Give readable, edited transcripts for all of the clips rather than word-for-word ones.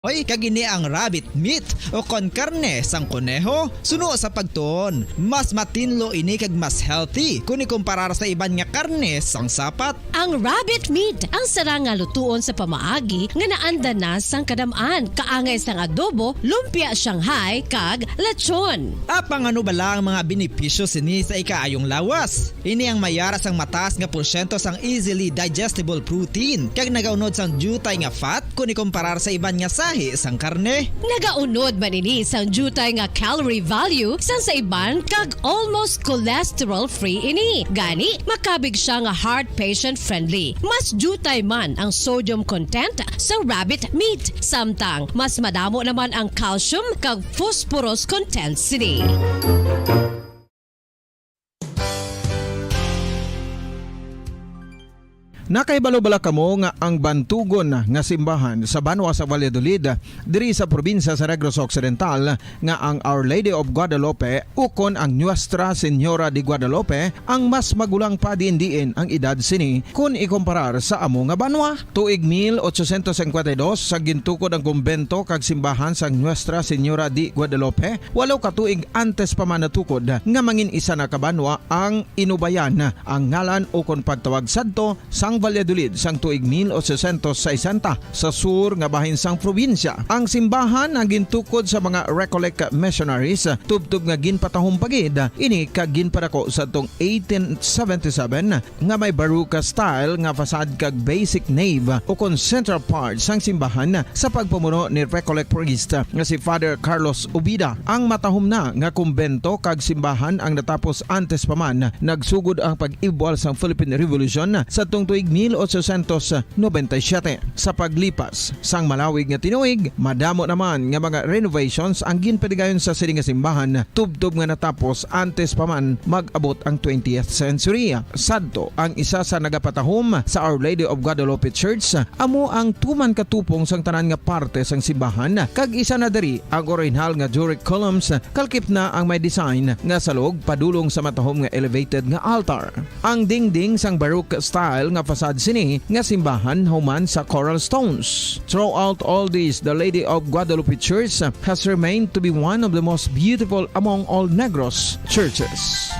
Oy, kagini ang rabbit meat o kon karne sang kuneho suno sa pagtuon. Mas matinlo ini kag mas healthy kung ikumparar sa iban nga karne sang sapat. Ang rabbit meat ang sarang nga lutuon sa pamaagi nga naanda na sang kadamaan, kaangay sang adobo, lumpia Shanghai kag lechon. Apang ano bala ang mga benepisyo sini sa ikaayong lawas? Ini ang mayara sang mataas nga porsyento sang easily digestible protein kag nagaunod sang jutay nga fat kung ikumparar sa iban nga sang karne. Nagaunod man ini sang jutay nga calorie value sang sa iban kag almost cholesterol free ini. Gani makabig siya nga heart patient friendly. Mas jutay man ang sodium content sa rabbit meat, samtang mas madamo naman ang calcium kag phosphorus content sini. Nakaibalo-bala kamo nga ang bantugon nga simbahan sa Banwa sa Valladolid diri sa probinsya sa Negros Occidental nga ang Our Lady of Guadalupe ukon ang Nuestra Señora de Guadalupe ang mas magulang pa diin ang edad sini kung ikomparar sa amo nga banwa. Tuig 1852 sa gintukod ang kumbento kag simbahan sa Nuestra Señora de Guadalupe, walo ka tuig antes pa man natukod nga mangin isa na kabanwa ang inubayan ang ngalan ukon pagtawag sadto sang Valladolid sang tuig 1860 sa sur nga bahin sang probinsya. Ang simbahan ang gintukod sa mga Recollect missionaries tubtub nga ginpatahong pagid ini kag ginpadako sa tong 1877 nga may baroque style nga fasad kag basic nave o kon central part sang simbahan sa pagpamuno ni Recollect priest nga si Father Carlos Ubida. Ang matahom na nga kumbento kag simbahan ang natapos antes pa man nagsugod ang pag-ibwal sang Philippine Revolution sa tong tuig 1897. Sa paglipas sang malawig nga tinuig, madamo naman nga mga renovations ang ginpadigayon sa sining nga simbahan tubtob nga natapos antes pa man mag-abot ang 20th century. Sadto ang isa sa nagapatahom sa Our Lady of Guadalupe Church, amo ang tuman katupong sang tanan nga parte sang simbahan kag isa na diri ang original nga Doric columns kalkip na ang may design nga salog padulong sa matahom nga elevated nga altar. Ang dingding sang baroque style nga fasad sini nga simbahan human sa coral stones. Throughout all this, the Lady of Guadalupe Church has remained to be one of the most beautiful among all Negros churches.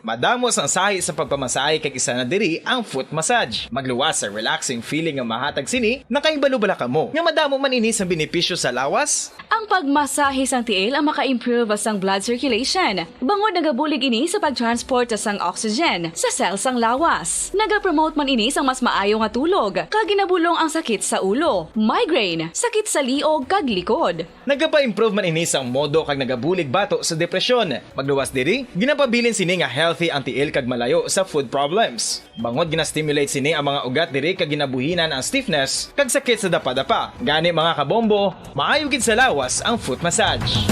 Madamos ang sahi sa pagpamasahe kag isa na diri ang foot massage. Magluwas sa relaxing feeling nga mahatag sini, nakaibalo-bala ka mo. Nga madamo man ini sa benepisyo sa lawas. Ang pagmasahe sang tiil ang maka-improve sang blood circulation. Bangod nagabulig ini sa pagtransport sang oxygen sa cells sang lawas. Nagapromote man ini sang mas maayo nga tulog, kag ginabulong ang sakit sa ulo, migraine, sakit sa liog kag likod. Nagapa-improve man ini sang modo kag nagabulig bato sa depresyon. Magluwas diri, ginapabilin sini nga healthy ang tiil kag malayo sa food problems. Bangod ginastimulate sini ang mga ugat diri kag ginabuhinan ang stiffness kag sakit sa dapa-dapa. Gani mga kabombo, maayo gid sa lawas ang foot massage.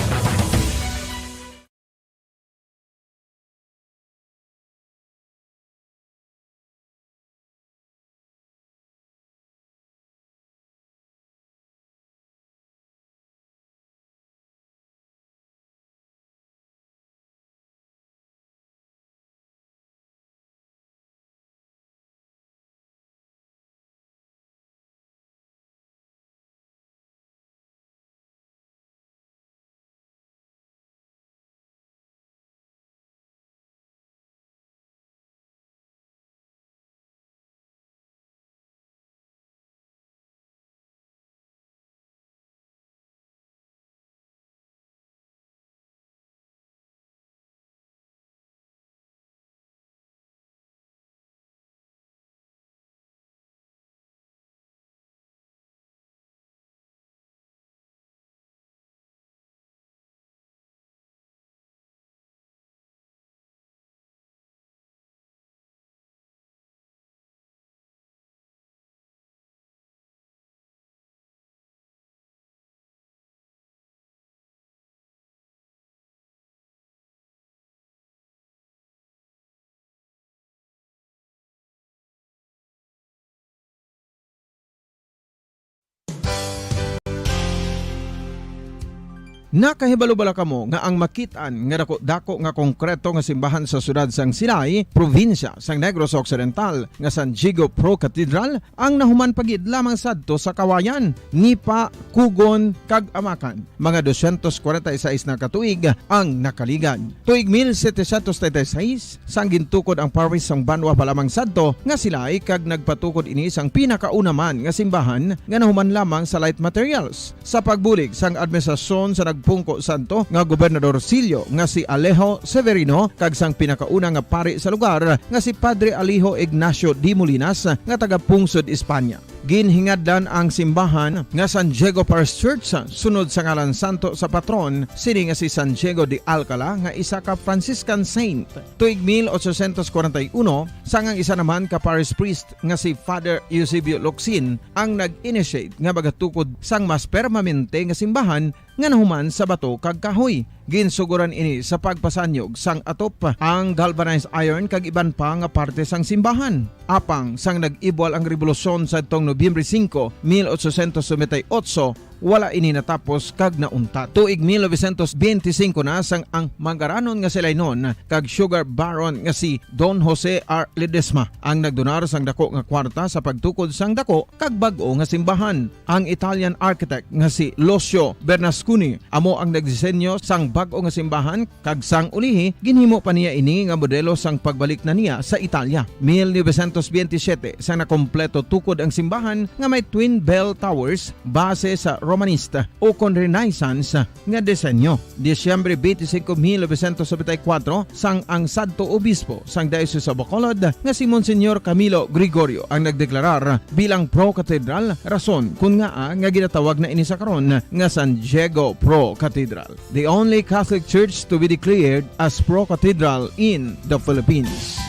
Nakahibalo bala kamo nga ang makitaan nga dako nga konkreto nga simbahan sa sudad sang Sinai, probinsya sang Negros Occidental nga San Diego Pro Cathedral ang nahuman pagid lamang sadto sa kawayan, Nipa, Kugon, kag Amakan. Mga 246 na katuig ang nakaligan. Tuig 1736 sang gintukod ang parish sang Banwa palamang sadto nga sila ay kag nagpatukod ini sang pinakauna man nga simbahan nga nahuman lamang sa light materials. Sa pagbulig sang administrasyon sa nagpungko santo nga Gobernador Silio nga si Alejo Severino kag sang pinakauna nga pari sa lugar nga si Padre Alijo Ignacio Di Molinas nga taga Pungsod, Espanya. Ginhingadlan ang simbahan nga San Diego Parish Church sunod sa ngalan santo sa patron sini nga si San Diego de Alcala nga isa ka Franciscan saint. Tuig 1841 sangang isa naman ka parish priest nga si Father Eusebio Locsin ang nag-initiate nga bagatukod sang mas permanente nga simbahan nga nahuman sa bato kag kahoy. Ginsuguran ini sa pagpasanyog sang atop ang galvanized iron kag iban pa nga parte sang simbahan. Apang sang nag-ibwal ang revolusyon sa tong Nobyembre 5, 1898, wala ini natapos kag nauntat. Tuig 1925 na sang ang mangaranon nga silay noon kag sugar baron nga si Don Jose R. Ledesma ang nagdonar sang dako nga kwarta sa pagtukod sang dako kag bag-o nga simbahan. Ang Italian architect nga si Lucio Bernasconi amo ang nagdisenyo sang bag-o nga simbahan kag sang ulihi ginhimo pa niya ini nga modelo sang pagbalik na niya sa Italia. 1927 sang nakompleto tukod ang simbahan nga may twin bell towers base sa Romanista o kon Renaissance nga disenyo. Disyembre 25, 1974 sang ang sadto obispo sang Diocese of Bacolod nga si Monsignor Camilo Gregorio ang nagdeklarar bilang pro cathedral, rason kun nga ginatawag na ini sa karon nga San Diego Pro Cathedral, the only Catholic church to be declared as pro cathedral in the Philippines.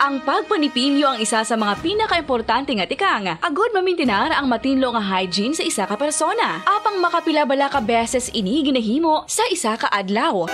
Ang pagpanipilyo ang isa sa mga pinaka-importante nga tikang. Agod mamintinar ang matinlo nga hygiene sa isa ka persona. Apang makapila bala ka beses ini ginahimo sa isa ka adlaw.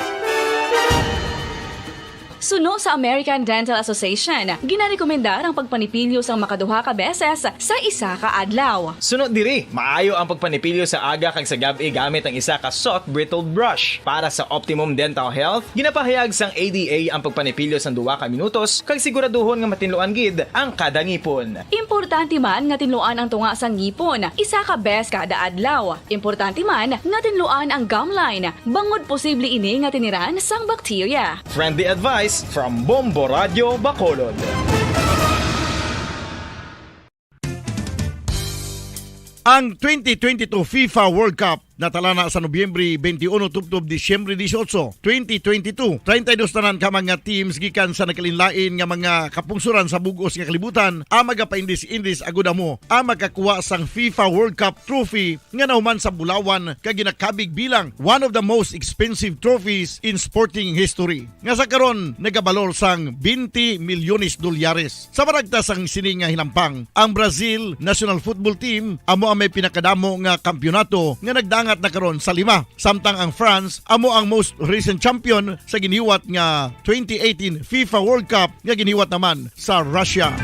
Suno sa American Dental Association, ginarekomendar ang pagpanipilyo sang makaduha ka beses sa isa ka adlaw. Sunod diri, maayo ang pagpanipilyo sa aga kag sa gabi gamit ang isa ka soft brittle brush. Para sa optimum dental health, ginapahayag sang ADA ang pagpanipilyo sang 2 ka minutos kag siguraduhon nga matinluan gid ang kada ngipon. Importante man nga tinluan ang tunga sang ngipon, isa ka bes kada adlaw. Importante man nga tinluan ang gum line, bangod posible ini nga tiniran sang bakterya. Friendly advice from Bombo Radio Bacolod. Ang 2022 FIFA World Cup natala na sa Nobyembre 21 tubtob Disyembre 18, 2022. 32 tanan ka mga teams gikan sa nakalinlain nga mga kapungsuran sa bugos nga kalibutan ang magapaindis-indis agud mo ang magkakuha sang FIFA World Cup trophy nga nahuman sa Bulawan kag ginakabig bilang one of the most expensive trophies in sporting history. Nga sa karon nagabalor sang 20 milyones dolyares. Sa baragta sang sini nga hinampang, ang Brazil National Football Team amo ang may pinakadamo nga kampyonato nga nagdangat na karon sa 5. Samtang ang France amo ang most recent champion sa giniwat nga 2018 FIFA World Cup nga giniwat naman sa Russia.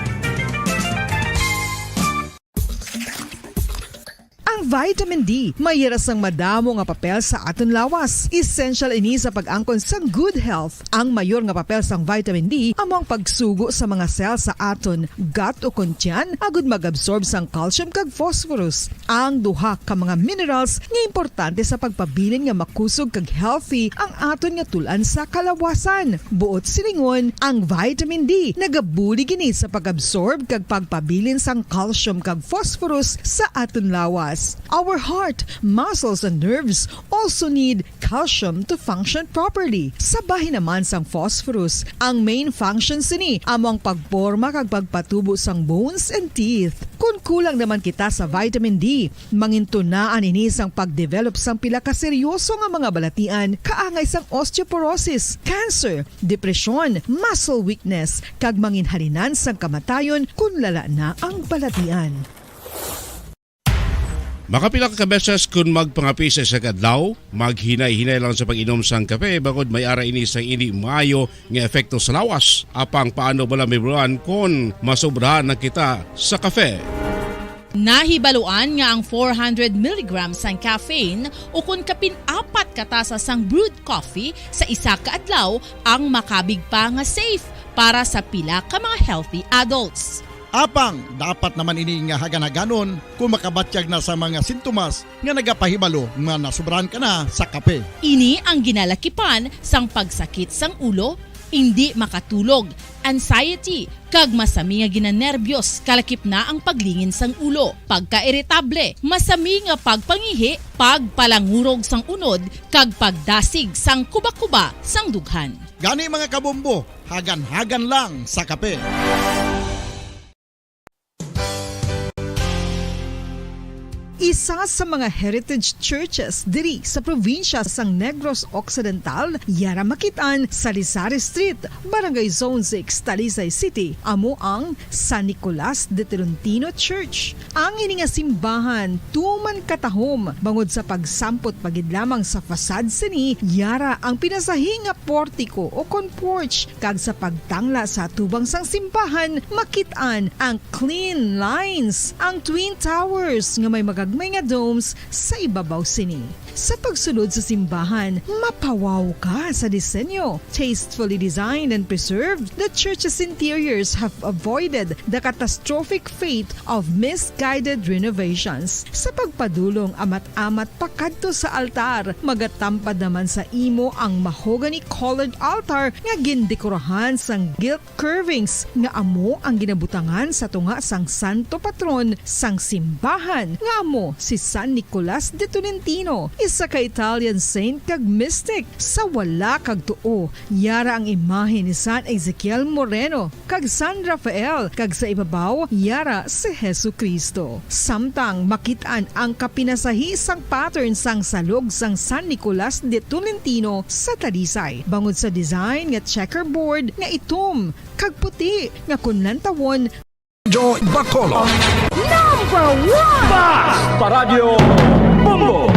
Ang vitamin D mayira sang madamo nga papel sa aton lawas. Essential ini sa pag-angkon sang good health. Ang mayor nga papel sang vitamin D amo ang pagsugo sa mga cell sa aton gut o kuntyan agud mag-absorb sang calcium kag phosphorus. Ang duha ka mga minerals nga importante sa pagpabilin nga makusog kag healthy ang aton nga tulan sa kalawasan. Buot silingon, ang vitamin D nagabuli gini sa pag-absorb kag pagpabilin sang calcium kag phosphorus sa aton lawas. Our heart, muscles, and nerves also need calcium to function properly. Sabahin naman sang phosphorus. Ang main function sini amo ang pagporma kag pagpatubo sang bones and teeth. Kung kulang naman kita sa vitamin D, mangintunaan ini sang pagdevelop sang pila ka seryoso nga mga balatian kaangay sang osteoporosis, cancer, depresyon, muscle weakness, kag manginhalinan sang kamatayon kung lala na ang balatian. Makapila ka beses kung magpangapi sa isa kadlaw, maghinay-hinay lang sa pag-inom sang kape bagod may ara ini sang ini maayo nga epekto sa lawas. Apang paano bala mibruan kung masobrahan na kita sa kafe. Nahibaluan nga ang 400 mg sang caffeine o kung kapin-apat katasa sang brewed coffee sa isa ka adlaw ang makabig pa nga safe para sa pila ka mga healthy adults. Apang, dapat naman ini nga hagan-haganon kung makabatyag na sa mga sintomas nga nagapahibalo nga nasubrahan ka na sa kape. Ini ang ginalakipan sang pagsakit sang ulo, hindi makatulog, anxiety, kag masami nga ginanerbiyos, kalakip na ang paglingin sang ulo, pagka-iritable, masami nga pagpangihi, pagpalangurog sang unod, kag pagdasig sang kuba-kuba sang dughan. Gani mga kabombo, hagan-hagan lang sa kape. Isa sa mga heritage churches diri sa probinsya sang Negros Occidental, yara makitaan sa Rizal Street, Barangay Zone 6, Talisay City, amo ang San Nicolas de Tolentino Church. Ang ini nga simbahan tuman katahom bangod sa pagsampot pagid lamang sa fasad sini, yara ang pinasahi nga portiko o kon porch, kag sa pagtangla sa tubang sang simbahan makitaan ang clean lines, ang twin towers nga may magagmay nga domes sa ibabaw sini. Sa pagsulod sa simbahan, mapawaw ka sa disenyo. Tastefully designed and preserved, the church's interiors have avoided the catastrophic fate of misguided renovations. Sa pagpadulong amat-amat pakadto sa altar, magatampad naman sa imo ang mahogany colored altar nga gindekorahan sang gilt curvings nga amo ang ginabutangan sa tunga sang santo patron sang simbahan nga amo si San Nicolas de Tolentino, isa ka Italian saint kag mystic. Sa wala kag tuo, yara ang imahe ni San Ezekiel Moreno kag San Rafael, kag sa ibabaw yara si Hesu Kristo. Samtang makitaan ang kapinasahi sang pattern sang salog sang San Nicolas de Tolentino sa Talisay, bangod sa design nga checkerboard nga itom kag puti nga kunlantawon Joy Bacolod. number 1 Basta Radio Bongo.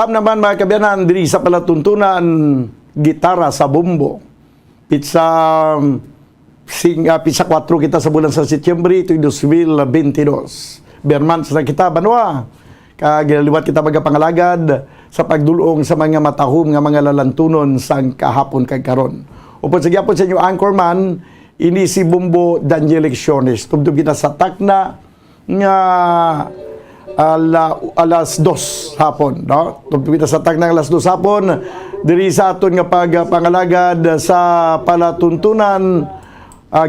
Welcome naman mga kabiyanan diri sa palatuntunan gitara sa bumbo. Pizza 4 kita sa bulan sa Setyembre 2022. Bermans na kita banwa. Kagiliwat kita magapangalagad sa pagdulong sa mga matahom nga mga lalantunon sang kahapon kag karon. Upod sa gyapon sa inyo anchorman, ini si Bumbo Daniel Lecciones. Tubtub kita sa takna nga alas 2 hapon, no? Tubtub kita sa takna alas 2 hapon diri sa aton nga pagpangalagad sa palatuntunan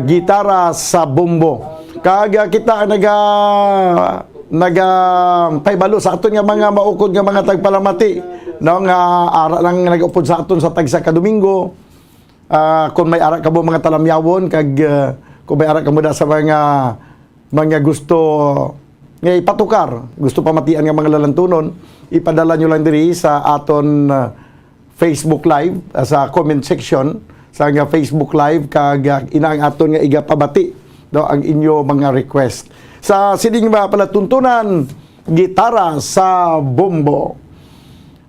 gitara sa bumbo. Kaga kita paibalo sa aton nga mga maukod nga mga tagpalamati, no? Nga ara lang nag-upod sa aton sa tagsa ka Domingo. Kung may ara ka mo mga talamyawon kag kung may ara ka mo da sa mga gusto nga ipatukar, gusto pamatian nga mga lalantunon, ipadala nyo lang diri sa aton Facebook Live, sa comment section sa nga Facebook Live kag inaang aton nga igapabati, no, ang inyo mga request. Sa sining mga palatuntunan gitara sa bumbo.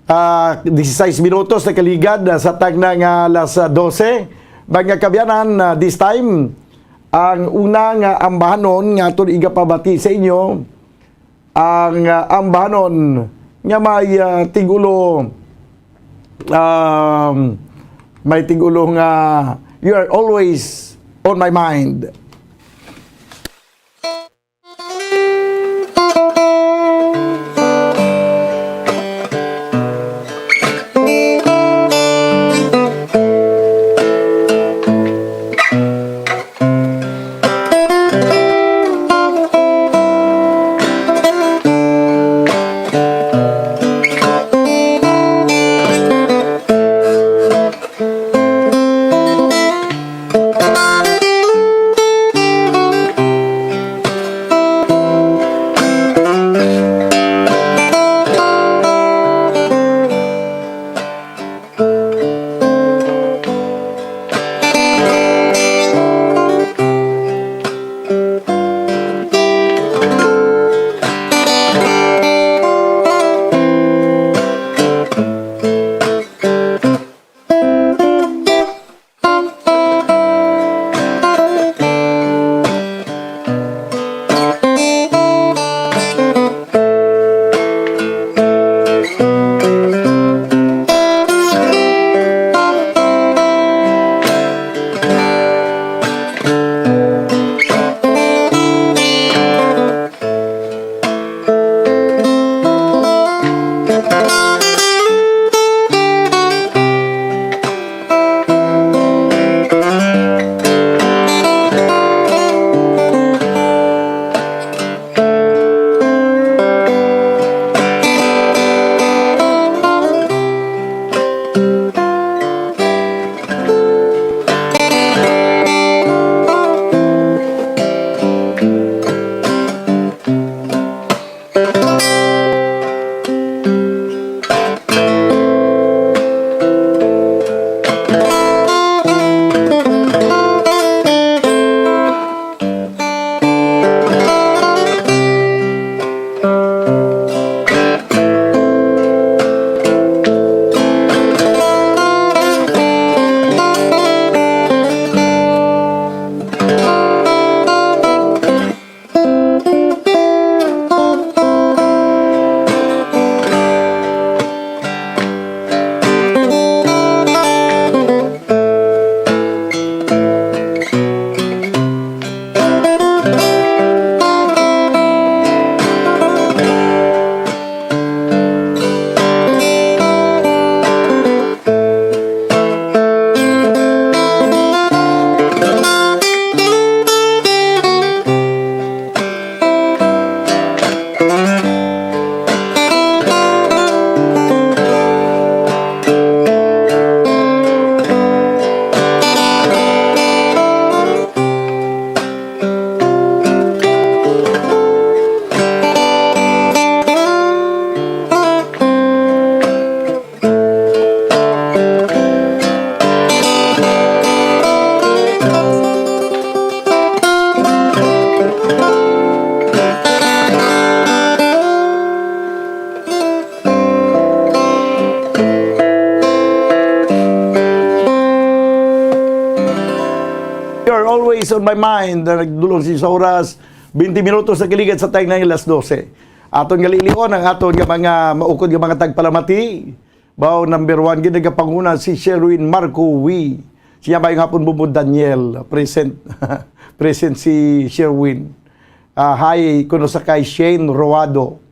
16 minutos na kaligad sa tagna nga alas 12. Mga kabiyanan, this time ang unang ambahanon nga aton igapabati sa inyo, ang ambahanon nga may tigulo nga you are always on my mind. always on my mind na nagdulong si sa oras 20 minutos sa kiligad sa tayong ng alas 12. Aton nga lilion ang aton nga mga maukod nga mga tagpalamati. Bao number 1 gid nagapanguna si Sherwin Marco Wee. Siya ba yung hapon Bumbo Daniel present present si Sherwin. Hi kuno sa kay Shane Roado.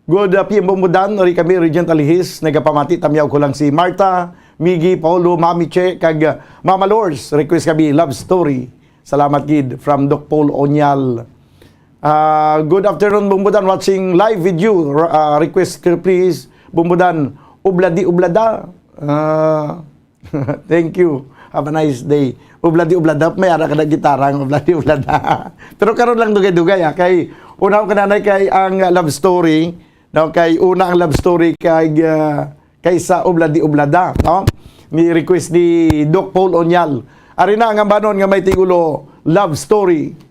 Good PM Bumbudan, ori kami Regent Alihis, nagapamati tamyaw ko lang si Marta, Miggy, Paulo, Mami Che, kag Mama Lors, request kami love story. Salamat gid from Doc Paul Onyal. Good afternoon Bumbudan, watching live video. Request please Bumbudan, ubladi ublada. Thank you. Have a nice day. Ubladi ublada, may ara ka na gitarang ubladi ublada. Pero karon lang dugay-dugay kay una ko kananay kay ang love story, no, kay una ang love story kay kaysa ubladi ublada, no? Ni request ni Doc Paul Onyal. Ari na ang ambanon nga may tigulo love story.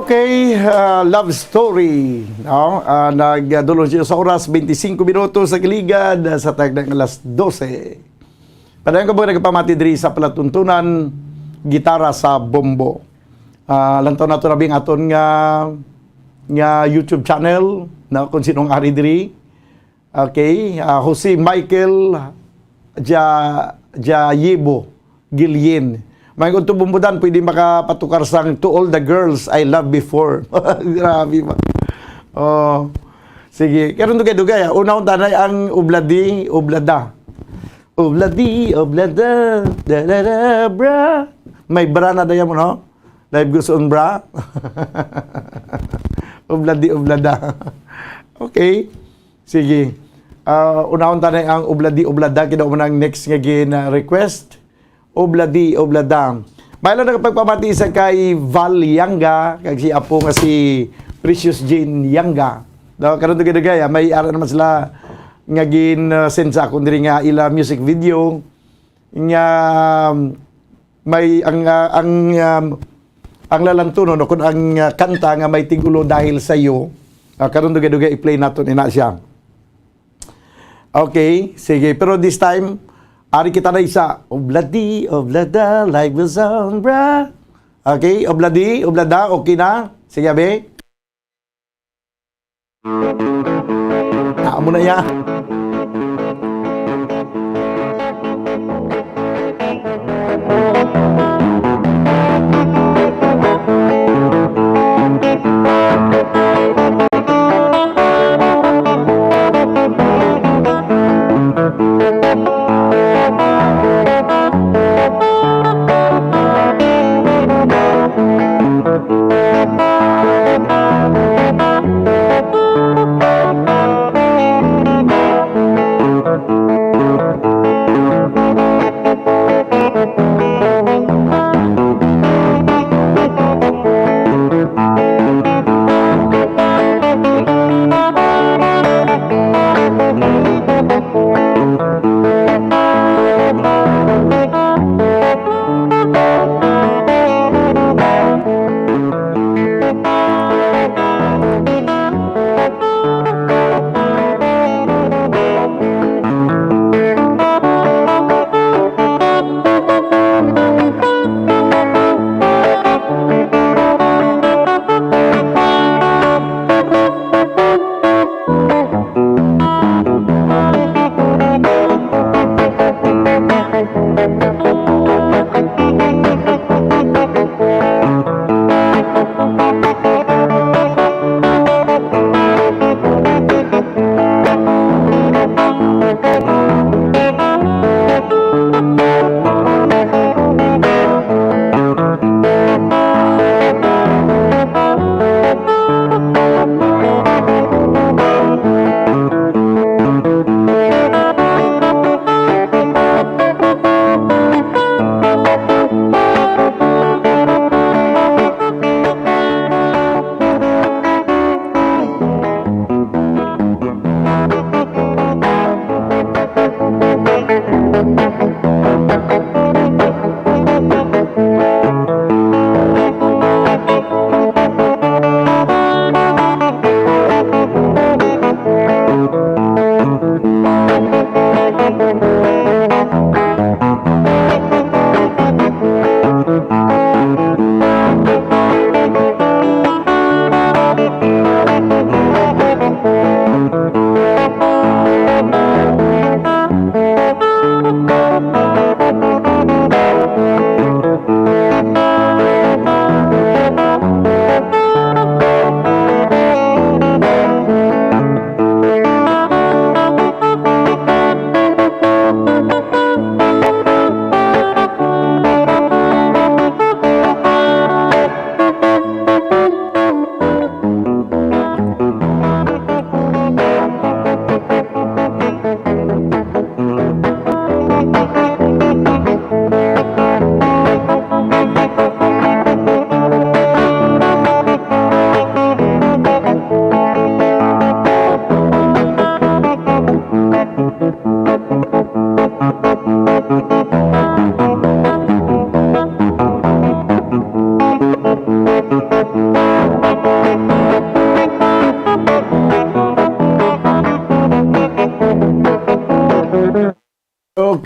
Okay, love story. No? Nagdulong siya sa oras 25 minutos sa Kiligad sa tagdang alas 12. Padayon ko po nagpamati diri sa palatuntunan gitara sa bombo. Lantaw na ito nabing aton nga YouTube channel na kung sinong ari diri. Okay, Jose Michael Jayibo Gilien. May kung tubumbudan, pwede makapatukar sang To All the Girls I Loved Before. Grabe ba? Oh. Sige. Karon dugay-dugay. Una tanay ang Obladi, Oblada. Obladi, Oblada, da da da bra. May bra na dayan mo, no? Live goes on bra. Obladi, Oblada. Okay. Sige. Una tanay ang Obladi, Oblada. Kina mo nang next nga request. Obladi, Oblada. May lang nakapagpamati sa kay Val Yanga, kag si apo nga si Precious Jane Yanga. Karon dugay-dugay, may ara naman sila nga send sa akong diri nga ila music video nga may ang lalantunon kun ang kanta nga may tigulo dahil sa iyo. Karon dugay-dugay i-play naton ina siya. Okay, sige. Pero this time ari kita na isa. Obladi, Oblada, like the sombra. Okay, Obladi, Oblada, okay na? Sige, abe. Amo na ya.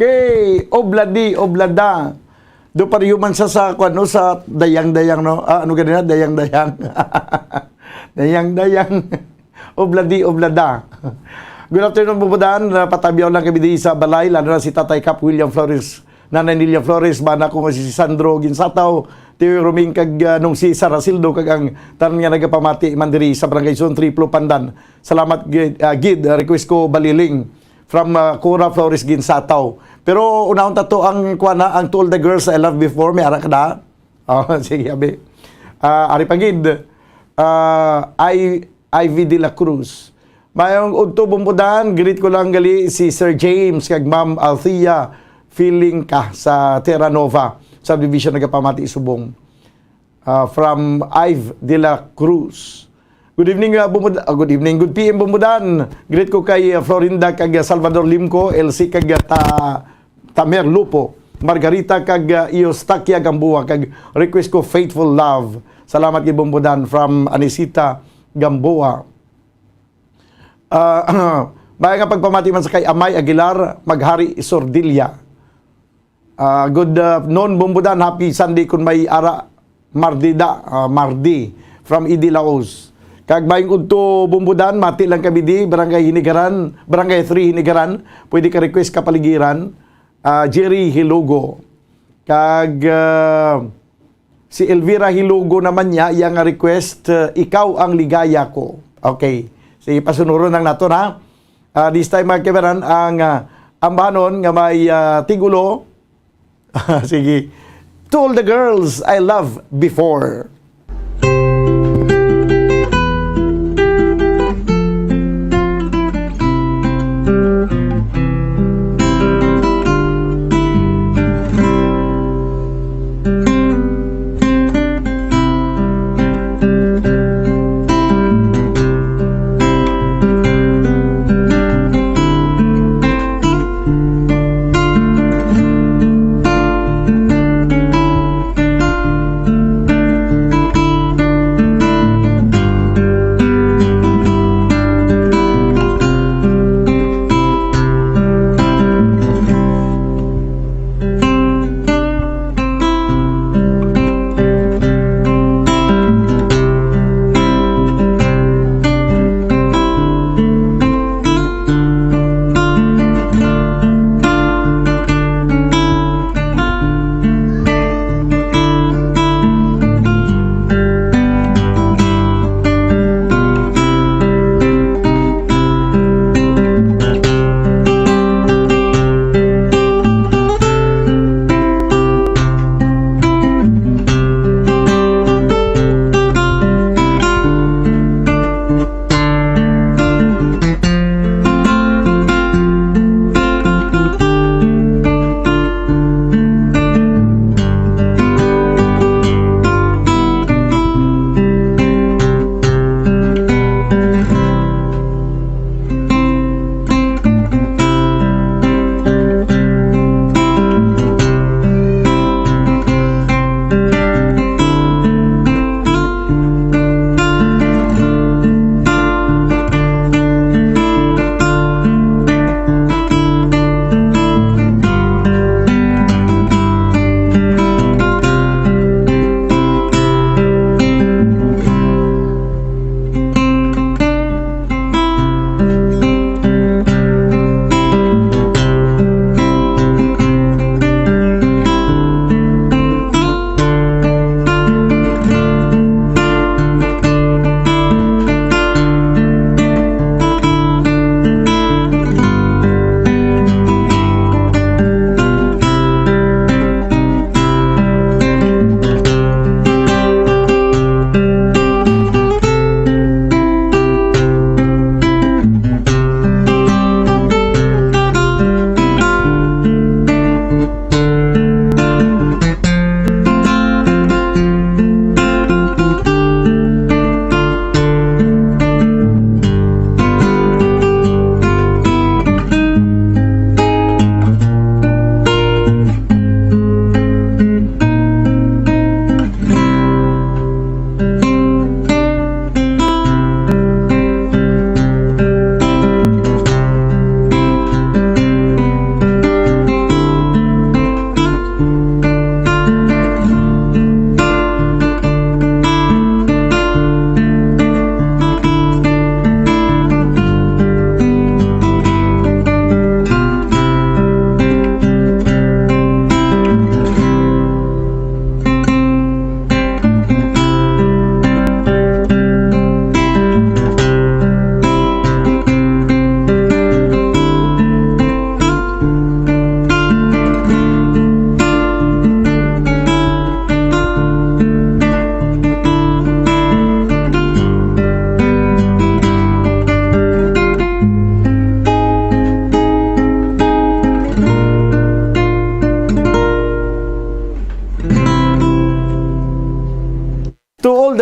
Okay, obladi, oblada. Do pa human sa ano sa dayang-dayang no. Ano ganina dayang-dayang. Dayang-dayang. Obladi, oblada. Good afternoon, Bubudaan. Patabyaw lang kami di sa balay, lalo na si Tatay Cap William Flores, Nanay Nilia Flores, bana ko nga si Sandro Ginsataw, Tio Roming kag nung si Sarasildo kag ang tanan nga nagapamati mandiri sa Barangay Zone 3 Pandan. Salamat gid request ko baliling from Cora Flores Ginsataw. Pero unahon tato ang kuana ang To All the Girls I Love Before, may ara ka na. Oh, sige abi. Ari pagid. Ivy de la Cruz. Mayong udto bumbudan, greet ko lang gali si Sir James kag Ma'am Althea feeling ka sa Terra Nova subdivision nagapamati subong. From Ivy de la Cruz. Good evening bumbudan. Good evening, good PM bumbudan. Greet ko kay Florinda kag Salvador Limco, LC kag Tamer Lupo, Margarita kag Eustachia Gamboa kag request ko Faithful Love. Salamat kay bumbudan from Anisita Gamboa. Bayan nga pagpamati man sa kay Amay Aguilar, Maghari Sordilla. Good noon, Bumbudan. Happy Sunday kung may ara Mardida, Mardi from Idi Laos. Kag bayang udto Bumbudan, mati lang kami di, Barangay Hinigaran, Barangay 3 Hinigaran. Pwede ka request kapaligiran. Jerry Hilogo. Kag si Elvira Hilogo naman niya, yang request, ikaw ang ligaya ko. Okay. Sige, pasunuron ng nato na. This time, mga keberan, ang ambanon nga may tigulo. Sige. To All the Girls I Love Before.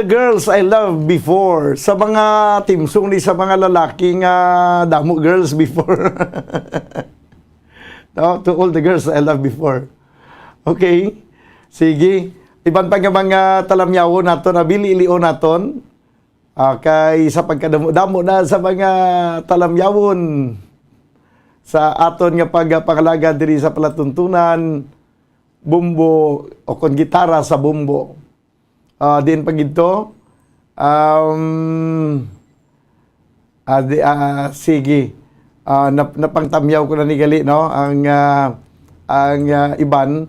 girls I love before. Sa mga timsong ni sa mga lalaking damo girls before. No, to all the girls I love before. Okay. Sige. Iban pa nga mga talamyawo naton, abililion naton. Kay sa pagkadamo-damo na sa mga talamyawon sa aton nga pagpangalaga diri sa palatuntunan, bumbo o kon gitara sa bumbo. Din pag ito, sige, napangtamyaw ko na ni gali, no? Ang iban,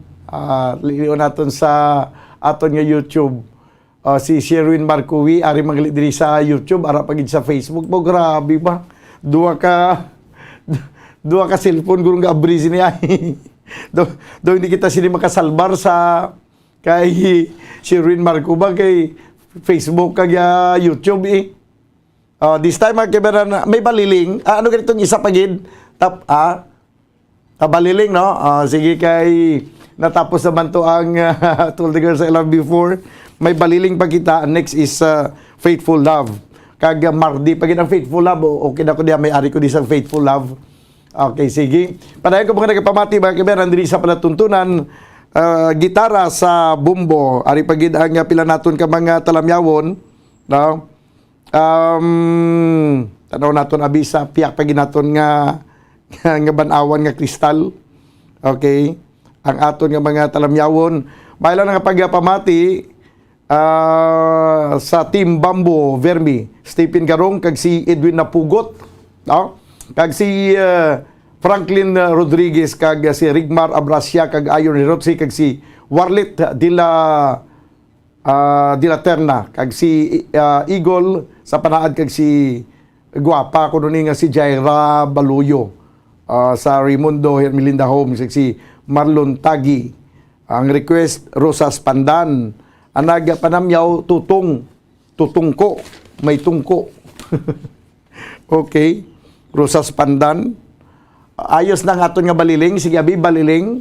liliw naton sa aton nga YouTube. Si Sherwin Marcowi, ari magalit diri sa YouTube, ara pagid sa Facebook. Bo, grabe ba? Duwa ka cellphone gurong ga-abri niya. do hindi kita sini makasalbar sa kay Sherwin Marco ba kay Facebook kag YouTube eh. This time may baliling. Ano ganitong isa pagid? Baliling, no? Sige kay natapos naman to ang Told the Girls I Love Before. May baliling pa kita. Next is Faithful Love. Kag Mardi pagid ang Faithful Love. Okay na ko diya, may ari ko di sa Faithful Love. Okay, sige. Padayon ko mga nagpamati mga kaibigan diri sa palatuntunan. Gitara sa bumbo, ari pagid ang pila naton ka mga talamyawon, no? Tanaw naton abisa piyak pagid naton nga banawan nga kristal. Okay, ang aton nga mga talamyawon, baila nga pagpamati sa Team Bamboo Vermi, Stephen Garong kag si Edwin Napugot, no? Kag si Franklin Rodriguez kag si Rigmar Abrasia kag Ayon Rotsi kag si Warlit Dila Terna kag si Eagle sa panaad kag si Guapa kuno ni nga si Jaira Baluyo sa Raimundo Hermelinda Homes kag si Marlon Tagi. Ang request Rosas Pandan anaga panamyaw tutungko may tungko. Okay, Rosas Pandan. Ayos na nga aton nga baliling. Sige, abi, baliling.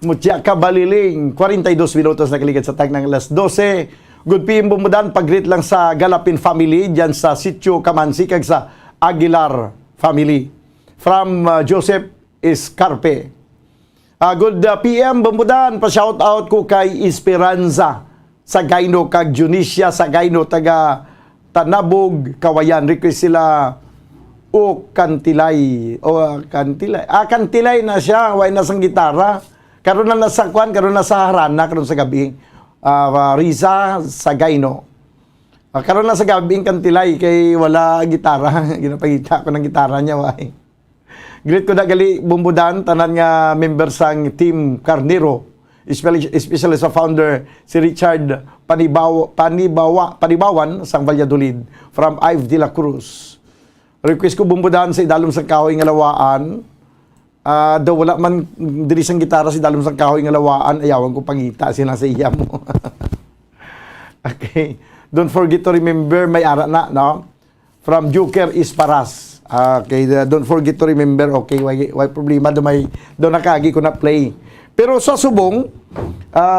Mutya ka Baliling, 42 minutos na kaligid sa tag ng alas 12. Good PM bumudan, pag-greet lang sa Galapin family, dyan sa Sitio Kamansi, kag sa Aguilar family. From Joseph Escarpe. Good PM bumudan, pa-shout out ko kay Esperanza sa Gaino, kag Junicia sa Gaino, taga Tanabog, Kawayan. Request sila Kantilay. Kantilay na siya, way na sang gitara. Karon na nasa kwan, karon na sa Harana, karon sa gabi. Riza sa Gaino. Karon na sa gabi Kantilay kay wala gitara. Ginapagita ko ng gitara niya, way. Greet ko na gali bumbudan tanan nga member sang Team Carnero. Especially sa founder si Richard Panibawan sang Valladolid from Ive de la Cruz. Request ko bumbudan sa idalom sang kahoy nga lawaan. Daw wala man diri sang gitara si dalom sang kahoy nga lawaan, ayawan ko pangita sila sa iya mo. Okay. Don't forget to remember may ara na, no? From Joker Isparas. Okay, don't forget to remember. Okay, why problema do nakagi ko na play. Pero sa subong,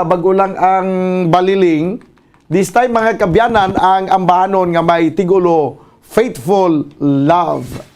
bago lang ang Baliling, this time mga kabyanan ang ambahanon nga may tigulo Faithful Love.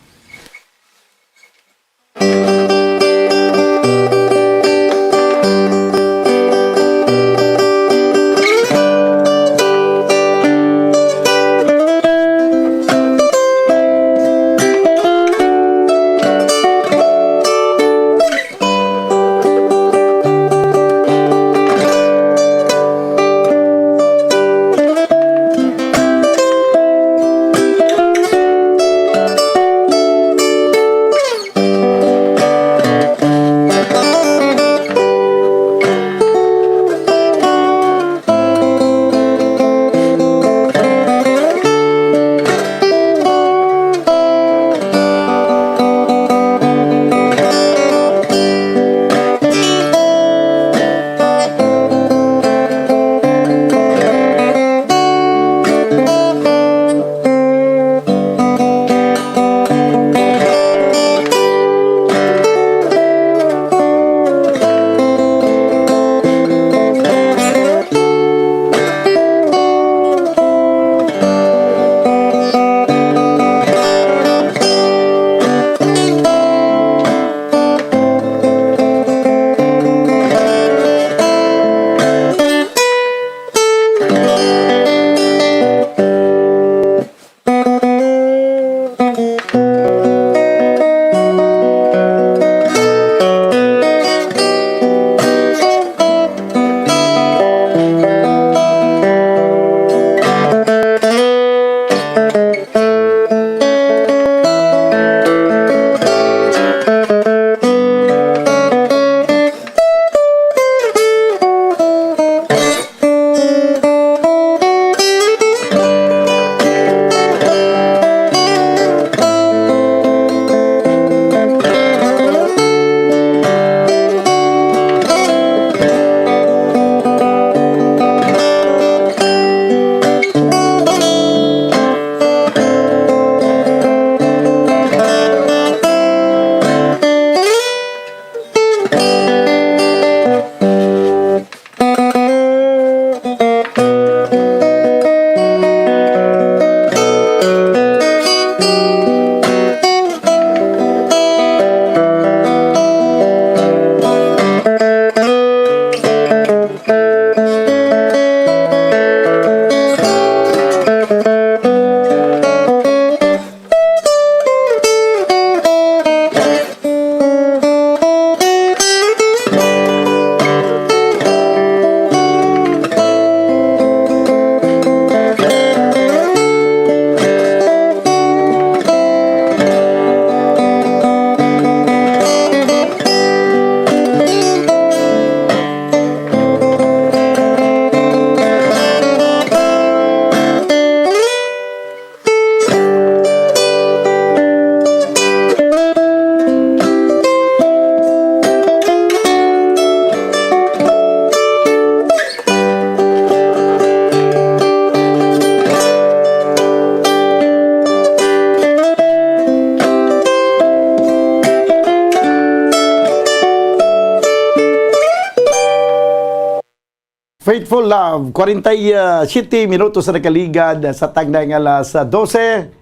Grateful Love, 47 minutos na nakaligad sa tagday nga alas 12.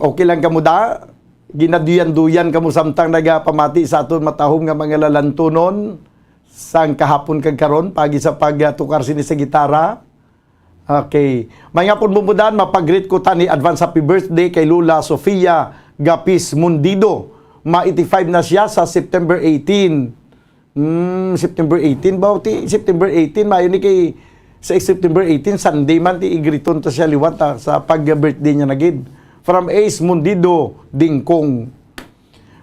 Okay lang kamo da? Ginaduyan-duyan kamo samtang nagapamati sa aton matahom nga mga lalantunon sang kahapon kag karon pagi sa pagtukar sini sa gitara. Okay. Mga pudmudan, mapag-greet ko tani advance happy birthday kay Lula Sofia Gapis Mundido. Ma-85 na siya sa September 18. September 18 ba? September 18, mayo ni kay sa September 18, Sunday man, igriton to siya liwat sa pag-birthday niya nagid. From Ace Mundido, Dingkong.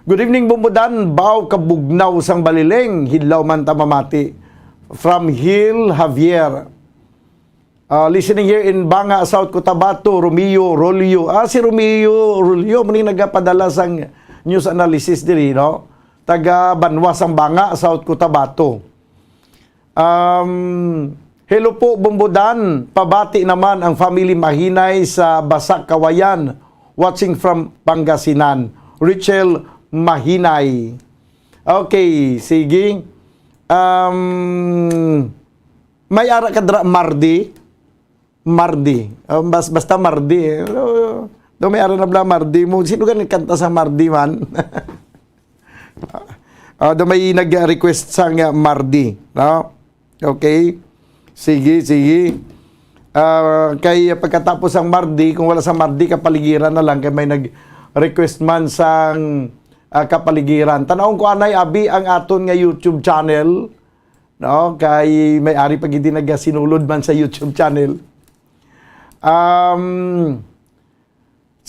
Good evening, Bumbudan. Bao kabugnaw sang balileng, hidlaw man tamamati. From Hill Javier. Listening here in Banga, South Cotabato, Romeo Rolio. Si Romeo Rolio, muni nagapadala sang news analysis diri, no? Taga Banwas ang Banga, South Cotabato. Hello po, Bumbudan. Pabati naman ang family Mahinay sa Basak, Kawayan. Watching from Pangasinan. Richel Mahinay. Okay, sige. May ara kadra Mardi. Basta Mardi. Do may ara na bla Mardi mo. Sino ganin kanta sa Mardi man? Do may nag-request sang Mardi. No? Okay. Sige. Kay pagkatapos ang Mardi, kung wala sa Mardi, kapaligiran na lang. Kay may nag-request man sang kapaligiran. Tanawon ko anay, abi, ang aton nga YouTube channel. No? Kay may ari pag hindi nag-sinulod man sa YouTube channel.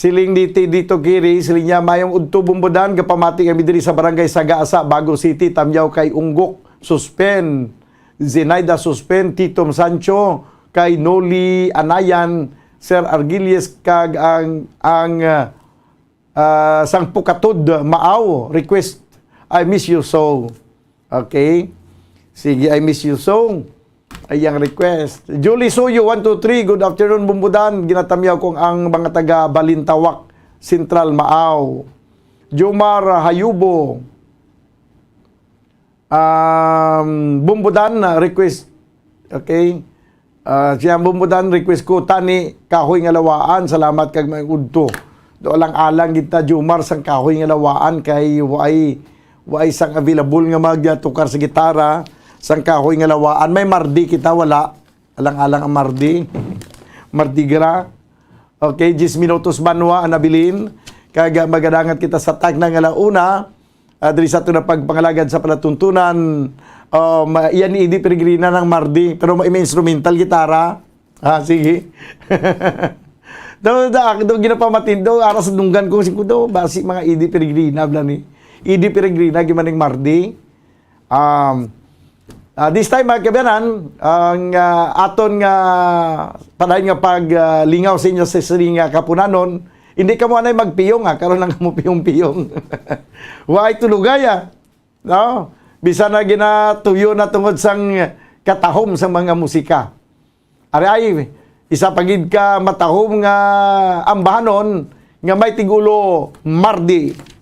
Siling dito kiri, siling niya mayong udto Bumbudan, kapamati kami diri sa barangay Sagaasa, Bago City, Tamyaw kay Unggok, Suspen, Zenaida Suspen, Titom Sancho, kay Noli Anayan, Sir Argilies, kag ang sang Pukatod, Maaw, request, I miss you so. Okay? Sige, I miss you so. Ayang request. Julie Suyo, 1, 2, 3. Good afternoon, Bumbudan. Ginatamyaw kong ang mga taga Balintawak, Central Maaw. Jomar Hayubo. Bumbudan, request. Okay. Siya Bumbudan, request ko. Tani, kahoy nga lawaan. Salamat kag may udto. Do alang-alang kita, Jomar, sang kahoy nga lawaan. Kay way sang available nga magtukar sa gitara. Sang kahoy nga lawaan. May Mardi kita, wala. Alang-alang ang Mardi. Mardi Gras. Okay, 10 minutos banwa ang nabilin. Kaya magadangat kita sa tag na nga launa. Diri sa ito na pagpangalagad sa palatuntunan. Yan Idi Peregrina ng Mardi. Pero may instrumental gitara. Sige. Do ginapamatin do aras dunggan ko sing kudo basi mga Idi Peregrina bla ni. Idi Peregrina gimaning Mardi. This time, mga kabayanan, ang aton nga padayon nga paglingaw sa inyo sa siring kapunanon, hindi ka mo anay magpiyong, karon lang mo piyong-piyong. Waay tulugaya. No? Bisa na ginatuyo na tungod sang katahom sa mga musika. Ari isa pagid ka matahom nga ambahanon nga may tigulo Mardi.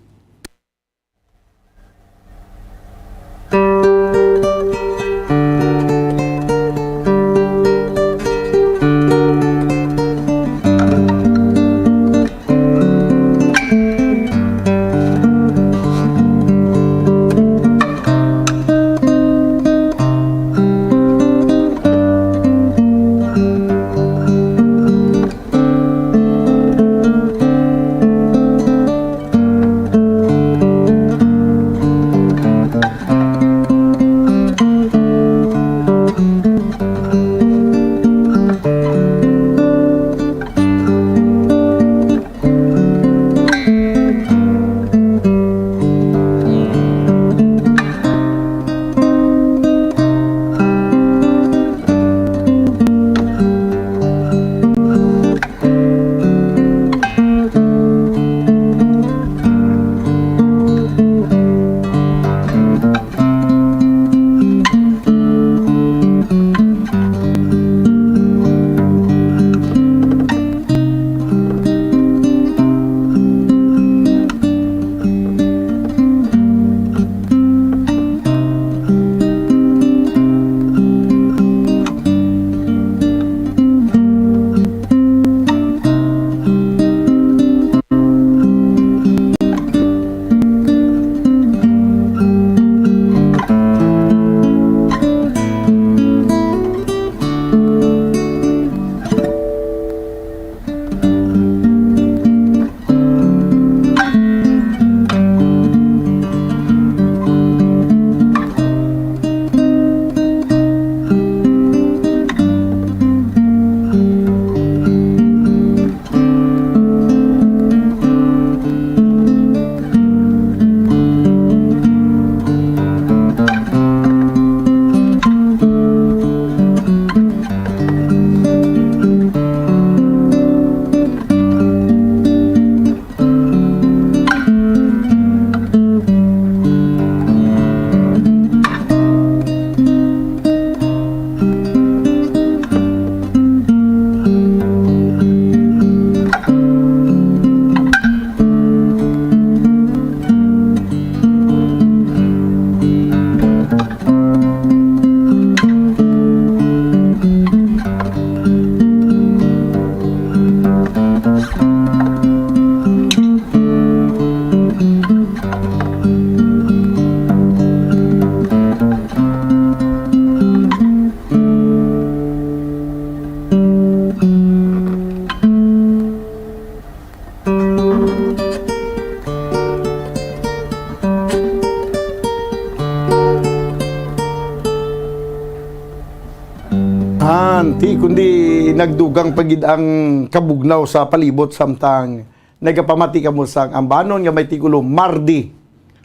nagdugang pagid ang kabugnaw sa palibot samtang nagapamati kamo sang ambanon nga may tigulo Mardi.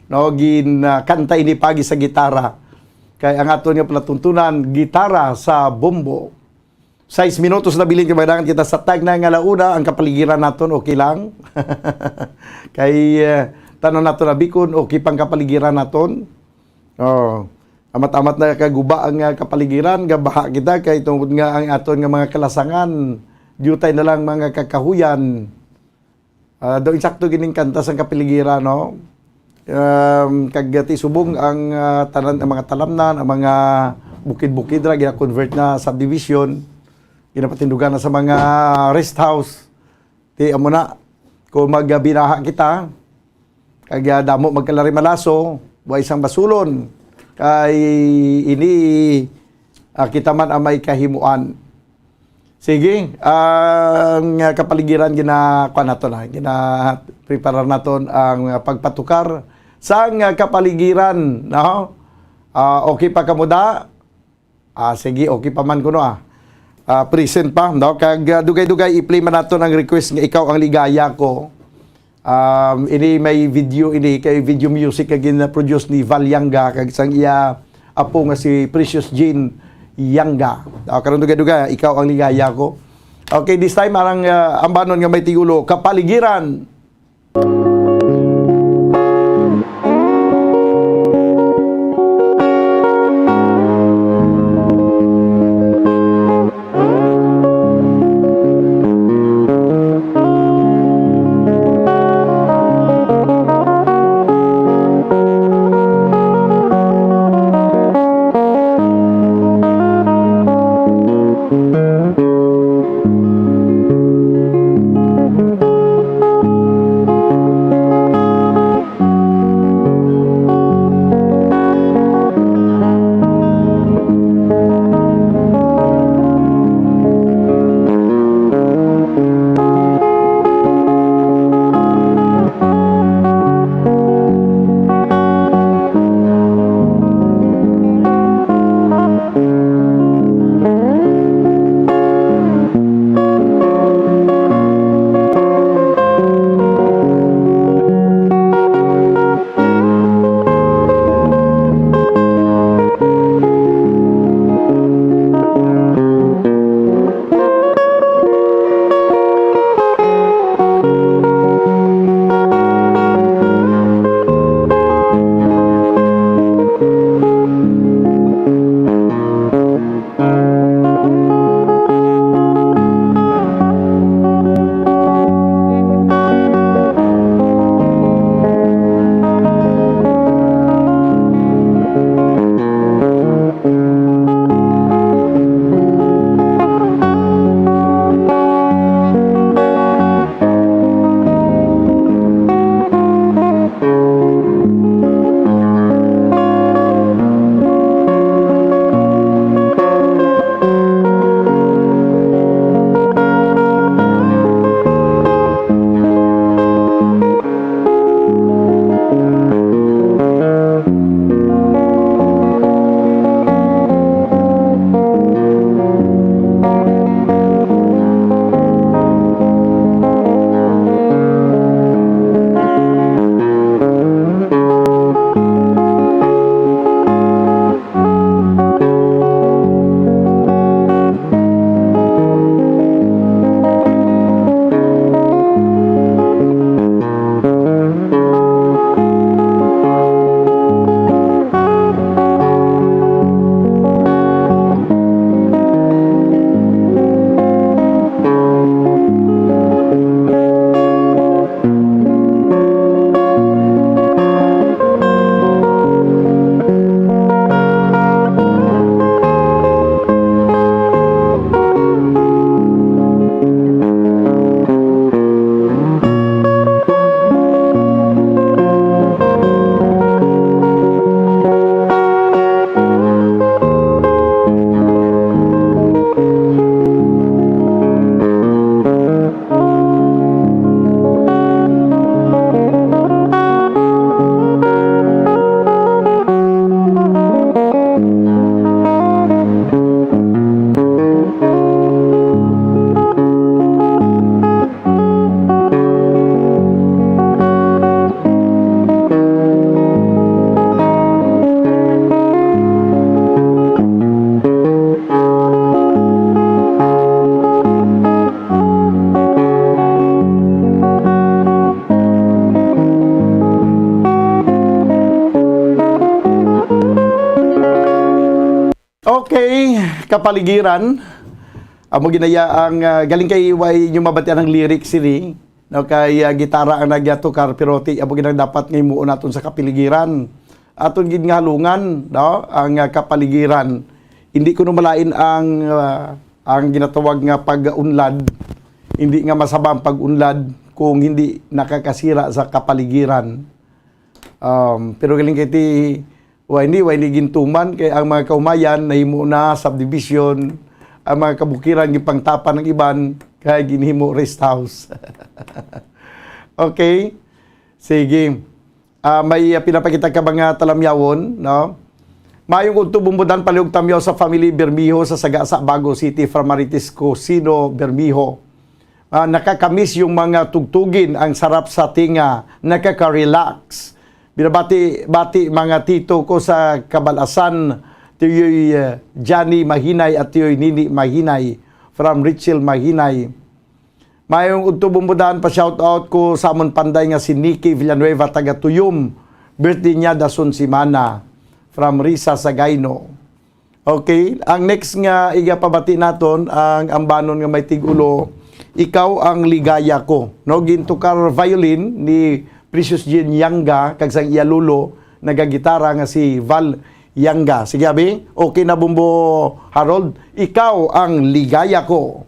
No, kanta ini pagi sa gitara. Kay ang aton nga palatuntunan gitara sa bombo. 6 minutos na bilin kabadangan kita sa tag na nga launa ang kapaligiran naton okay lang. Kay tanon naton na bikon okay pang kapaligiran naton. Oh, amat-amat na kaguba ang kapaligiran gabaha kita kay tungod nga ang aton nga mga kalasangan jutay na lang mga kakahuyan. Do insakto gining kanta sang kapaligiran no. Kagati subong ang tanan ang mga talamnan, ang mga bukid-bukid ra gina-convert na subdivision. Ginapatindugan na sa mga rest house. Ti amo na kung magbinaha kita kag damo magkalari malaso, wa isang basulon kay ini kita man ang may kahimuan. Sige, ang kapaligiran ginakuha nato na, gina-prepare naton ang pagpatukar sa kapaligiran, no? Okay pa kamuda? Sige, okay pa man kuno present pa, no? Kag dugay-dugay i-play man naton ang request nga ikaw ang ligaya ko. Ini may video ini kay video music kag gina-produce ni Val Yanga kag sang iya apo nga si Precious Jean Yanga. Karon dugay-dugay ikaw ang ligaya ko. Okay, this time arang ambanon nga may tigulo kapaligiran. kapaligiran. Amo ginaya ang galing kay way yung mabatian ng lyrics sini. No, kay gitara ang nagyatukar pero amo ginang dapat ngay muon naton sa kapaligiran. Aton gid nga halungan, no, ang kapaligiran. Hindi ko malain ang ginatawag nga pag-unlad. Hindi nga masaba ang pag-unlad kung hindi nakakasira sa kapaligiran. Pero galing kay ti hindi gintuman kay ang mga kaumayan nahimo na subdivision, ang mga kabukiran gipangtapan ng iban kay ginhimo rest house. Okay? Sige. May pinapakita ka mga talamyawon, no? Mayong udto bumbudan paliog tamyaw sa family Bermijo sa Sagasa, Bago City from Marites Cosino, Bermijo. Nakakamiss yung mga tugtugin, ang sarap sa tinga, nakaka-relax. Binabati mga tito ko sa Kabalasan, tiyoy Johnny Mahinay at tiyoy Nini Mahinay from Richel Mahinay. Mayong udto bumbudan pa shoutout ko sa amon panday nga si Nikki Villanueva taga Tuyum. Birthday niya dason si Mana from Risa Sagayno. Okay, ang next nga igapabati naton ang ambanon nga may tigulo. Ikaw ang ligaya ko. No, gintukar violin ni Precious Jean Yanga kag sang iya lulo nagagitara nga si Val Yanga. Sige abi, okay na Bumbo Harold. Ikaw ang ligaya ko.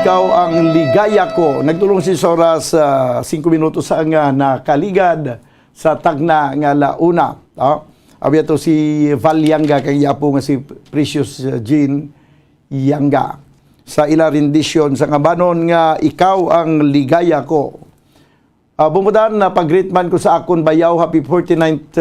Ikaw ang ligaya ko. Nagtulong si Sora sa 5 minutos sa nga nakaligad sa tagna nga launa. Abi to si Val Yanga kay apo nga si Precious Jean Yanga. Sa ila rendition sa ngabanon nga ikaw ang ligaya ko. Bumudan na pag-greetman ko sa akon bayaw happy 49th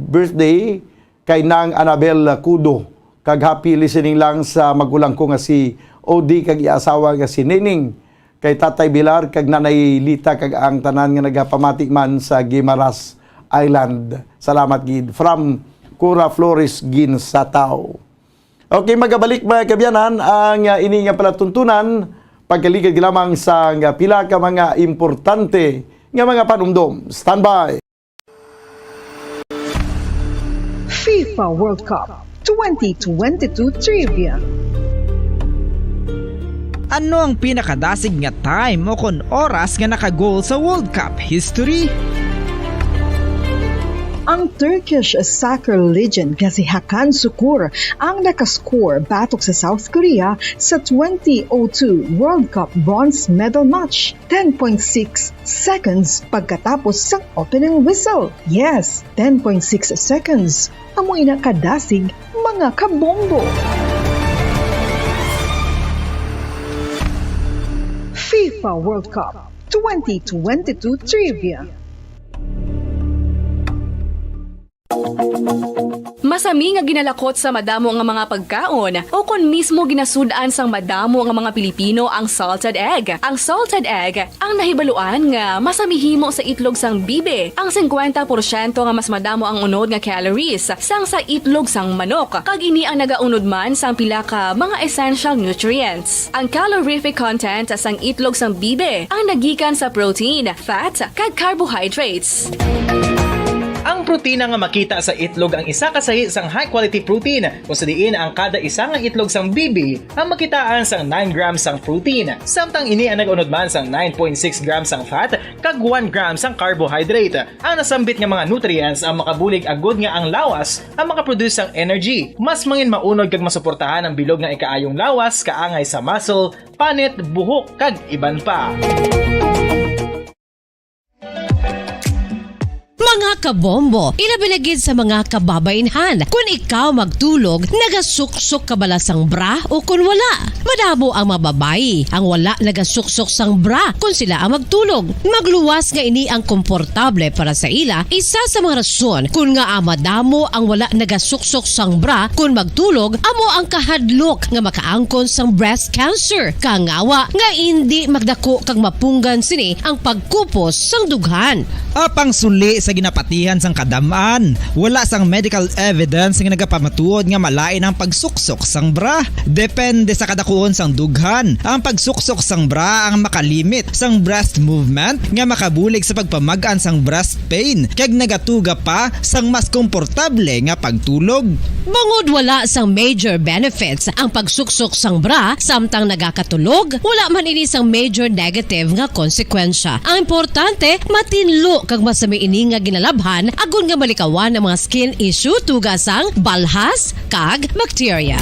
birthday kay Nang Annabel Kudo. Kag happy listening lang sa magulang ko nga si OD kag iasawa nga si Nining. Kay Tatay Bilar kag Nanay Lita kag ang tanan nga nagapamati man sa Guimaras Island. Salamat gid from Cura Flores Ginsatao. Okay, magabalik mga kabyanan ang ini nga palatuntunan pagkaligid lamang sa pila ka mga importante nga mga panumdom. Standby. FIFA World Cup 2022 Trivia. Ano ang pinakadasig nga time o kon oras nga naka-goal sa World Cup history? Ang Turkish soccer legend nga si Hakan Şükür ang nakascore batok sa South Korea sa 2002 World Cup bronze medal match. 10.6 seconds pagkatapos sa opening whistle. Yes, 10.6 seconds. Amoy na kadasig mga kabombo. FIFA World Cup 2022 Trivia. Masami nga ginalakot sa madamo nga mga pagkaon o kon mismo ginasudaan sang madamo nga mga Pilipino ang salted egg. Ang salted egg ang nahibaluan nga masamihimo sa itlog sang bibe. Ang 50% nga mas madamo ang unod nga calories sang sa itlog sang manok. Kag ini ang nagaunod man sang pila ka mga essential nutrients. Ang calorific content sang itlog sang bibe ang nagikan sa protein, fat, kag carbohydrates. Ang protina nga makita sa itlog ang isa kasahi sang high quality protein kung sa diin ang kada isa nga itlog sang bibi ang makitaan sang 9 grams sang protein. Samtang ini ang nag-unod man sang 9.6 grams sang fat kag 1 gram sang carbohydrate. Ang nasambit nga mga nutrients ang makabulig agud nga ang lawas ang makaproduce sang energy. Mas mangin maunod kag masuportahan ang bilog nga ikaayong lawas kaangay sa muscle, panit, buhok kag iban pa. Mga kabombo, ilabilagid sa mga kababainhan. Kung ikaw magtulog, nagasuksok ka bala sang bra o kung wala. Madamo ang mababayi ang wala nagasuksok sang bra kung sila ang magtulog. Magluwas nga ini ang komportable para sa ila. Isa sa mga rason kung nga madamo ang wala nagasuksok sang bra kung magtulog, amo ang kahadlok nga makaangkon sang breast cancer. Kangawa nga hindi magdako kag mapunggan sini ang pagkupos sang dughan. Apang suli sa ginapatihan sang kadamaan, wala sang medical evidence nga nagapamatuod nga malain ang pagsuksok sang bra. Depende sa kadakuon sang dughan. Ang pagsuksok sang bra ang makalimit sang breast movement nga makabulig sa pagpamagaan sang breast pain kag nagatuga pa sang mas komportable nga pagtulog. Bangod wala sang major benefits ang pagsuksok sang bra samtang nagakatulog, wala man ini sang major negative nga konsekwensya. Ang importante, matinlo kag masami ini nga ginalabhan agon nga malikawan ang mga skin issue tugas sang balhas kag bacteria.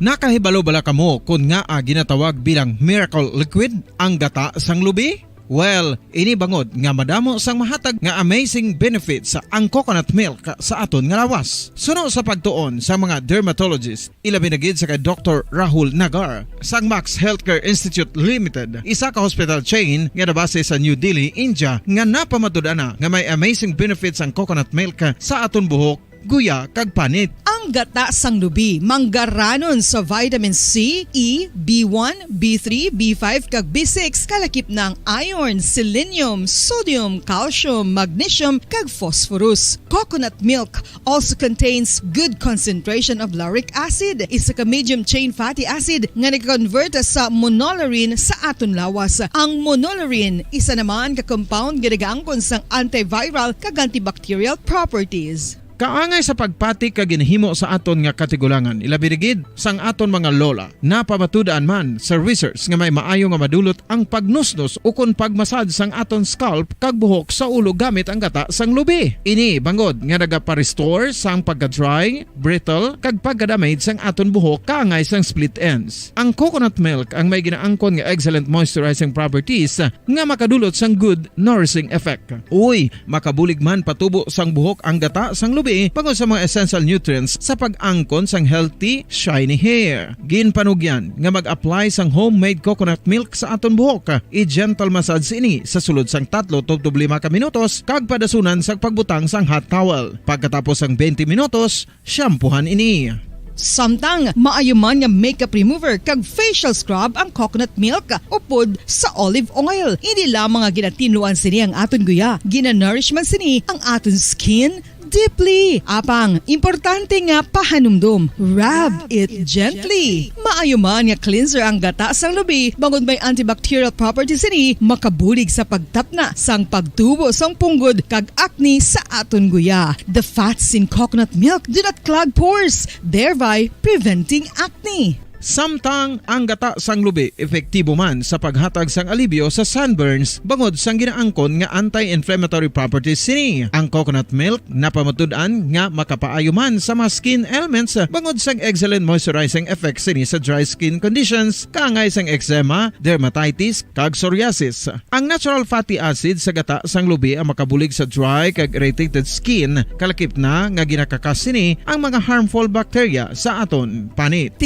Nakahibalo bala kamo kung nga ginatawag bilang miracle liquid ang gata sang lubi? Well, ini bangod nga madamo sang mahatag nga amazing benefits sa ang coconut milk sa aton nga lawas. Suno sa pagtuon sa mga dermatologist, ilabi na gid sa kay Dr. Rahul Nagar sang Max Healthcare Institute Limited, isa ka hospital chain nga nabase sa New Delhi, India, nga napamatud-ana nga may amazing benefits ang coconut milk sa aton buhok, guya kag panit. Ang gata sang lubi manggaranon sa vitamin C, E, B1, B3, B5 kag B6 kalakip ng iron, selenium, sodium, calcium, magnesium kag phosphorus. Coconut milk also contains good concentration of lauric acid, isa ka medium chain fatty acid nga nag-convert sa monolarin sa aton lawas. Ang monolarin isa naman ka compound nga nagaangkon sang antiviral kag antibacterial properties. Kaangay sa pagpati ka ginhimo sa aton nga katigulangan, ilabirigid sang aton mga lola, napamatudan man sa research nga may maayo nga madulot ang pagnusnos o kon pagmasad sang aton scalp kag buhok sa ulo gamit ang gata sang lubi. Ini bangod nga nagapa-restore sang pagka-dry, brittle kag pagka-damage sang aton buhok kaangay sang split ends. Ang coconut milk ang may ginaangkon nga excellent moisturizing properties nga makadulot sang good nourishing effect. Uy, makabulig man patubo sang buhok ang gata sang lubi bangod sa mga essential nutrients sa pag-angkon sang healthy, shiny hair. Ginpanugyan nga mag-apply sang homemade coconut milk sa aton buhok. I-gentle massage ini sa sulod sang 3-5 ka minutos kag padasunan sa pagbutang sang hot towel. Pagkatapos sang 20 minutos, shampoohan ini. Samtang maayuman nga makeup remover kag facial scrub ang coconut milk upod sa olive oil. Hindi lamang nga ginatinluan sini ang aton guya, ginanourish man sini ang aton skin deeply. Apang, importante nga pahanumdum. Rub it gently. Maayuman nga cleanser ang gata sang lubi, bangod may antibacterial properties ini, makabulig sa pagtapna sang pagtubo sang punggod kag acne sa aton guya. The fats in coconut milk do not clog pores, thereby preventing acne. Samtang ang gata sang lubi epektibo man sa paghatag sang alibyo sa sunburns bangod sang ginaangkon nga anti-inflammatory properties sini. Ang coconut milk napamatud-an nga makapaayo man sa mga skin ailments bangod sang excellent moisturizing effect sini sa dry skin conditions kaangay sang eczema, dermatitis kag psoriasis. Ang natural fatty acid sa gata sang lubi ang makabulig sa dry kag irritated skin, kalakip na nga ginakakas sini ang mga harmful bacteria sa aton panit.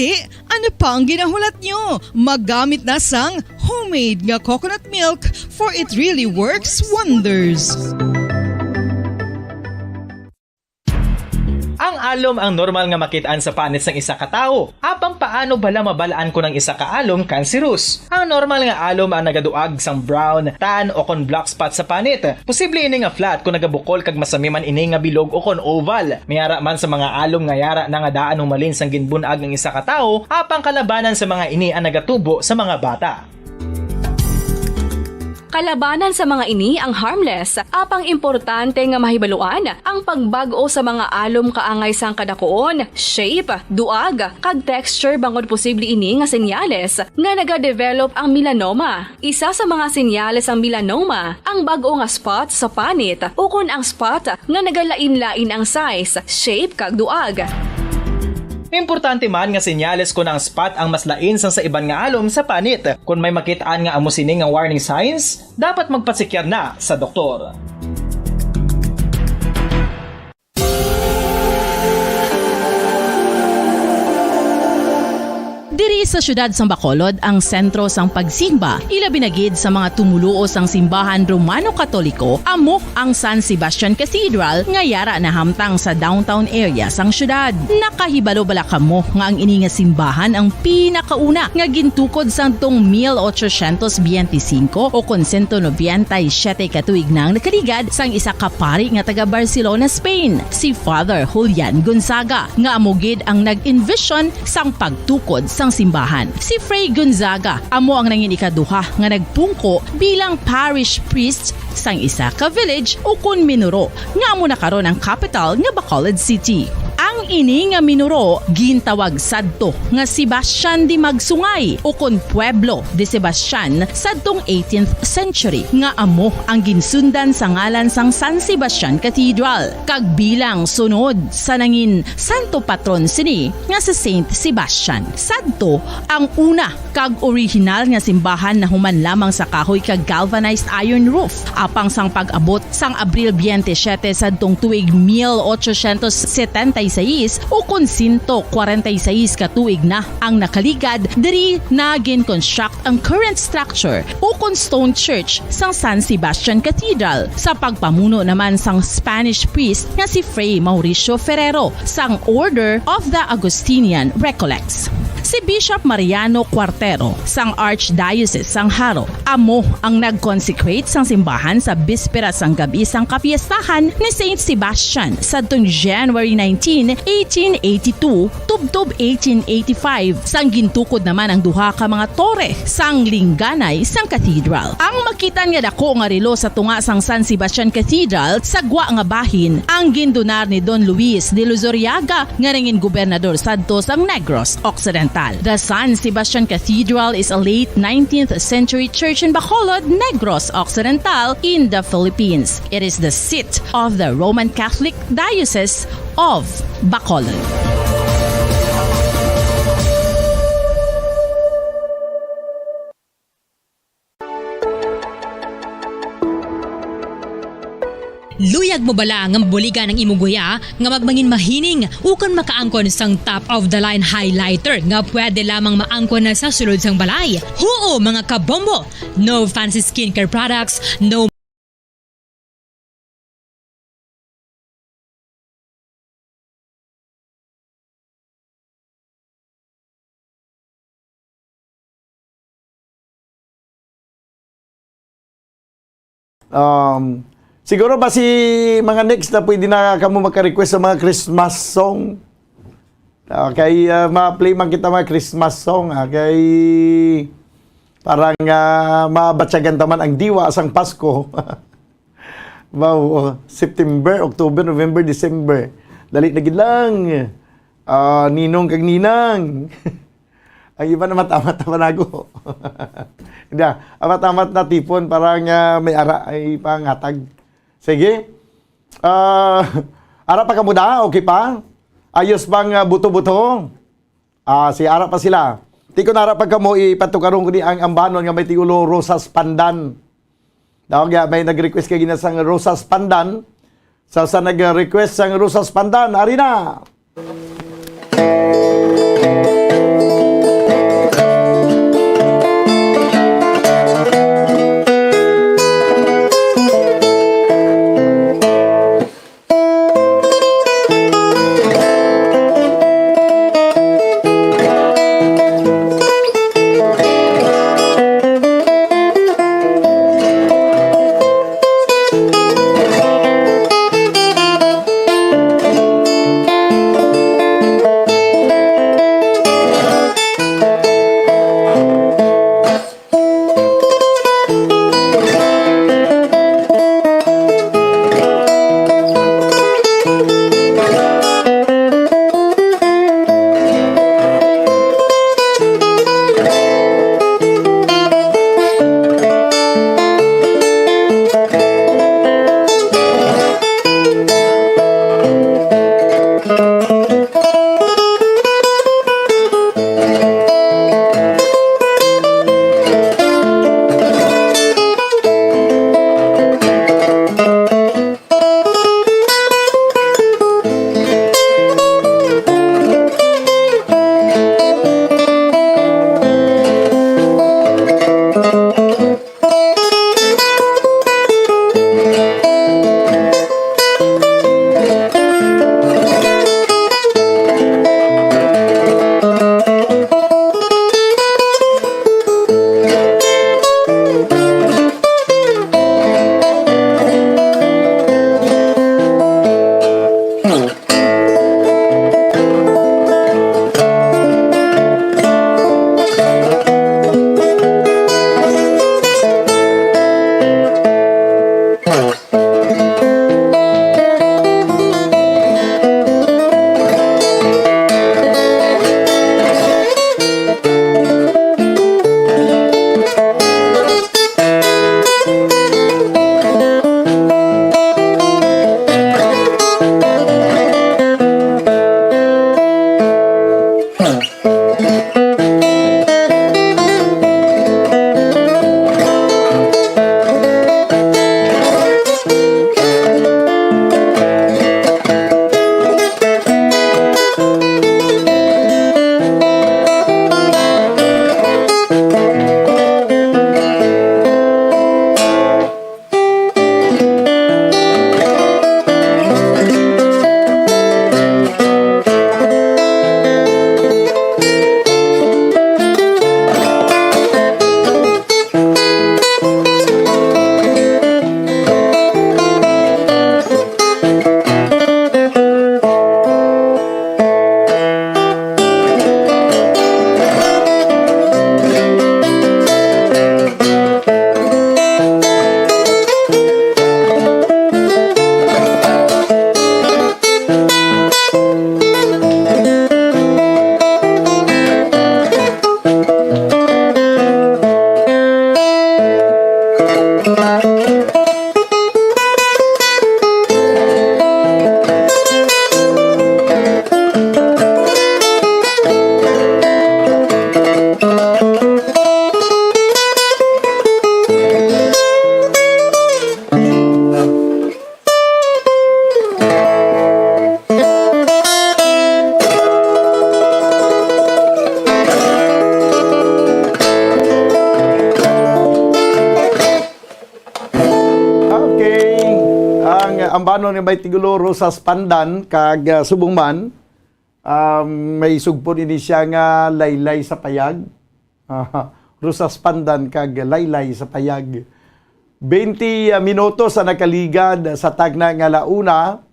Ano pa ang ginahulat nyo? Maggamit na sang homemade nga coconut milk for it really works wonders. Ang alom ang normal nga makitaan sa panit sang isa ka tawo. Apang paano bala mabalaan ko ng isa ka alom cancerous? Ang normal nga alom ang nagaduag sang brown, tan o kon black spot sa panit. Posible ini nga flat kung nagabukol kag masami man ini nga bilog o kon oval. Mayara man sa mga alom nga yara na nga daan humalin sang ginbunag ng isa ka tawo, apang kalabanan sa mga ini ang nagatubo sa mga bata. Kalabanan sa mga ini ang harmless, apang importante nga mahibaluan ang pagbag-o sa mga alom kaangay sang kadakuon, shape, duag, kag texture bangod posible ini nga senyales nga nagadevelop ang melanoma. Isa sa mga senyales ang melanoma, ang bag-o nga spot sa panit o kun ang spot nga nagalain-lain ang size, shape kag duag. Importante man nga senyales kung ang spot ang mas lain sang sa iban nga alom sa panit. Kung may makitaan nga amo sini nga warning signs, dapat magpasikyar na sa doktor. Diri sa syudad sang Bacolod ang sentro sang pagsimba, ilabinagid sa mga tumuluo sang simbahan Romano-Katoliko, amok ang San Sebastian Cathedral nga yara na hamtang sa downtown area sang syudad. Nakahibalo bala kamo nga ang ini nga simbahan ang pinakauna nga gintukod sang tong 1825 o kon 197 katuig nang nakaligad sang isa ka pari nga taga Barcelona, Spain, si Father Julian Gonzaga, nga amogid ang nag-envision sang pagtukod sang simbahan. Si Fray Gonzaga amo ang nangin ikaduha nga nagpungko bilang parish priest sang isa ka village o kun minuro nga amo na karon ang capital nga Bacolod City. Ang ini nga minuro gintawag sadto nga Sebastian de Magsungay o kon Pueblo de Sebastian sadtong 18th century nga amo ang ginsundan sa ngalan sang San Sebastian Cathedral kag bilang sunod sa nangin santo patron sini nga si Saint Sebastian. Sadto ang una kag original nga simbahan na human lamang sa kahoy kag galvanized iron roof apang sang pag-abot sang Abril 27 sadtong tuig 1876 o kun 146 katuig na ang nakaligad diri na gin-construct ang current structure o kun stone church sang San Sebastian Cathedral sa pagpamuno naman sang Spanish priest nga si Fray Mauricio Ferrero sang Order of the Augustinian Recollects. si Bishop Mariano Cuartero sang Archdiocese sang Haro. Amo ang nag-consecrate sang simbahan sa bispera sang gabi sang kapiestahan ni Saint Sebastian sa January 19, 1882 tubtob 1885 sang gintukod naman ang duha ka mga tore sang lingganay sang cathedral. Ang makitan nga dako nga relo sa tunga sang San Sebastian Cathedral sa gwa nga bahin ang gindonar ni Don Luis de Luzuriaga nga ringin gobernador sadto sang Negros Occidental. The San Sebastian Cathedral is a late 19th century church in Bacolod, Negros Occidental in the Philippines. It is the seat of the Roman Catholic Diocese of Bacolod. Luyag mo bala nga buliga ng imuguya nga magmangin mahining ukon makaangkon sang top of the line highlighter nga pwede lamang maangkon na sa sulod sang balay. Huo mga kabombo! No fancy skincare products, no Siguro ba si mga next na pwede na kamo maka-request sa mga Christmas song? Kay ma-play man kita mga Christmas song. Kay parang mabatsagan taman ang diwa sang Pasko. Wow, September, October, November, December. Dali na gid lang. Ninong kag ninang. Ang iba na matamat-taman ako. Hindi, amat-amat na tipon parang may ara ay pangatag. Sige. Ara pa kamuda, okay pa? Ayos bang buto-buto? Si ara pa sila. Ti ko nara pag kamo ipatukarong ko ni ang ambanon nga may tigulo Rosas Pandan. Dawag may nag-request kay ginasang Rosas Pandan. Sa nag-request sang Rosas Pandan, ari na. ambanon nga may tiguloro sa Pandan kag Subungman. May sugpon ini siya nga laylay sa payag. Rosas Pandan kag laylay sa payag. 20 minutos sa nakaligad sa tagna nga launa.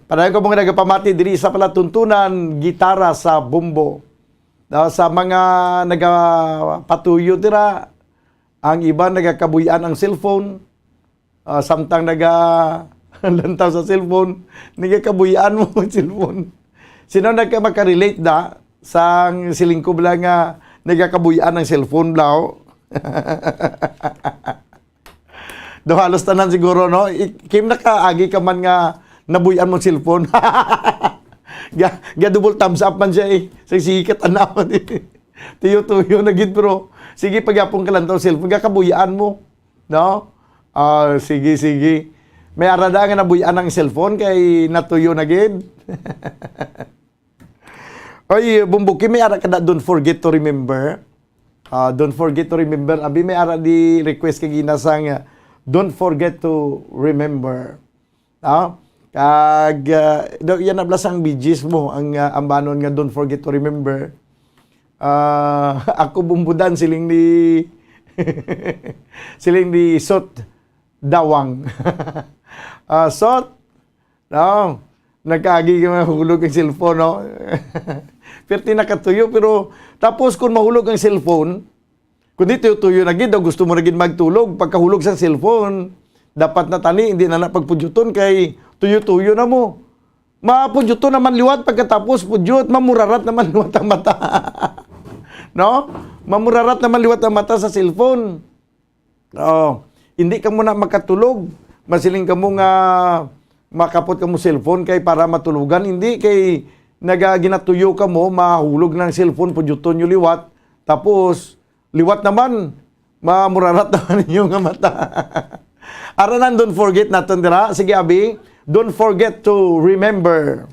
Para ko mga nagapamati diri sa palatuntunan gitara sa bumbo. Sa mga nagapatuyo dira, ang iba nagakabuyan ang cellphone. Samtang lantaw sa cellphone, nagakabuyan mo ang cellphone. Sino makarelate na sa silingkob lang nga nagakabuyan ang cellphone lao? Do halos tanan siguro, no? Kim nakaagi ka man nga nabuyan mo cellphone. Double thumbs up man siya eh. Sa sikat anaw. Tuyo-tuyo na gid pero sige pagyapon ka lang taw cellphone kakabuyaan mo. No? Sige. May arada nga nabuyan ang cellphone kay natuyo na gid. Oy, Bumbuki, may ara kada don't forget to remember. Don't forget to remember. Abi may ara di request kay ginasang don't forget to remember. Kag yan na blasang bijis mo ang ambanon nga don't forget to remember. Ako bumbudan siling ni Sot Dawang. Sot, no, nagkaagi ka mahulog ang cellphone, no? Pero nakatuyo, pero tapos kung mahulog ang cellphone, kung di tuyo na gid, gusto mo na gid magtulog, pagkahulog sa cellphone, dapat na tani, hindi na napagpudyuton kay tuyo-tuyo na mo. Mapudyuton naman liwat pagkatapos pudyot, mamurarat naman liwat ang mata. No? Mamurarat naman liwat ang mata sa cellphone. Hindi ka muna makatulog. Masiling ka mo nga makapot ka mo cellphone kay para matulugan. Hindi kay ginatuyo ka mo, mahulog ng cellphone, pudyuton yung liwat. Tapos, liwat naman, mamurarat naman yung mata. Aranan, don't forget natin dira. Sige, Abi, don't forget to remember.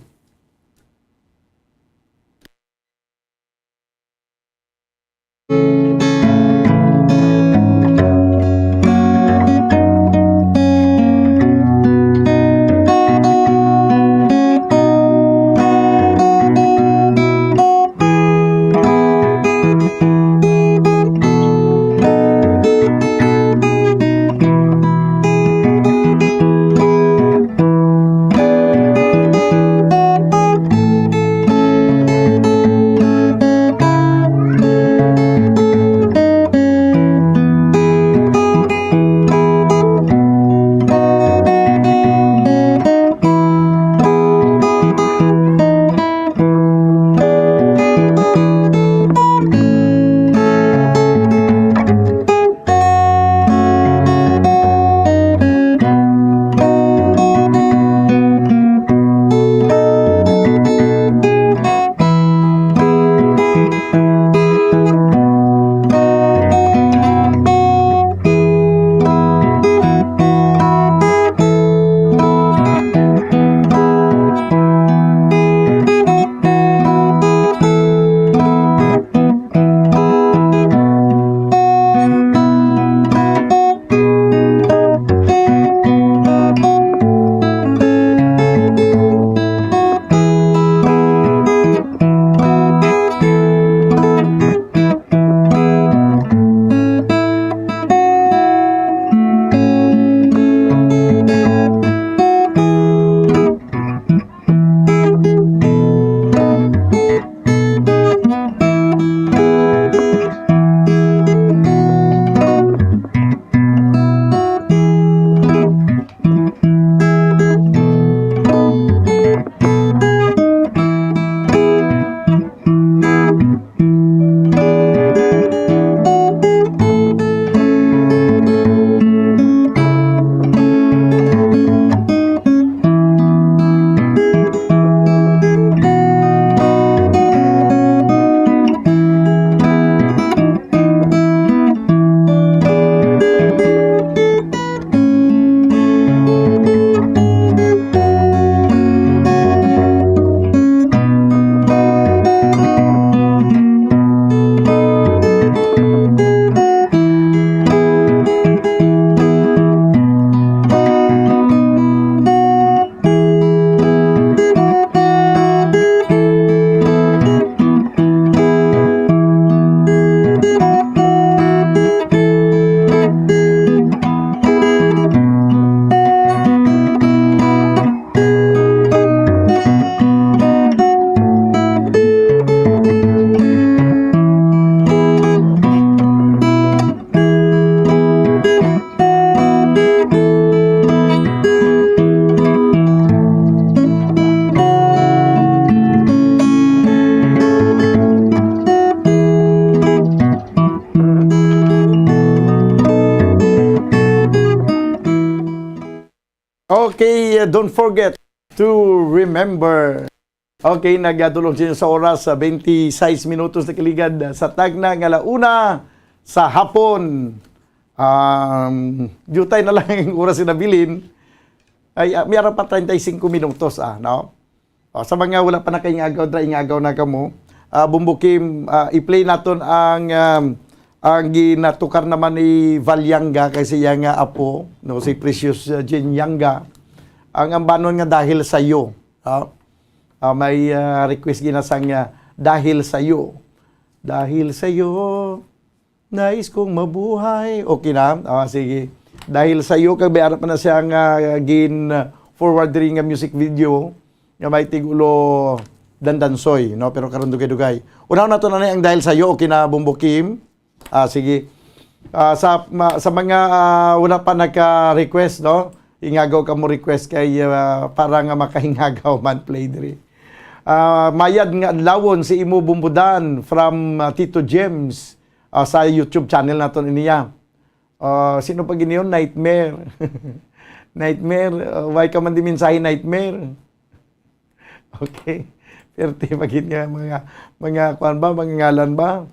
don't forget to remember. Okay, nagadulong siya sa oras sa 26 minutos na kiligad sa tagna nga launa sa hapon. Jutay na lang ang oras sinabilin. Ay, mayroon pa 35 minutos, no? Sa mga wala pa na kayong ingagaw na kamo. Bumbukim, i-play naton ang ginatukar naman ni Valyanga kasi yang apo, no, si Precious Jean Yanga. Ang ambanon nga dahil sa iyo. May request ginasang dahil sa iyo. Dahil sa iyo, nais kong mabuhay. Okay na? Sige. Dahil sa iyo, kag bayarap na siyang forward ring music video nga may tigulo dandansoy, no? Pero karon dugay-dugay. Unaw na to na ang dahil sa iyo, okay na Bumbukim. Sige. Sa mga wala pa nagka-request, no? Ingagaw ka mo request kay para nga makahingagaw man play diri. Mayad nga lawon si Imo Bumbudan from Tito James sa YouTube channel naton iniya. Sino pa giniyon? Nightmare. Nightmare. Why ka man di mensahe Nightmare? Okay. Perti magin nga mga kuan ba, mga ngalan ba?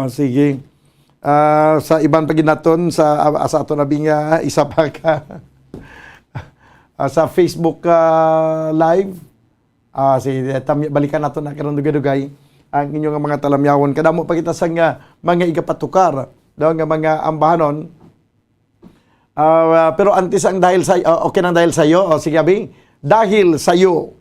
Sige. Sa iban paginaton sa ato nabing isa pa ka sa Facebook live. Sige, balikan nato na karon dugay-dugay ang inyong mga talamyawon. Kadamo pa kita sa mga igapatukar daw nga mga ambahanon. Pero antes ang dahil sa okay nang dahil sa iyo. Sige abi, dahil sa iyo.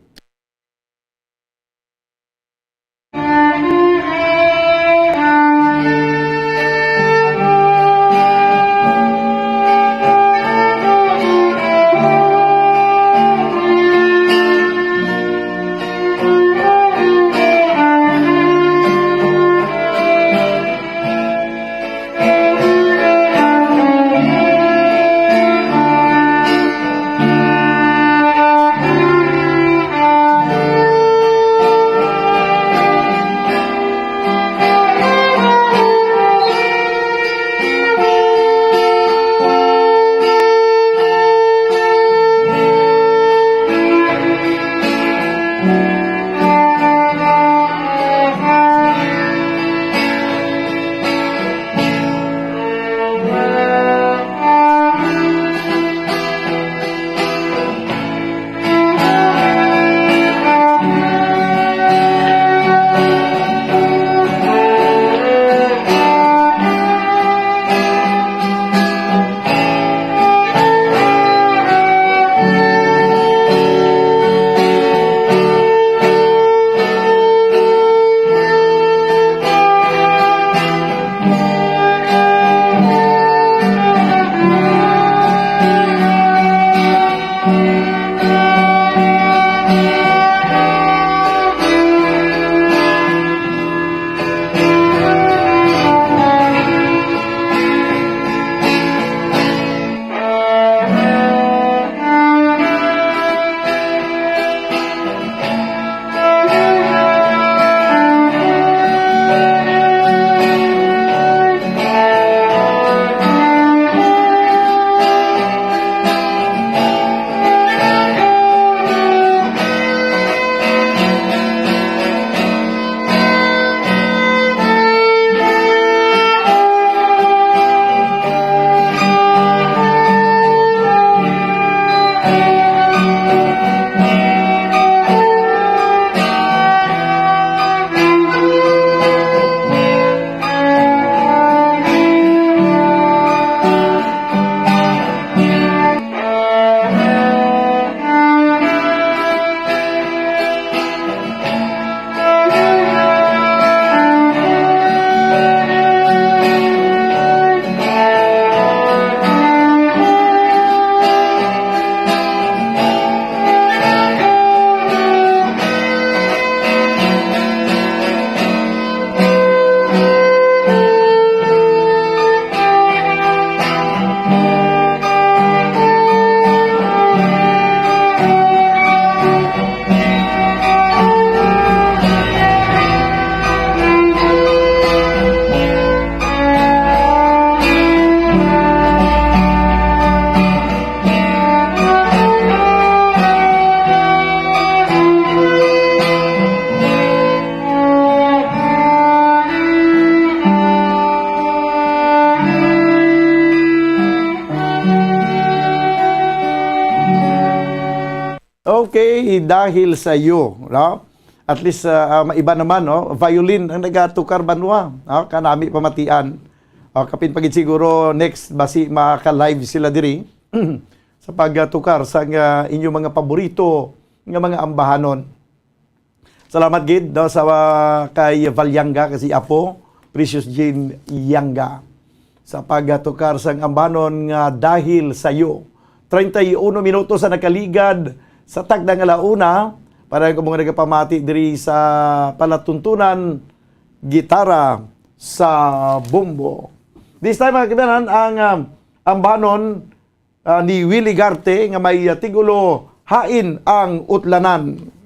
si Dahil sa Iyo, no? At least maiba naman, no? Violin ang nagatukar banwa, no? Kanami pamatian. Kapin pagit siguro next basi maka-live sila diri sa pagtukar sa inyong mga paborito nga mga ambahanon. Salamat gid no sa kay Valyanga kasi Apo Precious Jane Yanga sa pagtukar sang ambahanon nga Dahil sa Iyo. 31 minuto sa nakaligad sa tagda nga launa para kung mga nagapamati diri sa palatuntunan gitara sa bumbo. This time mga kaibigan ang ambahanon ni Willie Garte nga may tigulo Hain ang Utlanan.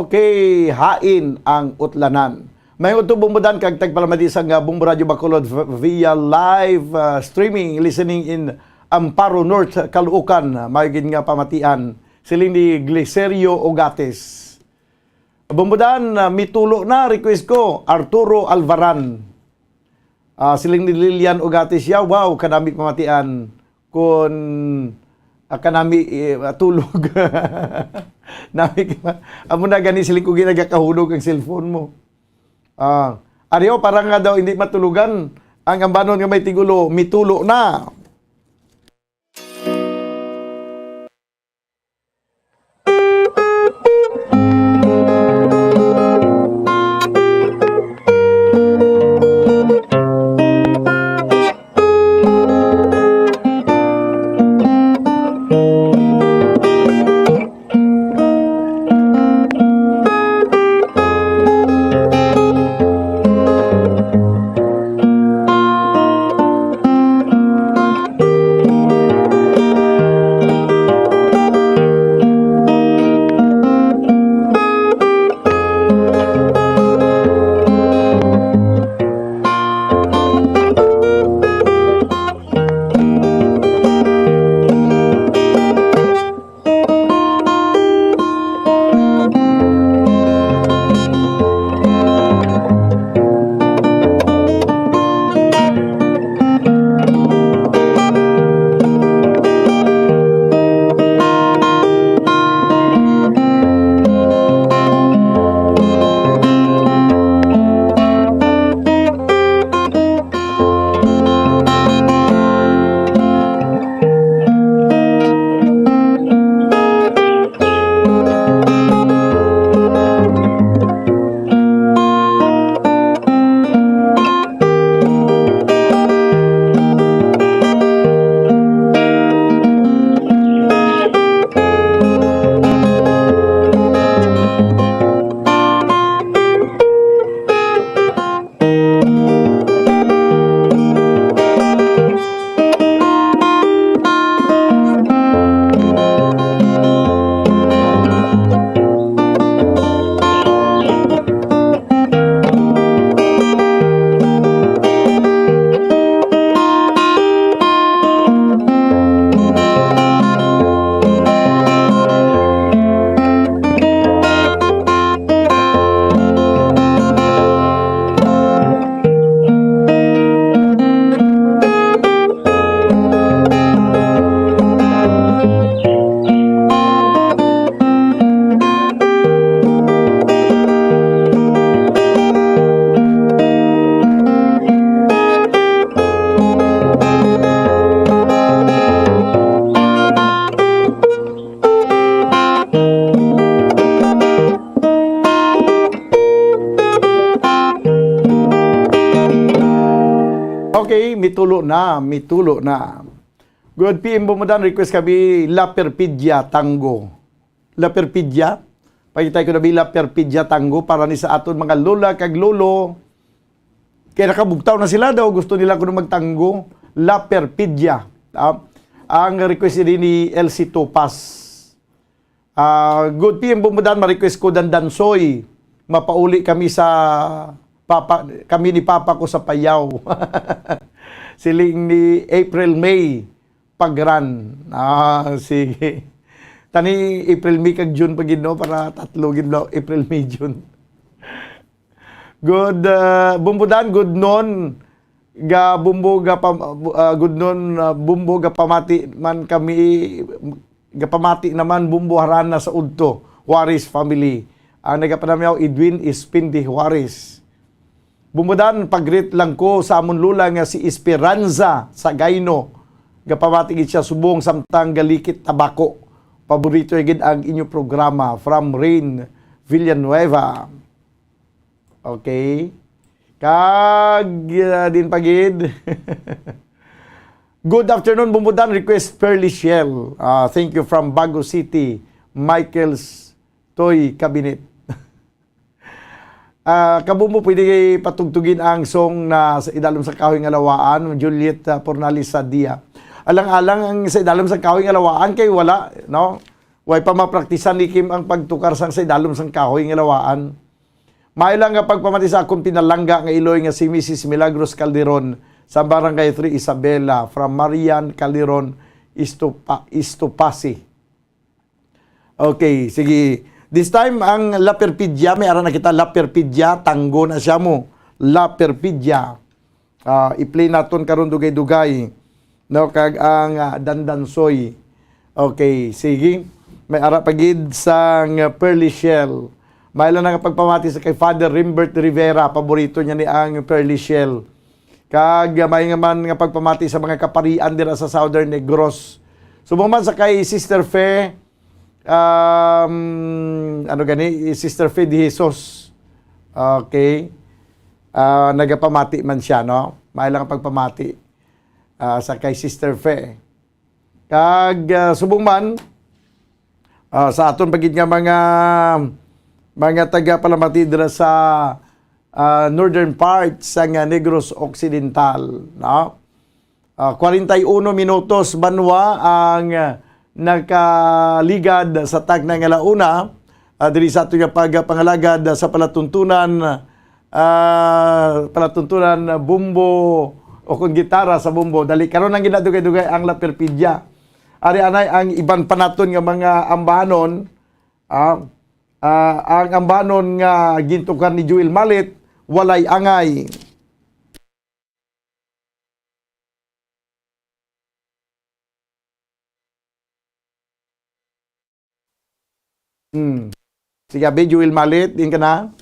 Okay, Hain ang Utlanan. May utubong mo dan kag tagpalamati sa Bumbo Radio Bacolod via live streaming, listening in Amparo North, Caloocan. Mayigin nga pamatian. Siling ni Glicerio Ogates. Bumbudan, mitulo na, request ko, Arturo Alvaran. Siling ni Lilian Ogates ya, wow, kanami pamatian. Kung kanami tulog. Amo na gani siling ko ginagakahulog ang cellphone mo. Ariyo, parang nga daw hindi matulugan. Ang ambanon nga may tigulo, mitulo na. mitulo na. Good PM Bumudan, request kami La Perpidia Tango. La Perpidia? Pagkitay ko na La Perpidia Tango para ni sa aton mga lola kag lolo. Kaya nakabugtaw na sila daw, gusto nila ko na magtango. La Perpidia. Ang request din ni LC Topas. Good PM Bumudan, ma-request ko Dandansoy. Mapauli kami kami ni Papa ko sa Payaw. Siling ni April May Pagran. Sige. Tani April May kag June pagid no para tatlo gid no April May June. Good Bumbudan, good noon. Good noon bumbo ga pamati man kami gapamati naman bumbo harana sa udto Juarez family. Ang nagapanamyaw Edwin Espindi Juarez. Bumudan, pag-greet lang ko sa amon lula nga si Esperanza sa Gaino. Gapamatigid siya subong samtang galikit tabako. Paborito igid ang inyo programa from Rain Villanueva. Okay. Din pagid. Good afternoon, Bumudan. Request Pearly Shell. Thank you from Bago City. Michael's Toy Cabinet. Kabumbo, pwede patugtugin ang song na sa Idalom sa Kahoy nga Lawaan, Juliet Pornalis Sadia. Alang-alang ang sa Idalom sa Kahoy nga Lawaan kay wala, no? Way pa mapraktisan ni Kim ang pagtukar sang sa Idalom sa Kahoy nga Lawaan. May lang nga pagpamati sa akong pinalangga nga Iloy nga si Mrs. Milagros Calderon sa Barangay 3 Isabela from Marian Calderon Istupasi. Okay, sige. This time, ang La Perpidia, may ara na kita La Perpidia, tango na siya mo. La Perpidia. I-play naton karon dugay-dugay. No, kag ang Dandansoy. Okay, sige. May ara pagid sang Pearly Shell. May lang nga pagpamati sa kay Father Rimbert Rivera, paborito niya ni ang Pearly Shell. Kag may nga man nga pagpamati sa mga kaparian dira sa Southern Negros. Subuman sa kay Sister Fe, Sister Fe de Jesus. Okay. Nagapamati man siya, no? May lang pagpamati sa kay Sister Fe. Kag subong man sa aton pagid nga mga taga palamati dira sa northern part sa Negros Occidental, no? 41 minutos banwa ang nakaligad sa tagna nga launa diri sa ato nga pagpangalagad sa palatuntunan bumbo o kung gitara sa bumbo. Dali karon ang ginadugay-dugay ang La Perpidia. Ari anay ang iban panaton nga mga ambahanon, ang ambahanon nga gintukan ni Joel Malit walay angay. Sige, Joel Malit, din ka na.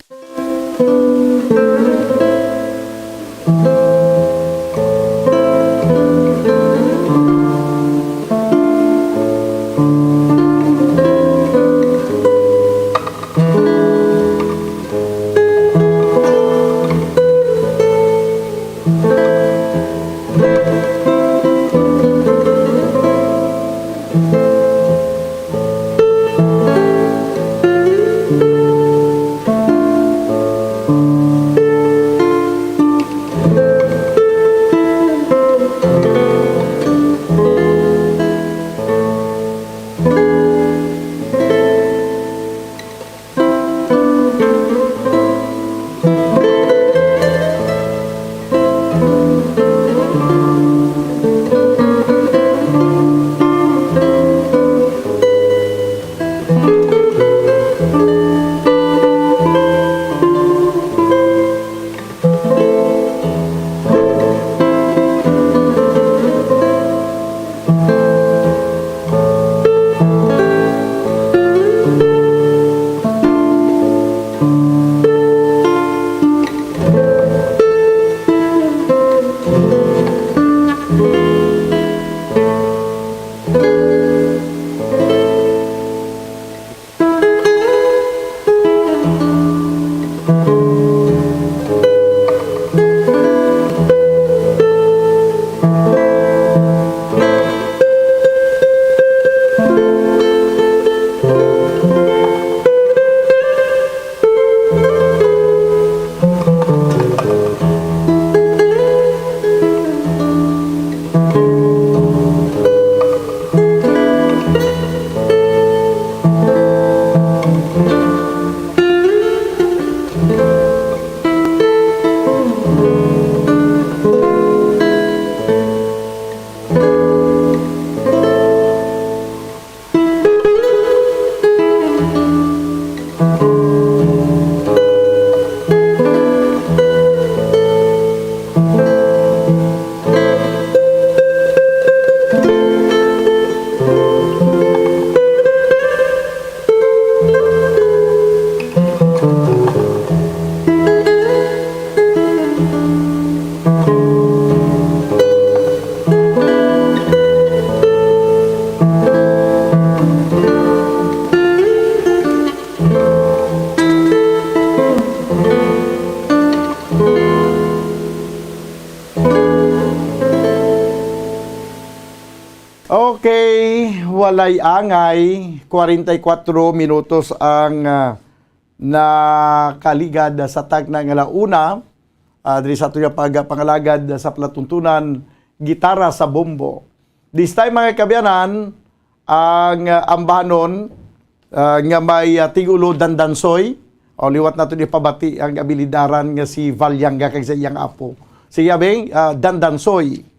walay angay, 44 minutos ang nakaligad sa tagna nga launa. Diri sa tuya pangalagad sa palatuntunan, gitara sa bombo. This time mga kabyanan, ang ambanon nga may tigulo dandansoy, o liwat nato ni pabati ang abilidaran nga si Valyanga kag sa iyang apo. Sige abeng, dandansoy.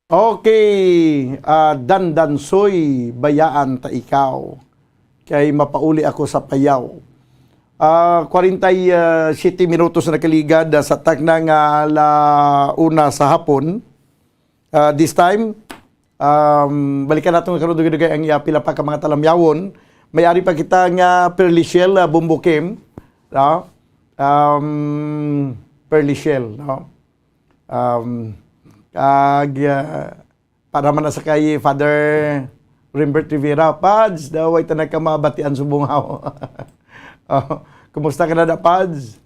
Okay, dandansoy, bayaan ta ikaw. Kay mapauli ako sa payaw. 47 minutos na kaligad sa tagna nga una sa hapon. This time, balikan natin karon dugay ang pila pa ka mga talamyawon. May-ari pa kita nga Perlichel Bumbukem, no? Perlichel, no? Para man sa kay Father Rimbert Rivera, Pads, daw ay tanay ka mabatian subungaw. Kumusta ka na Pads?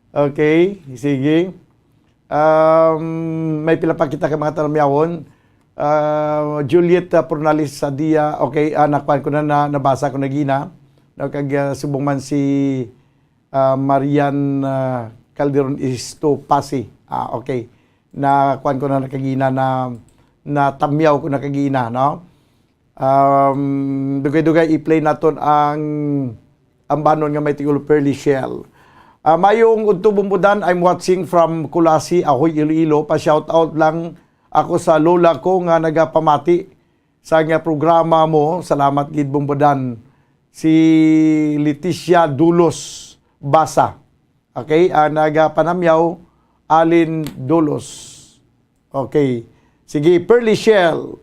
Okay, sige. May pila pa kita ka mga talamyawon. Juliet Pornalis Sadia, okay, nakuan ko na nabasa ko na gina. Kag subong man si Marian Calderon Istopasi. Okay. Na kuan ko na nakagina na tamyaw ko nakagina, no? Dugay-dugay i-play naton ang banon nga may tigulo Perlichel. Mayong udto bumbudan, I'm watching from Kulasi, Ahoy, Iloilo. Pa-shout out lang ako sa lola ko nga nagapamati sa nga programa mo. Salamat gid bumbudan. Si Leticia Dulos Basa. Okay, nagapanamyaw Alin Dolos. Okay. Sige, Perlichel.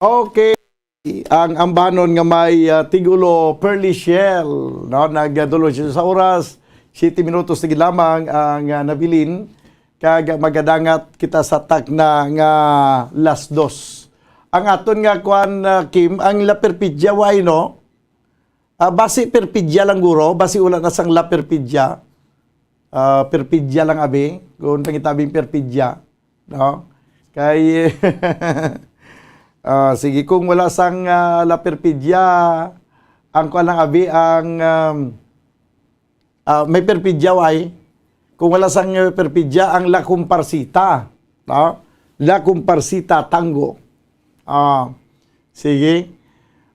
Okay. Ang ambanon nga may tigulo pearly shell, no, nagdulo siya sa oras 7 minutos tig lamang ang nabilin kag magadangat kita sa takna nga las dos. Ang aton nga kuan Kim, ang la perpidya way no. Basi perpidya lang guro, basi wala na sang la perpidya. Perpidya lang abi, kung pangitabing perpidya, no? Kay sige, kung wala sang la perpidya, ang kuan lang abi ang may perpidya way. Kung wala sang perpidya, ang la comparsita, no? La comparsita tango. Sige.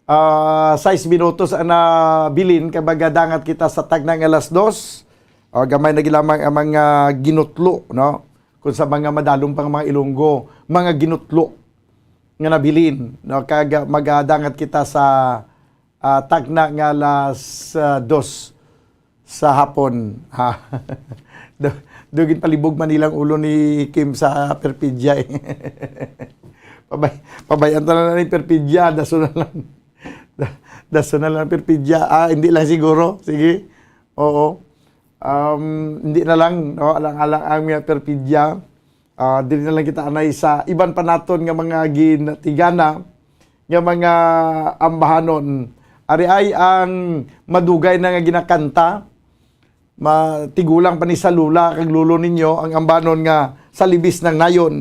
6 minutos ang nabilin kabagadangat kita sa tagnang alas 2. Gamay na gilamang ang mga ginutlo, no? Kung sa mga madalong pang mga Ilonggo, mga ginutlo nga nabilin, no? Kag magadangat kita sa tagna nga alas 2 sa hapon. Dugin palibog man nilang ulo ni Kim sa perpidya. Pabayan na lang ni perpidya, daso na lang. Daso na lang perpidya. Hindi lang siguro. Sige. Oo. Hindi na lang, no? Alang-alang ang mga perpidya. Dili na lang kita anay sa iban pa naton nga mga ginatigana nga mga ambahanon. Ari ay ang madugay na nga ginakanta. Matigulang pa ni sa lula kag lulo ninyo ang ambanon nga sa libis ng nayon.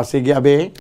Sige abe.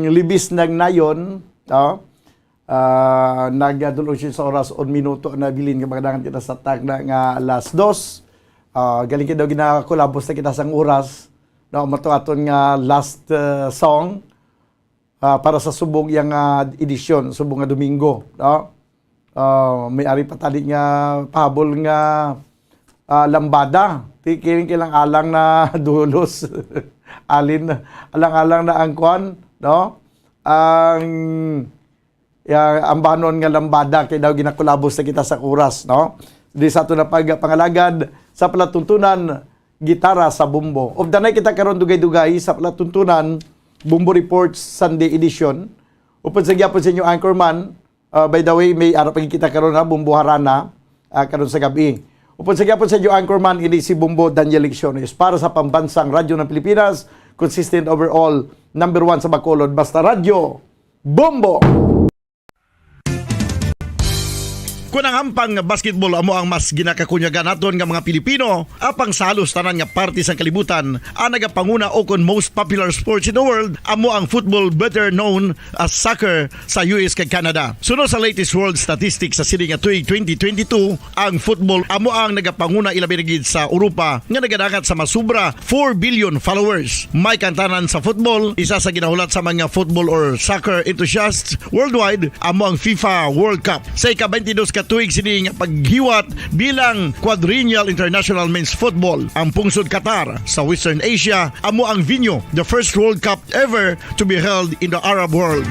libis nagnayon, nagdulong siya sa oras 1 minuto na bilin nga magdangan kita sa tagna nga alas 2. Galing kita ginakulabos na kita sang oras, matuaton nga last song para sa subong yang edisyon, subong nga Domingo. May ari patali nga pahabol nga lambada. Kiling kilang alang na dulos. Alang-alang na ang kwan, ang banon nga lambada kay daw ginakulabos na kita sa oras, Di sa ato na pangalagad sa palatuntunan gitara sa bumbo. Of the night kita karon dugay-dugay sa palatuntunan Bumbo Reports Sunday edition. Upod sa gyapon sa inyo anchorman, by the way may ara pagi kita karon na Bumbo Harana karon sa gabi. Upod sa gyapon sa inyo anchorman ini si Bumbo Daniel Lecciones para sa pambansang radyo ng Pilipinas, consistent overall, number 1 sa Bacolod, basta radyo Bumbo. Kung ang hampang basketball amo ang mas ginakakunyagan naton nga mga Pilipino, apang salos tanan nga parte sa kalibutan, ang nagapanguna o kon most popular sports in the world, amo ang football, better known as soccer sa US kag Canada. Sunod sa latest world statistics sa sini nga tuig 2022, ang football amo ang nagapanguna ilabi na gid sa Europa nga nagadagat sa masubra 4 billion followers. May kantanan sa football, isa sa ginahulat sa mga football or soccer enthusiasts worldwide, amo ang FIFA World Cup. Sa ika-22 katuig sini nga paghiwat bilang Quadrennial International Men's Football. Ang pungsod Qatar sa Western Asia amo ang venue, the first World Cup ever to be held in the Arab world.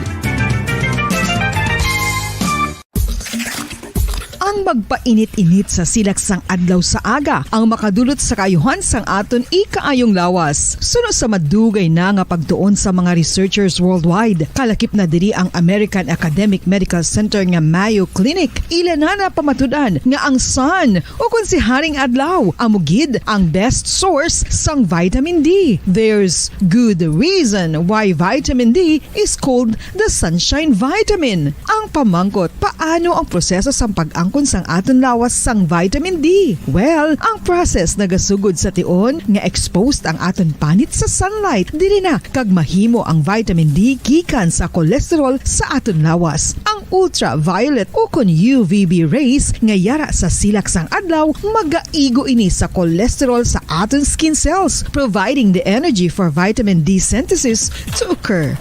Ang magpainit-init sa silaksang adlaw sa aga ang makadulot sa kaayuhan sang aton ikaayong lawas. Suno sa madugay na nga pagtuon sa mga researchers worldwide, kalakip na diri ang American Academic Medical Center nga Mayo Clinic. Ilan na pamatudan nga ang sun o kung si Haring Adlaw amugid ang best source sang vitamin D. There's good reason why vitamin D is called the sunshine vitamin. Ang pamangkot, paano ang proseso sang pag-angkon sang aton lawas sang vitamin D? Well, ang process nagasugod sa tion nga exposed ang aton panit sa sunlight, dili na kag mahimo ang vitamin D gikan sa cholesterol sa aton lawas. Ang ultraviolet o kon UVB rays nga yara sa silak sang adlaw magaigo ini sa cholesterol sa aton skin cells, providing the energy for vitamin D synthesis to occur.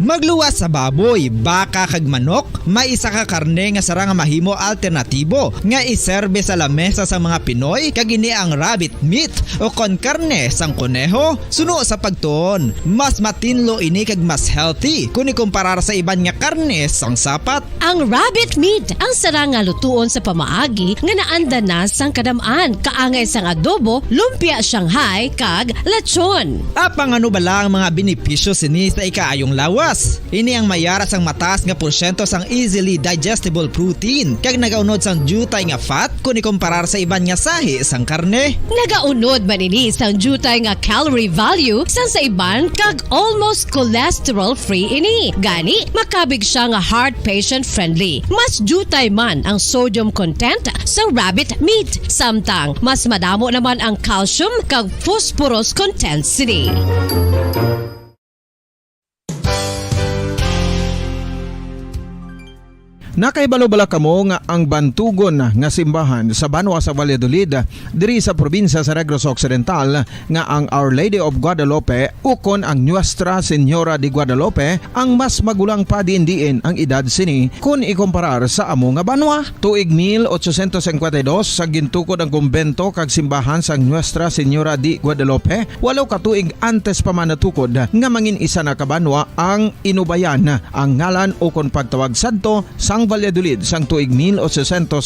Magluwas sa baboy, baka kag manok, may isa ka karne nga sara nga mahimo alternatibo nga iserbe sa lamesa sa mga Pinoy kag ini ang rabbit meat o kon karne sang koneho. Suno sa pagtuon, mas matinlo ini kag mas healthy kung ikumparar sa iban nga karne sang sapat. Ang rabbit meat ang sara nga lutuon sa pamaagi nga naanda na sang kadamaan, kaangay sang adobo, lumpia Shanghai kag lechon. Apang ano bala ang mga benepisyo sini sa ikaayong lawas? Ini ang mayara sang mataas nga porsyento sang easily digestible protein kag nagaunod sang jutay nga fat kung ikumparar sa iban nga sahi sang karne. Nagaunod man ini sang jutay nga calorie value sang sa iban kag almost cholesterol free ini. Gani makabig siya nga heart patient friendly. Mas jutay man ang sodium content sa rabbit meat, samtang mas madamo naman ang calcium kag phosphorus content sini. Nakaibalo-bala kamo nga ang bantugon nga simbahan sa Banwa sa Valladolid diri sa probinsya sa Negros Occidental nga ang Our Lady of Guadalupe ukon ang Nuestra Señora de Guadalupe ang mas magulang pa diin ang edad sini kung ikumparar sa amo nga banwa. Tuig 1852 sa gintukod ang kumbento kag simbahan sang Nuestra Señora de Guadalupe, walo ka tuig antes pa man natukod nga mangin isa na kabanwa ang inubayan ang ngalan ukon pagtawag sadto sang Valladolid sang tuig 1860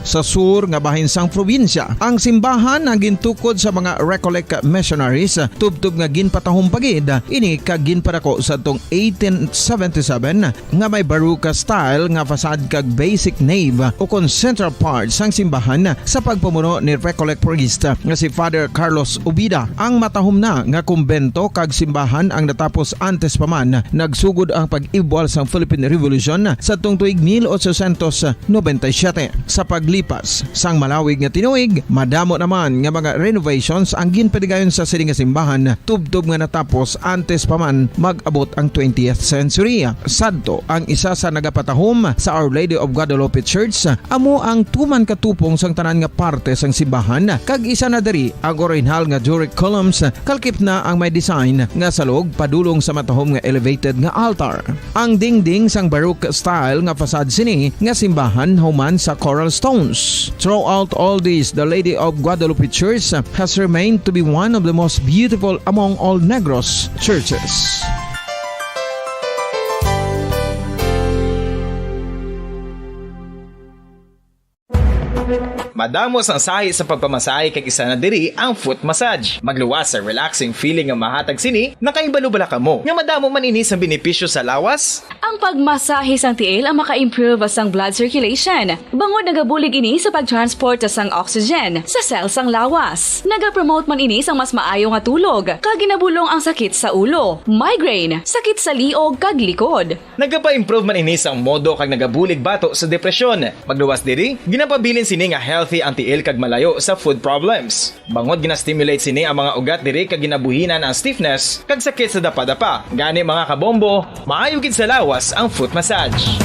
sa sur nga bahin sang probinsya. Ang simbahan ang gintukod sa mga Recollect missionaries tubtub nga ginpatahong pagid ini kag ginpadako sa tong 1877 nga may baruka style nga fasad kag basic nave o kon central part sang simbahan sa pagpamuno ni Recollect priest nga si Father Carlos Ubida. Ang matahom na nga kumbento kag simbahan ang natapos antes pa man nagsugod ang pag-ibwal sang Philippine Revolution sa tong tuig tuig 1897. Sa paglipas sang malawig nga tinuig, madamo naman nga mga renovations ang ginpadigayon sa sining nga simbahan tubtob nga natapos antes pa man mag-abot ang 20th century. Sadto ang isa sa nagapatahom sa Our Lady of Guadalupe Church, amo ang tuman katupong sang tanan nga parte sang simbahan, kag isa na diri ang original nga Doric columns, kalkip na ang may design nga salog padulong sa matahom nga elevated nga altar. Ang dingding sang Baroque style nga fasad sini nga simbahan human sa coral stones. Throughout all this, the Lady of Guadalupe Church has remained to be one of the most beautiful among all Negros churches. Madamos ang sahi sa pagpamasahe kag isa na diri ang foot massage. Magluwas sa relaxing feeling nga mahatag sini, nakaimbalubala ka mo. Nga madamo man ini sa benepisyo sa lawas. Ang pagmasahe sang tiil ang maka-improve sang blood circulation. Bangod nagabulig ini sa pagtransport sang oxygen sa cells sang lawas. Nagapromote man ini sang mas maayo nga tulog, kag ginabulong ang sakit sa ulo, migraine, sakit sa liog kag likod. Nagapa-improve man ini sang modo kag nagabulig bato sa depresyon. Magluwas diri, ginapabilin sini nga healthy ang tiil kag malayo sa food problems. Bangod gina-stimulate sini ang mga ugat diri kag ginabuhinan ang stiffness kag sakit sa dapa-dapa. Gani mga kabombo, maayo gid sa lawas ang foot massage.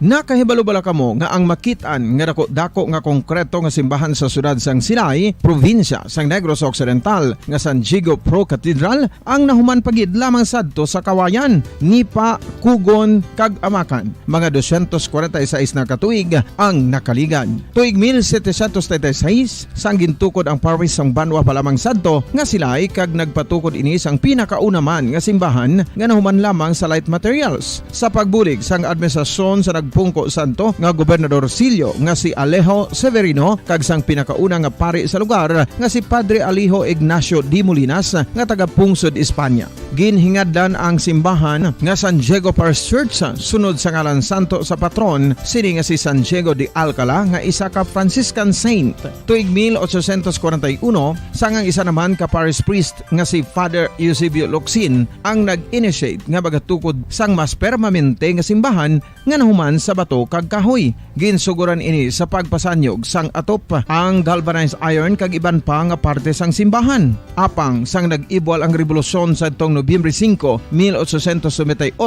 Nakahibalo-bala kamo nga ang makitaan nga dako nga konkreto nga simbahan sa sudad sang Sinay, probinsya sang Negros Occidental nga San Diego Pro Cathedral ang nahuman pagid lamang sadto sa Kawayan, Nipa, Kugon kag Amakan. Mga 246 na katuig ang nakaligan. Tuig 1736 sang gintukod ang parish sang Banwa pa lamang sadto nga silay kag nagpatukod ini sang pinakauna man nga simbahan nga nahuman lamang sa light materials. Sa pagbulig sang administrasyon sa Pungko Santo nga Gobernador Silio nga si Alejo Severino kag sang pinakauna nga pari sa lugar nga si Padre Alijo Ignacio D. Molinas nga taga Pungsod, Espanya. Ginhingadlan ang simbahan nga San Diego Parish Church sunod sa ngalan santo sa patron sini nga si San Diego de Alcala nga isa ka Franciscan saint. Tuig 1841 sang ang isa naman ka parish priest nga si Father Eusebio Locsin ang nag-initiate nga bagatukod sang mas permanente nga simbahan nga nahuman sa bato kag kahoy. Ginsuguran ini sa pagpasanyog sang atop ang galvanized iron kag iban pa nga parte sang simbahan. Apang sang nag-ibwal ang revolusyon sa tong Nobyembre 5, 1898,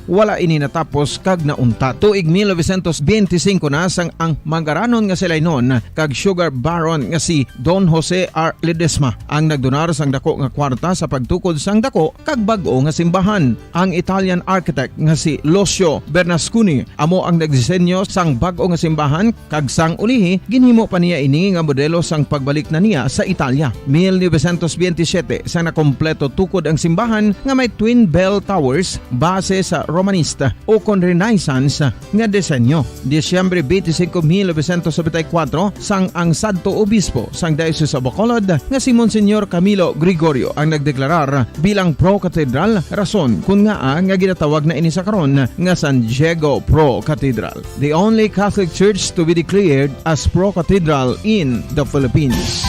wala ini natapos kag naunta. Tuig 1925 na sang ang manggaranon nga silay noon kag sugar baron nga si Don Jose R. Ledesma ang nagdonar sang dako nga kwarta sa pagtukod sang dako kag bag-o nga simbahan. Ang Italian architect nga si Lucio Bernasconi amo ang nagdisenyo sang bag-o nga simbahan kag sang ulihi ginhimo pa niya ini nga modelo sang pagbalik na niya sa Italia. 1927 sang nakompleto tukod ang simbahan nga may twin bell towers base sa Romanista o kon Renaissance nga disenyo. Disyembre 25, 1974 sang ang sadto obispo sang Diocese of Bacolod nga si Monsignor Camilo Gregorio ang nagdeklarar bilang pro cathedral, rason kung nga ginatawag na ini sa karon nga San Diego Pro Cathedral, the only Catholic church to be declared as pro cathedral in the Philippines.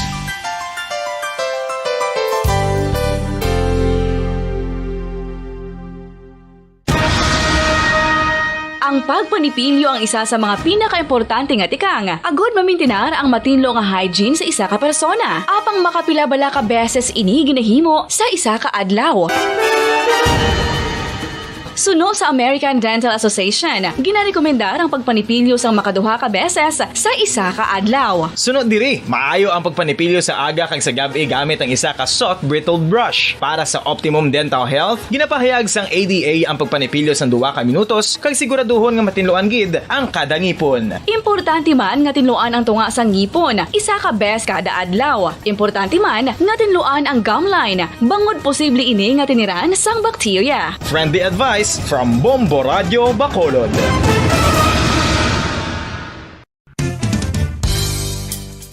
Ang pagpanipilyo ang isa sa mga pinaka-importante nga tikang. Agod mamintinar ang matinlo nga hygiene sa isa ka persona. Apang makapilabala ka beses ini ginahimo sa isa ka adlaw. Suno sa American Dental Association, ginarekomendar ang pagpanipilyo sang makaduha ka beses sa isa ka adlaw. Sunod diri, maayo ang pagpanipilyo sa aga kag sa gabi gamit ang isa ka soft brittle brush. Para sa optimum dental health, ginapahayag sang ADA ang pagpanipilyo sang 2 ka minutos kag siguraduhon nga matinloan gid ang kada ngipon. Importante man nga tinluan ang tunga sang ngipon, isa ka bes kada adlaw. Importante man nga tinluan ang gum line, bangod posible ini nga tiniran sang bakterya. Friendly advice from Bombo Radio Bacolod.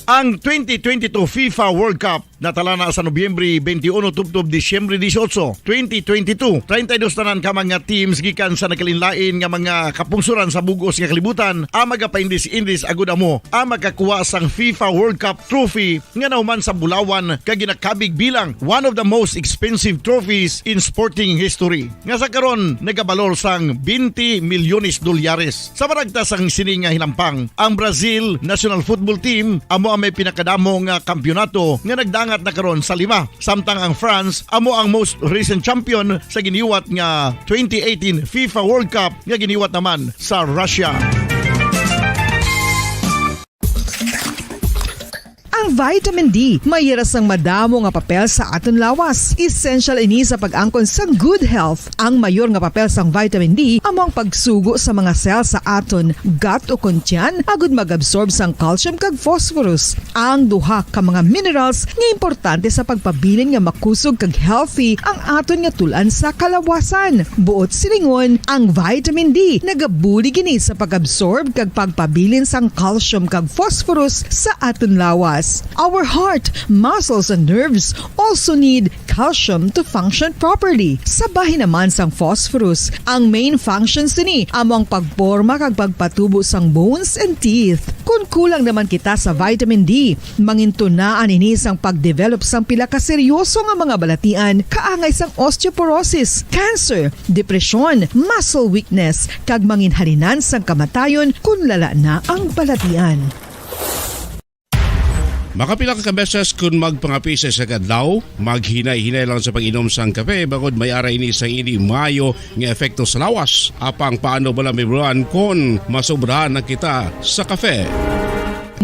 Ang 2022 FIFA World Cup natala na sa Nobyembre 21 tubtob Disyembre 18, 2022. 32 tanan ka mga teams gikan sa nakalinlain nga mga kapungsuran sa bugos nga kalibutan ang magapaindis-indis agud amo ang makakuha sang FIFA World Cup trophy nga nauman sa Bulawan kag ginakabig bilang one of the most expensive trophies in sporting history. Nga sa karon nagabalor sang 20 milyones dolyares. Sa baragta sang sini nga hinampang, ang Brazil National Football Team amo ang may pinakadamo nga kampyonato nga nagdangat na karon sa 5. Samtang ang France amo ang most recent champion sa giniwat nga 2018 FIFA World Cup nga giniwat naman sa Russia. Ang vitamin D mayira sang madamo nga papel sa aton lawas. Essential ini sa pag-angkon sang good health. Ang mayor nga papel sang vitamin D amo ang pagsugo sa mga cell sa aton gut o kuntyan agud mag-absorb sang calcium kag phosphorus. Ang duha ka mga minerals nga importante sa pagpabilin nga makusog kag healthy ang aton nga tulan sa kalawasan. Buot silingon, ang vitamin D nagabuli gini sa pag-absorb kag pagpabilin sang calcium kag phosphorus sa aton lawas. Our heart, muscles, and nerves also need calcium to function properly. Sabahin naman sang phosphorus, ang main functions ni amo ang pagporma kag pagpatubo sang bones and teeth. Kung kulang naman kita sa vitamin D, mangintunaan ini sang pagdevelop sang pila ka seryoso nga mga balatian kaangay sang osteoporosis, cancer, depresyon, muscle weakness, kag manginhalinan sang kamatayon kung lala na ang balatian. Makapila ka beses kung magpangapisa sa kadlaw, maghinay-hinay lang sa pag-inom sang kape bagod may ara ini sang ini mayo nga epekto sa lawas. Apang paano bala mibruan kung masobrahan na kita sa kape?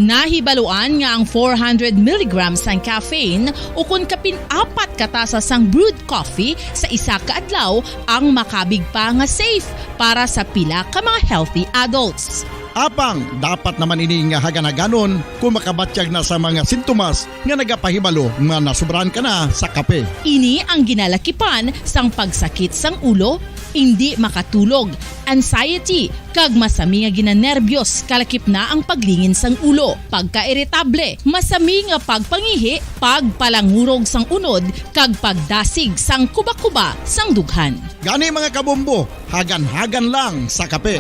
Nahibaluan nga ang 400 mg sang caffeine o kung kapin-4 katasa sang brewed coffee sa isa ka adlaw ang makabig pa nga safe para sa pila ka mga healthy adults. Apang dapat naman ini nga haganaganon kung makabatyag na sa mga sintomas nga nagapahibalo nga nasubrahan ka na sa kape. Ini ang ginalakipan sang pagsakit sang ulo, hindi makatulog, anxiety, kag masami nga ginanerbiyos kalakip na ang paglingin sang ulo, pagka-iritable, masami nga pagpangihi, pagpalangurog sang unod, kag pagdasig sang kuba-kuba sang dughan. Gani mga kabombo, hagan-hagan lang sa kape.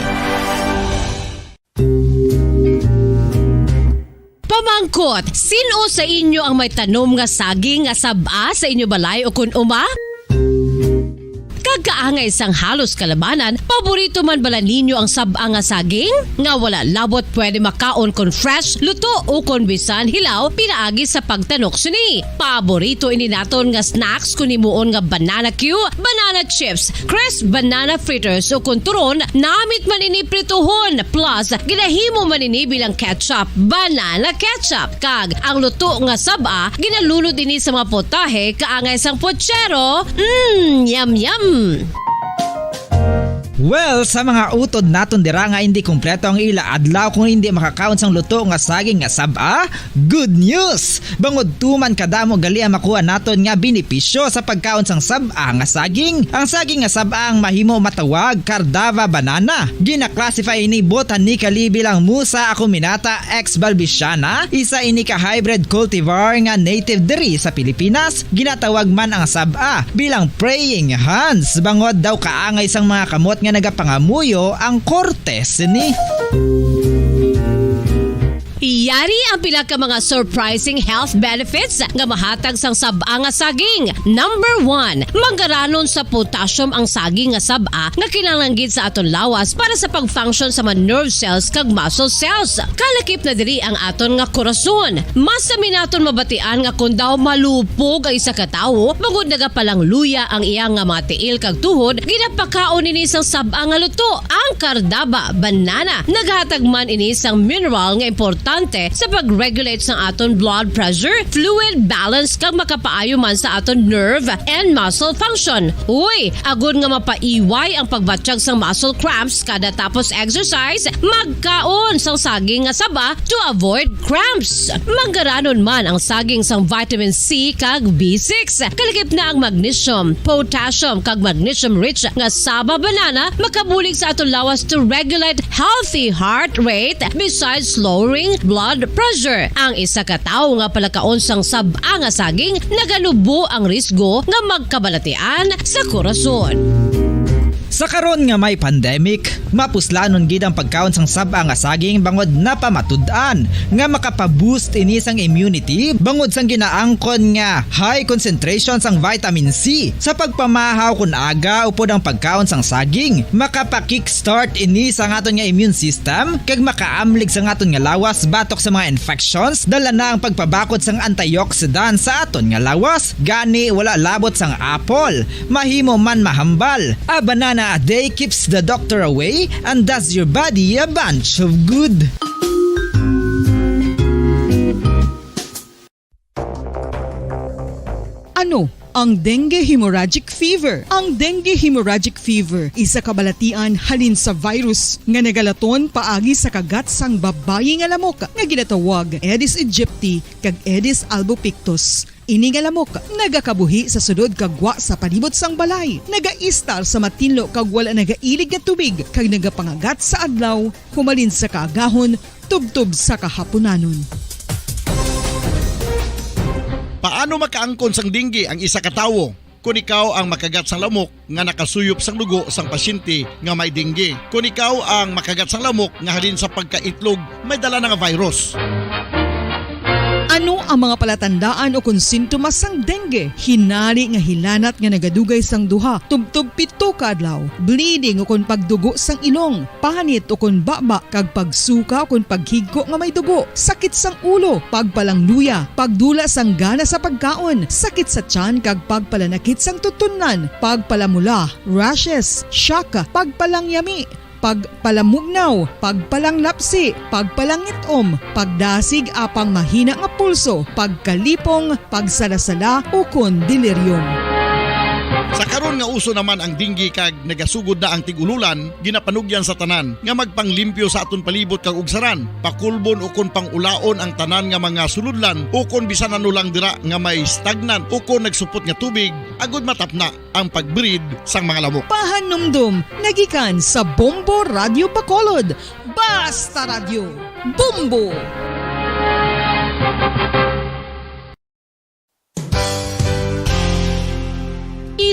Pamangkot, sino sa inyo ang may tanom nga saging nga saba sa inyo balay o kun uma? Kagkaangay sang halos kalabanan, paborito man bala ninyo ang saba nga saging? Nga wala labot pwede makaon kon fresh, luto o kon bisan hilaw, pinaagi sa pagtanok suni. Paborito ini naton nga snacks kun himuon nga banana Q, banana chips, crisp banana fritters o kun turon, namit man ini prituhon, plus ginahimo man ini bilang ketchup, banana ketchup. Kag ang luto nga saba, ginalunod ini sa mga potahe kaangay sang pochero. Yum yum! Well, sa mga utod naton dira nga hindi kumpleto ang ila adlaw kung hindi makakaon sang luto nga saging nga saba, good news! Bangod tuman kadamo gali ang makuha naton nga benepisyo sa pagkaon sang saba nga saging. Ang saging nga saba ang mahimo matawag Cardava banana. Gina-classify ini botanically bilang Musa acuminata ex balbisiana, isa ini ka hybrid cultivar nga native diri sa Pilipinas. Ginatawag man ang saba bilang praying hands. Bangod daw kaangay sang mga kamot nga nagapangamuyo ang kortes ni. Iyari ang pila ka mga surprising health benefits nga mahatag sang saba nga saging. Number 1, manggaranon sa potassium ang saging nga saba nga kinahanglan sa aton lawas para sa pag-function sa mga nerve cells kag muscle cells. Kalakip na diri ang aton nga korason. Mas sa minaton mabatian nga kung daw malupog ang isa ka tawo, bangod nagapalang luya ang iyang nga mga tiil kag tuhod, ginapakaon ini sang saba nga luto, ang Cardava banana. Naghatag man ini sang mineral nga importante sa pag-regulate sa aton blood pressure, fluid balance kag makapaayo man sa aton nerve and muscle function. Uy, agud nga mapaiway ang pagbatsyag sang muscle cramps kada tapos exercise, magkaon sang saging nga saba to avoid cramps. Manggaranon man ang saging sang vitamin C kag B6. Kalakip na ang magnesium, potassium kag magnesium rich nga saba banana makabulig sa aton lawas to regulate healthy heart rate besides lowering blood blood pressure. Ang isa ka tawo nga palakaon sang sab-a nga saging nagalubo ang risgo nga magkabalatian sa korason. Sa karon nga may pandemic, mapuslanon gid ang pagkaon sang sab-a nga saging bangod napamatud-an nga makapaboost ini sang immunity bangod sang ginaangkon nga high concentration sang vitamin C. Sa pagpamahaw kun aga upod ang pagkaon sang saging, makapa-kickstart ini sa aton nga immune system kag makaamlig sa aton nga lawas batok sa mga infections. Dala na ang pagpabakod sang antioxidant sa aton nga lawas. Gani wala labot sang apple, mahimo man mahambal. A banana a day keeps the doctor away and does your body a bunch of good. Ano ang dengue hemorrhagic fever? Ang dengue hemorrhagic fever isa kabalatian halin sa virus nga nagalaton paagi sa kagat sang babayi nga lamok nga ginatawag Aedes aegypti kag Aedes albopictus. Ini nga lamok nagakabuhi sa sudod kagwa sa palibot sang balay, nagaistar sa matinlo kag wala nagailig nga tubig kag nagapangagat sa adlaw humalin sa kaagahon tubtob sa kahaponanon. Paano makaangkon sang dengue ang isa ka tawo? Kung ikaw ang makagat sang lamok nga nakasuyop sang dugo sang pasyente nga may dengue. Kung ikaw ang makagat sang lamok nga halin sa pagkaitlog may dala nga virus. Ano ang mga palatandaan o kung sintomas sang dengue? Hinari nga hilanat nga nagadugay sang duha, tubtog 7 ka adlaw, bleeding o kung pagdugo sang ilong, panit o kung baba kag pagsuka o kung paghigko nga may dugo, sakit sang ulo, pagpalangluya, pagdula sang gana sa pagkaon, sakit sa tiyan kag pagpalanakit sang tutunan, pagpalamula, rashes, syaka, pagpalangyami, pagpalamugnaw, pagpalanglapsi, pagpalangitom, pagdasig apang mahina nga pulso, pagkalipong, pagsalasala o kon delirium. Sa karon nga uso naman ang dengue kag nagasugod na ang tigululan, ginapanugyan sa tanan nga magpanglimpyo sa aton palibot kag ugsaran, pakulbon o kon pangulaon ang tanan nga mga suludlan o kon bisan ano lang dira nga may stagnant o kon nagsupot nga tubig, agud matapna ang pagbreed sang mga lamok. Pahanumdum, nagikan sa Bombo Radio Bacolod. Basta Radio, Bombo!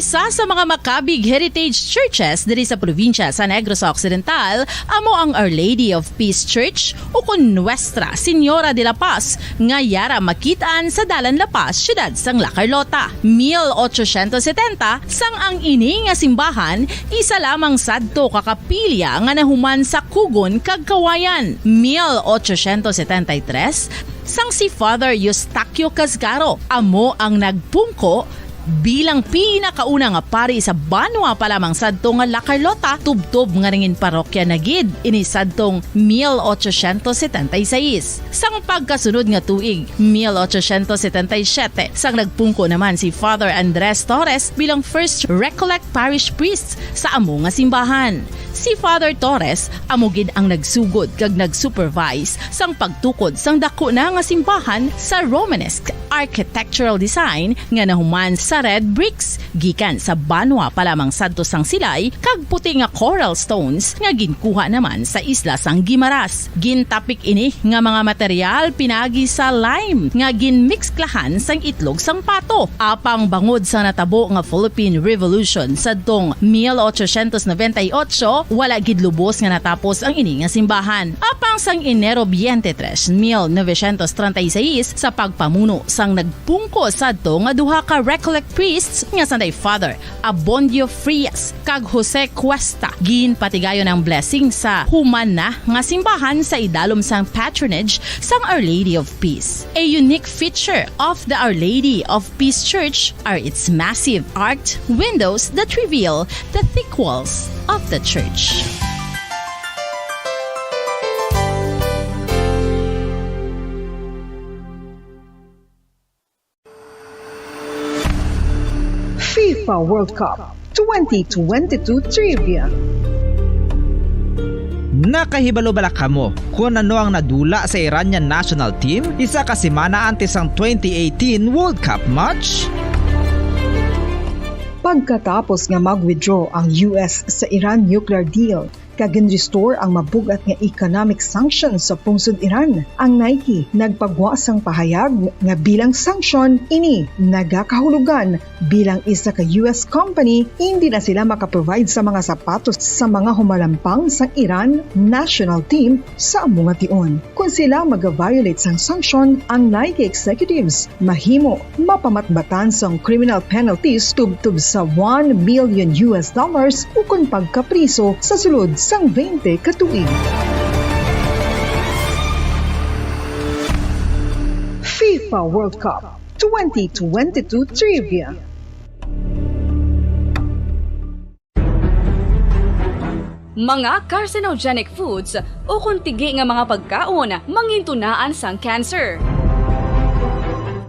Isa sa mga makabig heritage churches diri sa probinsya sa Negros Occidental amo ang Our Lady of Peace Church o kun Nuestra Señora de la Paz nga yara makitaan sa Dalan La Paz, siyudad sang La Carlota. 1870 sang ang ini nga simbahan isa lamang sadto kakapilya nga nahuman sa Kugon kag Kawayan. 1873 sang si Father Eustaquio Casgaro amo ang nagpungko bilang pinakauna nga pari sa Banwa pa lamang sadto nga La Carlota, tubtob nga ringin parokya na gid ini sadtong 1876. Sang pagkasunod nga tuig 1877 sang nagpungko naman si Father Andres Torres bilang first Recollect Parish Priest sa amo nga simbahan. Si Father Torres amo gid ang nagsugod kag nagsupervise sang pagtukod sang dako na nga simbahan sa Romanesque architectural design nga nahuman sa red bricks gikan sa Banwa pa lamang sadto sang silay kag puti nga coral stones nga ginkuha naman sa isla sang Guimaras. Gintapik ini nga mga material pinagi sa lime nga ginmixklahan sang itlog sang pato. Apang bangod sa natabo nga Philippine Revolution sadtong 1898 wala gid lubos nga natapos ang ini nga simbahan. Apang sang Enero 23, 1936 sa pagpamuno sang nagpungko sadto nga duha ka Recollect priests nga sanday Father Abondio Frias kag Jose Cuesta ginpatigayon ang blessing sa human na nga simbahan sa idalom sang patronage sang Our Lady of Peace. A unique feature of the Our Lady of Peace Church are its massive arched windows that reveal the thick walls of the church. FIFA World Cup 2022 Trivia. Nakahibalo bala kamo kung ano ang nadula sa Iranian national team isa ka semana antes ang 2018 World Cup match? Pagkatapos nga mag-withdraw ang US sa Iran nuclear deal, kag gin-restore ang mabugat nga economic sanctions sa pungsod Iran. Ang Nike nagpagwa sang pahayag nga bilang sanction ini nagakahulugan bilang isa ka US company hindi na sila makaprovide sa mga sapatos sa mga humalampang sang Iran national team sa among tion. Kung sila mag-violate sang sanction, ang Nike executives mahimo mapamatbatan sang criminal penalties tubtub sa $1 million ukon pagkapriso sa sulod sang 20 ka tuig. FIFA World Cup 2022 Trivia. Mga carcinogenic foods o kung tigi nga mga pagkaon mangintunaan sang cancer.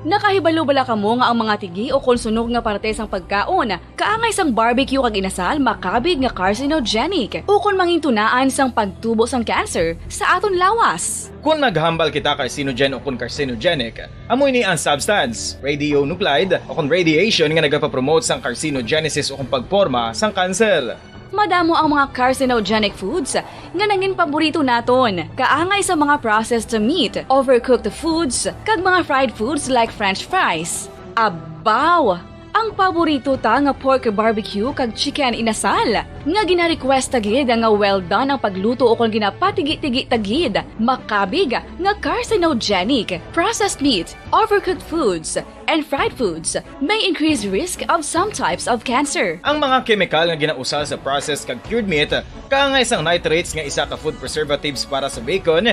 Nakahibalo bala kamo nga ang mga tigi o konsunog nga parte sang pagkaon kaangay sang barbecue kag inasal makabig nga carcinogenic o kon mangintunaan sang pagtubo sang cancer sa aton lawas. Kung naghambal kita carcinogen o kung carcinogenic, amoy ni ang substance, radionuclide o kung radiation nga nagapapromote sang carcinogenesis o kung pagporma sang cancer. Madamo ang mga carcinogenic foods nga nangin paborito naton. Kaangay sa mga processed meat, overcooked foods, kag mga fried foods like french fries. Abaw! Ang paborito ta nga pork barbecue kag chicken inasal. Nga gina-request tagid nga well done ang pagluto o kung ginapatigi-tigi-tagid. Makabig nga carcinogenic, processed meat, overcooked foods, and fried foods may increase risk of some types of cancer. Ang mga chemical nga ginausal sa processed kag cured meat, kaangay sang nitrates nga isa ka food preservatives para sa bacon,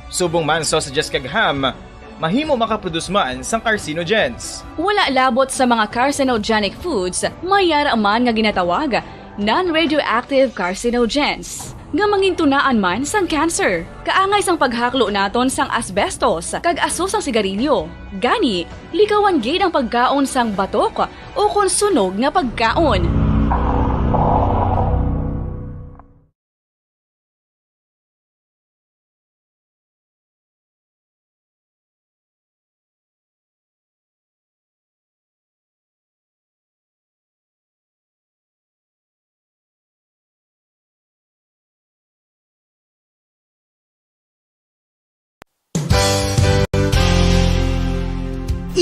subong man sausages kag ham, mahimo makaproduce man sang carcinogens. Wala labot sa mga carcinogenic foods, mayara man nga ginatawag non-radioactive carcinogens nga mangintunaan man sang cancer. Kaangay sang paghaklo naton sang asbestos kag aso sang sigarilyo. Gani, likawan gid ang pagkaon sang batok o kon sunog nga pagkaon.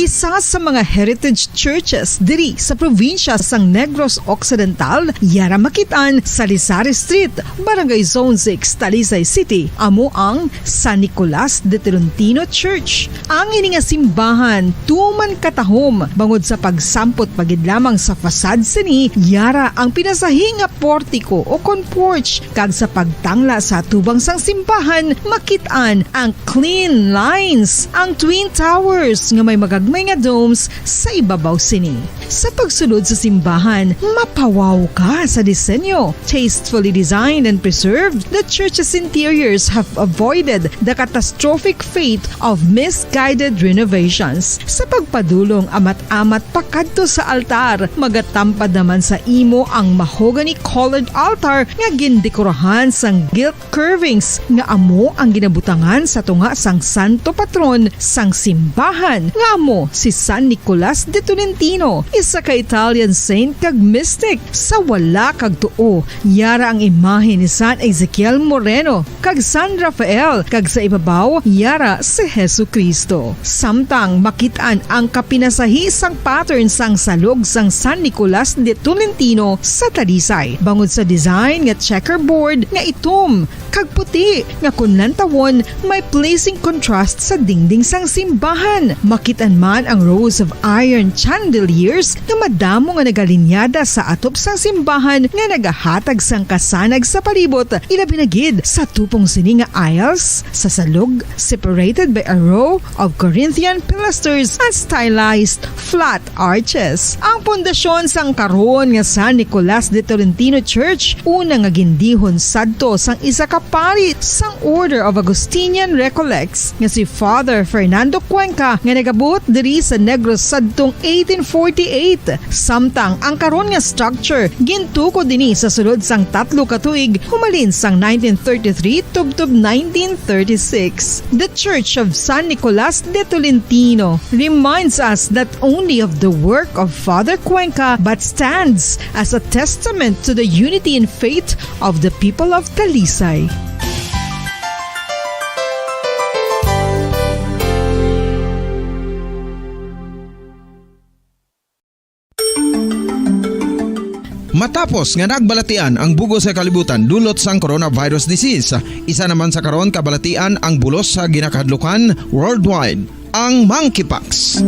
Isa sa mga heritage churches diri sa probinsya sang Negros Occidental, yara makitaan sa Lizares Street, Barangay Zone 6, Talisay City, amo ang San Nicolas de Tolentino Church. Ang ini nga simbahan tuman katahom bangod sa pagsampot pagid lamang sa fasad sini, yara ang pinasahi nga portiko o kon porch kag sa pagtangla sa tubang sang simbahan makitaan ang clean lines, ang twin towers nga may magagmay nga domes sa ibabaw sini. Sa pagsulod sa simbahan, mapawaw ka sa disenyo. Tastefully designed and preserved, the church's interiors have avoided the catastrophic fate of misguided renovations. Sa pagpadulong amat-amat pakadto sa altar, magatampad naman sa imo ang mahogany colored altar nga gindekorahan sang gilt curvings nga amo ang ginabutangan sa tunga sang santo patron sang simbahan nga amo si San Nicolas de Tolentino, isa ka Italian saint kag mystic. Sa wala kag tuo, yara ang imahe ni San Ezekiel Moreno kag San Rafael, kag sa ibabaw yara si Hesu Kristo. Samtang makitaan ang kapinasahi sang pattern sang salog sang San Nicolas de Tolentino sa Talisay, bangod sa design nga checkerboard nga itom kag puti nga kunlantawon may pleasing contrast sa dingding sang simbahan. Makitaan man ang rows of iron chandeliers nga madamo nga nagalinyada sa atop sang simbahan nga nagahatag sang kasanag sa palibot, ilabi na gid sa tupong sini nga aisles sa salog, separated by a row of Corinthian pilasters and stylized flat arches. Ang pundasyon sang karon nga San Nicolas de Tolentino Church una nga gindihon sadto sang isa ka pari sang Order of Augustinian Recollects nga si Father Fernando Cuenca nga nagabot diri sa Negros sadtong 1848. Samtang ang karon nga structure gintuko dinhi sa sulod sang 3 ka tuig humalin sang 1933 tubtob 1936. The Church of San Nicolas de Tolentino reminds us not only of the work of Father Cuenca but stands as a testament to the unity and faith of the people of Talisay. Matapos nga nagbalatian ang bugos sa kalibutan dulot sang coronavirus disease, isa naman sa karon kabalatian ang bulos sa ginakahadlukan worldwide, ang monkeypox.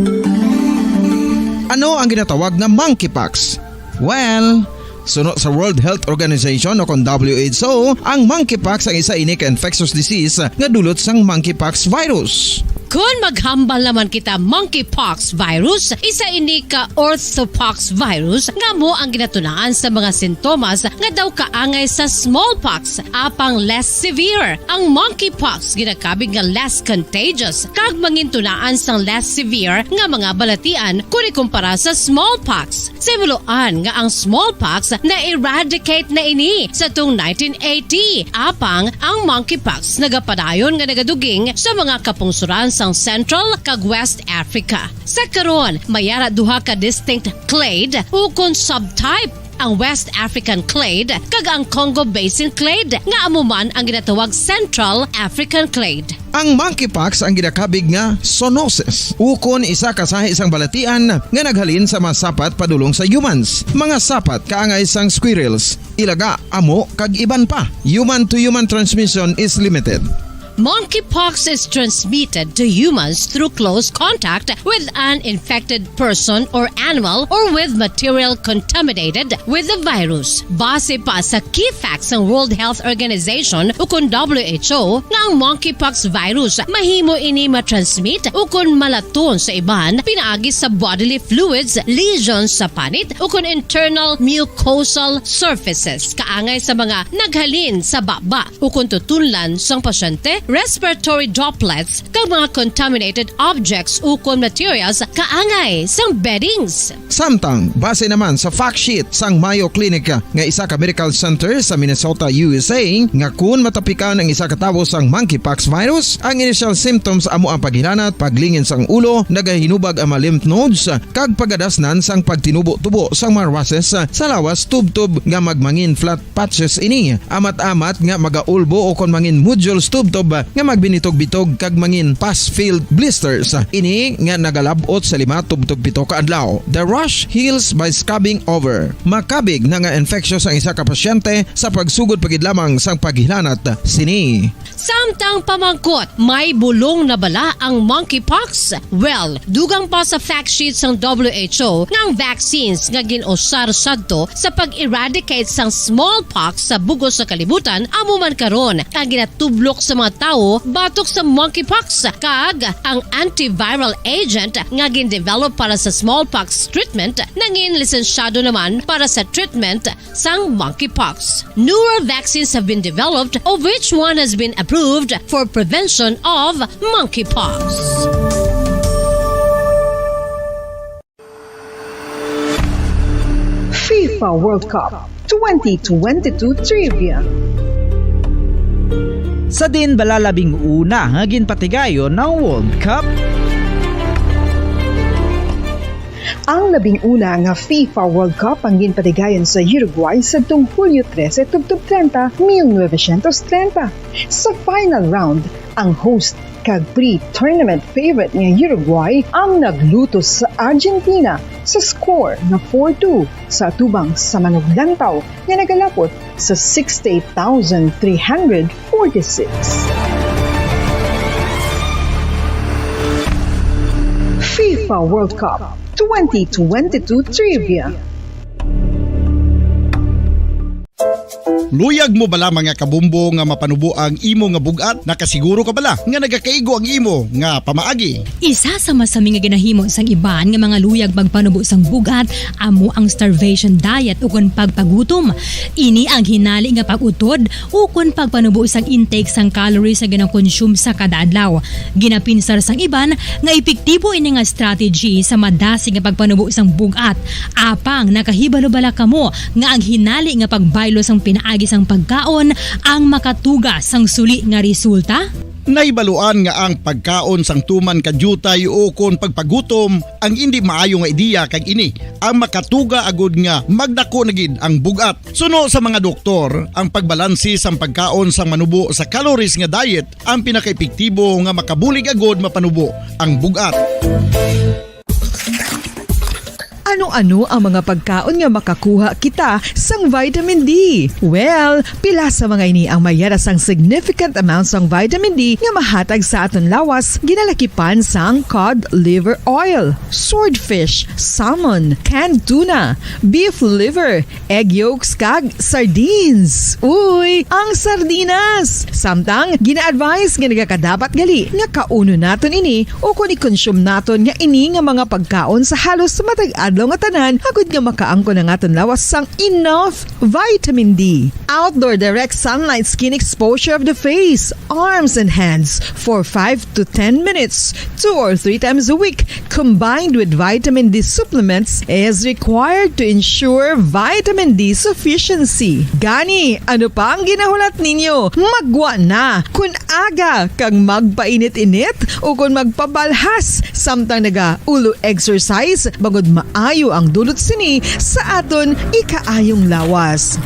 Ano ang ginatawag na monkeypox? Well, sunod sa World Health Organization o kon WHO, ang monkeypox ang isa ini ka infectious disease nga dulot sang monkeypox virus. Kung maghambal naman kita monkeypox virus, isa ini ka orthopox virus nga mo ang ginatunaan sa mga sintomas nga daw kaangay sa smallpox apang less severe. Ang monkeypox ginakabig nga less contagious kag mangintunaan sang less severe nga mga balatian kung ikumpara sa smallpox. Simuloan nga ang smallpox na eradicate na ini sa tung 1980 apang ang monkeypox nagapadayon nga nagaduging sa mga kapungsuran sa Central kag West Africa. Sa karon, mayara duha ka distinct clade ukon subtype, ang West African clade kag ang Congo Basin clade nga amuman ang ginatawag Central African clade. Ang monkeypox ang ginakabig nga zoonosis. Ukon isa kasahi isang balatian nga naghalin sa mga sapat padulong sa humans. Mga sapat kaangay sang squirrels, ilaga, amo kag iban pa. Human to human transmission is limited. Monkeypox is transmitted to humans through close contact with an infected person or animal or with material contaminated with the virus. Base pa sa key facts ng World Health Organization ukon WHO nga ang monkeypox virus mahimo ini matransmit ukon malaton sa iban pinaagi sa bodily fluids, lesions sa panit ukon internal mucosal surfaces kaangay sa mga naghalin sa baba ukon tutunlan sang pasyente, respiratory droplets kag mga contaminated objects ukon materials kaangay sang beddings. Samtang base naman sa fact sheet sang Mayo Clinic nga isa ka medical center sa Minnesota, USA, nga kun matapikan ang isa ka tawo sang monkeypox virus, ang initial symptoms amo ang paghilanat, paglingin sang ulo, nagahinubag ang mga lymph nodes kag pagadasnan sang pagtinubo-tubo sang mga rashes sa lawas tubtob nga magmangin flat patches ini. Amat-amat nga magaulbo o kon mangin nodules tubtob nga magbinitog-bitog kag mangin pus-filled blisters. Ini nga nagalabot sa 5 tubtob 7 ka adlaw. The rash heals by scabbing over. Makabig na nga infectious ang isa ka pasyente sa pagsugod pagid lamang sang paghilanat sini. Samtang pamangkot, may bulong na bala ang monkeypox? Well, dugang pa sa fact sheets ng WHO ng vaccines nga ginusar sadto sa pag-eradicate sang smallpox sa bugos sa kalibutan amuman karon ang ginatublok sa mga tao batok sa monkeypox kag ang antiviral agent nga gin-develop para sa smallpox treatment nangin lisensyado naman para sa treatment sang monkeypox. Newer vaccines have been developed of which one has been approved for prevention of monkeypox. FIFA World Cup 2022 Trivia. Sa din balalabing una nga ginpatigayon ng World Cup. Ang labing-una nga FIFA World Cup ang ginpatigayon sa Uruguay sa tung Hulyo 13 tubtob 30, 1930. Sa final round, ang host kag pre-tournament favorite nga Uruguay ang naglutos sa Argentina sa score na 4-2 sa atubang sa manuglantaw nga nagalapot sa 68,346. FIFA World Cup 2022 Trivia. Luyag mo bala mga kabumbo nga mapanubo ang imo nga bugat? Nakasiguro ka bala nga nagakaigo ang imo nga pamaagi? Isa sa masami nga ginahimo sang iban nga mga luyag magpanubo sang bugat amo ang starvation diet ukon pagpagutom. Ini ang hinali nga pag-utod ukon pagpanubo sang intake sang calories sa ginakonsume sa kada adlaw. Ginapinsar sang iban nga epektibo ini nga strategy sa madasi nga pagpanubo sang bugat. Apang nakahibalo bala kamo nga ang hinali nga pagbaylo sang pinaagi sang pagkaon ang makatuga sang suli nga resulta? Naibaluan nga ang pagkaon sang tuman kadyutay o kon pagpagutom ang hindi maayo nga ideya kag ini ang makatuga agud nga magdako na gid ang bugat. Suno sa mga doktor, ang pagbalansi sang pagkaon sang manubo sa calories nga diet ang pinakaepektibo nga makabulig agud mapanubo ang bugat. Ano-ano ang mga pagkaon nga makakuha kita sang vitamin D? Well, pila sa mga ini ang mayara sang significant amount sang vitamin D nga mahatag sa aton lawas ginalakipan sang cod liver oil, swordfish, salmon, canned tuna, beef liver, egg yolks kag sardines. Uy, ang sardinas! Samtang gina-advise nga nagakadapat gali nga kauno naton ini o kung i-consume naton nga ini nga mga pagkaon sa halos matag adlaw nga tanan agud nga makaangko na aton lawas sang enough vitamin D. Outdoor direct sunlight skin exposure of the face, arms and hands for 5 to 10 minutes 2 or 3 times a week combined with vitamin D supplements is required to ensure vitamin D sufficiency. Gani, ano pa ang ginahulat ninyo? Magwa na kun aga kang magpainit-init o kung magpabalhas samtang naga ulo exercise bagod maayo ang dulot sini sa aton ikaayong lawas.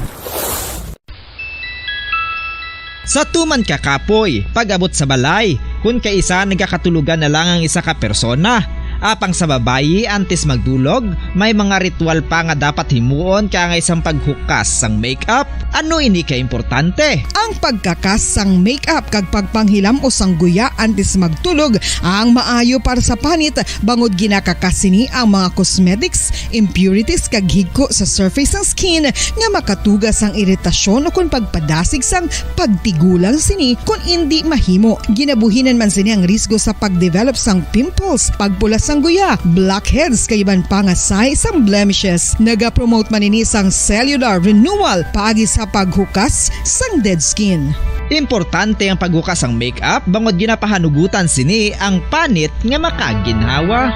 Sa tuman ka kapoy, pag-abot sa balay, kung kaisa nagkakatulugan na lang ang isa ka persona. Apang sa babayi antes magdulog, may mga ritual pa nga dapat himuon kaya nga isang paghukas sang makeup. Ano ini ka importante? Ang pagkakas sang makeup kag pagpanghilam o sang guya antes magtulog ang maayo para sa panit bangod ginakakasini ang mga cosmetics, impurities kag higko sa surface sang skin nga makatugas sang iritasyon o kung pagpadasig sang pagtigulang sini kung hindi mahimo. Ginabuhinan man sini ang risgo sa pagdevelop sang pimples, pagpula sang guya, blackheads kay iban pa nga say sang blemishes. Naga-promote man ini sang cellular renewal paagi sa paghukas sang dead skin. Importante ang paghukas ang makeup bangod ginapahanugutan sini ang panit nga makaginhawa.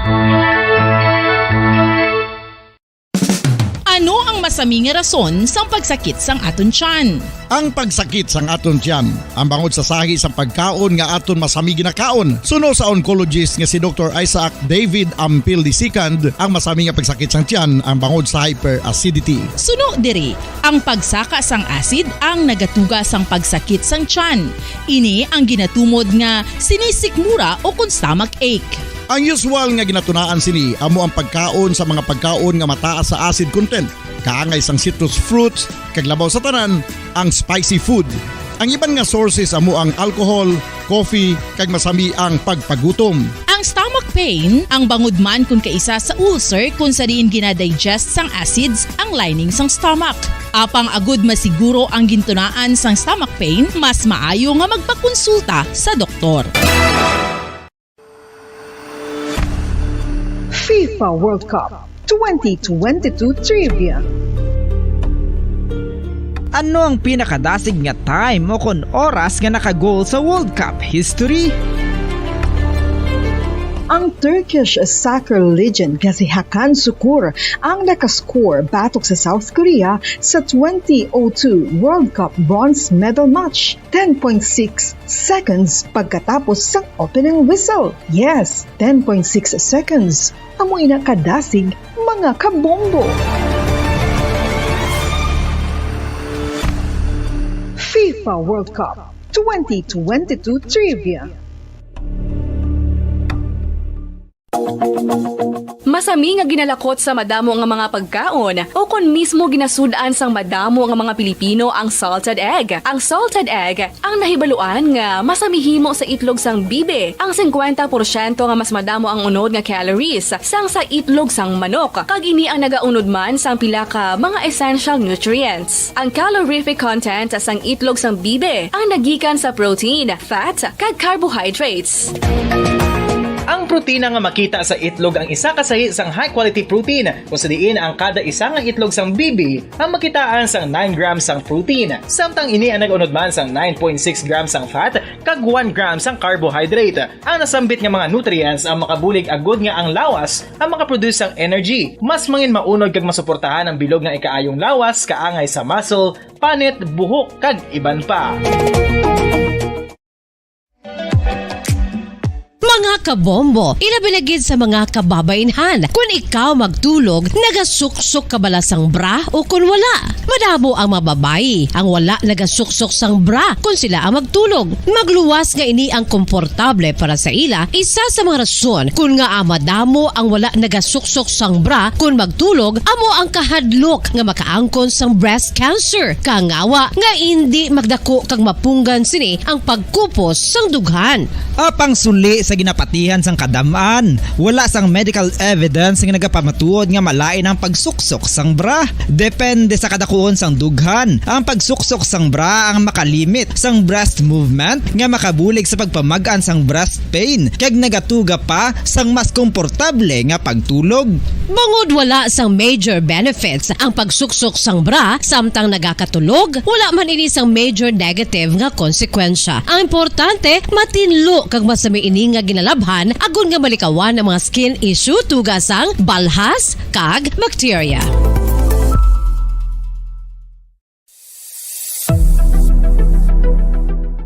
Ano ang masami nga rason sang pagsakit sang aton tiyan? Ang pagsakit sang aton tiyan ang bangod sa sahi sa pagkaon nga aton masami ginakaon. Suno sa oncologist nga si Dr. Isaac David Ampil II, ang masami nga pagsakit sang tiyan ang bangod sa hyperacidity. Suno diri, ang pagsaka sang acid ang nagatuga sang pagsakit sang tiyan. Ini ang ginatumod nga sinisikmura o kung stomach ache. Ang usual nga ginatunaan sini amo ang pagkaon sa mga pagkaon nga mataas sa acid content. Kaangay sang citrus fruits, kag labaw sa tanan, ang spicy food. Ang iban nga sources amo ang alcohol, coffee, kag masami ang pagpagutom. Ang stomach pain ang bangod man kung kaisa sa ulcer kung sa diin ginadigest sang acids ang lining sang stomach. Apang agud masiguro ang gintunaan sang stomach pain, mas maayo nga magpakonsulta sa doktor. FIFA World Cup 2022 Trivia. Ano ang pinakadasig nga time o kon oras nga nakagol sa World Cup history? Ang Turkish soccer legend nga si Hakan Şükür ang nakascore batok sa South Korea sa 2002 World Cup bronze medal match 10.6 seconds pagkatapos sa opening whistle. Yes, 10.6 seconds. Amoy na kadasig mga kabombo. FIFA World Cup 2022 Trivia. Masami nga ginalakot sa madamo nga mga pagkaon o kon mismo ginasudaan sang madamo nga mga Pilipino ang salted egg. Ang salted egg ang nahibaluan nga masamihimo sa itlog sang bibe. Ang 50% nga mas madamo ang unod nga calories sang sa itlog sang manok. Kag ini ang nagaunod man sang pila ka mga essential nutrients. Ang calorific content sang itlog sang bibe ang nagikan sa protein, fat, kag carbohydrates. Ang protina nga makita sa itlog ang isa kasahi sang high quality protein kung sa diin ang kada isa nga itlog sang bibi ang makitaan sang 9 grams sang protein. Samtang ini ang nag-unod man sang 9.6 grams sang fat kag 1 gram sang carbohydrate. Ang nasambit nga mga nutrients ang makabulig agud nga ang lawas ang makaproduce sang energy. Mas mangin maunod kag masuportahan ang bilog nga ikaayong lawas kaangay sa muscle, panit, buhok kag iban pa. Mga kabombo, ilabilagid sa mga kababainhan. Kung ikaw magtulog, nagasuksok ka bala sang bra o kung wala. Madamo ang mababayi ang wala nagasuksok sang bra kung sila ang magtulog. Magluwas nga ini ang komportable para sa ila. Isa sa mga rason kung nga madamo ang wala nagasuksok sang bra kung magtulog, amo ang kahadlok nga makaangkon sang breast cancer. Kangawa nga hindi magdako kag mapunggan sini ang pagkupos sang dughan. Apang suli sa ginapatihan sang kadamaan, wala sang medical evidence nga nagapamatuod nga malain ang pagsuksok sang bra. Depende sa kadakuon sang dughan. Ang pagsuksok sang bra ang makalimit sang breast movement nga makabulig sa pagpamagaan sang breast pain kag nagatuga pa sang mas komportable nga pagtulog. Bangod wala sang major benefits ang pagsuksok sang bra samtang nagakatulog, wala man ini sang major negative nga konsekwensya. Ang importante, matinlo kag masami ini nga ginalabhan agon nga malikawan ang mga skin issue tugas sang balhas kag bacteria.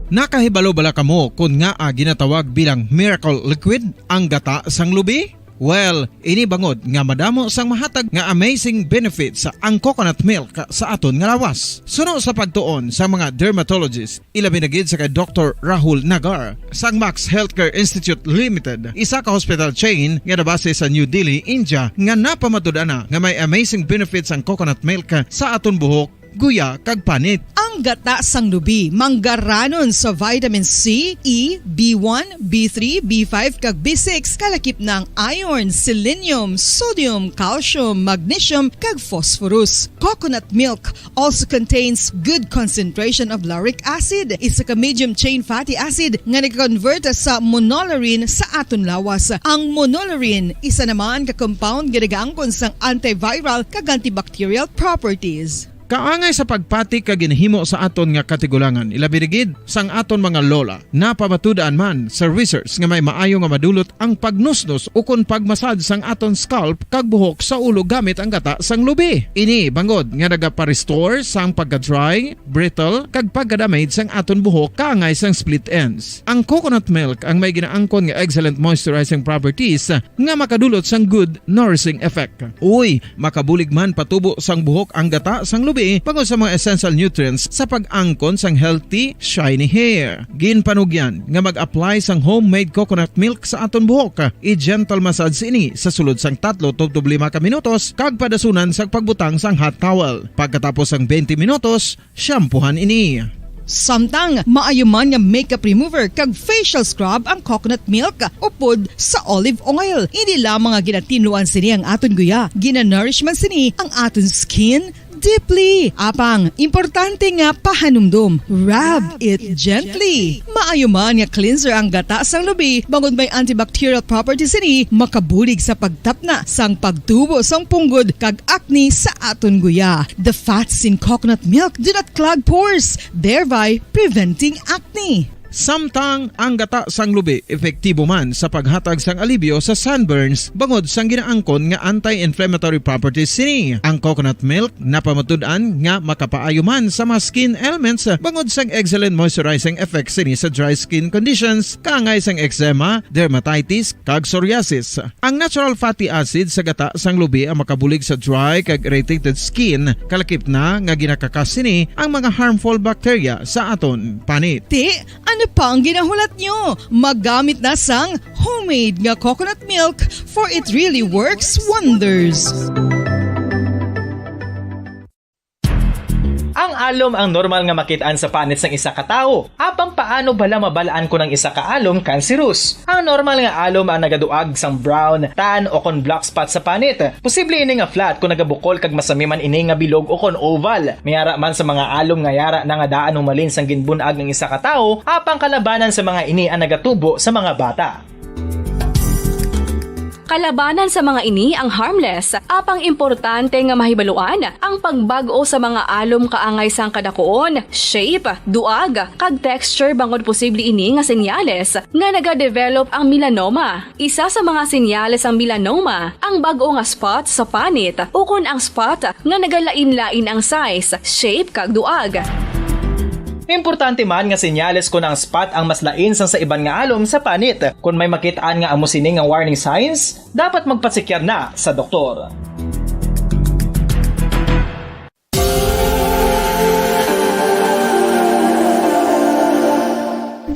Nakahibalo bala kamo kung nga ginatawag bilang miracle liquid ang gata sang lubi? Well, ini bangod nga madamo sang mahatag nga amazing benefits sa ang coconut milk sa aton nga lawas. Suno sa pagtuon sa mga dermatologist, ilabi na gid sa kay Dr. Rahul Nagar sang Max Healthcare Institute Limited, isa ka hospital chain nga nabase sa New Delhi, India, nga napamatud-ana nga may amazing benefits ang coconut milk sa aton buhok, guya kag panit. Ang gata sang lubi manggaranon sa vitamin C, E, B1, B3, B5 kag B6 kalakip ng iron, selenium, sodium, calcium, magnesium kag phosphorus. Coconut milk also contains good concentration of lauric acid, isa ka medium chain fatty acid nga nag-convert sa monolarin sa aton lawas. Ang monolarin isa naman ka compound nga nagaangkon sang antiviral kag antibacterial properties. Kaangay sa pagpati ka ginhimo sa aton nga katigulangan, ilabirigid sang aton mga lola, napamatudan man sa research nga may maayo nga madulot ang pagnusnos o kon pagmasad sang aton scalp kag buhok sa ulo gamit ang gata sang lubi. Ini bangod nga nagapa-restore sang pagka-dry, brittle kag pagka-damage sang aton buhok kaangay sang split ends. Ang coconut milk ang may ginaangkon nga excellent moisturizing properties nga makadulot sang good nourishing effect. Uy, makabulig man patubo sang buhok ang gata sang lubi pagod sa mga essential nutrients sa pag-angkon sang healthy, shiny hair. Ginpanugyan nga mag-apply sang homemade coconut milk sa aton buhok. I-gentle massage ini sa sulod sang 3-5 ka minutos kag padasunan sa pagbutang sang hot towel. Pagkatapos sang 20 minutos, shampoohan ini. Samtang maayuman nga makeup remover kag facial scrub ang coconut milk upod sa olive oil. Hindi lamang nga ginatinluan sini ang aton guya, ginanourish man sini ang aton skin deeply. Apang, importante nga pahanumdum. Rub it gently. Maayuman nga cleanser ang gata sang lubi, bangod may antibacterial properties ini, makabulig sa pagtapna sang pagtubo sang punggod kag acne sa aton guya. The fats in coconut milk do not clog pores, thereby preventing acne. Samtang ang gata sang lubi epektibo man sa paghatag sang alibyo sa sunburns bangod sang ginaangkon nga anti-inflammatory properties sini. Ang coconut milk napamatud-an nga makapaayo man sa mga skin ailments bangod sang excellent moisturizing effect sini sa dry skin conditions kaangay sang eczema, dermatitis kag psoriasis. Ang natural fatty acid sa gata sang lubi ang makabulig sa dry kag irritated skin, kalakip na nga ginakakas sini ang mga harmful bacteria sa aton panit. Ti, ano Ano pa ang ginahulat nyo? Maggamit na sang homemade nga coconut milk for it really works wonders. Ang alom ang normal nga makitaan sa panit sang isa ka tawo. Apang paano bala mabalaan ko ng isa ka alom cancerous? Ang normal nga alom ang nagaduag sang brown, tan o kon black spot sa panit. Posible ini nga flat kung nagabukol kag masami man ini nga bilog o kon oval. Mayara man sa mga alom nga yara na nga daan humalin sang ginbunag ng isa ka tawo, apang kalabanan sa mga ini ang nagatubo sa mga bata. Kalabanan sa mga ini ang harmless, apang importante nga mahibaluan ang pagbag-o sa mga alom kaangay sang kadakuon, shape, duag, kag texture bangod posible ini nga senyales nga nagadevelop ang melanoma. Isa sa mga senyales ang melanoma, ang bag-o nga spot sa panit o kun ang spot nga nagalain-lain ang size, shape kag duag. Importante man nga senyales kung ang spot ang mas lain sang sa iban nga alom sa panit. Kung may makitaan nga amo sini nga warning signs, dapat magpasikyar na sa doktor.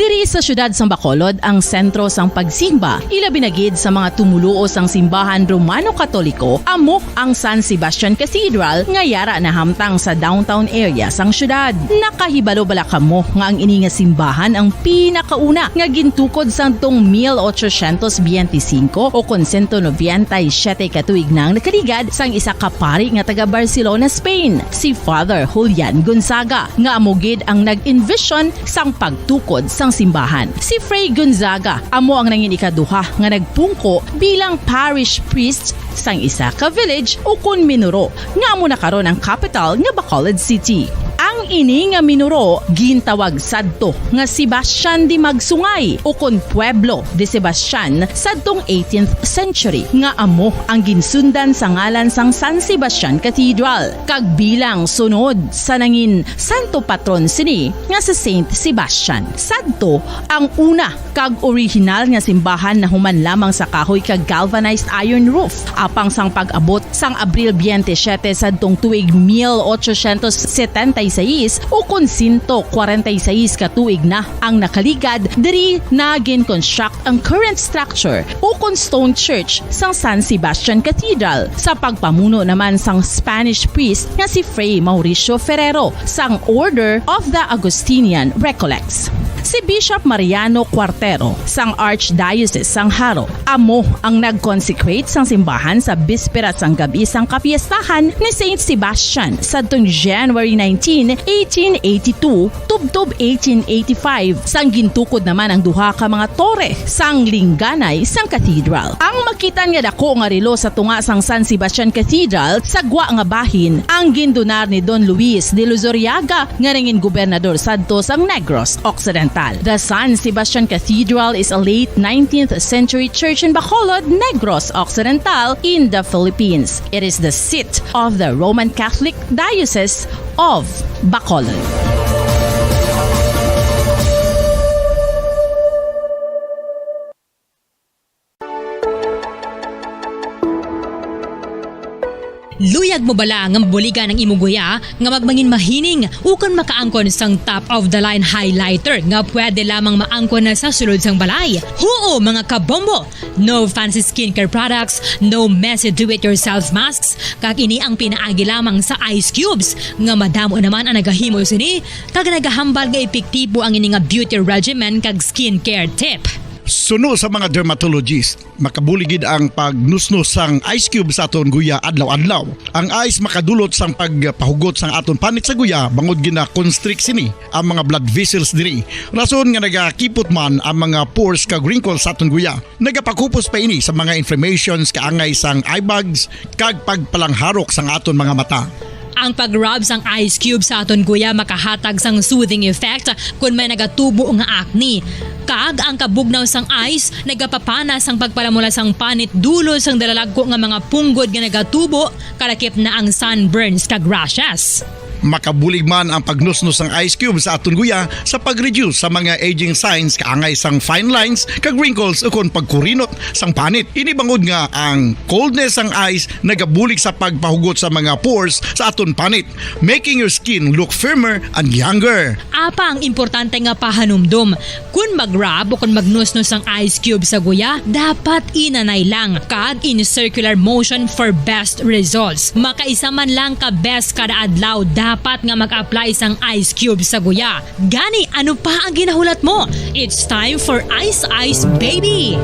Diri sa syudad sang Bacolod ang sentro sang pagsimba, ilabi na gid sa mga tumuluo sang simbahan Romano-Katoliko, amok ang San Sebastian Cathedral nga yara na hamtang sa downtown area sang syudad. Nakahibalo bala kamo nga ang ini nga simbahan ang pinakauna nga gintukod sang tong 1825 o kon 197 katuig nang nakaligad sang isa ka pari nga taga Barcelona, Spain, si Father Julian Gonzaga, nga amo gid ang nag-envision sang pagtukod sang simbahan. Si Fray Gonzaga amo ang nangin ikaduha nga nagpungko bilang parish priest sang isa ka village o kun minuro nga amo na karon ang capital nga Bacolod City. Ang ini nga minuro gintawag sadto nga Sebastian de Magsungay o kon Pueblo de Sebastian sadtong 18th century nga amo ang ginsundan sa ngalan sang San Sebastian Cathedral kag bilang sunod sa nangin santo patron sini nga si Saint Sebastian. Sadto ang una kag original nga simbahan na human lamang sa kahoy kag galvanized iron roof apang sang pag-abot sang Abril 27 sadtong tuig 1876 o kon 146 katuig na ang nakaligad diri na gin-construct ang current structure o kon stone church sang San Sebastian Cathedral sa pagpamuno naman sang Spanish priest nga si Fray Mauricio Ferrero sang Order of the Augustinian Recollects. Si Bishop Mariano Cuartero sang Archdiocese sang Haro amo ang nag-consecrate sang simbahan sa bispera sang gabi sang kapiestahan ni Saint Sebastian sadtong January 19, 1882 tubtob 1885 sang gintukod naman ang duha ka mga tore sang lingganay sang cathedral. Ang makitan nga dako nga relo sa tunga sang San Sebastian Cathedral sa gwa nga bahin ang gindonar ni Don Luis de Luzuriaga nga nangin gobernador sadto sang Negros Occidental. The San Sebastian Cathedral is a late 19th century church in Bacolod, Negros Occidental in the Philippines. It is the seat of the Roman Catholic Diocese of Bacolod. Luyag mo bala nga mabuliga ng imuguya nga magmangin mahining ukon makaangkon sang top of the line highlighter nga pwede lamang maangkon na sa sulod sang balay. Huo mga kabombo! No fancy skincare products, no messy do-it-yourself masks, kag ini ang pinaagi lamang sa ice cubes nga madamo naman ang nagahimo sini kag nagahambal nga epektibo ang ini nga beauty regimen kag skincare tip. Suno sa mga dermatologist, makabuligid ang pagnusnos sang ice cube sa aton guya adlaw-adlaw. Ang ice makadulot sang pagpahugot sang aton panit sa guya bangod gina-constrict sini ang mga blood vessels diri. Rason nga nagakipot man ang mga pores kag wrinkles sa aton guya. Nagapakupos pa ini sa mga inflammations kaangay sang eye bags kag pagpalangharok sang aton mga mata. Ang pag-rub sang ice cube sa aton guya makahatag sang soothing effect kung may nagatubo nga acne. Kag ang kabugnaw sang ice nagapapanas ang pagpalamula sang panit dulo sang dalalagko nga mga punggod nga nagatubo kalakip na ang sunburns kag rashes. Makabulig man ang pagnusnos ng ice cube sa aton guya sa pag-reduce sa mga aging signs kaangay sang fine lines kag wrinkles ukon pagkurinot sang panit. Ini bangod nga ang coldness sang ice nagabulig sa pagpahugot sa mga pores sa aton panit, making your skin look firmer and younger. Apa ang importante nga pahanumdum. Kung mag-rub o kung magnusnos ang ice cube sa guya, dapat inanay lang kag in circular motion for best results. Makaisa man lang ka best kada adlaw, dapat nga mag-apply sang ice cube sa guya. Gani, ano pa ang ginahulat mo? It's time for Ice Ice Baby!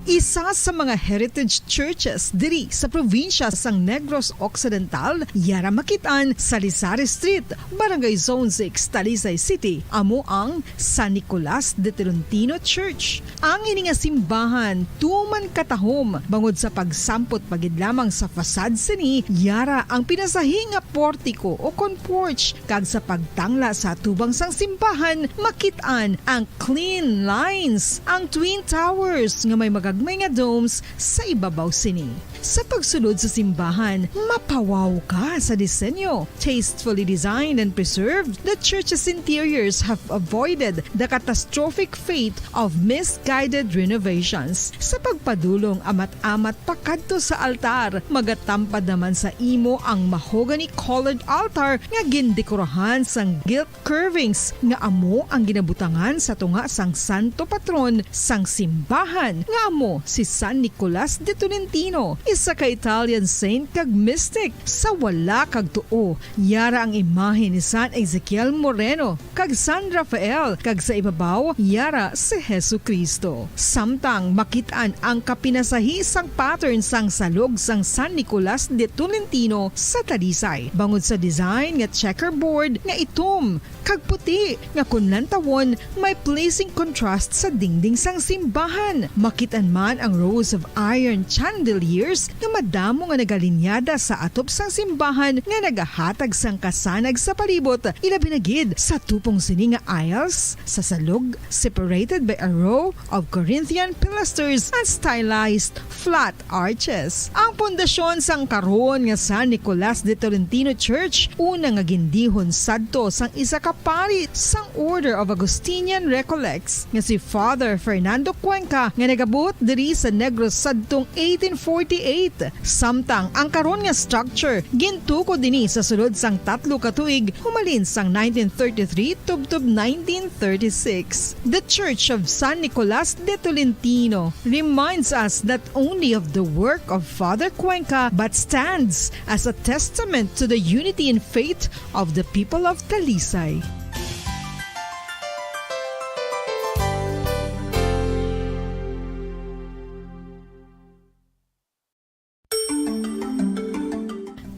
Isa sa mga heritage churches diri sa probinsya sang Negros Occidental, yara makitaan sa Lisari Street, Barangay Zone 6, Talisay City, amo ang San Nicolas de Tolentino Church. Ang ini nga simbahan tuman katahom bangod sa pagsampot pagid lamang sa fasad sini, yara ang pinasahi nga portiko o kon porch, kag sa pagtangla sa tubang sang simbahan makitaan ang clean lines, ang twin towers nga may magagmay nga domes sa ibabaw sini. Sa pagsulod sa simbahan, mapawaw ka sa disenyo. Tastefully designed and preserved, the church's interiors have avoided the catastrophic fate of misguided renovations. Sa pagpadulong amat-amat pakadto sa altar, magatampad naman sa imo ang mahogany colored altar nga gindekorahan sang gilt curvings nga amo ang ginabutangan sa tunga sang santo patron sang simbahan nga amo si San Nicolas de Tolentino, isa ka Italian saint kag mystic. Sa wala kag tuo, yara ang imahe ni San Ezekiel Moreno kag San Rafael, kag sa ibabaw yara si Hesu Kristo. Samtang makitaan ang kapinasahi sang pattern sang salog sang San Nicolas de Tolentino sa Talisay, bangod sa design nga checkerboard nga itom kag puti nga kunlan tawon may pleasing contrast sa dingding sang simbahan. Makitan man ang rows of iron chandeliers nga madamo nga nagalinyada sa atop sang simbahan nga nagahatag sang kasanag sa palibot, ilabi na gid sa tupong sini nga aisles sa salog, separated by a row of Corinthian pilasters and stylized flat arches. Ang pundasyon sang karon nga San Nicolas de Tolentino Church una nga gindihon sadto sang isa ka pari sang Order of Augustinian Recollects nga si Father Fernando Cuenca nga nagabot diri sa Negros sadtong 1848. Samtang ang karon nga structure gintuko dinhi sa sulod sang 3 ka tuig humalin sang 1933 tubtob 1936. The Church of San Nicolas de Tolentino reminds us not only of the work of Father Cuenca but stands as a testament to the unity and faith of the people of Talisay.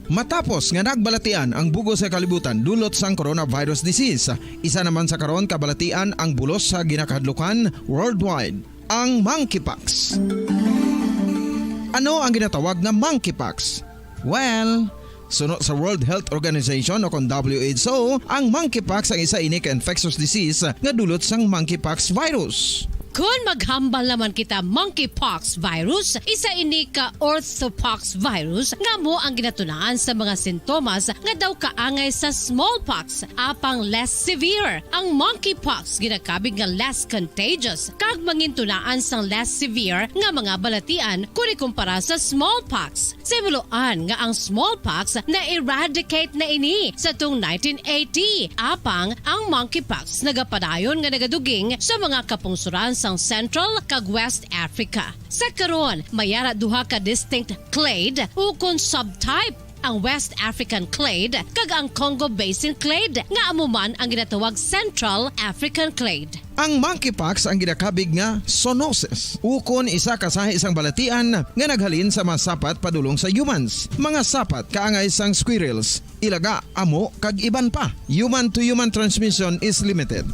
Matapos nga nagbalatian ang bugos sa kalibutan dulot sang coronavirus disease, isa naman sa karon kabalatian ang bulos sa ginakahadlukan worldwide, ang monkeypox. Ano ang ginatawag na monkeypox? Well, sunod sa World Health Organization o kon WHO, ang monkeypox ang isa ini ka infectious disease nga dulot sang monkeypox virus. Kung maghambal naman kita monkeypox virus, isa ini ka orthopox virus nga mo ang ginatunaan sa mga sintomas nga daw kaangay sa smallpox, apang less severe. Ang monkeypox ginakabig nga less contagious kag mangintunaan sang less severe nga mga balatian kung ikumpara sa smallpox. Simuloan nga ang smallpox na eradicate na ini sa tung 1980, apang ang monkeypox nagapadayon nga nagaduging sa mga kapungsuran sa Central kag West Africa. Sa karon, mayara duha ka distinct clade ukon subtype, ang West African clade kag ang Congo Basin clade nga amuman ang ginatawag Central African clade. Ang monkeypox ang ginakabig nga zoonosis, ukon isa ka sa isang balatian nga naghalin sa mga sapat padulong sa humans. Mga sapat kaangay sang squirrels, ilaga, amo kag iban pa. Human to human transmission is limited.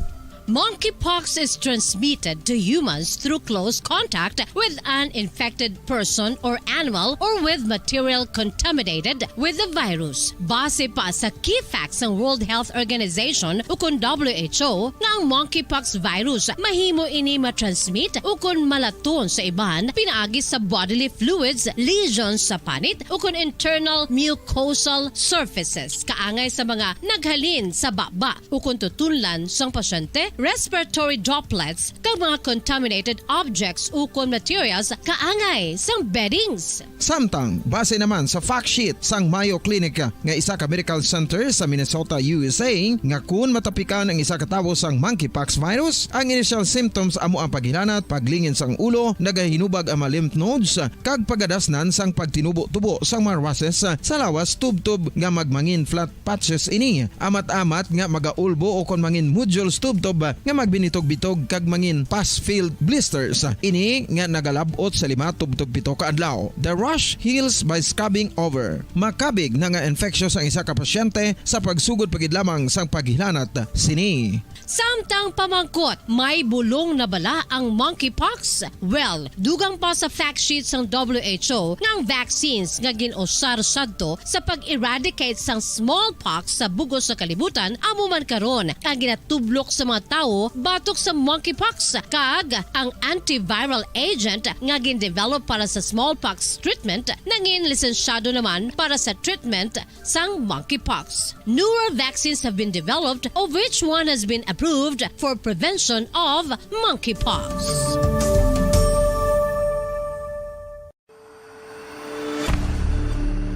Monkeypox is transmitted to humans through close contact with an infected person or animal or with material contaminated with the virus. Base pa sa key facts ng World Health Organization o kung WHO nga ang monkeypox virus mahimo ini matransmit o kung malaton sa iban pinaagi sa bodily fluids, lesions sa panit o kung internal mucosal surfaces kaangay sa mga naghalin sa baba o kung tutunlan sang pasyente, respiratory droplets kag mga contaminated objects o kung materials kaangay sang beddings. Samtang, base naman sa fact sheet sang Mayo Clinic nga isa ka medical center sa Minnesota, USA, nga kung matapikan ang isa ka tawo sang monkeypox virus, ang initial symptoms amo ang paghilanat, paglingin sang ulo, nagahinubag ang mga lymph nodes, kag pagadasnan sang pagtinubo-tubo sang mga rashes sa lawas tub-tub nga magmangin flat patches ini. Amat-amat nga magaulbo o kon mangin nodules tub-tub nga magbinitog-bitog kag mangin pus-filled blisters. Ini nga nagalabot sa 5 tub-tub 7 ka adlaw. The rash heals by scabbing over. Makabig na nga infectious ang isa ka pasyente sa pagsugod pagid lamang sang paghilanat sini. Samtang pamangkot, may bulong na bala ang monkeypox? Well, dugang pa sa fact sheets ng WHO ng vaccines nga ginusar sadto sa pag-eradicate sang smallpox sa bugos sa kalibutan amo man karon ang ginatublok sa mga tao batok sa monkeypox kag ang antiviral agent nga gin-develop para sa smallpox treatment nangin lisensyado naman para sa treatment sang monkeypox. Newer vaccines have been developed of which one has been approved for prevention of monkeypox.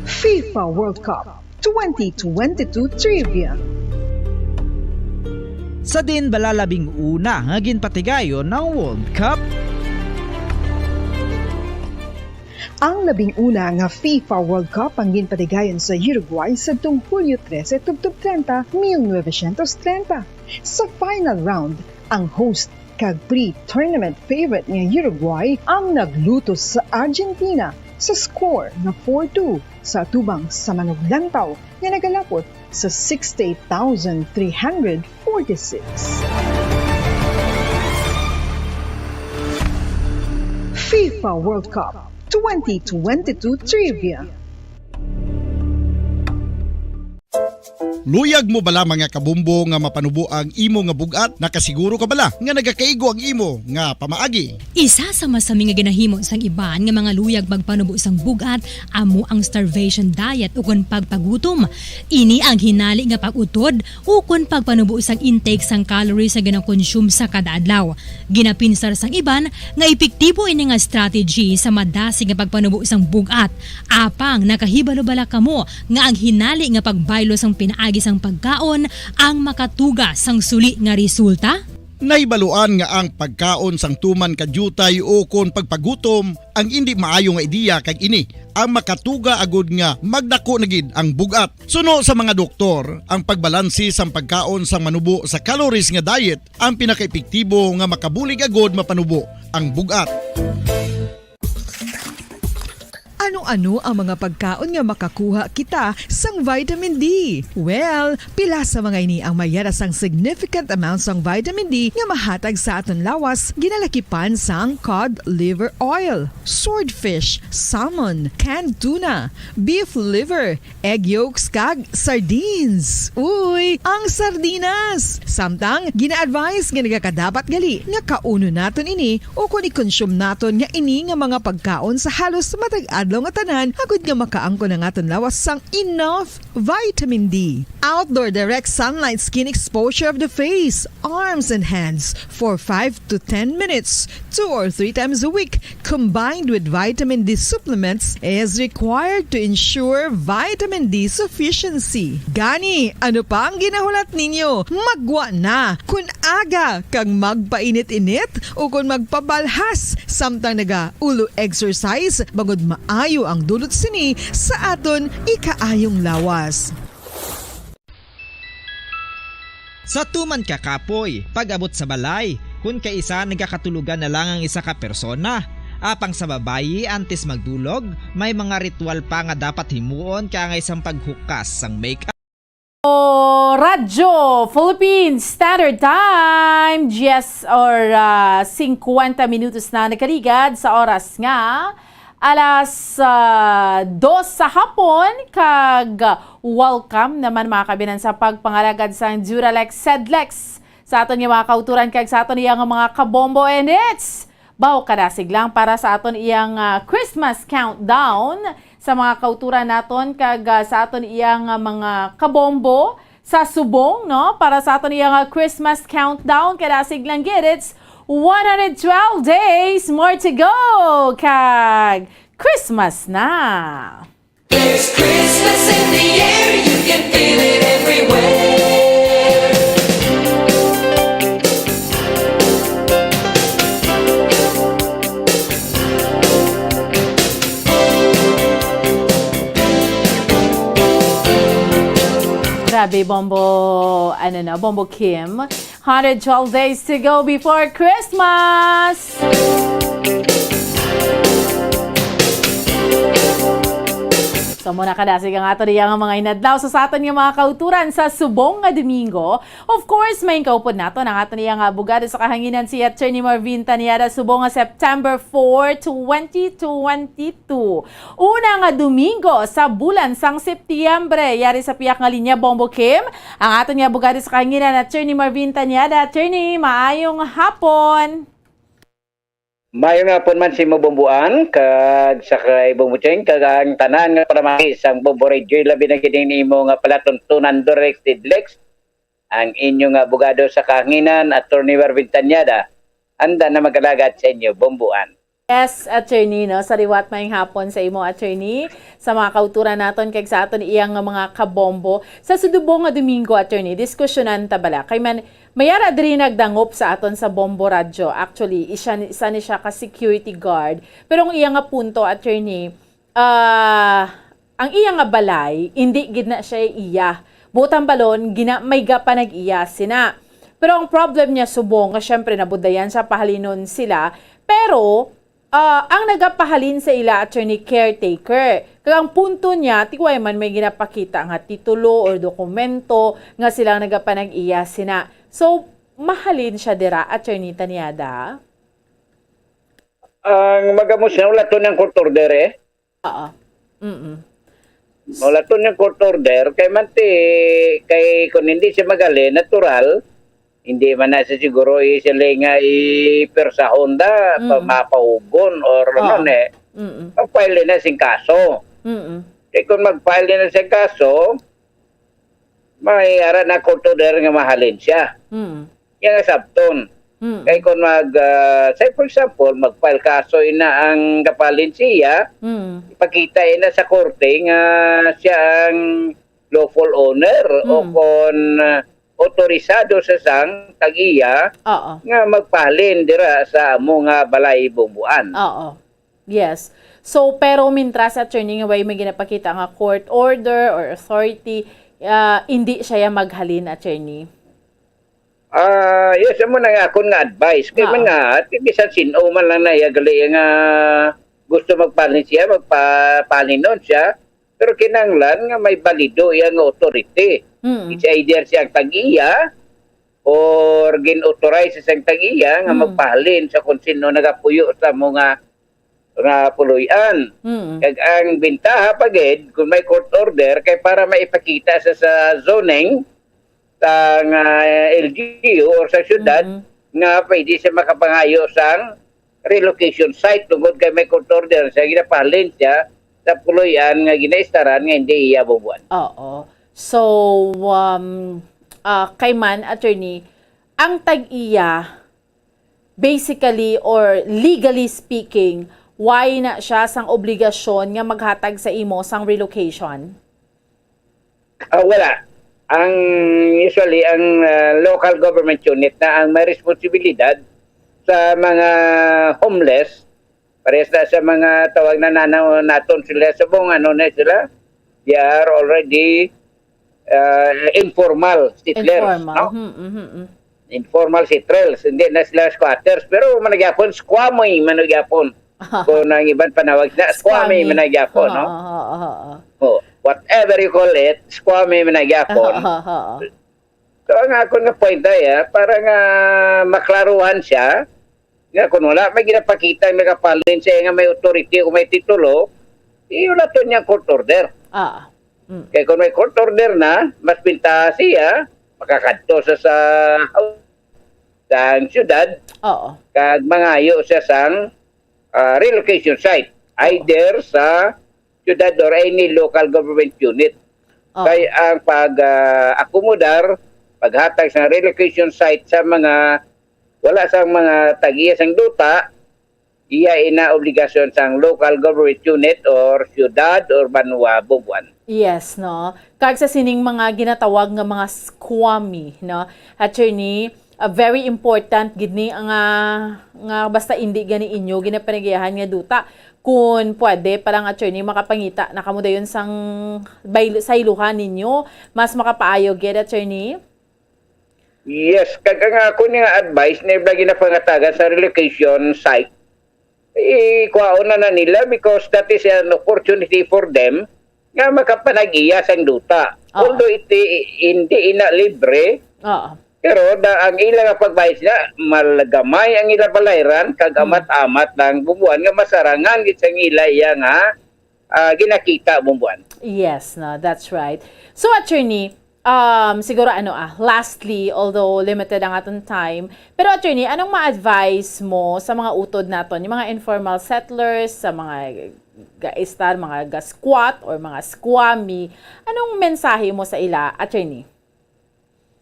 FIFA World Cup 2022 Trivia. Sa din balalabing una nga ginpatigayon ng World Cup. Ang labing-una nga FIFA World Cup ang ginpatigayon sa Uruguay sa Hulyo 13, 1930. Sa final round, ang host kag pre-tournament favorite nga Uruguay ang naglutos sa Argentina sa score na 4-2 sa atubang sa manuglantaw nga nagalapot sa 68,346. FIFA World Cup 2022 Trivia. Luyag mo bala mga kabumbo nga mapanubo ang imo nga bugat? Nakasiguro ka bala nga nagakaigo ang imo nga pamaagi? Isa sa masami nga ginahimo sang iban nga mga luyag magpanubo sang bugat amo ang starvation diet ukon pagpagutom. Ini ang hinali nga pag-utod ukon pagpanubo sang intake sang calories sa ginakonsume sa kada adlaw. Ginapinsar sang iban nga epektibo ini nga strategy sa madasi nga pagpanubo sang bugat. Apang nakahibalo bala kamo nga ang hinali nga pagbaylo sang pinaagi sang pagkaon ang makatuga sang suli nga resulta? Naibaluan nga ang pagkaon sang tuman kadyutay o kon pagpagutom ang hindi maayo nga ideya kag ini ang makatuga agud nga magdako na gid ang bugat. Suno sa mga doktor, ang pagbalansi sang pagkaon sang manubo sa calories nga diet ang pinakaepektibo nga makabulig agud mapanubo ang bugat. Ano-ano ang mga pagkaon nga makakuha kita sang vitamin D? Well, pila sa mga ini ang mayara sang significant amount sang vitamin D nga mahatag sa aton lawas ginalakipan sang cod liver oil, swordfish, salmon, canned tuna, beef liver, egg yolks kag sardines. Uy, ang sardinas! Samtang gina-advise nga nagakadapat gali nga kauno naton ini o kung i-consume naton nga ini nga mga pagkaon sa halos matag adlaw nga tanan agud nga makaangko na aton lawas sang enough vitamin D. Outdoor direct sunlight skin exposure of the face, arms and hands for 5 to 10 minutes 2 or 3 times a week combined with vitamin D supplements is required to ensure vitamin D sufficiency. Gani, ano pa ang ginahulat ninyo? Magwa na kun aga kang magpainit-init o kung magpabalhas samtang naga ulo exercise bagod maayo ang dulot sini sa aton ikaayong lawas. Sa tuman ka kapoy, pag-abot sa balay, kung kaisa nagakatulugan na lang ang isa ka persona. Apang sa babayi antes magdulog, may mga ritual pa nga dapat himuon kaya nga isang paghukas sang make-up. Radyo Philippines Standard Time, 10 or 50 minutos na nakaligad sa oras nga alas 2 sa hapon. Kag welcome naman mga kabinan sa pagpangalagad sa Duralex Sedlex sa aton nga mga kauturan kag sa aton iyang mga kabombo and hits. Baw kadasig lang para sa aton iyang Christmas countdown sa mga kauturan naton kag sa aton iyang mga kabombo sa subong, no? Para sa aton iyang Christmas countdown, kadasig lang gid, it's 112 days more to go. Kag Christmas na. There's Christmas in the air, you can feel it everywhere. Grabe, Bombo Kim. 112 days to go before Christmas. So muna kadasig ang ato niyang mga inadlaw sa aton nga mga kauturan sa subong nga Domingo. Of course, may kaupod nato ang ato niyang abogado sa kahanginan si Attorney Marvin Taniada subong nga September 4, 2022. Una nga Domingo sa bulan sang Setyembre. Yari sa piyak nga linya Bombo Kim. Ang ato niyang abogado sa kahanginan Attorney Marvin Taniada. Attorney, maayong hapon. Mayo nga po man si Mabumbuan, kag sa kay Bumucheng, kag ang tanan nga para makisang Bumbu Radio, labi na kining imo nga palatuntunan direct Sidlex, ang inyo nga abogado sa kahanginan, Attorney Marvin Taniada, anda na magalagat sa inyo, Bumbuan. Yes, Attorney, no? Sariwat mayong hapon sa imo, Attorney, sa mga kauturan naton kag sa aton iyang mga kabombo. Sa sudubong nga Domingo, Attorney, diskusyonan ta bala. Kay man, mayara diri nagdangop sa aton sa Bombo Radio. Actually, isa ni siya ka security guard. Pero ang iyang nga punto, Attorney, ang iyang nga balay, hindi gid na siya iya. Butang balon, may pa nag-iya sina. Pero ang problem niya subong, kasi syempre nabudayan siya, pahalinon sila. Pero, ang nagapahalin sa ila, Attorney, caretaker. Kaya ang punto niya, tiway man may ginapakita nga titulo or dokumento nga silang nagapanag-iya sina. So, mahalin siya dira, Attorney Taniada? Ang magamos na ulaton ng court order Oo. Ulaton ng court order, kay manti, kay kung hindi siya magali, natural, hindi man na siya siguro sila nga ipersa Honda, mapaugon or mag-file na siyang kaso. Kaya kung mag-file na siyang kaso, may ara na court order nga mahalin siya. Yan nga sabton. Kaya kung say for example, mag-file kaso ina ang kapalin siya, ipakita ina sa korte nga siya ang lawful owner o kung otorisado sa sang tag-iya nga magpahalin dira sa mga balay Bumbuan. Oo. Yes. So, pero mintras, Attorney, nga way may ginapakita nga court order or authority, hindi siya maghalin, Attorney. Yes, mo na nga akong nga advice. Kaya man nga, bisan sino man lang na yagali nga gusto magpalin siya, magpalinon siya, pero kinanglan nga may balido yung authority. It's either siyang tag-iya or gin-authorize siyang tag-iya nga magpahalin sa kung sino nagapuyo sa mga puluyan. Kag ang bintaha pagid kung may court order kay para maipakita sa zoning sa LGU or sa syudad nga pwede siya makapangayo sang relocation site tungkol kay may court order siya ginapahalin siya sa puluyan nga ginaistaran nga hindi iya bubuan. Oo. So, kay man, Attorney, ang tag-iya, basically or legally speaking, why na siya sang obligasyon nga maghatag sa imo sang relocation? Wala. Usually, ang local government unit na ang may responsibilidad sa mga homeless, parehas na sa mga tawag na naton sila sa buong na sila, they are already informal settlers. Informal settlers. Hindi na sila squatters. Pero managyapon, squammy managyapon. Kung ang ibang panawag na, squammy managyapon. Whatever you call it, squammy managyapon. So ang ako nga point ay para nga maklaruhan siya nga kung wala may ginapakita may kapalin siya nga may authority o may titulo, wala to niya court order. Kaya kung may court order na, mas pinta siya, makakadto sa syudad, kag mangayo siya sang relocation site, either sa syudad or any local government unit. Kaya ang pag-akomodar, paghatag sa relocation site sa mga wala sang mga tag-iya sang duta, iya ina obligasyon sang local government unit or syudad or banwa bubuan. Yes, no. Kag sa sining mga ginatawag nga mga squammy, no. Attorney, very important gid ni nga basta hindi gani inyo ginapanagiyahan nga duta. Kung pwede, parang attorney, makapangita na kamo dayon sang sayluhan ninyo, mas makapaayo gid attorney. Yes, kag nga ako nga advice na lagi na pangatagan sa relocation site. Kuwaon na nila because that is an opportunity for them nga makapanagiya sang duta. Although hindi ina libre, pero ang ilang pagbayad na malagamay ang ilang balayran kag amat-amat ng bumuan nga masarangan gid sang ila nga ginakita bumuan. Yes, no, that's right. So attorney, siguro lastly, although limited ang atong time, pero attorney, anong ma-advise mo sa mga utod naton, yung mga informal settlers, sa mga ga-istar, mga ga-squat or mga squammy, anong mensahe mo sa ila, attorney?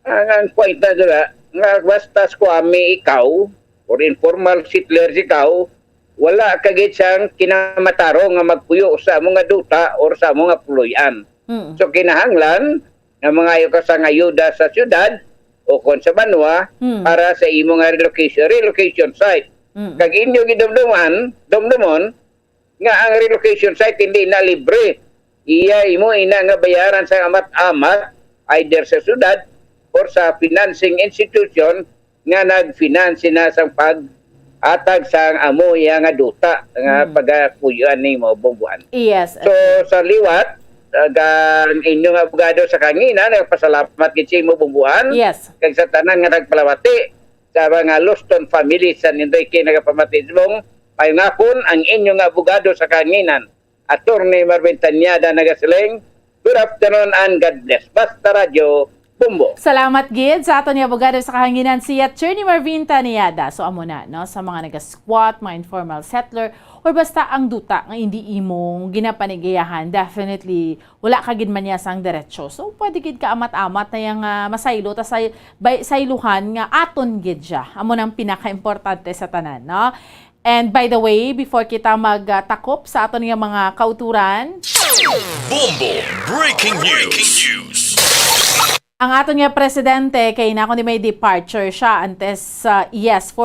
Ang point na dila, nga basta squammy ikaw or informal settlers ikaw, wala kagit siyang kinamataro nga magpuyo sa mga duta or sa mga puloyan. So kinahanglan na mga ka sa ayuda sa syudad o kon sa banwa para sa imo nga relocation site. Kag inyo gidomdomon nga ang relocation site hindi na libre. Iya imo ina nga bayaran sa amat-amat either sa syudad or sa financing institution nga nag-finance na sa pag-atag sa amo nga duta nga pagapuyuan nimo bumbuan. Yes. So sa liwat ang inyong abogado sa kangina, nagpasalamat kitsi mo bumbuhan. Yes. Kag sa tanan nga nagpalawati sa mga Loston family sa nindoy kay nagapamatisbong payungakon ang inyong abogado sa kanginan. Attorney Marvin Tanyada nagasiling. Good afternoon and God bless. Basta Radio Bumbo. Salamat gid sa aton nga abogado sa kahanginan si Attorney Marvin Tanyada. So amo na no sa mga naga-squat, mga informal settler or basta ang duta nga hindi imong ginapanigayahan, definitely wala ka gid man niya sang diretso. So pwede gid ka amat-amat na yang masaylo ta sayluhan nga aton gid siya. Amo nang pinaka-importante sa tanan, no? And by the way, before kita magtakop sa aton nga mga kauturan, Bombo Breaking News. ang aton nga presidente kay na may departure siya antes 4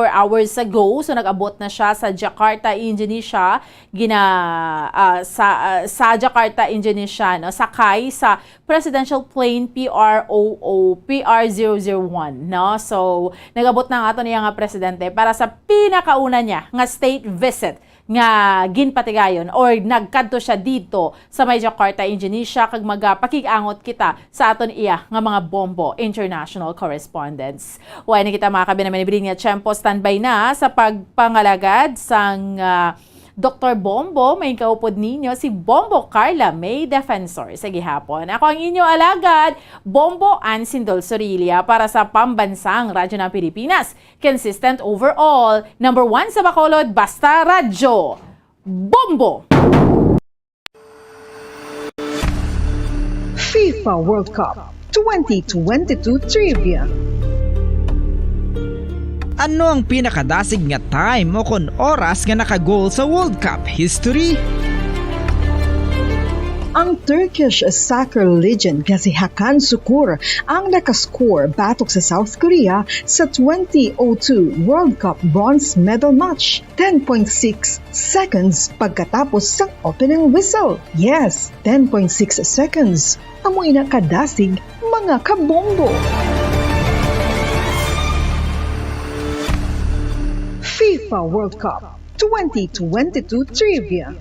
hours ago. So nag-abot na siya sa Jakarta, Indonesia. Sa Jakarta, Indonesia, no, sakay sa presidential plane PR001, no. So nag-abot na ang aton nga presidente para sa pinakauna niya nga state visit nga ginpatigayon or nagkadto siya dito sa may Jakarta, Indonesia kag magpakig-angot kita sa aton iya nga mga Bombo international correspondents. Way na kita mga kabinamanibring nga tiyempo standby na sa pagpangalagad sang Dr. Bombo, may kaupod ninyo si Bombo Carla May Defensor sa gihapon. Ako ang inyo alagad, Bombo Ann Sindol Sorilia para sa Pambansang Radyo ng Pilipinas. Consistent overall, number 1 sa Bacolod, Basta Radyo. Bombo! FIFA World Cup 2022 Trivia. Ano ang pinakadasig nga time o kon oras nga naka-goal sa World Cup history? Ang Turkish soccer legend nga si Hakan Şükür ang nakascore batok sa South Korea sa 2002 World Cup bronze medal match. 10.6 seconds pagkatapos sa opening whistle. Yes, 10.6 seconds. Amoy na kadasig mga kabombo. FIFA World Cup 2022 Trivia.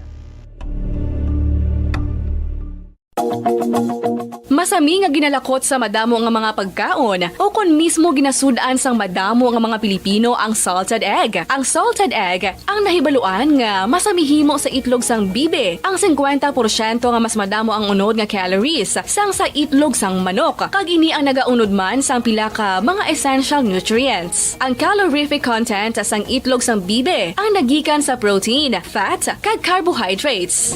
Masami nga ginalakot sa madamo nga mga pagkaon o kon mismo ginasudaan sang madamo nga mga Pilipino ang salted egg. Ang salted egg ang nahibaluan nga masamihimo sa itlog sang bibe. Ang 50% nga mas madamo ang unod nga calories sang sa itlog sang manok. Kag ini ang nagaunod man sang pila ka mga essential nutrients. Ang calorific content sang itlog sang bibe ang nagikan sa protein, fat, kag carbohydrates.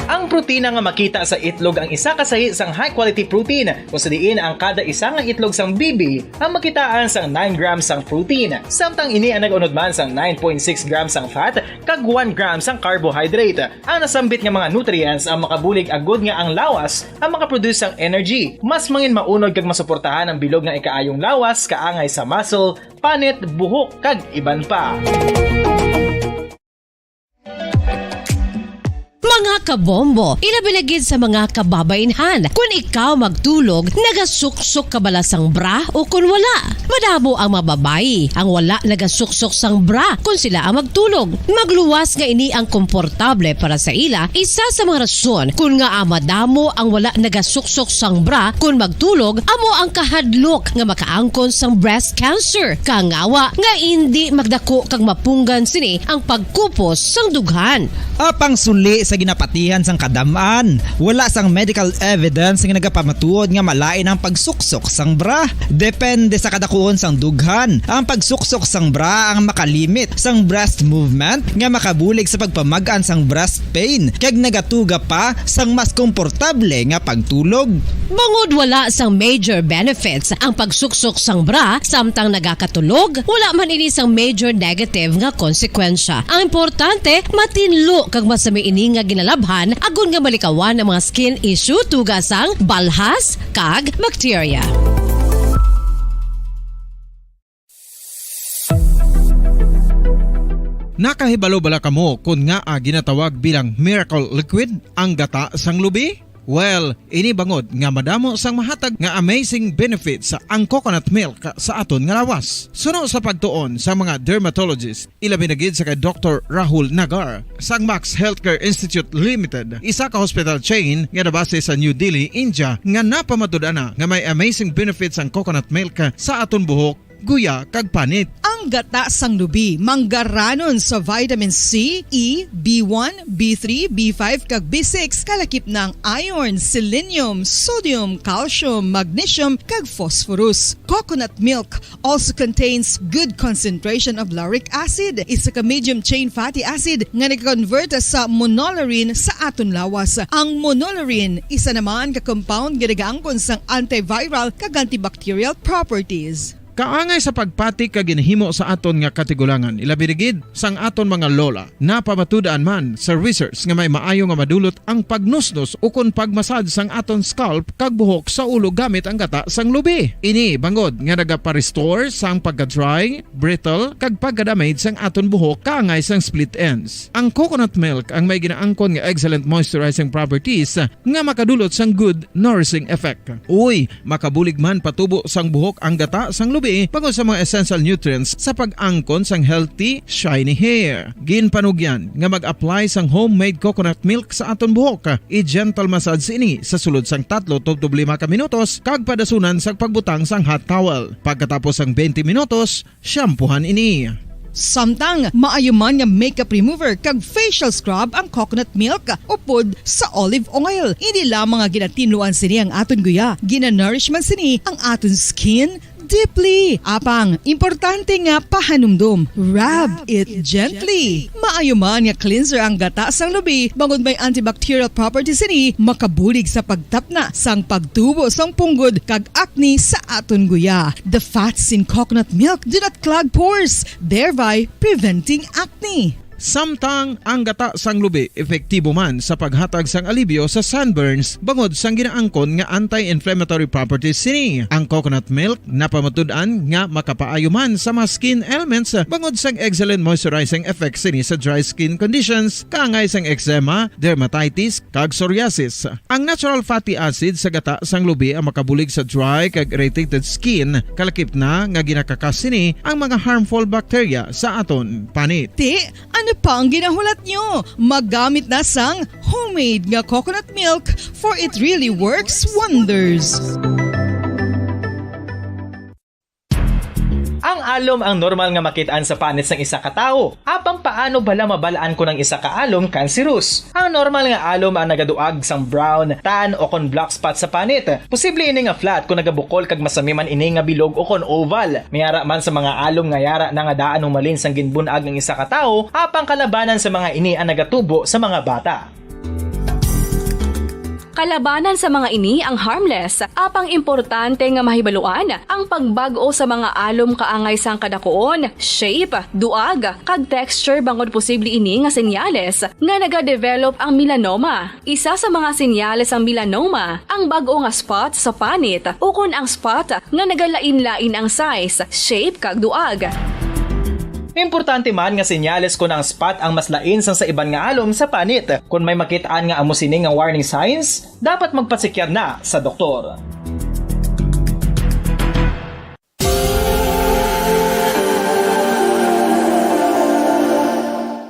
Ang protina nga makita sa itlog ang isa kasahi sang high quality protein kung sa diin ang kada isa nga itlog sang bibi ang makitaan sang 9 grams sang protein. Samtang ini ang nag-unod man sang 9.6 grams sang fat kag 1 gram sang carbohydrate. Ang nasambit nga mga nutrients ang makabulig agud nga ang lawas ang makaproduce sang energy. Mas mangin maunod kag masuportahan ang bilog nga ikaayong lawas kaangay sa muscle, panit, buhok kag iban pa. Mga kabombo, ilabilagid sa mga kababainhan. Kung ikaw magtulog, nagasuksok ka bala sang bra o kung wala. Madamo ang mababayi, ang wala nagasuksok sang bra kung sila ang magtulog. Magluwas nga ini ang komportable para sa ila, isa sa mga rason kung nga madamo ang wala nagasuksok sang bra kung magtulog, amo ang kahadlok nga makaangkon sang breast cancer. Kangawa nga hindi magdako kag mapunggan sini ang pagkupos sang dughan. Apang suli sa ginapatihan sang kadamaan, wala sang medical evidence nga nagapamatuod nga malain ang pagsuksok sang bra. Depende sa kadakuon sang dughan. Ang pagsuksok sang bra ang makalimit sang breast movement nga makabulig sa pagpamagaan sang breast pain kag nagatuga pa sang mas komportable nga pagtulog. Bangod wala sang major benefits ang pagsuksok sang bra samtang nagakatulog, wala man ini sang major negative nga konsekwensya. Ang importante, matinlo kag masami ini nga ginalabhan agon nga malikawan ang mga skin issue tugasang balhas kag bacteria. Nakahibalo bala kamo kung nga ginatawag bilang miracle liquid ang gata sang lubi? Well, ini bangod nga madamo sang mahatag nga amazing benefits sa ang coconut milk sa aton nga lawas. Suno sa pagtuon sa mga dermatologist, ilabi na gid sa kay Dr. Rahul Nagar sang Max Healthcare Institute Limited, isa ka hospital chain nga nabase sa New Delhi, India, nga napamatud-ana nga may amazing benefits ang coconut milk sa aton buhok, guya kag panit. Ang gata sang lubi manggaranon sa vitamin C, E, B1, B3, B5 kag B6 kalakip ng iron, selenium, sodium, calcium, magnesium kag phosphorus. Coconut milk also contains good concentration of lauric acid, isa ka medium chain fatty acid nga nag-convert sa monolaurin sa aton lawas. Ang monolaurin isa naman ka compound nga nagaangkon sang antiviral kag antibacterial properties. Kaangay sa pagpati kag ginhimo sa aton nga katigulangan, ilabirigid sang aton mga lola, napamatudaan man sa research nga may maayo nga madulot ang pagnusnos o kon pagmasad sang aton scalp kag buhok sa ulo gamit ang gata sang lubi. Ini bangod nga nagapa-restore sang pagka-dry, brittle kag pagka-damage sang aton buhok kaangay sang split ends. Ang coconut milk ang may ginaangkon nga excellent moisturizing properties nga makadulot sang good nourishing effect. Uy, makabulig man patubo sang buhok ang gata sang lubi pagod sa mga essential nutrients sa pag-angkon sang healthy, shiny hair. Ginpanugyan nga mag-apply sang homemade coconut milk sa aton buhok. I-gentle massage ini sa sulod sang 3-5 ka minutos kag padasunan sang pagbutang sang hot towel. Pagkatapos sang 20 minutos, shampoohan ini. Samtang maayuman nga makeup remover kag facial scrub ang coconut milk upod sa olive oil. Hindi lamang nga ginatinluan sini ang aton guya, ginanourishman sini ang aton skin deeply. Apang, importante nga pahanumdum. Rub it gently. Maayuman nga cleanser ang gata sang lubi, bangod may antibacterial properties ini, makabulig sa pagtapna sang pagtubo sang punggod kag acne sa aton guya. The fats in coconut milk do not clog pores, thereby preventing acne. Samtang ang gata sang lubi epektibo man sa paghatag sang alibyo sa sunburns bangod sang ginaangkon nga anti-inflammatory properties sini. Ang coconut milk napamatud-an nga makapaayo man sa mga skin ailments bangod sang excellent moisturizing effects sini sa dry skin conditions kaangay sang eczema, dermatitis kag psoriasis. Ang natural fatty acid sa gata sang lubi ang makabulig sa dry kag irritated skin kalakip na nga ginakakas sini ang mga harmful bacteria sa aton panit. Ti, Ano pa ang ginahulat nyo? Maggamit na sang homemade nga coconut milk for it really works wonders. Ang alom ang normal nga makitaan sa panit ng isa ka tawo. Apang paano bala mabalaan ko ng isa ka alom cancerous? Ang normal nga alom ang nagaduag sang brown, tan o kon black spot sa panit. Posible ini nga flat kung nagabukol kag masami man ini nga bilog o kon oval. Mayara man sa mga alom nga yara na nga daan humalin sang ginbunag ng isa ka tawo, apang kalabanan sa mga ini ang nagatubo sa mga bata. Kalabanan sa mga ini ang harmless, apang importante nga mahibaluan ang pagbago sa mga alom kaangay sang kadakuon, shape, duag, kag texture bangod posible ini nga senyales nga nagadevelop ang melanoma. Isa sa mga senyales ang melanoma, ang bago nga spot sa panit o kun ang spot nga nagalain-lain ang size, shape kag duag. Importante man nga senyales kung ang spot ang mas lain sang sa iban nga alom sa panit. Kung may makitaan nga amo sini nga warning signs, dapat magpasikyar na sa doktor.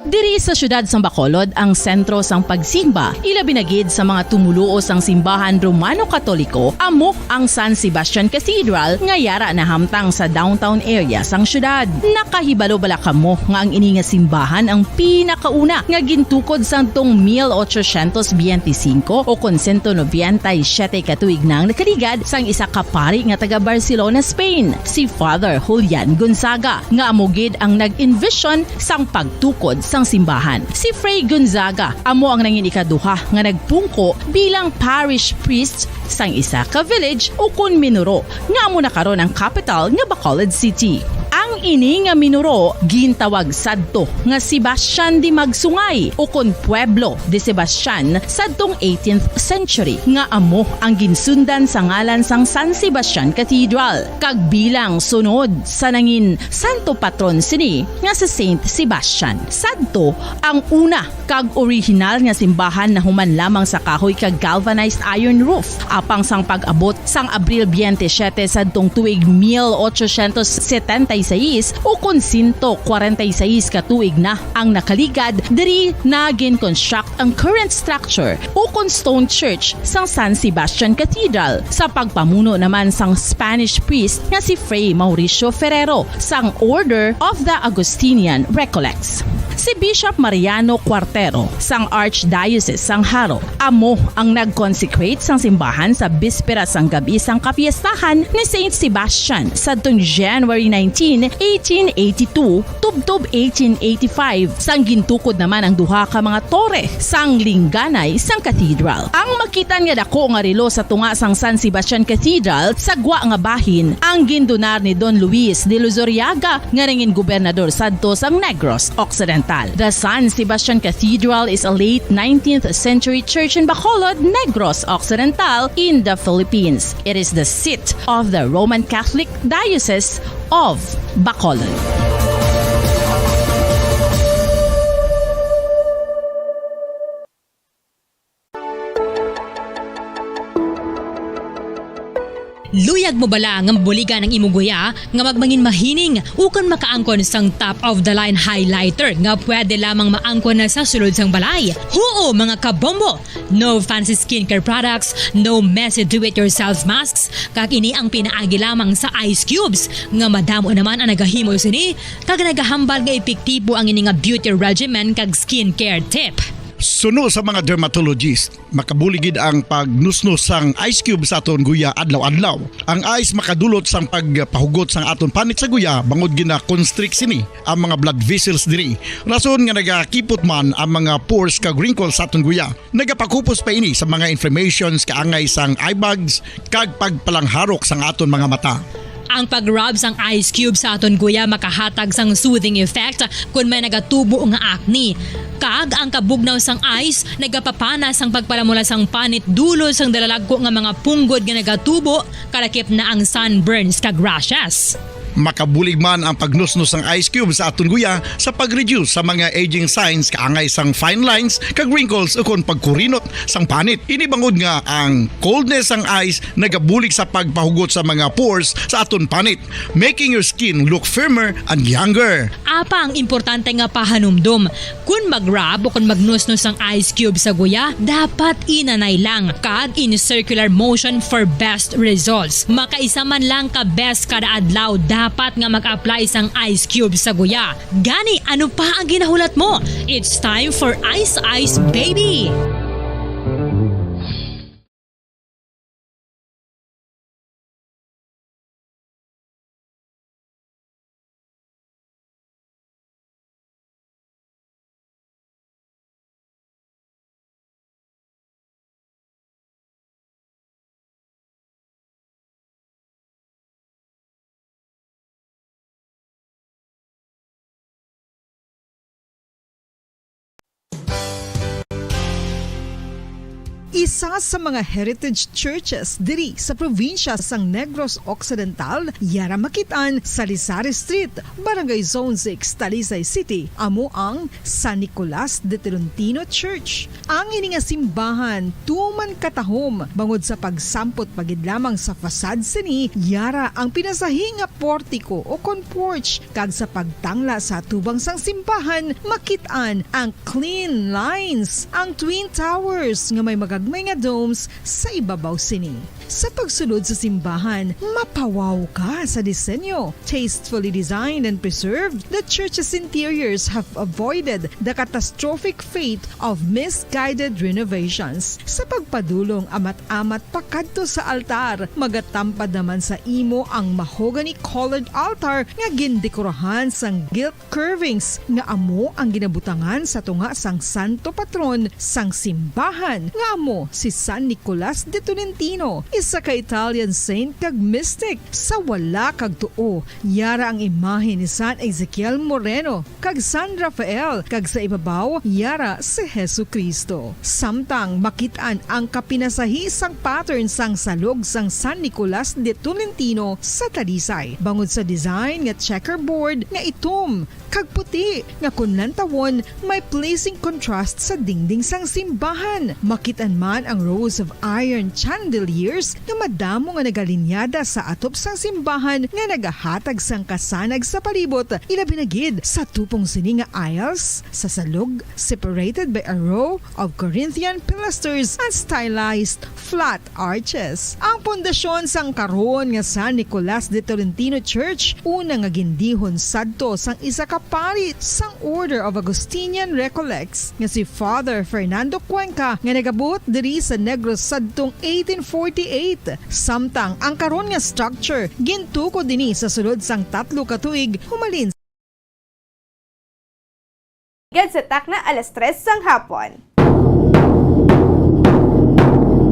Diri sa syudad sang Bacolod ang sentro sang pagsimba, ilabi na gid sa mga tumuluo sang simbahan Romano-Katoliko, amo ang San Sebastian Cathedral nga yara na hamtang sa downtown area sang syudad. Nakahibalo bala kamo nga ang ini nga simbahan ang pinakauna nga gintukod sang tong 1825 o kon 197 katuig nang nakaligad sang isa ka pari nga taga Barcelona, Spain, si Father Julian Gonzaga, nga amo gid ang nag-envision sang pagtukod sang simbahan. Si Fray Gonzaga amo ang nangin ikaduha nga nagpungko bilang parish priest sang isa ka village o kun Minuro nga amo na karon ang capital nga Bacolod City. Ang ini nga Minuro gintawag sadto nga Sebastian de Magsungay o kun Pueblo de Sebastian sadtong 18th century nga amo ang ginsundan sa ngalan sang San Sebastian Cathedral kag bilang sunod sa nangin santo patron sini nga sa Saint Sebastian. Sadto ang una kag original nga simbahan na human lamang sa kahoy kag galvanized iron roof apang sang pag-abot sang Abril 27 sadtong tuig 1876 o kun 146 katuig na ang nakaligad diri na gin-construct ang current structure o kun stone church sang San Sebastian Cathedral sa pagpamuno naman sang Spanish priest nga si Fray Mauricio Ferrero sang Order of the Augustinian Recollects. Si Bishop Mariano Cuartero sang Archdiocese sang Haro amo ang nag-consecrate sang simbahan sa bispera sang gabi sang kapiestahan ni Saint Sebastian sadtong January 19, 1882 tubtob 1885 sang gintukod naman ang duha ka mga tore sang lingganay sang cathedral. Ang makitan nga dako nga relo sa tunga sang San Sebastian Cathedral sa gwa nga bahin ang gindonar ni Don Luis de Luzuriaga nga nangin gobernador sadto sang Negros Occidental. The San Sebastian Cathedral is a late 19th century church in Bacolod, Negros Occidental in the Philippines. It is the seat of the Roman Catholic Diocese of Bacolod. Luyag mo bala nga buligan ang imuguya nga magmangin mahining ukon makaangkon sang top of the line highlighter nga pwede lamang maangkon na sa sulod sang balay. Huo mga kabombo! No fancy skincare products, no messy do-it-yourself masks, kag ini ang pinaagi lamang sa ice cubes nga madamo naman ang nagahimo sini kag nagahambal nga epektibo ang ini nga beauty regimen kag skincare tip. Suno sa mga dermatologist, makabuligid ang pagnusnos sang ice cube sa aton guya adlaw-adlaw. Ang ice makadulot sang pagpahugot sang aton panit sa guya bangod gina constrict sini ang mga blood vessels diri. Rason nga nagakipot man ang mga pores kag wrinkles sa aton guya. Nagapakupos pa ini sa mga inflammations kaangay sang eye bags kag pagpalangharok sang aton mga mata. Ang pag-rub sang ice cube sa aton guya makahatag sang soothing effect kung may nagatubo nga acne. Kag ang kabugnaw sang ice nagapapana sang pagpalamula sang panit dulo sang dalalagko nga mga punggod nga nagatubo kalakip na ang sunburns kag rashes. Makabulig man ang pagnusnos ng ice cube sa aton guya sa pag-reduce sa mga aging signs kaangay sang fine lines kag wrinkles ukon pagkurinot sang panit. Ini bangod nga ang coldness sang ice nagabulig sa pagpahugot sa mga pores sa aton panit, making your skin look firmer and younger. Apa ang importante nga pahanumdum. Kung mag-rub o kung magnusnos ang ice cube sa guya, dapat inanay lang kag in circular motion for best results. Makaisa man lang ka best kada adlaw dapat nga mag-apply sang ice cube sa guya. Gani, ano pa ang ginahulat mo? It's time for Ice Ice Baby! Isa sa mga heritage churches diri sa probinsya sang Negros Occidental, yara makitaan sa Rizal Street, Barangay Zone 6, Talisay City, amo ang San Nicolas de Tolentino Church. Ang ini nga simbahan tuman katahom bangod sa pagsampot pagid lamang sa fasad sini, yara ang pinasahi nga portiko o kon porch kag sa pagtangla sa tubang sang simbahan makitaan ang clean lines, ang twin towers nga may magagmay nga domes sa ibabaw sini. Sa pagsulod sa simbahan, mapawaw ka sa disenyo. Tastefully designed and preserved, the church's interiors have avoided the catastrophic fate of misguided renovations. Sa pagpadulong amat-amat pakadto sa altar, magatampad naman sa imo ang mahogany-colored altar nga gindekorahan sang gilt curvings nga amo ang ginabutangan sa tunga sang santo patron sang simbahan nga amo si San Nicolas de Tolentino, isa ka Italian saint kag mystic. Sa wala kag tuo, yara ang imahe ni San Ezekiel Moreno kag San Rafael, kag sa ibabaw yara si Jesucristo. Samtang makitaan ang kapinasahi sang pattern sang salog sang San Nicolas de Tolentino sa Talisay, bangod sa design nga checkerboard nga itom kag puti nga kunlantawon may pleasing contrast sa dingding sang simbahan. Makitaan man ang rows of iron chandeliers nga madamo nga nagalinyada sa atop sang simbahan nga nagahatag sang kasanag sa palibot, ilabi na gid sa tupong sini nga aisles sa salog separated by a row of Corinthian pilasters and stylized flat arches. Ang pundasyon sang karon nga San Nicolas de Tolentino Church una nga gindihon sadto sang isa ka pari sang Order of Augustinian Recollects nga si Father Fernando Cuenca nga nagabot diri sa Negros sadtong 1848. Samtang ang karon nga structure gintuko dinhi sa sulod sang 3 ka tuig humalin sa takna alas 3 sang hapon.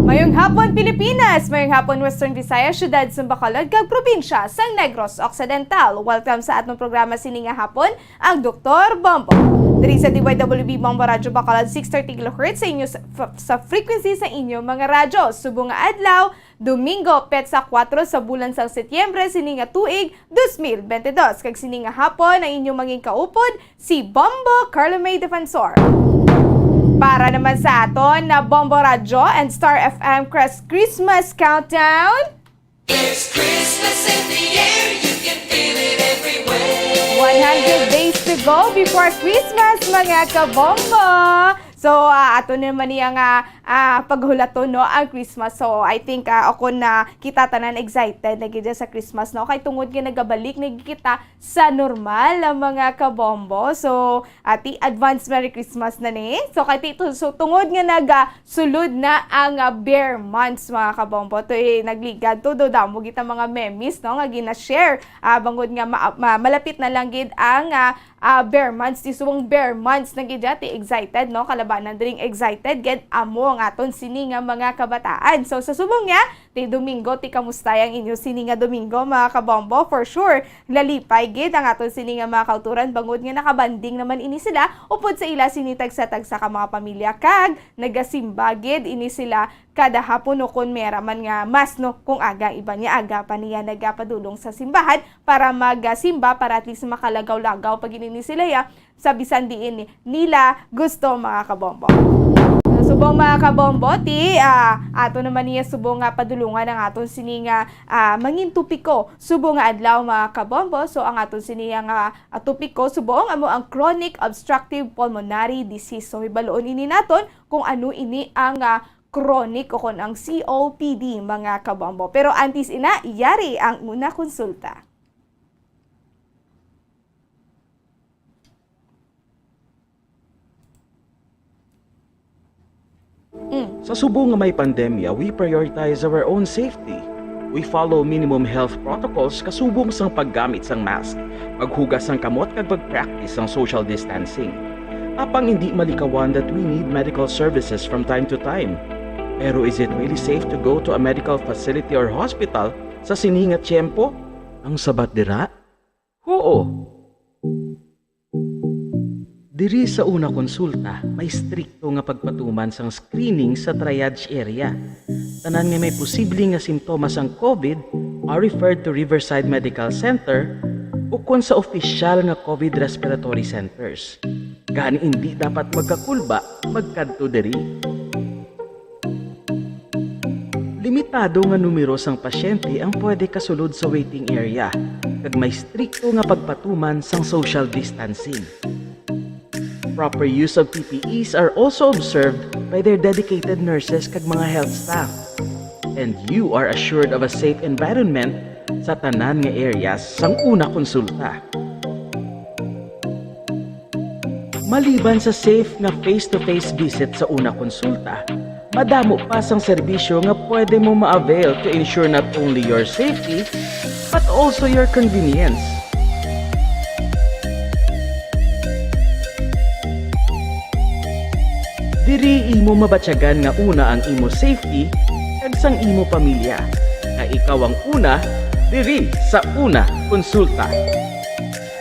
Mayong hapon Pilipinas, mayong hapon Western Visayas, syudad sa Bacolod, kag probinsya sang Negros Occidental. Welcome sa atong programa sining nga hapon, ang Dr. Bombo. Diri sa DYWB Bombo Radyo Bacolod 630 kHz sa inyo sa frequency sa inyo mga radyo. Subong nga adlaw, Domingo, petsa 4 sa bulan sang Setyembre sining nga tuig 2022. Kag sining nga hapon ang inyong maging kaupod si Bombo Carlo May Defensor. Para naman sa aton na Bombo Radyo and Star FM Christmas Countdown. It's Christmas in the air, you can feel it everywhere. 100 days to go before Christmas, mga kabombo! So, ato naman niya nga paghulaton, no, ang Christmas. So, I think ako na kita tanan excited na gid sa Christmas, no? Kay tungod nga nagabalik na kita sa normal mga kabombo. So, advance Merry Christmas na ni. So, tungod nga nagasulod na ang bear months, mga kabombo. To nagligad to do damo kita mga memes, no, nga gina-share. Bangod nga malapit na lang gid ang bear months, isubong bear months na gid excited, no, kalabanan dring excited gid amo ang aton sini nga mga kabataan. So sa subong nga Ti Domingo, ti kamusta ang inyo sininga Domingo, mga kabombo? For sure, lalipay gid ang aton sininga mga kauturan, bangod nga nakabanding naman ini sila, upod sa ila sinitagsa-tagsa ka mga pamilya, kag nagasimba gid ini sila kada hapon o kun meraman nga mas no kung aga iba niya aga pa niya nagapadulong sa simbahan para magsimba para at least makalagaw-lagaw pag ini sila ya sa bisan diin nila gusto mga kabombo. Subong mga kabombo, ato naman niya subong nga padulungan ang aton sininga mangin tupiko. Subong nga adlaw mga kabombo, so ang aton sininga nga tupiko subong amo ang chronic obstructive pulmonary disease. So ibaloon ini naton kung ano ini ang chronic o kung ang COPD mga kabombo. Pero antes ina, iyari ang una konsulta. Sa subong nga may pandemya, we prioritize our own safety. We follow minimum health protocols kasubong sang paggamit sang mask, paghugas sang kamot kag pag-practice sang social distancing. Apang hindi malikawan that we need medical services from time to time. Pero is it really safe to go to a medical facility or hospital sa sininga tiyempo? Ang sabat dira? Oo. Diri sa una konsulta, may strikto nga pagpatuman sang screening sa triage area. Tanan nga may posibleng nga simptomas ang COVID are referred to Riverside Medical Center o kung sa opisyal nga COVID respiratory centers. Gani hindi dapat magkakulba, magkadto diri. Limitado nga numero sang pasyente ang pwede kasulod sa waiting area, kag may strikto nga pagpatuman sang social distancing. Proper use of PPEs are also observed by their dedicated nurses kag mga health staff. And you are assured of a safe environment sa tanan nga areas sang una konsulta. Maliban sa safe nga face-to-face visit sa una konsulta, madamo pa sang serbisyo nga pwede mo ma-avail to ensure not only your safety, but also your convenience. Diri imo mabatyagan nga una ang imo safety kag sang imo pamilya. Nga ikaw ang una, diri sa una konsulta.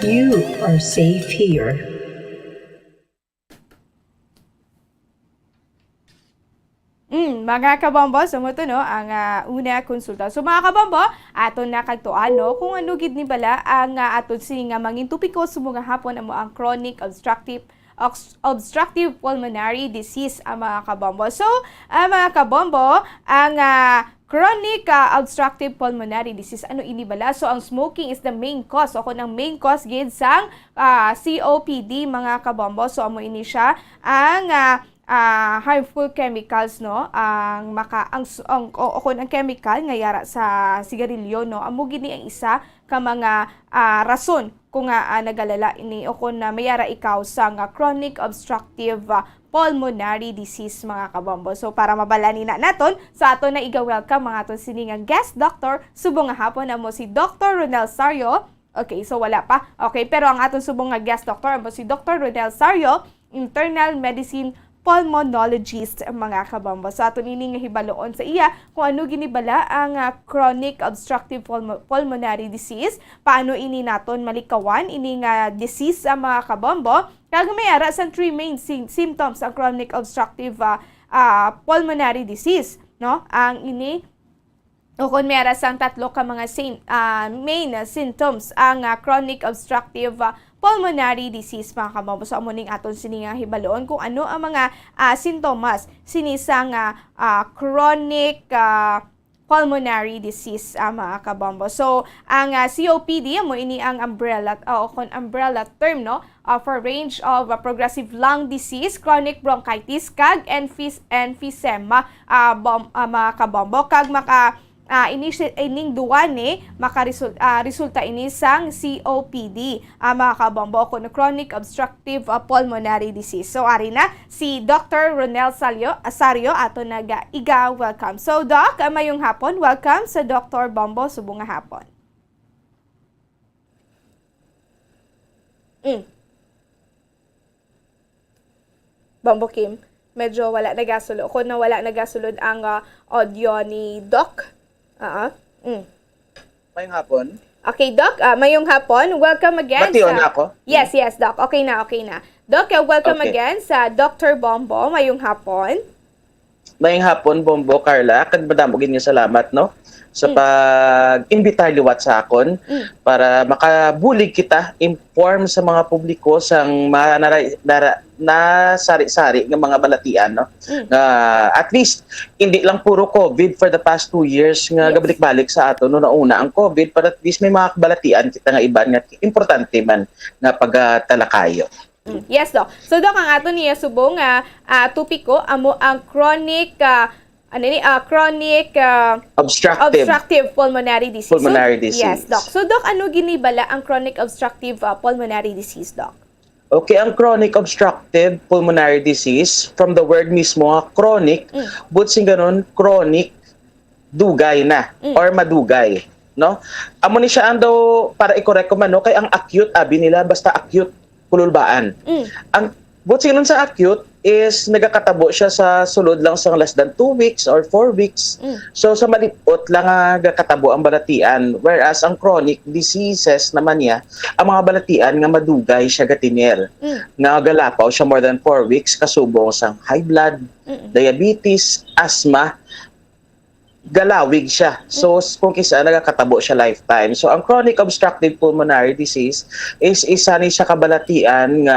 You are safe here. Mga kabombo, sumuto no ang una konsulta. So mga kabombo, aton nakagtuan no kung ano gid ni bala ang aton sininga mangin tupiko sumong hapon amo ang chronic obstructive pulmonary disease mga kabombo. So mga kabombo, ang chronic obstructive pulmonary disease ano ini bala? So ang smoking is the main cause o kung ang main cause gid sang COPD mga kabombo. So amo ini siya ang harmful chemicals no ang chemical nga yara sa sigarilyo no amo gini ang isa ka mga rason kung nagalala ini o kung mayara ikaw sa chronic obstructive pulmonary disease mga kabombo. So para mabalani na naton sa ato na iga-welcome mga aton siningang guest doctor subong nga hapon amo si Dr. Ronel Sario. Okay, so wala pa. Okay, pero ang aton subong nga guest doctor amo si Dr. Ronel Sario, internal medicine pulmonologist mga kabombo. So ato nini nga hibaloon sa iya kung ano ginibala ang chronic obstructive pulmonary disease, paano ini naton malikawan ini nga disease mga kabombo, kag may ara sa three main symptoms ang chronic obstructive pulmonary disease no ang ini o kung may ara sang tatlo ka mga main symptoms ang chronic obstructive pulmonary disease mga kabombo. So amuning aton sininga hibaloon kung ano ang mga sintomas sinisang chronic pulmonary disease mga kabombo. So ang COPD mo ini ang umbrella term no for range of progressive lung disease, chronic bronchitis kag emphysema mga kabombo kag ining duwan resulta ini sang COPD mga kabombo o chronic obstructive pulmonary disease. So ari na si Dr. Ronel Sario ato iga welcome. So Doc, mayong hapon, welcome sa Dr. Bombo subong nga hapon. Bombo Kim, medyo wala nagasulod. Kung wala nagasulod ang audio ni Doc, Mayong hapon. Okay, Doc. Mayong hapon. Welcome again. Bation ako? Yes, Doc. Okay na. Doc, welcome Okay. again sa Dr. Bombo. Mayong hapon. Mayong hapon, Bombo, Carla. Kadmadamogin niyo salamat, no? Sa pag-imbitar liwat sa akon para makabulig kita, inform sa mga publiko sang sari-sari ng mga balatian, no? At least hindi lang puro COVID for the past 2 years nga gabalik-balik sa ato no nauna ang COVID, but at least may mga balatian kita nga iban nga importante man nga pagtalakayo. Yes, Doc. So, Doc, ang ato niya subong tupiko amo ang chronic obstructive pulmonary disease. Pulmonary disease. Yes, Doc. So, Doc, ano ginibala ang chronic obstructive pulmonary disease, Doc? Okay, ang chronic obstructive pulmonary disease, from the word mismo, chronic, but sing ganon, chronic, dugay na, or madugay. No? Amo ni siya ando, para i-correct ko man, no? Kay ang acute, abi nila, basta acute, kululbaan. Ang but sing sa acute, is nagakatabo siya sa sulod lang sa less than 2 weeks or 4 weeks. So sa malipot lang nagakatabo ang balatian. Whereas ang chronic diseases naman niya, ang mga balatian nga madugay siya gatiner. Nga galapaw siya more than 4 weeks kasubong sang high blood, diabetes, asthma, galawig siya. So kung kisa nagakatabo siya lifetime. So ang chronic obstructive pulmonary disease is isa ni siya kabalatian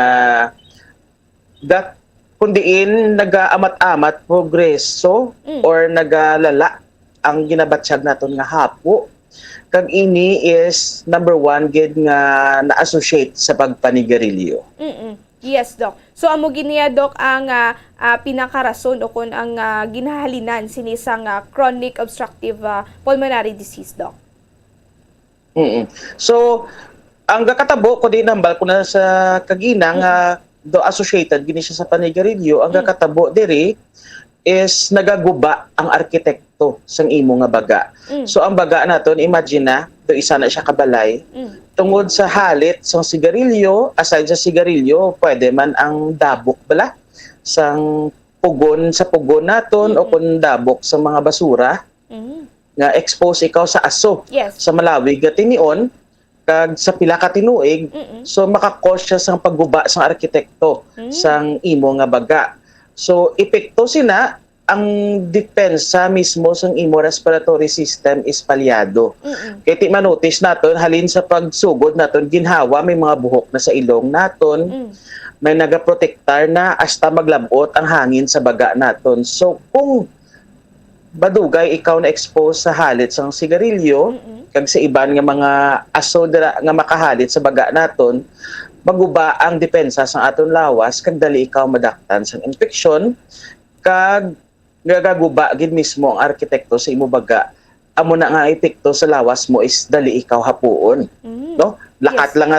nga kundiin nagaamat-amat progreso or nagalala ang ginabatsyag naton nga hapo. Kag ini is number 1 gid nga na-associate sa pagpanigarilyo. Yes, Doc. So amo giniya, Doc, ang pinakarason o kung ang ginahalinan sinisang chronic obstructive pulmonary disease, Doc. So ang gakatabo ko din nambal ko na sa kaginang do associated gini siya sa panigarilyo, ang kakatabo diri is nagaguba ang arkitekto sang imo nga baga. So ang baga naton, imagine na, do isa na siya kabalay. Tungod sa halit sang sigarilyo, aside sa sigarilyo, pwede man ang dabok bala sang pugon sa pugon naton o kung dabok sa mga basura nga expose ikaw sa aso sa malawig nga tinion kag sa pila ka tinuig, so makakos siya sang pagguba sang arkitekto sang imo nga baga. So epekto sina ang depensa mismo sang imo respiratory system is palyado. Kaya ti manotice naton halin sa pagsugod naton ginhawa may mga buhok na sa ilong naton. May nagaprotektar na hasta maglabot ang hangin sa baga naton. So kung badugay ikaw na expose sa halit sang sigarilyo, kag sa iban nga mga aso nga makahalit sa baga naton, maguba ang depensa sa aton lawas kag dali ikaw madaktan sang infeksyon kag gagaguba gid mismo ang arkitekto sa imo baga. Amo na nga epekto sa lawas mo is dali ikaw hapuon. No? Lakat lang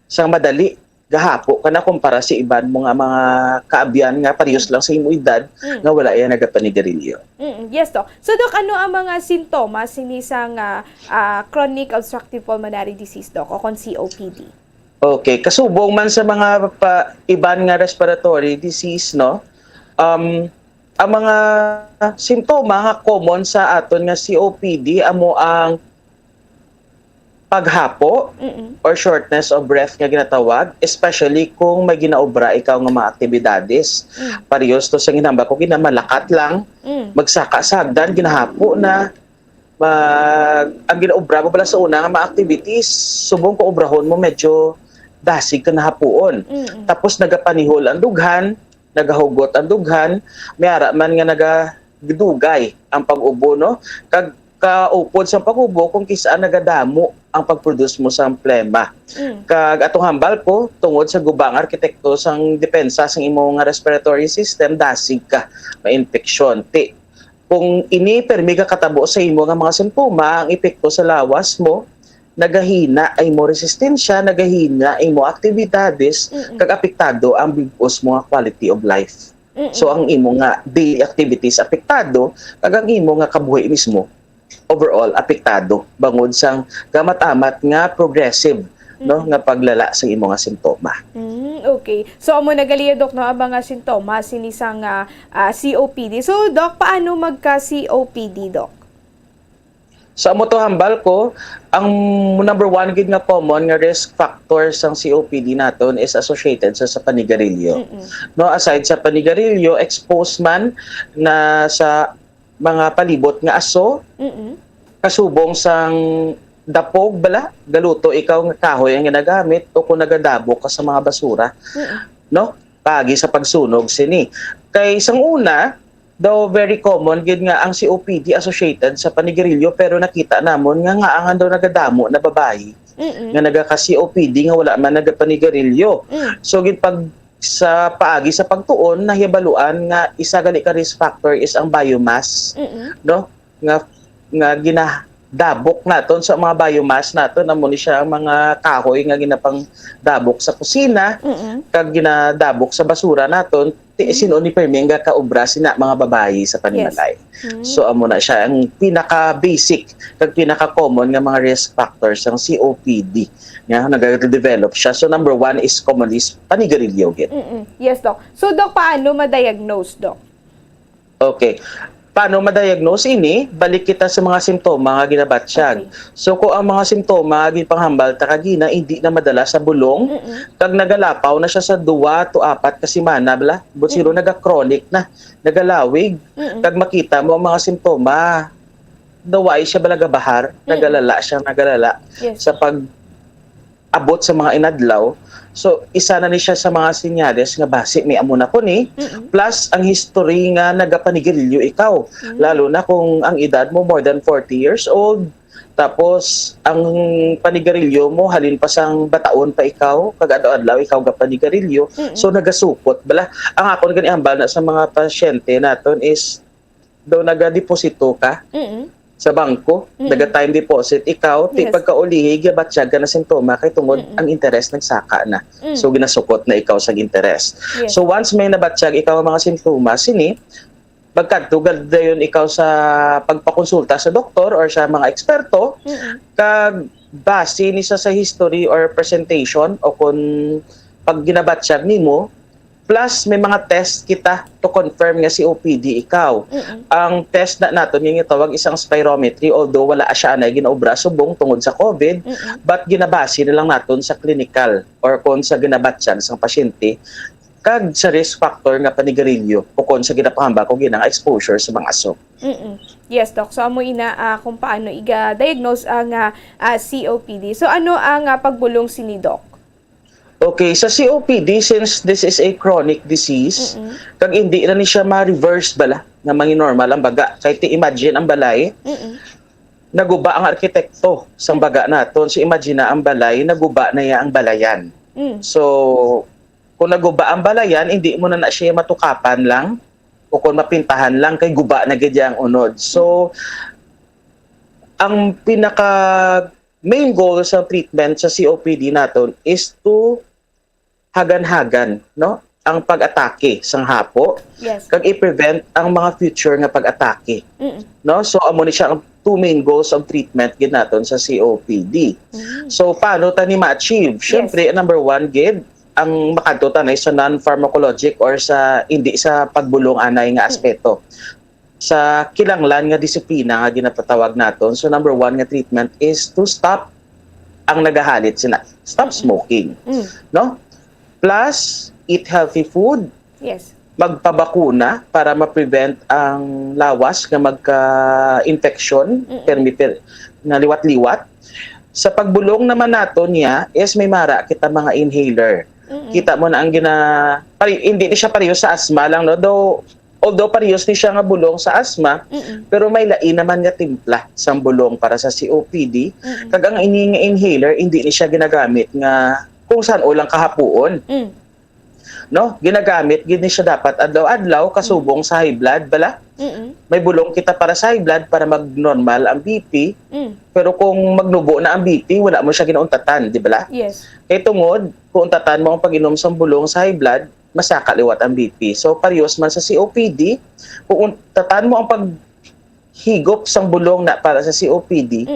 sang madali gahapo kana kumpara sa iban mo nga mga kaabyan nga parehas lang sa imo edad nga wala yan nagapanigarilyo. Yes, Doc. So, Doc, ano ang mga sintomas sinisang chronic obstructive pulmonary disease, Doc, o kung COPD? Okay, kasubong man sa mga iban nga respiratory disease, no? Ang mga simptoma nga common sa aton nga COPD amo ang paghapo or shortness of breath nga ginatawag, especially kung may ginaobra ikaw nga mga aktibidades. Parehas to sa ginamba ko ginamalakat lang, magsaka sa hagdan, ginahapo na, ang ginaobra mo pala sa una nga mga activities, subong ko obrahon mo medyo dasig ka nahapuon. Tapos nagapanihol ang dughan, nagahugot ang dughan, may ara man nga nagadugay ang pag-ubo, no? Kag kaupod sa pag-ubo kung kisaan nagadamo ang pag-produce mo sa plema. Kag atong hambal po tungod sa gubang arkitekto sang depensa sang imong respiratory system, dasig ka ma-infeksyon. Kung ini permi ka katabo sa imo nga mga simptoma, ang epekto sa lawas mo nagahina ay mo resistensya, nagahina ay mo aktibidades, kag apektado ang bigos mo nga quality of life. So ang imo nga daily activities apektado, kag ang imo nga kabuhi mismo overall apektado bangod sang gamat-amat nga progressive no nga paglala sa imo nga simptoma. Okay. So amo nagaliya, Doc, no abang nga simptoma sinisang COPD. So, Doc, paano magka COPD, Doc? Sa amo to hambal ko, ang number one gid nga common nga risk factor sang COPD naton is associated sa panigarilyo. No, aside sa panigarilyo, exposed man na sa mga palibot nga aso, kasubong sang dapog bala, galuto ikaw nga kahoy ang ginagamit o kung nagadabo ka sa mga basura, no? Pagi sa pagsunog sini. Kay sang una, though very common gid nga ang COPD associated sa panigarilyo, pero nakita namon nga ang daw nagadamo na babayi nga nagaka-COPD nga wala man nagapanigarilyo. So gid pag sa paagi sa pagtuon nahibaluan nga isa gali ka risk factor is ang biomass, no? Nga ginadabok naton sa mga biomass naton, amo ni siya ang mga kahoy nga ginapang dabok sa kusina, kag ginadabok sa basura naton, sino ni permi nga kaobra sina mga babayi sa panimalay. So amo na siya ang pinaka basic kag pinaka common nga mga risk factors ang COPD nga nag-develop siya. So number one is commonly panigarilyo gid. Yes, Doc. So, Doc, paano ma-diagnose, Doc? Okay. Paano ma-diagnose ini? Balik kita sa mga simptoma nga ginabatsyag. So kung ang mga simptoma ginpanghambal ta kagina hindi na madala sa bulong, kag nagalapaw na siya sa 2 to 4 ka semana bala, butsiro naga-chronic na, nagalawig, kag makita mo ang mga simptoma, daway siya balaga bahar, nagalala sa pag abot sa mga inadlaw. So isa na ni siya sa mga senyales nga basi may amo na ko ni, plus ang history nga nagapanigarilyo ikaw, lalo na kung ang edad mo more than 40 years old, tapos ang panigarilyo mo halin pa sang bataon pa ikaw, kag adlaw ikaw gapanigarilyo, so nagasupot bala. Ang akon gani ambal na sa mga pasyente naton is daw nagadeposito ka sa bangko, naga-time deposit, ikaw, pagkaulihig, yabatsyag ka na simptoma, kay tungod ang interest nagsaka na. So, ginasukot na ikaw sa interest. So, once may nabatsyag ikaw ang mga simptoma, sini, pagkatugal dayon ikaw sa pagpakonsulta sa doktor or sa mga eksperto, kag base ni sa history or presentation o kung pag ginabatsyag nimo, plus may mga test kita to confirm nga COPD ikaw. Ang test na naton yung itawag isang spirometry, although wala siya na ginaobra subong tungod sa COVID, but ginabase na lang naton sa clinical or kung sa ginabatyan sa pasyente kag sa risk factor nga panigarilyo o kung sa ginapahamba kung ginang exposure sa mga aso. Yes, Doc. So, amo ina kung paano i-diagnose ang COPD. So, ano ang pagbulong sini, Doc? Okay, sa COPD, since this is a chronic disease, kag hindi na ni siya ma-reverse bala nga mga normal ang baga. Kahit imagine ang balay, naguba ang arkitekto sa baga naton. So imagine na ang balay, naguba na ya ang balayan. So, kung naguba ang balayan, hindi mo na siya matukapan lang o kung mapintahan lang, kay guba na gaya ang unod. So, ang pinaka main goal sa treatment sa COPD naton is to hagan-hagan, no? Ang pag-atake sang hapo, kag i-prevent ang mga future nga pag-atake. No? So amo ni siya ang 2 main goals of treatment gid naton sa COPD. So paano ta ni ma-achieve? Syempre, number 1 gid ang makadto tanay sa non-pharmacologic or sa hindi sa pagbulong anay nga aspeto. Sa kinahanglan nga disiplina nga ginapatawag naton. So number 1 nga treatment is to stop ang nagahalit sina. Stop smoking. No? Plus, eat healthy food. Magpabakuna para ma-prevent ang lawas nga magka-infection, na liwat-liwat. Sa pagbulong naman nato niya is may mara kita mga inhaler. Kita mo na ang hindi ni siya pareho sa asthma lang, no? Although parehas ni siya nga bulong sa asthma, pero may lain naman nga timpla sa bulong para sa COPD. Kag ang inhaler, hindi ni siya ginagamit nga kung saan ulang kahapuon. No? Ginagamit, gini siya dapat adlaw-adlaw kasubong sa high blood, bala? May bulong kita para sa high blood para mag-normal ang BP, pero kung magnubo na ang BP, wala mo siya ginauntatan, di bala? Kaya tungod, kung untatan mo ang pag-inom sa bulong sa high blood, masaka liwat ang BP. So, parehas man sa COPD, kung untatan mo ang paghigop sa bulong na para sa COPD,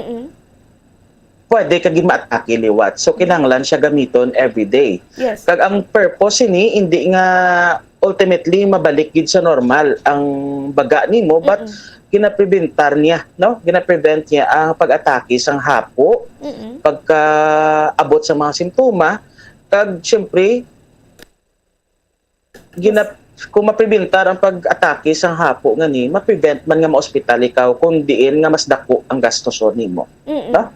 pwede kagin ma-atake liwat. So, kinahanglan siya gamiton everyday. Kag ang purpose ini, hindi nga ultimately mabalik gid sa normal ang baga nimo, but ginapreventar niya, no? Ginaprevent niya ang pag-atake sang hapo, pagka abot sa mga simptoma, kag syempre kung mapreventar ang pag-atake sang hapo ngani, ma-prevent man nga ma-ospital ikaw kung diin nga mas dako ang gastoson nimo. Ha?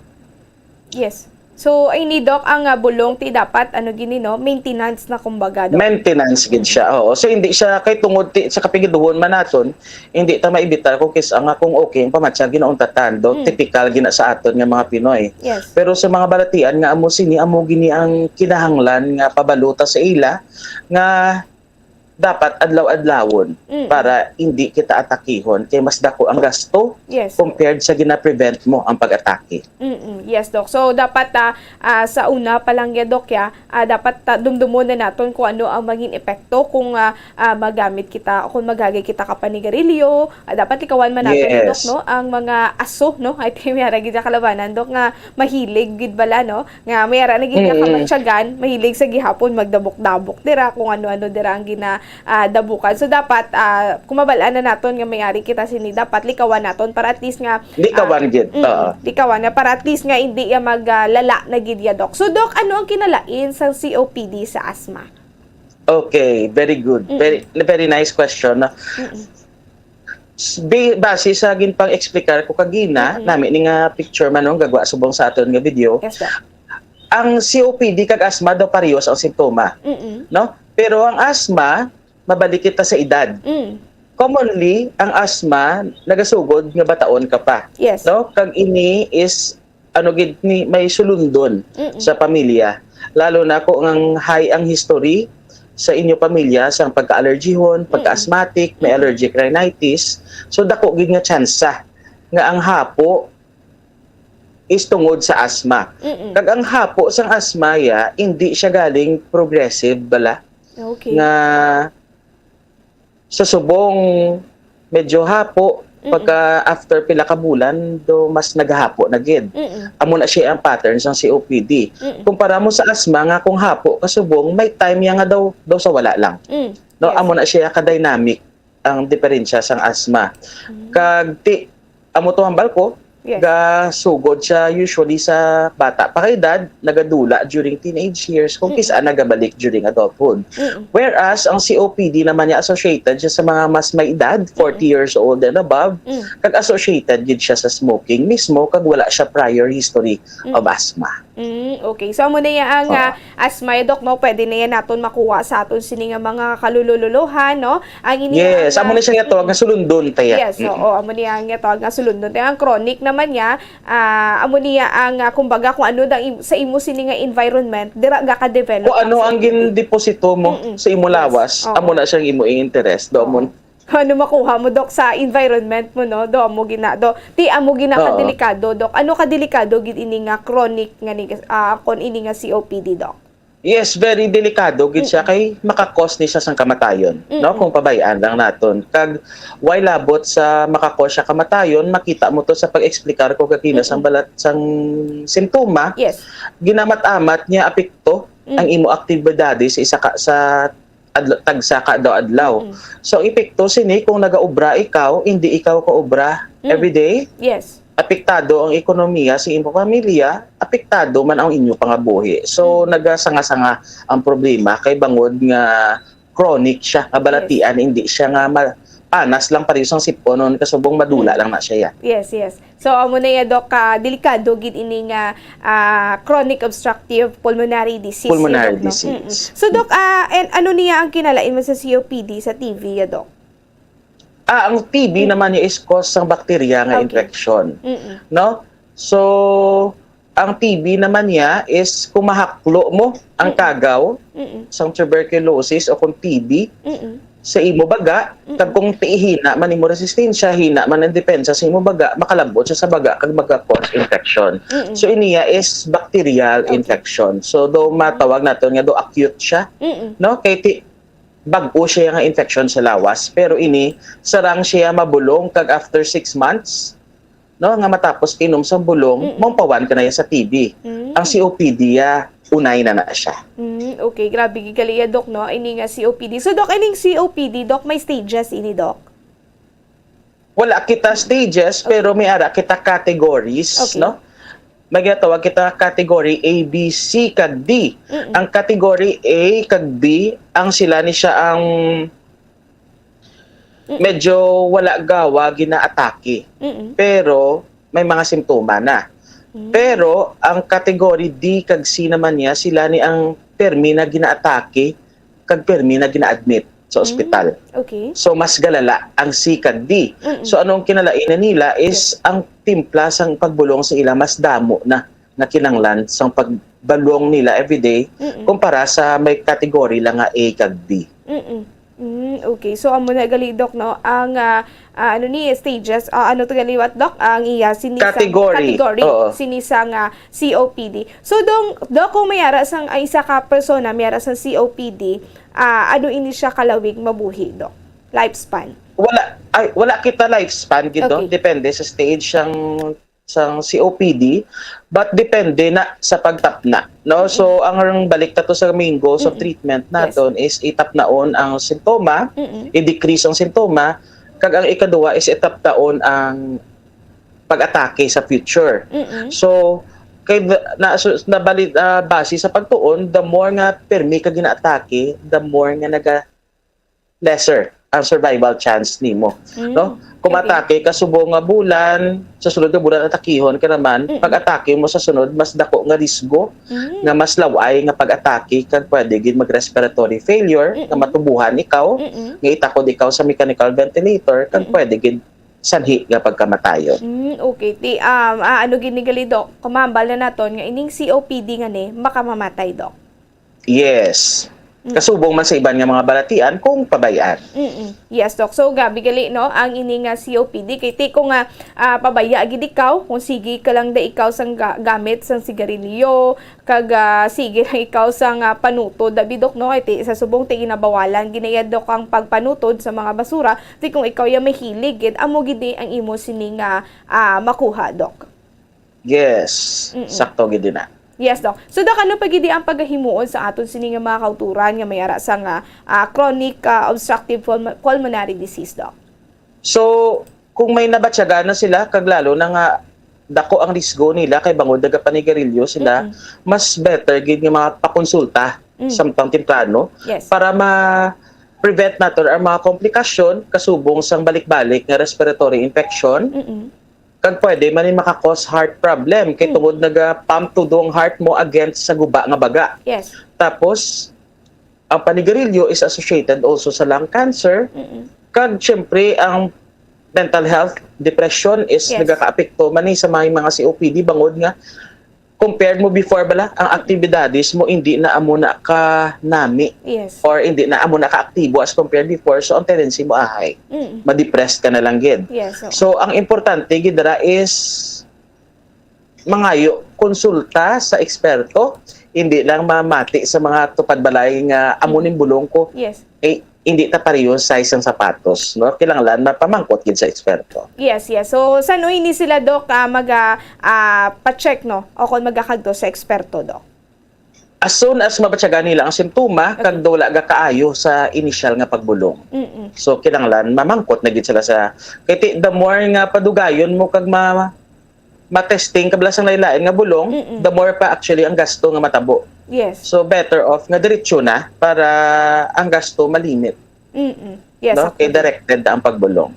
Yes. So, ay ni Doc, ang bulong ti dapat, gini, no? Maintenance na kumbaga, Doc. Maintenance gid siya. Oo. So hindi siya kay tungod sa kapigiduhon man naton, hindi ta maibitar kung kis ang kung okay pamatsa ginaontatan do typical gina sa aton nga mga Pinoy. Yes. Pero sa mga balatian nga amo gini ang kinahanglan nga pabaluta sa ila nga dapat adlaw-adlawon para hindi kita atakihon kay mas dako ang gasto compared sa gina-prevent mo ang pag-atake. Yes, Doc. So, dapat sa una pa lang Doc, dapat dumdumon na natin kung ano ang maging epekto kung magamit kita o kung magagay kita kapanigarilyo. Dapat ikawan man natin, Doc, no? Ang mga aso, no? Ay, mayara gid kalabanan, Doc, nga mahilig gid bala, no? Nga mayara na gid kamatsagan, mahilig sa gihapon magdabok-dabok dira kung ano-ano dira ang dabukan. So dapat kung mabalaan na naton nga mayari kita sini dapat likawan naton para at least nga likawan gid. Likawan na para at least nga hindi maglala na gid ya, Doc. So Doc, ano ang kinalain sa COPD sa asthma? Okay, very good. Very nice question. Base sa ginpang explicar ko kagina, nami ni nga picture manong gagwa subong sa aton nga video. Yes, Doc. Ang COPD kag asthma daw parehas ang simptoma. No? Pero ang asthma mabalik kita sa edad. Commonly, ang asthma nagasugod nga bataon ka pa. Yes. No? Kag ini is gid ni may sulundon sa pamilya. Lalo na kung ang high ang history sa inyo pamilya sang pagka-allergyhon, pagka-asthmatic, may allergic rhinitis. So dako gid nga tsansa nga ang hapo is tungod sa asthma. Kag ang hapo sang asthma hindi siya galing progressive bala. Okay. Nga sa subong medyo hapo pagka after pila ka bulan do mas naghahapo na gid. Amo na siya ang pattern sang COPD. Kumpara mo sa asthma nga kung hapo kasubong may time nga daw sa wala lang. No, amo na siya ka dynamic ang diferensya sang asthma. Kag amo to hambal ko sugod siya usually sa bata pa kay edad, nagadula during teenage years, kung kisa nagabalik during adulthood. Whereas, ang COPD naman niya associated siya sa mga mas may edad, 40 years old and above, kag associated yun siya sa smoking mismo, kag wala siya prior history of asthma. Okay. So, muna ang asthma, Doc, no? Pwede na yan natin makuha sa aton sini nga mga kalululuhan, no? Ang amo na siya nga tawag nga sulundon tayo. Yes, amo niya nga tawag nga sulundon. Ang chronic naman niya, amo niya ang kumbaga kung ano sa imo sini nga environment, dira ga ka-develop. Kung ano ang gindeposito mo sa imo lawas, amo na siyang imo interest. Ano makuha mo, Doc, sa environment mo, no? Do amo gina kadelikado, Doc. Ano kadelikado gid ini nga chronic nga kon ini nga COPD, Doc? Yes, very delikado gid siya kay makakos ni siya sang kamatayon, no? Kung pabayaan lang naton. Kag why labot sa makakos siya kamatayon, makita mo to sa pag-eksplikar ko kakina sang balat sang simptoma. Yes. Ginamat-amat niya apekto ang imo aktibidade sa isa ka sa tagsa ka daw adlaw. So epekto sini kung nagaobra ikaw, hindi ikaw kaobra every day. Yes. Apektado ang ekonomiya sa imong pamilya, apektado man ang inyo pangabuhi. So nagasanga-sanga ang problema kay bangod nga chronic siya, kabalatian, hindi siya nga panas lang pareho sang siponon kasubong madula lang na siya. Yes. So amo na ya, Doc, delikado gid ini nga chronic obstructive pulmonary disease. Pulmonary disease. So Doc, and ano niya ang kinalain mo sa COPD sa TB ya, Doc? Ang TB naman niya is cause ng bacteria nga infection. No? So ang TB naman niya is kung mahaklo mo ang kagaw sang tuberculosis o kung TB sa imo baga, kag kung hina man imo resistensya, hina man ang depensa sa imo baga, makalambot siya sa baga kag magka-cause infection. So iniya is bacterial infection. So do matawag naton nga do acute siya. No? Kay bag-o siya nga infection sa lawas, pero ini sarang siya mabulong kag after 6 months, no, nga matapos kinom sa bulong, mampawan ka na yan sa TB. Ang COPD unay na siya. Okay, grabe gigali Doc, no? Ini nga COPD. So Doc, ining COPD, Doc, may stages ini, Doc? wala kita stages pero may ara kita categories, no? May ginatawag kita category A, B, C kag D. Ang category A kag B ang sila ni siya ang medyo wala gawa ginaatake. Pero may mga simptoma na. Pero ang category D kag C naman niya sila ni ang permi na ginaatake kag permi na gina-admit sa ospital. Okay. So mas galala ang C kag D. So anong kinalainan nila is ang timpla sang pagbulong sa ila mas damo na kinanglan sang pagbalong nila everyday kumpara sa may category lang nga A kag D. Okay, so amo na gali Dok, no, ang ano ni stages, ano to gali what Dok, ang iya sinisang category sinisang COPD. So Dok, kung mayara sang isa ka persona mayara sang COPD, ano ini siya kalawig mabuhi Dok? Lifespan? Wala kita lifespan gito, depende sa stage sang COPD, but depende na sa pagtapna, no? So ang balik ta to sa main goals of treatment naton is itapnaon ang simptoma, i-decrease ang simptoma, kag ang ikaduha is itapnaon ang pag-atake sa future. So kay nabalit base sa pagtuon, the more nga permi ka gina-atake, the more nga lesser ang survival chance nimo, no? Kung atake ka subong nga bulan, sa sunod nga bulan atakihon ka naman, pag-atake mo sa sunod mas dako nga risgo nga mas laway nga pag-atake kag pwede gid mag-respiratory failure nga matubuhan ikaw, nga itakod ikaw sa mechanical ventilator kag pwede gid sanhi nga pagkamatayon. Okay. Ano ginigali Dok? Kumambal na naton nga ining COPD nga ni makamamatay Dok. Yes. Kasubong man sa iban nga mga balatian kung pabayaan. Yes, Dok. So, gabi gali, no, ang ining COPD, kay ti ko nga pabaya gid ikaw, kung sige ka lang da ikaw sang gamit sang sigarilyo, kag sige lang ikaw sang panutod, dabi Dok, no, kay ti sa subong ti ginabawalan, ginayad Dok ang pagpanutod sa mga basura, ti kung ikaw ya mahilig, gid amo gid ang imo sining makuha, Dok. Yes, sakto gid na. Yes, Dok. So, Dok, ano pagidi ang paghimuon sa aton sining mga kauturan nga mayara sa chronic obstructive pulmonary disease, Dok? So, kung may nabatyaga na sila, kag lalo na nga dako ang risgo nila kay bangod daga panigarilyo sila, mas better gid nga mga pakonsulta samtang temprano para ma-prevent natin ang mga komplikasyon kasubong sang balik-balik nga respiratory infection. Kag pwede man maka-cause heart problem kay tungod naga-pump tudong heart mo against sa guba nga baga. Yes. Tapos ang panigarilyo is associated also sa lung cancer. Kag syempre ang mental health, depression is nagaka-apekto man sa mga COPD bangod nga compared mo before bala ang aktibidades mo hindi na amo na ka nami or hindi na amo na ka-aktibo as compared before, so ang tendency mo ahay ma-depressed ka na lang gid. So ang importante gid dara is mangayo konsulta sa eksperto, hindi lang mamati sa mga tupad balay nga amo ning bulong ko hindi ta pareho size ang sapatos, no? Kailangan mapamangkot gid sa eksperto. Yes. So sano ini sila Dok pa-check, no, o kung magakagdo sa eksperto, Dok? As soon as mabatyagan nila ang simptoma kag wala ga kaayo sa initial nga pagbulong. So kinahanglan mamangkot na gid sila sa kay the more nga padugayon mo kag ma-testing kabla sang laylain nga bulong, the more pa actually ang gasto nga matabo. Yes. So better off nga diretso na para ang gasto malimit. Yes. No? Kay directed ang pagbulong.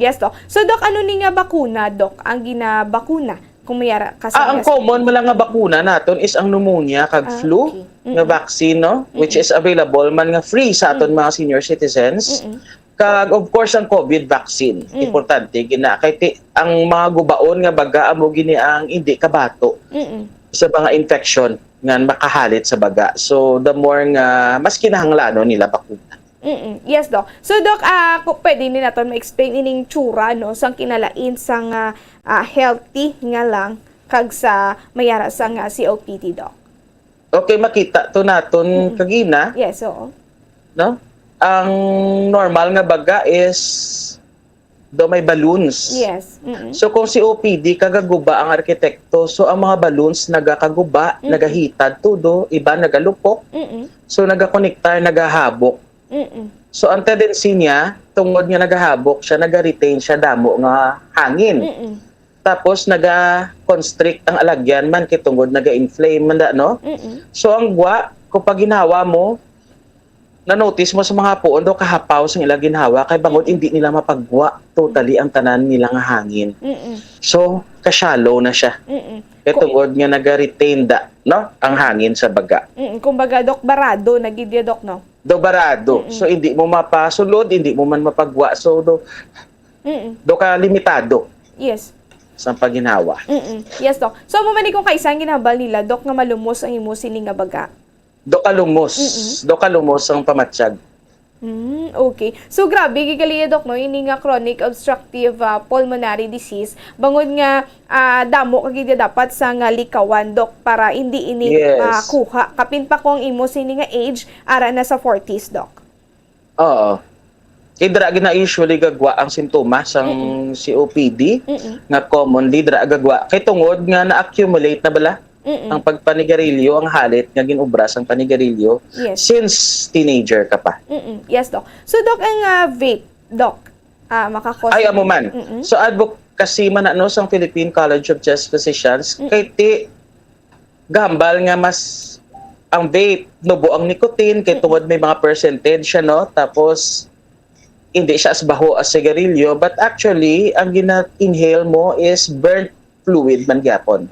Yes, Dok. So Dok, ano ni nga bakuna, Dok, ang ginabakuna kung mayara kasi ang common mo lang nga bakuna naton is ang pneumonia kag flu nga vaccine, no, which is available man nga free sa aton mga senior citizens. Kag of course ang COVID vaccine, importante gina kay ang mga gubaon nga baga amo gini ang hindi kabato sa mga infection nga makahalit sa baga. So the more nga mas kinahanglan nila bakuna. Yes, Dok. So Dok, pwede ni naton ma-explain ining tsura, no, sang kinalain sang healthy nga lang kag sa mayara sang COPD, Dok. Okay, makita to naton kagina. Yes, oo. No? Ang normal nga baga is do may balloons. Yes. So kung COPD kagaguba ang arkitekto, so ang mga balloons nagakaguba, nagahitad tudo, iba nagalupok. So nagakonektar, nagahabok. So ang tendency niya, tungod nga nagahabok siya, naga-retain siya damo nga hangin. Tapos naga-constrict ang alagyan man kay tungod naga-inflame man no? So ang gwa, kapag ginawa mo, na-notice mo sa mga puon do kahapaw sa ilang ginhawa kay bangod hindi nila mapagwa totally ang tanan nila nga hangin. So ka-shallow na siya. Kaya tungod nga naga-retain no? Ang hangin sa baga. Kumbaga, Dok, barado na gid ya, Dok, no? Do barado. So hindi mo mapasulod, hindi mo man mapagwa. So do ka limitado. Yes. Sa pagginhawa. Yes, Dok. So mo man kung kaisang ginhabal nila, Dok, nga malumos ang imo sini nga baga. Do ka lumos ang pamatsyag. Okay. So grabe gigali Dok, no, ini nga chronic obstructive pulmonary disease bangod nga damo kagid dapat sa nga likawan, Dok, para hindi ini kuha kapin pa kung imo sini nga age ara na sa 40s, Dok. Oo. Dira gina usually gagwa ang simptomas sang COPD nga commonly dira gagwa kay tungod nga na-accumulate na bala ang pagpanigarilyo, ang halit nga ginubras ang panigarilyo since teenager ka pa. Yes, Dok. So, Dok, ang vape, Dok, makakos. Ay, amo man. So, advocacy man no sa Philippine College of Chest Physicians, kay ti gambal nga mas ang vape, nubo ang nicotine, kay tungod may mga percentage siya, no? Tapos, hindi siya as baho as sigarilyo, but actually, ang gina-inhale mo is burnt fluid man gyapon.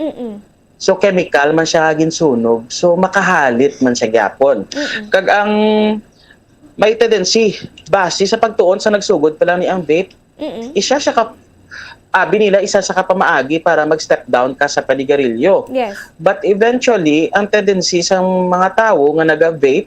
So chemical man siya ginsunog. So makahalit man siya gyapon. Kag ang may tendency base sa pagtuon sa nagsugod pa lang ni ang vape, isa siya ka isa sa kapamaagi para mag-step down ka sa panigarilyo. Yes. But eventually, ang tendency sa mga tao nga naga-vape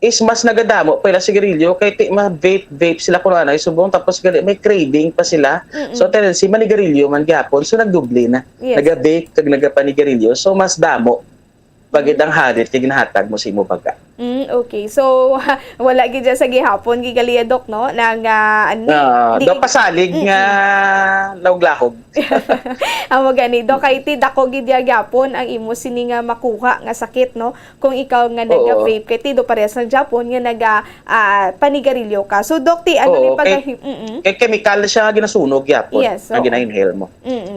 is mas nagadamo pala sigarilyo kay vape sila kuno ano subong tapos may craving pa sila. So tendency manigarilyo man gyapon so nagdubli na. Naga-vape kag nagapanigarilyo so mas damo pagid ang halit kay ginahatag mo sa imo baga. Okay. So wala gid sa gihapon gigali Dok, no, nang do pasalig nga lawglahog. Amo gani Dok, kay ti dako gid gyapon ang imo sini nga makuha nga sakit, no, kung ikaw nga naga-vape kay ti do parehas ng Japon nga naga panigarilyo ka. So Dok, ti ano ni pag kay chemical siya nga ginasunog gyapon nga gina-inhale mo.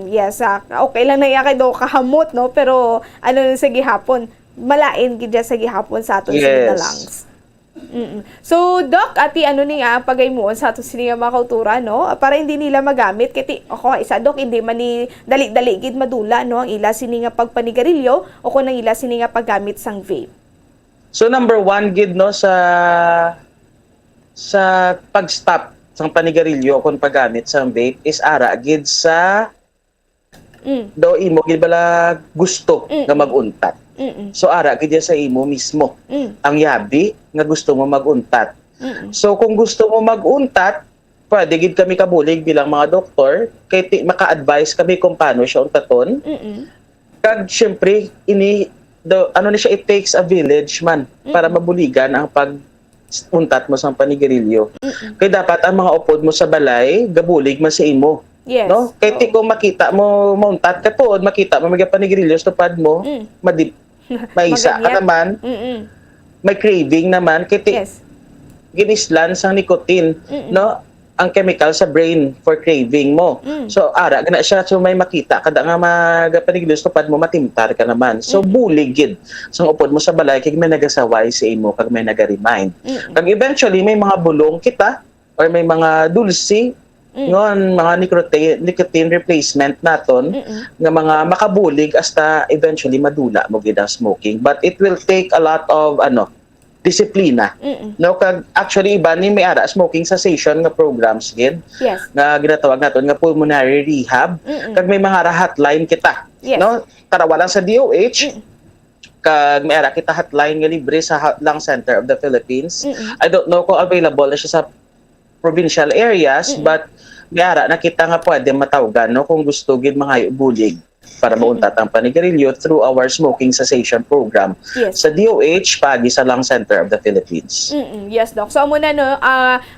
Yes, okay lang na iya kay do kahamot, no, pero ano sa gihapon malain gid sa gihapon sa aton sa lungs. So Doc, ati ano ni nga pagaymuon sa aton sini nga mga kultura, no, para hindi nila magamit kiti ako isa Doc hindi man ni dali-dali gid madula, no, ang ila sini nga pagpanigarilyo o kun ang ila sini nga paggamit sang vape. So number 1 gid no sa pag-stop sang panigarilyo kun paggamit sang vape is ara gid sa do imo gid bala gusto nga maguntat. So ara gid sa imo mismo ang yabi nga gusto mo maguntat. So kung gusto mo maguntat, pwede gid kami kabulig bilang mga doktor kay maka-advise kami kung paano siya untaton. Kag syempre ano ni siya, it takes a village man para mabuligan ang pag-untat mo sa panigarilyo. Kay dapat ang mga upod mo sa balay gabulig man sa imo. Yes. No? Kaya kung makita mo mauntat ka tuod, makita mo magapanigarilyo sa tupad mo, may isa ka naman, may craving naman, kaya ginislan sa nicotine, no? Ang chemical sa brain for craving mo. So, ara, gana siya, so may makita, kada nga magapanigarilyo sa tupad mo, matimtar ka naman. So, buligid. So, upod mo sa balay, kaya may nagasaway sa imo, kag may naga-remind. Kag eventually, may mga bulong kita, or may mga dulce, ngon mga nicotine replacement naton nga mga makabulig hasta eventually madula mo gid ang smoking, but it will take a lot of disiplina. No, kag actually iba ni may ara smoking cessation nga programs gid nga ginatawag naton nga pulmonary rehab, kag may mga hotline kita, no, tarawalan sa DOH kag may ara kita hotline nga libre sa Lung Center of the Philippines. I don't know kung available na siya sa provincial areas, but gara nakita nga pwede matawagan, no, kung gusto gid mga bulig para mauntat ang panigarilyo through our smoking cessation program Yes. sa DOH pagi sa Lung Center of the Philippines. Yes, Doc. So, amo na, no,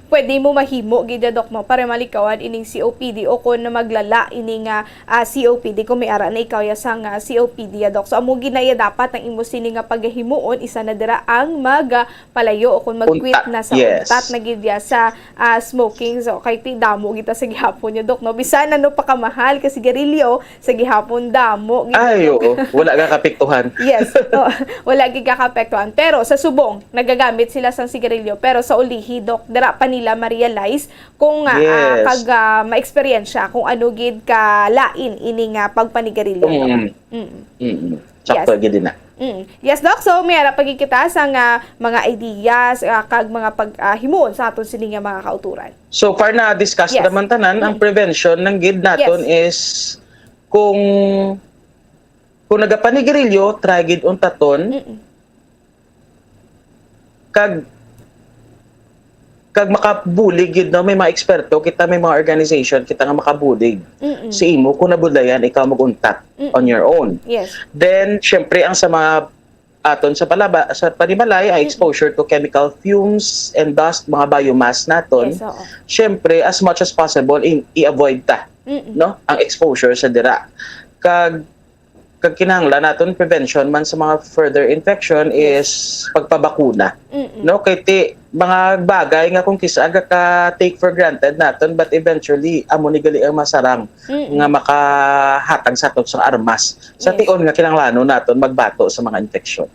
pwede mo mahimo, gida, Doc, mo, para malikawan ining COPD o kung maglala ining COPD, kung may ara na ikaw yasang COPD, Doc. So, amo ginaya dapat ang imo sini nga paghimuon, isa na dira ang magpalayo o kung mag-quit na sa Yes. untat na gidya sa smoking. So, kay ti damo kita sa gihapon niya, Doc, no. Bisan ano pa kamahal kasi sigarilyo sa gihapon damo. Gid, Ay, Doc. oo. Wala ka kapiktuhan. Yes. Wala gigakapektuhan. Pero sa subong, nagagamit sila sa sigarilyo. Pero sa ulihi, Doc, dira pa nila ma-realize kung Yes. ma-experience kung ano gid ka lain ining pagpanigarilyo. Doc. Sakto gid na. Yes, Doc. So, may ara pagkikita sa mga ideas, kag mga paghimuon sa aton sini nga mga kauturan. So far na discuss Yes. naman tanan ang prevention ng gid naton is kung nagapanigarilyo try gid untaton kag makabulig gid no, may mga eksperto kita, may mga organization kita nga makabulig si imo kung nabudlayan ikaw maguntat on your own. Yes. Then syempre ang sa mga aton sa panimalay ay exposure to chemical fumes and dust, mga biomass naton. Yes, oo. Syempre as much as possible i-avoid ta no ang exposure sa dira. Kag kinahanglan naton prevention man sa mga further infection is pagpabakuna. No kay ti mga bagay nga kung kisa aga ka take for granted naton, but eventually amo ni gali ang masarang nga makahatag sa aton sa armas sa tion nga kinahanglan naton magbato sa mga infeksyon.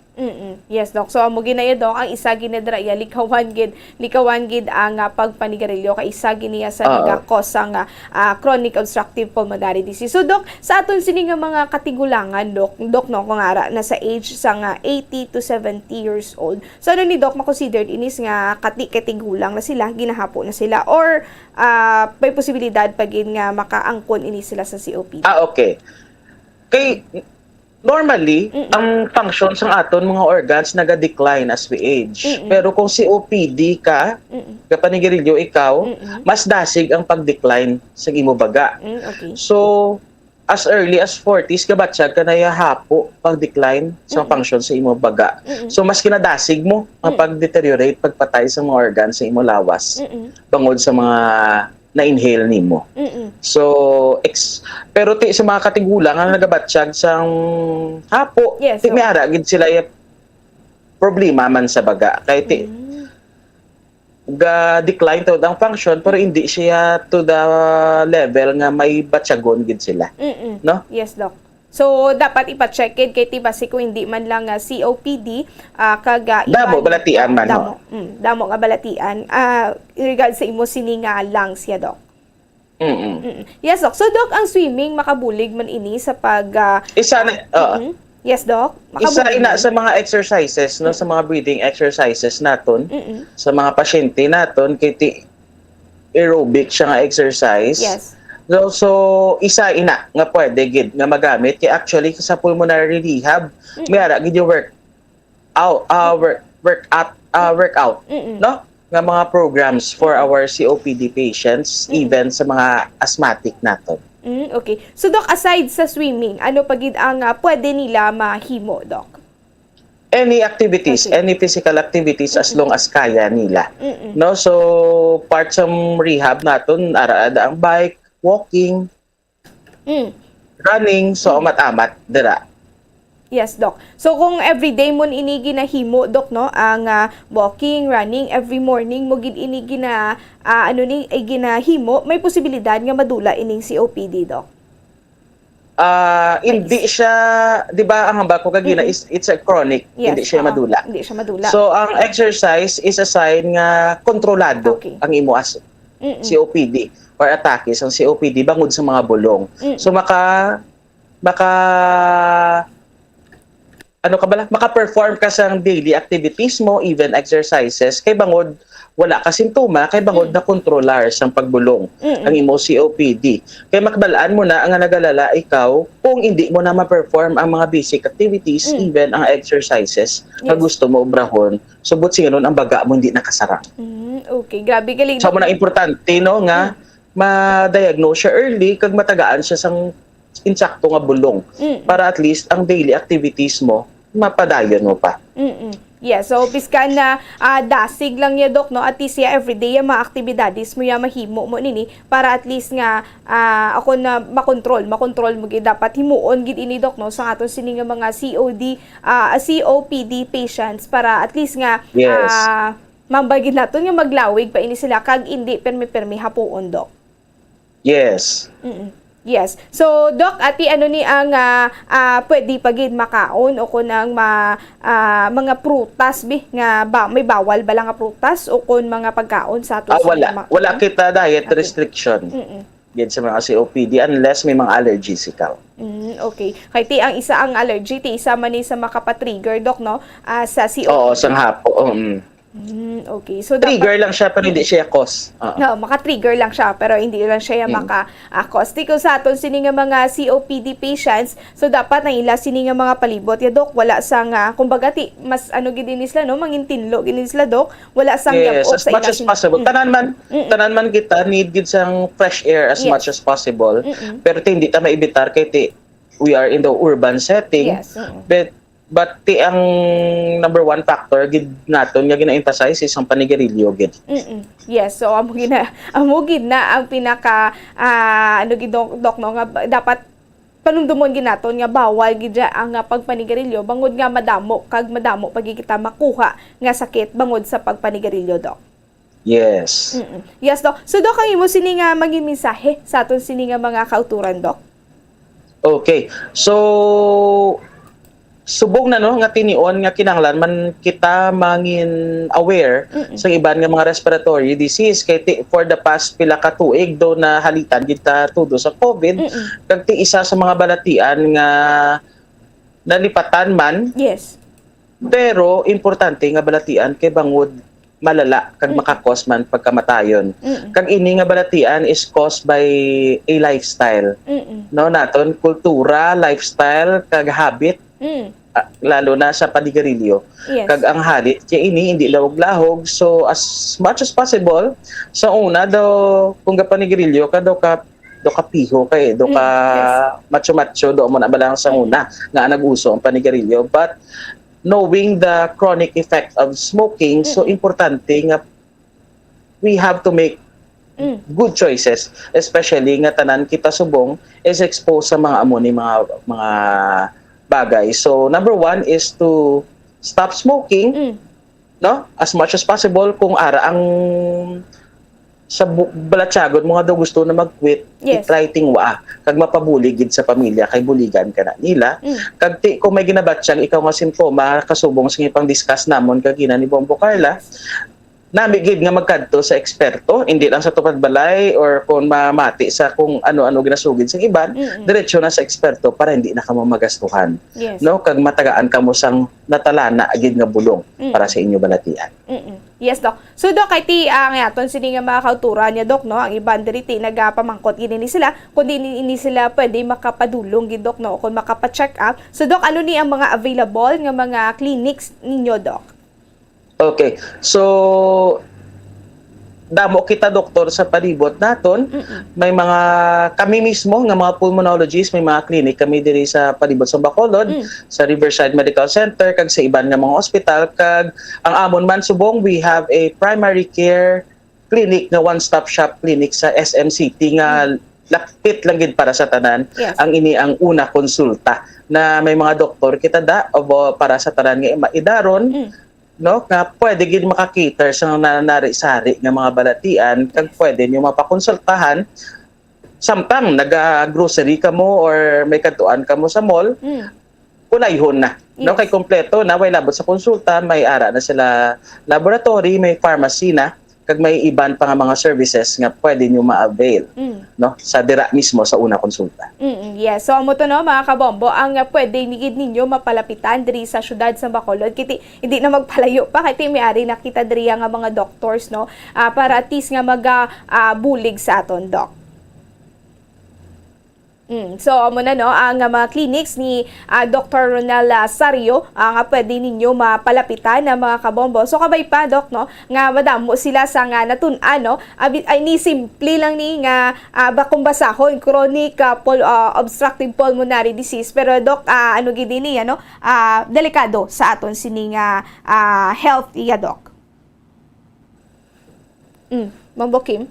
Yes, Doc. So, amo ginaya, Doc, ang isa ginadra iya likawan gid ang pagpanigarilyo kay isa giniya sa nagakos ang chronic obstructive pulmonary disease. So, Doc, sa aton sini nga mga katigulangan, Doc, no, kung ara nasa age sa 80 to 70 years old. So, ano ni Doc makonsidered inis nga katigulang na sila, ginahapo na sila, or may posibilidad pagin nga makaangkon inis sila sa COPD? Okay. Kay normally, ang function sa aton mga organs naga-decline as we age. Pero kung COPD ka, kapanigarilyo ikaw, mas dasig ang pag-decline sa imo baga. Okay. So, as early as 40s, kabatsag ka na yahapo pag-decline sa function sa imo baga. So, mas kinadasig mo ang pag-deteriorate, pagpatay sa mga organs sa imo lawas. Bangod sa mga na-inhale nimo. So, pero ti sa mga katigulang ang nagabatsyag sang hapo, Yes, ti may ara gid sila problema man sa baga. Kay ti ga-decline to ang function pero hindi siya to the level nga may batsyagon gid sila. No? Yes, Doc. So, dapat ipa-check it kay tiba si kung hindi man lang COPD, Damo, balatian man, damo, damo nga balatian. In regard sa imo sini nga lungs ya, Doc. Yes, Doc. So, Doc, ang swimming makabulig man ini sa pag... Isa na, Yes, Doc. isa Makabulig ina man. sa mga exercises, no, sa mga breathing exercises naton, sa mga pasyente naton, kay ti aerobic siya nga exercise. Yes. So isa ina nga pwede gid nga magamit kay actually sa pulmonary rehab may ara gid yung workout no nga mga programs for our COPD patients even sa mga asthmatic naton. Okay. So, Doc, aside sa swimming, ano pa gid ang pwede nila mahimo, Doc? Any activities, any physical activities as long as kaya nila. No, so part sa rehab naton ara ang bike, walking, running, so amat-amat dira. Yes, Doc. So, kung everyday mo ini ginahimo, Doc, no, ang walking, running, every morning mo gid ini ginahimo, may posibilidad nga madula ining COPD, Doc. Hindi siya, 'di ba, ang hamba ko kagina is it's a chronic, Yes, hindi siya madula. Hindi siya madula. So ang exercise is a sign nga kontrolado ang imo as COPD or atake sa COPD bangod sa mga bulong. So maka-perform ka sa daily activities mo, even exercises, kay bangod wala ka simptoma, kay bangod na kontrolar sa pagbulong ang imo COPD. Kay makbalaan mo na ang nagalala ikaw kung hindi mo na ma-perform ang mga basic activities, even ang exercises na gusto mo obrahon. So but singon ang baga mo hindi nakasarang. Okay, grabe galing. So mo na importante no nga ma-diagnose siya early kag matagaan siya sang insakto nga bulong para at least ang daily activities mo mapadayon mo pa. Yeah, so piskan na dasig lang ya Dok, no, at least ya everyday ya mga aktibidades mo ya mahimo mo nini para at least nga ako na makontrol mo gid dapat himuon gid ini Dok, no, sa aton sini nga mga COPD patients para at least nga mambagid naton nga maglawig pa ini sila kag hindi permi hapuon Dok. Yes. Yes. So, Doc, ati ano ni ang pwede pagid makaon o kunang mga prutas nga may bawal ba lang nga prutas o kun mga pagkaon sa ato wala kita diet restriction. Yan sa mga COPD unless may mga allergies ikaw. Okay. Kay ti ang isa ang allergy, ti isa man ni sa makapatrigger Doc, no? Sa COPD. Oo, sang hapo. Okay. So trigger lang siya pero hindi siya cause. No, maka-trigger lang siya pero hindi lang siya maka-cause. Tiko sa aton sini nga mga COPD patients, so dapat ang ila sini nga mga palibot ya Dok, wala sang kumbaga ti mas ano gid ni sila no, mangintinlo gid ni sila Dok, wala sang as much as possible. Tanan man kita need gid sang fresh air as much as possible. Pero hindi ta maibitar kay ti we are in the urban setting. But ti ang number one factor gid naton nga gina-emphasize is ang panigarilyo gid. Yes, so amo gid na ang pinaka ano gid Dok, no, nga dapat panumdumon gid naton nga bawal gid ang pagpanigarilyo bangod nga madamo pag kita makuha nga sakit bangod sa pagpanigarilyo Dok. Yes. Yes Dok. So Dok, ang imo sini nga maging mensahe sa aton sini nga mga kauturan Dok. Okay. So subong na no nga tinion nga kinahanglan man kita mangin aware sa iban nga mga respiratory disease kay for the past pila ka tuig do na halitan kita tudo sa COVID kag ti isa sa mga balatian nga nalipatan man. Yes. Pero importante nga balatian kay bangod malala kag makakos man pagkamatayon. Kag ini nga balatian is caused by a lifestyle. No naton kultura, lifestyle kag habit. Lalo na sa panigarilyo. Kag ang halit kaya ini hindi lahog-lahog, so as much as possible sa una daw kung panigarilyo ka do ka piho kay do ka macho do mo na balang sa una nga nag-uso ang panigarilyo, but knowing the chronic effect of smoking, so importante nga we have to make good choices, especially nga tanan kita subong is exposed sa mga amoni mga bagay. So number one is to stop smoking, no, as much as possible. Kung ara ang sa balatsagod mga daw gusto na mag-quit, i-try tingwa kag mapabulig gid sa pamilya kay buligan ka na nila. Kag kung may ginabatyang ikaw nga simptoma kasubong sa ipang discuss namon kag ni Bombo Carla, namigid nga magkadto sa eksperto, hindi lang sa tupad balay or kung mamati sa kung ano-ano ginasugid sa iban, diretso na sa eksperto para hindi na kamo magastuhan. No, kag matagaan kamo sang natalana agid nga bulong para sa inyo balatian. Yes Dok. So Dok, kay ti ang aton sini nga mga kauturan niya Dok, no, ang iban diri ti nagapamangkot gid ni sila kundi ini sila pwede makapadulong gid Dok, no, kung makapa-check up. So Dok, ano ni ang mga available nga mga clinics ninyo Dok? Okay. So damo kita doktor sa palibot naton. May mga kami mismo nga mga pulmonologists, may mga clinic kami diri sa palibot sa Bacolod, sa Riverside Medical Center kag sa iban nga mga ospital. Kag ang amon man subong, we have a primary care clinic nga one-stop shop clinic sa SM City nga lapit lang gid para sa tanan. Ang ini ang una konsulta na may mga doktor kita para sa tanan nga maidaron, no, nga pwede gid makakita sa nanari-sari nga mga balatian kag pwede niyo mapakonsultahan samtang naga-grocery ka mo or may kadtuan ka mo sa mall. Kunayhon na, no, kay kompleto na way labot sa konsulta, may ara na sila laboratory, may pharmacy na kag may iban pa nga mga services nga pwede niyo ma-avail, no, sa dira mismo sa una konsulta. Yes, so amo to no mga kabombo, ang pwede nigid ninyo mapalapitan diri sa syudad sa Bacolod kiti hindi na magpalayo pa kay may ari nakita diri nga mga doctors, no, para at least nga bulig sa aton Doc. So, amo na no, ang mga clinics ni Dr. Ronel Sario nga pwede ninyo mapalapitan na mga kabombo. So, kabay pa, Doc, no, nga madamo sila sa nga natun-an, no, ay ni simple lang ni nga bakong basahon, chronic obstructive pulmonary disease. Pero, Doc, ano gid ni, ano, delikado sa aton sining health, Doc. Mambo Kim?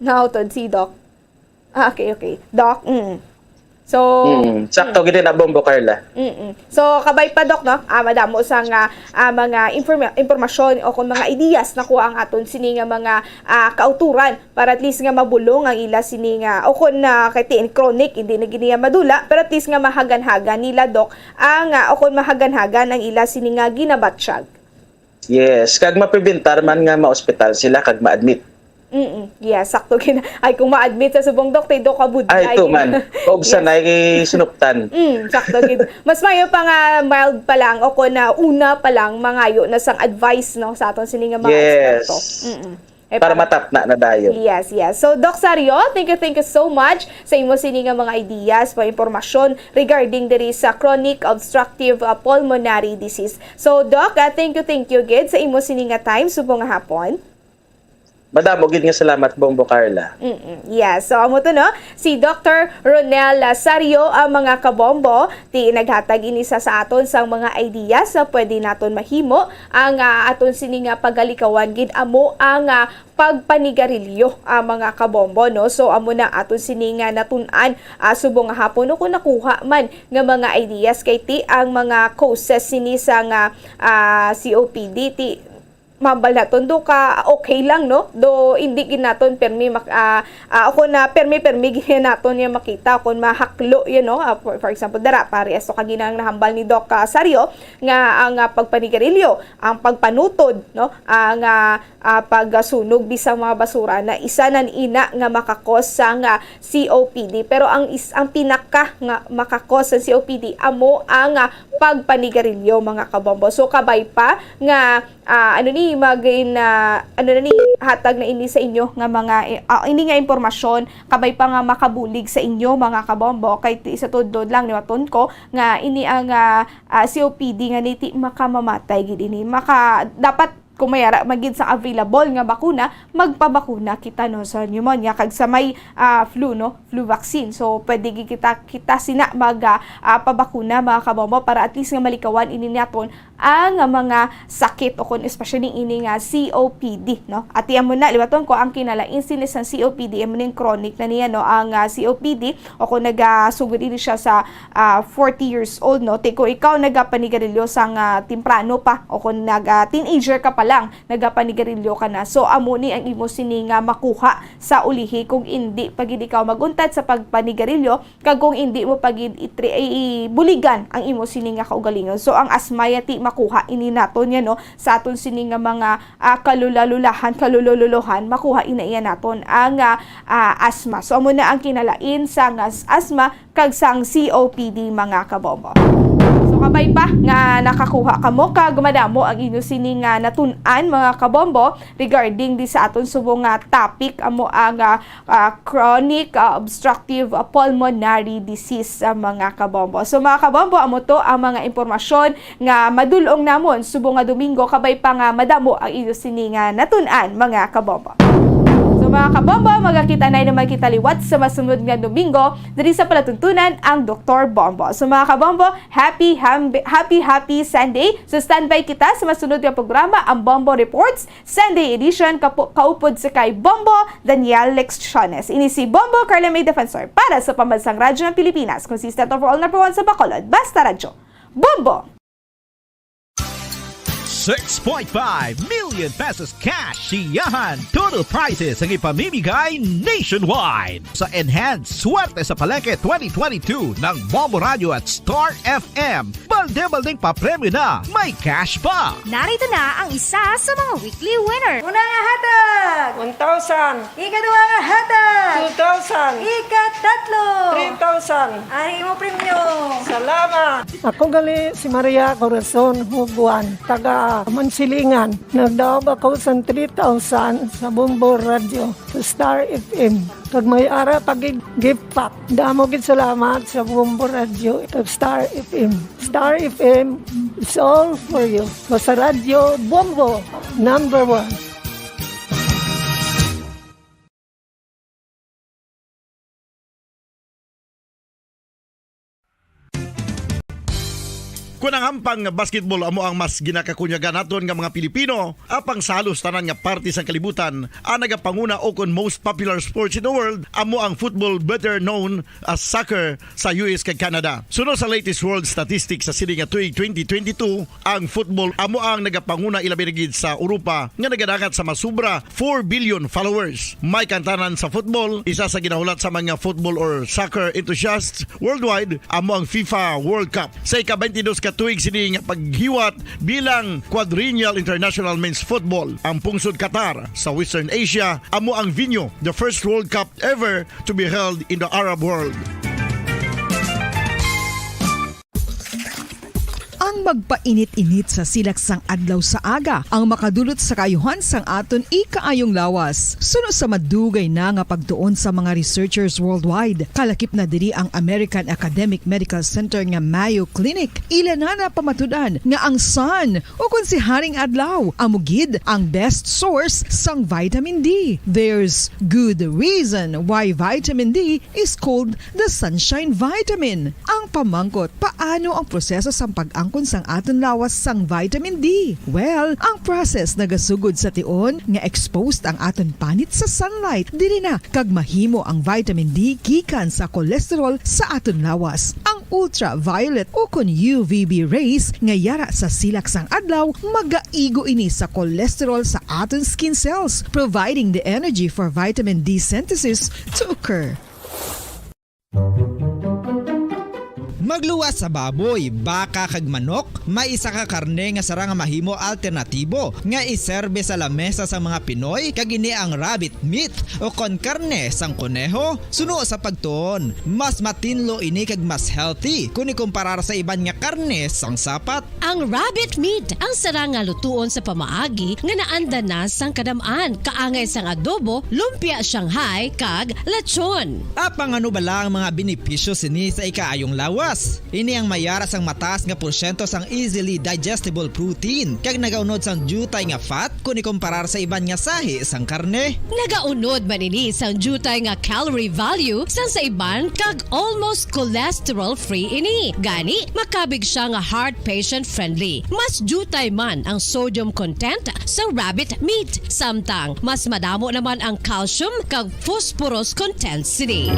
Nautod si Doc. Okay. Doc, So, sakto gid na Bombo Carla. So, kabay pa, Doc, no? Madamo sa mga impormasyon o kung mga ideas na kuha ang aton sini nga mga kauturan para at least nga mabulong ang ila sini nga o kung kay chronic hindi na giniya madula pero at least nga mahagan-hagan nila, Doc, ang o kung mahagan-hagan ang ila sini nga ginabatsyag. Yes, kag maprebentar man nga ma-ospital sila kag ma-admit. Yes, sakto kina. Ay, kung ma-admit sa subong Doc, tayo kabud. Ay, ito man. Kung sanay sinuptan. Sakto kina. Mas mayo pa nga mild pa lang o kung una pa lang mangayo na sang advice, no, sa aton sini nga mga eksperto. Para matap na dayo. Yes. So, Doc Sario, thank you so much sa imo sini nga mga ideas, pa impormasyon regarding diri sa chronic obstructive pulmonary disease. So, Doc, thank you gid sa imo sini nga time subong nga hapon. Madamo gid nga salamat, Bombo Carla. Yes, so amo to, no, si Dr. Ronel Sario ang mga kabombo ti naghatag ini sa aton sang mga ideas sa pwede naton mahimo ang aton sini nga pagalikawan gid amo ang pagpanigarilyo mga kabombo, no. So amo na aton sini nga natun-an subong nga hapon no, kung nakuha man nga mga ideas kay ti ang mga causes sini sa COPD ti mambal naton do ka okay lang, no, do hindi ginaton permi ako na permi ginaton niya makita kung mahaklo no, for example dara pare aso kaginang nahambal ni Doc Sario nga ang pagpanigarilyo, ang pagpanutod, no, ang pagsunog bisang mga basura na isa nan ina nga makakos sa COPD, pero ang pinaka nga makakos sa COPD amo ang pagpanigarilyo mga kabombo. So kabay pa nga hatag na ini sa inyo nga mga ini nga impormasyon kabay pa nga makabulig sa inyo mga kabombo kay isa tudod lang ni waton ko nga ini ang COPD nga niti makamamatay gid ini dapat kung mayara magid sa available nga bakuna, magpabakuna kita no sa pneumonia kag sa may flu, no, flu vaccine. So pwede kita sina pabakuna mga kabombo para at least nga malikawan ini naton ang mga sakit o kun especially ini nga COPD, no. At iyamo na liwaton ko ang kinalain sinis ng COPD imo ning chronic na niya, no, ang COPD o kung nagasugod ini siya sa 40 years old, no. Kung ikaw nagapanigarilyo sang temprano pa o kung teenager ka pa lang nagapanigarilyo ka na, so amo ni ang imo sini nga makuha sa ulihi kung hindi pagid ikaw maguntad sa pagpanigarilyo kag kung hindi mo pagid buligan ang imo sini nga kaugalingon. So ang asma yati makuha ini naton yan, no, sa aton sini nga mga kalululuhan makuha ina naton ang asma. So amo na ang kinalain sa asma kag sang COPD mga kabombo. So kabay pa nga nakakuha kamo kag madamo ang inyo sini nga natun-an mga kabombo regarding di sa aton subong topic amo ang chronic obstructive pulmonary disease mga kabombo. So mga kabombo, amo to ang mga impormasyon nga madulong namon subong nga Domingo kabay pa nga madamo ang inyo sini nga natun-an mga kabombo. So mga kabombo, magkakita na naman kita liwat sa masunod nga Domingo diri sa palatuntunan ang Dr. Bombo. So mga kabombo, happy Sunday. So standby kita sa masunod nga programa ang Bombo Reports Sunday edition kaupod sa kay Bombo Daniel Lecciones. Ini si Bombo Carla May Defensor para sa Pambansang Radyo ng Pilipinas. Consistent overall number 1 sa Bacolod. Basta Radyo. Bombo! 6.5 million pesos cash siyahan total prizes ang ipamimigay nationwide sa Enhanced Swerte sa Palengke 2022 ng Bombo Radio at Star FM. Balde-baldeng papremyo na, may cash pa. Narito na ang isa sa mga weekly winner. Una nga hatag! 1,000. Ika-2 nga hatag! 2,000. Ika-3. 3,000. Ay mo premyo. Salamat. Ako gali si Maria Corazon Hubuan, taga Mansilingan. Nag-job ako sa 3,000 sa Bombo Radio sa Star FM. Kag may ara pag gift pack. Damo gid salamat sa Bombo Radio at Star FM. Star FM is all for you. Sa Radio Bombo, number 1. Kung ang hampang basketball amo ang mas ginakakunyagan naton nga mga Pilipino, apang salos tanan nga parte sa kalibutan, ang nagapanguna o kon most popular sports in the world, amo ang football, better known as soccer sa US kag Canada. Sunod sa latest world statistics sa sini nga tuig 2022, ang football amo ang nagapanguna ilabi gid sa Europa nga nagadagat sa masubra 4 billion followers. May kantanan sa football, isa sa ginahulat sa mga football or soccer enthusiasts worldwide, amo ang FIFA World Cup. Sa ika-22 tuig sini nga paghiwat bilang quadrennial international men's football. Ang pungsod Qatar sa Western Asia amo ang venue, the first World Cup ever to be held in the Arab world. Ang magpainit-init sa silaksang adlaw sa aga ang makadulot sa kaayuhan sang aton ikaayong lawas. Suno sa madugay na nga pagtuon sa mga researchers worldwide, kalakip na diri ang American Academic Medical Center nga Mayo Clinic. Ilan na pamatudan nga ang sun o kung si Haring Adlaw amugid ang best source sang vitamin D. There's good reason why vitamin D is called the sunshine vitamin. Ang pamangkot, paano ang proseso sang pag-angkon sang aton lawas sang vitamin D? Well, ang process nagasugod sa tion nga exposed ang aton panit sa sunlight. Diri na kag mahimo ang vitamin D gikan sa cholesterol sa aton lawas. Ang ultraviolet o kon UVB rays nga yara sa silak sang adlaw magaigo ini sa cholesterol sa aton skin cells, providing the energy for vitamin D synthesis to occur. Magluwas sa baboy, baka kag manok, may isa ka karne nga sara nga mahimo alternatibo nga iserbe sa lamesa sa mga Pinoy kag ini ang rabbit meat o kon karne sang kuneho. Suno sa pagtuon, mas matinlo ini kag mas healthy kung ikumparar sa iban nga karne sang sapat. Ang rabbit meat ang sara nga lutuon sa pamaagi nga naanda na sang kadamaan, kaangay sang adobo, lumpia Shanghai kag lechon. Apang ano bala ang mga benepisyo sini sa ikaayong lawas? Ini ang mayara sang mataas nga porsyento sang easily digestible protein kag nagaunod sang jutay nga fat kung ikumparar sa iban nga sahi sang karne. Nagaunod man ini sang jutay nga calorie value sang sa iban kag almost cholesterol free ini. Gani makabig siya nga heart patient friendly. Mas jutay man ang sodium content sa rabbit meat, samtang mas madamo naman ang calcium kag phosphorus content sini.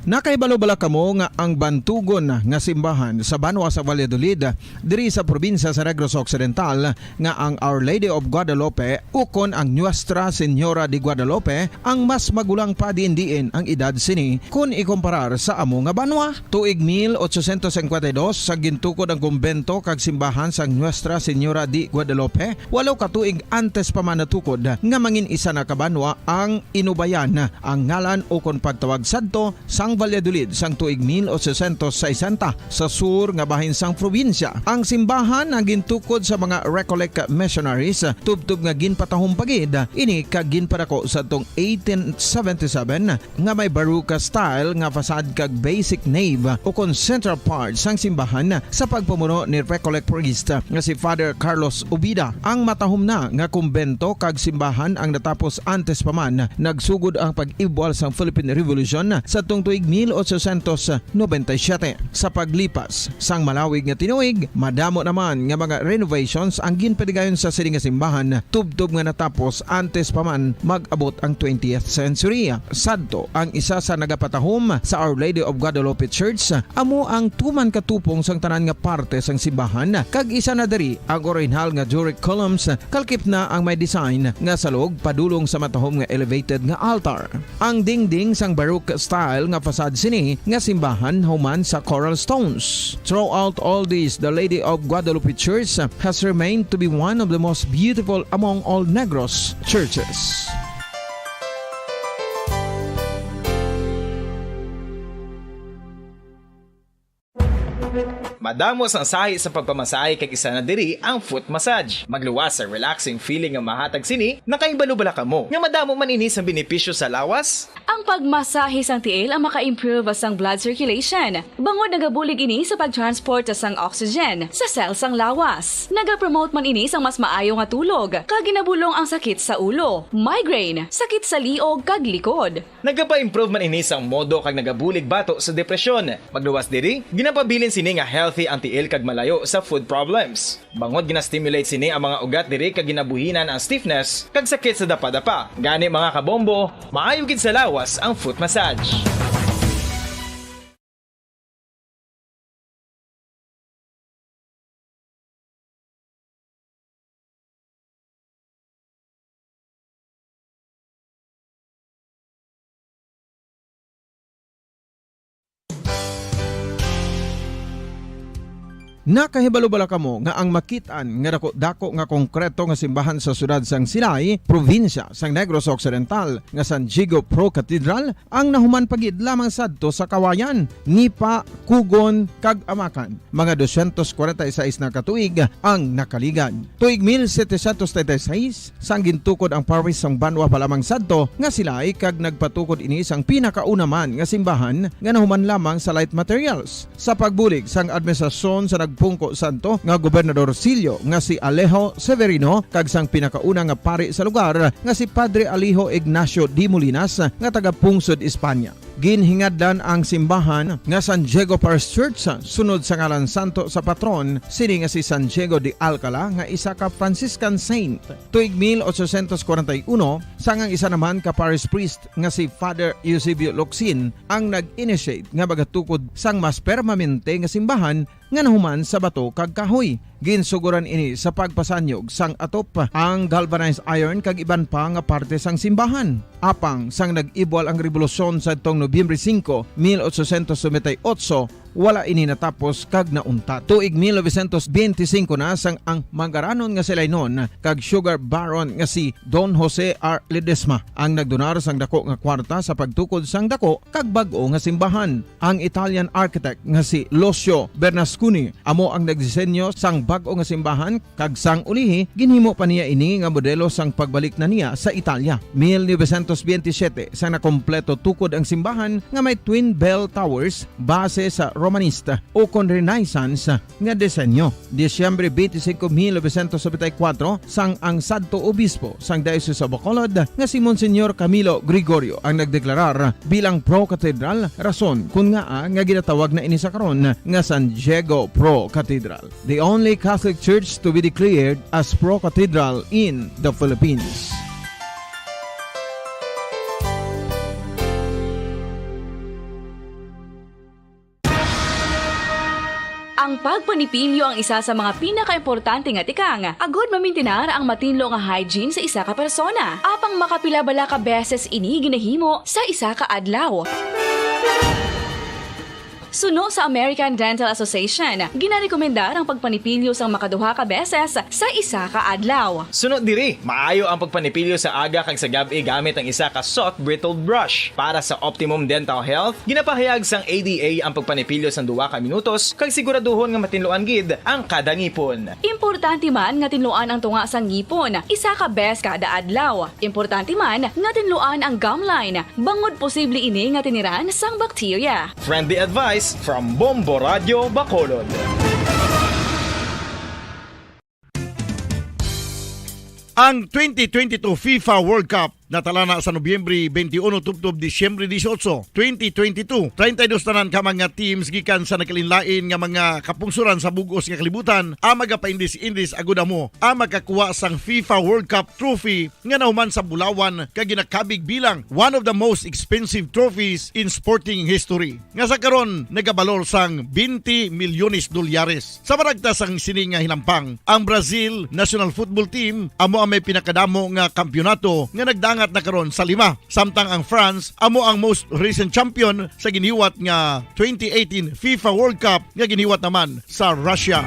Nakaibalo-bala kamo nga ang bantugon nga simbahan sa Banwa sa Valladolid diri sa probinsya sa Negros Occidental nga ang Our Lady of Guadalupe ukon ang Nuestra Señora de Guadalupe ang mas magulang pa diin ang edad sini kung ikumparar sa amo nga banwa. Tuig 1852 sa gintukod ang kumbento kag simbahan sa Nuestra Señora de Guadalupe. Walo ka tuig antes pa man natukod nga mangin isa na kabanwa ang inubayan ang ngalan ukon pagtawag sadto sang Valladolid sang tuig 1860 sa sur nga bahin sang probinsya. Ang simbahan ang gintukod sa mga Recollect missionaries tubtub nga ginpatahong pagid ini kag ginpadako sa tong 1877 nga may baroque style nga fasad kag basic nave o kon central part sang simbahan sa pagpamuno ni Recollect priest nga si Father Carlos Ubida. Ang matahom na nga kumbento kag simbahan ang natapos antes pa man nagsugod ang pag-ibwal sang Philippine Revolution sa tong tuig 1897. Sa paglipas sang malawig nga tinuig, madamo naman nga mga renovations ang ginpadigayon sa sining nga simbahan tubtob nga natapos antes pa man mag-abot ang 20th century. Sadto ang isa sa nagapatahom sa Our Lady of Guadalupe Church amo ang tuman katupong sang tanan nga parte sang simbahan kag isa na diri ang original nga Doric columns kalkip na ang may design nga salog padulong sa matahom nga elevated nga altar. Ang dingding sang baroque style nga fasad sini nga simbahan human sa coral stones. Throughout all this, the Lady of Guadalupe Church has remained to be one of the most beautiful among all Negros churches. Madamos ang sahi sa pagpamasahe kag isa na diri ang foot massage. Magluwas sa relaxing feeling nga mahatag sini, nakaibalo-bala ka mo. Nga madamo man ini sa benepisyo sa lawas. Ang pagmasahe sang tiil ang maka-improve sang blood circulation. Bangod nagabulig ini sa pagtransport sang oxygen sa cells sang lawas. Nagapromote man ini sang mas maayo nga tulog, kag ginabulong ang sakit sa ulo, migraine, sakit sa liog kag likod. Nagapa-improve man ini sang modo kag nagabulig bato sa depresyon. Magluwas diri, ginapabilin sini nga healthy ang tiil kag malayo sa food problems. Bangod ginastimulate sini ang mga ugat diri kag ginabuhinan ang stiffness kag sakit sa dapa-dapa. Gani mga kabombo, maayo gid sa lawas ang foot massage. Nakahibalo-bala kamo nga ang makitaan nga dako nga konkreto nga simbahan sa sudad sang Sinai, probinsya sang Negros Occidental nga San Diego Pro Cathedral ang nahuman pagid lamang sadto sa kawayan, Nipa, Kugon kag Amakan. Mga 246 na katuig ang nakaligan. Tuig 1736 sang gintukod ang parish sang Banwa pa lamang sadto nga sila ay kag nagpatukod ini sang pinakauna man nga simbahan nga nahuman lamang sa light materials. Sa pagbulig sang administrasyon sa Pungko Santo nga Gobernador Silio nga si Alejo Severino kag sang pinakauna nga pari sa lugar nga si Padre Alijo Ignacio de Molinas nga taga Pungsod, Espanya. Ginhingadlan ang simbahan nga San Diego Parish Church sunod sa ngalan santo sa patron sini nga si San Diego de Alcala nga isa ka Franciscan saint. Tuig 1841 sangang isa naman ka parish priest nga si Father Eusebio Locsin ang nag-initiate nga bagatukod sang mas permanente nga simbahan nga nahuman sa bato kag kahoy. Ginsuguran ini sa pagpasanyog sang atop ang galvanized iron kag iban pa nga parte sang simbahan. Apang sang nag-ibwal ang revolusyon sa tong Nobyembre 5, 1898, wala ini natapos kag nauntat. Tuig 1925 na sang ang mangaranon nga silay nun kag sugar baron nga si Don Jose R. Ledesma ang nagdonar sang dako nga kwarta sa pagtukod sang dako kag bag-o nga simbahan. Ang Italian architect nga si Lucio Bernasconi amo ang nagdisenyo sang bag-o nga simbahan kag sang ulihi ginhimo pa niya ini nga modelo sang pagbalik na niya sa Italia. 1927 sang nakompleto tukod ang simbahan nga may twin bell towers base sa Romanista o kon Renaissance nga disenyo. Disyembre 25, 1974 sang ang sadto obispo sang Diocese of Bacolod nga si Monsignor Camilo Gregorio ang nagdeklarar bilang Pro Cathedral, rason kun nga ginatawag na ini sa karon nga San Diego Pro Cathedral, the only Catholic church to be declared as Pro Cathedral in the Philippines. Ang pagpanipilyo ang isa sa mga pinaka-importante nga tikang. Agod mamintinar ang matinlo nga hygiene sa isa ka persona. Apang makapilabala ka beses ini ginahimo sa isa ka adlaw. Suno sa American Dental Association, ginarekomendar ang pagpanipilyo sang makaduha ka beses sa isa ka adlaw. Sunod diri, maayo ang pagpanipilyo sa aga kag sa gabi gamit ang isa ka soft brittled brush. Para sa optimum dental health, ginapahayag sang ADA ang pagpanipilyo sang 2 ka minutos kag siguraduhon nga matinluan gid ang kada ngipon. Importante man nga tinluan ang tunga sang ngipon, isa ka bes kada adlaw. Importante man nga tinluan ang gum line, bangod posible ini nga tiniran sang bakterya. Friendly advice from Bombo Radio Bacolod. Ang 2022 FIFA World Cup natala na sa Nobyembre 21 tubtob Disyembre 18, 2022. 32 tanan ka mga teams gikan sa nakalinlain nga mga kapungsuran sa bugos nga kalibutan ang magapaindis-indis agud mo ang makakuha sang FIFA World Cup trophy nga nahuman sa Bulawan kag ginakabig bilang one of the most expensive trophies in sporting history. Nga sa karon nagabalor sang 20 milyones dolyares. Sa baragta sang sini nga hinampang, ang Brazil National Football Team amo ang may pinakadamo nga kampyonato nga nagdang at nakaroon sa 5. Samtang ang France amo ang most recent champion sa giniwat nga 2018 FIFA World Cup nga giniwat naman sa Russia.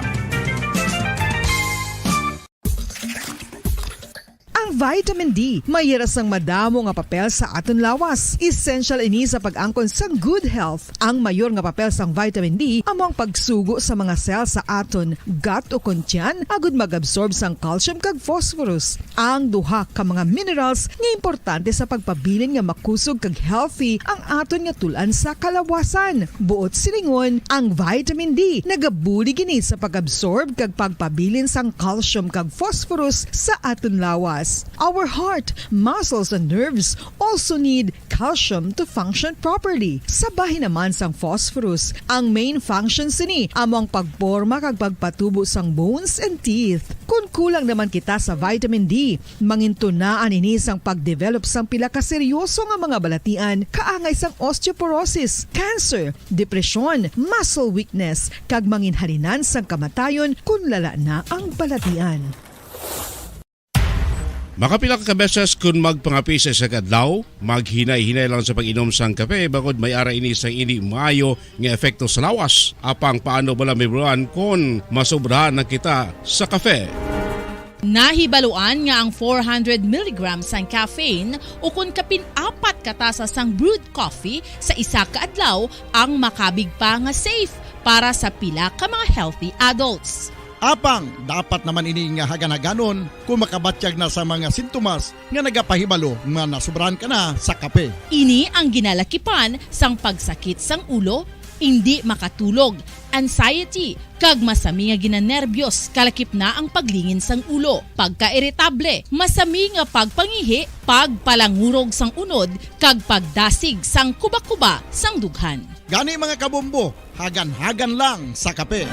Vitamin D, mayara sang madamo nga papel sa aton lawas. Essential ini sa pag-angkon sang good health. Ang mayor nga papel sang vitamin D among pagsugo sa mga cell sa aton gut o kuntyan agud mag-absorb sang calcium kag phosphorus. Ang duha ka mga minerals nga importante sa pagpabilin nga makusog kag healthy ang aton nga tulan sa kalawasan. Buot silingon, ang vitamin D nagabuli gini sa pag-absorb kag pagpabilin sang calcium kag phosphorus sa aton lawas. Our heart, muscles and nerves also need calcium to function properly. Sabahin naman sang phosphorus, ang main function sini among pagporma kag pagpatubo sang bones and teeth. Kung kulang naman kita sa vitamin D, mangintunaan ini sang pagdevelop sang pila ka seryoso nga mga balatian, kaangay sang osteoporosis, cancer, depresyon, muscle weakness, kag manginhalinan sang kamatayon kung lala na ang balatian. Makapila ka beses kung magpangapi sa adlaw, maghinay-hinay lang sa pag-inom sang kape bagod may ara ini sang ini maayo nga epekto sa lawas. Apang paano bala may buruan kung masobrahan na kita sa kape. Nahibaluan nga ang 400 mg sang caffeine o kung kapin 4 katasa sang brewed coffee sa isa ka adlaw ang makabig pa nga safe para sa pila ka mga healthy adults. Apang, dapat naman ini nga haganaganon kung makabatyag na sa mga sintomas nga nagapahibalo nga nasubrahan ka na sa kape. Ini ang ginalakipan sang pagsakit sang ulo, hindi makatulog, anxiety, kag masami nga ginanerbiyos kalakip na ang paglingin sang ulo, pagka-iritable, masami nga pagpangihi, pagpalangurog sang unod, kag pagdasig sang kuba-kuba sang dughan. Gani mga kabombo, hagan-hagan lang sa kape.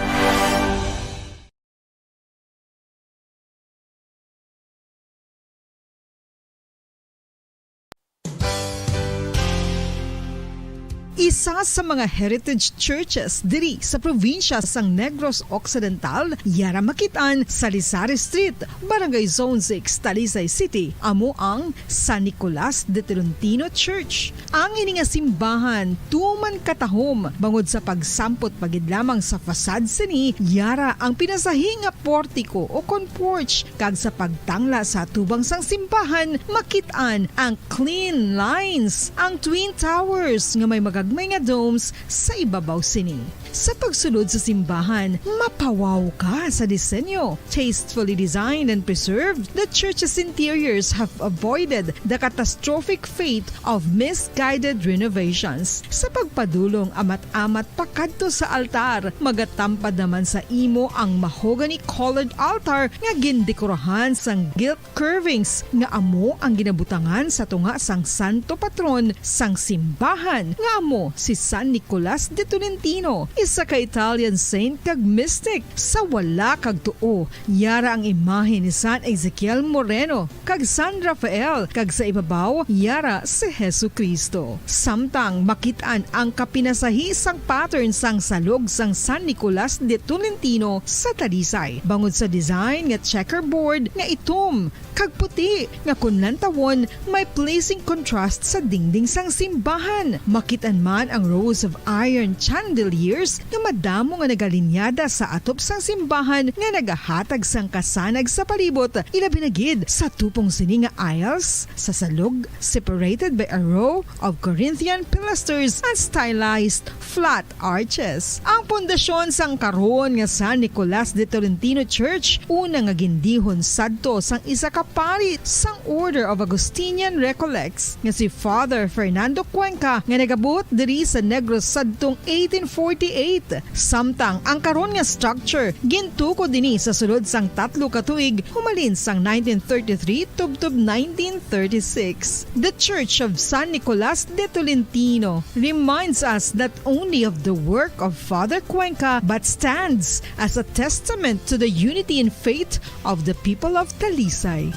Isa sa mga heritage churches diri sa probinsya sang Negros Occidental, yara makitaan sa Rizal Street, Barangay Zone 6, Talisay City, amo ang San Nicolas de Tolentino Church. Ang ini nga simbahan tuman katahom bangod sa pagsampot pagid lamang sa fasad sini, yara ang pinasahi nga portiko o kon porch kag sa pagtangla sa tubang sang simbahan makitaan ang clean lines, ang twin towers nga may magagmay nga domes sa ibabaw sini. Sa pagsulod sa simbahan, mapawaw ka sa disenyo. Tastefully designed and preserved, the church's interiors have avoided the catastrophic fate of misguided renovations. Sa pagpadulong amat-amat pakadto sa altar, magatampad naman sa imo ang mahogany colored altar nga gindekorahan sang gilt curvings nga amo ang ginabutangan sa tunga sang santo patron sang simbahan nga amo si San Nicolas de Tolentino, isa ka Italian saint kag mystic. Sa wala kag tuo, yara ang imahe ni San Ezekiel Moreno kag San Rafael, kag sa ibabaw yara si Hesu Kristo. Samtang makitaan ang kapinasahi sang pattern sang salog sang San Nicolas de Tolentino sa Talisay, bangod sa design nga checkerboard nga itom kag puti nga kunlantawon may pleasing contrast sa dingding sang simbahan. Makitaan man ang rows of iron chandeliers nga madamo nga nagalinyada sa atop sang simbahan nga nagahatag sang kasanag sa palibot, ilabi na gid sa tupong sini nga aisles sa salog, separated by a row of Corinthian pilasters and stylized flat arches. Ang pundasyon sang karon nga San Nicolas de Tolentino Church una nga gindihon sadto sang isa ka pari sang Order of Augustinian Recollects nga si Father Fernando Cuenca nga nagabot diri sa Negros sadtong 1848. Samtang ang karon nga structure gintuko dinhi sa sulod sang 3 ka tuig humalin sang 1933 tubtob 1936. The Church of San Nicolas de Tolentino reminds us not only of the work of Father Cuenca but stands as a testament to the unity and faith of the people of Talisay.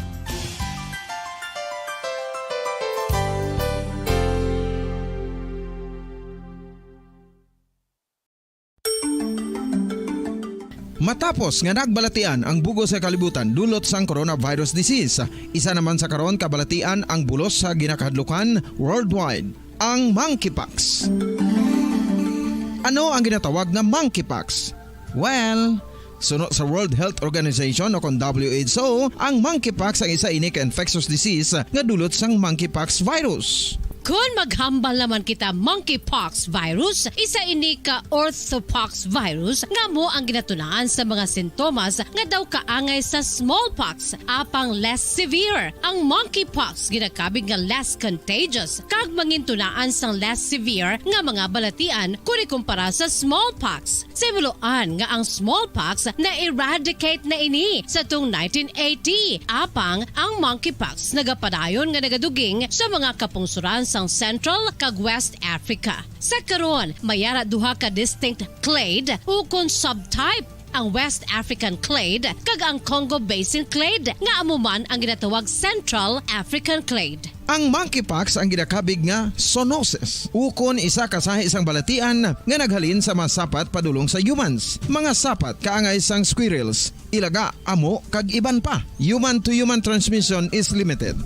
Matapos nga nagbalatian ang bugos sa kalibutan dulot sang coronavirus disease, isa naman sa karon kabalatian ang bulos sa ginakahadlukan worldwide, ang monkeypox. Ano ang ginatawag na monkeypox? Well, Suno sa World Health Organization o kon WHO, ang monkeypox ang isa ini ka infectious disease nga dulot sang monkeypox virus. Kung maghambal naman kita monkeypox virus, isa ini ka orthopox virus nga mo ang ginatunaan sa mga sintomas nga daw kaangay sa smallpox, apang less severe. Ang monkeypox ginakabig nga less contagious, kag mangintunaan sang less severe nga mga balatian kung ikumpara sa smallpox. Simuloan nga ang smallpox na-eradicate na ini sa tung 1980, apang ang monkeypox nagapadayon nga nagaduging sa mga kapungsuran sang Central kag West Africa. Sa karon, mayara duha ka distinct clade ukon subtype, ang West African clade kag ang Congo Basin clade nga amuman ang ginatawag Central African clade. Ang monkeypox ang ginakabig nga zoonosis. Ukon isa kasahi isang balatian nga naghalin sa mga sapat padulong sa humans. Mga sapat kaangay sang squirrels, ilaga, amo kag iban pa. Human to human transmission is limited.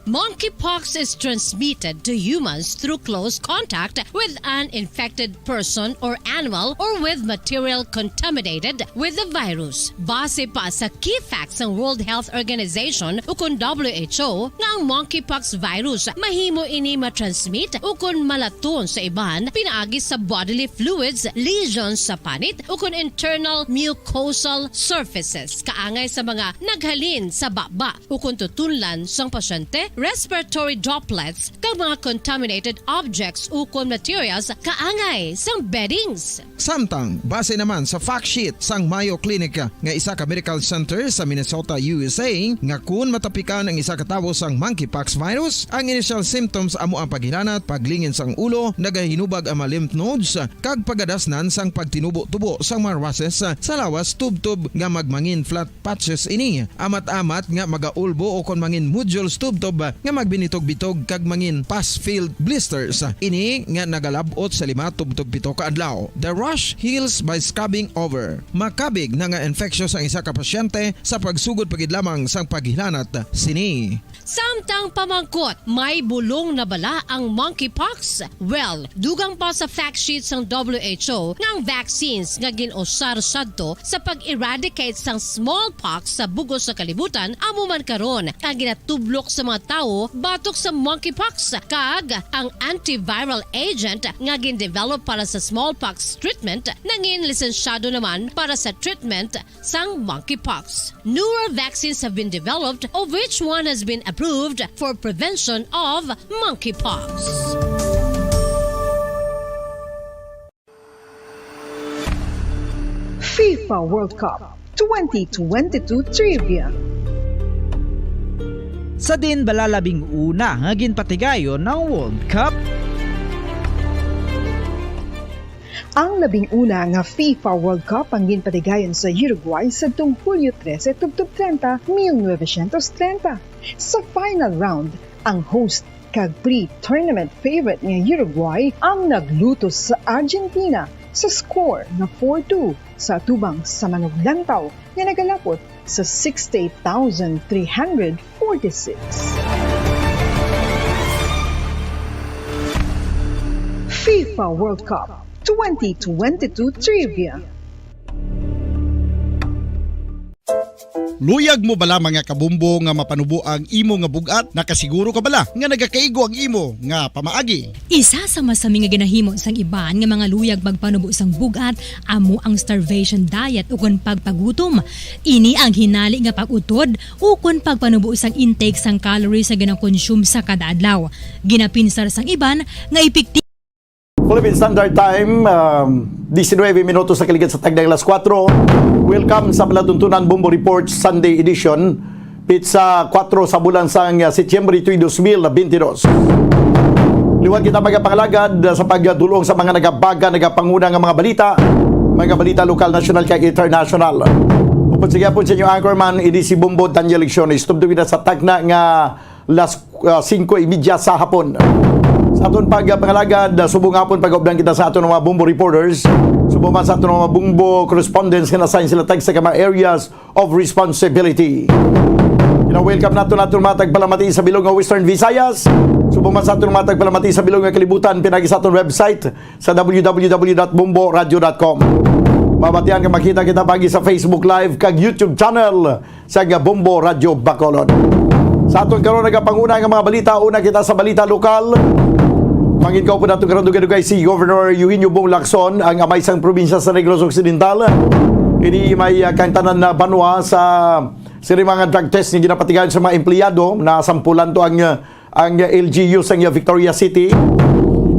Monkeypox is transmitted to humans through close contact with an infected person or animal or with material contaminated with the virus. Base pa sa key facts ng World Health Organization ukon WHO nga ang monkeypox virus mahimo ini matransmit ukon malaton sa iban pinaagi sa bodily fluids, lesions sa panit ukon internal mucosal surfaces kaangay sa mga naghalin sa baba ukon tutunlan sang pasyente, respiratory droplets kag mga contaminated objects ukon materials kaangay sang beddings. Samtang, base naman sa fact sheet sang Mayo Clinic nga isa ka medical center sa Minnesota, USA, nga kun matapikan ang isa ka tawo sang monkeypox virus, ang initial symptoms amo ang paghilanat, paglingin sang ulo, nagahinubag ang mga lymph nodes, kag pagadasnan sang pagtinubo-tubo sang mga rashes sa lawas tubtob nga magmangin flat patches ini. Amat-amat nga magaulbo o kon mangin nodules tubtob nga magbinitog-bitog kag mangin pus-filled blisters. Ini nga nagalabot sa 5 tubtob 7 ka adlaw. The rash heals by scabbing over. Makabig na nga infectious ang isa ka pasyente sa pagsugod pagid lamang sang paghilanat sini. Samtang pamangkot, may bulong na bala ang monkeypox? Well, dugang pa sa fact sheet ng WHO nga ang vaccines nga ginusar sadto sa pag-eradicate sang smallpox sa bugos sa kalibutan amo man karon ang ginatublok sa mga tao batok sa monkeypox kag ang antiviral agent nga gin-develop para sa smallpox treatment nangin lisensyado naman para sa treatment sang monkeypox. Newer vaccines have been developed of which one has been approved for prevention of monkeypox. FIFA World Cup 2022 Trivia. Sa din balalabing una nga ginpatigayon ng World Cup. Ang labing una nga FIFA World Cup ang ginpatigayon sa Uruguay sa tung Hulyo 13 tubtob 30, 1930. Sa final round, ang host kag pre-tournament favorite nga Uruguay ang naglutos sa Argentina sa score na 4-2 sa tubang sa manuglantaw nga nagalapot sa 68,346. FIFA World Cup 2022 Trivia. Luyag mo bala mga kabumbo nga mapanubo ang imo nga bugat? Nakasiguro ka bala nga nagakaigo ang imo nga pamaagi? Isa sa masami nga ginahimo sang iban nga mga luyag magpanubo sang bugat amo ang starvation diet ukon pagpagutom. Ini ang hinali nga pag-utod ukon pagpanubo sang intake sang calories sa gina-consume sa kada adlaw. Ginapinsar sang iban nga epektibo Philippine Standard Time, 19 minutos sa kaligid sa tagdang alas 4. Welcome sa Palatuntunan Bumbo Report Sunday Edition. Pizza 4 sa bulan sang Setyembre 2022. Liwag kita magapangalagad sa pagdulong sa mga nagapanguna ng mga balita lokal, national kag international. Upod sige po sa inyo anchorman, EDC Bumbo Daniel Lecciones. Tubdo kita sa tagna nga las 5:30 sa hapon. Sa aton pagpangalagad, subong hapon pag-obdan kita sa aton mga Bumbo reporters. Subong man sa aton mga Bumbo correspondents nga na-assign sila tag sa mga areas of responsibility. Welcome nato matag palamati sa bilog nga Western Visayas. Subong man sa aton matag palamati sa bilog nga kalibutan pinagi sa aton website sa www.bumboradio.com. Mabatian ka makita kita pagi sa Facebook Live kag YouTube channel sa Bombo Radio Bacolod. Sa aton karon nagapanguna nga mga balita, una kita sa balita lokal. Mangin-kaw po nato karon dugay si Governor Eugenio Bong Lacson, ang amay sang probinsya sa Negros Occidental. Ini may kantanan na banwa sa mga drug test ni ginapatigan sa mga empleyado na sampulan to ang LGU sa Victoria City.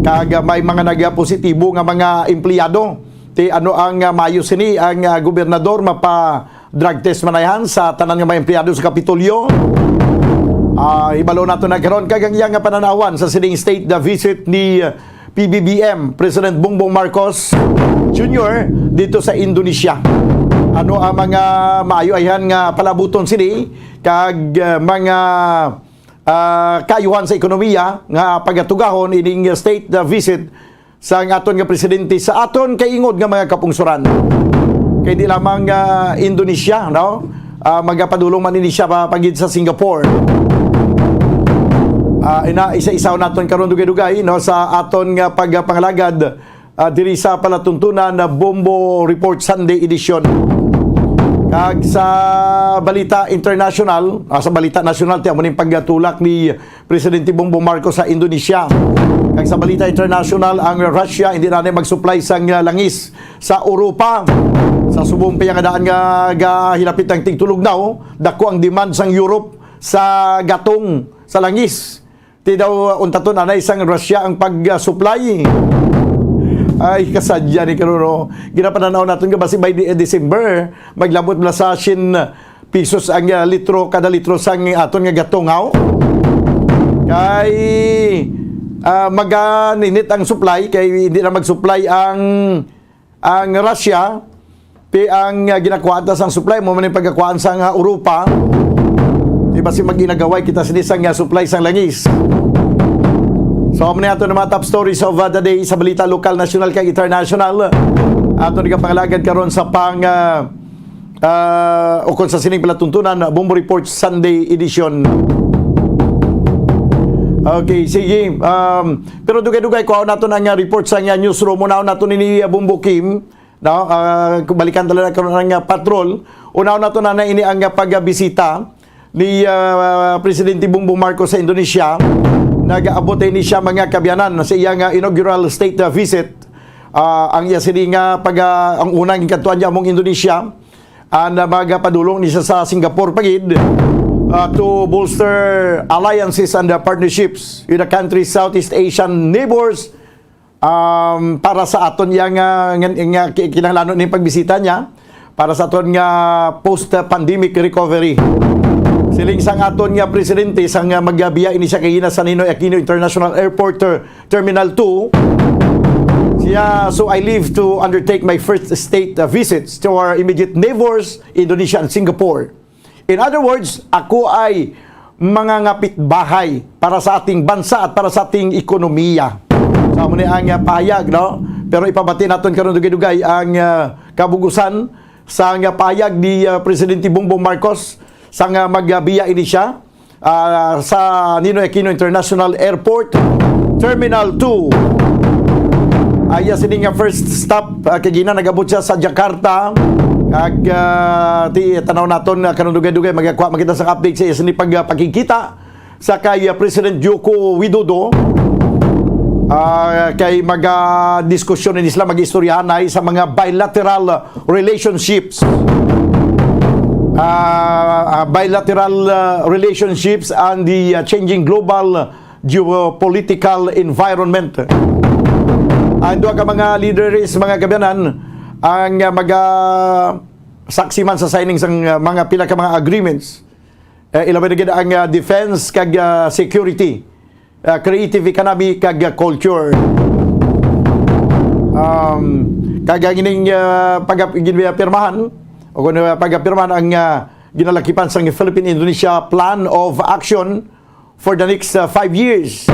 Kag may mga nagpositibo nga mga empleyado. Ti ano ang mayo sini ang gobernador mapa drug test manayan sa tanan nga mga empleyado sa Kapitolyo. Ibalo nato na karon kag ang iyang pananawan sa sining state the visit ni PBBM President Bongbong Marcos Jr. dito sa Indonesia. Ano ang mga maayo ayan nga palabuton sini kag mga kaayuhan sa ekonomiya nga pagatugahon ining state visit sa aton nga presidente sa aton kaingod nga mga kapungsuran. Kay di lamang Indonesia, no? Magapadulong man ini siya pagid sa Singapore. Isa-isaw naton karon dugay-dugay no sa aton nga pagpangalagad diri sa palatuntunan na Bombo Report Sunday edition. Kag sa balita international, sa balita national ti amo ning pagtulak ni Presidente Bongbong Marcos sa Indonesia. Kag sa balita international, ang Russia hindi na mag-supply sang langis sa Europa. Sa subong pa nga daan nga hilapit ang tigtulog now, dako ang demand sang Europe sa gatong sa langis. Ti daw untaton anay sang Russia ang pag-supply. Ay kasadya ni karon ginapananaw naton nga basi by December maglabot na sa 100 pesos ang litro kada litro sang aton nga gatungaw. Kay maganinit ang supply kay hindi na mag-supply ang Russia pi ang ginakuha sang supply mo man pagkakuan sang Europa. Di basi maginagaway kita sini sang supply sang langis. So, muna ito na mga top stories of the day sa balita lokal, national, kag international. Ato na pangalagad karon sa ukon sa sining palatuntunan, Bombo Report Sunday edition. Okay, sige. Pero dugay-dugay ko nato ang report sa newsroom. Unaw nato ni Bombo Kim. No? Balikan talaga karon ang patrol. Unaw nato na ini ang pagbisita ni Presidente Bongbong Marcos sa Indonesia. Nag-aabot ni siya mga kabyanan sa iyang inaugural state visit. Ang iya sini nga ang unang ikatuan niya mong Indonesia na magapadulong ni siya sa Singapore pagid to bolster alliances and partnerships with the country's Southeast Asian neighbors para sa aton yang kinahanglan ni pagbisita niya para sa aton nga post-pandemic recovery. Siling sang aton nga presidente sang magbiya ini siya kay sa Ninoy Aquino International Airport Terminal 2. So I live to undertake my first state visits to our immediate neighbors, Indonesia and Singapore. In other words, ako ay mga ngapit bahay para sa ating bansa at para sa ating ekonomiya. So amo ni ang payag, no? Pero ipabati naton karon dugay-dugay ang kabugusan sa payag ni Presidente Bongbong Marcos sang magbiya ini siya sa Ninoy Aquino International Airport Terminal 2. Aya sini nga first stop kay gina nagabot siya sa Jakarta. Kag tanaw naton karon dugay-dugay magkuha makita sa update sa sini pagkikita sa kay President Joko Widodo. Kay diskusyon ni sila mag-istoryahanay sa mga bilateral relationships. Relationships and the changing global geopolitical environment. Ang duha ka mga leaders, mga kabyanan, ang saksi man sa signing sang mga pila ka mga agreements. Ilabay na ang defense kag security, creative economy kag culture. Kag ining pagpirmahan o kung pagpirmahan ang ginalakipan sa Philippine-Indonesia Plan of Action for the next 5 years.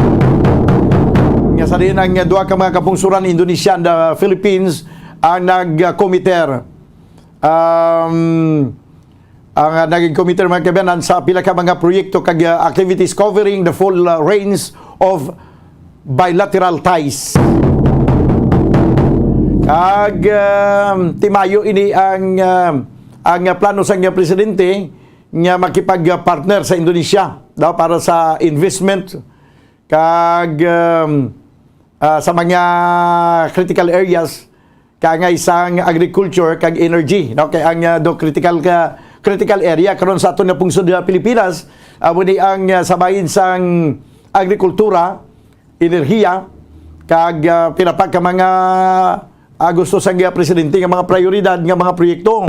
Nga sa rin ang duha ka mga kapungsuran Indonesia and the Philippines ang nag-committer. Ang naging committer mga kabayanan sa pila ka mga proyekto kag activities covering the full range of bilateral ties. Kag timayo ini ang plano sa presidente nga makipag-partner sa Indonesia daw para sa investment kag sa mga critical areas kag isang agriculture kag energy no kay ang do critical area karon sa aton nga pungsod sa Pilipinas muni ang sabayin sang agrikultura, enerhiya kag pinapak ka mga gusto sang presidente nga mga prioridad nga mga proyekto.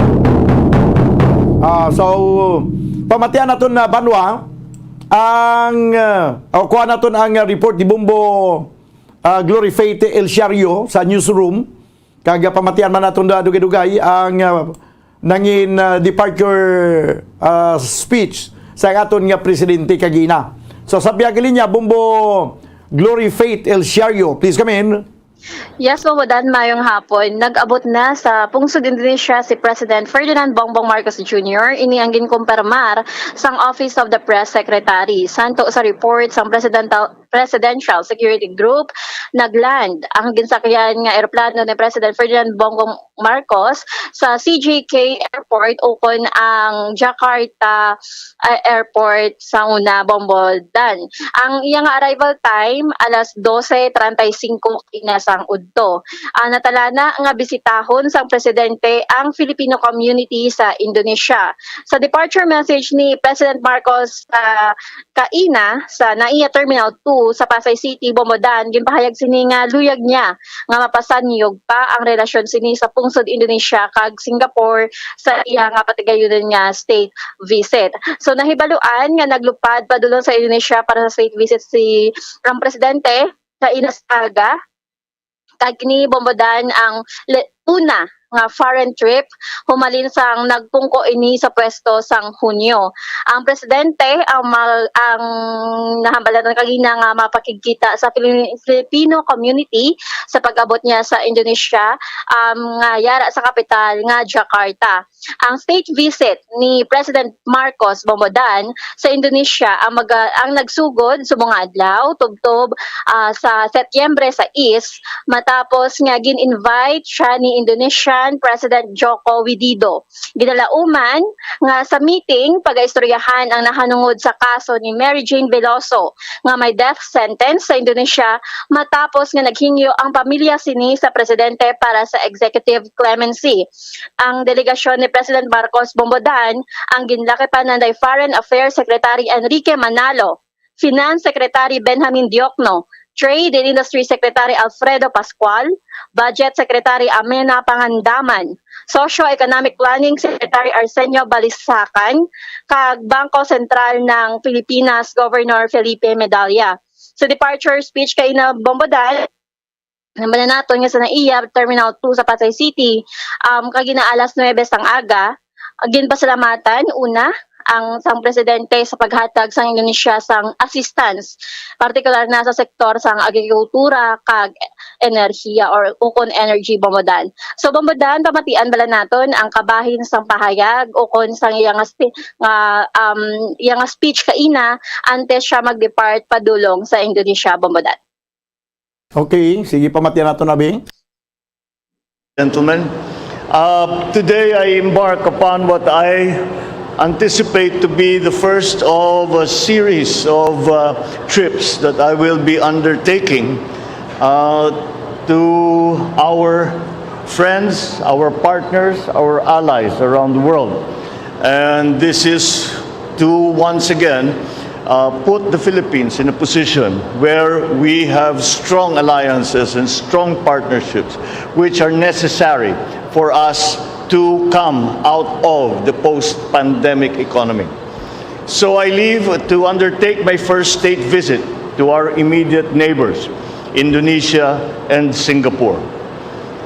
So pamatian naton na banwa ang kuha naton ang report ni Bombo Glory Faith El Shario sa newsroom kag pamatian man naton da dugay-dugay ang nangin departure speech sa aton nga presidente kagina. So sa biyagili niya Bombo Glory Faith El Shario, please come in. Yes, Mamodan, mayong hapon. Nag-abot na sa pungsod Indonesia si President Ferdinand Bongbong Marcos Jr. Ini ang ginkumpirmar sang Office of the Press Secretary. Santo sa report sang Presidential Security Group, nagland ang ginsakyan nga eroplano ni President Ferdinand Bongbong Marcos sa CJK Airport ukon ang Jakarta Airport sa una Bomboldan. Ang iyang arrival time alas 12:35 ina sang udto. Natalana nga bisitahon sang presidente ang Filipino community sa Indonesia. Sa departure message ni President Marcos sa kaina sa NAIA Terminal 2 sa Pasay City, Bomodan, ginpahayag sini nga luyag niya nga mapasanyog pa ang relasyon sini sa pungsod Indonesia kag Singapore sa iya nga patigayunan nga state visit. So nahibaluan nga naglupad padulong sa Indonesia para sa state visit si ang presidente sa Inas Aga kag ni Bomodan ang una nga foreign trip humalin sang nagpungko ini sa pwesto sang Hunyo. Ang presidente ang nahambalan kagina nga mapakigkita sa Filipino community sa pag-abot niya sa Indonesia nga yara sa kapital nga Jakarta. Ang state visit ni President Marcos Bomodan sa Indonesia ang nagsugod sa mga adlaw tubtob sa Setyembre sa East matapos nga gin-invite siya ni Indonesian President Joko Widodo. Ginalauman nga sa meeting pag-aistoryahan ang nahanungod sa kaso ni Mary Jane Veloso nga may death sentence sa Indonesia matapos nga naghingyo ang pamilya sini sa presidente para sa executive clemency. Ang delegasyon ni President Marcos Bomodan ang ginlakipan ng Foreign Affairs Secretary Enrique Manalo, Finance Secretary Benjamin Diokno, Trade and Industry Secretary Alfredo Pascual, Budget Secretary Amena Pangandaman, Socio-Economic Planning Secretary Arsenio Balisacan, kag Bangko Sentral ng Pilipinas Governor Felipe Medalla. Sa departure speech kay na Bomodan, naman nato nga sa NAIA Terminal 2 sa Pasay City, kagina alas 9 sang aga, ginpasalamatan una ang sang presidente sa paghatag sang Indonesia sang assistance, partikular na sa sektor sang agrikultura kag enerhiya or ukon energy Bomodan. So Bomodan, pamatian bala naton ang kabahin sang pahayag ukon sang iyang speech kaina antes siya mag-depart padulong sa Indonesia, Bomodan. Okay, sige pamatian naton abi. Gentlemen, today I embark upon what I anticipate to be the first of a series of trips that I will be undertaking to our friends, our partners, our allies around the world. And this is to once again put the Philippines in a position where we have strong alliances and strong partnerships which are necessary for us to come out of the post-pandemic economy. So I leave to undertake my first state visit to our immediate neighbors, Indonesia and Singapore.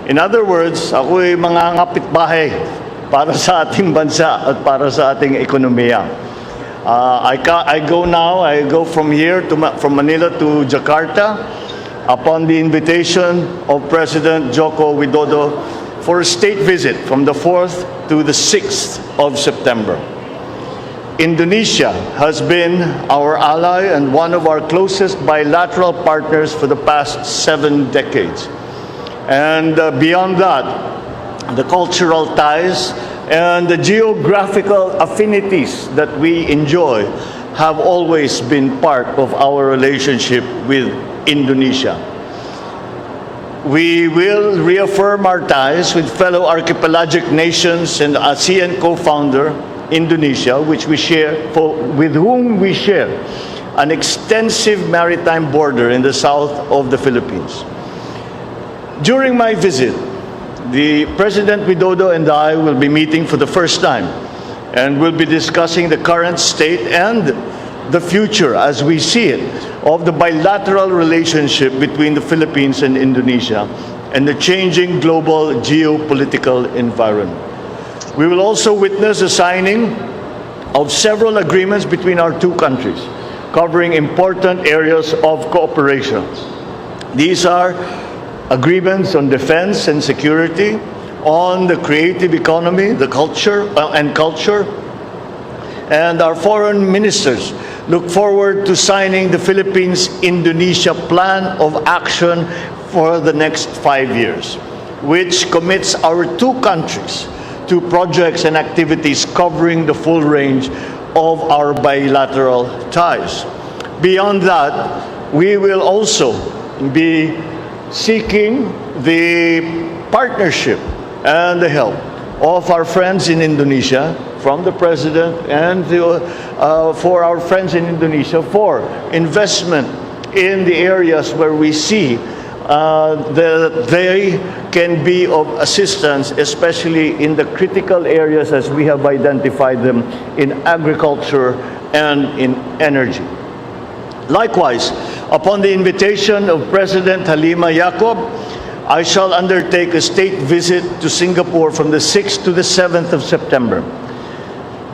In other words, ako'y mga kapitbahay para sa ating bansa at para sa ating ekonomiya. I go from here from Manila to Jakarta upon the invitation of President Joko Widodo for a state visit from the 4th to the 6th of September. Indonesia has been our ally and one of our closest bilateral partners for the past 7 decades. And beyond that, the cultural ties and the geographical affinities that we enjoy have always been part of our relationship with Indonesia. We will reaffirm our ties with fellow archipelagic nations and ASEAN co-founder Indonesia, with whom we share an extensive maritime border in the south of the Philippines. During my visit, the President Widodo and I will be meeting for the first time, and we'll be discussing the current state and the future, as we see it, of the bilateral relationship between the Philippines and Indonesia and the changing global geopolitical environment. We will also witness the signing of several agreements between our two countries, covering important areas of cooperation. These are agreements on defense and security, on the creative economy, the culture, and our foreign ministers look forward to signing the Philippines-Indonesia Plan of Action for the next 5 years, which commits our two countries to projects and activities covering the full range of our bilateral ties. Beyond that, we will also be seeking the partnership and the help of our friends in Indonesia, from the President, and for our friends in Indonesia for investment in the areas where we see that they can be of assistance, especially in the critical areas as we have identified them in agriculture and in energy. Likewise, upon the invitation of President Halima Yacob, I shall undertake a state visit to Singapore from the 6th to the 7th of September.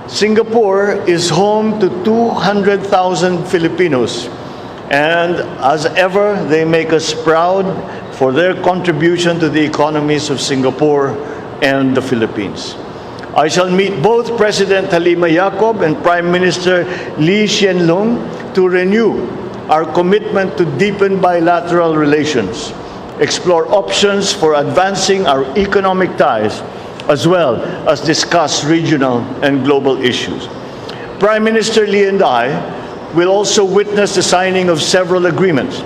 Singapore is home to 200,000 Filipinos, and as ever, they make us proud for their contribution to the economies of Singapore and the Philippines. I shall meet both President Halima Yacob and Prime Minister Lee Hsien Loong to renew our commitment to deepen bilateral relations, explore options for advancing our economic ties, as well as discuss regional and global issues. Prime Minister Lee and I will also witness the signing of several agreements.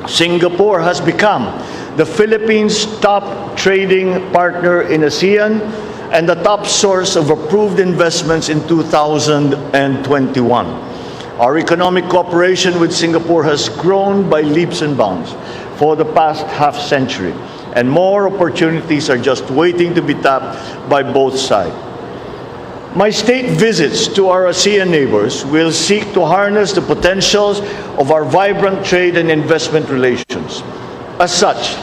Singapore has become the Philippines' top trading partner in ASEAN and the top source of approved investments in 2021. Our economic cooperation with Singapore has grown by leaps and bounds for the past half century, and more opportunities are just waiting to be tapped by both sides. My state visits to our ASEAN neighbors will seek to harness the potentials of our vibrant trade and investment relations. As such,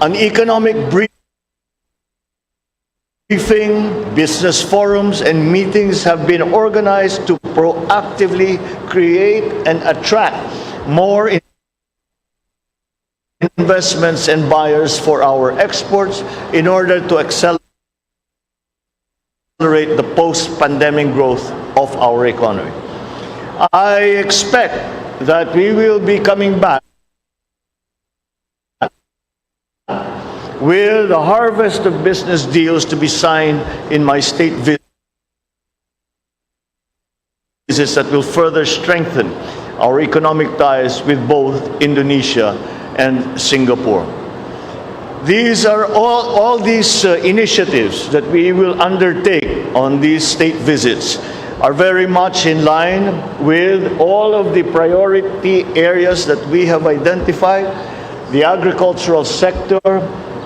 an economic briefing, business forums, and meetings have been organized to proactively create and attract more investments and buyers for our exports in order to accelerate the post-pandemic growth of our economy. I expect that we will be coming back with a harvest of business deals to be signed in my state visits that will further strengthen our economic ties with both Indonesia and Singapore. These are all these initiatives that we will undertake on these state visits are very much in line with all of the priority areas that we have identified: the agricultural sector,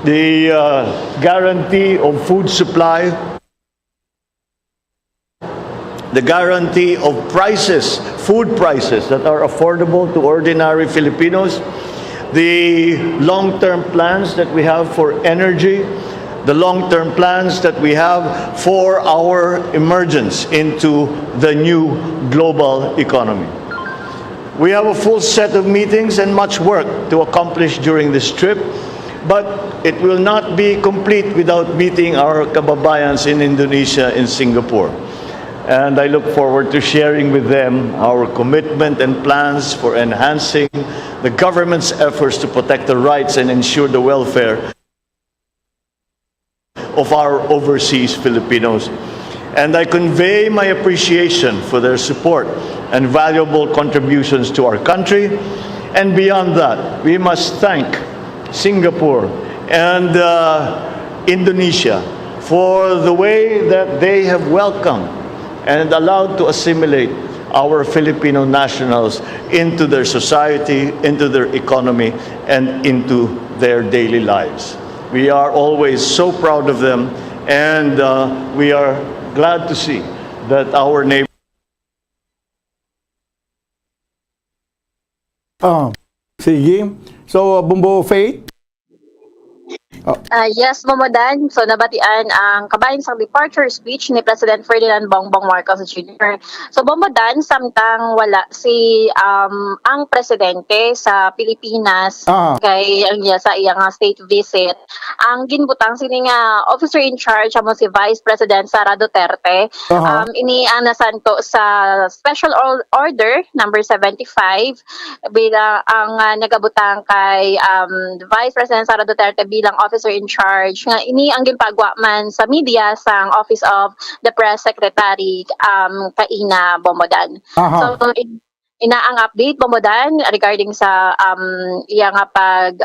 the guarantee of food supply, the guarantee of prices, food prices that are affordable to ordinary Filipinos, the long-term plans that we have for energy, the long-term plans that we have for our emergence into the new global economy. We have a full set of meetings and much work to accomplish during this trip, but it will not be complete without meeting our kababayans in Indonesia and Singapore. and I look forward to sharing with them our commitment and plans for enhancing the government's efforts to protect the rights and ensure the welfare of our overseas Filipinos. And I convey my appreciation for their support and valuable contributions to our country. And beyond that, we must thank Singapore and Indonesia for the way that they have welcomed and allowed to assimilate our Filipino nationals into their society, into their economy, and into their daily lives. We are always so proud of them, and we are glad to see that our neighbors. Sige. So, Bumbo Faith? Yes, Momodan. So, nabatian ang kabayan sa departure speech ni President Ferdinand Bongbong Marcos Jr. So, Momodan, samtang wala si ang presidente sa Pilipinas kay sa iyang state visit, ang ginbutang sini nga officer in charge amo si Vice President Sara Duterte. Ini ang nasanto sa Special Order number 75 bilang ang nagabutang kay Vice President Sara Duterte bilang officer in charge nga ini ang ginpagwa man sa media sang Office of the Press Secretary kaina Bomodan. So ina ang update Bomodan regarding sa iya nga pag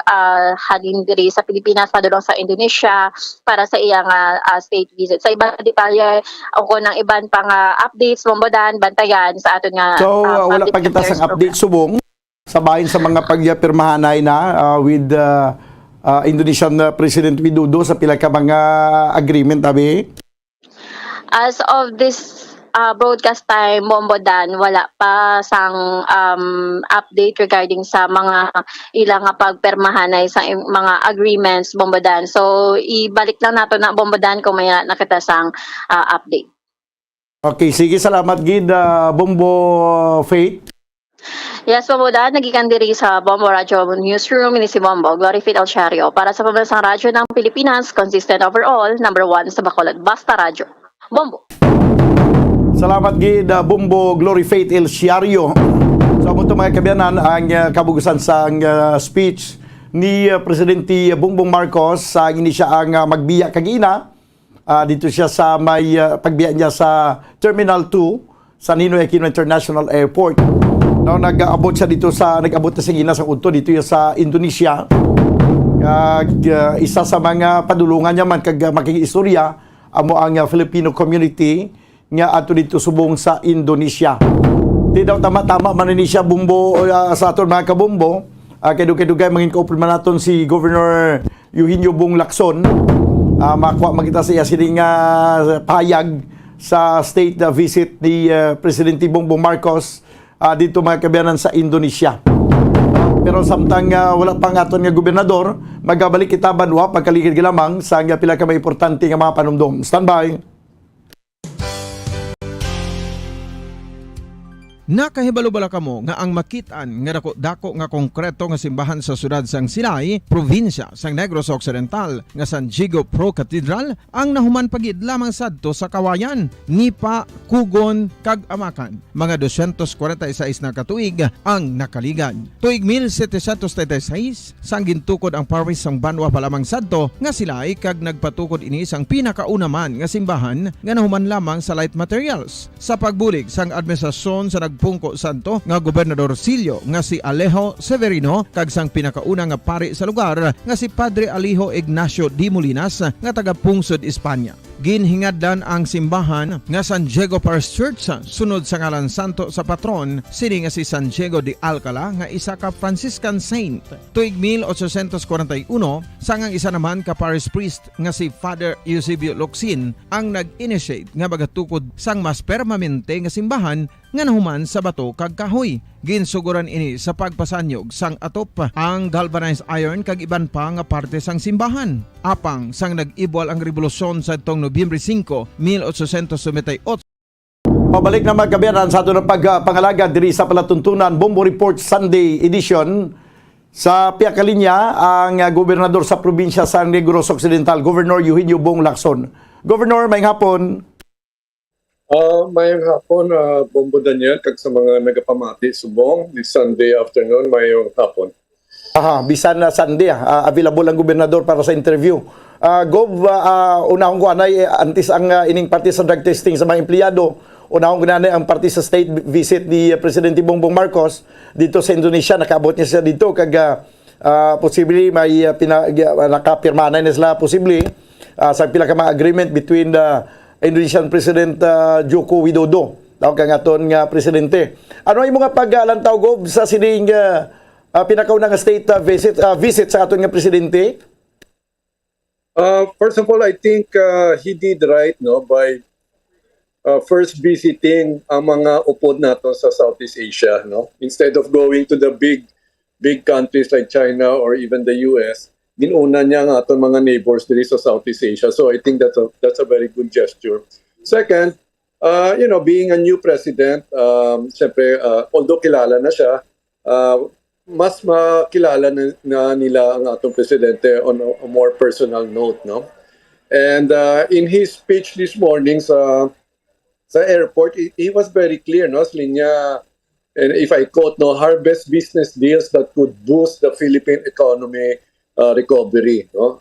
halin diri sa Pilipinas padulong sa Indonesia para sa iya nga state visit. Sa ibang detalye ako ng iban pang updates Bomodan bantayan sa aton nga wala pa kita sang update subong sa bahin sa mga pagpirmahanay na with Indonesian President Widodo sa pila ka mga agreement abi? As of this broadcast time, Bombodan, wala pa sang update regarding sa mga ilang pagpermahanay sa mga agreements, Bombodan. So, ibalik lang nato na Bombodan kung may nakita sang update. Okay, sige, salamat gid Bombo Faith. Yes, Bombodan, nagikan diri sa Bombo Radio Newsroom ini si Bombo, Glory Faith Alchario, para sa pambansang radyo ng Pilipinas, consistent overall, number 1 sa Bacolod, Basta Radio. Bombo. Salamat gid Bombo Glory Faith Alchario. So mo mga kabiyanan ang kabugusan sa speech ni Presidente Bongbong Marcos sa ini siya ang magbiya kagina. Dito siya sa may pagbiya niya sa Terminal 2 sa Ninoy Aquino International Airport. No, nag-abot siya dito nag-abot na sa gina sa udto dito sa Indonesia. Isa sa mga padulungan niya man kag makikiistorya amo ang Filipino community nga ato dito subong sa Indonesia. Di daw tama-tama man ni siya Bumbo sa aton mga kabumbo. Kay dugay mangin ka-open man naton si Governor Eugenio Bong Lacson. Makuha makita siya sining payag sa state visit ni Presidente Bongbong Marcos dito mga kabiyanan sa Indonesia. Pero samtang wala pang aton nga gobernador, magabalik kita banwa pagkaligid lamang sa pila ka may importante nga mga panumdom. Standby. Nakahibalo-bala kamo nga ang makitaan nga dako nga konkreto nga simbahan sa sudad sang Sinay, probinsya sang Negros Occidental nga San Diego Pro Cathedral ang nahuman pagid lamang sadto sa kawayan, Nipa, Kugon, kag Amakan. Mga 246 na katuig ang nakaligan. Tuig 1736 sang gintukod ang parish sang Banwa pa lamang sadto nga silay kag nagpatukod ini sang pinakauna man nga simbahan nga nahuman lamang sa light materials. Sa pagbulig sang administrasyon sa Pungko Santo nga Gobernador Silio nga si Alejo Severino kag sang pinakauna nga pari sa lugar nga si Padre Alijo Ignacio D. Molinas nga taga Pungsod, Espanya. Ginhingadlan ang simbahan nga San Diego Parish Church sunod sa ngalan santo sa patron sini nga si San Diego de Alcala nga isa ka Franciscan saint. Tuig 1841 sangang isa naman ka parish priest nga si Father Eusebio Locsin ang nag-initiate nga bagatukod sang mas permanente nga simbahan nga nahuman sa bato kag kahoy. Ginsuguran ini sa pagpasanyog sang atop ang galvanized iron kag iban pa nga parte sang simbahan. Apang sang nag-ibwal ang revolusyon sa tong Nobyembre 5, 1898. Pabalik na mga kabiyanan sa ato ng pagpangalaga diri sa palatuntunan Bombo Report Sunday Edition. Sa piyakalinya ang gobernador sa probinsya sa Negros Occidental, Governor Eugenio Bong Lacson. Governor, may hapon. Mayong hapon, Bombo Daniel, kag sa mga nagapamati subong, this Sunday afternoon, mayong hapon. Bisan na Sunday, available ang gobernador para sa interview. Gov, unahong ko anay, antis ang ining party sa drug testing sa mga empleyado. Unahong ko anay ang party sa state visit ni Presidente Bongbong Marcos dito sa Indonesia. Nakaabot niya siya dito, kag possibly may nakapirma na sila posible sa pila ka mga agreement between the Indonesian President Joko Widodo, kang aton nga presidente. Ano ay mga pag-alantaw, Gov, sa sining pinakaunang state visit sa aton nga presidente? First of all, I think he did right by first visiting ang mga upod nato sa Southeast Asia. Instead of going to the big countries like China or even the US, ginuna niya ang aton mga neighbors diri sa Southeast Asia. So I think that's a very good gesture. Second, being a new president, syempre, although kilala na siya, mas makilala na nila ang atong presidente on a more personal note, no? And in his speech this morning sa airport, he was very clear, no? Sa linya, and if I quote, harvest business deals that could boost the Philippine economy recovery, no?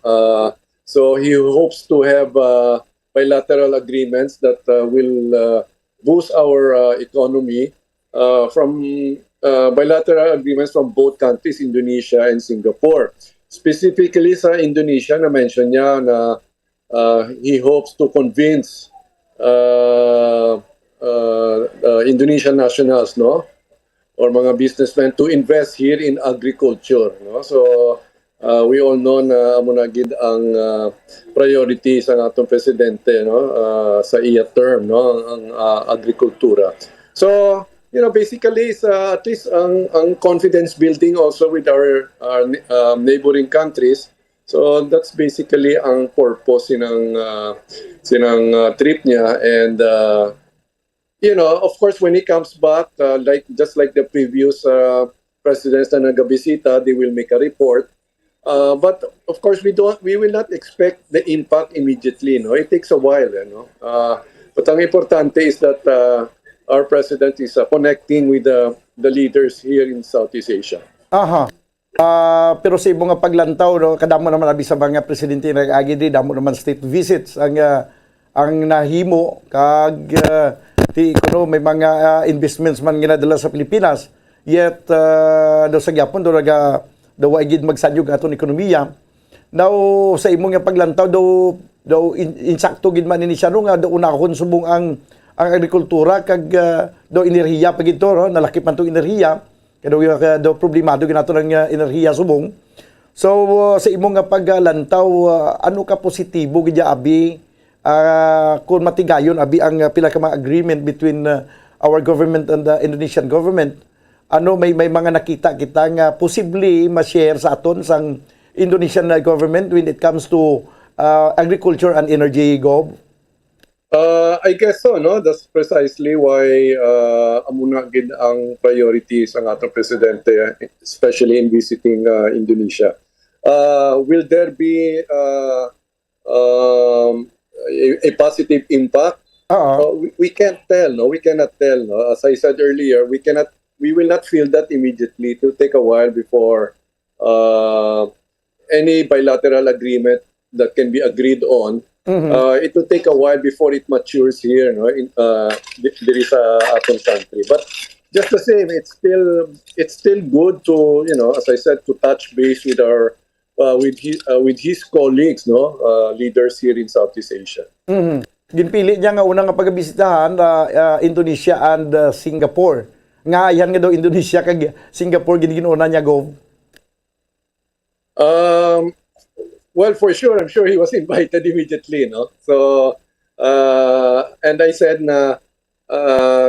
So he hopes to have bilateral agreements that will boost our economy from bilateral agreements from both countries, Indonesia and Singapore. Specifically sa Indonesia, na-mention niya na he hopes to convince Indonesian nationals, no, or mga businessmen to invest here in agriculture, no? So we all know na amo na gid ang priority sa atong presidente, no, sa iya term, no, ang agrikultura. So basically at least ang confidence building also with our neighboring countries. So that's basically ang purpose sinang trip niya. And of course, when he comes back, just like the previous presidents na nagabisita, they will make a report. But of course, we will not expect the impact immediately. No, it takes a while. But ang importante is that our president is connecting with the leaders here in Southeast Asia. Pero sa ibang paglantaw, no, kadamo naman abi sa mga presidente na agidi, damo naman state visits ang nahimo, kag may mga investments man ginadala sa Pilipinas, yet daw sa gyapon daw agid magsanyog aton ekonomiya. Now sa imong nga paglantaw daw insakto gid man ni siya nga daw una konsumong ang agrikultura, kag daw enerhiya pag ito, no? Nalakip man itong enerhiya, kaya daw problemado ginato ng enerhiya subong. So sa imong nga paglantaw, ano ka positibo gidya abi kung matigayon abi ang pila ka mga agreement between our government and the Indonesian government? Ano may mga nakita kita nga possibly ma-share sa aton sang Indonesian government when it comes to agriculture and energy, Gov? I guess so, no? That's precisely why amuna gid ang priority sa atong presidente, especially in visiting Indonesia. Will there be a positive impact? We can't tell, no? We cannot tell, no? As I said earlier, we will not feel that immediately. It will take a while before any bilateral agreement that can be agreed on. It will take a while before it matures here, no, diri sa ating country. But just the same, it's still good to, as I said, to touch base with with his colleagues, no, leaders here in Southeast Asia. Ginpili niya nga unang pagbisitahan Indonesia and Singapore. Nga yan nga daw Indonesia kag Singapore ginuna niya, Gov. Well, for sure, I'm sure he was invited immediately, no? So, and I said na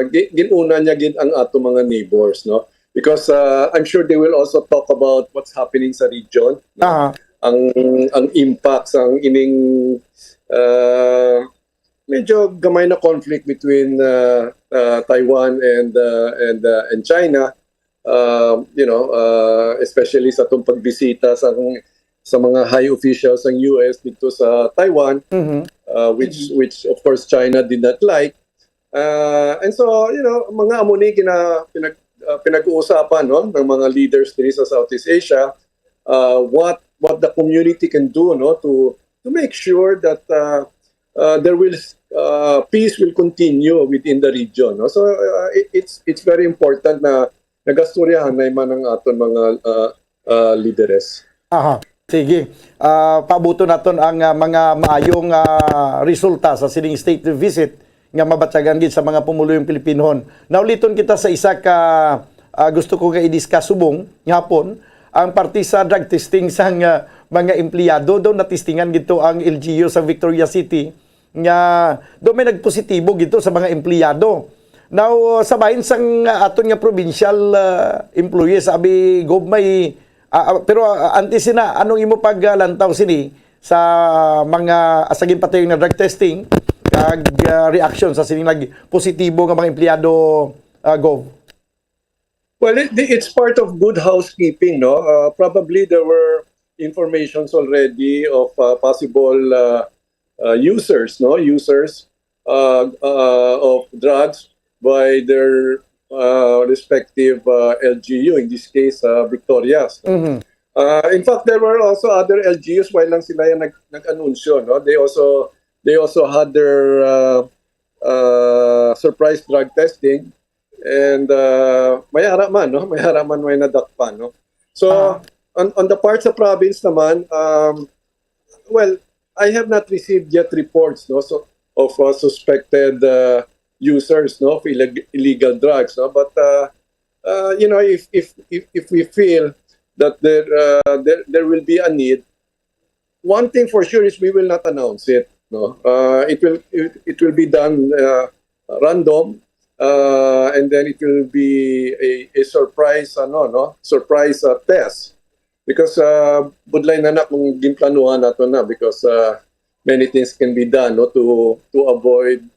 ginuna niya gin ang ato mga neighbors, no? Because I'm sure they will also talk about what's happening sa region, no? Ang impacts, ang ining medyo gamay na conflict between Taiwan and China, especially sa itong pagbisita sa mga high officials ng US dito sa Taiwan, which of course China did not like. And so, mga amo ni pinag-uusapan, no, ng mga leaders din sa Southeast Asia, what the community can do, no, to make sure that there will peace will continue within the region, no. So it's very important na nagasturyahan na man ang aton mga leaders. Aha. Sige. Pabuto naton ang mga maayong resulta sa sining state visit nga mabatyagan gid sa mga pumuluyong Pilipinohon. Nauliton kita sa isa ka gusto ko nga i-discuss subong ngapon ang parte sa drug testing sa mga empleyado. Daw natistingan gito ang LGU sa Victoria City nga do may nagpositibo gito sa mga empleyado. Now sabahin sang aton nga provincial employees abi gobmay pero antes na anong imo paglantaw sini sa mga asagin patayon na drug testing kag reaction sa sining positibo nga mga empleyado Gov? Well, it's part of good housekeeping, no? Probably there were informations already of possible users, no? Users of drugs by their respective LGU, in this case, Victorias. Mm-hmm. In fact, there were also other LGUs while lang sila yung nag-anunsyo, no? They also had their surprise drug testing, and may haraman, no? May haraman, may nadakpan, no? So on the parts of province naman, well, I have not received yet reports, no, so of suspected users, no, of illegal drugs, no. But if we feel that there will be a need, one thing for sure is we will not announce it. No, it will be done random, and then it will be a surprise, surprise test, because budlay na kung gimplanuhan nato na, because many things can be done, no, to avoid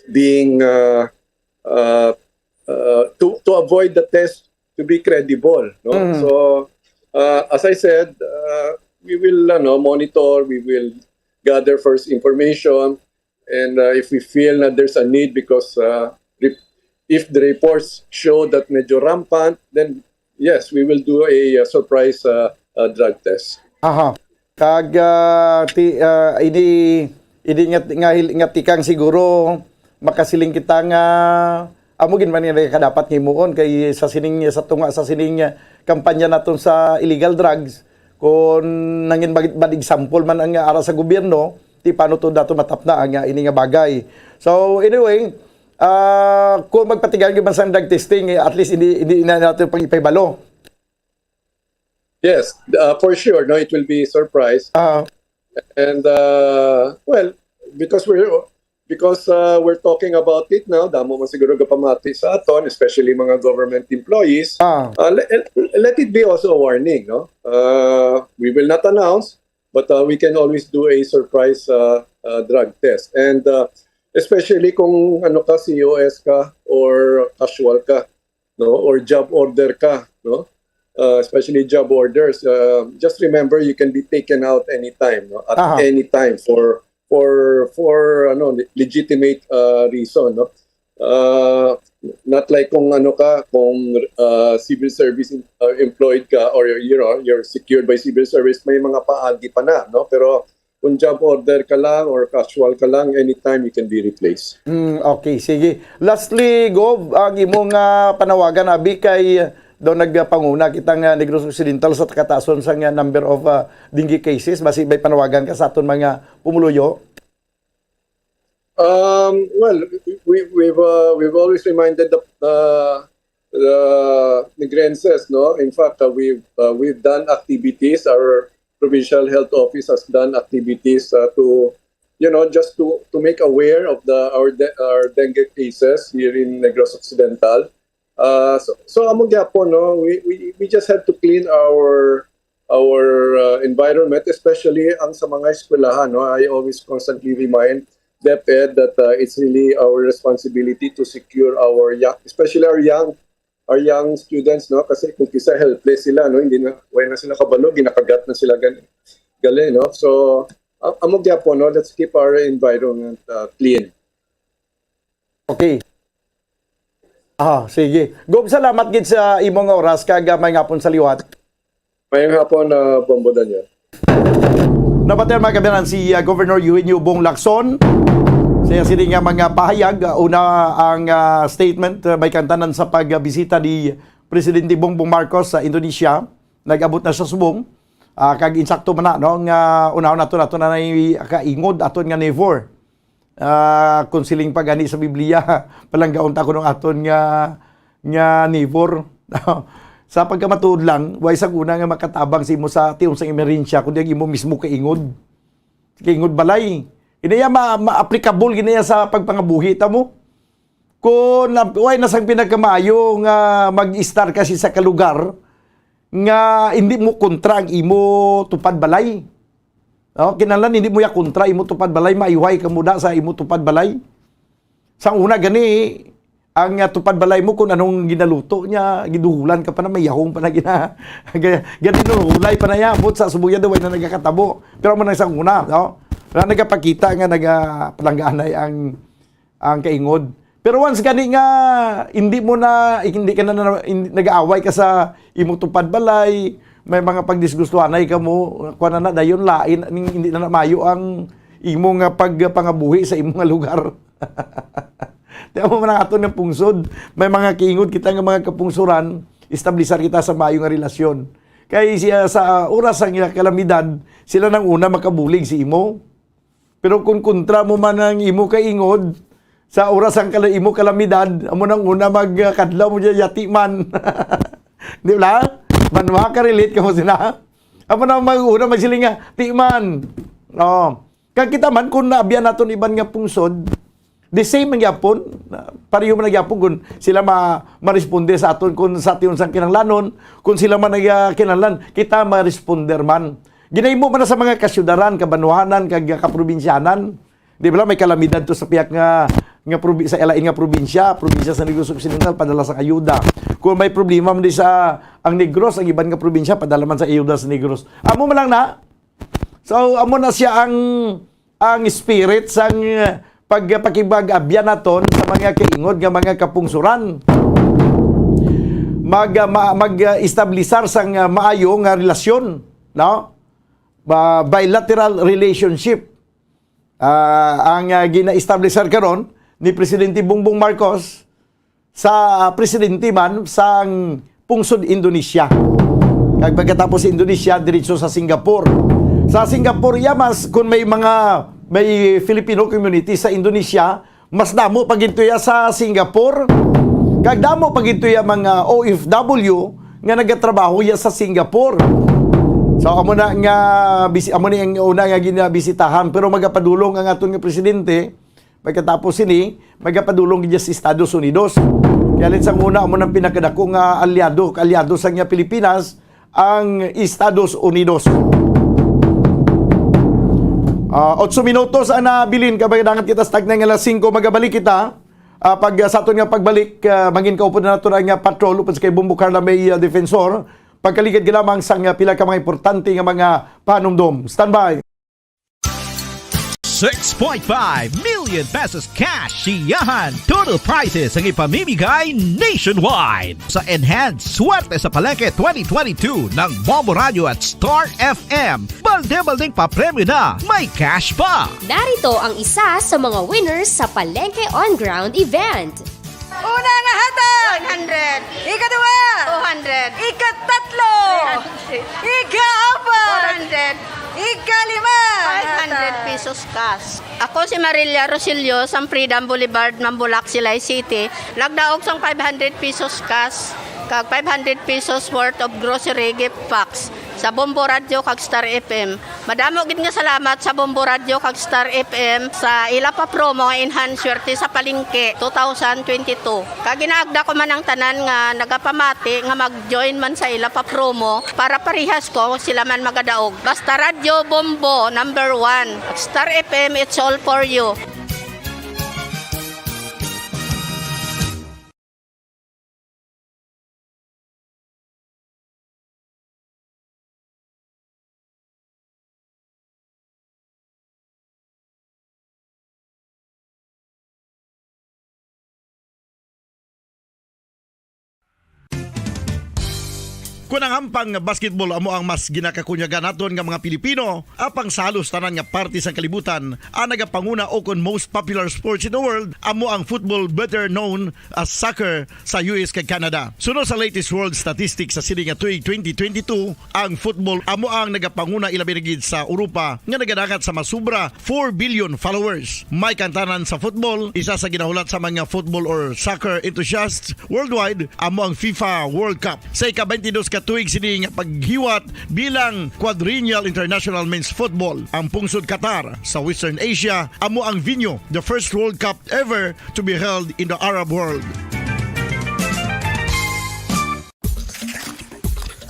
being to avoid the test to be credible, no. So as I said, we will monitor, we will gather first information, and if we feel that there's a need, because if the reports show that medyo rampant, then yes, we will do a surprise drug test. Aha. Kag ini nga tikang siguro makasiling kita nga amo gin man nga dapat himuon kay sa sining sa tunga sa sining kampanya naton sa illegal drugs. Kung nangin bad example man ang ara sa gobyerno, ti paano to dato matapna ang ini nga bagay. So anyway, kung magpatigan gyud man sa drug testing, at least hindi na natin pang ipaybalo. Yes, for sure, no, it will be a surprise. And well, because we're talking about it now, damo man siguro gapamati sa aton, especially mga government employees. Let it be also a warning, no? We will not announce, but we can always do a surprise drug test. And especially kung ka, COS ka or casual ka, no, or job order ka, no? Especially job orders, just remember you can be taken out anytime, no? At any time for legitimate reason, no. Not like kung kung civil service employed ka, or you're secured by civil service, may mga paagi pa na, no. Pero kung job order ka lang or casual ka lang, anytime you can be replaced. Okay, sige. Lastly, Gov, ang imong panawagan abi kay daw nagpanguna kitang Negros Occidental sa takatason sa number of dengue cases, basi may panawagan ka sa aton mga pumuluyo? Well, we've always reminded the Negrenses, no. In fact, we've done activities. Our provincial health office has done activities to just to make aware of our dengue cases here in Negros Occidental. So among gyapon, no, we just have to clean our environment, especially ang sa mga eskwelahan, no. I always constantly remind DepEd that it's really our responsibility to secure our especially our young students, no, kasi kung kisa helpless sila, no, hindi na sila kabalo, ginakagat na sila gali, no. So among gyapon, no, let's keep our environment clean. Okay. Sige. Gob, salamat gid sa imong oras kag may ngapon sa liwat. Mayang hapon na Bombo Daniel. Nabatay mga kabiyanan si Governor Eugenio Bong Lacson. Siya sila nga mga pahayag. Una ang statement may kantanan sa pagbisita ni Presidente Bongbong Marcos sa Indonesia. Nag-abot na sa subong. Kag insakto man na, no? Nga una-una nato na kaingod aton nga Nevor. Konsiling pagani sa Biblia. Palanggaon ta ko nung aton nga Nevor. Sa pagkamatuod lang, way sa una nga makatabang si mo sa tiyon sa emerensya kundi ang imo mismo kaingod. Kaingod balay. Inaya ma-applicable ginaya sa pagpangabuhi ta mo. Kung way nasang pinagkamayo nga mag-star kasi sa kalugar nga hindi mo kontra ang imo tupad balay. Kinahanglan hindi mo ya kontra imo tupad balay, maiway ka muna sa imo tupad balay. Sa una gani ang tupad balay mo kung anong ginaluto niya, giduhulan ka pa na, may yahong pa na ginuhulay pa na yabot sa subuyan daw na nagkakatabo. Pero mo na isang una, no? Wala nagapakita nga nagapalangganay ang kaingod. Pero once gani nga hindi ka na nag-aaway ka sa imong tupad balay, may mga pagdisgustuhanay ka mo, kuha na dayon lain, hindi na mayo ang imong pagpangabuhi sa imong lugar. Tiyan mo man ato ng pungsod. May mga kiingod kita nga mga kapungsuran, establisar kita sa maayong relasyon. Kaya siya sa oras ang kalamidad, sila nang una makabulig si imo. Pero kung kontra mo man ang imo kaingod, sa oras ang imo kalamidad, amo nang una magkadlaw mo dyan yati man. Di ba? Manwa ka relate ka mo sila. Amo nang una magsilinga, ti man. Kaya kita man, kung naabyan natin iban nga pungsod, the same ang yapon, pareho man nagyapon kung sila ma-responde sa aton kung sa atin sang kinanglanon, kung sila man kinanglan, kita ma-responder man. Ginahimo man na sa mga kasyudaran, kabanwahanan, kaprobinsyanan. Di ba may kalamidad to sa piyak nga sa ilain nga probinsya sa Negros Occidental, padala sa ayuda. Kung may problema man di sa ang Negros, ang iban nga probinsya, padala man sa ayuda sa Negros. Amo man lang na. So, amo na siya ang spirit sang pagpakibag-abyan naton sa mga kaingod nga mga kapungsuran. Mag-establisar sang maayo nga relasyon, no? Bilateral relationship. Ang gina-establisar karon ni Presidente Bongbong Marcos sa presidente man sang pungsod Indonesia. Kag pagkatapos sa Indonesia, diretso sa Singapore. Sa Singapore, mas kung may Filipino community sa Indonesia, mas damo paginto ya sa Singapore. Kag damo paginto ya mga OFW nga nagatrabaho ya sa Singapore. So amo na ang una nga ginabisitahan, pero magapadulong ang aton nga presidente pagkatapos sini magapadulong gid sa Estados Unidos. Kaya lang sang una amo nang pinakadako nga aliado sa nga Pilipinas ang Estados Unidos. 8 minutos ang nabilin kabagangan kita sa tagnang alas 5 magabalik kita. Pag sa aton nga pagbalik mangin kaupo na nato nga patrol upod sa kay Bombo Carla May Defensor. Pagkaligid lamang sang pila ka mga importante nga mga panumdom. Standby. 6.5 million pesos cash siyahan. Total prizes ang ipamimigay nationwide sa Enhanced Swerte sa Palengke 2022 ng Bombo Radio at Star FM. Balde-baldeng papremyo na, may cash pa. Narito ang isa sa mga winners sa Palengke On Ground event. Una nga hatag! 100. Ikadua! 200. Ikatatlo! 300. Ikaapat! 400. Ikalima! 500 pesos cash. Ako si Marilia Rosilio sa Freedom Boulevard, Mambulac, Silay City. Nagdaog sang 500 pesos cash kag 500 pesos worth of grocery gift packs sa Bombo Radio kag Star FM. Madamo gid nga salamat sa Bombo Radio kag Star FM sa ila pa promo nga enhance swerte sa Palengke 2022. Kag ginaagda ko man ang tanan nga nagapamati nga mag-join man sa ila pa promo para parehas ko sila man magadaog. Basta Radio Bombo number 1. Star FM, it's all for you. Kung ang hampang basketball amo ang mas ginakakunyagan naton nga mga Pilipino, apang salos tanan nga parte sang kalibutan, ang nagapanguna o kon most popular sports in the world, amo ang football, better known as soccer sa US kag Canada. Sunod sa latest world statistics sa sini nga tuig 2022, ang football amo ang nagapanguna ilabi na gid sa Europa nga nagadagat sa masubra 4 billion followers. May kantanan sa football, isa sa ginahulat sa mga football or soccer enthusiasts worldwide, amo ang FIFA World Cup. Sa ika-22 ka tuig sini nga paghiwat bilang quadrennial international men's football. Ang pungsod Qatar sa Western Asia amo ang venue, the first World Cup ever to be held in the Arab world.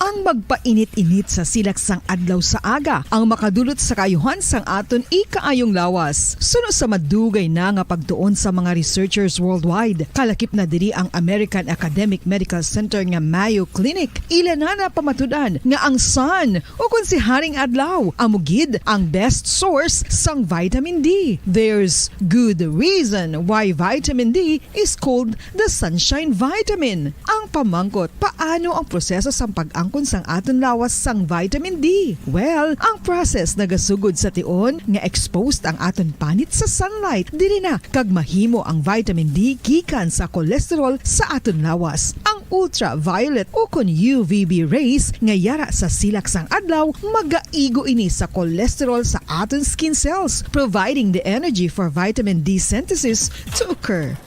Ang magpainit-init sa silaksang adlaw sa aga ang makadulot sa kayuhan sang aton ikaayong lawas. Sunod sa madugay na nga pagtuon sa mga researchers worldwide, kalakip na diri ang American Academic Medical Center nga Mayo Clinic. Ila na pamatudan nga ang sun o kung si Haring Adlaw amugid ang best source sang vitamin D. There's good reason why vitamin D is called the sunshine vitamin. Ang pamangkot, paano ang proseso sang pag-angkon sang aton lawas sang vitamin D? Well, ang process nagasugod sa tion nga exposed ang aton panit sa sunlight dili na kag mahimo ang vitamin D gikan sa cholesterol sa aton lawas. Ang ultraviolet o kon UVB rays nga yara sa silak sang adlaw magaigo ini sa cholesterol sa aton skin cells, providing the energy for vitamin D synthesis to occur.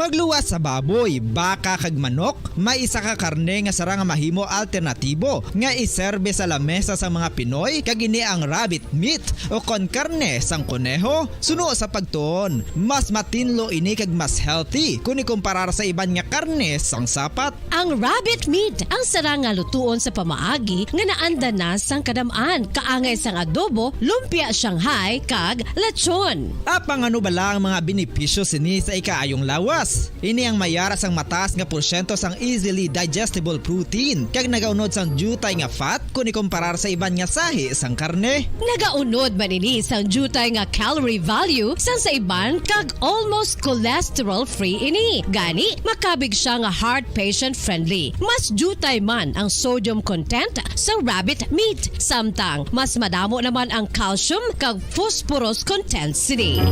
Magluwas sa baboy, baka kag manok, may isa ka karne nga sarang mahimo alternatibo nga iserbe sa lamesa sa mga Pinoy kag ini ang rabbit meat o kon karne sang kuneho. Suno sa pagtuon, mas matinlo ini kag mas healthy kung ikumparar sa iban nga karne sang sapat. Ang rabbit meat ang sarang nga lutuon sa pamaagi nga naanda na sang kadamaan, kaangay sang adobo, lumpia Shanghai kag lechon. Apang ano bala ang mga benepisyo sini sa ikaayong lawas? Ini ang mayara sang mataas nga porsyento sang easily digestible protein kag nagaunod sang jutay nga fat kung ikumparar sa iban nga sahi sang karne. Nagaunod man ini sang jutay nga calorie value sang sa iban kag almost cholesterol free ini. Gani makabig siya nga heart patient friendly. Mas jutay man ang sodium content sa rabbit meat, samtang mas madamo naman ang calcium kag phosphorus content sini.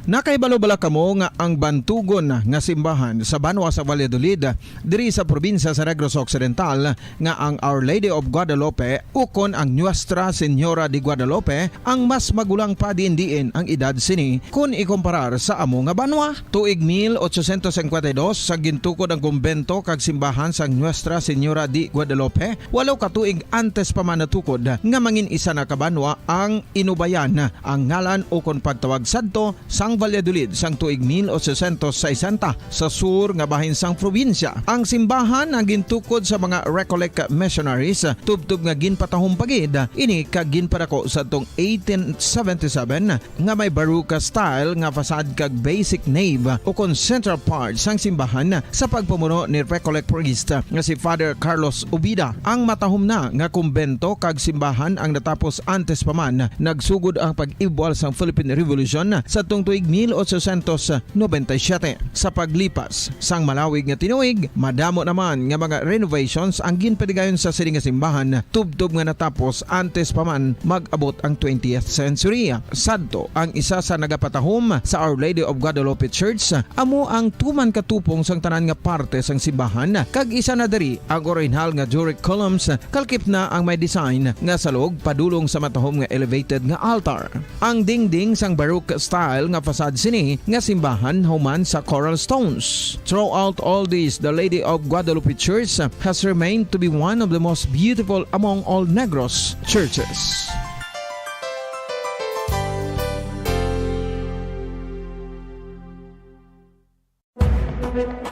Nakaibalo-bala kamo nga ang bantugon nga simbahan sa Banwa sa Valladolid diri sa probinsya sa Negros Occidental nga ang Our Lady of Guadalupe ukon ang Nuestra Señora de Guadalupe ang mas magulang pa diin ang edad sini kung ikumparar sa amo nga banwa. Tuig 1852 sa gintukod ang kumbento kag simbahan sang Nuestra Señora de Guadalupe, walaw ka tuig antes pa man natukod nga mangin isa na kabanwa ang inubayan ang ngalan ukon pagtawag sadto sang Valladolid sang tuig 1860 sa sur nga bahin sang probinsya. Ang simbahan ang gintukod sa mga Recollect missionaries tubtub nga ginpatahong pagid ini kag ginpadako sa tong 1877 nga may baroque style nga fasad kag basic nave o kon central part sang simbahan sa pagpamuno ni Recollect priest nga si Father Carlos Ubida. Ang matahom na nga kumbento kag simbahan ang natapos antes pa man nagsugod ang pag-ibwal sang Philippine Revolution sa tong tuig 1897. Sa paglipas sang malawig nga tinuig, madamo naman nga mga renovations ang ginpadigayon sa sining nga simbahan tubtob nga natapos antes pa man mag-abot ang 20th century. Sadto ang isa sa nagapatahom sa Our Lady of Guadalupe Church amo ang tuman katupong sang tanan nga parte sang simbahan kag isa na diri ang original nga Doric columns kalkip na ang may design nga salog padulong sa matahom nga elevated nga altar. Ang dingding sang baroque style nga fasad sini nga simbahan human sa coral stones. Throughout all this, the Lady of Guadalupe Church has remained to be one of the most beautiful among all Negros churches.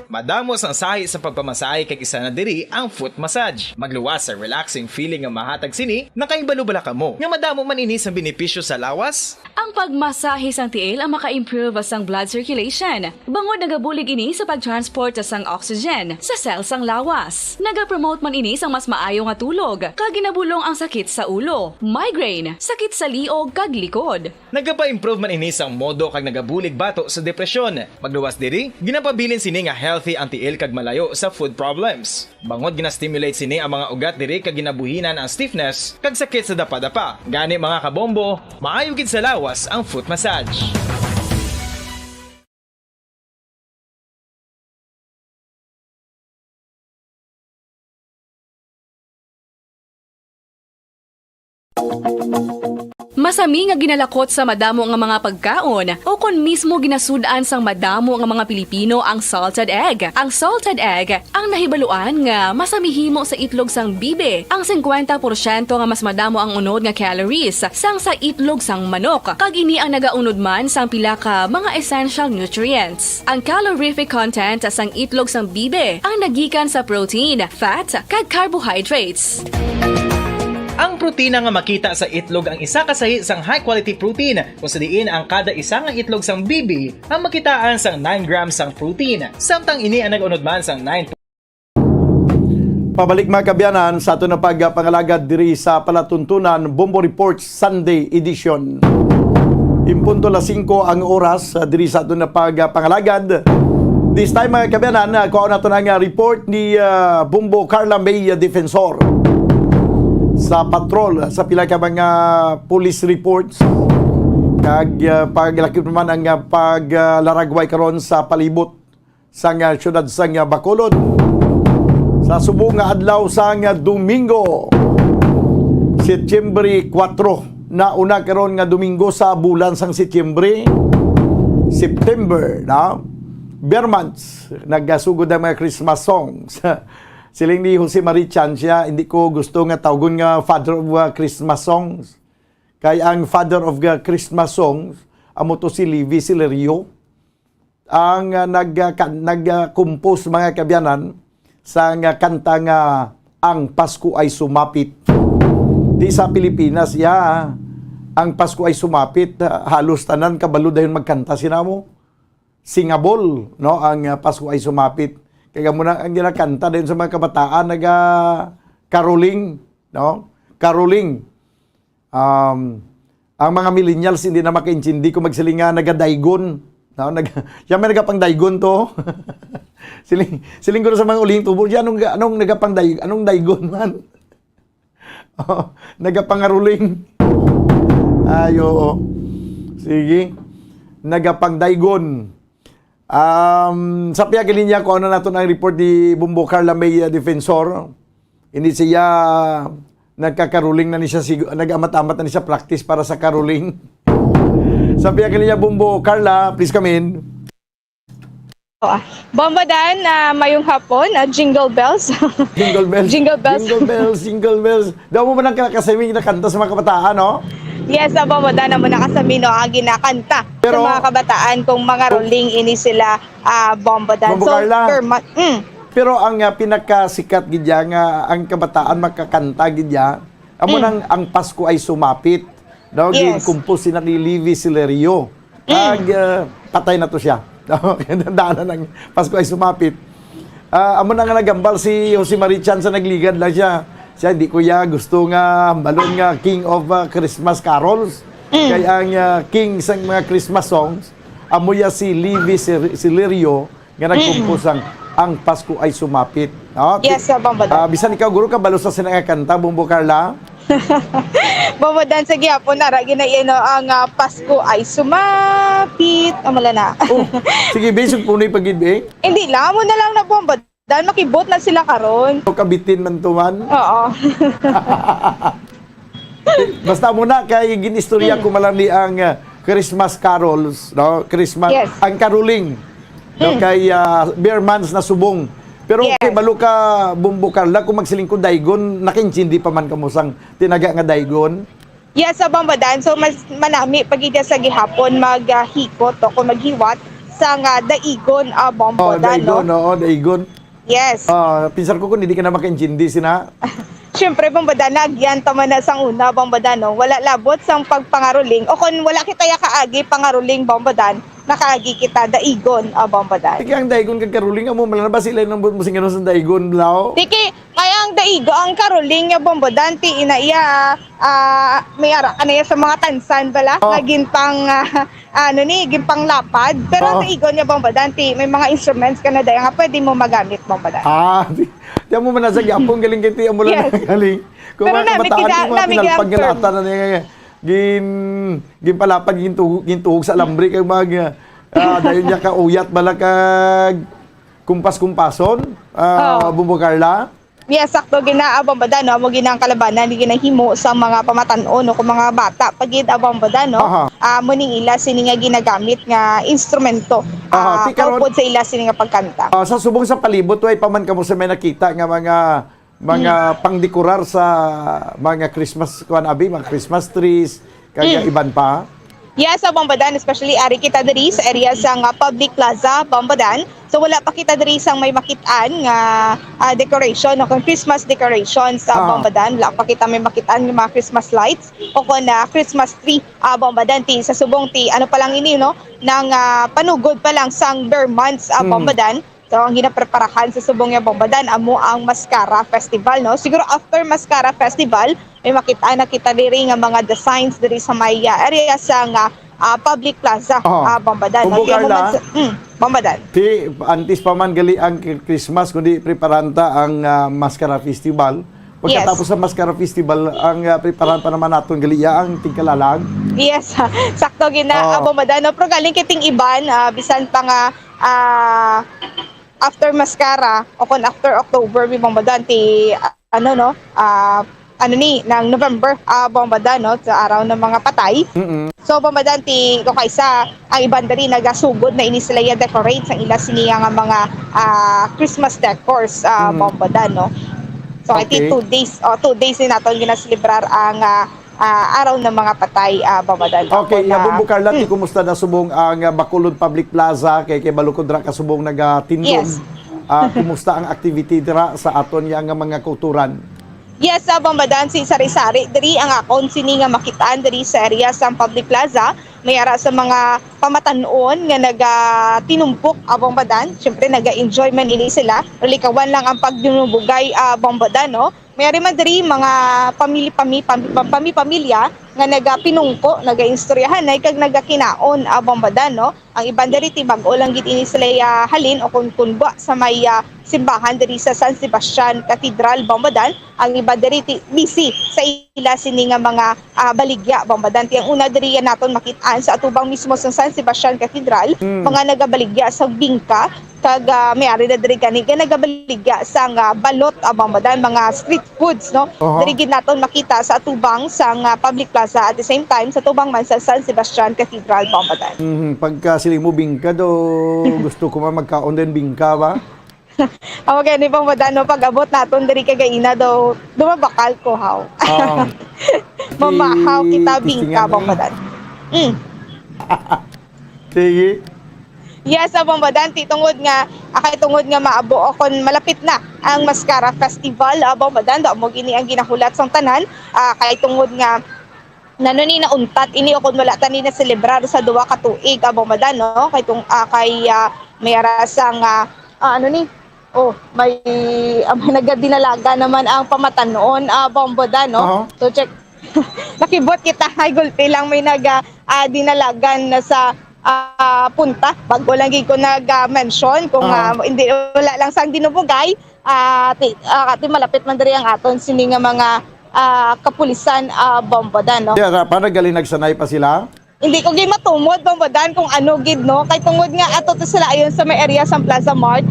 Madamos ang sahi sa pagpamasahe kay isa na diri ang foot massage. Magluwas sa relaxing feeling nga mahatag sini, nakaibalo-bala ka mo. Nga madamo man ini sa benepisyo sa lawas. Ang pagmasahe sang tiil ang maka-improve sang blood circulation. Bangod nagabulig ini sa pagtransport sang oxygen sa cell sang lawas. Nagapromote man ini sang mas maayo nga tulog, kag ginabulong ang sakit sa ulo, migraine, sakit sa liog kag likod. Nagapa-improve man ini sang modo kag nagabulig bato sa depresyon. Magluwas diri, ginapabilin sini nga healthy ang tiil kag malayo sa food problems. Bangod gina-stimulate sini ang mga ugat diri kag ginabuhinan ang stiffness kag sakit sa dapa-dapa. Gani mga kabombo, maayo gid sa lawas ang foot massage. Masami nga ginalakot sa madamo nga mga pagkaon o kon mismo ginasudaan sang madamo nga mga Pilipino ang salted egg. Ang salted egg ang nahibaluan nga masamihimo sa itlog sang bibe. Ang 50% nga mas madamo ang unod nga calories sang sa itlog sang manok. Kag ini ang nagaunod man sang pila ka mga essential nutrients. Ang calorific content sang itlog sang bibe ang nagikan sa protein, fat, kag carbohydrates. Ang protina nga makita sa itlog ang isa kasahi sang high quality protein kung sa diin ang kada isa nga itlog sang bibi ang makitaan sang 9 grams sang protein. Samtang ini ang nag-unod man sang 9. Pabalik mga kabyanan sa ato na pagpangalagad diri sa palatuntunan Bombo Reports Sunday Edition. Impunto la 5 ang oras diri sa ato na pagpangalagad. This time mga kabyanan, kuha na ito ng report ni Bombo Carla May Defensor sa patrol sa pila ka mga police reports kag paglakip naman ang paglaragway karon sa palibot sang syudad sang Bacolod sa subong nga adlaw sang Domingo Setyembre 4 na una karon nga Domingo sa bulan sang September na bare months nagasugod ang mga Christmas songs. Siling ni Jose Marichan siya, hindi ko gusto nga tawgon nga father of Christmas songs. Kaya ang father of Christmas songs, amo to si Levi Silerio, ang nag-compose mga kabyanan sa kanta nga Ang Pasko ay Sumapit. Di sa Pilipinas, Ang Pasko ay Sumapit, halos tanan kabalo dayon magkanta sinamo. Singabol, no, ang Pasko ay Sumapit. Kaya muna ang ginakanta din sa mga kabataan caroling, no? Caroling. Ang mga millennials hindi na makaintindi kung magsilinga nagadaygon, no? Siya may nagapang daygon to. siling ko sa mga uling tubo, anong nagapang daygon, anong daygon man? Nagapangaruling. Ayo. Sige. Nagapang daygon. Sa piyagilinya ko ano nato ang report ni Bombo Carla May Defensor. Hindi siya nagkakaruling na siya, nag-amat-amat na siya practice para sa caroling. Sa piyagilinya Bombo Carla, please come in. Bombo Dan, mayong hapon, Jingle Bells. Jingle bells. Jingle bells. Jingle bells, jingle bells. Daw mo ba nang kasaming na kanta sa mga kabataan, no? Yes, Bombo Dan, naman nakasami no, ang ginakanta pero, sa mga kabataan kung mga rolling ini sila Bombo Dan. Bombo Carla. Pero ang pinakasikat gidya nga ang kabataan makakanta gidya, amo nang Ang Pasko ay Sumapit. Daw yes. Compose ni Levi Silerio. Patay na to siya. Daanan ng Pasko ay Sumapit. Amo na nga nagambal si Jose Marichan sa nagligad lang siya. Siya hindi ko gusto nga balon nga King of Christmas Carols. Kaya ang king sa mga Christmas songs, amo si Levi Silerio nga nagkumpos ang Pasko ay Sumapit. Yes, Bombo Dan. Bisan ikaw guro ka balo sa sinakanta Bombo Carla. Bombo Dan sa gyapon na ra ginayano ang Pasko ay Sumapit. Amala na. Sige, basic punoy pagid Hindi lang mo na lang na Bombo Dan makibot na sila karon. Kabitin man tuman. Oo. Basta muna kay ginistorya ko malami ang Christmas carols, no? Christmas yes. Ang caroling. No kay bare months na subong. Pero yes. Okay, balo ka Bombo Carla kung magsiling ko daygon, nakintindi pa man kamo sang tinaga nga daygon. Yes, Bombo Dan. So mas manami pagida sa gihapon maghikot o kung maghiwat sa nga Daigon Bombodan. Daigon, Daigon. Yes. Pinsar ko kung hindi ka na makaintindi sina. Siyempre, Bombodan, nagyan tama na sang una, Bombodan, no? Wala labot sang pagpangaruling. O kung wala kita ya kaagi pangaruling, Bombodan, nakaagi kita Daigon Bombodan. Tiki ang Daigon kag karuling mo malaba sila nang musing sa Daigon lao. Tiki, kaya ang Daigo ang karuling ya Bombodan ti ina iya may ara kanaya sa mga tansan bala naging pang gimpang lapad pero ang Daigo niya Bombodan ti may mga instruments ka na daya nga pwede mo magamit Bombodan. Di mo man nasa gyapon galing kiti amo lang galing. Kung paggalata na niya ginpalapad gintuhog sa alambre kag mag dayon niya ka uyat bala kag kumpas-kumpason Bumbukarla. Yes, sakto Bombodan, no? Mo ginang kalabanan, ginahimo sa mga pamatanon o kung mga bata. Pagid Bombodan, no? Muning ila sini nga ginagamit nga instrumento. Kaupod sa ila sini nga pagkanta. Sa subong sa palibot, way paman kamo sa may nakita nga mga pangdekorar sa mga Christmas, mga Christmas trees, kaya iban pa. Yes, sa Bombodan, especially ari kita diri sa area sa public plaza, Bombodan. So wala pa kita diri sang may makitaan nga decoration o Christmas decoration sa Bombodan. Wala pa kita may makitaan ng mga Christmas lights o kung Christmas tree Bombodan ti sa subong ti ano pa lang ini no nang panugod pa lang sang bare months Bombodan. So ang ginapreparahan sa subong nga Bombodan amo ang Mascara Festival, no? Siguro after Mascara Festival may makita na kita diri nga mga designs diri sa may area sa public plaza Bombodan. Bombodan. Ti antis pa man gali ang Christmas kundi preparanta ang Mascara Festival. Pagkatapos sa Mascara Festival ang preparan pa naman naton gali ang tingkalalag. Yes, sakto Bombodan. No, pero galing kiting iban bisan pa nga after Mascara o kung after October may Bombodan ti ng November Bombodan, no, sa araw ng mga patay. So Bombodan ti ko kaysa ang iban diri nagasugod na ini sila decorate sa ila siniya nga mga Christmas decors Bombodan, no. So I think 2 days ni naton ginaselebrar ang araw ng mga patay Bombodan. Okay, Bumbukarla ti kumusta na subong ang Bacolod Public Plaza kay balukod ra ka subong nagatindog. Yes. Kumusta ang activity dira sa aton yang mga kulturan? Yes, Bombodan, si sari-sari diri ang akon sini nga makitaan diri sa area sa public plaza. May ara sa mga pamatanon nga tinumpok Bombodan. Syempre naga-enjoy man ini sila. Likawan lang ang pagdunubugay Bombodan, no. May ari man diri mga pamilya nga pinungko, naga-istoryahan ay kag nagakinaon Bombodan, no. Ang iban diri ti bag-o lang gid ini sila halin o kunba sa may simbahan diri sa San Sebastian Cathedral Bombodan. Ang iba diri ti busy sa ila sini nga mga baligya Bombodan. Ti ang una diri naton makitaan sa atubang mismo sa San Sebastian Cathedral, mga nagabaligya sa bingka kag may ari na diri gani nagabaligya sa balot Bombodan, mga street foods, no. Diri gid naton makita sa atubang sa public plaza at the same time sa tubang man sa San Sebastian Cathedral Bombodan. Pagka sila mo bingka do gusto ko magkaon din bingka ba? Okay, ni Bombodan, no, pag-abot naton diri kagaina daw dumabakal ko haw. Mamahaw kita bingka Bombodan. Sige. Yes, Bombodan, tungod nga maabo kon malapit na ang Mascara Festival Bombodan, daw mo gini ang ginahulat sang tanan kay tungod nga nanoni na untat ini o kon wala tani na celebrar sa duwa ka tuig Bombodan, no, kay may arasang may nagadinalaga naman ang pamatanon Bombodan, no. So check nakibot kita ay gulpi lang may dinalagan na sa punta bago lang ko nag-mention kung hindi wala lang sang dinubugay ti malapit man diri ang aton sini nga mga kapulisan Bombodan, no. Yeah, para galing nagsanay pa sila. Hindi ko gid matumod Bombodan kung ano gid, no, kay tungod nga ato to sila ayon sa may area sa Plaza Mart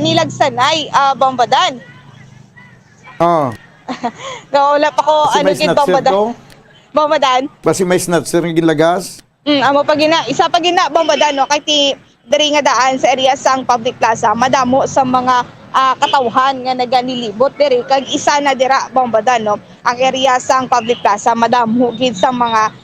nilagsanay Bombodan. Wala pa ko ano gid Bombodan. Basi may snatcher nga ginlagas. Amo isa pa gina Bombodan, no, kay ti diri nga daan sa area sang public plaza madamo sa mga katawhan nga naganilibot diri kag isa na dira Bombodan, no. Ang area sang public plaza madamo gid sa mga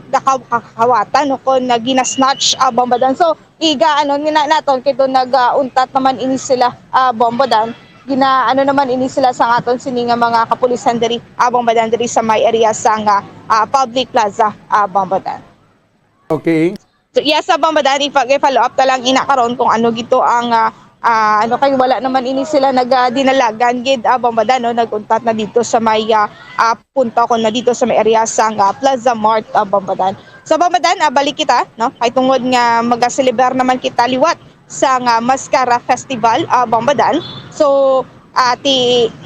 nakakawatan no kon ginasnatch bombadan. So iga naton kito nag-untat naman ini sila bombadan naman ini sila sa aton sini nga mga kapulisan diri bombadan diri sa may area sa public plaza bombadan. Okay. So yes, bombadan i-follow up ta lang ina karon kung ano gito ang kay wala naman ini sila dinalagan gid bombadan no, naguntat na dito sa may punta ko na dito sa may area sa Plaza Mart bombadan. So bombadan balik kita no kay tungod nga mag-celebrar naman kita liwat sa Mascara Festival bombadan. So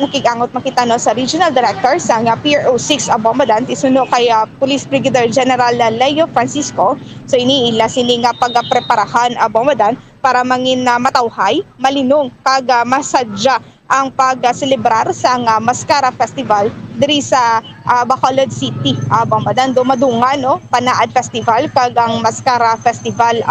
nakigangot makita no sa Regional Director sa PRO 6 bombadan isuno kay Police Brigadier General Leo Francisco. So iniila sini nga pagpreparahan bombadan para mangin matawhay, malinong kag masadya ang pag-celebrar sa Mascara Festival diri sa Bacolod City bombadan. Dumadungan no Panaad Festival kag ang Mascara Festival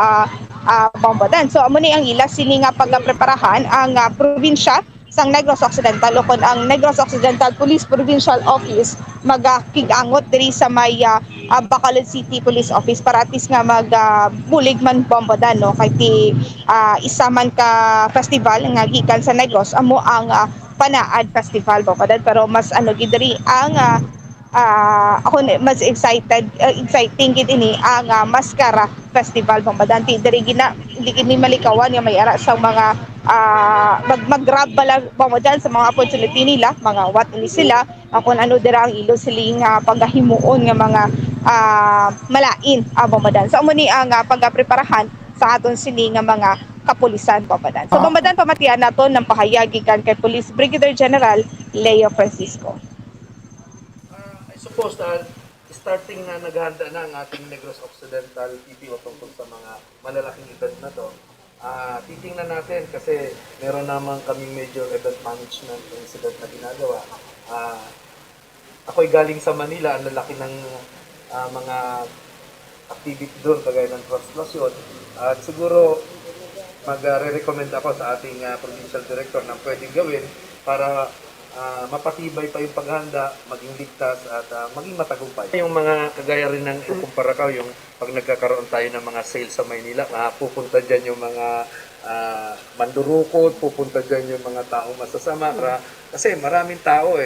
bombadan. So amo ni ang ila sini nga pagpreparahan ang probinsya sang Negros Occidental o kon ang Negros Occidental Police Provincial Office magkigangot diri sa may Bacolod City Police Office para at least nga magbulig man bombadan no kay ti isa man ka festival nga gikan sa Negros amo ang Panaad Festival bombadan. Pero mas gidiri ang ako mas exciting gid ini ang Mascara Festival bombadan. Ti diri hindi kini malikawan nga may ara sa mga mag-grab bala bombadan sa mga opportunity nila, mga what ni sila kung ano dira ang ilo siling paghimuon nga mga malain bombadan. So amo ni ang pagpreparahan sa aton sini nga mga kapulisan bombadan. So bombadan pamatian naton ng pahayag gikan kay Police Brigadier General Leo Francisco. I suppose that starting na naghahanda na ang ating Negros Occidental PPO tungkol sa mga malalaking event na to. Titingnan natin kasi meron naman kaming major event management incident na ginagawa. Ako'y galing sa Manila, ang lalaki ng mga activity doon, kagaya ng translasyon. At siguro magre-recommend ako sa ating provincial director na pwedeng gawin para mapatibay pa yung paghanda, maging ligtas at maging matagumpay. Yung mga kagaya rin ng kumpara ka, yung pag nagkakaroon tayo ng mga sales sa Maynila, pupunta dyan yung mga mandurukot, pupunta dyan yung mga taong masasama. Kasi maraming tao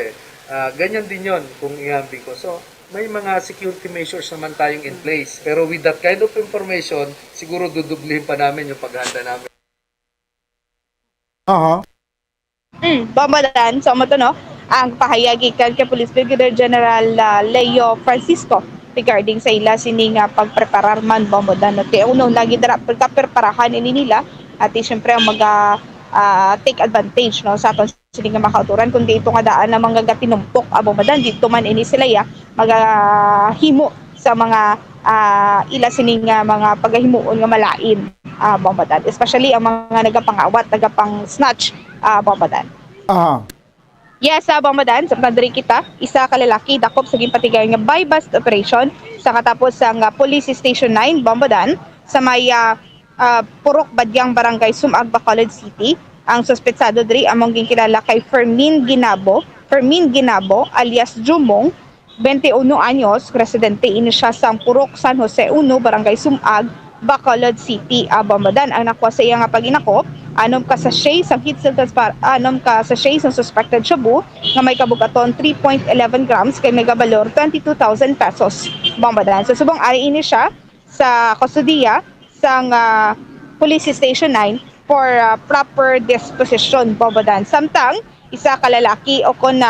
ganyan din yon kung ihambing ko. So, may mga security measures naman tayong in place. Pero with that kind of information, siguro dudublihin pa namin yung paghanda namin. Bombadan, so amo to no, ang pahayag gikan kay Police Brigadier General Leo Francisco regarding sa ila sining pagpreparar man bombadan no. Te uno lagi dara pagpreparahan ini nila at syempre ang take advantage no sa aton sining makauturan kundi ito nga daan na mga gatinumpok bombadan dito man ini sila magahimo sa mga ila sining mga pagahimuon nga malain bombadan, especially ang mga nagapangawat, nagapang-snatch bombadan. Yes, bombadan, sa diri kita, isa ka lalaki dakop sa gimpatigay nga by bust operation sa katapos ang Police Station 9 bombadan sa may Purok Badyang Barangay Sumag, Bacolod City. Ang suspetsado diri among ginkilala kay Fermin Ginabo alias Jumong, 21 anyos, residente ini siya sa Purok San Jose 1, Barangay Sumag, Bacolod City bombadan. Ang nakuha sa iya nga paginakop anom ka sachet sang suspected shabu nga may kabugaton 3.11 grams kay megabalor 22,000 pesos bombadan. So subong ari ini siya sa kustodiya sang Police Station 9 for proper disposition bombadan. Samtang isa ka lalaki o kon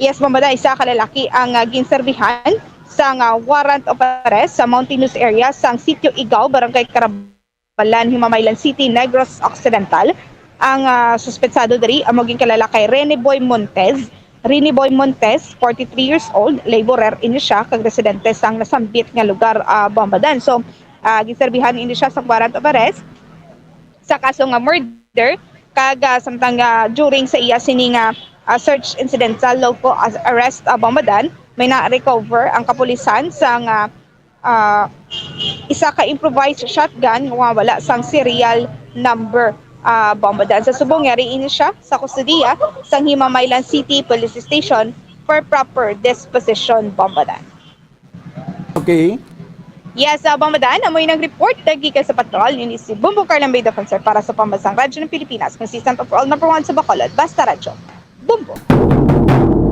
bombadan, isa ka lalaki ang ginserbihan sa warrant of arrest sa Mountainous area sang Sitio Igaw, Barangay Carabalan, Himamaylan City, Negros Occidental. Ang suspetsado diri amo ginkalala kay Rene Boy Montes, 43 years old, laborer ini siya kag residente sang nasambit nga lugar bombadan. So ginserbihan ini siya sa warrant of arrest sa kaso nga murder kag samtang during sa iya sining search incidental lawful arrest bombadan, may na-recover ang kapulisan sang isa ka improvised shotgun nga wala sang serial number bombadan. Sa subong yari ini siya sa kustodiya sang Himamaylan City Police Station for proper disposition bombadan. Okay. Yes, Bambadan, amoy nag-report gikan sa patrol ni si Bumbo Carlambay Defensor para sa Pambansang Radyo ng Pilipinas, consistent of all number 1 sa Bacolod, Basta Radyo. Bumbo.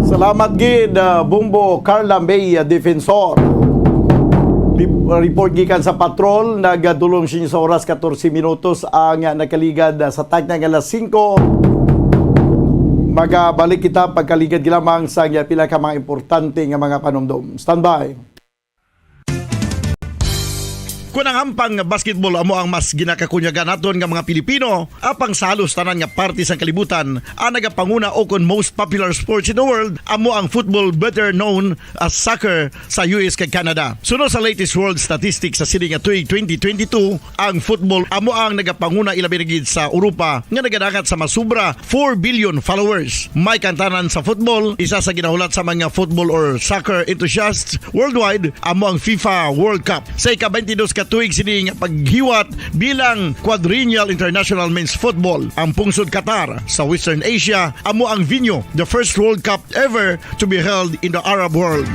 Salamat gid Bumbo Carlambay Defensor. Report gikan sa patrol, nagadulong siya sa oras 14 minutos ang nakaligad sa tag ng alas 5. Magabalik kita pagkaligad lamang sa pila ka mga importante nga mga panumdum. Standby. Kung ang ampang basketball amo ang mas ginakakunyagan naton nga mga Pilipino, apang salos tanan nga parte sa kalibutan, ang nagapanguna o kon most popular sports in the world, amo ang football, better known as soccer sa US kag Canada. Sunod sa latest world statistics sa sining nga tuig 2022, ang football amo ang nagapanguna ilabi gid sa Europa nga nagadagat sa masubra 4 billion followers. May kantanan sa football, isa sa ginahulat sa mga football or soccer enthusiasts worldwide, amo ang FIFA World Cup. Sa ika-22 tuig sini nga paghiwat bilang quadrennial international men's football. Ang pungsod Qatar sa Western Asia amo ang venue, the first World Cup ever to be held in the Arab world.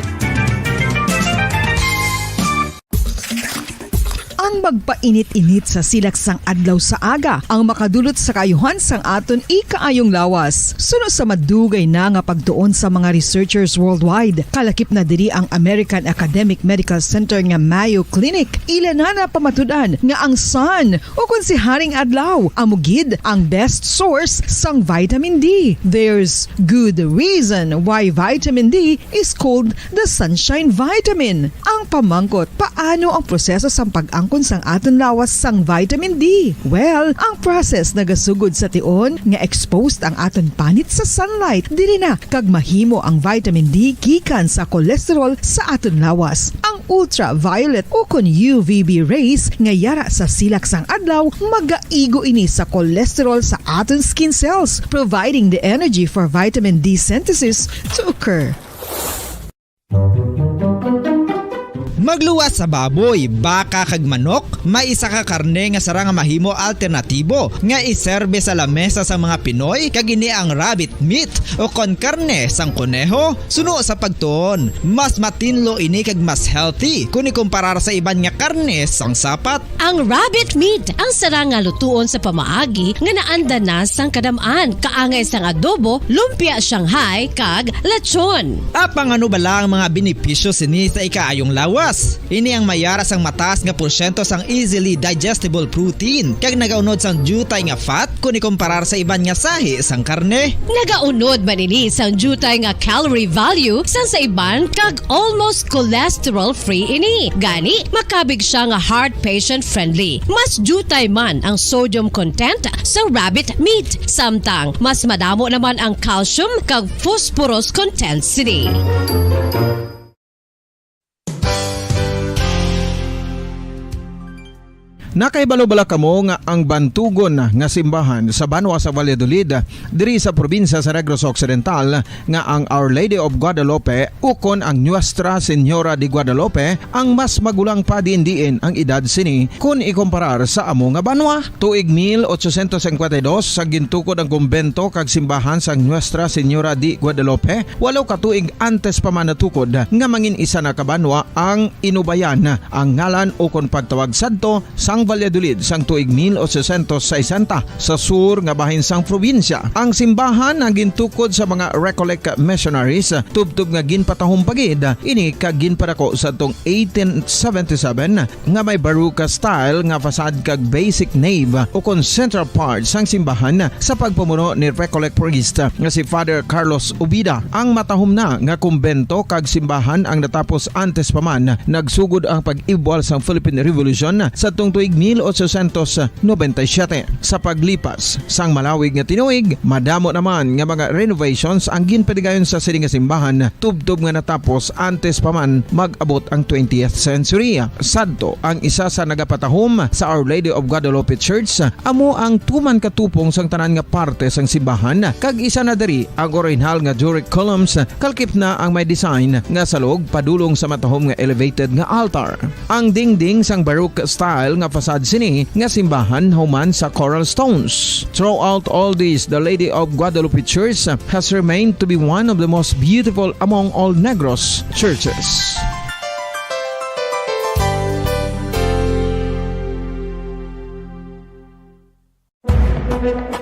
Ang magpainit-init sa silaksang adlaw sa aga ang makadulot sa kaayuhan sang aton ikaayong lawas. Sunod sa madugay na nga pagtuon sa mga researchers worldwide, kalakip na diri ang American Academic Medical Center nga Mayo Clinic. Ilan na pamatudan nga ang sun o kung si Haring Adlaw amugid ang best source sang vitamin D. There's good reason why vitamin D is called the sunshine vitamin. Ang pamangkot, paano ang proseso sang pag-angkon sang aton lawas sang vitamin D? Well, ang process nagasugod sa tion nga exposed ang aton panit sa sunlight. Dili na kag mahimo ang vitamin D gikan sa cholesterol sa aton lawas. Ang ultraviolet o kon UVB rays nga yara sa silak sang adlaw magaigo ini sa cholesterol sa aton skin cells, providing the energy for vitamin D synthesis to occur. Magluwas sa baboy, baka kag manok, may isa ka karne nga sarang mahimo alternatibo nga iserbe sa lamesa sa mga Pinoy kag ini ang rabbit meat o kon karne sang kuneho. Suno sa pagtuon, mas matinlo ini kag mas healthy kung ikumparar sa iban nga karne sang sapat. Ang rabbit meat ang sarang nga lutuon sa pamaagi nga naanda na sang kadamaan, kaangay sang adobo, lumpia Shanghai kag lechon. Apang ano bala ang mga benepisyo sini sa ikaayong lawas? Ini ang mayara sang mataas nga porsyento sang easily digestible protein kag nagaunod sang jutay nga fat kung ikumparar sa iban nga sahi sang karne. Nagaunod man ini sang jutay nga calorie value sa iban kag almost cholesterol free ini. Gani makabig siya nga heart patient friendly. Mas jutay man ang sodium content sa rabbit meat, samtang mas madamo naman ang calcium kag phosphorus content sini. Nakaibalo-bala kamo nga ang bantugon nga simbahan sa Banwa sa Valladolid diri sa probinsya sa Negros Occidental nga ang Our Lady of Guadalupe ukon ang Nuestra Señora de Guadalupe ang mas magulang pa diin ang edad sini kung ikomparar sa amo nga banwa. Tuig 1852 sa gintukod ang kumbento kag simbahan sang Nuestra Señora de Guadalupe, walo ka tuig antes pa man natukod nga mangin isa na kabanwa ang inubayan ang ngalan ukon pagtawag sadto sang Valladolid sang tuig 1860 sa sur nga bahin sang probinsya. Ang simbahan ang gintukod sa mga Recollect missionaries tubtub nga ginpatahong pagid ini kag ginpadako sa tong 1877 nga may baroque style nga fasad kag basic nave o kon central part sang simbahan sa pagpamuno ni Recollect priest nga si Father Carlos Ubida. Ang matahom na nga kumbento kag simbahan ang natapos antes pa man nagsugod ang pag-ibwal sang Philippine Revolution sa tong tuig 1897. Sa paglipas sang malawig nga tinuig, madamo naman nga mga renovations ang ginpadigayon sa sining nga simbahan tubtob nga natapos antes pa man mag-abot ang 20th century. Sadto ang isa sa nagapatahom sa Our Lady of Guadalupe Church, amo ang tuman katupong sang tanan nga parte sang simbahan kag isa na diri ang original nga Doric columns kalkip na ang may design nga salog padulong sa matahom nga elevated nga altar. Ang dingding sang baroque style nga fasad sini nga simbahan human sa coral stones. Throughout all this, the Lady of Guadalupe Church has remained to be one of the most beautiful among all Negros churches.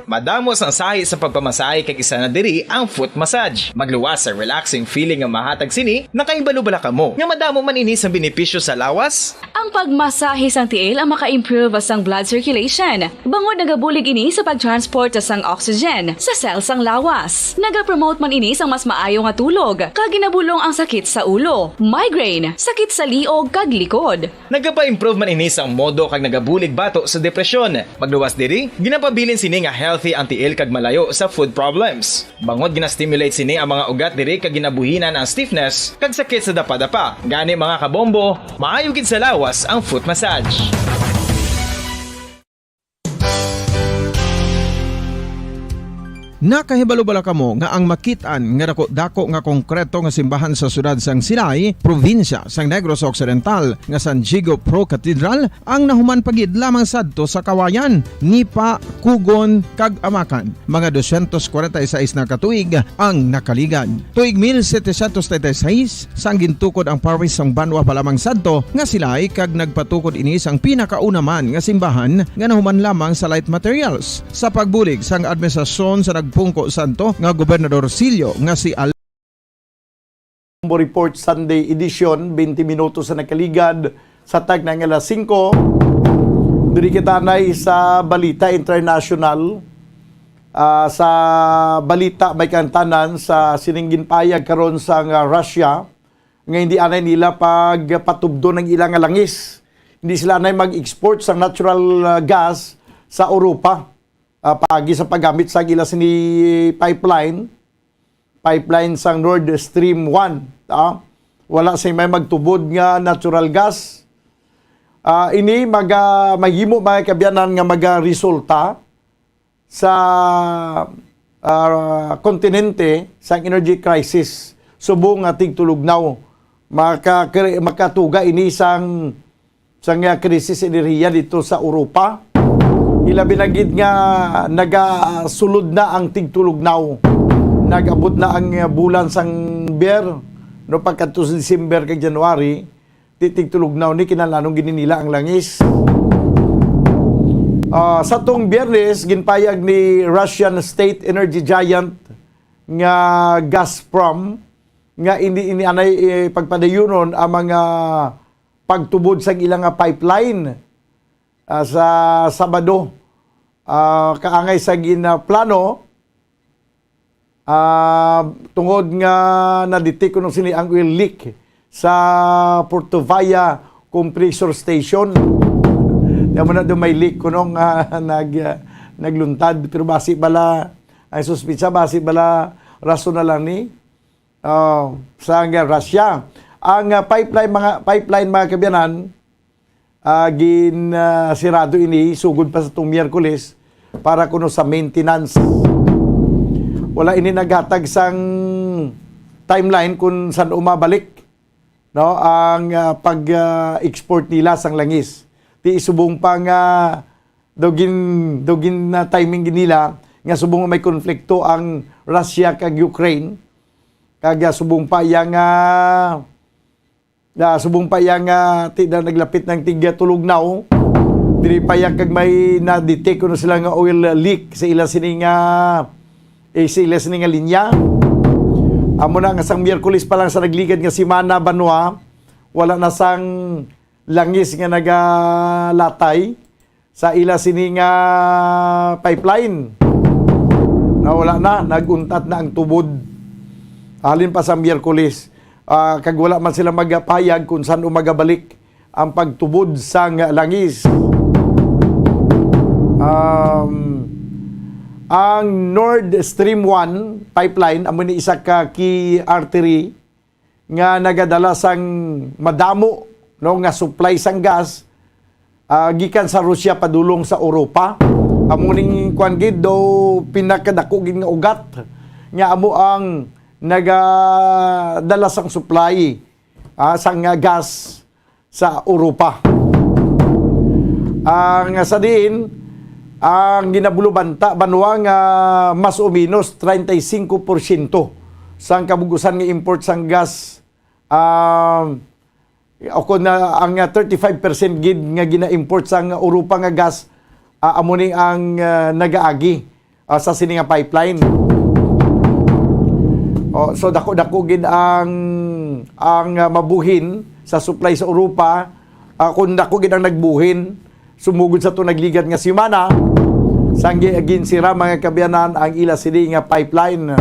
Madamos ang sahi sa pagpamasahe kag isa na diri ang foot massage. Magluwas sa relaxing feeling nga mahatag sini, nakaibalo-bala ka mo. Nga madamo man ini sa benepisyo sa lawas. Ang pagmasahe sang tiil ang maka-improve sang blood circulation. Bangod nagabulig ini sa pagtransport sang oxygen sa cells sang lawas. Nagapromote man ini sang mas maayo nga tulog, kag ginabulong ang sakit sa ulo, migraine, sakit sa liog kag likod. Nagapa-improve man ini sang modo kag nagabulig bato sa depresyon. Magluwas diri, ginapabilin sini nga healthy ang tiil kag malayo sa food problems. Bangod ginastimulate sini ang mga ugat diri kag ginabuhinan ang stiffness kag sakit sa dapa-dapa. Gani mga kabombo, maayo gid sa lawas ang foot massage. Nakahibalo-bala kamo nga ang makitaan nga dako nga konkreto nga simbahan sa sudad sang Sinai, probinsya sang Negros Occidental nga San Diego Pro Cathedral ang nahuman pagid lamang sadto sa kawayan, Nipa, Kugon kag Amakan. Mga 246 na katuig ang nakaligan. Tuig 1736 sang gintukod ang parish sang Banwa pa lamang sadto nga silay kag nagpatukod ini sang pinakauna man nga simbahan nga nahuman lamang sa light materials. Sa pagbulig sang administrasyon sa Pungko Santo nga Gobernador Silio nga si Report Sunday edition 20 minutos sa nakaligad sa tag ng alas 5 diri kita nay sa Balita International. Sa balita may kantanan sa sininggin payag karon sa Russia nga hindi anay nila pagpatubdo ng ilang langis, hindi sila anay mag-export sa natural gas sa Europa. Paagi sa paggamit sa gilas ni pipeline sang Nord Stream 1. Wala sa may magtubod nga natural gas. Ini mahimo mga kabyanan nga magaresulta sa kontinente sa energy crisis. Subong nga tigtulugnaw. Makatuga ini sang krisis enerhiya dito sa Europa. Ilabi na gid nga nagasulod na ang tigtulugnaw. Nagabot na ang bulan sang Ber, no pagkadto sa December kag January, tigtulugnaw ni kinalanong gininila ang langis. Sa tong Biyernes ginpayag ni Russian state energy giant nga Gazprom nga ini anay pagpadayunon ang mga pagtubod sa ilang pipeline. Sa Sabado, kaangay sa plano, tungod nga na-detect ko sini ang oil leak sa Portovaya Compressor Station. Diyan mo na doon may leak ko nagluntad, pero basi bala, ang suspitsa, basi bala rason na lang ni sa Russia. Ang pipeline mga kabyanan, sirado ini sugod pa sa itong Miyerkules para kuno sa maintenance. Wala ini naghatag sang timeline kung saan umabalik ang pag-export nila sang langis. Ti subong pa nga dogin na timing nila nga subong may konflikto ang Russia kag Ukraine. Kag subong pa yang subong pa yang naglapit ng tigya tulugnaw. Diri pa yang kag may na-detect kuno sila nga oil leak sa ila sining linya. Amo na nga sang Miyerkules pa lang sa nagligad nga semana Banwa, wala na sang langis nga nagalatay sa ila sining pipeline. Wala na, naguntat na ang tubod. Halin pa sa Miyerkules. Kag wala man sila magpayag kung saan umagabalik ang pagtubod sang langis. Ang Nord Stream 1 pipeline amo ni isa ka key artery nga nagadala sang madamo nga supply sang gas gikan sa Russia padulong sa Europa. Amo ning kwan gid do pinakadako gid nga ugat nga amo ang nagadala sang supply sang gas sa Europa. Ang sa diin ang ginabulubanta Banwa nga mas o minus 35% sang kabugusan nga import sang gas. O kung na ang 35% gid nga gina-import sang Europa nga gas amo ni ang nagaagi sa sininga pipeline. So dako-dako gid ang mabuhin sa supply sa Europa. Kung dako gid ang nagbuhin, sumugod sa to nagligat nga semana, sanggi agin sira mga kabyanan ang ila sininga pipeline.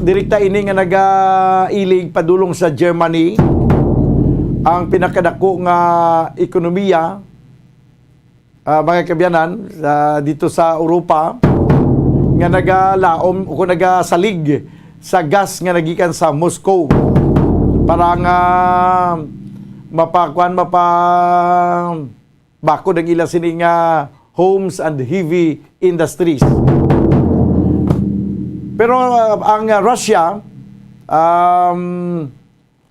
Direkta ini nga nagailig padulong sa Germany, ang pinakadako nga ekonomiya, mga kabyanan, dito sa Europa, nga nagalaom o nagasalig sa gas nga nagikan sa Moscow para nga bakod ang ila sini nga homes and heavy industries. Pero ang Russia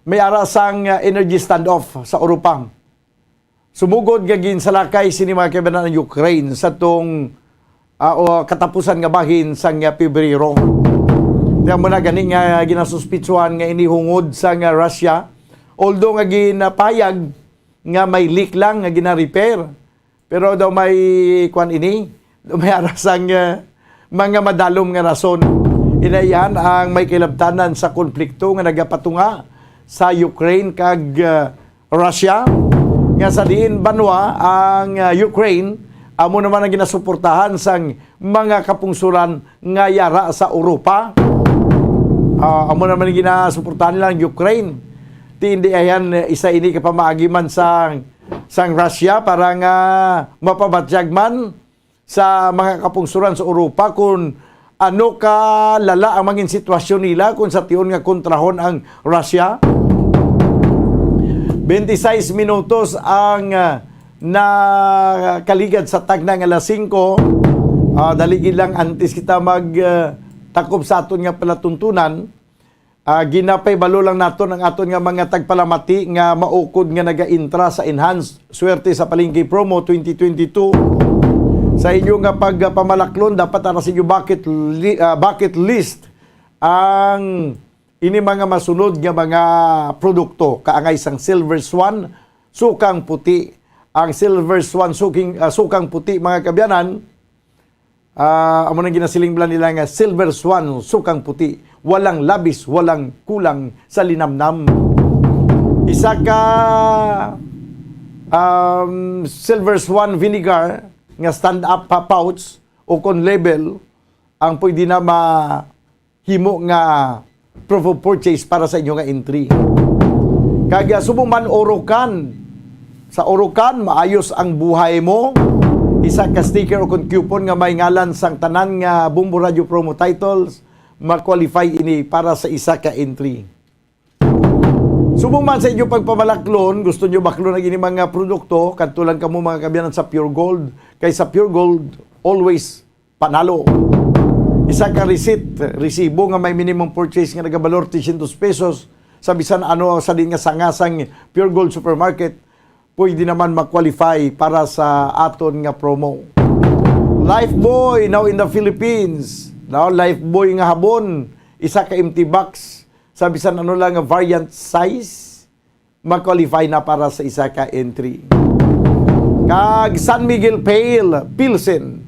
may arasang energy standoff sa Europa. Sumugod gagin sa lakay sini mga kabyanan ng Ukraine sa tong katapusan nga bahin sang Pebrero. Diyan mo na gani nga ginasuspitsuhan nga inihungod sa nga Russia. Although nga ginapayag nga may leak lang nga gina-repair. Pero daw may may arasang mga madalom nga rason. Inayan ang may kilabtanan sa konflikto nga nagapatunga sa Ukraine kag Russia. Nga sa diin banwa ang Ukraine amo naman ang ginasuportahan sang mga kapungsuran nga yara sa Europa. Amo naman ang ginasuportahan nila ang Ukraine. Ti hindi ayan isa ini kapamaagiman sang Russia para nga mapabatyag man sa mga kapungsuran sa Europa kung ano ka lala ang maging sitwasyon nila kung sa tiyon nga kontrahon ang Russia. 26 minutos ang na kaligad sa tagna nga alas 5. Daligid lang antes kita takop sa aton nga palatuntunan. Ginapay balo lang naton ang aton nga mga tagpalamati nga maukod nga naga-intra sa enhanced swerte sa palengke promo 2022. Sa inyo nga pagpamalaklon dapat ara sa inyo bucket list ang ini mga masunod nga mga produkto kaangay sang Silver Swan sukang puti. Ang Silver Swan sukang puti mga kabyanan, amo nang ginasiling blan nila nga Silver Swan sukang puti, walang labis, walang kulang sa linamnam. Isa ka Silver Swan vinegar nga stand up pouch o kon label ang pwede na mahimo nga proof of purchase para sa inyo nga entry. Kaya sumuman Orocan. Sa Orocan, maayos ang buhay mo. Isa ka sticker o coupon nga may ngalan sang tanan nga Bombo Radio promo titles, ma-qualify ini para sa isa ka entry. Sumuman sa inyo pagpamalaklon, gusto nyo baklon na gini mga produkto, kantulan ka mo mga kabyanan sa Pure Gold. Kay sa Pure Gold, always panalo. Isa ka resibo nga may minimum purchase nga nagabalor 300 pesos. Sa bisan ano sa din nga sangasang Pure Gold Supermarket, pwede naman mag-qualify para sa aton nga promo. Lifebuoy now in the Philippines. Now Lifebuoy nga habon, isa ka empty box. Sa bisan ano lang nga variant size, mag-qualify na para sa isa ka entry. Kag San Miguel Pale Pilsen,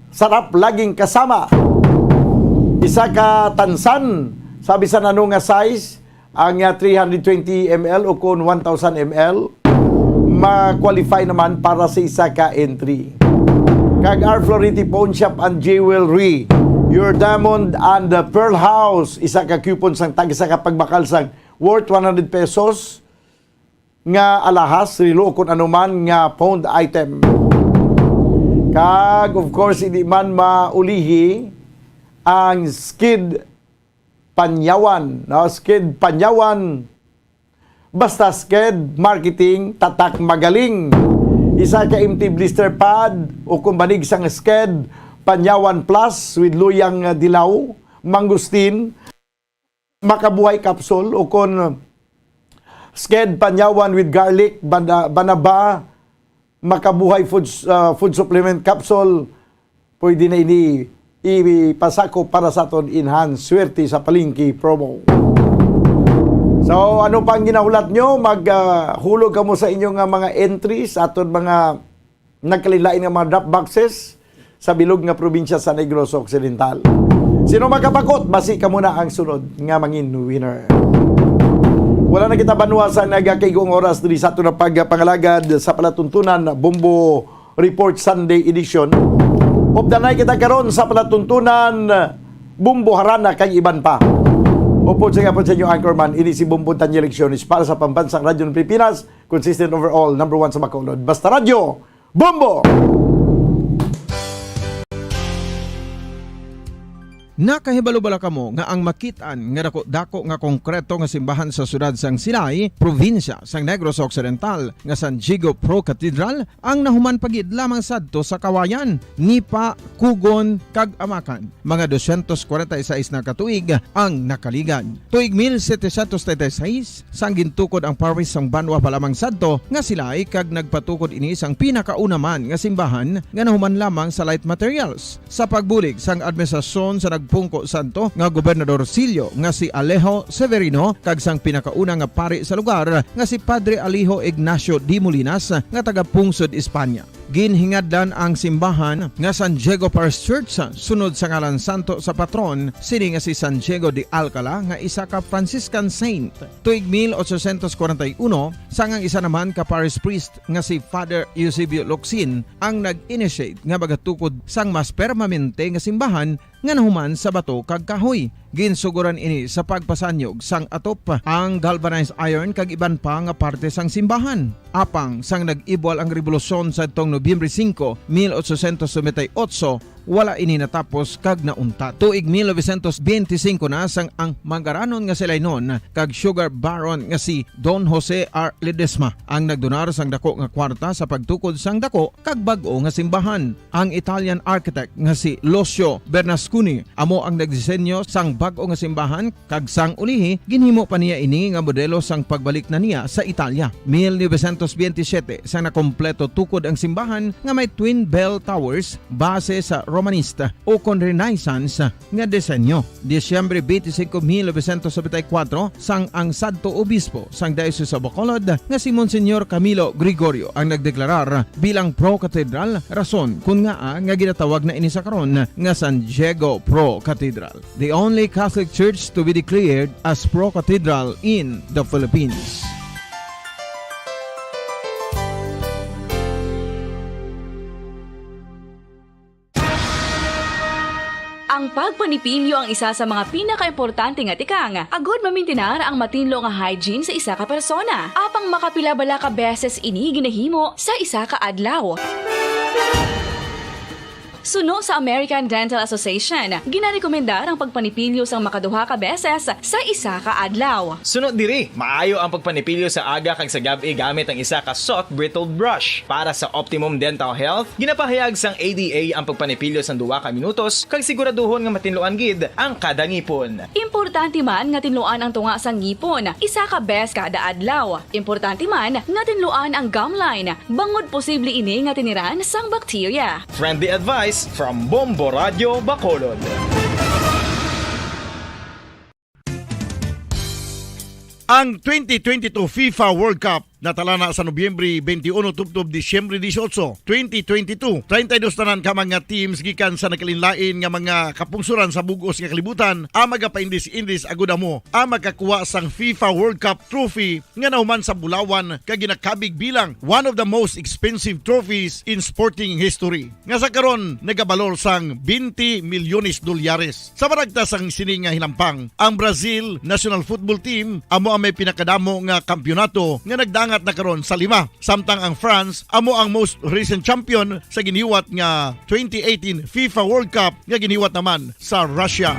sarap laging kasama. Isa ka tansan, sa bisan ano nga size, ang 320 ml o kung 1,000 ml, ma-qualify naman para sa isa ka entry. Kag R. Floriti Pawn Shop and Jewelry, your diamond and the pearl house, isa ka coupon sang tag isa ka pagbakal sang worth 100 pesos nga alahas relo kung anuman nga pawned item. Kag of course hindi man maulihi ang Skid Panyawan, no? Skid Panyawan, basta Skid marketing tatak magaling. Isa ka empty blister pad o kung banig sang Skid Panyawan Plus with luyang dilaw, mangustin, makabuhay capsule o kung Sked Panyawan with garlic, banaba, makabuhay food supplement capsule, pwede na ini ipasako para sa aton enhanced swerte sa palengke promo. So ano pang ginahulat nyo? Maghulog ka mo sa inyong mga entries, aton mga nagkalilain nga mga drop boxes sa bilog nga probinsya sa Negros Occidental. Sino makapakot? Basi ka muna ang sunod nga mangin winner. Wala na kita banwasan nagakaigong oras diri sa ato na pagpangalagad sa palatuntunan Bombo Report Sunday edition. Updanay kita karon sa palatuntunan Bombo Harana kay iban pa. Upod sa inyo anchorman, ini si Bombo Tanya Elecciones para sa Pambansang Radyo ng Pilipinas, consistent overall, number 1 sa Bacolod. Basta Radyo, Bombo! Nakahibalo-bala kamo nga ang makitaan nga dako nga konkreto nga simbahan sa sudad sang Sinay, probinsya sang Negros Occidental nga San Diego Pro Cathedral ang nahuman pagid lamang sadto sa kawayan, Nipa, Kugon, kag Amakan. Mga 246 na katuig ang nakaligan. Tuig 1736 sang gintukod ang parish sang Banwa pa lamang sadto nga silay kag nagpatukod ini sang pinakauna man nga simbahan nga nahuman lamang sa light materials. Sa pagbulig sang administrasyon sa Pungko Santo nga Gobernador Silio nga si Alejo Severino kag sang pinakauna nga pari sa lugar nga si Padre Alijo Ignacio Di Molinas nga taga Pungsod, Espanya. Ginhingadlan ang simbahan nga San Diego Parish Church sunod sa ngalan santo sa patron sini nga si San Diego de Alcala nga isa ka Franciscan saint. Tuig 1841 sangang isa naman ka parish priest nga si Father Eusebio Locsin ang nag-initiate nga bagatukod sang mas permanente nga simbahan nga nahuman sa bato kag kahoy. Ginsuguran ini sa pagpasanyog sang atop ang galvanized iron kag iban pa nga parte sang simbahan. Apang sang nag-ibwal ang revolusyon sa tong Nobyembre 5, 1898, wala ini natapos kag nauntat. Tuig 1925 na sang ang mangaranon nga silay nun kag sugar baron nga si Don Jose R. Ledesma ang nagdonar sang dako nga kwarta sa pagtukod sang dako kag bag-o nga simbahan. Ang Italian architect nga si Lucio Bernasconi amo ang nagdisenyo sang bag-o nga simbahan kag sang ulihi ginhimo pa niya ini nga modelo sang pagbalik na niya sa Italia. 1927 sang nakompleto tukod ang simbahan nga may twin bell towers base sa Romanista o kon Renaissance nga disenyo. Disyembre 25, 1974 sang ang sadto obispo sang Diocese sa Bacolod nga si Monsignor Camilo Gregorio ang nagdeklarar bilang Pro Cathedral, rason kun nga ginatawag na ini sa karon nga San Diego Pro Cathedral, the only Catholic church to be declared as Pro Cathedral in the Philippines. Ang pagpanipilyo ang isa sa mga pinaka-importante nga tikang. Agod mamintinar ang matinlo nga hygiene sa isa ka persona. Apang makapilabala ka beses ini ginahimo sa isa ka adlaw. Suno sa American Dental Association, ginarekomendar ang pagpanipilyo sang makaduha ka beses sa isa ka adlaw. Sunod diri, maayo ang pagpanipilyo sa aga kag sa gabi gamit ang isa ka soft brittled brush. Para sa optimum dental health, ginapahayag sang ADA ang pagpanipilyo sang 2 ka minutos kag siguraduhon nga matinluan gid ang kada ngipon. Importante man nga tinluan ang tunga sang ngipon, isa ka bes kada adlaw. Importante man nga tinluan ang gum line, bangod posible ini nga tiniran sang bakterya. Friendly advice from Bombo Radio Bacolod. Ang 2022 FIFA World Cup natalana sa Nobyembre 21 tubtob Disyembre 18, 2022. 32 tanan ka mga teams gikan sa nakalinlain nga mga kapungsuran sa bugos nga kalibutan ang magapaindis-indis agud mo ang makakuha sang FIFA World Cup trophy nga nahuman sa Bulawan kag ginakabig bilang one of the most expensive trophies in sporting history. Nga sa karon nagabalor sang 20 milyones dolyares. Sa baragta sang sini nga hinampang, ang Brazil National Football Team amo ang may pinakadamo nga kampyonato nga nagdang at nakaroon sa 5. Samtang ang France amo ang most recent champion sa giniwat nga 2018 FIFA World Cup nga giniwat naman sa Russia.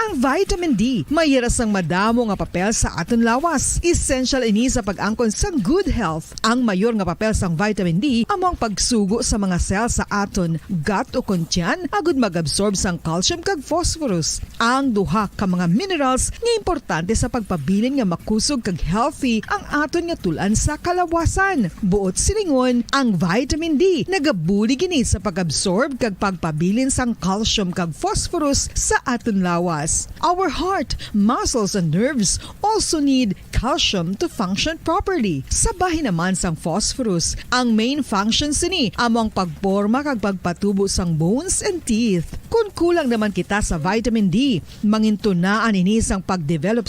Ang vitamin D mayira sang madamo nga papel sa aton lawas. Essential ini sa pag-angkon sang good health. Ang mayor nga papel sang vitamin D amo ang pagsugo sa mga cell sa aton gut o kuntyan agud mag-absorb sang calcium kag phosphorus. Ang duha ka mga minerals nga importante sa pagpabilin nga makusog kag healthy ang aton nga tulan sa kalawasan. Buot silingon, ang vitamin D nagabuli gini sa pag-absorb kag pagpabilin sang calcium kag phosphorus sa aton lawas. Our heart, muscles, and nerves also need calcium to function properly. Sabahin naman sang phosphorus. Ang main function sini among pagporma kag pagpatubo sang bones and teeth. Kung kulang naman kita sa vitamin D, mangintunaan ini sang pagdevelop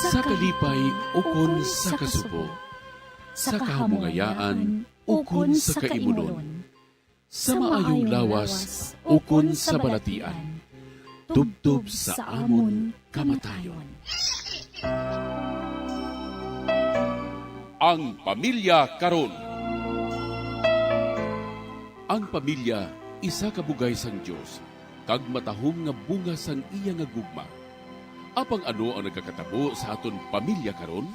sa kalipay ukon sa kasubo, sa kahamungayaan ukon sa kaimunon, sa maayong lawas ukon sa balatian, tubtob sa amon kamatayon. Ang pamilya karon. Ang pamilya isa ka bugay sang Dios kag matahom nga bunga sang iya nga gugma. Apang ano ang nagkakatabo sa aton pamilya karon?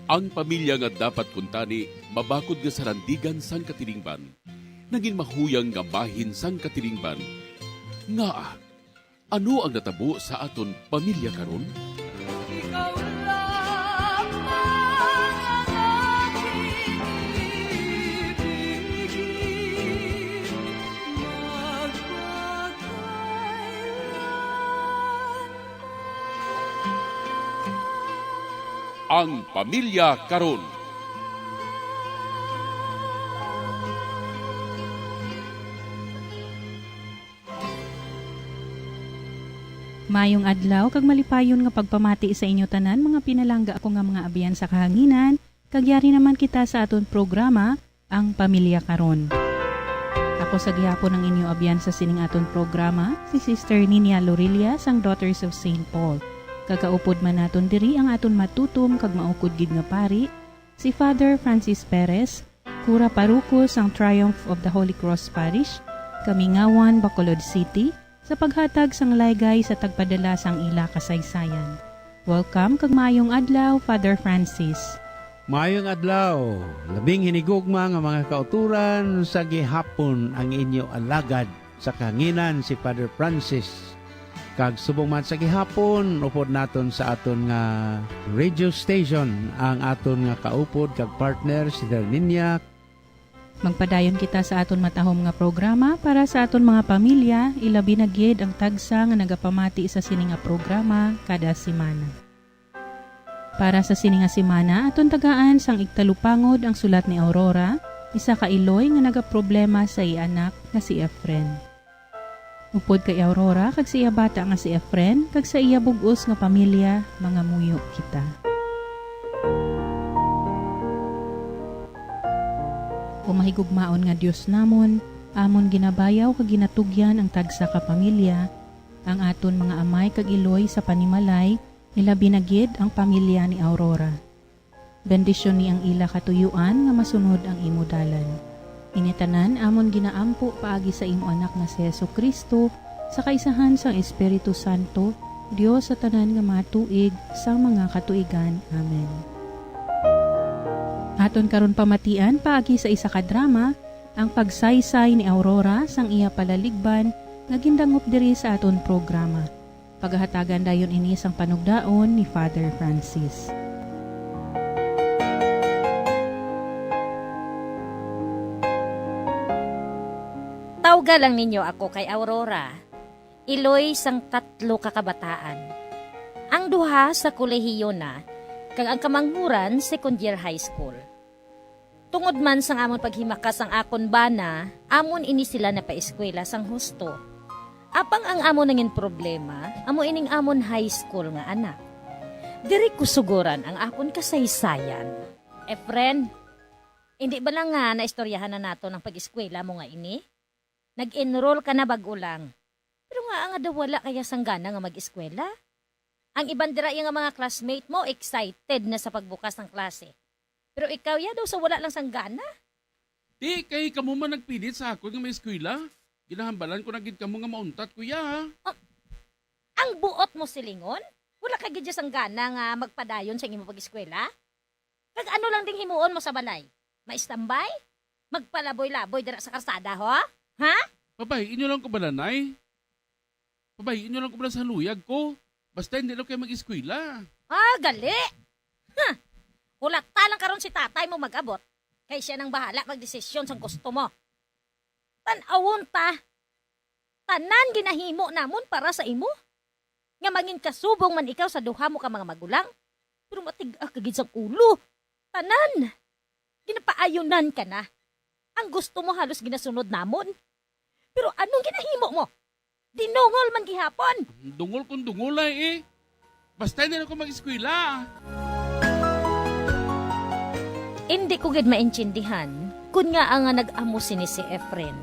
Ang pamilya nga dapat kuntani mabakod nga sarandigan sang katilingban. Naging mahuyang nga bahin sang katilingban. Nga, ano ang natabo sa aton pamilya karon? Ang pamilya karon. Mayong adlaw kag malipayon nga pagpamati sa inyo tanan mga pinalangga ako nga mga abiyan sa kahanginan, kagyari naman kita sa aton programa Ang Pamilya Karon. Ako sa gihapon ng inyo abiyan sa sining aton programa si Sister Nina Lorilla sang Daughters of St. Paul. Kakaupod man naton diri ang aton matutom kag maukod gid nga pari si Father Francis Perez, Kura Paruko sang Triumph of the Holy Cross Parish, Kamingawan, Bacolod City, sa paghatag sang laygay sa tagpadala sang ila kasaysayan. Welcome kag maayong adlaw, Father Francis. Maayong adlaw, labing hinigugma nga mga kauturan sa gihapon ang inyo alagad sa kanginan si Father Francis. Kag subong man sa gihapon, upod naton sa aton nga radio station ang aton nga kaupod kag partner si Darninia. Magpadayon kita sa aton matahom nga programa para sa aton mga pamilya, ilabi na gyud ang tagsa nga nagapamati sa sini nga programa kada semana. Para sa sini nga semana, aton tagaan sang igtalupangod ang sulat ni Aurora, isa ka Iloy nga nagaproblema sa ianak nga si Efren. Upod kay Aurora kag sa iya bata nga si Efren, kag sa iya bug-os nga pamilya, mga muyo kita. Umahigugmaon nga Dios namon, amon ginabayaw kag ginatugyan ang tagsa ka pamilya, ang aton mga amay kag Iloy sa panimalay, ilabi na gid ang pamilya ni Aurora. Bendisyon ni ang ila katuyuan nga masunod ang imo dalan. Initanan amon ginaampo paagi sa imo anak nga si Jesucristo sa kaisahan sang Espiritu Santo, Dios sa tanan nga matuig sa mga katuigan. Amen. Aton karon pamatian paagi sa isa ka drama, ang pagsaysay ni Aurora sang iya palaligban nga gindangop diri sa aton programa. Paghahatagan dayon ini sang panugdaon ni Father Francis. Tawga lang ninyo ako kay Aurora. Iloy sang 3 kakabataan. Ang duha sa kolehiyo na, kag ang kamanghuran second year high school. Tungod man sang amon paghimakas ang akon bana, amon ini sila na paeskwela sang husto. Apang ang amon nangin problema, amo ining amon high school nga anak. Diri ko suguran ang akon kasaysayan. Efren, hindi ba lang nga naistoryahan na nato ng pag-eskwela mo nga ini? Nag-enroll ka na bago lang. Pero nga daw wala kaya sanggana nga mag-eskwela? Ang ibang dira yung mga classmate mo excited na sa pagbukas ng klase. Pero ikaw ya daw sa wala lang sang gana. Di, kay kamo man nagpilit sa ako nga may eskwela. Ginahambalan ko na gid kamo nga mauntat, kuya. Ang buot mo silingon? Wala ka gid sang gana nga magpadayon sa imong pag-eskwela? Kag ano lang ding himuon mo sa balay? Ma-standby? Magpalaboy-laboy dira sa karsada, ho? Ha? Pabayin nyo lang ko ba, nanay? Pabayin nyo lang ko ba sa luyag ko? Basta hindi lang kayo mag-eskwela. Ah, gali! Ha! Hulata lang karon si tatay mo mag-abot. Kay siya nang bahala magdesisyon sa gusto mo. Tanawon ta. Tanan ginahimo namon para sa imo. Nga mangin kasubong man ikaw sa duha mo ka mga magulang. Pero matig-a kagid sa ulo. Tanan. Ginapaayunan ka na. Ang gusto mo halos ginasunod namon. Pero anong ginahimo mo? Dinungol man gihapon. Dungol kung dungol ay Basta hindi lang ko mag-eskwela. Hindi ko gid maintindihan kun nga ang nag-amo sini si Efren.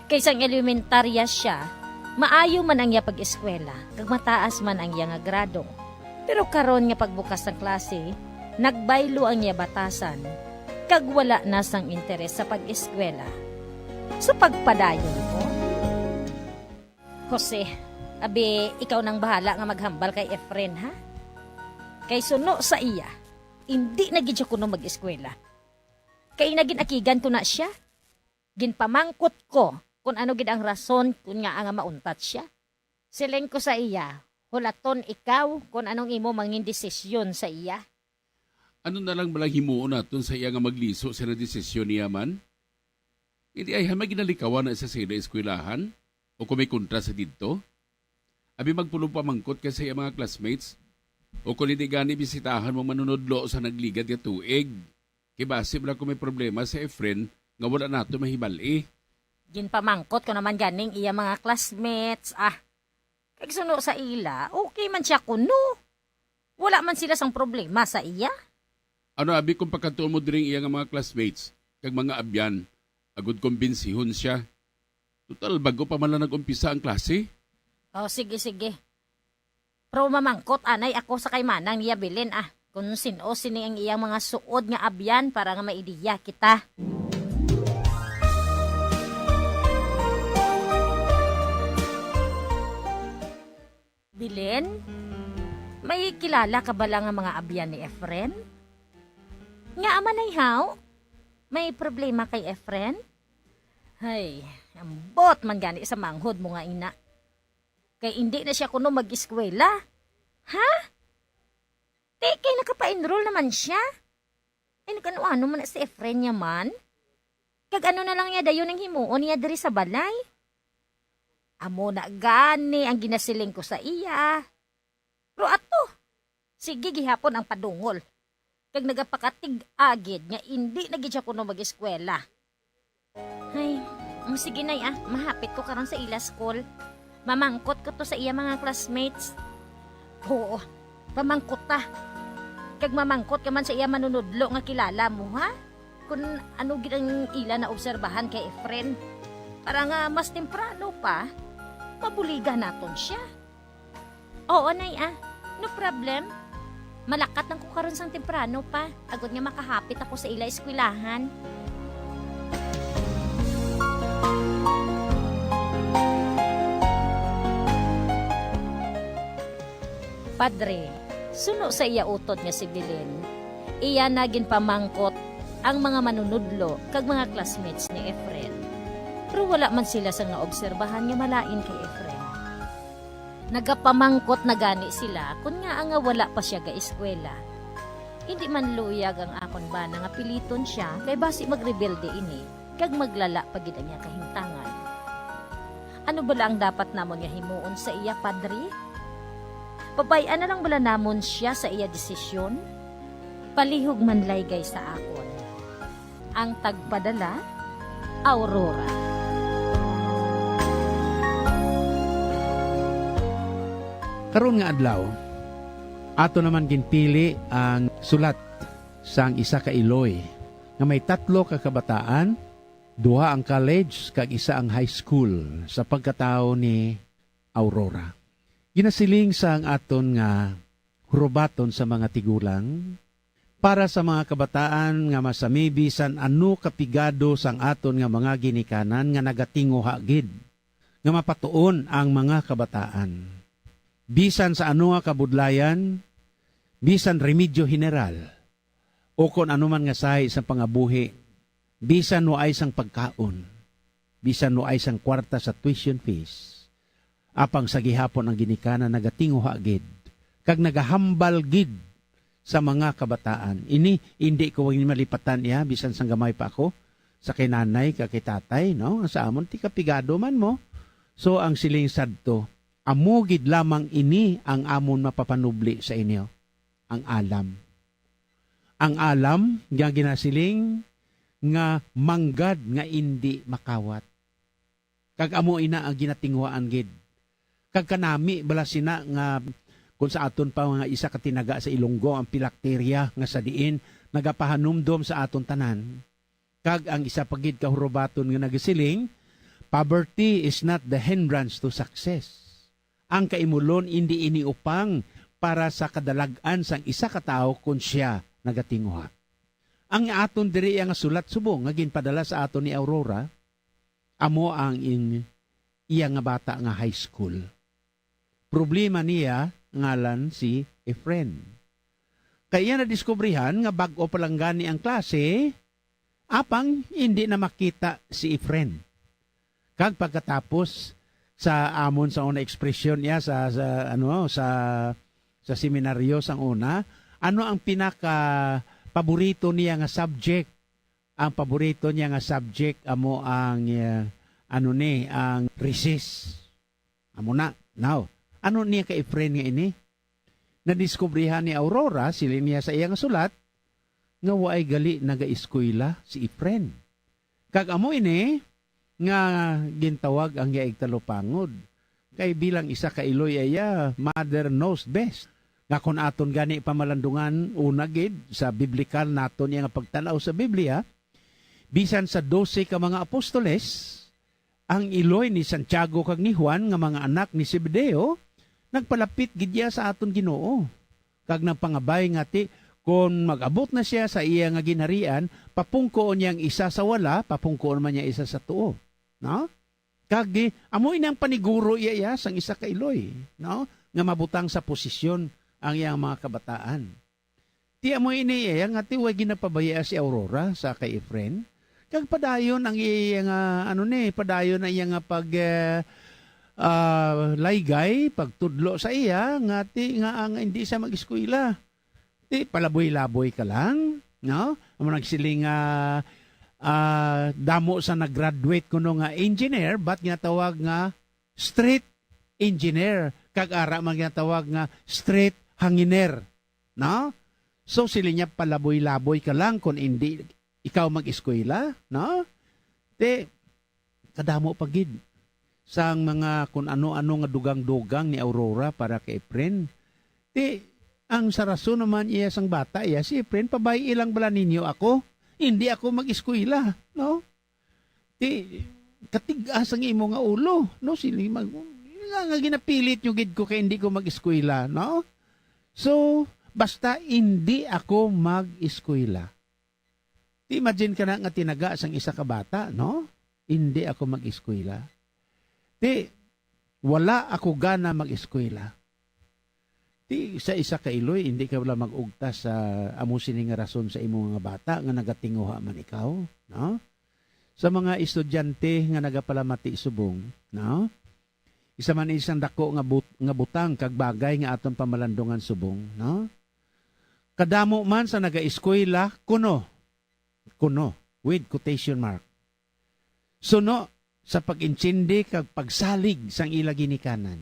Kaysang elementarya siya, maayo man ang iya pag-eskwela, kag mataas man ang iya nga grado. Pero karon nga pagbukas ng klase, nagbaylo ang iya batasan, kag wala na sang interes sa pag-eskwela. Sa pagpadayon ko, Jose, abi ikaw nang bahala nga maghambal kay Efren, ha? Kay suno sa iya, hindi na gid siya kuno mag-eskwela. Kay nagin akigan ko na siya. Ginpamangkot ko kung ano gid ang rason kung nga ang mauntat siya. Siling ko sa iya, hulaton ikaw kung anong imo mangin desisyon sa iya. Ano na lang balang himuon naton sa iya nga magliso sa desisyon niya man? Hindi ay hamay ginalikawan na sa sila eskwelahan o kung may kontra sa dito? Abi magpulong pamangkot ka sa iya mga classmates o kung hindi gani bisitahan mo manunodlo sa nagligad ya tuig. Kibasib lang kung may problema sa Efren nga wala nato mahibali. Ginpamangkot ko naman ganing iya mga classmates. Kag suno sa ila, okay man siya kuno. Wala man sila sang problema sa iya. Ano abi kung pagkatuon mo diring iya nga mga classmates kag mga abyan, agud kumbensihon siya. Total bago pa man lang nag-umpisa ang klase. Oh, sige. Pero mamangkot anay ako sa kay manang niya bilin kung sino sini ang iyang mga suod nga abyan para nga maidiya kita. Bilin, may kilala ka ba lang ang mga abyan ni Efren? Nga amanay haw? May problema kay Efren? Hay, ambot man gani sa manghod mo nga ina. Kay hindi na siya kuno mag-eskwela. Ha? Kay nakapa-enroll naman siya. Ay nagano-ano man si Efren niya man. Kag ano na lang niya dayon ng himuon niya diri sa balay. Amo na gani ang ginasiling ko sa iya. Pero ato, sige gihapon ang padungol. Kag nagapakatig-agid nga hindi na gid siya kuno mag-eskwela. Ay, sige nay mahapit ko karon sa ila school. Mamangkot ko to sa iya mga classmates. Oo, pamangkot ta. Kag mamangkot ka man sa iya manunudlo nga kilala mo, ha? Kung ano gid ang ila na obserbahan kay Efren. Para nga mas temprano pa, mabuligan naton siya. Oo, nay no problem. Malakat nang ko karon sang temprano pa. Agod nga makahapit ako sa ila eskwelahan. Padre, suno sa iya utod nga si Bilin, iya nagin pamangkot ang mga manunudlo kag mga classmates ni Efren. Pero wala man sila sa nga obserbahan nga malain kay Efren. Nagapamangkot na gani sila kung nga nga wala pa siya ga eskwela. Hindi man luyag ang akon ba nga piliton siya kay basi magrebelde ini kag maglala pagid niya kahimtangan. Ano bala ang dapat namon nga himuon sa iya, Padre? Pabayaan na lang bala namon siya sa iya desisyon? Palihog man laygay sa akon. Ang tagpadala, Aurora. Karon nga adlaw, ato naman ginpili ang sulat sang isa ka Iloy nga may 3 ka kabataan, 2 ang college kag isa ang high school sa pagkatao ni Aurora. Ginasiling sa ang aton nga hurubaton sa mga tigulang para sa mga kabataan nga masami bisan ano kapigado sang aton nga mga ginikanan nga nagatinguha gid nga mapatuon ang mga kabataan. Bisan sa ano nga kabudlayan, bisan remedyo general o kung ano man nga sahi sa pangabuhi, bisan no ay sang pagkaon, bisan no ay sang kwarta sa tuition fees, apang sa gihapon ang ginikanan nagatinguha gid kag nagahambal gid sa mga kabataan. Ini hindi ko wing malipatan iya bisan sang gamay pa ako sa kinanay ka kay tatay, no? Sa amon ti kapigado man mo. So ang siling sadto, amo gid lamang ini ang amon mapapanubli sa inyo, ang alam. Ang alam nga ginasiling nga manggad nga indi makawat. Kag amo ina ang ginatingwaan gid. Kag kanami bala sina nga kung sa aton pa mga isa katinaga sa Ilonggo ang pilakterya nga sa diin nagapahanumdom sa aton tanan. Kag ang isa pagid kahurubaton nga nagasiling, poverty is not the hindrance to success. Ang kaimulon hindi iniupang para sa kadalag-an sang isa ka tawo kun siya nagatinguha. Ang aton diri nga sulat subong nga ginpadala sa aton ni Aurora, amo ang iya nga bata nga high school. Problema niya ngalan si Efren. Kaya nadiskubrihan nga bag-o palang gani ang klase, apang hindi na makita si Efren. Kag pagkatapos sa amon sa una ekspresyon niya sa seminaryo sang una, ano ang pinaka paborito niya nga subject? Ang paborito niya nga subject amo ang ang resist. Amo na. Now, ano niya ka Efren nga ini? Nadiskubrihan ni Aurora, sila niya sa iyang sulat, nga waay gali naga-eskwela si Efren. Kag amo ini, nga gintawag ang yaig talupangod. Kay bilang isa ka Iloy aya, mother knows best. Nga kung aton gani pamalandungan, una gid, sa biblikal naton nga pagtanaw sa Biblia, bisan sa 12 ka mga apostoles, ang Iloy ni Santiago kag ni Juan nga mga anak ni Zebedeo, nagpalapit gidya sa aton Ginoo. Kag nagpangabay nga ti kung mag-abot na siya sa iya nga ginharian, papungkoon niyang isa sa wala, papungkoon man niya isa sa tuo. No? Kag amo inang paniguro iya sang isa ka Iloy, no? Nga mabutang sa posisyon ang iyang mga kabataan. Ti amo ini iya nga ti way ginapabaya si Aurora sa kay Efren. Kag padayon ang iya nga padayon ang iya nga pag laygay, pagtudlo sa iya, nga ang hindi siya mag-eskwela. Ti palaboy-laboy ka lang, no? Amo nagsiling damo sa nag-graduate kuno nga engineer, but nga tawag nga street engineer, kag ara man nga tawag nga street hanginer, no? So sila niya palaboy-laboy ka lang kung hindi ikaw mag-eskwela, no? Ti kadamo pagid sang mga kung ano-ano nga dugang-dugang ni Aurora para kay Efren. Ti, ang saraso naman iya sang bata, iya si Efren, pabay ilang bala ninyo ako, hindi ako mag-eskwela, no? Ti, katigas ang imo nga ulo, no? Sili nga ginapilit nyo gid ko kay hindi ko mag-eskwela, no? So, basta hindi ako mag-eskwela. Ti, imagine ka na nga tinaga sang isa ka bata, no? Hindi ako mag-eskwela. Ti, wala ako gana mag-eskwela. Ti, isa ka Iloy, hindi ka wala mag-ugtas sa amo sini nga rason sa imong mga bata nga nagatinguha man ikaw, no? Sa mga estudyante nga nagapalamati subong, no? Isa man isang dako nga butang kag bagay nga aton pamalandungan subong, no? Kadamo man sa naga-eskwela kuno with quotation mark. Suno sa pag-intindi kag pagsalig sang ila ginikanan.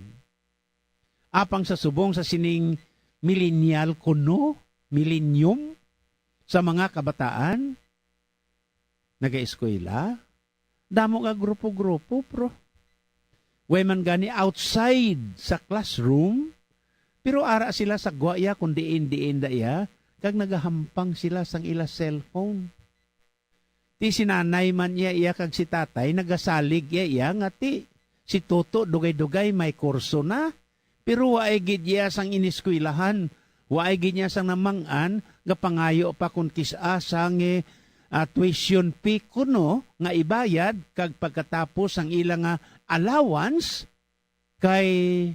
Apang sa subong sa sining millennial kuno, millennium, sa mga kabataan, naga-eskwela, damo nga grupo-grupo, pro. Way man gani outside sa classroom, pero ara sila sa gwaya kung diin da iya, kag nagahampang sila sang ila cellphone. Ti sinanay man iya kag si tatay nagasalig iya nga ti si Toto dugay-dugay may kurso na Pero waay gid iya sang iniskwilahan. Waay gid niya sang namangan nga pangayo pa kung kisa sang tuition fee kuno nga ibayad kag pagkatapos ang ilang allowance kay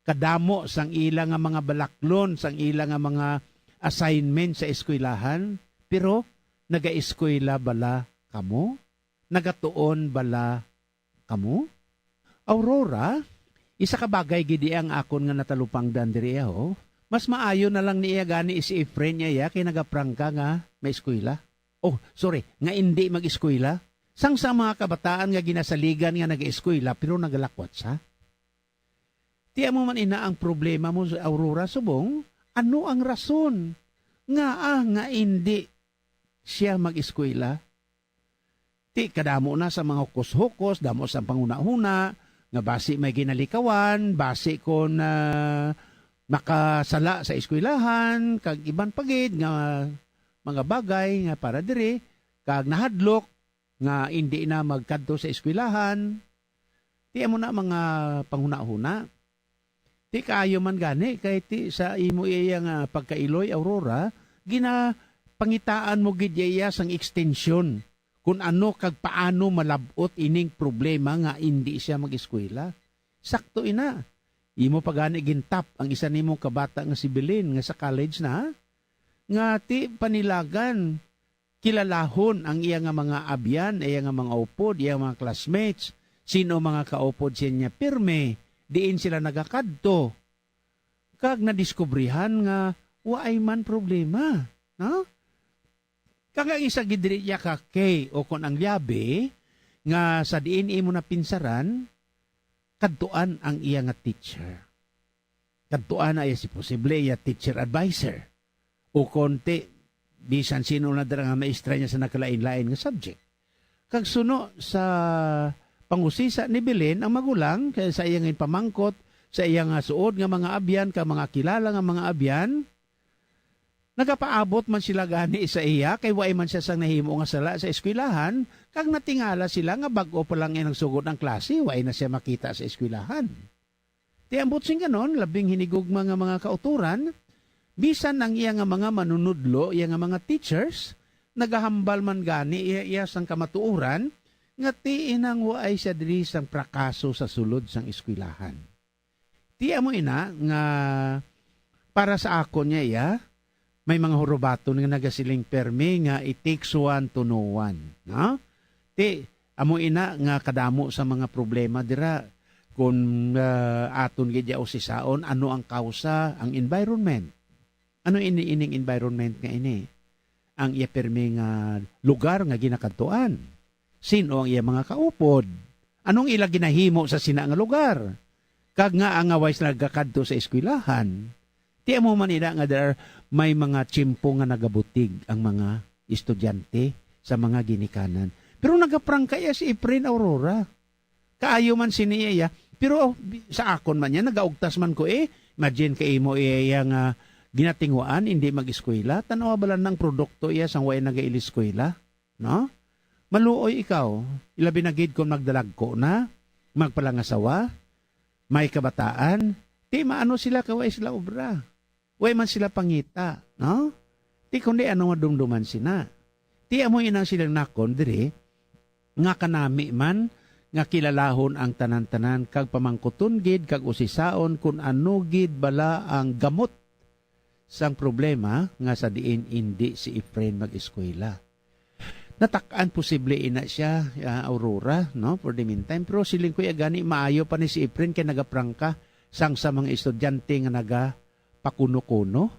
kadamo sang ilang mga balaklon, sang ilang mga assignment sa eskwelahan. Pero naga-eskwela bala kamo? Nagatuon bala kamo? Aurora, isa ka bagay gidi ang akon nga natalupang dandiri ho. Mas maayo na lang niya gani si Efren niya kay nagaprangka nga may eskwela. Oh, sorry, nga hindi mag-eskwela. Sang sa mga kabataan nga ginasaligan nga nag-eskwela pero nagalakwat sa? Tiya mo man ina ang problema mo sa Aurora subong, ano ang rason nga hindi siya mag-eskwela? Ti kadamo na sa mga hukos-hukos, damo sa panguna-una, nga basi may ginalikawan, basi kon makasala sa eskwelahan, kag iban pagid nga mga bagay nga para dire, kag nahadlok nga hindi na magkadto sa eskwelahan. Ti mo na mga panguna-una. Ti kaayo man gani kay ti sa imo iya nga pagkailoy Aurora, pangitaan mo gid iya sang extension kung ano kag paano malabot ining problema nga hindi siya mag-eskwela. Sakto ina. Imo pagani gintap ang isa nimong kabata nga si Belen nga sa college na nga ti panilagan kilalahon ang iya nga mga abyan, iya nga mga upod, iya mga classmates, sino mga kaupod siya niya pirme, diin sila nagakadto. Kag nadiskubrihan nga waay man problema, no? Kag ang isa gidri niya ka kay o kon ang liabe nga sa diin imo na pinsaran kadtuan ang iya nga teacher. Kadtuan ay si posible iya teacher advisor. O konti bisan sino na dara nga maestra niya sa nakalain-lain nga subject. Kag suno sa pangusisa ni Belen ang magulang kay sa iyang pamangkot sa iyang suod nga mga abyan ka mga kilala nga mga abyan nagapaabot man sila gani sa iya kay waay man siya sang nahimo nga sala sa eskwelahan kag natingala sila nga bag-o pa lang ang sugod ng klase waay na siya makita sa eskwelahan. Ti ambot sing ganon labing hinigugma nga mga kauturan bisan ang iya nga mga manunudlo iya nga mga teachers nagahambal man gani iya sang kamatuoran nga ti inang waay siya diri sang prakaso sa sulod sang eskwelahan. Ti amo ina nga para sa akon niya iya may mga hurubaton nga nagasiling permi nga it takes one to know one. No? Ti, amo ina nga kadamo sa mga problema dira kung aton gidya o sisaon, ano ang kausa, ang environment. Ano ining environment nga ini? Ang iya permi nga lugar nga ginakadtuan. Sino ang iya mga kaupod? Anong ila ginahimo sa sina nga lugar? Kag nga ang aways nagkakadto sa eskwelahan. Ti mo man ina nga there may mga tsimpo nga nagabutig ang mga estudyante sa mga ginikanan. Pero nagaprangka iya si Efren Aurora. Kaayo man siniya. Pero sa akon man yan, nagaugtas man ko imagine kay mo iya nga ginatingwaan, hindi mag-eskwela. Tanawa bala ng produkto iya sang way nag-iliskwela. No? Maluoy ikaw. Ilabi na gid kung magdalag ko na, magpalangasawa, may kabataan. Ti maano sila kaway sila obra. Way man sila pangita, no? Ti kundi ano madumduman sina. Ti amo inang silang nakon diri nga kanami man nga kilalahon ang tanan-tanan kag pamangkuton gid kag usisaon kun ano gid bala ang gamot sang problema nga sa diin hindi si Efren mag-eskwela. Natak-an posible ina siya Aurora, no? For the meantime, pero siling ko gani maayo pa ni si Efren kay nagaprangka sang sa mga estudyante nga naga pakuno-kuno,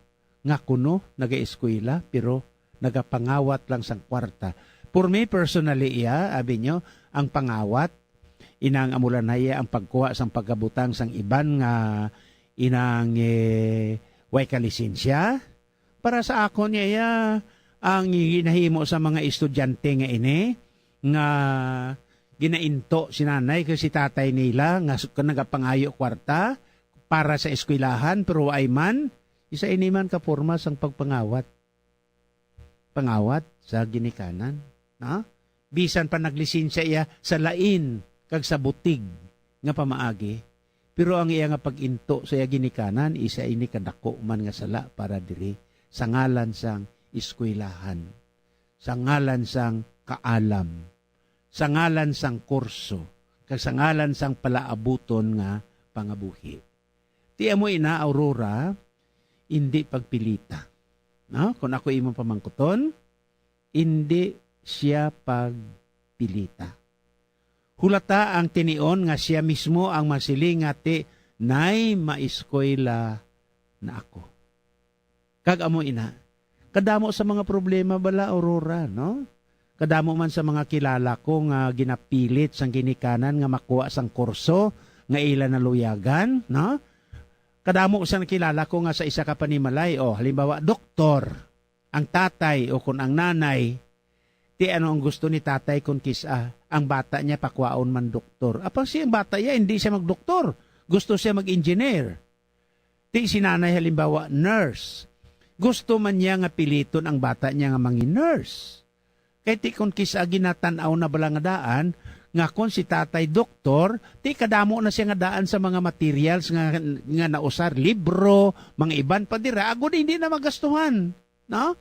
nga kuno, naga-eskwela, pero nagapangawat lang sang kwarta. For me, personally, abi nyo, ang pangawat, inang amulan na ang pagkuha sang pagkabutang sang iban nga inang way kalisensya. Para sa ako niya, ang ginahimo sa mga estudyante nga ini, nga ginainto si nanay kasi tatay nila, nga nagapangayo kwarta, para sa eskwelahan, pero ay man, isa iniman ka forma sang pagpangawat. Pangawat sa ginikanan. No? Bisan pa naglisensya iya sa lain, kag sa butig, nga pamaagi. Pero ang iya nga pag-into sa iya ginikanan, isa ini kadako man nga sala para diri sa ngalan sang eskwelahan, sa ngalan sang kaalam, sa ngalan sang kurso, kag sa ngalan sang palaabuton nga pangabuhi. Ti amo ina, Aurora, hindi pagpilita. No? Kung ako imong pamangkuton, hindi siya pagpilita. Hulata ang tinion nga siya mismo ang masiling nga ti nay maeskwela na ako. Kag amo ina, kadamo sa mga problema bala, Aurora, no? Kadamo man sa mga kilala ko nga ginapilit sang ginikanan nga makuha sang kurso nga ila na luyagan, no? Kadamo sa nakilala ko nga sa isa ka panimalay, halimbawa, doktor, ang tatay o kung ang nanay, ti ano ang gusto ni tatay kung kisa, ang bata niya pakwaon man doktor. Apang siya, ang bata niya, hindi siya magdoktor. Gusto siya mag-engineer. Ti si nanay halimbawa, nurse. Gusto man niya nga piliton ang bata niya nga mangi nurse. Kaya ti kung kisa ginatanaw na balang daan, nga kung si tatay doktor, ti kadamo na siya nga daan sa mga materials nga nausar, libro, mga iban pa dira, agod hindi na magastuhan. No?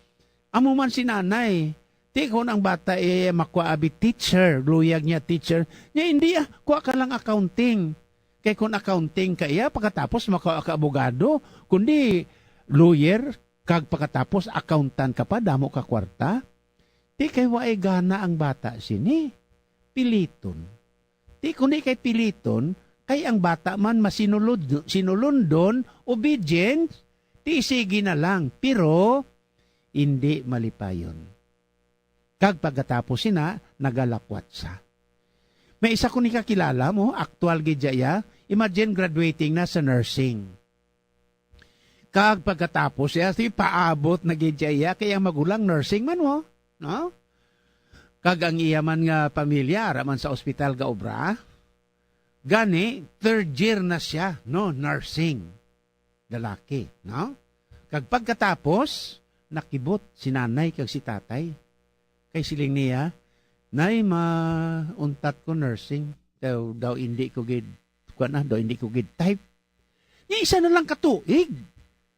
Amo man si nanay, ti kung ang bata makuha abi teacher, luyag niya teacher, niya hindi kuha ka lang accounting. Kaya kung accounting ka pagkatapos makuha ka abogado, kundi lawyer, kag pagkatapos accountant ka pa, damo ka kwarta, ti kay waay gana ang bata sini, piliton. Ti kundi kay piliton, kay ang bata man sinulundon, obedient, ti sige na lang, pero hindi malipayon. Kag pagkatapos sina, nagalakwat sa. May isa ko ni kakilala mo, actual gidya, imagine graduating na sa nursing. Kag pagkatapos siya, paabot na gidya, kaya magulang nursing man mo, no? Kag ang iya man nga pamilya, raman sa ospital ga obra, gani, 3rd year na siya, no? Nursing. Lalaki, no? Kag pagkatapos, nakibot si nanay kag si tatay. Kay siling niya, nay mauntat ko nursing. Daw hindi ko gid, daw hindi ko gid type. Ni isa na lang katuig.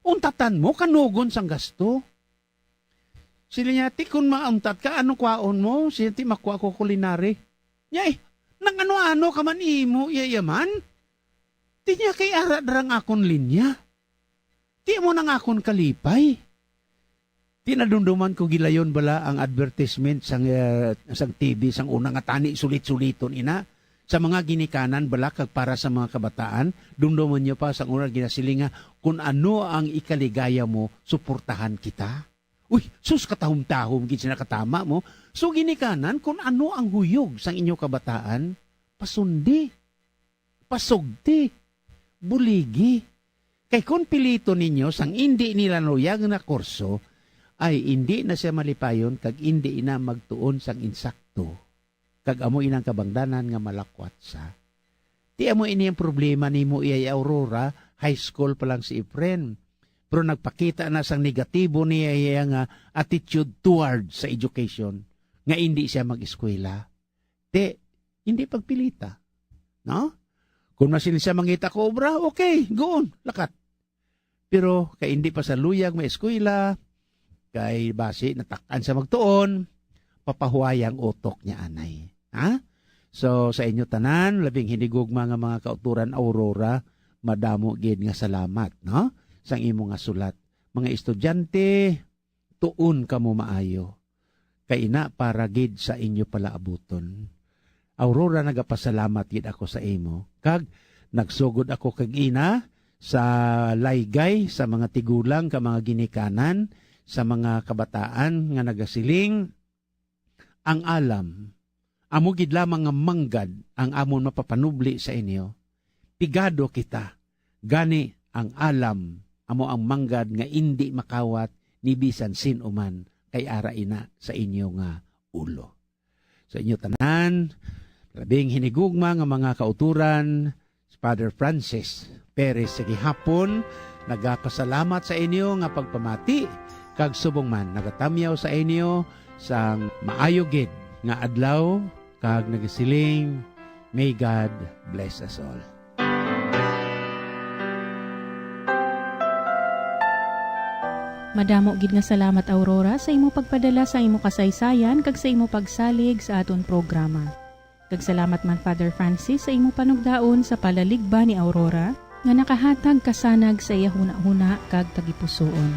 Untatan mo, kanugon sang gasto. Sila niya, ti kung mauntat ka, anong kwaon mo? Sila ti makuha ko kulinary. Niya nang ano-ano ka man imo, yayaman? Ti niya kay aradrang akon linya. Ti mo nang akon kalipay. Tinadunduman ko gilayon bala ang advertisement sang TV, sang unang atani, sulit-suliton ina. Sa mga ginikanan bala kag para sa mga kabataan, dumduman niyo pa sang unang ginasilinga, kung ano ang ikaligaya mo, suportahan kita. Uy, sus katahom-tahom gid sinakatama mo. So ginikanan, kung ano ang huyog sang inyo kabataan, pasundi, pasugti, buligi. Kay kung pilito ninyo sang hindi nila luyag na kurso, ay hindi na siya malipayon kag hindi ina magtuon sang insakto. Kag amo inang kabangdanan nga malakwat sa. Ti amo ini ang problema nimo iyay Aurora, high school pa lang si Efren. Pero nagpakita na sang negatibo niya nga attitude towards sa education nga hindi siya mag-eskwela. Ti, hindi pagpilita. No? Kung masin siya mangita ko obra, okay, goon, lakat. Pero kay hindi pa sa luyag may eskwela, kay basi natakan sa magtuon, papahuayang utok niya anay. Ha? So sa inyo tanan, labing hinigugma nga mga kauturan Aurora, madamo gid nga salamat, no? Sang imo nga sulat. Mga estudyante, tuon kamo maayo. Kay ina para gid sa inyo pala abuton. Aurora, nagapasalamat gid ako sa imo. Kag nagsugod ako kag ina sa laygay sa mga tigulang ka mga ginikanan, sa mga kabataan nga nagasiling, ang alam, amo gid lamang nga manggad ang amon mapapanubli sa inyo. Pigado kita, gani ang alam, amo ang manggad nga hindi makawat ni bisan sinuman kay ara ina sa inyo nga ulo. Sa inyo tanan, labing hinigugma nga mga kauturan, Father Francis Perez sa gihapon, nagapasalamat sa inyo nga pagpamati, kag subong man nagatamyaw sa inyo sang maayo gid nga adlaw, kag nagasiling, may God bless us all. Madamo gid nga salamat Aurora sa imo pagpadala sa imo kasaysayan kag sa imo pagsalig sa aton programa. Kag salamat man Father Francis sa imo panugdaon sa palaligba ni Aurora nga nakahatag kasanag sa iya huna-huna kag tagipusoon.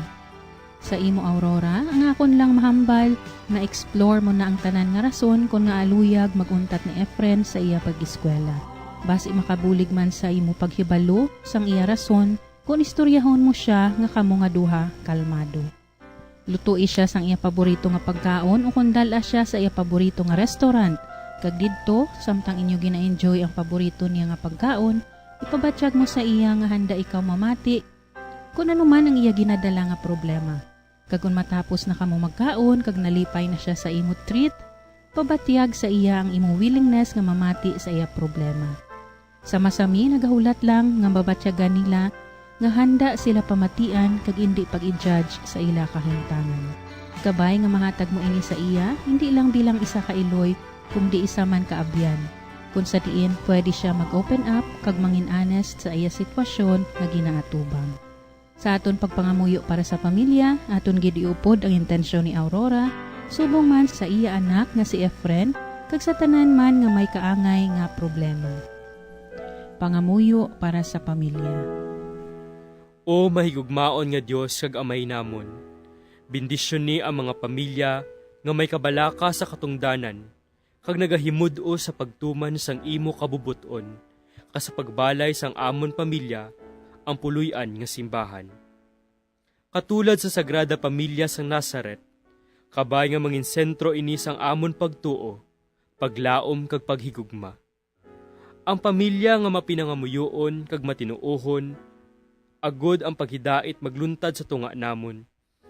Sa imo Aurora, ang akon lang mahambal na explore mo na ang tanan nga rason kung nga aluyag maguntat ni Efren sa iya pag-eskwela. Basi makabulig man sa imo paghibalo sang iya rason kung istoryahon mo siya nga kamo nga duha kalmado. Lutuin siya sang iya paborito nga pagkaon o kung dala siya sa iya paborito nga restaurant. Kag didto, samtang inyo gina-enjoy ang paborito niya nga pagkaon, ipabatsyag mo sa iya nga handa ikaw mamati kung ano man ang iya ginadala nga problema. Kag kung matapos na kamo magkaon, kag nalipay na siya sa imo treat, pabatyag sa iya ang imo willingness nga mamati sa iya problema. Sama-sami nagahulat lang nga babatyagan nila nga handa sila pamatian kag hindi pag-i-judge sa ila kahimtangan. Kabay nga mahatag mo ini sa iya, hindi lang bilang isa ka iloy, kundi isa man kaabyan. Kung sa diin, pwede siya mag-open up kag mangin honest sa iya sitwasyon nga ginaatubang. Sa aton pagpangamuyo para sa pamilya, aton gid iupod ang intensyon ni Aurora, subong man sa iya anak nga si Efren, kag sa tanan man nga may kaangay nga problema. Pangamuyo para sa pamilya. O mahigugmaon nga Dios kag amay namon, bendisyon ni ang mga pamilya nga may kabalaka sa katungdanan, kag nagahimud-o sa pagtuman sang imo kabubuton, kas sa pagbalay sang amon pamilya, ang puluyan nga simbahan. Katulad sa Sagrada Pamilya sang Nazaret, kabay nga mangin sentro ini sang amon pagtuo, paglaom kag paghigugma. Ang pamilya nga mapinangamuyoon kag matinuohon, agod ang paghidait magluntad sa tunga namon,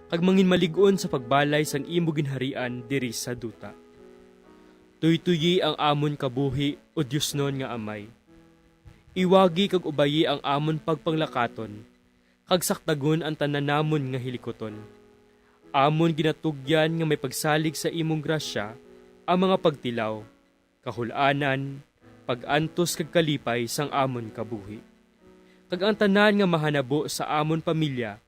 kag mangin maligon sa pagbalay sang imo ginharian diri sa duta. Tuytuyi ang amon kabuhi o Dios non nga amay. Iwagi kag ubayi ang amon pagpanglakaton, kag saktagon ang tanan namon nga hilikoton. Amon ginatugyan nga may pagsalig sa imong grasya ang mga pagtilaw, kahul-anan, pag-antos kag kalipay sang amon kabuhi. Kag ang tanan nga mahanabo sa amon pamilya,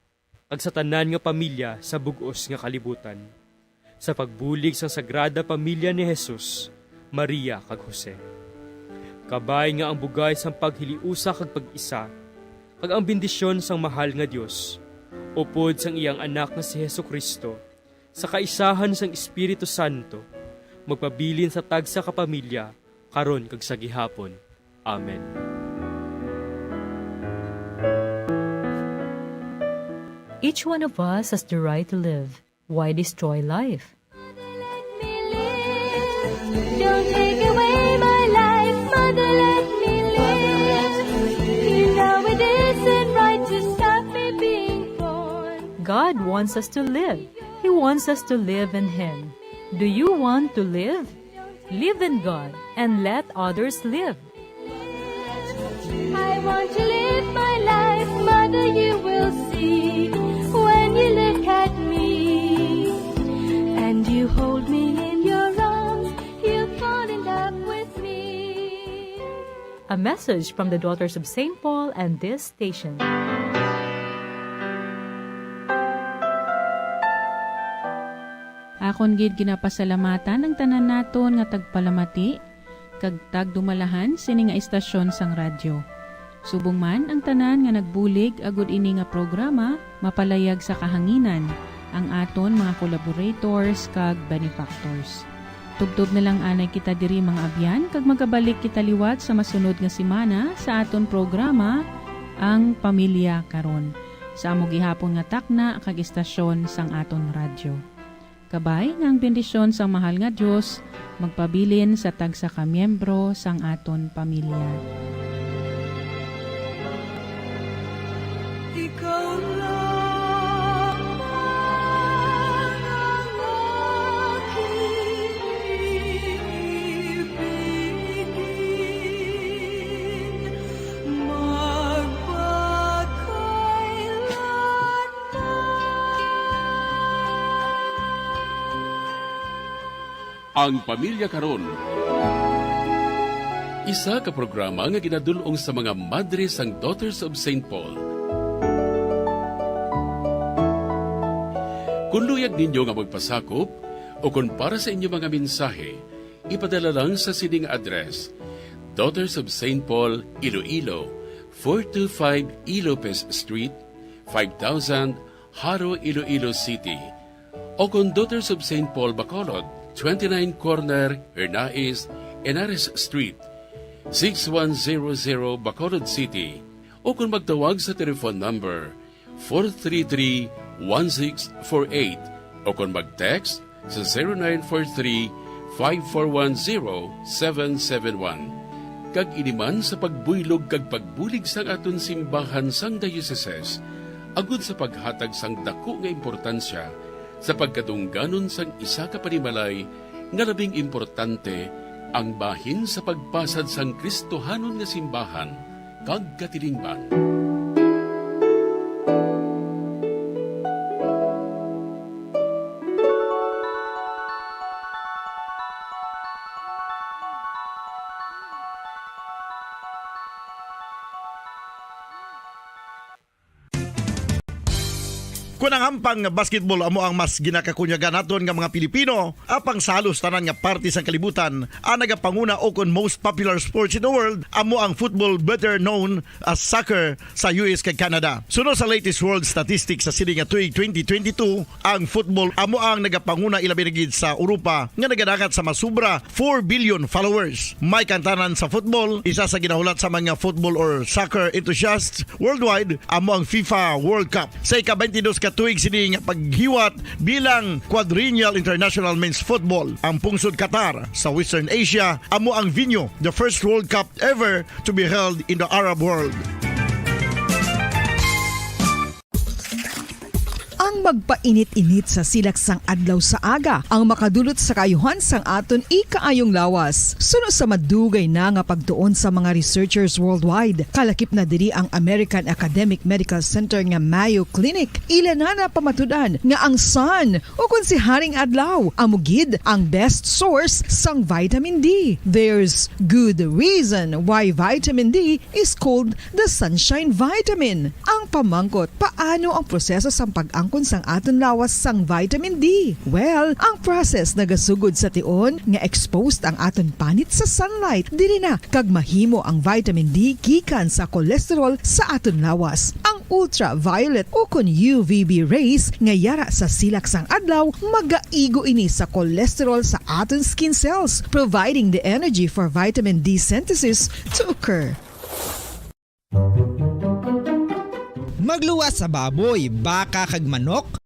kag sa tanan nga pamilya sa bugos nga kalibutan. Sa pagbulig sa Sagrada Pamilya ni Jesus, Maria kag Jose. Kabay nga ang bugay sang paghiliusa kag pag-isa, kag ang bendisyon sang mahal nga Dios, upod sang iyang anak nga si Jesucristo, sa kaisahan sang Espiritu Santo, magpabilin sa tagsa ka pamilya, karon kag sa gihapon. Amen. Each one of us has the right to live. Why destroy life? Don't take away my life, Mother, let me live. You know it isn't right to stop me being born. God wants us to live. He wants us to live in Him. Do you want to live? Live in God and let others live. I want to live my life, Mother, you will see. When you look at me and you hold me in your arms, you'll fall in love with me. A message from the Daughters of St. Paul and this station. Akon gid ginapasalamatan ang tanan naton nga tagpalamati kag tagdumalahan sini nga istasyon sang radyo. Subong man ang tanan nga nagbulig agud ini nga programa mapalayag sa kahanginan ang aton mga collaborators kag benefactors. Tugtog na lang anay kita diri mga abyan kag magabalik kita liwat sa masunod nga semana sa aton programa ang Pamilya Karon sa amo gihapon nga takna kag istasyon sang aton radyo. Kabay nga ang bendisyon sang mahal nga Dios magpabilin sa tagsa ka miyembro sang aton pamilya. Ikaw lang ang aking ibigin, Ang Pamilya Karon. Isa ka programa nga ginadulong sa mga madre sang Daughters of St. Paul. Kung luyag ninyo nga magpasakop o kung para sa inyo mga mensahe, ipadala lang sa sining address: Daughters of St. Paul, Iloilo, 425 Ilopez Street, 5000 Haro, Iloilo City. O kung Daughters of St. Paul, Bacolod, 29 Corner, Hernais, Henares Street, 6100 Bacolod City. O kung magtawag sa telephone number 433-1648 o kung mag-text sa 0943-5410771. Kag iniman sa pagbuylog kag pagbulig sang aton simbahan sang dioceses, agud sa paghatag sang dako nga importansya sa pagkatungganon sang isa ka panimalay nga labing importante ang bahin sa pagpasad sang Kristohanon nga simbahan kag katilingban. Kung ang hampang basketball amo ang mas ginakakunyagan naton nga mga Pilipino, apang salos tanan nga parte sang kalibutan, ang nagapanguna o kon most popular sports in the world, amo ang football, better known as soccer sa US kag Canada. Sunod sa latest world statistics sa sining nga tuig 2022, ang football amo ang nagapanguna ilabi na gid sa Europa nga nagadagat sa masubra 4 billion followers. May kantanan sa football, isa sa ginahulat sa mga football or soccer enthusiasts worldwide, amo ang FIFA World Cup. Sa ika-22 tuig sini nga paghiwat bilang Quadrennial International Men's Football. Ang pungsod Qatar sa Western Asia amo ang venue, the first World Cup ever to be held in the Arab world. Ang magpainit-init sa silaksang adlaw sa aga ang makadulot sa kaayuhan sang aton ikaayong lawas. Suno sa madugay na nga pagtuon sa mga researchers worldwide, kalakip na diri ang American Academic Medical Center nga Mayo Clinic. Ilan na pamatudan nga ang sun o kung si Haring Adlaw amugid ang best source sang vitamin D. There's good reason why vitamin D is called the sunshine vitamin. Ang pamangkot, paano ang proseso sang pag-angkon sang aton lawas sang vitamin D? Well, ang process nagasugod sa tion nga exposed ang aton panit sa sunlight. Dili na kag mahimo ang vitamin D gikan sa cholesterol sa aton lawas. Ang ultraviolet o kon UVB rays nga yara sa silak sang adlaw magaigo ini sa cholesterol sa aton skin cells, providing the energy for vitamin D synthesis to occur. Magluwas sa baboy, baka kag manok.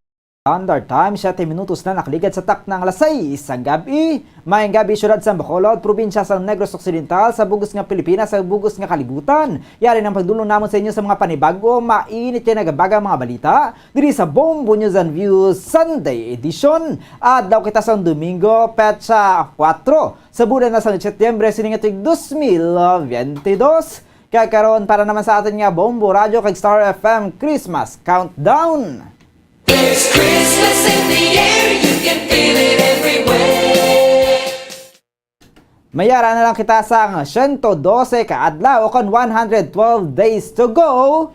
Standard time, 7 minutos na nakaligad sa tak ng alas 6 sa gabi. Mayang gabi syudad sa Bacolod, probinsya sa Negros Occidental, sa bugos nga Pilipinas, sa bugos nga kalibutan. Yari ng pagdulong namon sa inyo sa mga panibago, mainit yan nagabaga mga balita. Diri sa Bombo News and Views Sunday Edition. Adlaw kita sa Domingo, petsa 4 sa bulan na sa Setyembre, siningatwig 2022. Kakaroon para naman sa atin nga Bombo Radio kag Star FM Christmas Countdown. There's Christmas in the air, you can feel it everywhere. Mayara na lang kita sa 112 ka adlaw o kon 112 days to go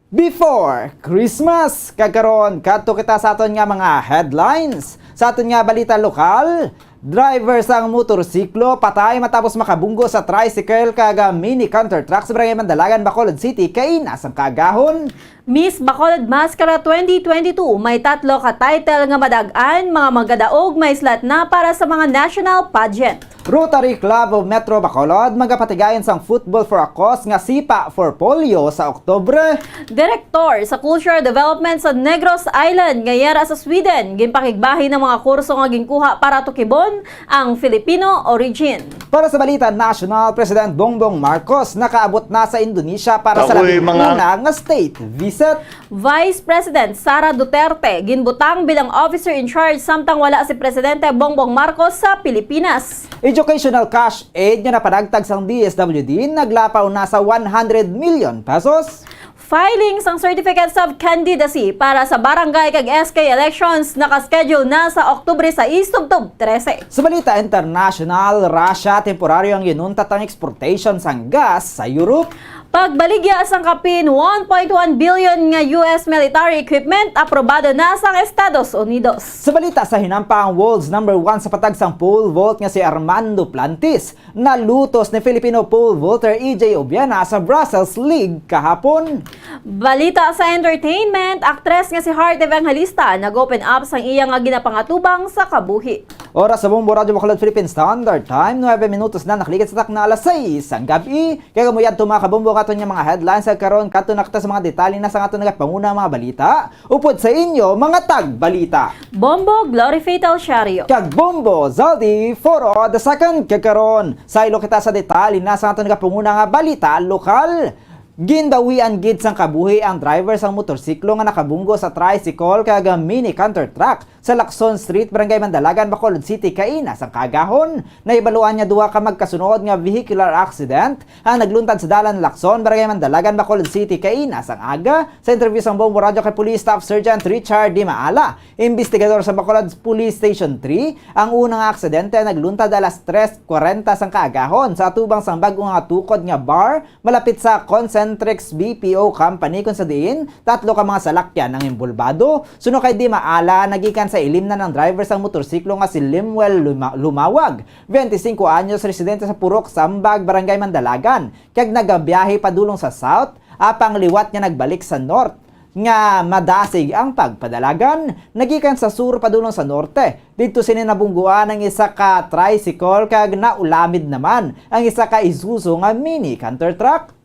before Christmas. Kakaroon kadto kita sa aton nga mga headlines sa aton nga balita lokal. Driver sang motorsiklo patay matapos makabunggo sa tricycle kaga mini counter truck sa Barangay Mandalagan, Bacolod City kay nasang kagahon. Miss Bacolod Mascara 2022 may 3 ka title nga madagan, mga magadaog may slot na para sa mga national pageant. Rotary Club of Metro Bacolod magapatigayon sang Football for a Cause nga sipa for polio sa Oktubre. Direktor sa Cultural Development sa Negros Island ngayara sa Sweden ginpakigbahin ng mga kurso nga ginkuha para tukibon ang Filipino origin. Para sa balita national, President Bongbong Marcos nakaabot na sa Indonesia para sa labing una nga state visit. Vice President Sara Duterte ginbutang bilang officer in charge samtang wala si Presidente Bongbong Marcos sa Pilipinas. Educational cash aid nga napadagtag sang DSWD naglapaw na sa 100 million pesos. Filing sang Certificates of Candidacy para sa barangay kag SK elections nakaschedule na sa Oktubre 6 tubtob 13. Sa balita international, Russia temporaryo ang yununtat ang exportation sang gas sa Europe. Pagbaligya sang kapin 1.1 billion nga US military equipment aprobado na sa Estados Unidos. Sa balita sa hinampang world's number 1 sa patagsang pole vault nga si Armando Plantis, nalutos ni Filipino pole vaulter EJ Obiana sa Brussels League kahapon. Balita sa entertainment, aktres nga si Heart Evangelista nag-open up sang iyang nga ginapangatubang sa kabuhi. Oras sa Bombo Radio Bacolod Philippine Standard Time, 9 minutos na nakalikat sa tak na alas 6 ang gabi. Kaya gamuyad tumakabombo katon nga mga headlines sa karon katon nakita sa mga detalye na sa aton nagapanguna mga balita. Upod sa inyo mga tagbalita. Bombo Glory Fatal Shario. Kag Bombo Zaldi Foro the second kakaron. Sa ilo kita sa detalye na sa aton nagapanguna nga balita lokal. Gindawian gid sang kabuhi ang driver sang motorsiklo nga nakabunggo sa tricycle kag mini counter truck sa Lacson Street, Barangay Mandalagan, Bacolod City, Caina sang kagahon. Naibaluan niya duha ka magkasunod nga vehicular accident ang nagluntad sa dalan Lacson, Barangay Mandalagan, Bacolod City, Caina sang aga. Sa interview sang Bombo Radio kay Police Staff Sergeant Richard Di Maala, investigador sa Bacolod Police Station 3, ang unang aksidente nagluntad alas 3:40 sang kagahon sa atubang sang bag-o nga tukod nga bar malapit sa Concentrix BPO Company kung sa diin, 3 ka mga salakyan ang imbulbado. Suno kay Di Maala, nagikan sa ilim na ng driver sang motorsiklo nga si Limwell Lumawag, 25 anyos, residente sa Purok, Sambag, Barangay Mandalagan. Kag nagabiyahe padulong sa south, apang liwat niya nagbalik sa north. Nga madasig ang pagpadalagan, nagikan sa sur padulong sa norte. Dito sininabungguan ang isa ka tricycle kag naulamid naman ang isa ka Isuzu nga mini counter truck.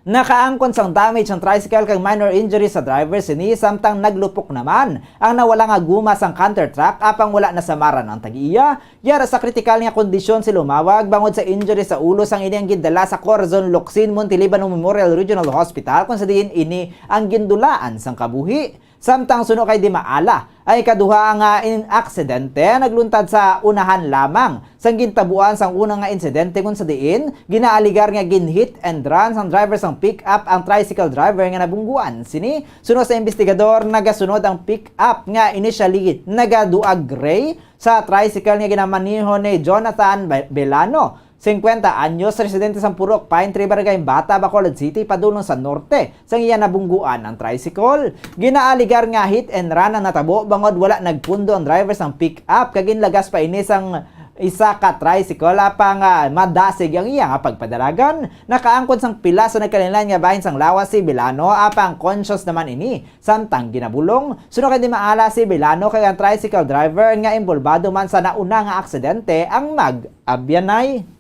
Nakaangkon sang damage ang tricycle kag minor injury sa driver sini samtang naglupok naman ang nawala nga guma sang counter truck apang wala na samaran ang tag-iya. Yara sa kritikal nga kondisyon si Lumawag bangod sa injury sa ulo sang iniyang gindala sa Corazon Locsin Montelibano Memorial Regional Hospital kung sa diin ini ang gindulaan sang kabuhi. Samtang suno kay Di Maala ay kaduha nga aksidente nagluntad sa unahan lamang. Sang gintabuan sang unang nga insidente kung sa diin, ginaaligar nga ginhit and run sang driver sang pick-up ang tricycle driver nga nabungguan. Sini, suno sa investigador, nagasunod ang pick-up nga initially nagaduag gray sa tricycle nga ginamaniho ni Jonathan Belano. 50 anyos, residente sa Purok, Pine Tree, Barangay Bata, Bacolod City, padulong sa norte. Sang iya nabungguan ang tricycle. Ginaaligar nga hit and run ang natabo, bangod wala nagpundo ang driver sang pick-up. Kaginlagas pa ini sang isa ka tricycle apang madasig ang iya nga pagpadalagan. Nakaangkon sang pila sa nagkalilan nga bahin sang lawas si Bilano apang conscious naman ini. Samtang ginabulong, suno kay Di Maala si Bilano kay ang tricycle driver nga imbulbado man sa nauna nga aksidente ang mag-abyanay.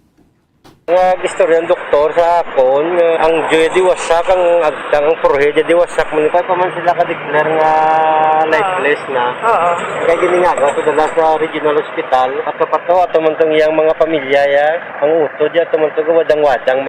Nga istorya ng doktor sa akon, ang joy diwasak, ang agtang, ang prohedya diwasak mo. Kaya pa man sila ka-declare nga lifeless na. Kaya giningagaw ko dala sa regional hospital. At kapato, at tumantong iyang mga pamilya, ang utod, at tumantong wadang-wadang.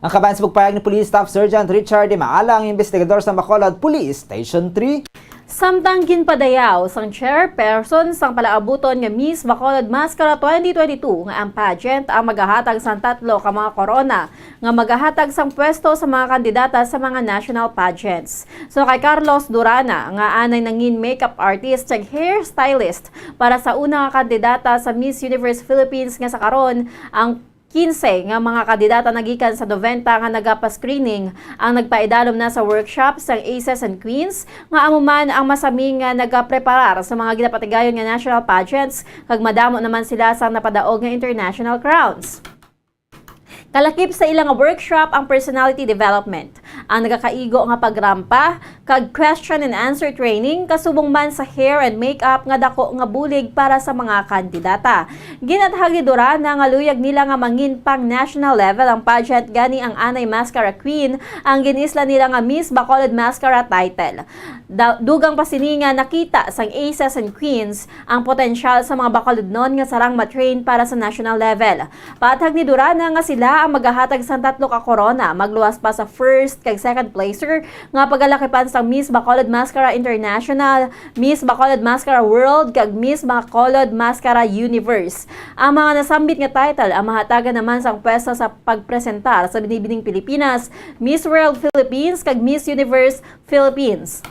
Ang kabayan sa pagpayag ni Police Staff Sergeant Richard Di Maala, ang investigador sa Bacolod Police Station 3. Samtang ginpadayaw sang chairperson sang palaabuton nga Miss Bacolod Mascara 2022 nga ang pageant ang magahatag sang 3 ka mga korona nga magahatag sang pwesto sa mga kandidata sa mga national pageants. So kay Carlos Durana nga anay nangin makeup artist ug hairstylist para sa una nga kandidata sa Miss Universe Philippines nga sa karon, ang 15 nga mga kandidata nagikan sa 90 nga nagapa-screening ang nagpaidalom na sa workshop sang Aces and Queens nga amuman ang masami nga nagapreparar sa mga ginapatigayon nga national pageants kag madamo naman sila sa napadaog nga international crowns. Kalakip sa ilang workshop ang personality development, ang nagakaigo nga pagrampa, kag question and answer training, kasubong man sa hair and makeup nga dako nga bulig para sa mga kandidata. Ginathagidura na nga luyag nila nga mangin pang national level ang pageant gani ang Anay Mascara Queen, ang ginisla nila nga Miss Bacolod Mascara title. Dugang pa sini nga nakita sang Aces and Queens ang potensyal sa mga Bacolodnon nga sarang matrain para sa national level. Patag ni Durana nga sila ang maghahatag sa 3 ka corona, magluwas pa sa first kag second placer nga pagalakipan sa Miss Bacolod Mascara International, Miss Bacolod Mascara World kag Miss Bacolod Mascara Universe. Ang mga nasambit nga title ang mahatagan naman sang pwesto sa pagpresentar sa Binibining Pilipinas, Miss World Philippines kag Miss Universe Philippines.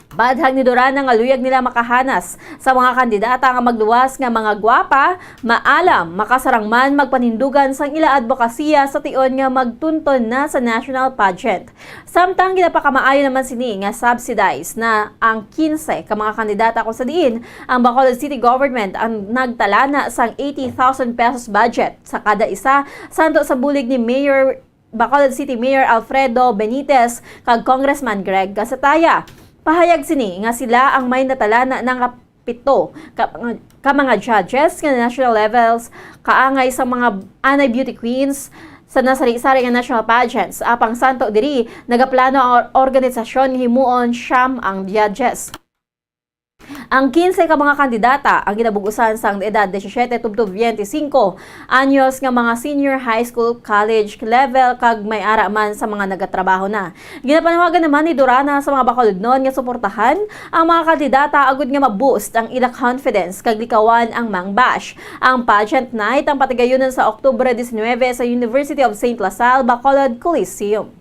Badhag ni Durana nga luyag nila makahanas sa mga kandidata nga magluwas nga mga gwapa, maalam, makasarangman magpanindugan sang ila advokasya sa tion nga magtunton na sa national pageant. Samtang ginapakamaayo naman sini nga subsidized na ang 15 ka mga kandidata kung sa diin ang Bacolod City Government ang nagtalana sang 80,000 pesos budget sa kada isa santo sa bulig ni Mayor Bacolod City Mayor Alfredo Benitez kag Congressman Greg Gasataya. Pahayag sini nga sila ang may natalana ng 7 ka mga judges nga national levels kaangay sa mga anay beauty queens sa nasari-sari nga national pageants. Apang santo diri nagaplano ang organisasyon himuon siyam ang judges. Ang 15 ka mga kandidata ang ginabugusan sang edad 17 tubtob 25 anyos nga mga senior high school, college level kag may ara man sa mga nagatrabaho na. Ginapanawagan naman ni Durana sa mga Bacolodnon nga suportahan ang mga kandidata agud nga ma-boost ang ila confidence kag likawan ang Mangbash. Ang pageant night ang patigayunan sa Oktubre 19 sa University of St. LaSalle, Bacolod Coliseum.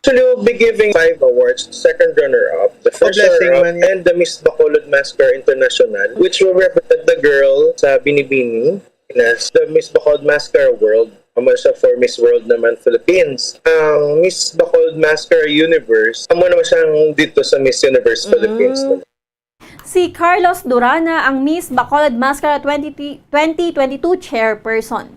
Actually, we'll be giving 5 awards, second runner-up, the first runner-up, and the Miss Bacolod Mascara International, which will represent the girl sa Binibini, the Miss Bacolod Mascara World, sa for Miss World naman Philippines. Ang Miss Bacolod Mascara Universe, amo naman siyang dito sa Miss Universe Philippines. Si Carlos Durana ang Miss Bacolod Mascara 2022 chairperson.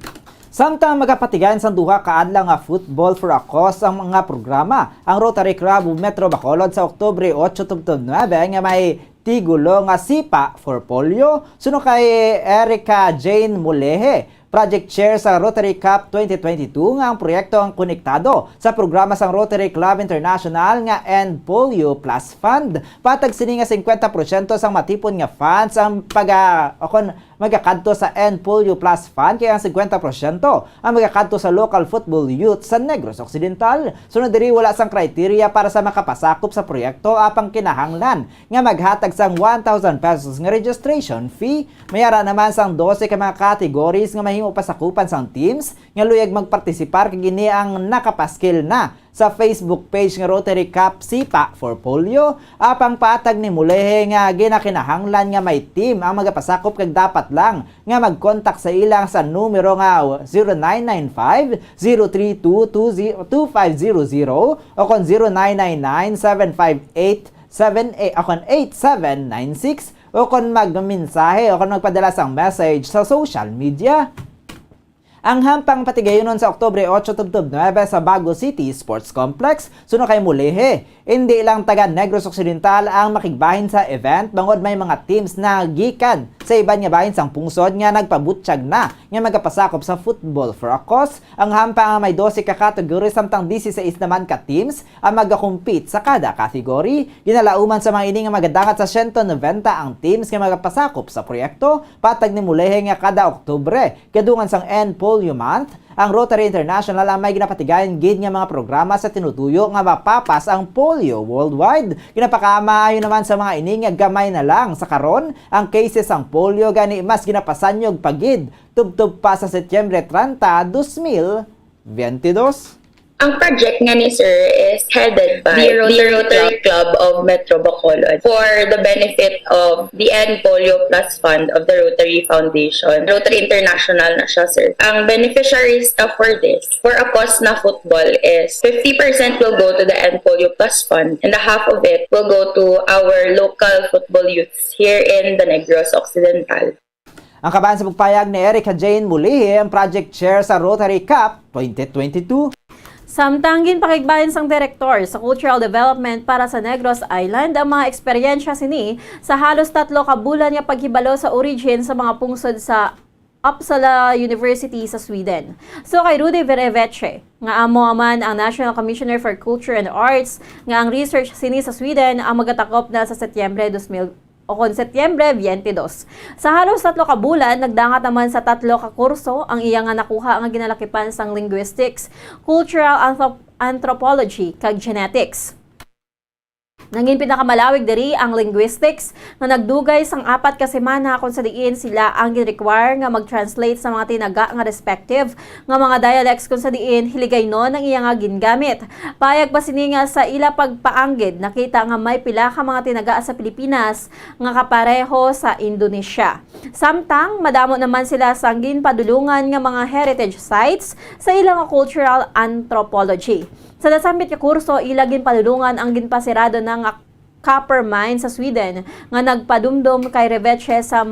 Samtang magapatigan sa duha kaadlaw nga Football for a Cause ang mga programa, ang Rotary Club Metro Bacolod sa Oktubre 8 tubtob 9 nga may tigulo nga Sipa for Polio. Suno kay Erica Jane Mulehe, Project Chair sa Rotary Cup 2022 nga ang proyekto ang konektado sa programa sang Rotary Club International nga End Polio Plus Fund. Patag sini nga 50% sang matipon nga funds ang magakadto sa End Polio Plus Fund kaya ang 50% ang magakadto sa local football youth sa Negros Occidental. Sunod diri wala sang kriteria para sa makapasakop sa proyekto apang kinahanglan nga maghatag sang 1,000 pesos nga registration fee. Mayara naman sang 12 ka mga categories nga mahimo pasakupan sang teams nga luyag magpartisipar kay gini ang nakapaskil na sa Facebook page nga Rotary Cup Sipa for Polio. Apang patag ni Mulehe nga ginakinahanglan nga may team ang magapasakop kag dapat lang nga mag-contact sa ilang sa numero nga 0995-032-2500 o kon 0999-758-8796 o kon magmensahe o kon magpadala sang message sa social media. Ang hampang patigayonon sa Oktubre 8 tubtob 9 sa Bago City Sports Complex, suno kay Mulehe. Hindi lang taga Negros Occidental ang makigbahin sa event, bangod may mga teams na gikan sa iban nga bahin sang pungsod nga nagpabutsyag na nga magapasakop sa Football for a Cause. Ang hampang may 12 ka category samtang 16 naman ka teams ang magakompete sa kada category. Ginalauman sa mga ini nga magadangat sa 190 ang teams nga magapasakop sa proyekto. Patag ni Mulehe nga kada Oktubre, kadungan sang End Polio Month, ang Rotary International ang may ginapatigayan gid nga mga programa sa tinutuyo nga mapapas ang polio worldwide. Ginapakaayo naman sa mga ini nga gamay na lang sa karon ang cases ang polio gani mas ginapasanyog pagid tubtob pa sa Setyembre 30, 2022. Ang project nga ni Sir is headed by the Rotary Club of Metro Bacolod for the benefit of the End Polio Plus Fund of the Rotary Foundation. Rotary International na siya, Sir. Ang beneficiaries for this, for a cause na football, is 50% will go to the End Polio Plus Fund and the half of it will go to our local football youths here in the Negros Occidental. Ang kabayan sa pagpayag ni Erica Jane Mulihi, ang Project Chair sa Rotary Cup 2022. Samtangin pakigbayan sang direktor sa Cultural Development para sa Negros Island ang mga eksperyensya sini sa halos 3 ka bulan nga paghibalo sa origin sa mga pungsod sa Uppsala University sa Sweden. So kay Rudy Vereveche, nga amo man ang National Commissioner for Culture and Arts, nga ang research sini sa Sweden ang magatakop na sa Setyembre 22. Sa halos 3 ka bulan, nagdangat naman sa 3 ka kurso ang iya nga nakuha ang ginalakipan sang linguistics, cultural anthropology kag genetics. Nangin pinakamalawig diri ang linguistics nga nagdugay sang 4 ka semana kung sa diin sila ang gin-require nga mag-translate sa mga tinaga nga respective nga mga dialects kung sa diin hiligaynon ang iya nga gingamit. Payag pa sini nga sa ila pagpaanggid nakita nga may pila ka mga tinaga sa Pilipinas nga kapareho sa Indonesia. Samtang madamo naman sila sang ginpadulungan nga mga heritage sites sa ilang cultural anthropology. Sa nasambit ka kurso, ilagin palulungan ang ginpasirado ng copper mine sa Sweden nga nagpadumdum kay Reveche sa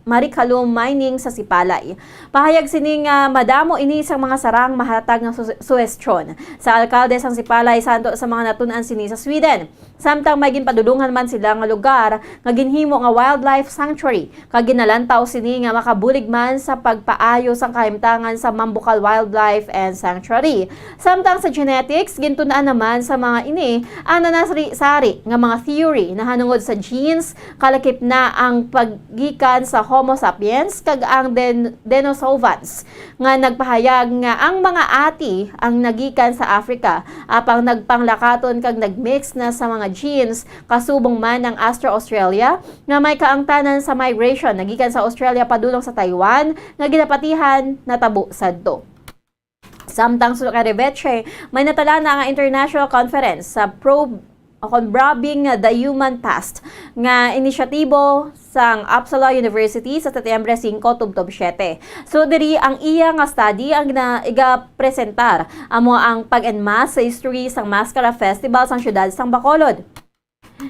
Marikalum mining sa Sipalay. Pahayag sini nga madamo ini sang mga sarang mahatag ng suwestyon sa alkalde sang Sipalay santo sa mga natun-an sini sa Sweden. Samtang may ginpadulungan man sila nga lugar nga ginhimo nga wildlife sanctuary kag ginalantaw sini nga makabulig man sa pagpaayo sang kahimtangan sa Mambucal Wildlife and Sanctuary. Samtang sa genetics gintunaan naman sa mga ini ang nanasari-sari nga mga theory na hanungod sa genes kalakip na ang paggikan sa Homo sapiens kag ang Denisovans nga nagpahayag nga ang mga ati ang nagikan sa Africa apang nagpanglakaton kag nagmix na sa mga genes kasubong man ng Austro-Australia nga may kaangtanan sa migration nagikan sa Australia padulong sa Taiwan nga ginapatihan natabo sadto. Samtang sa Reveche, may natala na ang international conference sa Brabing the Human Past nga inisyatibo sang Uppsala University sa Setyembre 5 tubtob 7. So diri ang iya nga study ang iga-presentar amo ang pag-enmas sa history sang Mascara Festival sang syudad sang Bacolod.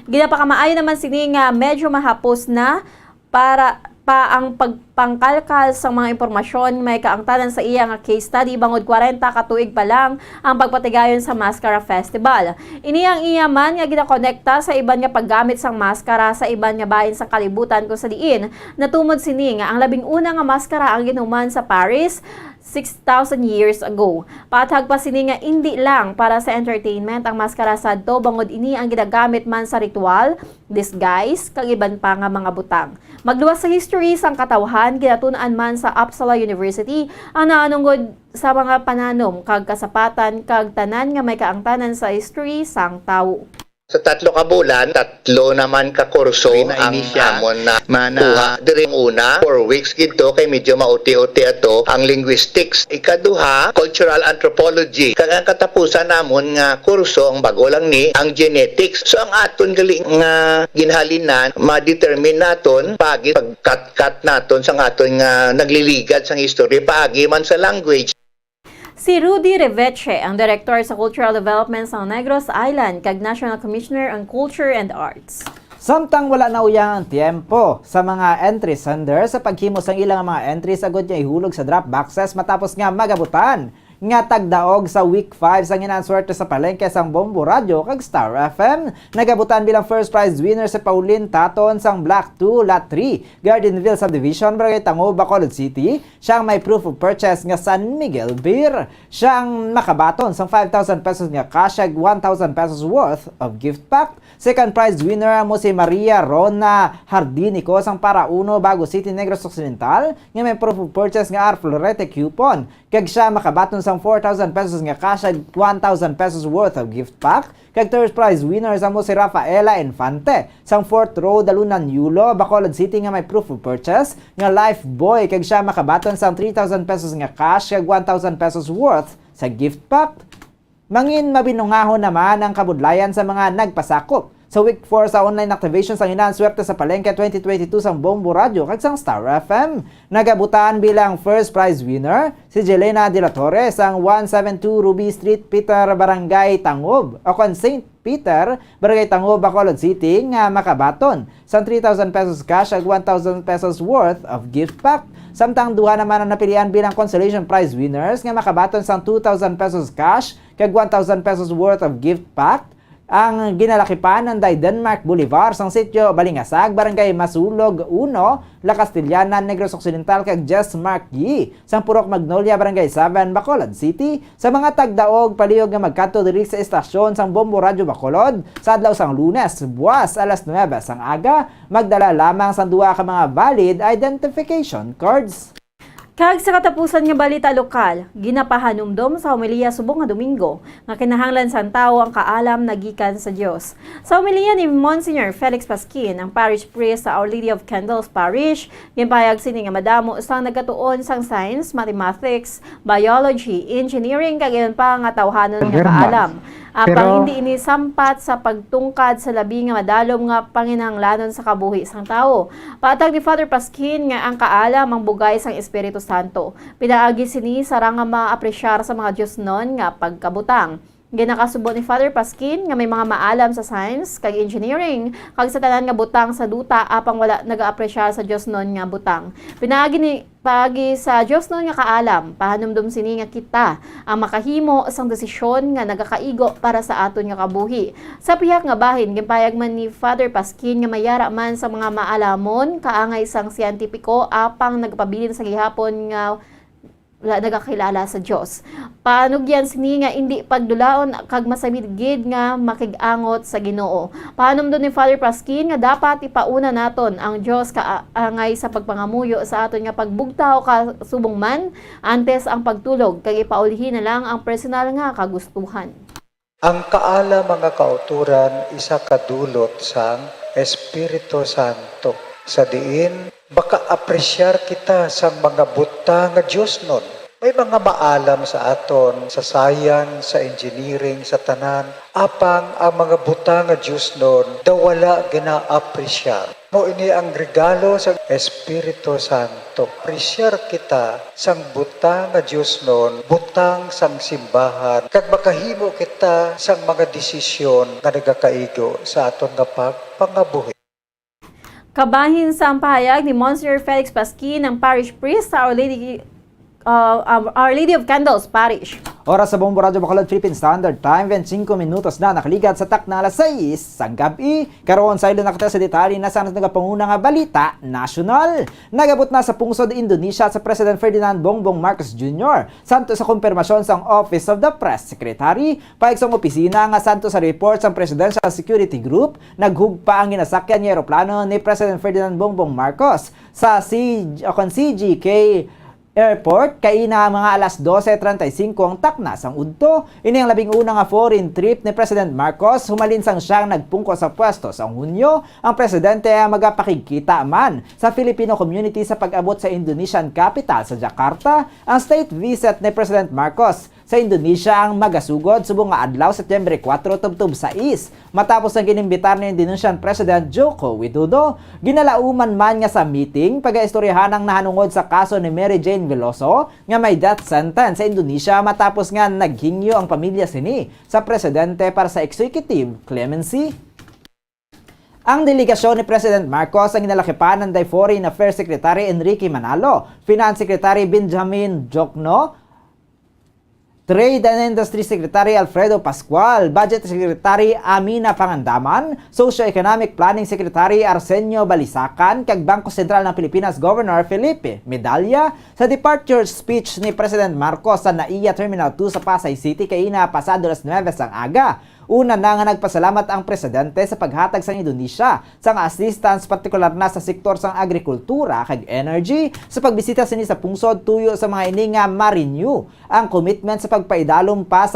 Ginapakamaayo naman sini nga medyo mahapos na para pa ang pagpangkalkal sa mga impormasyon may kaangtanan sa iya nga case study bangod 40 ka tuig pa lang ang pagpatigayon sa Mascara Festival. Ini ang iya man nga ginakonekta sa iban nga paggamit sang maskara sa iban nga bahin sa kalibutan kung sa diin natumod sini nga ang labing una nga maskara ang ginuman sa Paris 6,000 years ago. Patag pa sini nga hindi lang para sa entertainment ang maskara sadto bangod ini ang ginagamit man sa ritual, disguise, kag iban pa nga mga butang. Magluwas sa history sang katawhan ginatun-an man sa Uppsala University ang naanungod sa mga pananom kag kasapatan kag tanan nga may kaangtanan sa history sang tawo. Sa 3 ka bulan, 3 naman ka kurso ang amon na makuha. Diring una, 4 weeks gito kay medyo mauti-uti ato ang linguistics. Ikaduha, cultural anthropology. Kag ang katapusan namon nga kurso ang bago lang ni ang genetics. So ang aton gali nga ginhalinan, ma-determine naton pagi pag-cut naton sang aton nga nagliligad sang history paagi man sa language. Si Rudy Reveche, ang Director sa Cultural Development sa Negros Island, kag National Commissioner on Culture and Arts. Samtang wala na uyang tiempo sa mga entry sender sa paghimo sang ilang mga entries agad niya ihulog sa drop boxes matapos nga magabutan nga tagdaog sa week 5 sang inanswerte sa palengke sang Bombo Radio kag Star FM. Nagabutan bilang first prize winner si Pauline Taton sang Block 2 Lot 3 Gardenville Subdivision, Barangay Tango, Bacolod City. Siyang may proof of purchase nga San Miguel Beer. Siyang makabaton sang 5,000 pesos nga cash ag 1,000 pesos worth of gift pack. Second prize winner mo si Maria Rona Hardinico sang Parauno, Bago City, Negros Occidental nga may proof of purchase nga Arflorete coupon. Kag siya makabaton sang 4,000 pesos nga cash ag 1,000 pesos worth of gift pack. Kag third prize winner sa mo si Rafaela Infante sang 4th row Dalunan Yulo, Bacolod City nga may proof of purchase nga Life Boy. Kag siya makabaton sang 3,000 pesos nga cash kag 1,000 pesos worth sa gift pack. Mangin mabinungahon naman ang kabudlayan sa mga nagpasakop sa week 4 sa online activation sang inanswerte sa palengke 2022 sang Bombo Radio kag sang Star FM. Nagabutan bilang first prize winner si Jelena De La Torre sang 172 Ruby Street, Peter, Barangay Tangob, o kon St. Peter, Barangay Tangob, Bacolod City nga makabaton sang 3,000 pesos cash ag 1,000 pesos worth of gift pack. Samtang duha naman ang napilian bilang consolation prize winners nga makabaton sang 2,000 pesos cash kag 1,000 pesos worth of gift pack. Ang ginalakipan ng Denmark Boulevard sang sitio Balingasag, Barangay Masulog 1, La Castellana, Negros Occidental kag Just Mark Yi sang Purok Magnolia, Barangay 7, Bacolod City. Sa mga tagdaog palihog nga magkadto diri sa estasyon sang Bombo Radio Bacolod sa adlaw sang Lunes, buwas alas 9 sang aga, magdala lamang sang duha ka mga valid identification cards. Kag sa katapusan nga balita lokal, ginapahanumdom sa homilya subong nga Domingo nga kinahanglan sang tawo ang kaalam na gikan sa Dios. Sa homilya ni Monsignor Felix Pasquin, ang parish priest sa Our Lady of Candles Parish, ginpayag sini nga madamo sang nagkatuon sang science, mathematics, biology, engineering kag ilan pa nga tawhanon nga kaalam. Apang hindi ini sampat sa pagtungkad sa labi nga madalom nga panginahanglanon sa kabuhi sang tawo. Patag ni Father Pasquin nga ang kaalam ang bugay sang Espiritu Santo. Pinaagi sini sarang nga maapresyar sa mga Diosnon nga pagkabutang. Ginakasubo ni Father Pasquin nga may mga maalam sa science kag engineering kag sa tanan nga butang sa duta apang wala nag-aapresyar sa Diosnon nga butang. Pinaagi ni pagi sa Diosnon nga kaalam, pahanumdum sini nga kita ang makahimo sang desisyon nga nagakaigo para sa aton nga kabuhi. Sa pihak nga bahin, gimpayag man ni Father Pasquin nga mayara man sa mga maalamon kaangay sang siyentipiko apang nagpabilin sa gihapon nga nagakilala sa Dios. Panugyan sini nga hindi pagdulaon kag masamigid nga makigangot sa Ginoo. Paanumdon ni Father Pasquin nga dapat ipauna naton ang Dios kaangay sa pagpangamuyo sa aton nga pagbugtaw kasubong man antes ang pagtulog kag ipaulihin na lang ang personal nga kagustuhan. Ang kaala mga kauturan isa kadulot sang Espiritu Santo. Sa diin, baka apresyar kita sa mga buta nga Diyos nun. May mga maalam sa aton, sa science, sa engineering, sa tanan. Apang ang mga buta nga Diyos nun, wala gina-apresyar. Mo ini ang regalo sa Espiritu Santo. Apresyar kita sang buta nga Diyos nun, butang sang simbahan. Kag makahimo kita sang mga desisyon nga nagakaigo sa aton nga pagpangabuhi. Kabahin sa pahayag ni Monsignor Felix Pasquin, ang parish priest sa Our Lady of Candles Parish. Oras sa Bombo Radyo Bacolod Philippine Standard Time, 25 minutos na nakaligat sa takna alas 6 sang gabi. Karoon sa ilo nakita sa detalye na sa nagapanguna nga balita nasyonal. Nagabot na sa pungsod Indonesia sa President Ferdinand Bongbong Marcos Jr. Santo sa konfirmasyon sang Office of the Press Secretary. Paiksong opisina nga santo sa report sang Presidential Security Group. Naghugpa ang ginasakyan ng eroplano ni President Ferdinand Bongbong Marcos sa CGK Airport kay na mga alas 12:35 ang takna sang udto. Ini ang labing una nga foreign trip ni President Marcos humalin sang siyang nagpungko sa pwesto sa Hunyo. Ang presidente ay magapakikita man sa Filipino community sa pag-abot sa Indonesian capital sa Jakarta. Ang state visit ni President Marcos sa Indonesia ang magasugod subong nga adlaw Setyembre 4 tubtob 6. Matapos ang ginimbitar ni Indonesian President Joko Widodo, ginalauman man nga sa meeting pagaistoryahan ang nahanungod sa kaso ni Mary Jane Veloso nga may death sentence sa Indonesia matapos nga naghingyo ang pamilya sini sa presidente para sa executive clemency. Ang delegasyon ni President Marcos ang inalakipan ng Foreign Affairs Secretary Enrique Manalo, Finance Secretary Benjamin Jokno, Trade and Industry Secretary Alfredo Pascual, Budget Secretary Amina Pangandaman, Socio-Economic Planning Secretary Arsenio Balisacan, kag Bangko Sentral ng Pilipinas Governor Felipe Medalla. Sa departure speech ni President Marcos sa NAIA Terminal 2 sa Pasay City kay ina pasado las 9 ang aga. Una na nga nagpasalamat ang presidente sa paghatag sa Indonesia sang assistance partikular na sa sektor sang agrikultura kag energy sa pagbisita sini sa pungsod tuyo sa mga ini nga ma-renew ang commitment sa pagpaidalom pa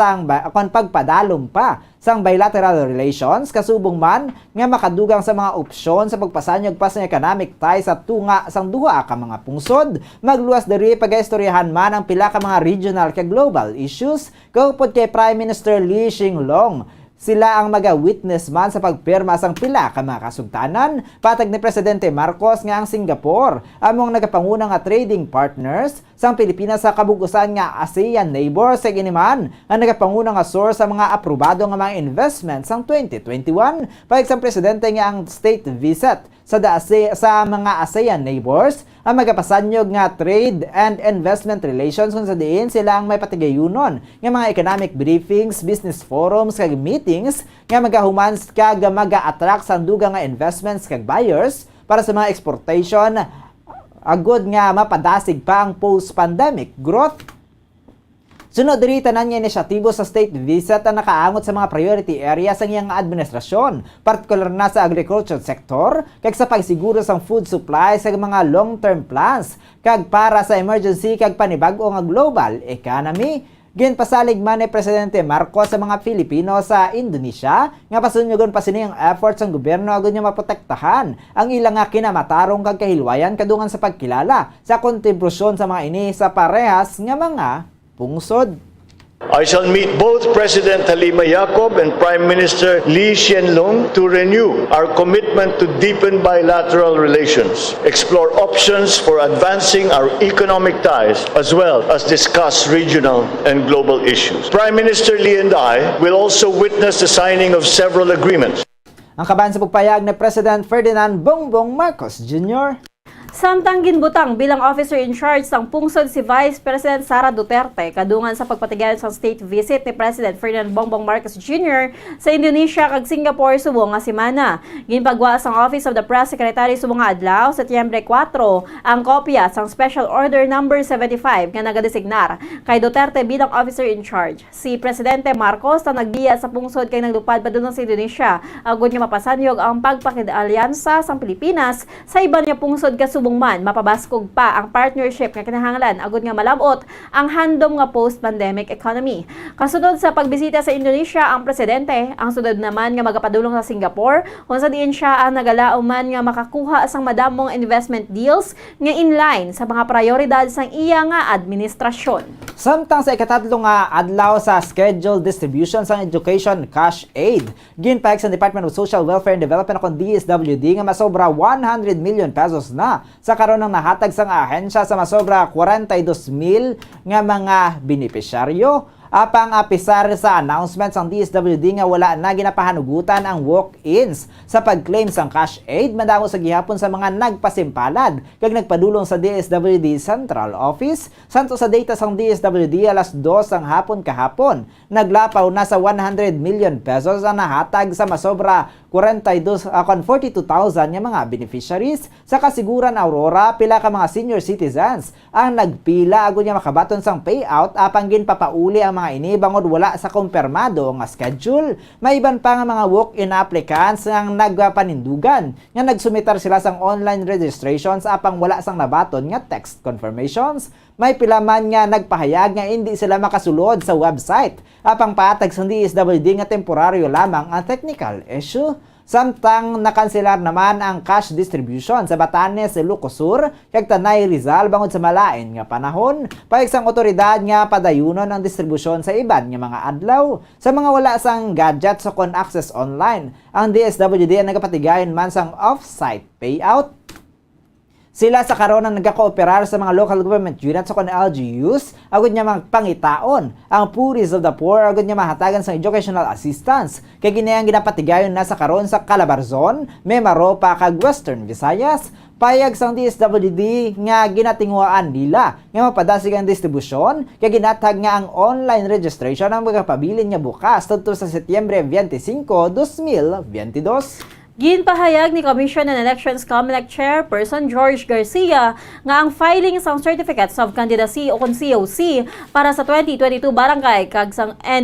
sang bilateral relations kasubong man nga makadugang sa mga opsyon sa pagpasanyog pa sa economic ties sa tunga sang duha ka mga pungsod. Magluwas diri pagaistoryahan man ang pila ka mga regional kag global issues kaupod kay Prime Minister Lee Hsien-loong. Sila ang maga-witness man sa pagpirma sang pila ka mga kasugtanan. Patag ni Presidente Marcos nga ang Singapore among nagapanguna nga trading partners sang Pilipinas sa kabugusan nga ASEAN neighbors sa giniman ang nagapanguna nga source sa mga aprobado nga mga investments sang 2021. Pag sang Presidente nga ang state visit sa mga ASEAN neighbors ang magapasanyog nga trade and investment relations kung sa diin sila ang may patigayunon nga mga economic briefings, business forums kag meetings nga magahuman kag maga-attract sa dugang nga investments kag buyers para sa mga exportation agud nga mapadasig pa ang post-pandemic growth. Sunod diri tanan nga inisyatibo sa state visit ang nakaangot sa mga priority areas ang iyang administrasyon, partikular na sa agriculture sector, kag sa pagsiguro sa food supply sa mga long-term plans, kag para sa emergency kag panibag-o nga global economy. Ginpasalig man ni Presidente Marcos sa mga Pilipino sa Indonesia nga pasunyogon pa sini ang efforts ng gobyerno agud nga maprotektahan ang ilang nga kinamatarong kag kahilwayan kadungan sa pagkilala sa kontribusyon sa mga ini sa parehas nga mga pungsod. I shall meet both President Halima Yacob and Prime Minister Lee Hsien Loong to renew our commitment to deepen bilateral relations, explore options for advancing our economic ties, as well as discuss regional and global issues. Prime Minister Lee and I will also witness the signing of several agreements. Ang kaban sa pagpayag ni President Ferdinand Bongbong Marcos Jr. Samtang ginbutang bilang officer in charge ng pungsod si Vice President Sara Duterte kadungan sa pagpatigayon sa state visit ni President Ferdinand Bongbong Marcos Jr. sa Indonesia kag Singapore subong nga semana. Ginpagwa sang Office of the Press Secretary subong nga adlaw Setyembre 4 ang kopya sang Special Order number 75 nga nagadesignar kay Duterte bilang officer in charge. Si Presidente Marcos ta nagbiya sa pungsod kay naglupad padulong sa Indonesia agud nga mapasanyog ang pagpakidalyansa sang Pilipinas sa iban nga pungsod kasubong man mapabaskog pa ang partnership nga kinahanglan agud nga malabot ang handom nga post-pandemic economy. Kasunod sa pagbisita sa Indonesia ang presidente, ang sunod naman nga magapadulong sa Singapore unsa diin siya ang nagalaom man nga makakuha sang madamong investment deals nga inline sa mga prioridad sang iya nga administrasyon. Samtang sa ikatatlo nga adlaw sa scheduled distribution sang education cash aid, ginpahig sa Department of Social Welfare and Development kon DSWD nga masobra 100 million pesos na sa karon ng nahatag sang ahensya sa masobra 42,000 nga mga benepisyaryo. Apang apisar sa announcement sang DSWD nga wala na ginapahanugutan ang walk-ins sa pag-claim sang cash aid madamo sa gihapon sa mga nagpasimpalad kag nagpadulong sa DSWD Central Office. Santo sa data sang DSWD alas 2 ang hapon kahapon, naglapaw na sa 100 million pesos ang nahatag sa masobra 42,000 nga mga beneficiaries. Sa kasiguran Aurora, pila ka mga senior citizens ang nagpila agud nga makabaton sang payout apang ginpapauli ang mga ini bangod wala sa kumpirmado nga schedule. May iban pa nga mga walk-in applicants ang nagpanindugan nga nagsumitar sila sang online registrations apang wala sang nabaton nga text confirmations. May pila man nga nagpahayag nga hindi sila makasulod sa website apang patag sang DSWD nga temporaryo lamang ang technical issue. Samtang nakanselar naman ang cash distribution sa Batanes, Ilocos kag Tanay, Rizal bangod sa malain nga panahon. Pahig sang otoridad nga padayunon ang distribusyon sa iban nga mga adlaw. Sa mga wala sang gadget sa kon access online, ang DSWD ang nagapatigayon man sang off-site payout. Sila sa karon ang nagkakooperar sa mga local government units sa kon LGUs agud niya magpangitaon ang puris of the poor agud niya mahatagan sa educational assistance kay ginayang ginapatigayon na sa karon sa Calabarzon, Mimaropa kag Western Visayas. Payag sang DSWD nga ginatinguaan nila nga mapadasig ang distribusyon kay ginatag nga ang online registration ang magapabilin nga bukas tungtol sa Setyembre 25, 2022. Ginpahayag ni Commission on Elections COMELEC Chairperson George Garcia nga ang filing sang Certificates of Candidacy o kon COC para sa 2022 barangay kag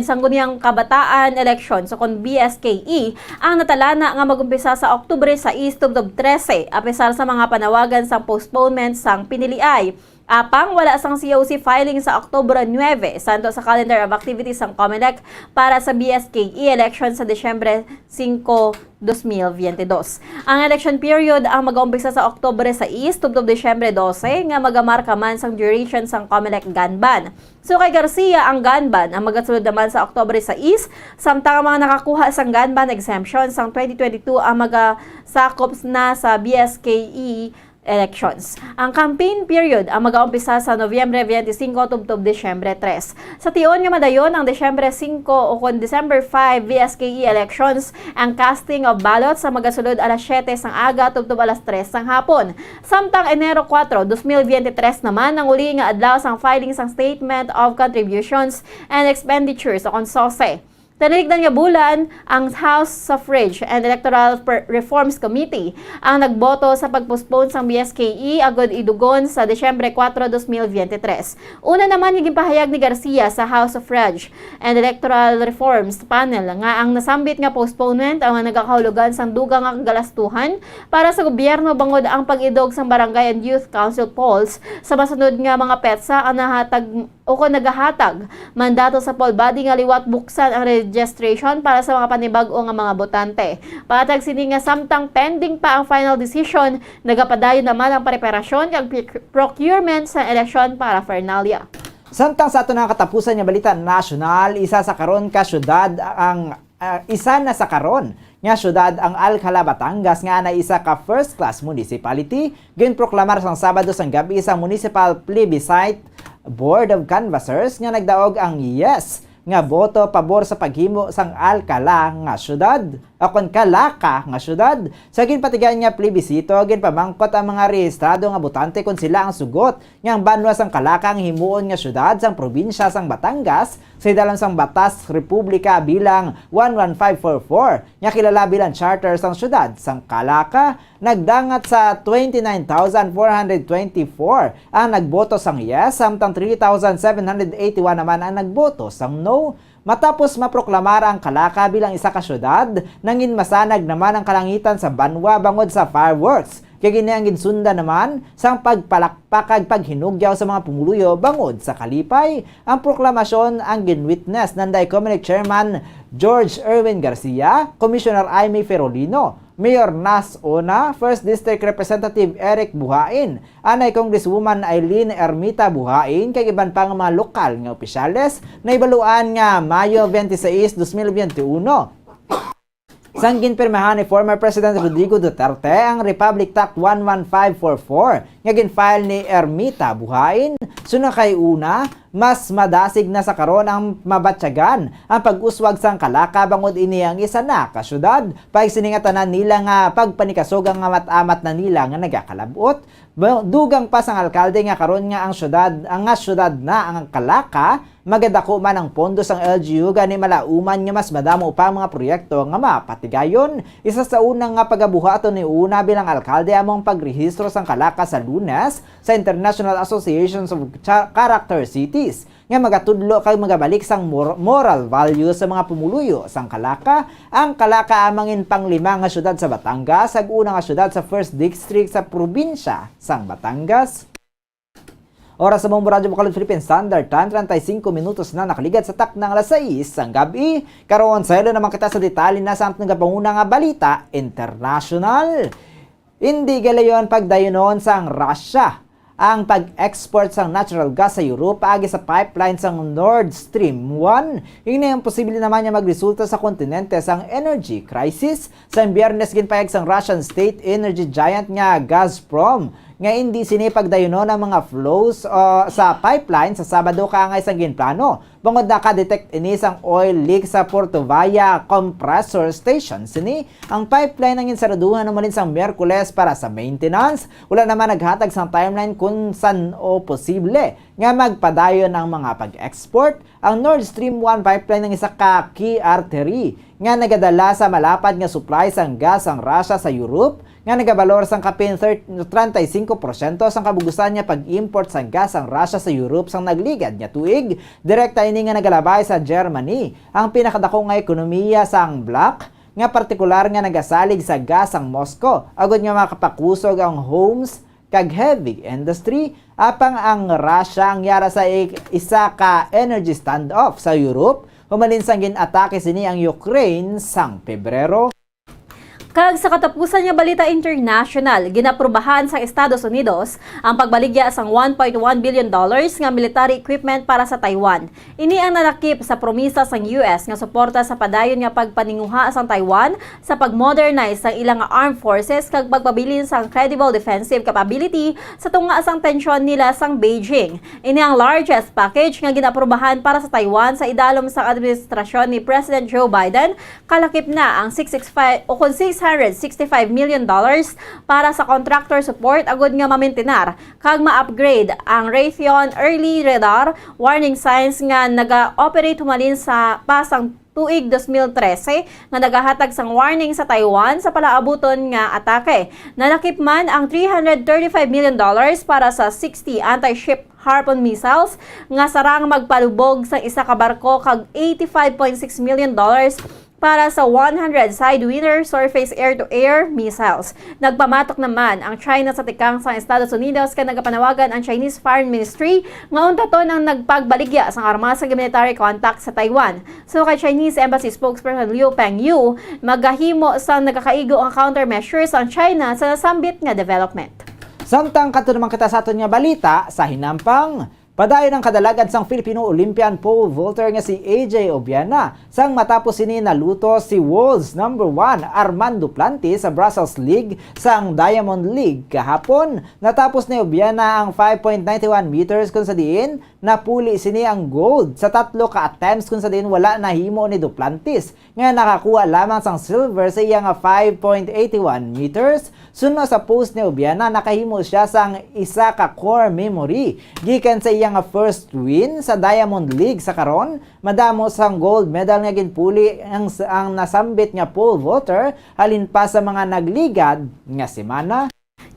sangguniang kabataan election so kon BSKE ang natalana nga magumpisa sa Oktubre 6 tubtob 13 apesar sa mga panawagan sang postponement sang piniliay. Apang wala sang COC filing sa Oktubre 9 santo sa calendar of activities sang COMELEC para sa BSKE election sa Desyembre 5, 2022. Ang election period ang mag-umpisa sa Oktubre 6 tubtob Desyembre 12 nga magamarka man sang duration sang COMELEC gun ban. So kay Garcia ang gun ban ang magasulod naman sa Oktubre 6 samtang ang mga nakakuha sang gun ban exemption sang 2022 ang magasakop na sa BSKE elections. Ang campaign period ang mag-aumpisa sa Nobyembre 25 tubtob Desyembre 3. Sa tion nga madayon ang Desyembre 5 o kon December 5 VSKE elections, ang casting of ballots sa magasulod alas 7 sang aga tubtob alas 3 sang hapon. Samtang Enero 4, 2023 naman ang uli nga adlaw sang filing sang Statement of Contributions and Expenditures o kon SOSE. Tanigdan nga bulan ang House Suffrage and Electoral Reforms Committee ang nagboto sa pagpostpone sa BSKE agod idugon sa Desyembre 4, 2023. Una naman yung pahayag ni Garcia sa House Suffrage and Electoral Reforms Panel nga ang nasambit nga postponement ang nagakahulugan sang dugang nga kagalastuhan para sa gobyerno bangod ang pag-idog sang Barangay and Youth Council polls sa masunod nga mga petsa ang nahatag o kung nagahatag mandato sa poll body nga liwat buksan ang registration para sa mga panibag-o nga mga botante. Patag sini nga samtang pending pa ang final decision, nagapadayon naman ang preparasyon kag procurement sa eleksyon para Fernalia. Samtang sa ato na katapusan nga balita nasyonal, isa na sa karon nga syudad ang Alcala, Batangas nga na isa ka first class municipality. Ginproklamar sang Sabado sang gabi sa Municipal Plebiscite Board of Canvassers nga nagdaog ang yes nga boto pabor sa paghimo sang Alcala nga syudad akon Calaka nga syudad. Sa ginpatigan nga plebisito, ginpamangkot ang mga rehistrado nga botante kung sila ang sugot nga ang banwa sang Calaka ang himuon nga syudad sang probinsya sang Batangas sa idalang sang Batas Republika bilang 11544 nga kilala bilang charter sang syudad sang Calaka. Nagdangat sa 29,424 ang nagboto sang yes, samtang 3,781 naman ang nagboto sang no. Matapos maproklamar ang Calaka bilang isa ka syudad, nangin masanag naman ang kalangitan sa banwa bangod sa fireworks. Kaya gini ang ginsunda naman sang pagpalakpak kag paghinugyaw sa mga pumuluyo bangod sa kalipay. Ang proklamasyon ang ginwitness ng DICOMELEC Chairman George Erwin Garcia, Commissioner Aimee Ferolino, Mayor Nas Ona, 1st District Representative Eric Buhain, anay Congresswoman Eileen Ermita Buhain, kay iban pang mga lokal nga opisyales na ibaluan nga Mayo 26, 2021. Sanggin pirmahan ni former President Rodrigo Duterte ang Republic Act 11544 nga ginfile ni Ermita Buhain. Suna kay una, mas madasig na sa karon ang mabatyagan ang pag-uswag sang Calaka bangod ini ang isa na ka syudad. Pagsiningatanan nila nga pagpanikasog ang matamat na nila nga nagakalabot. Dugang pa sang alkalde nga karon nga ang syudad na ang Calaka, magadako man ang pondo sang LGU gani malauman nga mas madamo pa mga proyekto nga mapatigayon. Isa sa unang nga pagabuhaton ni una bilang alkalde among pagrehistro sang Calaka sa Lunes sa International Association of Character Cities nga magatudlo kay magabalik sang moral values sa mga pumuluyo sang Calaka. Ang Calaka amangin panglima nga syudad sa Batangas, ag una nga syudad sa 1st District sa probinsya sang Batangas. Oras sa Bombo Radyo Bacolod Philippine Standard Time, 35 minutos na nakaligat sa tak ng alas 6 ang gabi. Karon sa ilo naman kita sa detalye na sa amtong gapanguna nga balita international. Hindi galayon pagdayonon sang Russia ang pag-export sang natural gas sa Europe agi sa pipeline sang Nord Stream 1. Hingna ang posible naman niya magresulta sa kontinente sang energy crisis. Sa Biyernes ginpayag sang Russian state energy giant nga Gazprom nga hindi sinipagdayonon ang mga flows sa pipeline sa Sabado kaangay sang ginplano. Bangod naka-detect ini sang oil leak sa Portovaya Compressor Station. Sini, ang pipeline ang insaraduhan naman sang Miyerkules para sa maintenance. Wala naman naghatag sang timeline kung san o posible nga magpadayon ang mga pag-export. Ang Nord Stream 1 pipeline ng isa ka key artery nga nagadala sa malapad nga supply sang gas ang Russia sa Europe nga nagabalor sang kapin 35% sang kabugusan niya pag-import sang gas ang Russia sa Europe sang nagligad niya tuig. Direkta ini nga nagalabay sa Germany, ang pinakadako nga ekonomiya sang bloc nga partikular nga nagasalig sa gas ang Moscow. Agod nga makapakusog ang homes kag heavy industry. Apang ang Russia ang yara sa isa ka energy standoff sa Europe. Humalin sang gin-atake sini ang Ukraine sang Pebrero. Kag sa katapusan nga balita international, ginaprubahan sa Estados Unidos ang pagbaligya sang $1.1 billion nga military equipment para sa Taiwan. Ini ang nanakip sa promisa sang US nga suporta sa padayon nga pagpaninguha sang Taiwan sa pagmodernize sang ilang armed forces kag pagpabilin sang credible defensive capability sa tunga sang tensyon nila sang Beijing. Ini ang largest package nga ginaprubahan para sa Taiwan sa idalom sang administrasyon ni President Joe Biden. Kalakip na ang $665 million para sa contractor support agud nga mamintenar kag ma-upgrade ang Raytheon Early Radar Warning Signs nga naga-operate humalin sa pasang tuig 2013 nga nagahatag sang warning sa Taiwan sa palaabuton nga atake. Nanakip man ang $335 million para sa 60 anti-ship Harpoon missiles nga sarang magpalubog sa isa ka barko kag $85.6 million para sa 100 Sidewinder surface air-to-air missiles. Nagpamatok naman ang China sa tikang sa Estados Unidos kaya nagapanawagan ang Chinese Foreign Ministry nga untaton ang nagpagbaligya sa armasang military contact sa Taiwan. So kay Chinese Embassy spokesperson Liu Pengyu, magahimo sa nagakaigo ang countermeasures ang China sa nasambit nga development. Samtang kato naman kita sa aton nga balita sa hinampang, padayon ang kadalagan sang Filipino Olympian pole vaulter nga si AJ Obiana sang matapos sini naluto si world's number 1 Armando Plantis sa Brussels League sang Diamond League kahapon. Natapos ni Obiana ang 5.91 meters kung sa diin napuli sini ang gold sa 3 ka attempts kung sa diin wala nahimo ni Duplantis nga nakakuha lamang sang silver sa iyang 5.81 meters. Suno sa post ni Obiana nakahimo siya sang isa ka core memory gikan sa iyang first win sa Diamond League sa karon. Madamo sang gold medal nga ginpuli ang nasambit nga pole vaulter halin pa sa mga nagligad nga semana.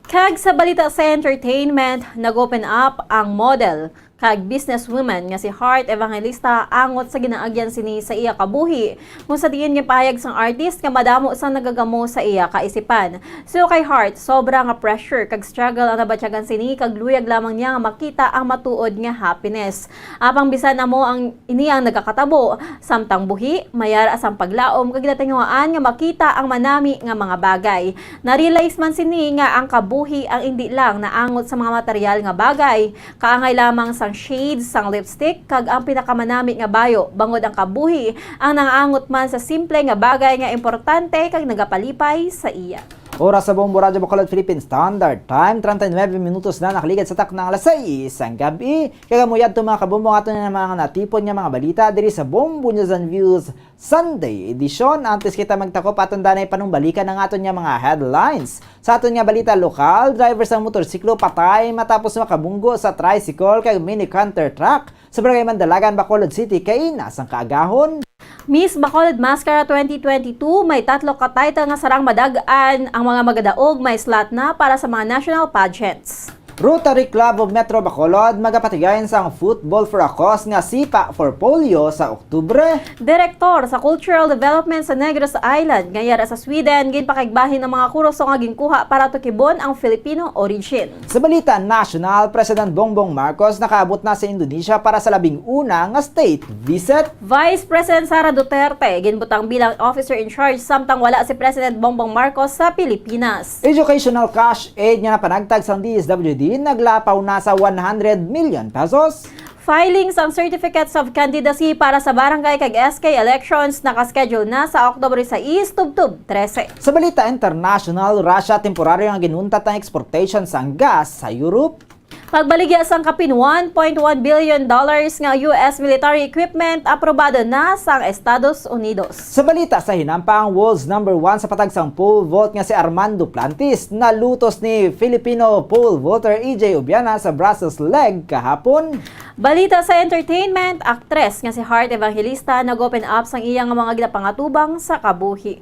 Kag sa balita sa entertainment, nag-open up ang model kag businesswoman nga si Heart Evangelista angot sa ginaagyan sini sa iya kabuhi. Kung sa diin nga pahayag sang artist nga madamo sa nagagamo sa iya kaisipan. So kay Heart, sobra nga pressure kag struggle ang nabatyagan sini kag luyag lamang niya nga makita ang matuod nga happiness. Apang bisan amo ang iniyang nagakatabo, samtang buhi, mayara asang paglaom kag ginatinguhaan nga makita ang manami nga mga bagay. Na-realize man sini nga ang kabuhi ang hindi lang naangot sa mga material nga bagay, kaangay lamang sang shades, sang lipstick, kag ang pinakamanami nga bayo, bangod ang kabuhi, ang nangaangot man sa simple nga bagay nga importante kag nagapalipay sa iya. Oras sa Bombo Radyo Bacolod Philippine Standard Time, 39 minutos na nakaligad sa taknang alas 6 ang gabi. Kagamuyad ito mga kabombo ato na mga natipon nga mga balita diri sa Bombo News and Views Sunday edition. Antes kita magtakop aton danay panumbalikan ng aton nga mga headlines. Sa aton nga balita lokal, driver sa motorsiklo patay matapos makabunggo sa tricycle kag mini counter truck sa Barangay Mandalagan, Bacolod City kay nasang kaagahon. Miss Bacolod Mascara 2022, may 3 ka title nga sarang madagaan. Ang mga magadaog may slot na para sa mga national pageants. Rotary Club of Metro Bacolod magapatigayon sang Football for a Cause nga sipa for polio sa Oktubre. Direktor sa Cultural Development sa Negros Island, ngayara sa Sweden, ginpakigbahin ng mga kuroso nga ginkuha para tukibon ang Filipino origin. Sa balita national, President Bongbong Marcos nakaabot na sa Indonesia para sa 11 nga state visit. Vice President Sara Duterte ginbutang bilang officer in charge samtang wala si President Bongbong Marcos sa Pilipinas. Educational cash aid nga napanagtag sa DSWD naglapaw na sa 100 million pesos. Filings ang certificates of candidacy para sa barangay kag SK elections nakaschedule na sa Oktubre 6, tubtub 13. Sa balita international, Russia temporaryo ang ginuntat ng exportation sang gas sa Europe. Pagbaligya sang kapin $1.1 billion nga US military equipment aprobado na sang Estados Unidos. Sa balita sa hinampa, ang world's number 1 sa patagsang pole vault nga si Armando Plantis nalutos ni Filipino pole vaulter AJ Obiana sa Brussels League kahapon. Balita sa entertainment, aktres nga si Heart Evangelista nag-open up sang iyang mga ginapangatubang sa kabuhi.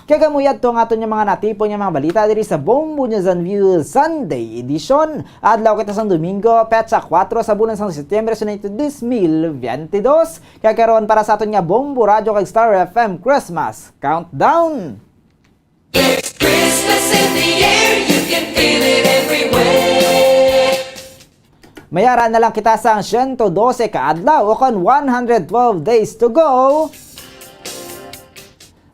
Kagamuyad to nga aton yung mga natipon yung mga balita diri sa Bombo News and Views Sunday edition. Adlaw kita sang Domingo, petsa 4 sa bulan sang Setyembre sa 2022. Kakaroon para sa aton nga Bombo Radio kag Star FM Christmas Countdown. It's Christmas in the air, you can feel it everywhere. Mayara na lang kita sang 112 ka adlaw o kon 112 days to go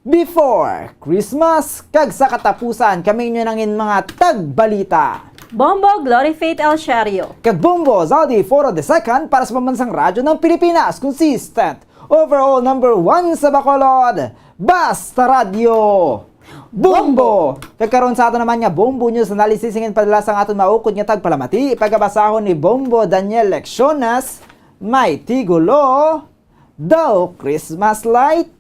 before Christmas. Kag sa katapusan, kami nyo nangin mga tagbalita. Bombo Glory Faith El Shario. Kag Bombo Zaldi Foro the Second para sa pambansang radyo ng Pilipinas. Consistent. Overall number 1 sa Bacolod. Basta Radio. Bombo! Kagkaroon sa ato naman nga Bombo News Analysis ngin padala sang aton maukod nga tagpalamati. Pagkabasahon ni Bombo Daniel Lecciones. May tigulo daw Christmas light.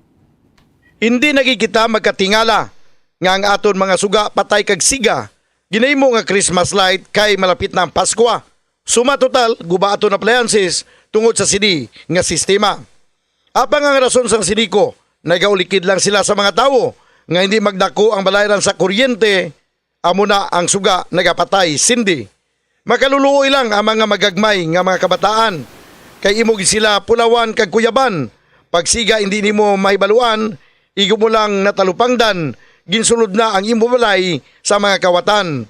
Hindi nagikita magkatingala nga ang aton mga suga patay kag siga. Ginahimo nga Christmas light kay malapit na ang Pasko. Suma total guba aton appliances tungod sa sini nga sistema. Apang ang rason sang siniko Nagaulikid lang sila sa mga tao nga hindi magdako ang balayran sa kuryente, amo na ang suga nagapatay sindi. Makaluluoy lang ang mga magagmay nga mga kabataan. Kay imog sila pulawan kag kuyaban. Pagsiga hindi nimo mahibaluan, igo mo lang natalupangdan, ginsulod na ang imo balay sa mga kawatan.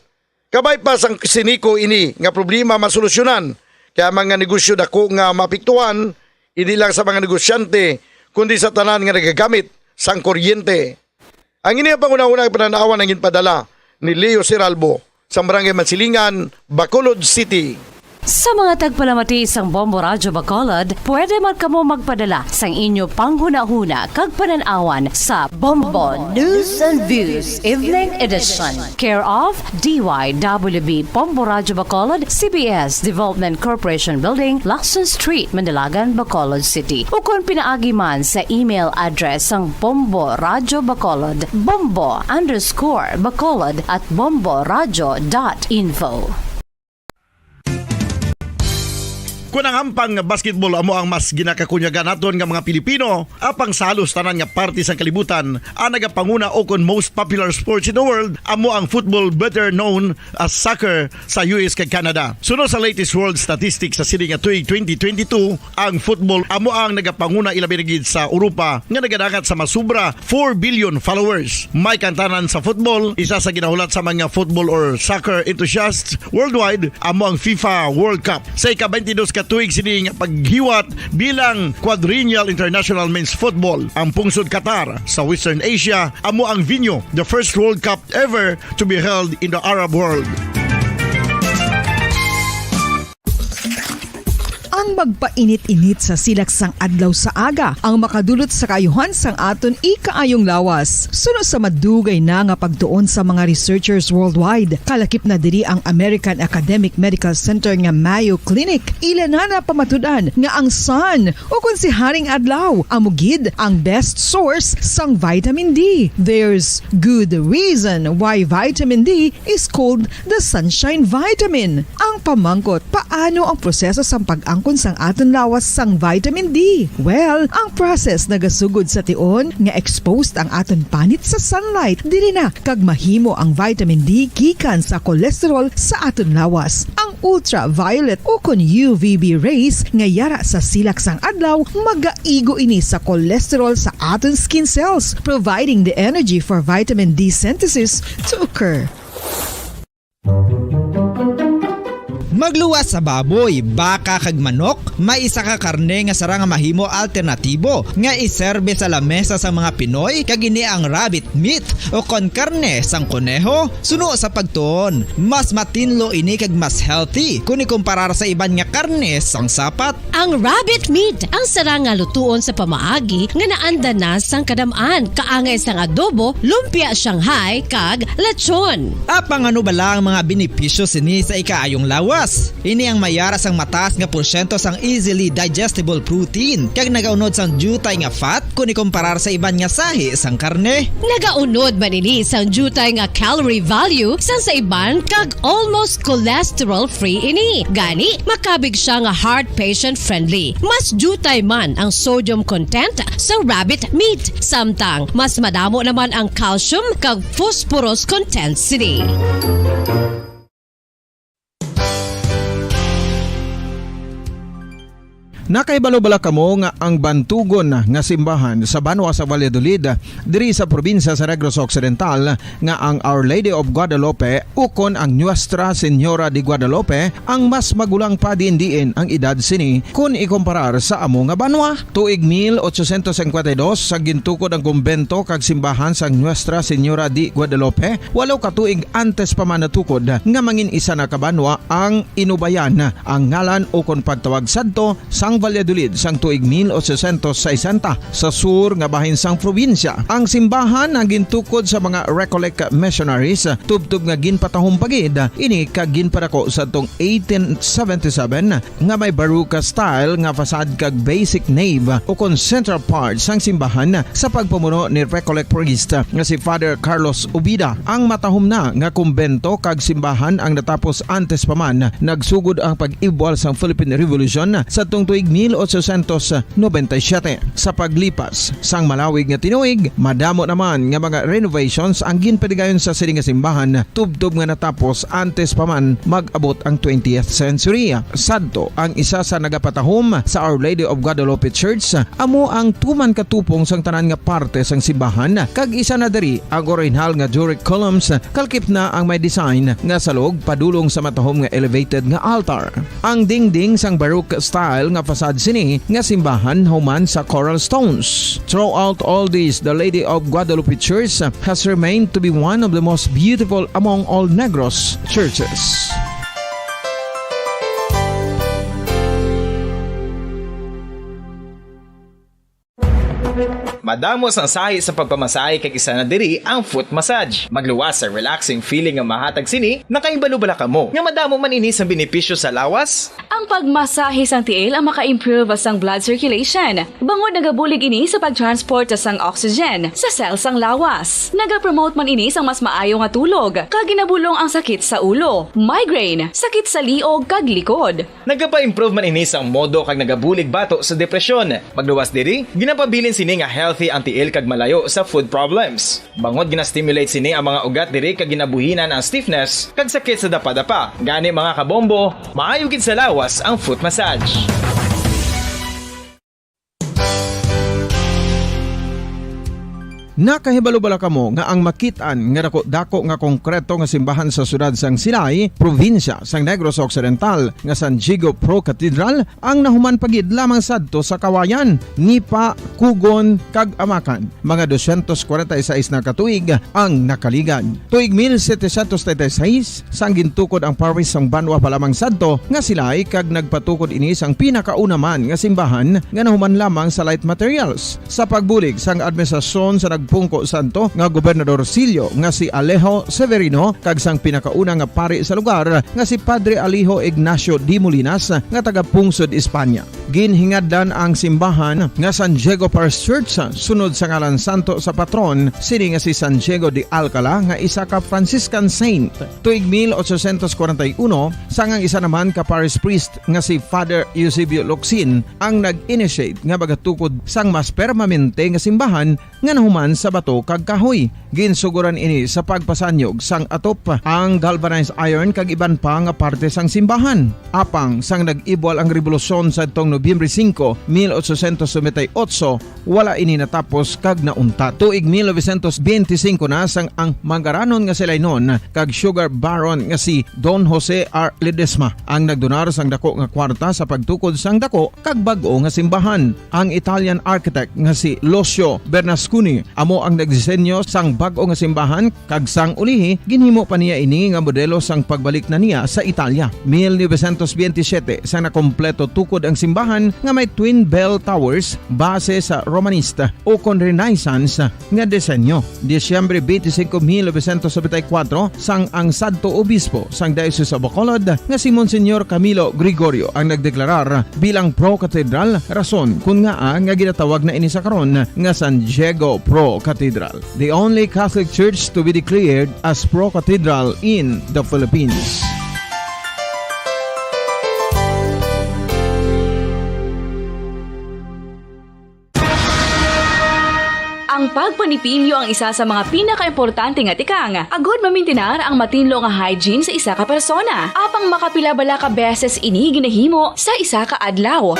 Kabay pa sang siniko ini nga problema masolusyonan. Kaya mga negosyo dako nga mapiktuan, hindi lang sa mga negosyante, kundi sa tanan nga nagagamit sang kuryente. Ang ini ang pangunahunang pananawan ang ginpadala ni Leo Siralbo sa Barangay Mansilingan, Bacolod City. Sa mga tagpalamati sang Bombo Radyo Bacolod, pwede man kamo magpadala sang inyo panghuna-huna kag pananawan sa Bombo News and Views Evening Edition. Care of DYWB Bombo Radyo Bacolod, CBS Development Corporation Building, Lacson Street, Mandalagan, Bacolod City. O kung pinaagi man sa email address sang Bombo Radyo Bacolod, bombo_bacolod@bomboradyo.info. Kung ang ampang basketball amo ang mas ginakakunyagan naton nga mga Pilipino, apang salos tanan nga parte sa kalibutan, ang nagapanguna o kon most popular sports in the world, amo ang football, better known as soccer sa US kag Canada. Sunod sa latest world statistics sa sini nga tuig 2022, ang football amo ang nagapanguna ilabi na gid sa Europa nga nagadagat sa masubra 4 billion followers. May kantanan sa football, isa sa ginahulat sa mga football or soccer enthusiasts worldwide, amo ang FIFA World Cup. Sa ika-22 tuig sini nga paghiwat bilang Quadrennial International Men's Football. Ang pungsod Qatar sa Western Asia amo ang venue, the first World Cup ever to be held in the Arab world. Ang magpainit-init sa silaksang adlaw sa aga ang makadulot sa kayuhan sang aton ikaayong lawas. Sunod sa madugay na nga pagtuon sa mga researchers worldwide, kalakip na diri ang American Academic Medical Center nga Mayo Clinic. Ila na pamatudan nga ang sun o kung si Haring Adlaw amugid ang best source sang vitamin D. There's good reason why vitamin D is called the sunshine vitamin. Ang pamangkot, paano ang proseso sang pag-angkon sang aton lawas sang vitamin D? Well, ang process nagasugod sa tion nga exposed ang aton panit sa sunlight dili na kag mahimo ang vitamin D gikan sa cholesterol sa aton lawas. Ang ultraviolet o kon UVB rays nga yara sa silak sang adlaw magaigo ini sa cholesterol sa aton skin cells, providing the energy for vitamin D synthesis to occur. Magluwas sa baboy, baka kag manok, may isa ka karne nga sara nga mahimo alternatibo nga iserbe sa lamesa sa mga Pinoy kag ini ang rabbit meat o kon karne sang kuneho. Suno sa pagtuon, mas matinlo ini kag mas healthy kung ikumparar sa iban nga karne sang sapat. Ang rabbit meat ang sara nga lutuon sa pamaagi nga naanda na sang kadamaan, kaangay sang adobo, lumpia Shanghai kag lechon. Apang ano bala ang mga benepisyo sini sa ikaayong lawas? Ini ang mayara sang mataas nga porsyento sang easily digestible protein kag nagaunod sang jutay nga fat kung ikumparar sa iban nga sahi sang karne. Nagaunod man ini sang jutay nga calorie value sang sa iban kag almost cholesterol free ini. Gani makabig siya nga heart patient friendly. Mas jutay man ang sodium content sa rabbit meat, samtang mas madamo naman ang calcium kag phosphorus content sini. Nakaibalo-bala kamo nga ang bantugon nga simbahan sa Banwa sa Valladolid diri sa probinsya sa Negros Occidental nga ang Our Lady of Guadalupe ukon ang Nuestra Señora de Guadalupe ang mas magulang pa diin ang edad sini kung ikumparar sa amo nga banwa. Tuig 1852 sa gintukod ang kumbento kag simbahan sa Nuestra Señora de Guadalupe, walo ka tuig antes pa man natukod nga mangin isa na kabanwa ang inubayan ang ngalan ukon pagtawag sadto sang Valladolid sang tuig 1860 sa sur nga bahin sang probinsya. Ang simbahan ang gintukod sa mga Recollect missionaries tubtub nga ginpatahong pagid ini kag ginpadako sa tong 1877 nga may baroque style nga fasad kag basic nave o kon central part sang simbahan sa pagpamuno ni Recollect priest nga si Father Carlos Ubida. Ang matahom na nga kumbento kag simbahan ang natapos antes pa man nagsugod ang pag-ibwal sang Philippine Revolution sa tong tuig tuig 1897. Sa paglipas sang malawig nga tinuig, madamo naman nga mga renovations ang ginpadigayon sa sining nga simbahan tubtob nga natapos antes pa man mag-abot ang 20th century. Sadto ang isa sa nagapatahom sa Our Lady of Guadalupe Church, amo ang tuman katupong sang tanan nga parte sang simbahan, kag isa na diri ang original nga Doric columns, kalkip na ang may design nga salog padulong sa matahom nga elevated nga altar. Ang dingding sang Baroque style nga facade sini nga simbahan human sa coral stones. Throughout all this, the Lady of Guadalupe Church has remained to be one of the most beautiful among all Negros churches. Madamos ang sahi sa pagpamasahe kay isa na diri ang foot massage. Magluwas sa relaxing feeling nga mahatag sini, nakaibalo-bala ka mo. Nga madamo man ini sa benepisyo sa lawas. Ang pagmasahe sang tiil ang maka-improve sang blood circulation. Bangod nagabulig ini sa pag-transport sang oxygen sa cells sang lawas. Nagapromote man ini sang mas maayo nga tulog, kag ginabulong ang sakit sa ulo, migraine, sakit sa liog kag likod. Nagapa-improve man ini sang modo kag nagabulig bato sa depresyon. Magluwas diri, ginapabilin sini nga healthy ang tiil kag malayo sa food problems. Bangod gina-stimulate sini ang mga ugat diri kag ginabuhinan ang stiffness kag sakit sa dapa-dapa. Gani mga kabombo, maayo gid sa lawas ang foot massage. Nakahibalo-bala kamo nga ang makitaan nga dako nga konkreto nga simbahan sa sudad sang Sinay, probinsya sang Negros Occidental nga San Diego Pro Cathedral ang nahuman pagid lamang sadto sa Kawayan, Nipa, Kugon kag Amakan. Mga 246 na katuig ang nakaligan. Tuig 1736 sang gintukod ang parish sang Banwa pa lamang sadto nga Silay kag nagpatukod ini sang pinakauna man nga simbahan nga nahuman lamang sa light materials. Sa pagbulig sang administrasyon sa Pungko Santo nga Gobernador Silio nga si Alejo Severino kag sang pinakauna nga pari sa lugar nga si Padre Alijo Ignacio D. Molinas nga taga Pungsod, Espanya. Ginhingaddan ang simbahan nga San Diego Parish Church sunod sa ngalan santo sa patron sini nga si San Diego de Alcala nga isa ka Franciscan saint. Tuig 1841 sangang isa naman ka parish priest nga si Father Eusebio Locsin ang nag-initiate nga bagatukod sang mas permanente nga simbahan nga nahuman sa bato kag kahoy. Ginsuguran ini sa pagpasanyog sang atop ang galvanized iron kag iban pa nga parte sang simbahan. Apang sang nag-ibwal ang revolusyon sa tong Nobyembre 5, 1898, wala ini natapos kag naunta. Tuig 1925 na sang ang mangaranon nga sila noon kag sugar baron nga si Don Jose R. Ledesma ang nagdonar sang dako nga kwarta sa pagtukod sang dako kag bag-o nga simbahan. Ang Italian architect nga si Lucio Bernasconi amo ang nagdisenyo sang bag-o nga simbahan kag sang ulihi ginhimo pa niya ini nga modelo sang pagbalik na niya sa Italia. 1927 sang nakompleto tukod ang simbahan nga may twin bell towers base sa Romanista o kon Renaissance nga disenyo. Disyembre 25, 1974 sang ang sadto obispo sang Diocese of Bacolod nga si Monsignor Camilo Gregorio ang nagdeklarar bilang pro cathedral, rason kung nga ginatawag na ini sa karon nga San Diego Pro Cathedral, the only Catholic church to be declared as pro cathedral in the Philippines. Ang pagpanipilyo ang isa sa mga pinaka-importante nga tikang. Agod mamintinar ang matinlo nga hygiene sa isa ka persona. Apang makapilabala ka beses ini ginahimo sa isa ka adlaw.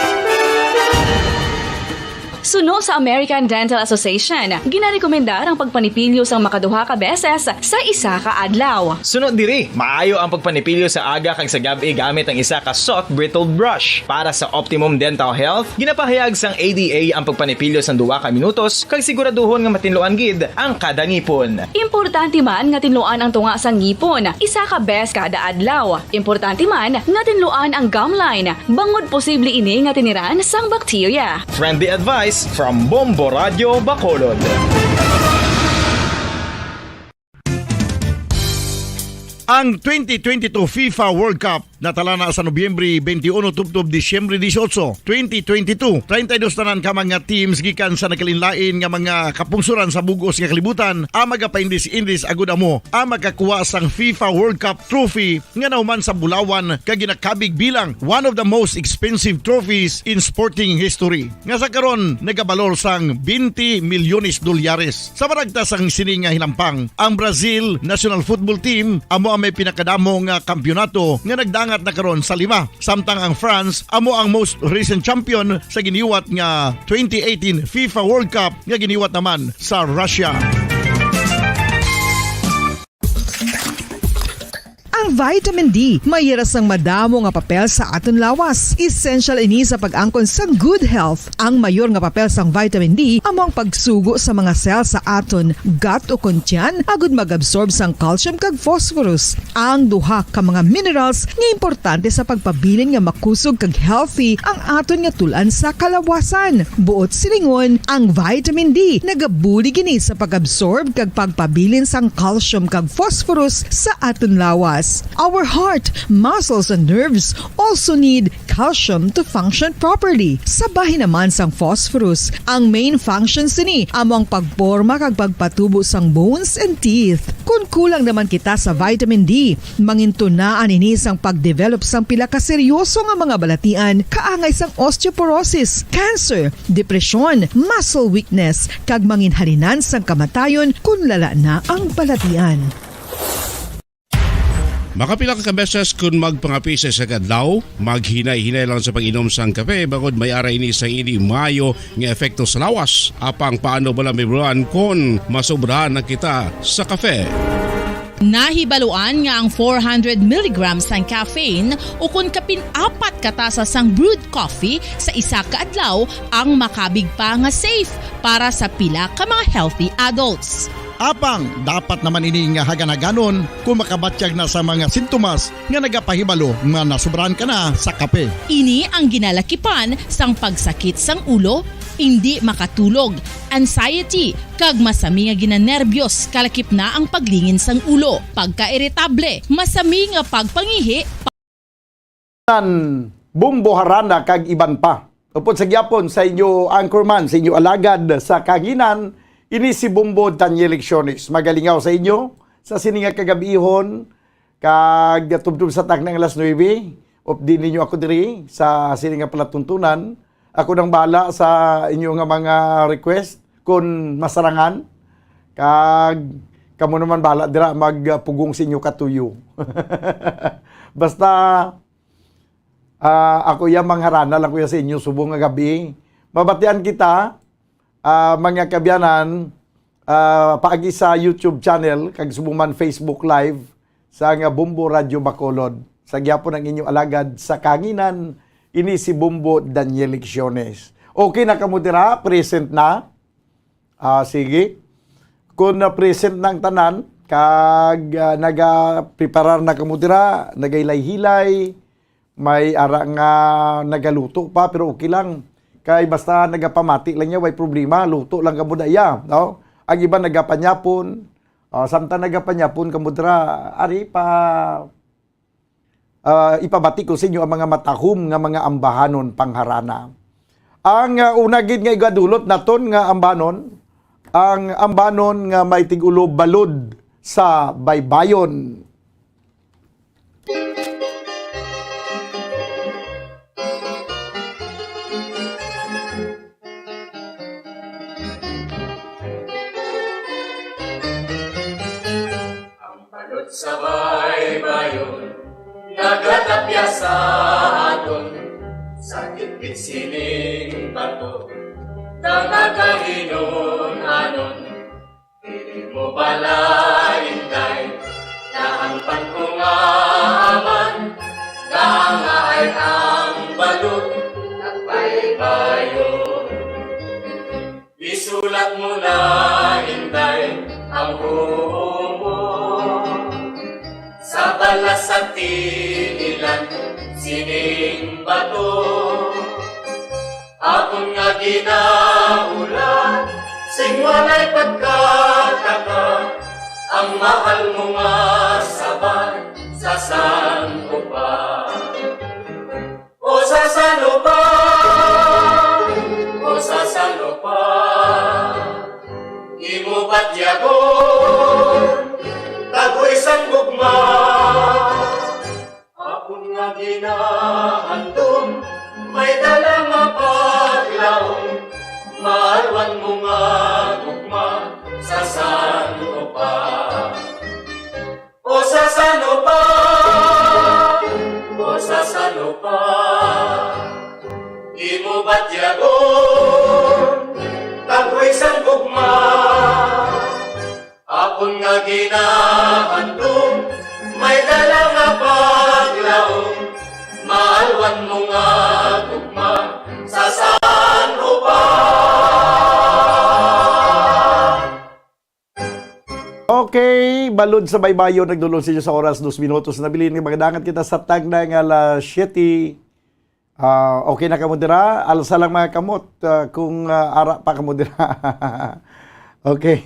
Suno sa American Dental Association, ginarekomendar ang pagpanipilyo sang makaduha ka beses sa isa ka adlaw. Sunod diri, maayo ang pagpanipilyo sa aga kag sa gabi gamit ang isa ka soft brittle brush. Para sa optimum dental health, ginapahayag sang ADA ang pagpanipilyo sang 2 ka minutos kag siguraduhon nga matinloan gid ang kada ngipon. Importante man nga tinluan ang tunga sang ngipon, isa ka bes kada adlaw. Importante man nga tinluan ang gum line, bangod posible ini nga tiniran sang bakterya. Friendly advice from Bombo Radio Bacolod. Ang 2022 FIFA World Cup natala na sa Nobyembre 21 tubtob Disyembre 18, 2022. 32 tanan ka mga teams gikan sa nakalinlain nga mga kapungsuran sa bugos nga kalibutan ang magapaindis-indis agud amo ang magkakuha sang FIFA World Cup trophy nga nauman sa Bulawan kag ginakabig bilang one of the most expensive trophies in sporting history. Nga sa karon nagabalor sang 20 milyones dolyares. Sa maragta sang sini nga hinampang, ang Brazil National Football Team amo ang may pinakadamo nga kampyonato nga nagdangat na karon sa 5. Samtang ang France amo ang most recent champion sa giniwat nga 2018 FIFA World Cup nga giniwat naman sa Russia. Ang vitamin D mayira sang madamo nga papel sa aton lawas. Essential ini sa pag-angkon sang good health. Ang mayor nga papel sang vitamin D amo ang pagsugo sa mga cell sa aton gut o kuntyan agud mag-absorb sang calcium kag phosphorus. Ang duha ka mga minerals nga importante sa pagpabilin nga makusog kag healthy ang aton nga tulan sa kalawasan. Buot silingon, ang vitamin D nagabuli gini sa pag-absorb kag pagpabilin sang calcium kag phosphorus sa aton lawas. Our heart, muscles, and nerves also need calcium to function properly. Sabahin naman sang phosphorus. Ang main functions ni amo ang pagporma kag pagpatubo sang bones and teeth. Kung kulang naman kita sa vitamin D, mangintunaan ini sang pagdevelop sang pila ka seryoso nga mga balatian kaangay sang osteoporosis, cancer, depresyon, muscle weakness, kag manginhalinan sang kamatayon kung lala na ang balatian. Makapila ka beses kung magpangapi sa kadlaw, maghinay-hinay lang sa pag-inom sang kape bagod may ara ini sa ini mayo nga efekto sa lawas. Apang paano bala mibruan kung masobrahan na kita sa kape? Nahibaluan nga ang 400 mg sang caffeine o kung kapin-4 katasa sang brewed coffee sa isa ka adlaw ang makabig pa nga safe para sa pila ka mga healthy adults. Apang, dapat naman ini nga haganaganon kung makabatyag na sa mga sintomas nga nagapahibalo nga nasubrahan ka na sa kape. Ini ang ginalakipan sang pagsakit sang ulo, hindi makatulog, anxiety, kag masami nga ginanerbiyos kalakip na ang paglingin sang ulo, pagka-irritable, masami nga pagpangihi, Bumbo Harana kag iban pa. Upod sa gyapon sa inyo anchorman, sa inyo alagad sa Kanginan, ini si Bumbo Daniel Lecciones. Magalingaw sa inyo sa sininga kagabihon kag tubtub sa taknang alas 9. Updi ninyo ako diri sa sininga palatuntunan. Ako nang bala sa inyo nga mga request kung masarangan. Kag kamo naman bala dira magpugong sa inyo katuyo. Basta ako yung mangharana lang kuya sa inyo subong nga gabi. Mabatian kita, mga kabyanan, paagi sa YouTube channel, kag subuman Facebook Live, sa nga Bumbo Radio Bacolod. Sa gyapon ng inyong alagad sa Kanginan, ini si Bumbo Daniel Lecciones. Okay na kamo dira, present na. Sige. Kung present ng tanan, kag naga-preparar na kamo dira, nagaylay-hilay, may ara nga nagaluto pa pero okay lang kay basta nagapamati lang niya way problema luto lang kamo daya no ang iba nagapanyapon samtang nagapanyapon kamo dira ari pa ipabati ko sa inyo ang mga matahom nga mga ambahanon pangharana ang una gid nga igadulot naton nga ambanon ang ambanon nga may tigulo balod sa baybayon. Sa baybayon, nagatapya sa aton, sakit sining bato, nagagahinon anon, hindi mo pala intay, na ang pangkungaman, na ay ang balot at baybayon. Isulat mo na intay ang buong mo, sa balas at tinilan, sining bato. Akon nga ginaulan, sing walay pagkataka, ang mahal mo nga saban sa sangupan. sasalo pa, o sasalo pa, imo batyagon, tago isang gugma. Akong nga ginahandom, may dala nga paglaong, maalwan mo nga gugma, sasalo pa. O sasalo pa, o sasalo pa, imo batyagon, tago isang gugma. Akong nga ginahandom, may dala nga paglaong, maalwan mo nga gugma, sasalo pa. Okay, balod sa baybayo, nagdulong sa inyo sa oras, 2 minutos na bilin. Magadangat kita sa tag na nga alas 7. Okay na kamo dira? Alsa lang mga kamot kung ara pa kamo dira. Okay.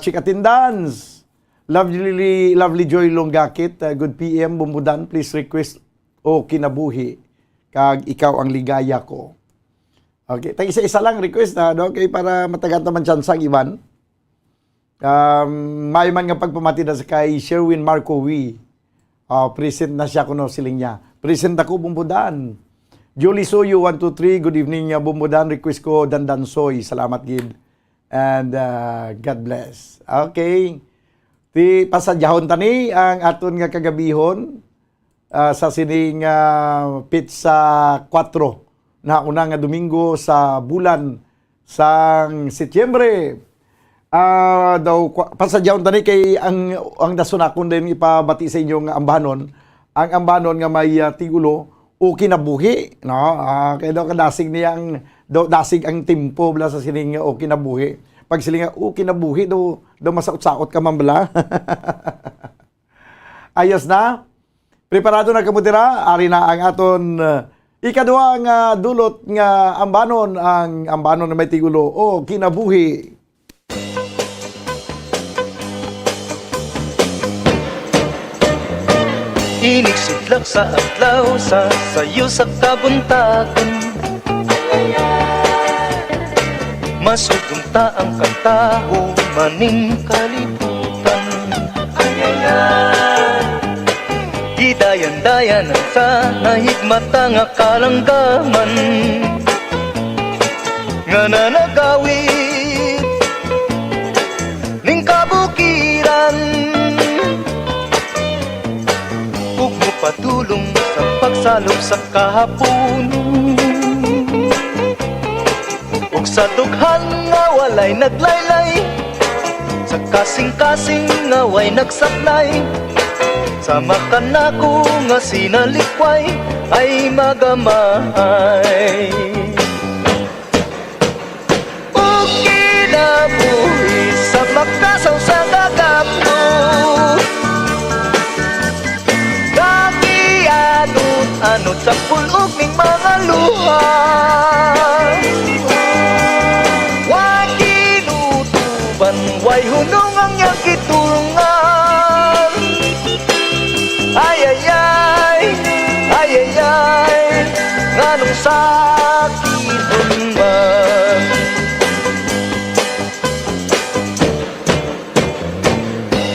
Chikatin Dance. Lovely Joy Longgakit. Good PM, Bumbudan. Please request o kinabuhi. Kag ikaw ang ligaya ko. Okay. Tag isa-isa lang request na. Okay, para matagat naman chansang iban. May man nga pagpamati na sa kay Sherwin Marco Wee. Present na siya kuno siling niya. Present ako Bumbudan. Julie Soyo 123, good evening Bumbudan. Request ko Dandan Soy. Salamat gid. And God bless. Okay. Ti pasadyahon tani ang aton nga kagabihon sa sining pizza 4 na una nga Domingo sa bulan sang Setyembre. Daw pasadyaon tani kay ang dasunakon din ipabati sa inyo nga ambanon. Ang ambanon nga may tigulo o kinabuhi, no? Kaya daw kadasig niya ang dasig ang timpo bla sa sining o kinabuhi. Pag sila nga o kinabuhi daw masaot-saot ka man bala. Ayos na. Preparado na kamo dira, ari na ang aton ikaduha nga dulot nga ambanon, ang ambanon na may tigulo o kinabuhi. Iniksidlak sa adlaw sa sayo sa kabuntagon, masugumta ang kantaho maning kalibutan. Gidayan-dayan ang sa nahigmata nga kalanggaman, nga nanagawid ning kabukiran. Patulong sa pagsalop sa kahaponon, ug sa dughan nga walay naglaylay, sa kasing-kasing nga way nagsaklay, sa makanako nga sinalikway ay magamay. Ug kinabuhi sa makasaw sa gagapto, anot sa pulog ning mga luha, way kinutuban, way hunong ang iyang kitulungan. Ay ay ay, ay ay ay, nganong sakit man.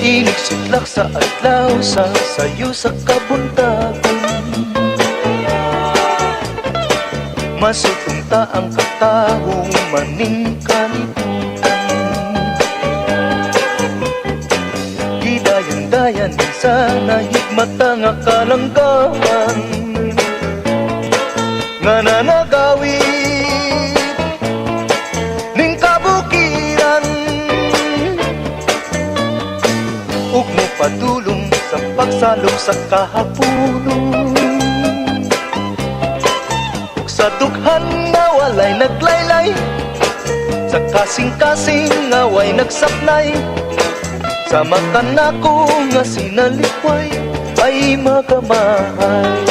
Iniksidlak sa adlaw sa sayo sa kabuntagon, masugumta ang katahong maning kalibutan. Gidayan-dayan sa nahigmata nga kalanggaman, nga nanagawid ning kabukiran. Ug mo patulong sa pagsalop sa kahaponon, sa dughan nga walay naglaylay, sa kasing-kasing nga way nagsapnay, sa makanako nga sinalikway ay magamay.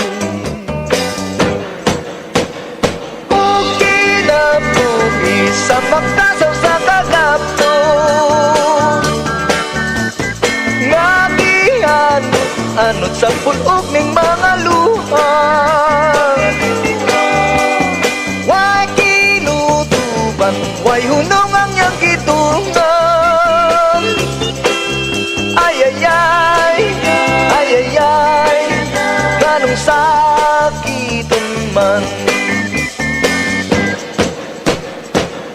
Ug kinabuhi sa makasaw sa kagapto, nga gihanot-anot sa pulog ning mga luha, tutuban, way hunong ang iyang gitungan. Ay, ganong sakiton man.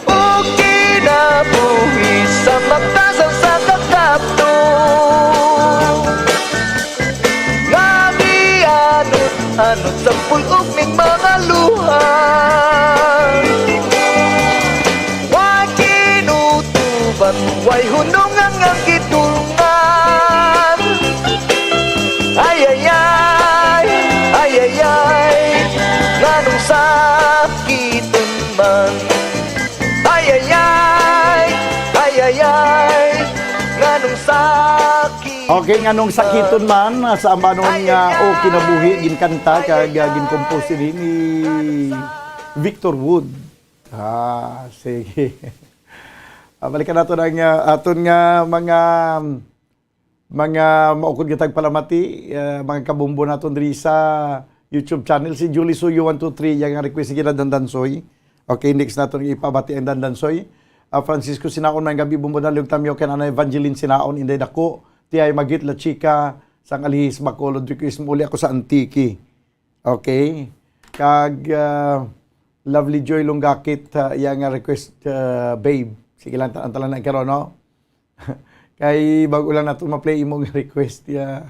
O kinabuhi sa magtasang sa kakapto, anot sa pulog ning mga luha. Way kinutuban, way hunong ang gitulngan. Ay, nganong sakiton man. Ay, nganong sakit. Okay, nganong sakiton man sa amanon nga o kinabuhi ginkanta kag gincompose din ni Victor Wood. Sige. Balikan nato na nga aton nga mga maukod nga tagpalamati, mga kabumbo naton diri sa YouTube channel si Julie Suyo 123 yang request gina Dandansoy. Okay, next naton ipabati ang Dandansoy. Francisco Sinaon may gabi bumbo dalog tamyo ken ana Evangeline Sinaon inday dako ti ay magit la chika sang alihis Bacolod request muli ako sa Antique. Okay? Kag Lovely Joy Lunggakit yang request babe. Sige lang antala na karon no. Kay bago lang nato ma-play imong request ya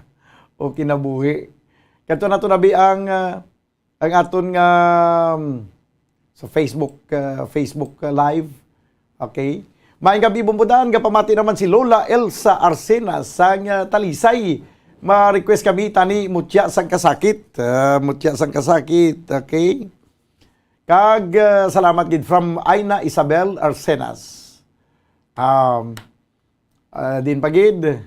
o kinabuhi. Kadto nato nabi ang aton nga sa Facebook live. Okay? Maayong gabi bumbudan, gapamati naman si Lola Elsa Arsena sang Talisay. Ma-request kami tani mutya sang kasakit. Mutya sang kasakit. Okay? Kag salamat gid from Aina Isabel Arsenas. Din pagid.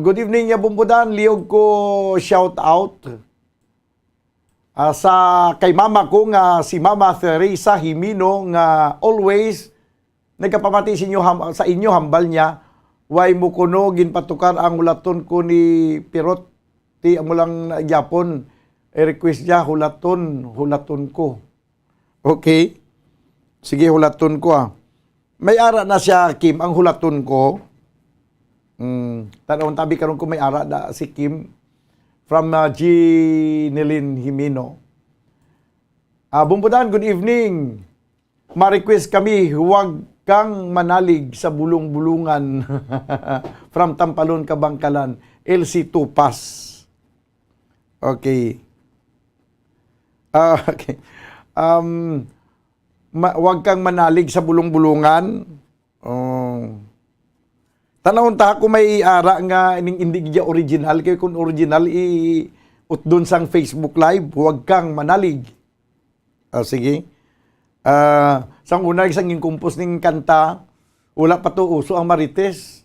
Good evening ya bumbudan, liog ko shout out. Sa kay mama ko nga si Mama Teresa Himino nga always nagkapamati sa inyo hambal niya way mo kuno ginpatukar ang hulaton ko ni Pirot ti amulang Japon request niya hulaton ko. Okay? Sige hulaton ko May ara na siya Kim ang hulaton ko. Tanawon tabi karon ko may ara da si Kim from G. Nilin Himino. Bumbudan, good evening. Ma-request kami, huwag kang manalig sa bulong-bulungan from Tampalon, Kabangkalan, LC Tupas. Okay. Okay. Huwag kang manalig sa bulong-bulungan. Tanawon ta ko may ara nga hindi gya original kay kun original utdon sang Facebook live huwag kang manalig. Sige. Sang una sang inkumpos ning kanta wala pa to uso ang Marites.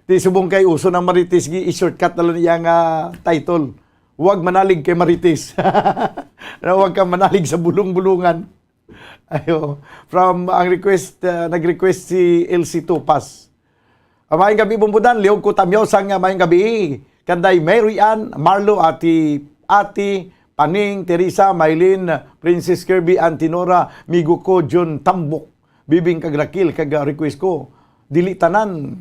Ti subong kay uso ng Marites gi i-shortcut na lang yang title. Huwag manalig kay Marites. Huwag kang manalig sa bulong-bulungan. Ayo, from ang request, nag-request si LC Tupas. Maayong gabi bumbudan, liog ko tamyaw sang maayong gabi. Kanday Mary Ann, Marlo, Ati, Paning, Teresa, Maylin, Princess Kirby, Antinora, Migo ko, John Tambok, Bibing Kagrakil, request ko. Dilitanan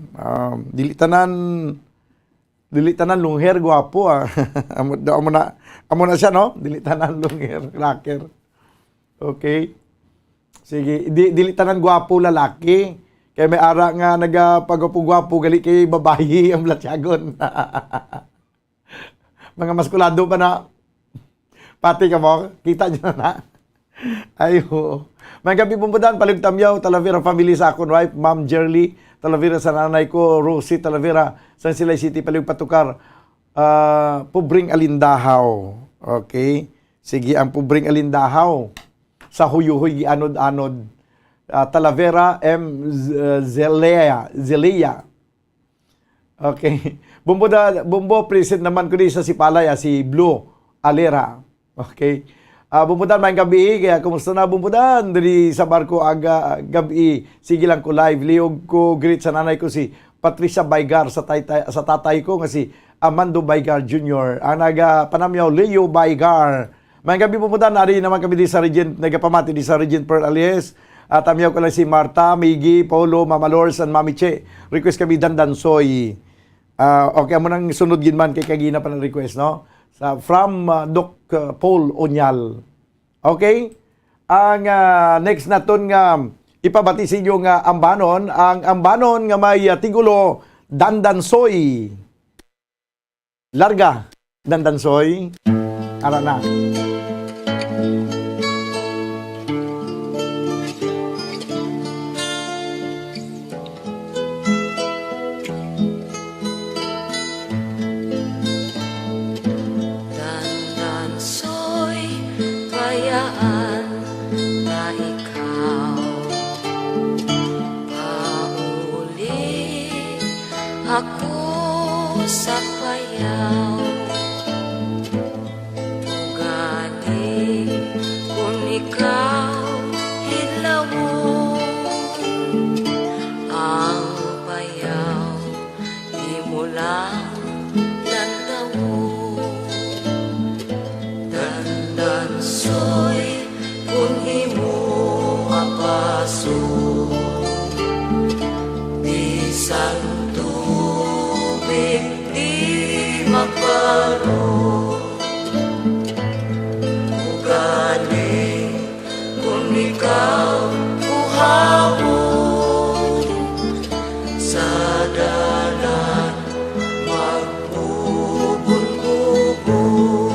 lungher gwapo amo na siya no? Dilitanan lungher cracker. Okay. Sige, dilitanan gwapo lalaki. Kaya may ara nga nagapagwapo gali kay babayi ang latyagon. Mga maskulado pa na. Pati ka mo, kita nyo na. Ayo. May gabi bumbudan, Palig Tamyaw, Talavera family sa akong wife, Ma'am Jerly, Talavera sa nanay ko, Rosie Talavera, San Silay City, Palig Patukar, Pubring Alindahaw. Okay. Sige, ang Pubring Alindahaw. Sa huyuhoy anod-anod. Talavera M. Zelea. Okay. Bumbo present naman ko din sa Sipalay, si Blue Alera. Okay. Bumbudan may gabi, kaya kumusta na bumbudan? Dari sa barko gabi, sige lang ko live. Liog ko, greet sa nanay ko si Patricia Baygar sa tatay ko nga si Amando Baygar Jr. Ang panamyaw Leo Baygar. May gabi po nari naman kami di sa Regent, nagapamati di sa Regent Pearl Alias. At amiyaw ko lang si Marta, Miggy, Paulo, Mama Lors, and Mami Che. Request kami Dandansoy. Okay, amo nang sunod ginman kay kagina pa ng request, no? From Doc Paul Onyal. Okay? Ang next naton nga ipabati sa inyo nga ambanon, ang ambanon nga may tigulo Dandansoy. Larga Dandansoy. Ara na. Dandansoy, bayaan na ikaw pauli ako sa payaw. Ugali kung ikaw hilawon ang payaw, di mo lang lantawo. Dandansoy kung imo apaso, bisan tubig di magparo. Ugali kung ikaw buhabon sa dalan magbubon-bubon.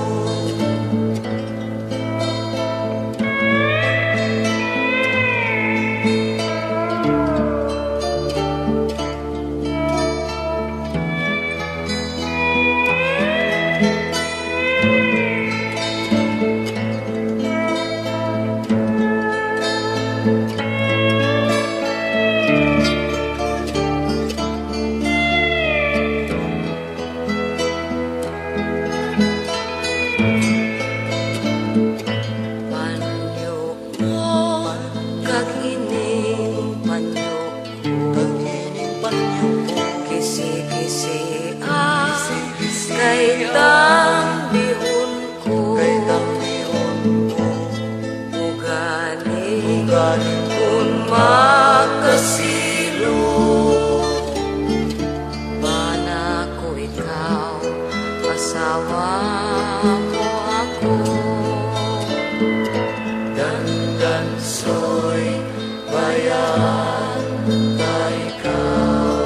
Panyo mo kag ining panyo ko, kisi-kisi kay tambihon ko. Ugali kung makasilo, bana ko ikaw, asawa mo ako. Dandansoy, bayan ka ikaw,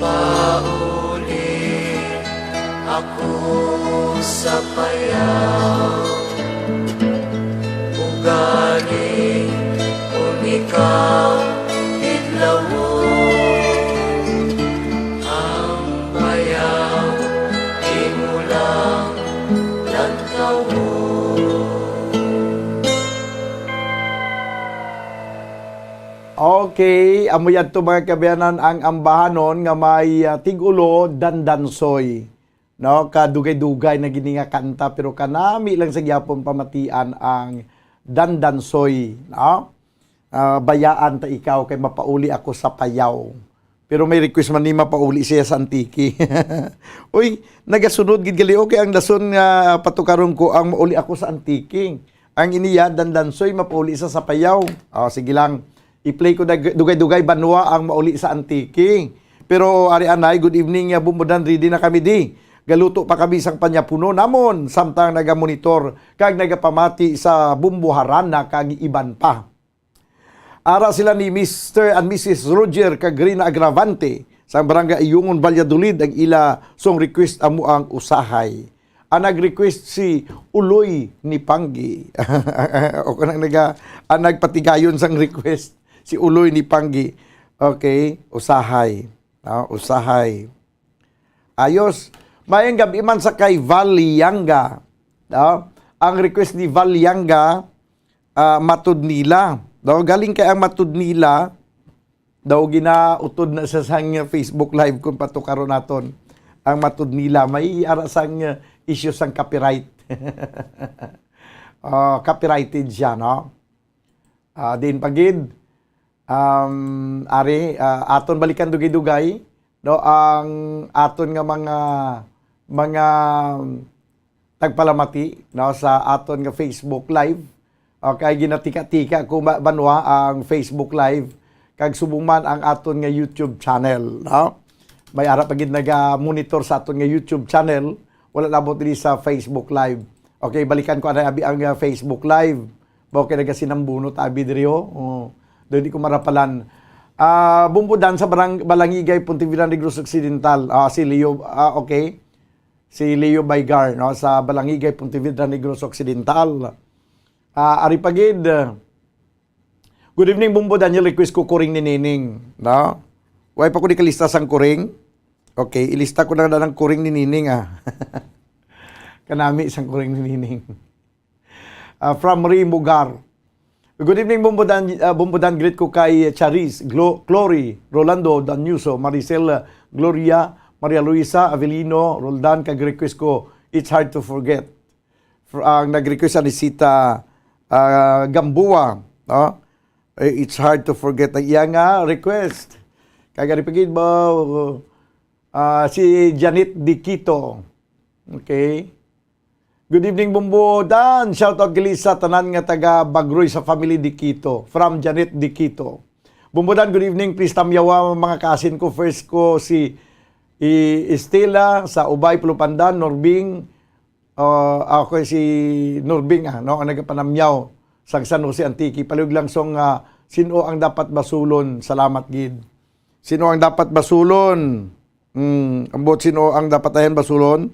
pauli ako sa payaw. Ugali kung ikaw idlawon ang payaw, di mo lang lantawon. Okay, amoy to mga kabayanan ang ambahanon nga may tigulo Dandansoy. No, kadugay-dugay na gini nga kanta pero kanami lang sa gyapon pamatian ang Dandansoy, no? Bayaan ta ikaw kay mapauli ako sa payaw. Pero may request man ni mapauli siya sa antiki. Uy, nagasunod gid gali okay ang dason nga patukaron ko ang mauli ako sa antiki. Ang iniya Dandansoy mapauli sa payaw. Sige lang. I-play ko dugay-dugay banwa ang mauli sa antiki. Pero ari anay, good evening bumudan ready na kami di. Galuto pa kami sang panyapuno namon samtang nagamonitor kag nagapamati sa bumbuharan na kag iban pa. Ara sila ni Mr. and Mrs. Roger Cagrina Agravante sa barangay Iyungon, Valladolid ang ila song request amo ang usahay. Ang nag-request si Uloy ni Panggi. O kanang nagpatigayon sang request si Uloy ni Panggi. Okay, usahay. Usahay. Ayos. Mayang gabi man sa kay Valyanga. Ang request ni Valyanga, matud nila. Galing kay ang matud nila, ginautod na sa sang Facebook Live kung patukaron naton. Ang matud nila, may arasang issue sang copyright. Copyrighted siya, no? Din pagid, aton balikan dugay-dugay, no? Ang aton nga mga tagpalamati no, sa aton nga Facebook Live. Okay, ginatika-tika kung banwa ang Facebook Live kag subong man ang aton nga YouTube channel. No? May ara pagid naga-monitor sa aton nga YouTube channel, wala labot diri sa Facebook Live. Okay, balikan ko abi ang Facebook Live. Okay, nagasinambunot abi diri oh. Doon di ko marapalan. Bumbudan sa Balangigay, Pontevedra Negros Occidental. Si Leo, okay. Si Leo Baygar, no? Sa Balangigay, Pontevedra Negros Occidental. Aripagid. Good evening, Bumbudan. Yung request ko kuring ni Nining. No? Huwag pa ko di kalista sang kuring. Okay, ilista ko na ng kuring ni Nining. Kanami isang kuring ni Nining. From Rimugar. Good evening, Bumbudan. Greet ko kay Charis, Glory, Rolando, Danuso, Maricel, Gloria, Maria Luisa, Avelino, Roldan. Kag-request ko, It's Hard to Forget. Ang nag-request ni Sita Gambua. No? It's Hard to Forget. Ang iyang request. Kag-request ba si Janet Diquito. Okay. Good evening, Bumbudan. Shoutout kay sa tanan nga taga Bagroy sa family Diquito. From Janet Diquito. Bumbudan, good evening. Please tamyawa mga kasin ko. First ko si Estela sa Ubay, Pulupandan, Norbing. Ako si Norbing, no? Ang nagapanamyaw sa San Jose Antique. Palug lang song sino ang dapat basulon. Salamat, Gid. Sino ang dapat basulon? Ambot sino ang dapat ayan basulon?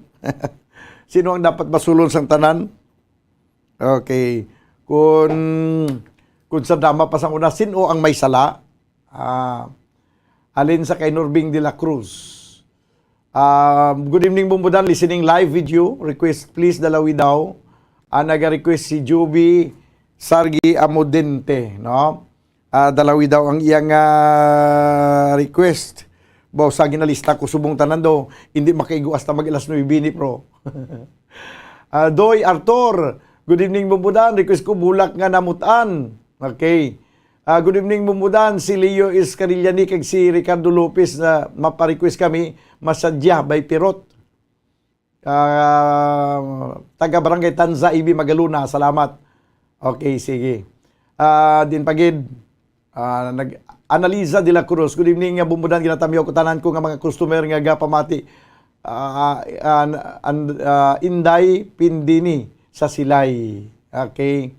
Sino ang dapat basulon sang tanan? Okay. Kung sa dama pa sang una, sino ang may sala? Alin sa kay Norbing de la Cruz. Good evening, Bumbudan. Listening live video. Request please dalawi daw. Naga-request si Juby Sargi Amodente. No? Dalawi daw ang iyang request. Baw sa ginalista ko subong tanan daw, hindi makaigo hasta mag-ilas 9 ni pro. Doy Arthur, good evening, Bumbudan. Request ko bulak nga namutan. Okay. Good evening, Bumbudan. Si Leo Iscarillani kag si Ricardo Lopez na maparequest kami masadya by Pirot. Taga Barangay Tanza, Ibi, Magaluna. Salamat. Okay, sige. Din pagid. Analiza de la Cruz. Good evening, Bumbudan. Ginatamyaw ko tanan ko nga mga customer nga gapamati. Inday Pindini sa Silay. Okay.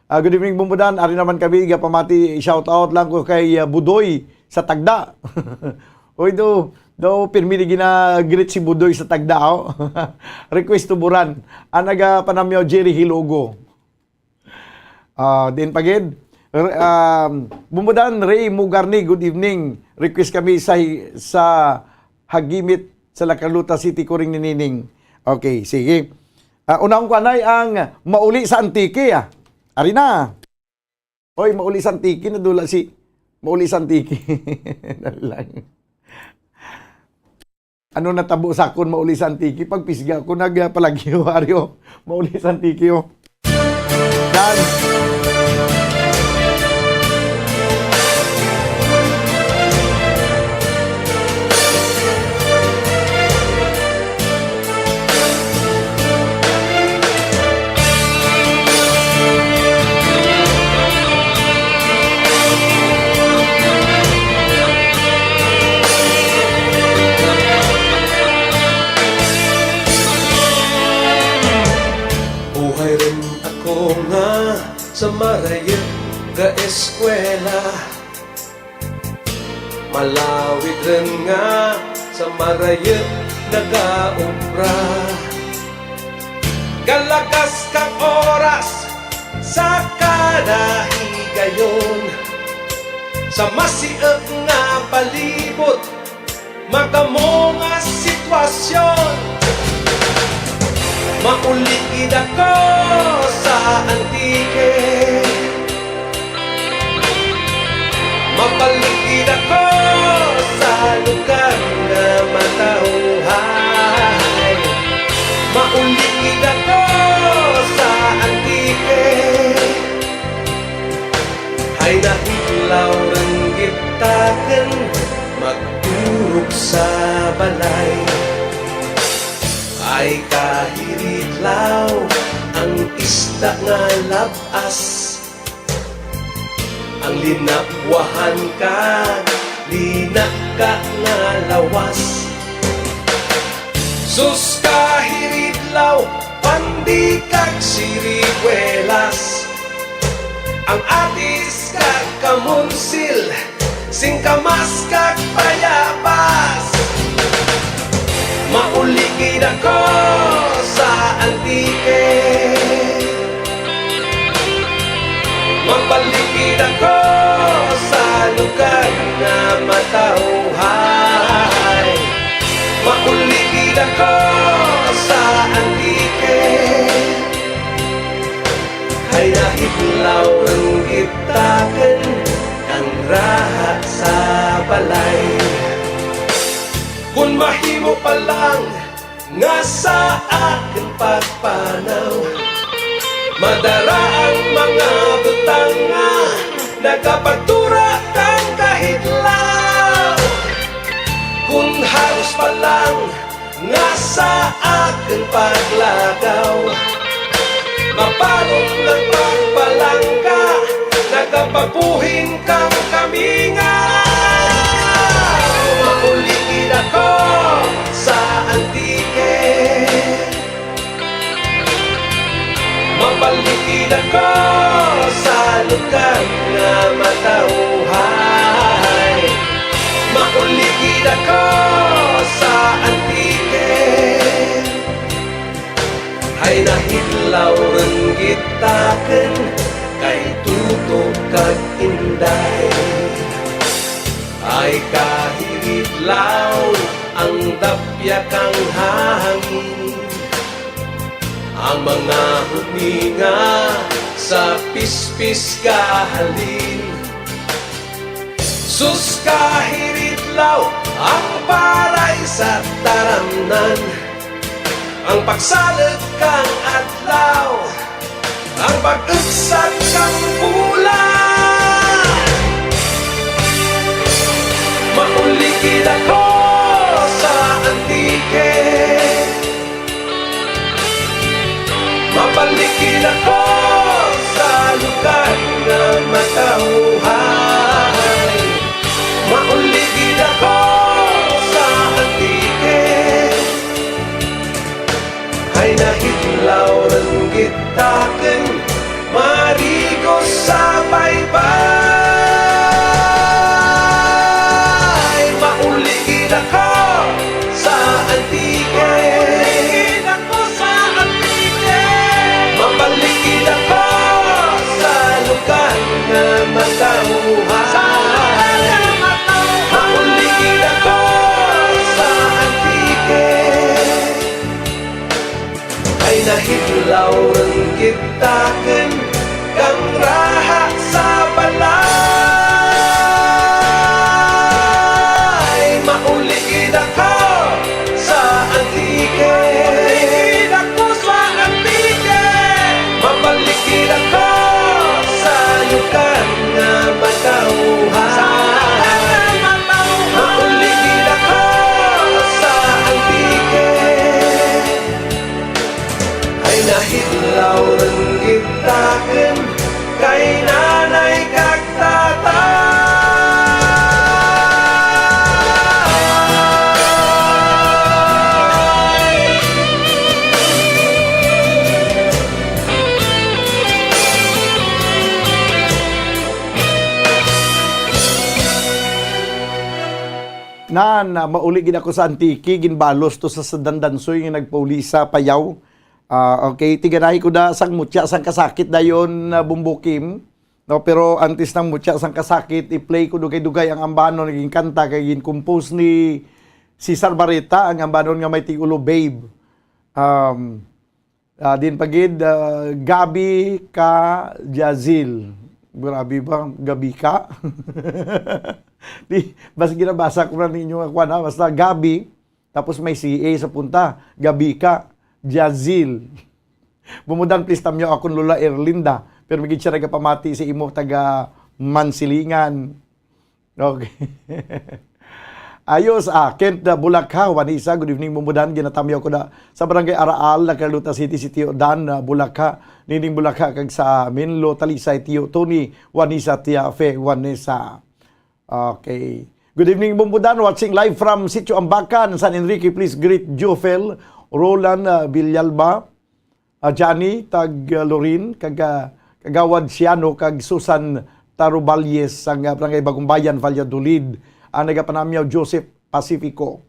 Good evening, Bumbudan. Ari naman kami gapamati. Shout out lang ko kay Budoy sa Tagda. Oy do pirmi gina-greet si Budoy sa Tagda. Request to Buran. Anaga panamyaw Jerry Hilogo. Din pagid. Bumbudan, Ray Mugarni, good evening. Request kami sa Hagimit sa Lakaluta City, Kuring ni Nining. Okay, sige. Unang kanay ang mauli sa Antique. Ari na. Oy, mauli sa Antique. Nadula si mauli sa Antique. Ano natabo sa akon mauli sa Antique? Pagpisga ko nagpalagyo, Aryo. Mauli sa Antique. Dan. Sa marayat nga eskwela, malawit rin nga sa marayat nagaumpra. Galakas kang oras sa kada higayon, sa masiag nga palibot magamo nga sitwasyon. Maulikid ako sa Antique, mapalikid ako sa lugar na matauhay. Maulikid ako sa Antique, ay nahilaw rin gitaken magturok sa balay. Ay kahirit lang isda nga labas, ang linapwahan ka, linak ka nga lawas. Sus kahiridlaw, pandi kag sirigwelas, ang atis kag kamunsil, singkamas kag payabas. Mauligid ako sa antike, mabaligid ako sa lugar na matauhay. Mauligid ako sa antike, ay nahitlaw ang gitaken ang raha sa balay. Kung mahimo pa lang nga sa akin pagpanaw, madara ang mga butang nga nagapagtura kang kahitlaw. Kung halos pa lang nga sa akin paglagaw, mapalong ng pagpalangka, nagapagbuhin kang kamingaw. Mauligid ako sa antike, mabaligid ako sa lugar na matauhay. Mauligid ako sa antike, ay nahitlaw ng gitaken kay tutok kag inday. Ay kahitlaw ang dapya kang hangin, ang mga huminga sa pispis kahalin. Sus kahiritlaw ang paray sa taramnan, ang pagsalag kang adlaw, ang pag-ugsat kang bulan. Mauligid ako sa antike, mabaligid ako sa lugar na matauhay. Mauligid ako sa antike, ay nahitlaw ng gitaken, marigo sa baybay. Mauligid ako sa antike, mauligid ako sa antike, mabaligid ako sa lugar na matauhay. Mauligid ako sa antike, ay nahitlaw ng gitaken kang raha sa balay. Mauligid ako sa antike, mauligid ako sa antike, mabaligid ako sa lugar na matauhay. Mauligid ako sa antike, ay nahitlaw ng gitaken kay nanay kag tatay. Na mauligid ako sa antiki, ginbalos to sa dandansoy nga nagpaulisa payaw. Okay, tiganahi ko da sang mutya sang kasakit dayon na bumbukim. No, pero antes ng mutya sang kasakit, i-play ko dugay-dugay ang ambano naging kanta kay gin-compose ni Cesar Barreta, ang ambanon nga may tigulo Babe. Din pagid Gabi ka Jazil. Grabe ba? Gabi ka? Basta ginabasa ko na ninyo ako na. Basta Gabi, tapos may CA sa punta. Gabi ka, Jazil. Bumudan please tamyo akong Lola Erlinda. Pero magiging siya nagapamati si imo taga Mansilingan. Okay. Ayos, Kent Bulacca, Wanisa, good evening Bumbudan, ginatamyaw ko na sa Barangay Araal, Carlota City, si Tio Dan Bulacca, Nining Bulacca, kag sa Minlo, Talisay, Tio Tony, Wanisa, Tia Fe, Wanisa. Okay. Good evening Bumbudan, watching live from Sitio Ambacan, San Enrique, please greet Jofel, Roland Villalba, Johnny, tag Lorin, kag Kagawad Siano, kag Susan Taruballes, ang Barangay Bagong Bayan, Valladolid, ang nagapanamyaw Joseph Pacifico.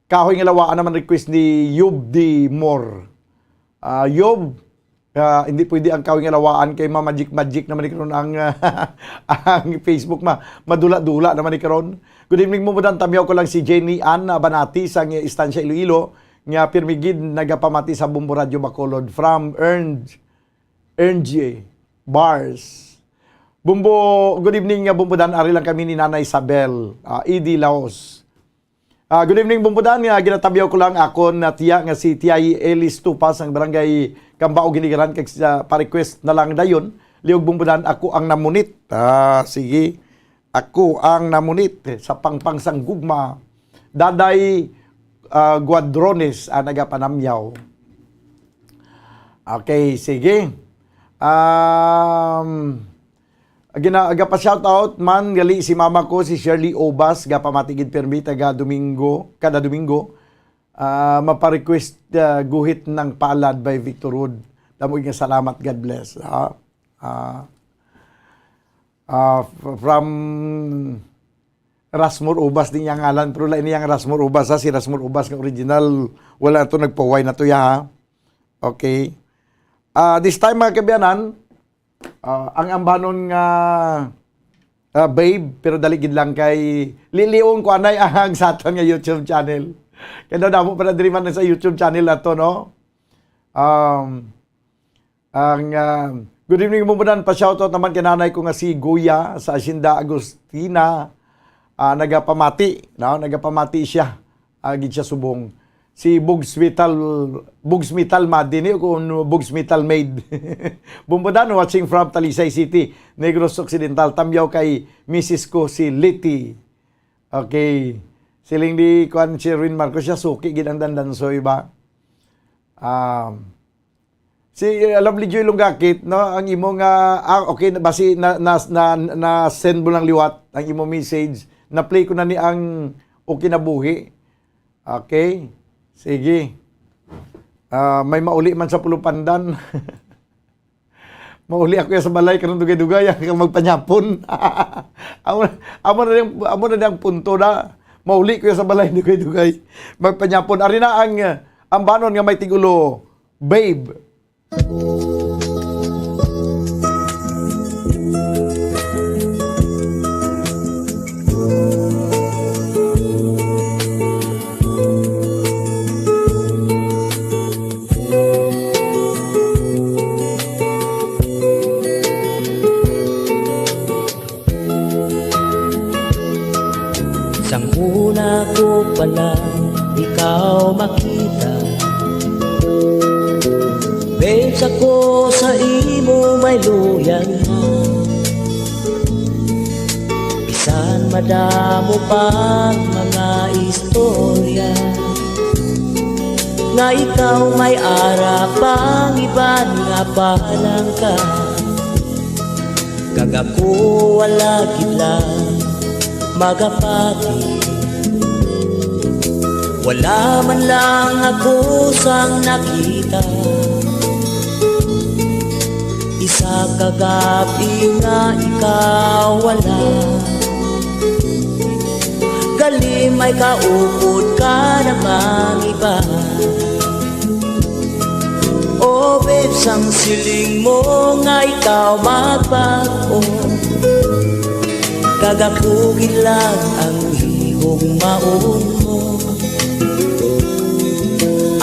Kahoy nga lawaan naman request ni Yob D. Moore. Yob, hindi pwede ang kahoy nga lawaan kay magic naman ikaroon ang Facebook madula-dula naman ikaroon. Good evening mo mudan, tamyaw ko lang si Jenny Ann Banati sa Istansya Iloilo nga pirmigid nagapamati sa Bumbo Radio Bacolod from Ernj Bars. Bumbo, good evening Bumbudan, ari lang kami ni Nanay Isabel, Edi Laos. Good evening Bumbudan, ginatabiyaw ko lang ako na tiya nga si Tiay Elis Tupas ang Barangay Kambao Ginigaran kag pa-request na lang dayon. Liog Bumbudan, ako ang namunit. Sige. Ako ang namunit sa pangpangsang gugma. Daday Guadrones nagapanamyaw. Okay, sige. Agapa shout out man gali si mama ko si Shirley Obas gapamatigid permi kada Domingo mapa-request guhit ng palad by Victor Wood. Damo nga salamat, God bless. From Rasmur Ubas din yang ngalan, pero lain niyang Rasmur Ubas si Rasmur Ubas ng original wala to nagpaway na to ya. Okay. This time mga kabiyanan, ang ambanon nga babe, pero daligid lang kay liliong ko anay ang sa aton nga YouTube channel. Kaya daw mo para diri man sa YouTube channel na to, no? Good evening mo mudan, pa-shoutout naman kay nanay ko nga si Guya sa Asinda Agustina. Nagapamati, no? Nagapamati siya. Gid siya subong. Si Bugs Metal Madini kung Bugs Metal Maid. Bumbudan, watching from Talisay City, Negros Occidental. Tamyaw kay Mrs. ko si Liti. Okay. Siling di kuan si Ruin Marcos siya suki gid ang dandansoy ba. Si Lovely Joy Lungakit, no, ang imo nga okay basi na send mo lang liwat ang imo message. Na play ko na ni ang okay na buhi. Okay. Sige. May mauli man sa Pulupandan. Mauli ako sa balay kanang dugay-dugay ang magpanyapon. Amo na diyang punto na. Mauli ko sa balay dugay-dugay. Magpanyapon. Ari na ang banon nga may tigulo, babe. Una ko pa lang ikaw makita, babes ako sa imo may luyang na. Bisan madamo pang mga istorya, nga ikaw may ara pang iban nga palang ka. Kag ako wala lang magapati, wala man lang ako sang nakita. Isa kagabi nga ikaw wala, gali may kaupod ka namang iba. Oh babes, ang siling mo nga ikaw magbago, kagapugin lang ang hihong maon mo.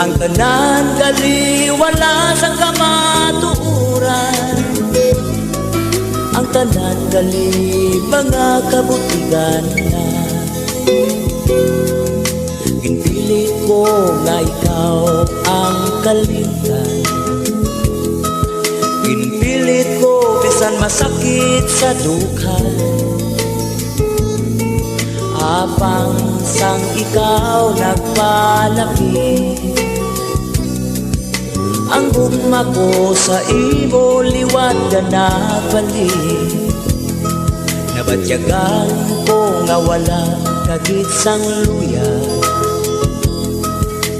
Ang tanan gali wala sa kamatuuran, ang tanan gali mga kabutigan na. Ginpilit ko nga ikaw ang kalingan, ginpilit ko bisan masakit sa dukha, apang sang ikaw nagpalaki. Ang gugma ko sa imo liwat ka nagbalik. Nabatyagan ko nga wala kagitsang luya.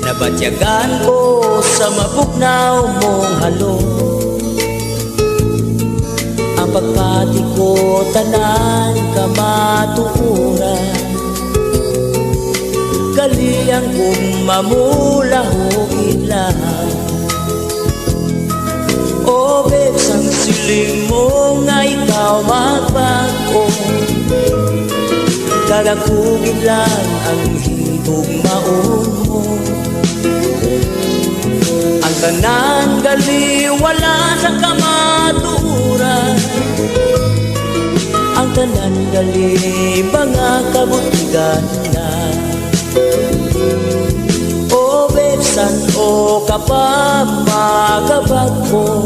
Nabatyagan ko sa mabugnaw mong halong. Ang pagpati ko tanan ka matuuran. Kaliyang kong mamulahugin lang. O bebs, ang siling mo nga ikaw magbago. Kagakugin lang ang higugmaon mo. Ang tanan gali wala sa kamaturan. Ang tanan gali mga kabutigan na. O bebsan o kapapagabag ko.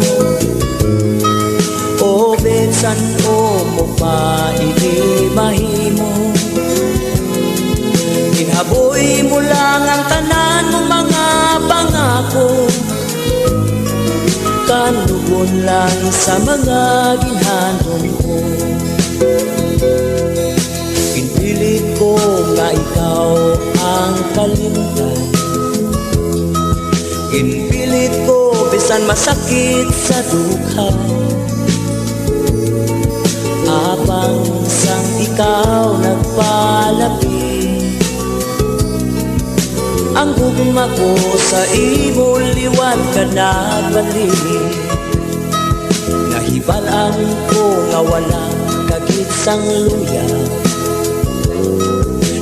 O bebsan o mo pa inimahimo. Inhaboy mo lang ang tanan mo mga pangako. Kanugon lang sa mga ginhandong ko. Pinilit ko nga ikaw ang kalimtan. Ginpilit ko bisan masakit sa dukha. Apang sang ikaw nagpalaki. Ang gugma ko sa imo liwat ka nagbalik. Nahibalaan ko nga wala kagitsang luya.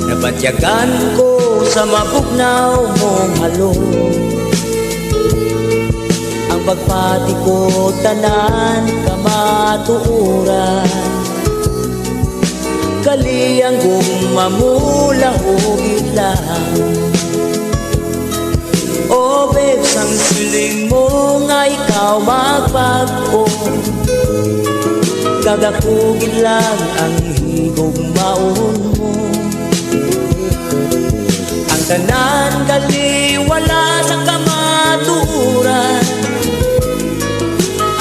Nabatyagan ko sa mabugnaw mong halong. Ang pagpati ko tanan ka matuuran. Kaliyang kong mamulahugin lang. O bebs, ang siling mo nga ikaw magbago. Gagakugin lang ang higugmaon mo. Ang tanan gali wala sa kamaturan.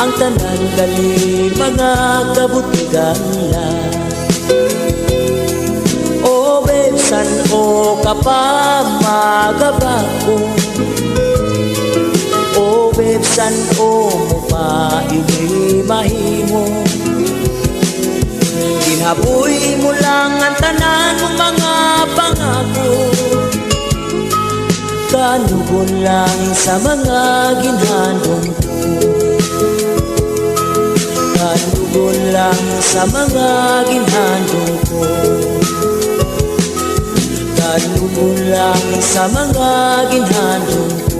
Ang tanan gali mga kabutigan lang. O bebsan o kapamagabag ko. O bebsan o mo pa inimahimo. Ginaboy mo lang ang tanan mo mga pangako. Kanugon lang sa mga ginhandong ko. Kanugon lang sa mga ginhandong ko. Kanugon lang sa mga ginhandong ko.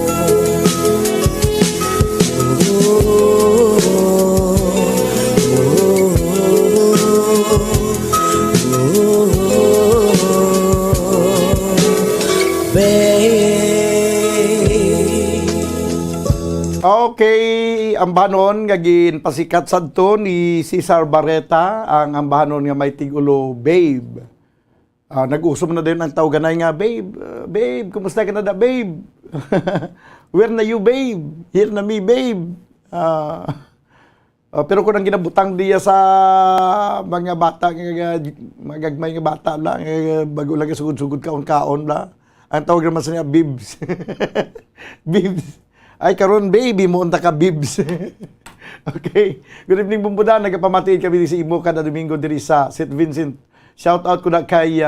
Okay, ambanon nga ginpasikat sadto ni Cesar Barreta ang ambanon nga may tigulo babe. Nag-usom na din ang tawganay nga babe. Babe, kumusta ka na da babe? Where na you babe? Here na me babe. Pero kung ang ginabutang diya sa mga bata, magagmay nga bata lang, bago lang sugod-sugod kaon-kaon la. Ang tawag naman sa niya, bibs. Bibs. Ay, karon baby, mo unta ka bibs. Okay. Good evening, Bumbudan. Nagapamatiin kami si Imo kada Domingo diri sa St. Vincent. Shout out ko na kay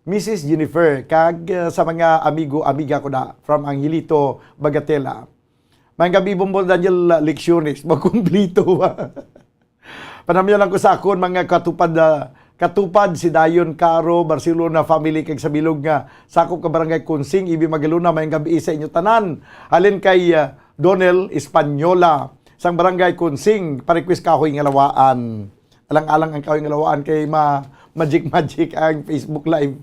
Mrs. Jennifer, kag sa mga amigo-amiga ko na from Angelito, Bagatela. May gabi, Bumbol Daniel Lecciones, magkumplito ba? Panamyo lang ko sa akon, mga katupad si Dayon Caro, Barcelona family, kag sa bilog nga, sakop ka barangay Kunsing, Ibi Magaluna, may gabi sa inyo tanan. Halin kay Donel Espanyola, sang barangay Kunsing, pa-request kahoy nga lawaan. Alang-alang ang kahoy nga lawaan kay magic ang Facebook Live.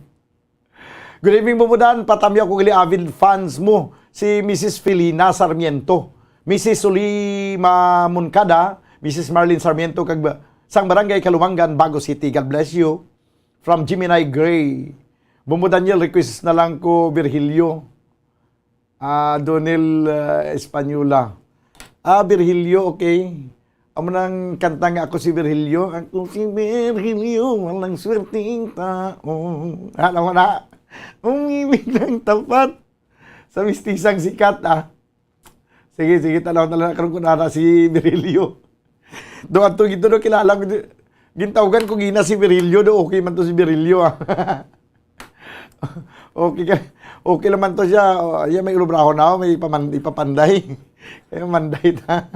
Good evening, Bumudan. Patamyo ko gali avid fans mo, si Mrs. Felina Sarmiento, Mrs. Sulima Moncada, Mrs. Marlene Sarmiento kag sang barangay Kalumangan, Bago City. God bless you. From Gemini Gray. Bumbo Daniel, request na lang ko Virgilio. Donel Espanola. Virgilio, okay. Amo nang kanta nga ako si Virgilio. Ako si Virgilio, walang swerteng tao. Alam mo na, umibig ng tapat sa mistisang sikat, Sige, talaw karon ko na si Virgilio. Doon to gito do kilala ko. Gintawagan ko gina si Virgilio do, okay man to si Virgilio. Okay naman to siya. May ulubraho na, may ipapanday. Kaya manday ta.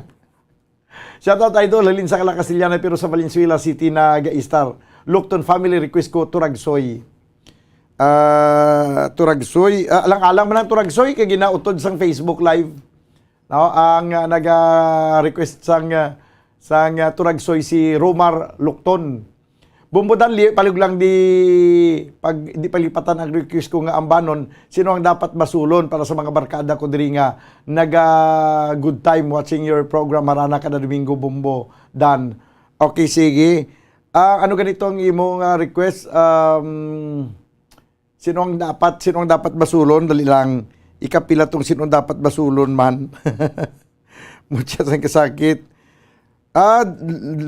Shoutout tayo lalin sa Calacasillana pero sa Valenzuela City na Gaistar. Lukton family request ko Turagsoy. Turagsoy. Alang-alang man ang Turagsoy kay ginautod sang Facebook live. No, ang naga-request sang Turagsoy si Romar Lukton. Bumbudan palig lang di palipatan ang request ko nga ambanon, sino ang dapat masulon para sa mga barkada ko diri nga naga good time watching your program Marana kada Domingo Bumbo Dan. Okay, sige. Ano ganito ang imong request? Sino ang dapat masulon? Dali lang. Ikapila tong sino dapat masulon man. Mutya sang kasakit.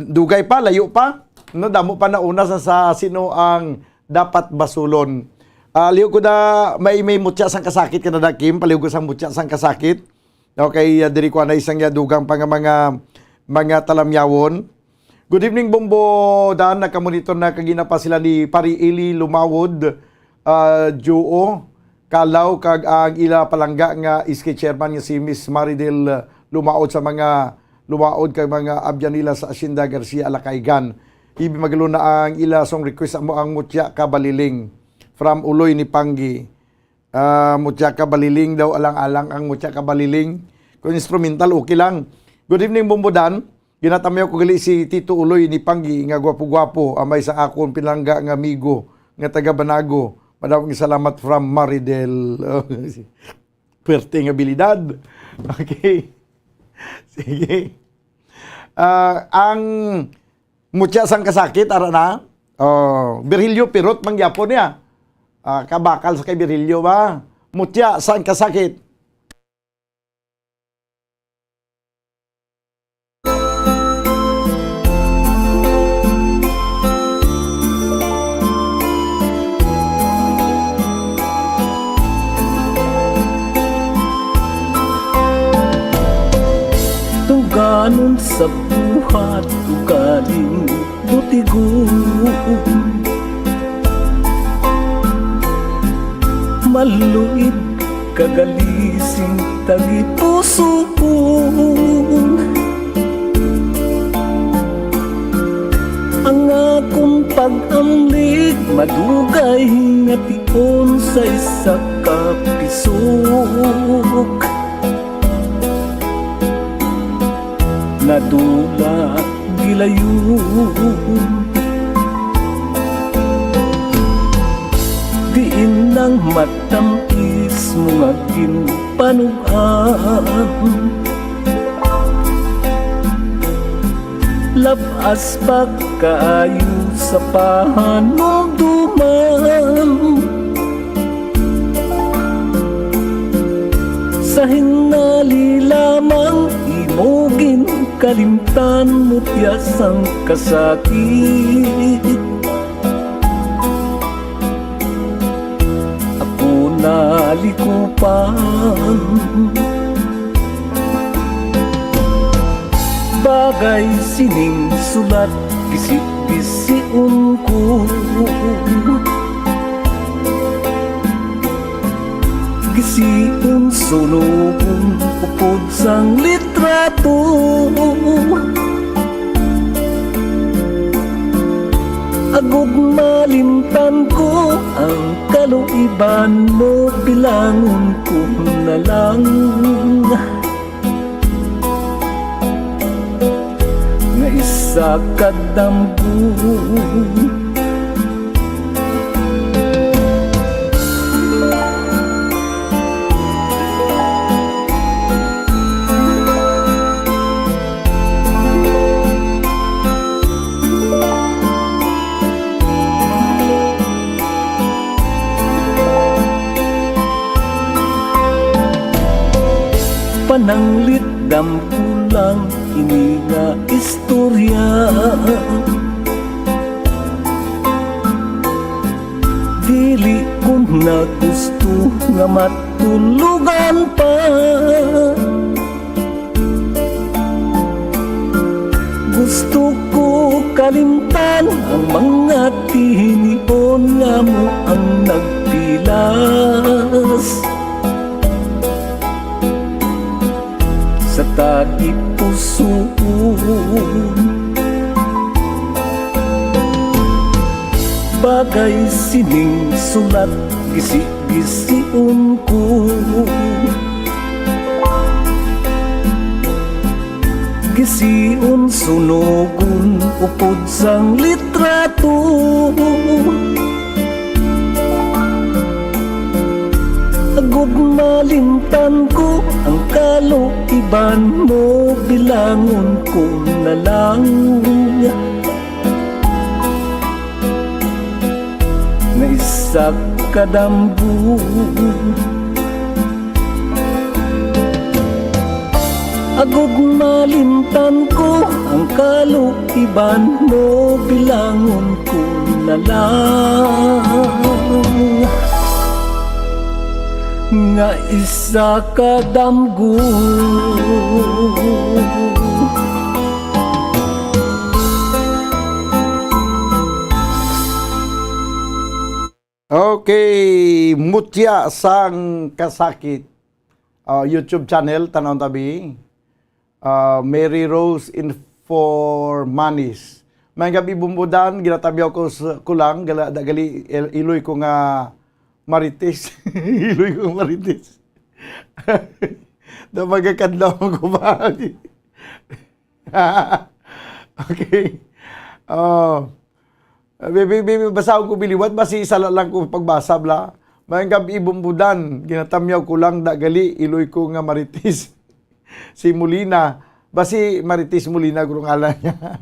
Dugay pa, layo pa. No, damo pa na una sa sino ang dapat basulon. Liyo ko na may mutya sang kasakit ka na dakim, paliw ko sang mutya sang kasakit. Okay, diri ko na isang dugang pa nga mga talamyawon. Good evening Bombo Dan, nakamonitor na kagina pa sila ni Pari Eli Lumawod, Juo, Kalaw kag ang ila palangga nga iski chairman nga si Miss Maridel Lumaod sa mga lumaod kay mga abyan nila sa Asyenda Garcia Alacaigan. Ibi magalo na ang ila song request mo ang Mutya Kabaliling from Uloy ni Panggi. Mutya Kabaliling daw, alang-alang ang Mutya Kabaliling. Kung instrumental, okay lang. Good evening, Bumbudan. Ginatamayo ko gali si Tito Uloy ni Panggi, nga gwapo-gwapo, amay sa akon pinangga nga amigo, nga taga Banago. Madawang salamat from Maridel. Pwerte nga abilidad. Okay. Sige. Ang mutya sang kasakit, ara na. Virgilio Pirot, mangyapon niya. Kabakal sa kay Virgilio ba? Mutya sang kasakit. Tuganon sa buhat, tugaling butigon. Maluid kagalising tagi puso ko. Ang akong pag-amlig madugay nga tion sa isa ka pisok. Nadula gilayon, diin ng matamis mo nga ginpanuhan. Labas pa kaayo sa panumduman, sa hinali lamang imogin kalimtan mo tiyasang kasakit. Ako nalikupan, bagay sining sulat gisi-gisiun ko. Gisiun sunubun upod sang litrato. Agog malimtan ko ang kaluiban mo, bilangon ko na lang. Nga isa kadamgun, lang ini nga istorya. Dili ko na gusto nga matulugan pa. Gusto ko kalimtan ang mga tinion nga mo ang nagpilas sa tagit pusoon. Bagay sining sulat gisi-gisiun ko. Gisiun sunogun upod sang litrato. Agud malimtan ko ang kaloiban mo, bilangon ko na lang na isa kadambu. Agud malimtan ko ang kaluiban mo, bilangon ko na lang nga isa kadamgu. Okay, Mutya sang Kasakit. YouTube channel, tanaw tabi. Mary Rose Informanis. May gabi bumbudan, ginatabyaw ko kulang, gali iloy ko nga marites. Iloy ko marites. Na magkakadlaw ko ba? Okay. Basa ko biliwat, basi isa lang ko pagbasa bla. May gabi bumbudan, ginatamyaw ko lang, gali iloy ko nga marites. Si Molina, basi Marites Molina gurong ala niya.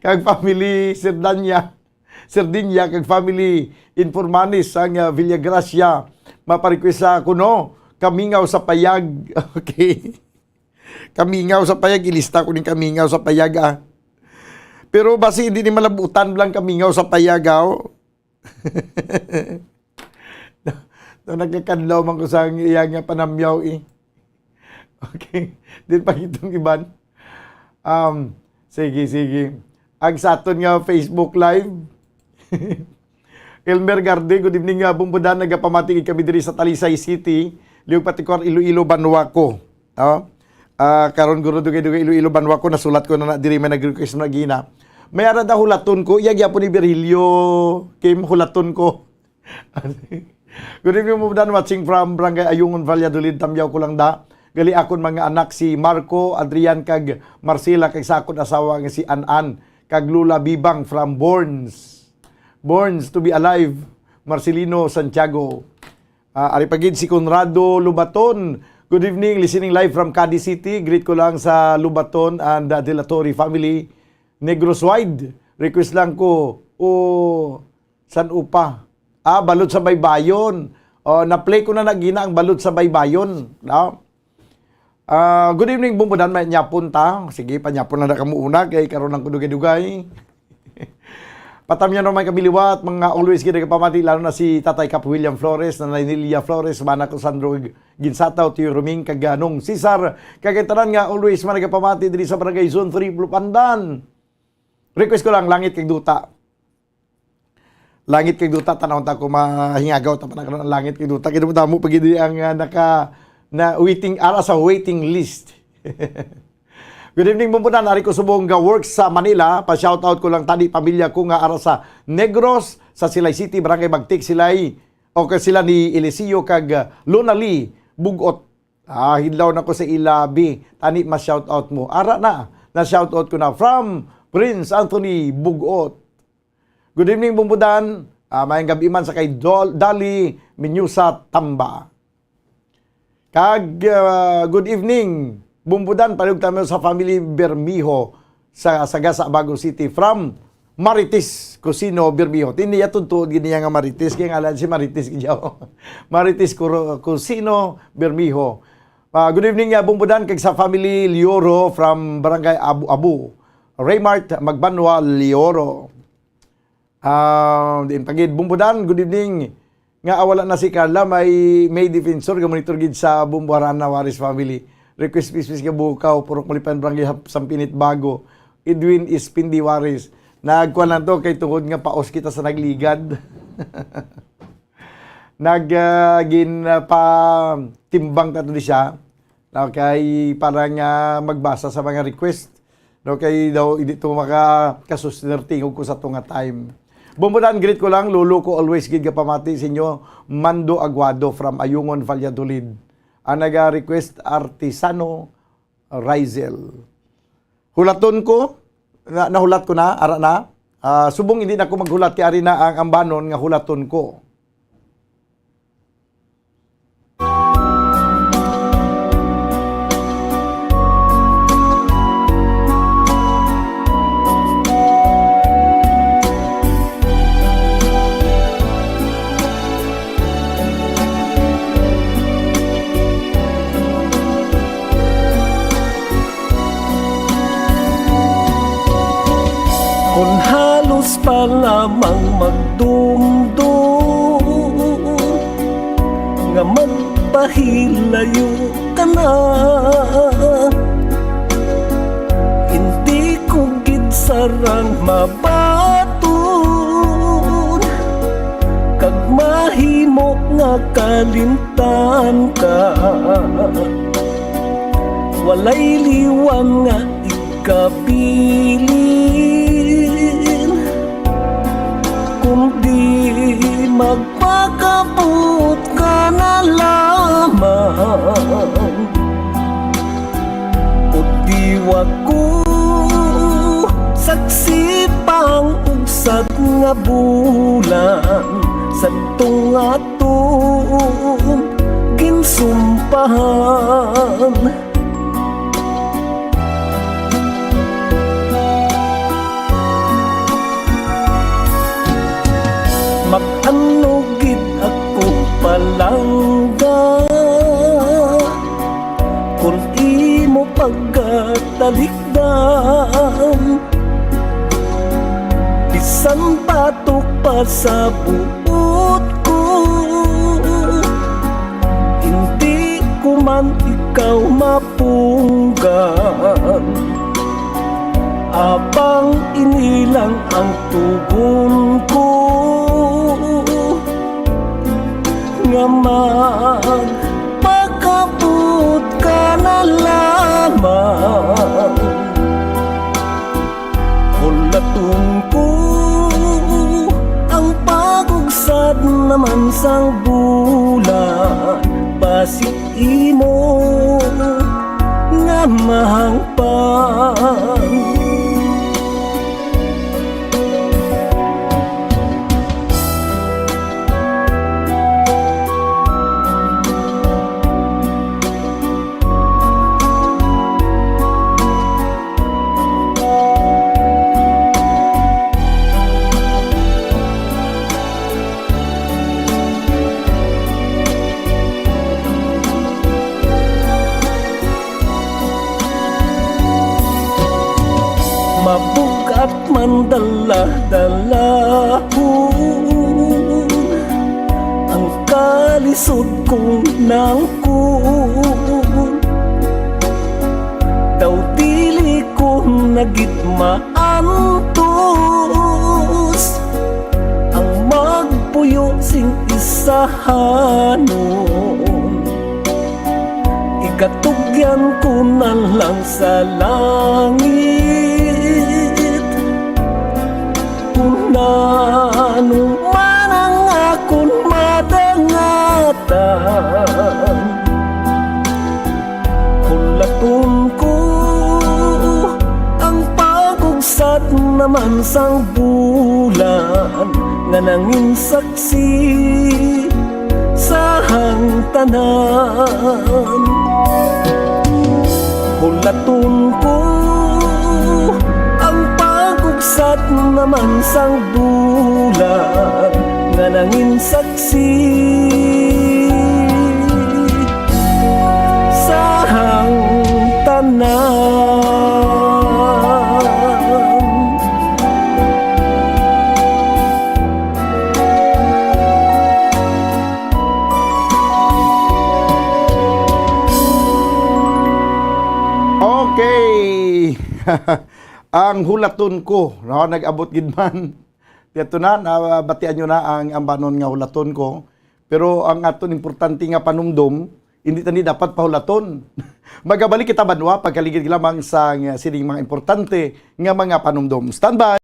Kag family Sardinia, kag family Informanis ang Villagracia, maparequesta kuno kamingaw sa payag. Okay. Kamingaw sa payag, ilista ko ning kamingaw sa payag ah. Pero basi hindi ni malabutan lang kamingaw sa payag ah. Nagkakadlaw man ko sa iyang panamyaw eh. Okay. Din pakitong iban. Sige. Ang saton nga Facebook Live. Elmer Garde, good evening nga. Bumbudan, nagapamatingin kami diri sa Talisay City. Liog Patikor, Iloilo, Banwako. Karon guro dugay-dugay Iloilo, Banwako. Nasulat ko na diri may nag-request na gina. May arada hulaton ko. Iyag po ni Virgilio. Kim hulaton ko. Good evening, Bumbudan. Watching from Barangay Ayungon, Valladolid. Tamyaw ko lang da. Gali akon mga anak si Marco, Adrian kag Marcela kag sa akon asawa nga si Anan kag Lula Bibang from Borns to be alive, Marcelino Santiago. Ari pagid si Conrado Lubaton. Good evening, listening live from Cadiz City. Greet ko lang sa Lubaton and De La Torre family. Negros Wide. Request lang ko san upa. Balod sa Baybayon. Na-play ko na nagina ang Balod sa Baybayon. Good evening, Bumbudan. May nyapon ta. Sige, panyapon na kamuuna. Kaya karoon ng kudugay-dugay. Patamyan naman kabiliwat. Mga always kinagapamati. Lalo na si Tatay Cap William Flores, Nanay Nilia Flores, Mana ko Sandro Ginsataw, Tiyo Ruming, Kaganong Cesar. Kagitanan nga always managapamati diri sa Barangay Zone 3, Blupandan. Request ko lang, langit kay duta. Langit kay duta. Tanawon ta ko mahingagaw. Tapan ang langit kay duta. Kaya mo pag ang waiting ara sa waiting list. Good evening, Bumbudan. Ari ko subong work sa Manila. Pa-shoutout ko lang tadi pamilya ko nga ara sa Negros, sa Silay City, Barangay Bagtik, Silay. O sila ni Eliseo kag Lunali, Bugot. Hidlaw na ko sa Ilabi. Tani ma-shoutout mo. Ara na shoutout ko na from Prince Anthony Bugot. Good evening, Bumbudan. Mayang gabi man sa kay Dali Minyusa Tamba. Kag good evening, Bumbudan, palug tayo sa family Bermijo sa Sagasa, Bagong City from Marites Cusino Bermijo. Tindi ya tuntud gini nga Marites kay ngalan si Marites gijaw. Marites Cusino Bermijo. Good evening, Bumbudan, kag sa family Lioro from Barangay Abu-Abu. Raymart Magbanwa Lioro. Din pagid Bumbudan, good evening. Nga awala na si Carla, may defensor ga monitor gid sa Bumbuaran na Waris family. Request pismis ka bukaw, purok malipan Barangay Sampinit Bago. Edwin Ispindi Waris. Nagkuan lang to kay tungod nga paos kita sa nagligad. Pa timbang tato di siya. Kay parang magbasa sa mga request. No, kay daw hindi to makakasustertingog ko sa tunga time. Bumbudan, greet ko lang, lolo ko always gid ka pamati sa inyo, Mando Aguado from Ayungon, Valladolid. Ang naga-request Artisano Rizel. Hulaton ko, nahulat ko na, ara na. Subong hindi na ako maghulat, kaya rin na ang ambanon nga hulaton ko. Kung halos pa lamang magdumdum nga magpahilayo ka na, hindi ko gid sarang mabaton kag mahimo nga kalimtan ka. Walay liwang nga ikabilin kundi magpakabot ka na lamang. Udiwa ko saksi pang ugsad nga bulan sa tungatong ginsumpahan. Makanugid ako palangga kung imo pagkatalikdan, bisan patok pa sa buot ko, hindi ko man ikaw mapunggan. Abang inilang ang tugon ko nga magpakabot ka na lamang. Hulaton ko ang pagugsad naman sang bulan, basi imo nga mahangpan. Mabugat man dala-dalahon ang kalisod kong nangkun, daw dili ko nagitmaantos ang magpuyo sing isahanon. Ikatugyan ko na lang sa langit kung nanuman ang akong madangatan. Hulaton ko ang pagugsad naman sang bulan nga nangin saksi sa hangtanan. Hulaton ko ang pagugsad naman sang bulan nga nangin saksi sa Okay. Ang hulaton ko, no, nag-abot gid man. Dito na, batian nyo na ang ambanon nga hulaton ko. Pero ang aton importante nga panumdom, hindi tani dapat pahulaton. Magabalik kita banwa pagkaligid lamang sa sining mga importante nga mga panumdom. Standby!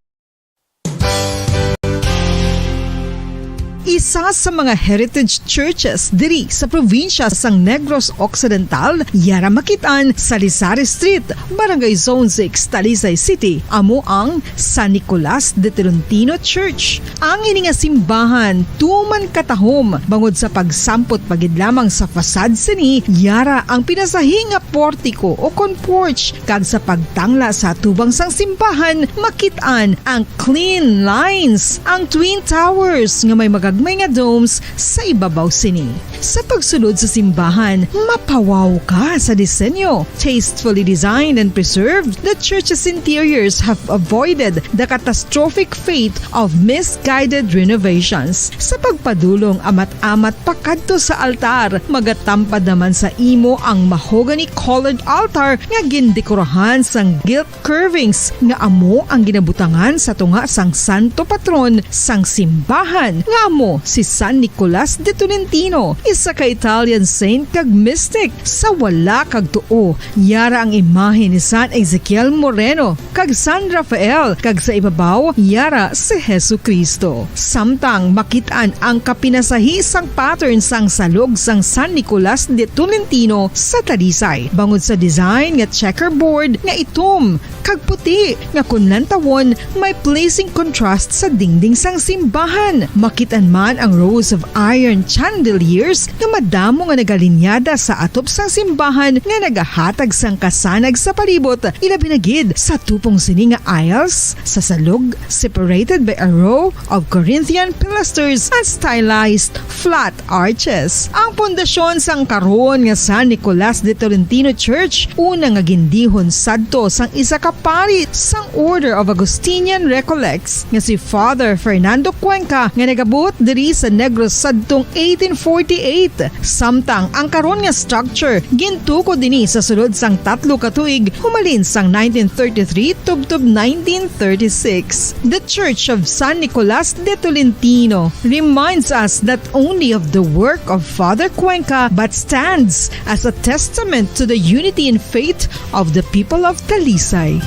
Isa sa mga heritage churches diri sa probinsya sang Negros Occidental, yara makitaan sa Lisari Street, Barangay Zone 6, Talisay City, amo ang San Nicolas de Tolentino Church. Ang ini nga simbahan tuman katahom bangod sa pagsampot pagid lamang sa fasad sini, yara ang pinasahi nga portiko o kon porch, kag sa pagtangla sa tubang sang simbahan makitaan ang clean lines, ang twin towers nga may magagmay nga domes sa ibabaw sini. Sa pagsulod sa simbahan, mapawaw ka sa disenyo. Tastefully designed and preserved, the church's interiors have avoided the catastrophic fate of misguided renovations. Sa pagpadulong amat-amat pakadto sa altar, magatampad naman sa imo ang mahogany colored altar nga gindekorahan sang gilt curvings nga amo ang ginabutangan sa tunga sang santo patron sang simbahan nga amo si San Nicolas de Tolentino, isa ka Italian saint kag mystic. Sa wala kag tuo, yara ang imahe ni San Ezekiel Moreno kag San Rafael, kag sa ibabaw yara si Hesu Kristo. Samtang makitaan ang kapinasahi sang pattern sang salog sang San Nicolas de Tolentino sa Talisay, bangod sa design nga checkerboard nga itom kag puti nga kunlantawon may placing contrast sa dingding sang simbahan. Makitaan man ang rows of iron chandeliers nga madamo nga nagalinyada sa atop sang simbahan nga nagahatag sang kasanag sa palibot, ilabi na gid sa tupong sini nga aisles sa salog, separated by a row of Corinthian pilasters at stylized flat arches. Ang pundasyon sang karon nga San Nicolas de Tolentino Church una nga gindihon sadto sang isa ka pari sang Order of Augustinian Recollects nga si Father Fernando Cuenca nga nagabot diri sa Negros sadtong 1848. Samtang ang karon nga structure gintuko dinhi sa sulod sang 3 ka tuig humalin sang 1933 tubtob 1936. The Church of San Nicolas de Tolentino reminds us not only of the work of Father Cuenca but stands as a testament to the unity and faith of the people of Talisay.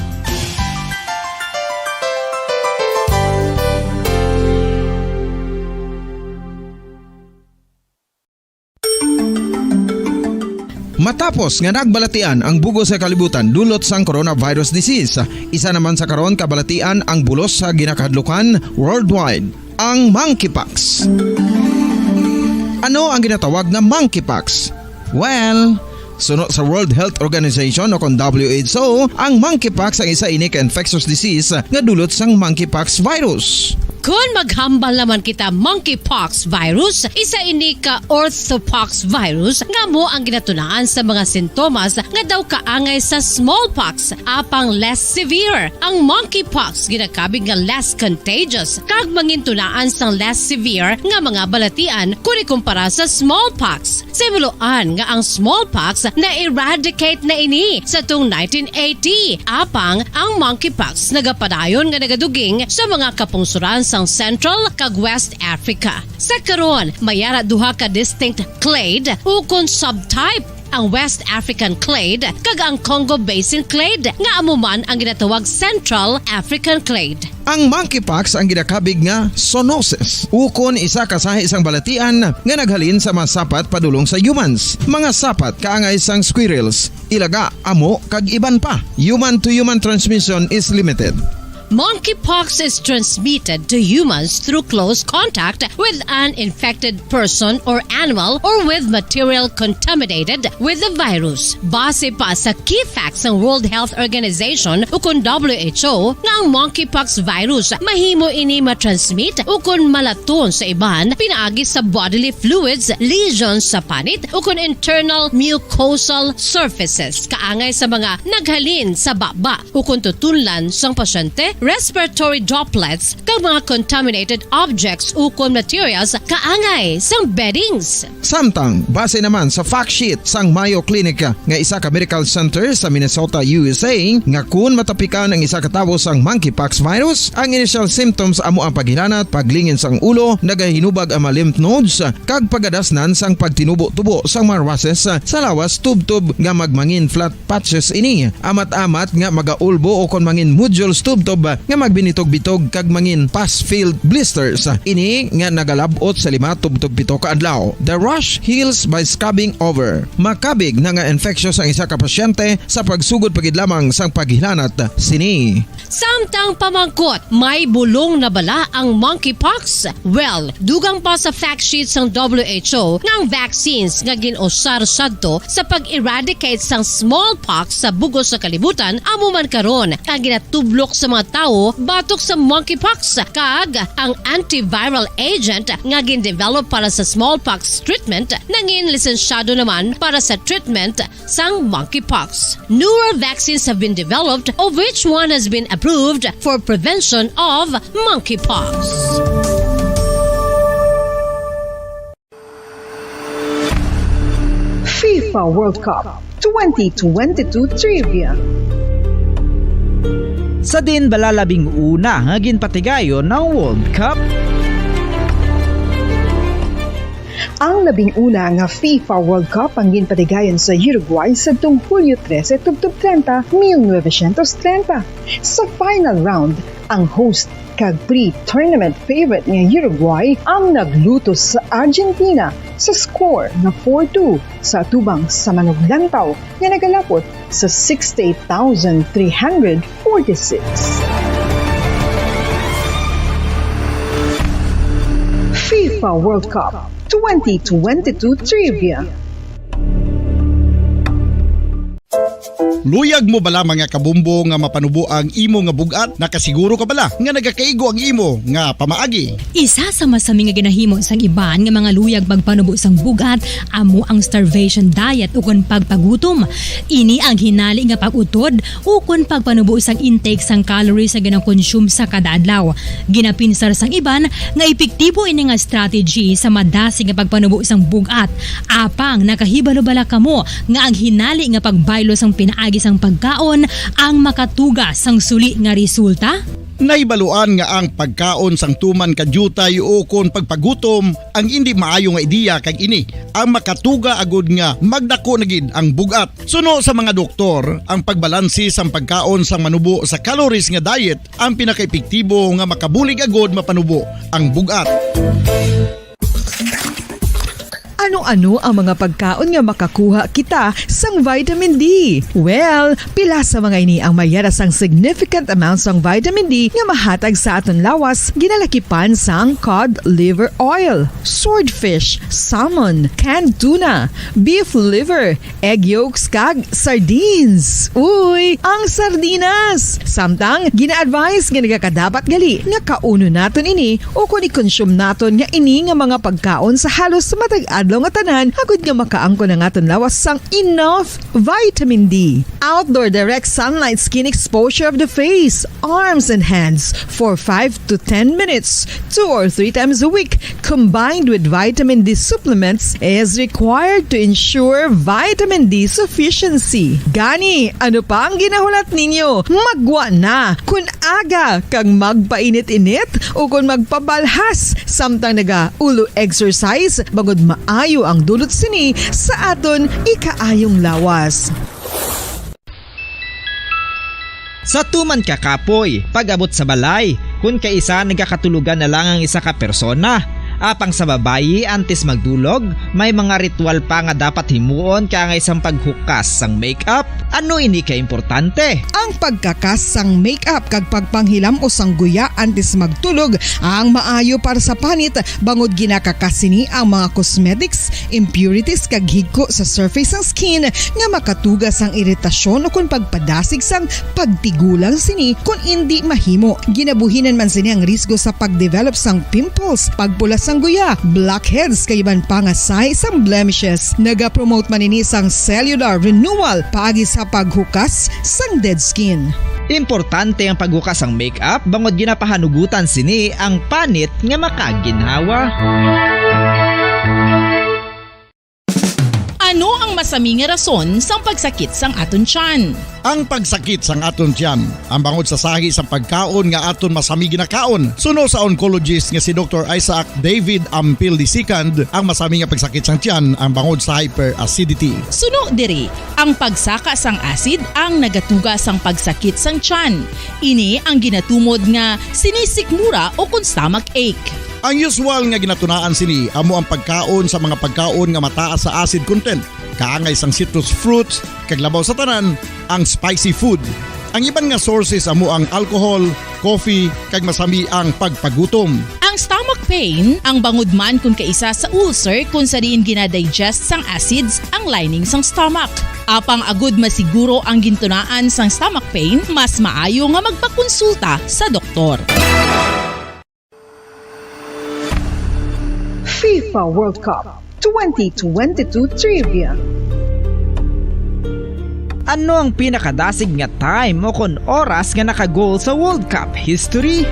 Matapos nga nagbalatian ang bugos sa kalibutan dulot sang coronavirus disease, isa naman sa karon kabalatian ang bulos sa ginakahadlukan worldwide, ang monkeypox. Ano ang ginatawag na monkeypox? Well, sunod sa World Health Organization o kon WHO, ang monkeypox ang isa ini ka infectious disease nga dulot sang monkeypox virus. Kung maghambal naman kita monkeypox virus, isa ini ka orthopox virus nga mo ang ginatunaan sa mga sintomas nga daw kaangay sa smallpox, apang less severe. Ang monkeypox ginakabig nga less contagious kag mangintunaan sang less severe nga mga balatian kung ikumpara sa smallpox. Simuloan nga ang smallpox na eradicate na ini sa tung 1980, apang ang monkeypox nagapadayon nga nagaduging sa mga kapungsuran sa Central kag West Africa. Sa karon, mayara duha ka distinct clade ukon subtype, ang West African clade kag ang Congo Basin clade nga amuman ang ginatawag Central African clade. Ang monkeypox ang ginakabig nga zoonosis, ukon isa kasahi isang balatian nga naghalin sa mga sapat padulong sa humans. Mga sapat kaangay sang squirrels, ilaga, amo kag iban pa. Human to human transmission is limited. Monkeypox is transmitted to humans through close contact with an infected person or animal or with material contaminated with the virus. Base pa sa key facts ng World Health Organization o kung WHO nga ang monkeypox virus mahimo ini matransmit o kung malaton sa iban pinaagi sa bodily fluids, lesions sa panit o kung internal mucosal surfaces kaangay sa mga naghalin sa baba o kung tutunlan sang pasyente, respiratory droplets kag mga contaminated objects o kung materials kaangay sang beddings. Samtang, base naman sa fact sheet sang Mayo Clinic nga isa ka medical center sa Minnesota, USA, nga kung matapikan ang isa ka tawo sang monkeypox virus, ang initial symptoms amo ang paghilanat, paglingin sang ulo, nagahinubag ang mga lymph nodes, kag pagadasnan sang pagtinubo-tubo sang mga rashes sa lawas tub-tub nga magmangin flat patches ini. Amat-amat nga magaulbo o kon mangin nodules tub-tub nga magbinitog-bitog kag mangin pus-filled blisters. Ini nga nagalabot sa 5 tub-tub 7 ka adlaw. The rash heals by scabbing over. Makabig na nga infectious ang isa ka pasyente sa pagsugod pagid lamang sang paghilanat sini. Samtang pamangkot, may bulong na bala ang monkeypox? Well, dugang pa sa fact sheets ng WHO ng vaccines nga ginusar sadto sa pag-eradicate sang smallpox sa bugos sa kalibutan amo man karon ang ginatublok sa mga tao batok sa monkeypox kag ang antiviral agent nga gin-develop para sa smallpox treatment nangin lisensyado naman para sa treatment sang monkeypox. Newer vaccines have been developed of which one has been approved for prevention of monkeypox. FIFA World Cup 2022 Trivia. Sa din balalabing una nga ginpatigayon ng World Cup. Ang 11 nga FIFA World Cup ang ginpatigayon sa Uruguay sa Hulyo 13, 1930. Sa final round, ang host kag pre-tournament favorite nga Uruguay ang naglutos sa Argentina sa score na 4-2 sa atubang sa manuglantaw nga nagalapot sa 68,346. FIFA World Cup 2022 Trivia. Luyag mo bala mga kabumbo nga mapanubo ang imo nga bugat? Nakasiguro ka bala nga nagakaigo ang imo nga pamaagi? Isa sa masami nga ginahimo sang iban nga mga luyag pagpanubo sang bugat amo ang starvation diet ukon pagpagutom. Ini ang hinali nga pag-utod ukon pagpanubo sang intake sang calories sa gina-consume sa kada adlaw. Ginapinsar sang iban nga epektibo ini nga strategy sa madasi nga pagpanubo sang bugat. Apang nakahibalo bala kamo nga ang hinali nga pagbaylo sang pinaagi sang pagkaon ang makatuga sang suli nga resulta? Naibaluan nga ang pagkaon sang tuman kadyutay o kon pagpagutom ang hindi maayo nga ideya kag ini ang makatuga agud nga magdako na gid ang bugat. Suno sa mga doktor, ang pagbalansi sang pagkaon sang manubo sa calories nga diet ang pinakaepektibo nga makabulig agud mapanubo ang bugat. Ano-ano ang mga pagkaon nga makakuha kita sang vitamin D? Well, pila sa mga ini ang mayara sang significant amount sang vitamin D nga mahatag sa aton lawas ginalakipan sang cod liver oil, swordfish, salmon, canned tuna, beef liver, egg yolks kag sardines. Uy, ang sardinas! Samtang gina-advise nga nagakadapat gali nga kauno naton ini o kung i-consume naton nga ini nga mga pagkaon sa halos matag adlaw nga tanan hagud nga makaangko na naton lawas sang enough vitamin D. Outdoor direct sunlight skin exposure of the face, arms and hands for 5 to 10 minutes 2 or 3 times a week combined with vitamin D supplements is required to ensure vitamin D sufficiency. Gani, ano pa ang ginahulat ninyo? Magwa na kun aga kang magpainit-init o kung magpabalhas samtang naga ulo exercise bagod maayo ang dulot sini sa aton ikaayong lawas. Sa tuman kakapoy, pag-abot sa balay, kung kaisa nagkakatulugan na lang ang isa ka persona, Apang sa babayi antes magdulog, may mga ritual pa nga dapat himuon kaya isang paghukas sang makeup. Ano ini ka importante? Ang pagkakas sang makeup kag pagpanghilam o sang guya antes magtulog ang maayo para sa panit bangod ginakakasini ang mga cosmetics, impurities kag higko sa surface sang skin nga makatugas sang iritasyon o kung pagpadasig sang pagtigulang sini kung hindi mahimo. Ginabuhinan man sini ang risgo sa pagdevelop sang pimples, pagpula sang guya, blackheads kay iban pa nga signs sang blemishes. Naga-promote man ini sang cellular renewal paagi sa paghukas sang dead skin. Importante ang paghukas ang makeup bangod ginapahanugutan sini ang panit nga makaginhawa. Ano ang masami nga rason sang pagsakit sang aton tiyan? Ang pagsakit sang aton tiyan, ang bangod sa sahi sa pagkaon nga aton masami ginakaon. Suno sa oncologist nga si Dr. Isaac David Ampil II, ang masami nga pagsakit sang tiyan ang bangod sa hyperacidity. Suno diri, ang pagsaka sang acid ang nagatuga sang pagsakit sang tiyan. Ini ang ginatumod nga sinisikmura o kung stomach ache. Ang usual nga ginatunaan sini amo ang pagkaon sa mga pagkaon nga mataas sa acid content. Kaangay sang citrus fruits, kag labaw sa tanan, ang spicy food. Ang iban nga sources amo ang alcohol, coffee, kag masami ang pagpagutom. Ang stomach pain ang bangod man kung kaisa sa ulcer kung sa diin ginadigest sang acids ang lining sang stomach. Apang agud masiguro ang gintunaan sang stomach pain, mas maayo nga magpakonsulta sa doktor. FIFA World Cup 2022 Trivia. Ano ang pinakadasig nga time o kon oras nga nakagol sa World Cup history?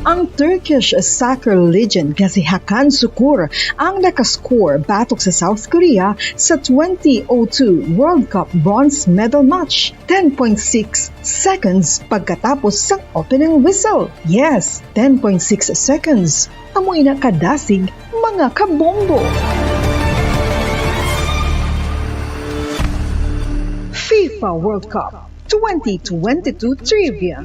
Ang Turkish soccer legend nga si Hakan Şükür ang nakascore batok sa South Korea sa 2002 World Cup bronze medal match. 10.6 seconds pagkatapos sa opening whistle. Yes, 10.6 seconds. Amoy na kadasig mga kabombo. FIFA World Cup 2022 Trivia.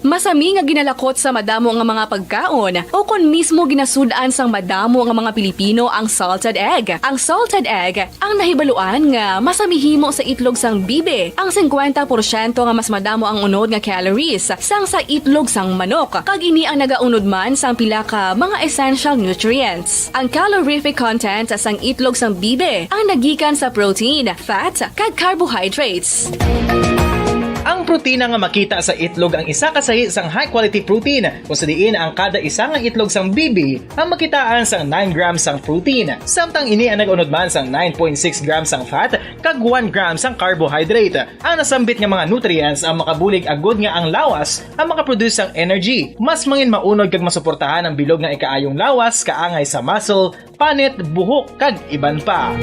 Masami nga ginalakot sa madamo nga mga pagkaon o kon mismo ginasudaan sang madamo nga mga Pilipino ang salted egg. Ang salted egg ang nahibaluan nga masamihimo sa itlog sang bibe. Ang 50% nga mas madamo ang unod nga calories sang sa itlog sang manok. Kag ini ang nagaunod man sang pila ka mga essential nutrients. Ang calorific content sang itlog sang bibe ang nagikan sa protein, fat, kag carbohydrates. Ang protina nga makita sa itlog ang isa kasahi sang high quality protein kung sa diin ang kada isa nga itlog sang bibi ang makitaan sang 9 grams sang protein. Samtang ini ang nag-unod man sang 9.6 grams sang fat kag 1 gram sang carbohydrate. Ang nasambit nga mga nutrients ang makabulig agud nga ang lawas ang makaproduce sang energy. Mas mangin maunod kag masuportahan ang bilog nga ikaayong lawas kaangay sa muscle, panit, buhok kag iban pa.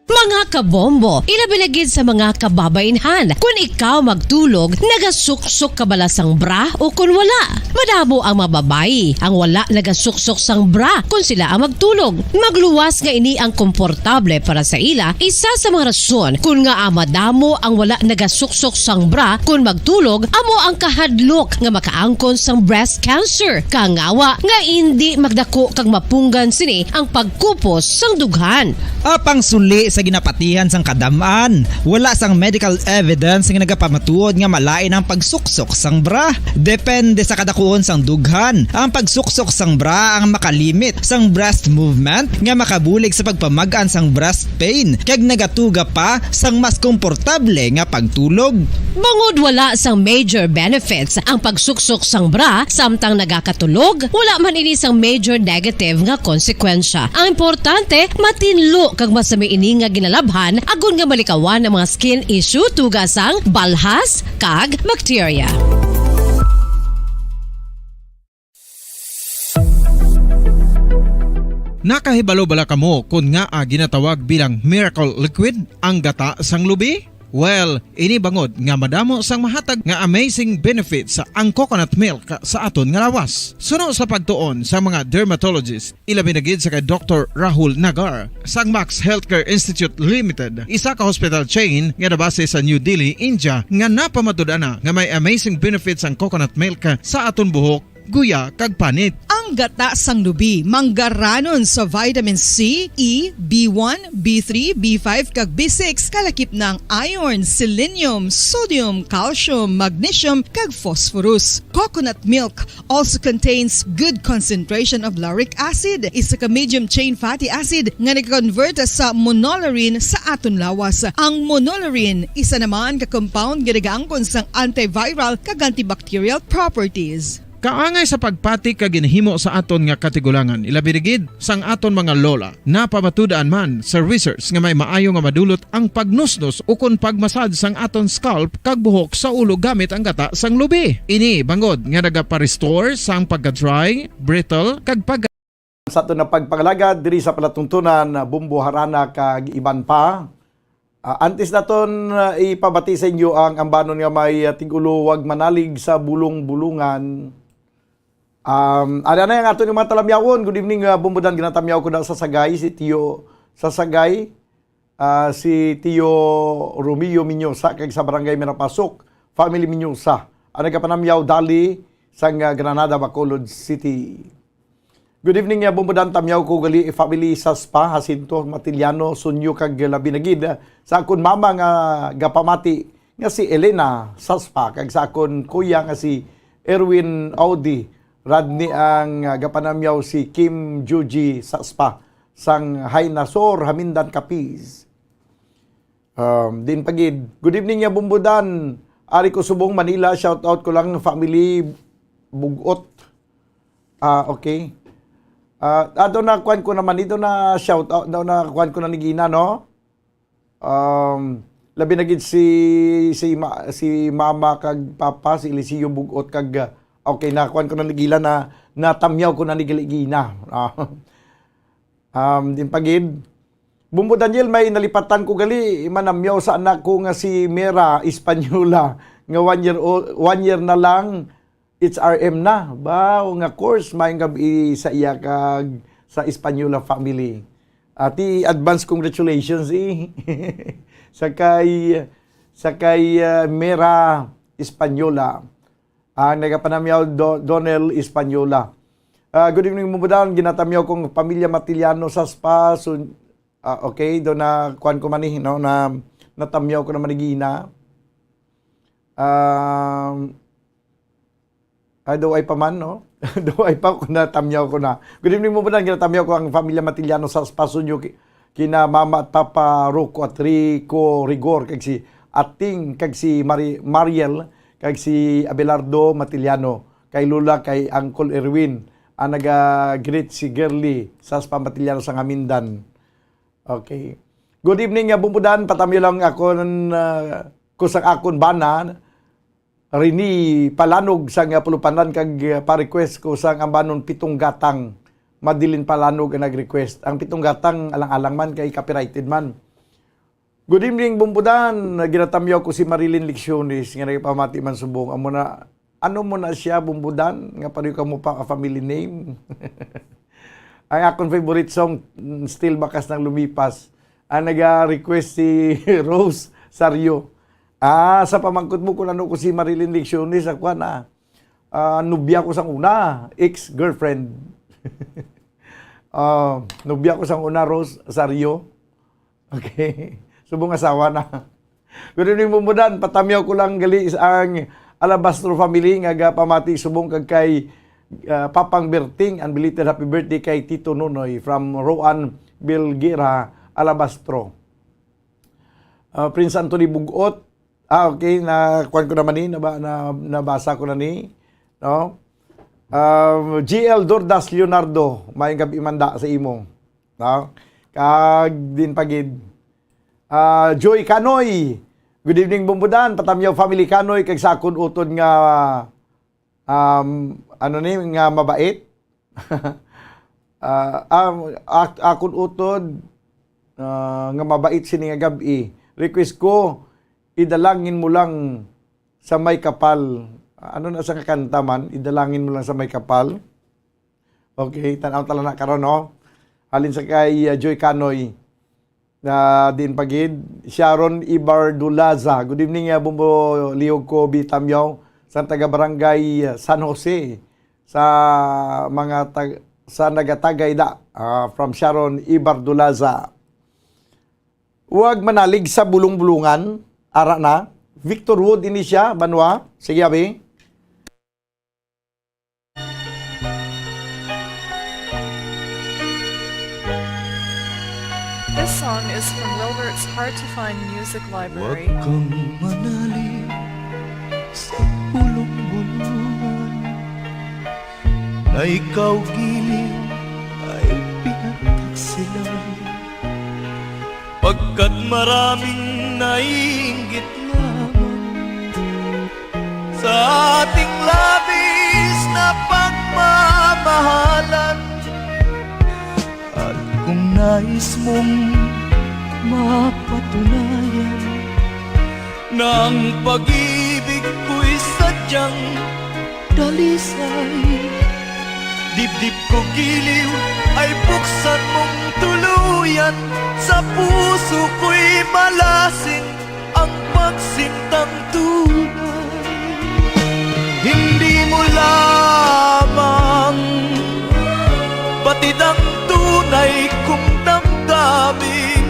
Mga kabombo, ilabilagid sa mga kababainhan. Kung ikaw magtulog, nagasuksok ka bala sang bra o kung wala. Madamo ang mababayi ang wala nagasuksok sang bra kung sila ang magtulog. Magluwas nga ini ang komportable para sa ila. Isa sa mga rason kung nga madamo ang wala nagasuksok sang bra kung magtulog, amo ang kahadlok nga makaangkon sang breast cancer. Kangawa nga hindi magdako kag mapunggan sini ang pagkupos sang dughan. Apang suli sa ginapatihan sang kadamaan, wala sang medical evidence nga nagapamatuod nga malain ang pagsuksok sang bra. Depende sa kadakuon sang dughan. Ang pagsuksok sang bra ang makalimit sang breast movement nga makabulig sa pagpamagaan sang breast pain kag nagatuga pa sang mas komportable nga pagtulog. Bangod wala sang major benefits ang pagsuksok sang bra samtang nagakatulog, wala man ini sang major negative nga konsekwensya. Ang importante, matinlo kag masami ini nga ginalabhan agon nga malikawan ang mga skin issue tugas sang balhas kag bacteria. Nakahibalo bala kamo kung nga ginatawag bilang miracle liquid ang gata sang lubi? Well, ini bangod nga madamo sang mahatag nga amazing benefits sa ang coconut milk sa aton nga lawas. Suno sa pagtuon sa mga dermatologist, ilabi na gid sa kay Dr. Rahul Nagar sang Max Healthcare Institute Limited, isa ka hospital chain nga nabase sa New Delhi, India, nga napamatud-ana nga may amazing benefits ang coconut milk sa aton buhok, guya kag panit. Ang gata sang lubi manggaranon sa vitamin C, E, B1, B3, B5 kag B6 kalakip ng iron, selenium, sodium, calcium, magnesium kag phosphorus. Coconut milk also contains good concentration of lauric acid, isa ka medium chain fatty acid nga nag-convert sa monolarin sa aton lawas. Ang monolarin isa naman ka compound nga nagaangkon sang antiviral kag antibacterial properties. Kaangay sa pagpati ka ginhimo sa aton nga katigulangan, ilabirigid sang aton mga lola, napamatudan man sa research nga may maayo nga madulot ang pagnusnos o kon pagmasad sang aton scalp kag buhok sa ulo gamit ang gata sang lubi. Ini bangod nga nagapa-restore sang pagka-dry, brittle kag sa aton na pagpangalagad diri sa palatuntunan Bumbo Harana kag iban pa. Antes naton ipabati sa inyo ang ambanon nga may tigulo wag manalig sa bulong-bulungan. Ada na yung ato yung mga talamyawon. Good evening, bumbudan. Ginatamyaw ko na sa Sagay, si Tio sa Sagay, si Tio Romeo Minyosa, kag sa Barangay Minapasok, Family Minyosa. Ang nagkapanamyaw dali sa Granada, Bacolod City. Good evening, bumbudan. Tamyaw ko gali family sa Spa, Jacinto, Matiliano, Sunyo, kag Labinagid. Sa akon mama nga gapamati nga si Elena sa Spa, kag sa akon kuya nga si Erwin Audi. Radni ang gapanamyaw si Kim Juji sa Spa sang Hainasor Hamindan Capiz. Din pagid. Good evening ya bumbudan. Ari ko Subong Manila, shout out ko lang family Bugot. Okay. Ato na kuan ko naman dito na shout out daw na kuan ko na ni Gina no. Labi na gid si mama kag papa si Eliseo Bugot kag okay, nakuan ko na nigila na natamyaw ko na nigiligina. Din pagid. Bumbo Daniel, may nalipatan ko gali. Manamyaw sa anak ko nga si Mera Espanyola. Nga 1 year na lang, it's RM na. Ba, nga course, may gabi sa iya kag sa Espanyola family. Ati, advance congratulations sakay Mera Espanyola. Nagapanamyaw Donel Espanyola. Good evening bumbudan. Ginatamyaw kong pamilya Matiliano sa Spa. So, okay, do na kuan ko mani no na natamyaw ko na manigina. Do ay pa man no. Do ay pa ko natamyaw ko na. Good evening bumbudan. Ginatamyaw ko ang pamilya Matiliano sa Spa Sunyo kina mama at papa Rocco at Rico Rigor kag si Ating kag si Mariel kag si Abelardo Matiliano, kay Lula, kay Uncle Erwin, ang nag-greet si Girly sa Spa Matiliano sa Hamindan. Okay. Good evening, bumbudan. Patamyo lang ako kusang akon bana. Rini Palanog sa Pulupanan kag pa-request ko sa ambanon 7 gatang. Madilin Palanog ang nag-request. Ang 7 gatang alang-alang man kay copyrighted man. Good evening, bumbudan. Ginatamyaw ko si Marilyn Lecciones, nga nagpamati man subong. Ano mo na siya, bumbudan? Nga pariyo ka mo pa ka family name. Ang akong favorite song, Still Bakas ng Lumipas. Ang nag-request si Rose Sario. Sa pamangkot mo ko ko si Marilyn Lecciones, ako na. Nubya ko sang una, ex-girlfriend. Nubya ko sang una, Rose Sario. Okay. Subong asawa na. Good evening, bumbudan. Patamyaw ko lang gali ang Alabastro family nga pamati subong kag kay Papang Berting. Unbelated happy birthday kay Tito Nonoy from Roan Bilgira, Alabastro. Prince Anthony Bugot. Okay, nakuan ko naman ni, nabasa ko na ni. No? GL Dordas Leonardo, may gabi manda sa imo. No? Kag din pagid. Joy Canoy. Good evening bumbudan. Patamyaw family Canoy kag sakon utod nga nga mabait. Akon utod nga mabait sini nga gabi. Request ko idalangin mo lang sa may kapal. Ano na sa kakanta man, idalangin mo lang sa may kapal. Okay, tanaw tala na karon no. Halin sa kay Joy Canoy na din pagid. Sharon Ibardulaza. Good evening, Bumbo Liog ko Bitamyaw sa taga Barangay San Jose sa mga sa nagatagay da from Sharon Ibardulaza. Huwag manalig sa bulong-bulungan. Ara na. Victor Wood ini siya, Banwa. Sige, abi. This song is from Wilbert's Hard to Find Music Library. Huwag kang manalig sa bulong-bulungan na ikaw giliw ay pinagtaksilan. Pagkat maraming naiinggit lamang sa ating labis na pagmamahalan. At kung nais mong mapatunayan na ang pag-ibig ko'y sadyang dalisay, dibdib ko giliw ay buksan mong tuluyan. Sa puso ko'y malasing ang pagsintang tunay. Hindi mo lamang batid ang tunay kong damdamin.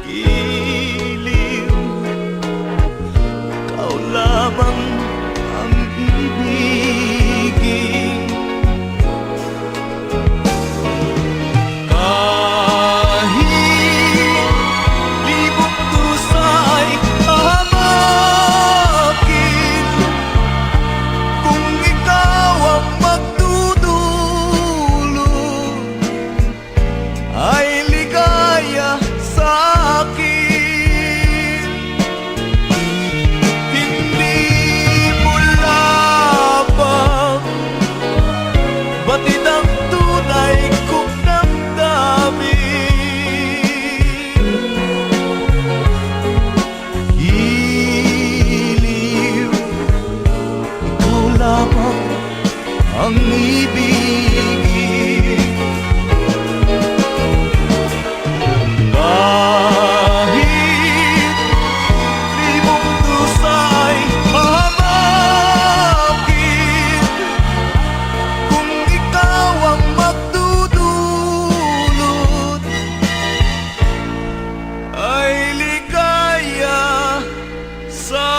Giliw, ikaw lamang ang ibigin. Kahit libong dusa ay hamakin, kung ikaw ang magdudulot, ay ligaya sa akin. Hindi mo lamang batid ang tunay kong damdamin. Giliw, ikaw lamang ang ibigin. Kahit libong dusa ay hamakin, kung ikaw ang magdudulot, ay ligaya sa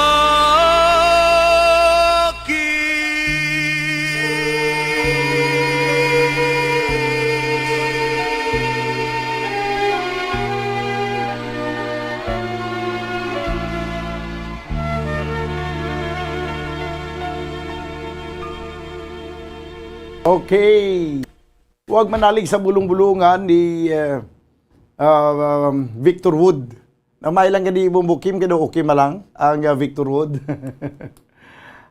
Okay. Huwag manalig sa bulong-bulungan ni Victor Wood. Na may lang gani bumbukim kado okay malang ang Victor Wood.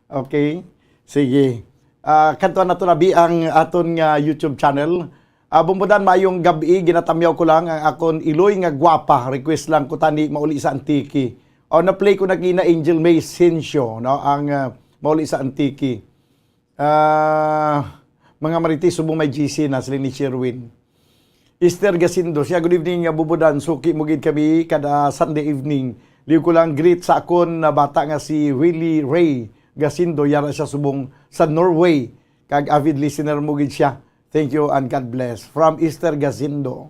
Okay. Sige. Kantuan na to nabi ang aton nga YouTube channel. Bumbudan mayong gabi ginatamyaw ko lang ang akon Iloy nga gwapa. Request lang ko tani mauli sa Antiki. O na play ko na kina Angel May Sensio, no, ang mauli sa Antiki. Mga marites, subong may GC na sila ni Sherwin. Esther Gasindo, siya good evening, bubudan, suki mugid kami kada Sunday evening. Liw ko lang greet sa akon na bata nga si Willie Ray Gasindo, yara siya subong sa Norway. Kag avid listener mugid siya. Thank you and God bless. From Esther Gasindo.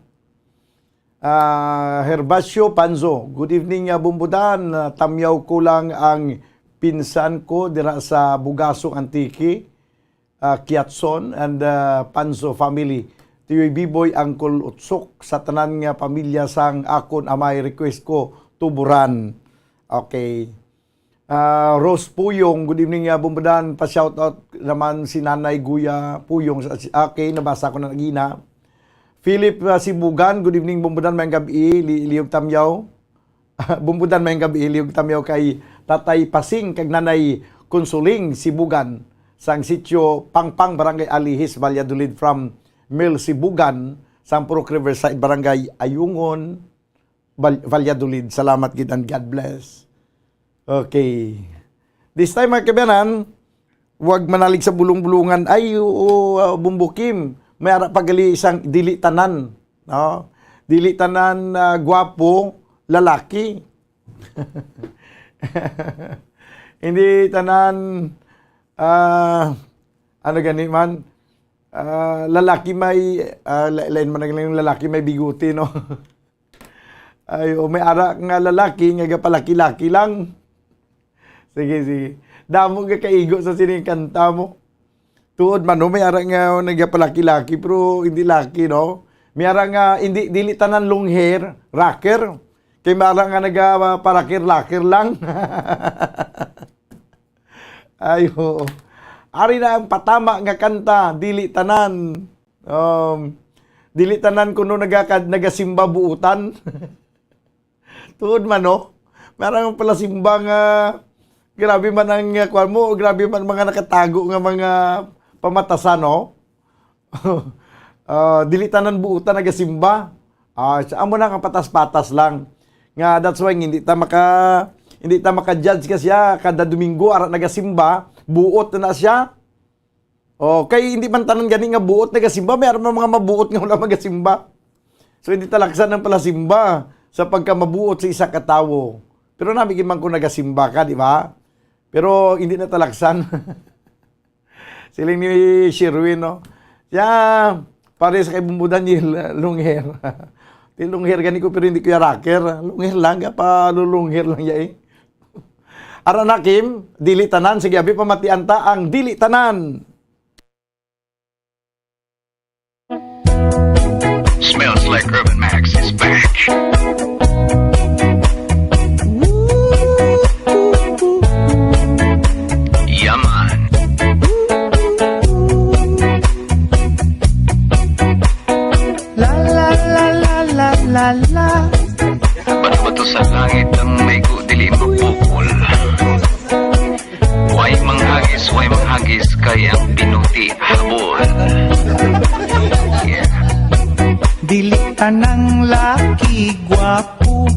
Herbacio Panzo, good evening, bumbudan. Tamyaw ko lang ang pinsan ko dira sa Bugasong Antiki. Kiatson and Panzo family. Tiyoy Biboy Uncle Utsok sa tanan nga pamilya sang akon amay request ko tuburan. Okay. Rose Puyong, good evening bumbadan. Pa-shout out naman si Nanay Guya Puyong. Okay, nabasa ko na nagina. Philip Sibugan, good evening bumbadan mayang gabi liyog tamyaw. Bumbadan mayang gabi liyog tamyaw kay Tatay Pasing kag Nanay Consoling Sibugan sang sitio Pangpang Barangay Alihis Valladolid from Mil Sibugan sang Purok Riverside Barangay Ayungon Valladolid. Salamat gid and God bless. Okay. This time mga kabayanan, huwag manalig sa bulong-bulungan. Ay, bumbukim. May ara pagali isang dili tanan. No? Dili tanan gwapo, lalaki. Hindi tanan ano gani man, lalaki may lain man yung lalaki may biguti, no? Ay, may ara nga lalaki nga gapalaki-laki lang. Sige. Damo nga kaigo sa sining kanta mo. Tuod man, no? May ara nga nagapalaki-laki pero hindi laki, no? May ara nga hindi dili tanan long hair, rocker. Kay may ara nga nagaparakir-lakir lang. Ay, oo. Ari na ang patama nga kanta, dili tanan. Dili tanan kuno nagasimba buutan. Tuod man, no? Marang pala simba nga grabe man ang kwan mo, grabe man mga nakatago nga mga pamatasan, no? Dili tanan buutan nagasimba. Amo na kapatas-patas lang. Nga that's why hindi ta maka-judge ka siya kada Domingo ara nagasimba, buot na siya. Kay hindi man tanan gani nga buot nagasimba, may mga mabuot nga wala magasimba. So hindi talaksan ng pala simba sa pagkamabuot sa isa ka tawo. Pero namigin man ko nagasimba ka, di ba? Pero hindi na talaksan. Siling ni Sherwin, no? Siya, pare sa kay bumbudan yung long hair. Long hair gani ko pero hindi ko yung rocker. Long hair lang, palulong hair lang ya eh. Aranakim, dili tanan. Sige, abi pamatian ta ang dili tanan. Smells like Urban Max is back. Yaman. La la la la la la la. Bato-bato sa langit ang may dili mapukol. Way manghagis kay ang pinuti habol. Yeah. Dili tanang laki gwapo,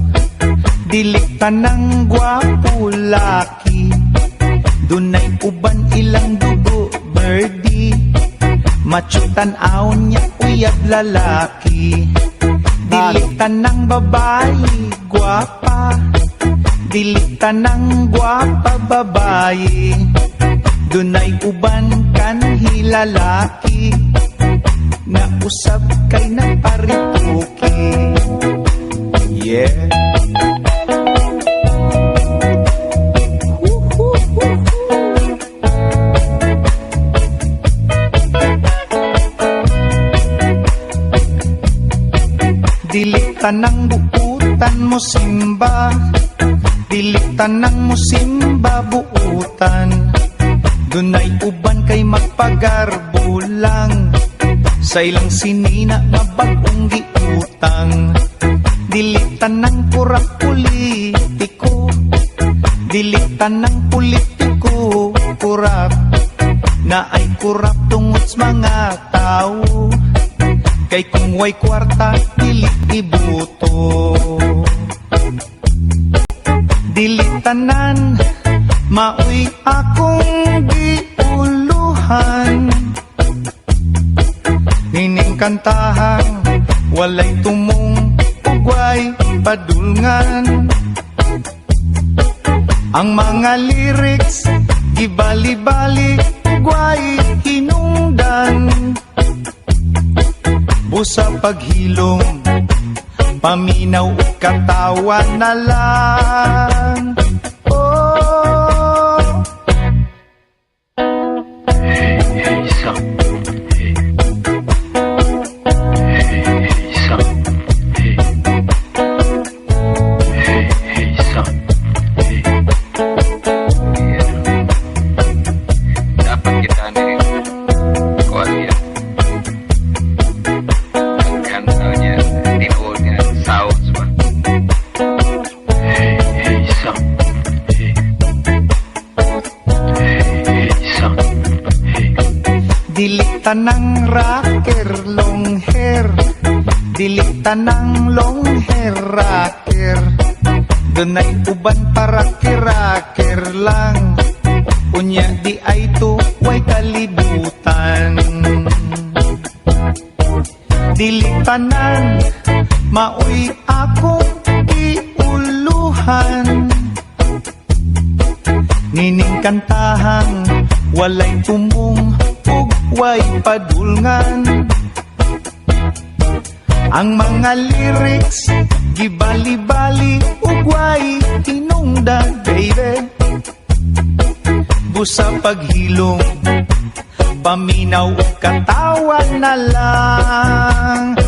dili tanang gwapo laki. Dunay uban ilang dugo birdie, machutan aon niya uyab lalaki. Dili tanang babae gwapa, dili tanang gwapa babae. Dunay uban kanhi lalaki, na usab kay naparituki. Yeah. Dili tanang buutan mo simba, dili tanang mo simba buutan. Dunay uban kay magpagarbo lang, sa ilang sinina na bagong giutang. Dili tanang pura politiko, dili tanang politiko kurap, na ay kurap tungod sa mga tao. Kay kung way kwarta, dili ibuto. Dili tanan, maoy akong giuluhan. Nining kantahang, walay tumong, ugway padulngan. Ang mga lyrics, gibali-balik, ugway hinungdan. Busa paghilom, paminaw o katawa na lang. Oh. Hey, hey, son. Hey. Hey, hey, son. Hey. Hey, hey, son. Hey. Yeah. Dapat kita nih kuat ya. Kantanya, tinunya, sounds ba. Hey, hey, son. Hey. Hey, hey, son. Hey. Dili tanang rocker long hair, Dili tanang long hair rocker, dunay uban para kirakir lang. Unya di ay tuway kalibutan. Dili tanan maoy akong iuluhan. Nining kantahang walay tumong ug way padulngan. Ang mga lyrics gibali-bali ug way tinungdan, baby. Busa paghilom, paminaw ug katawan na lang.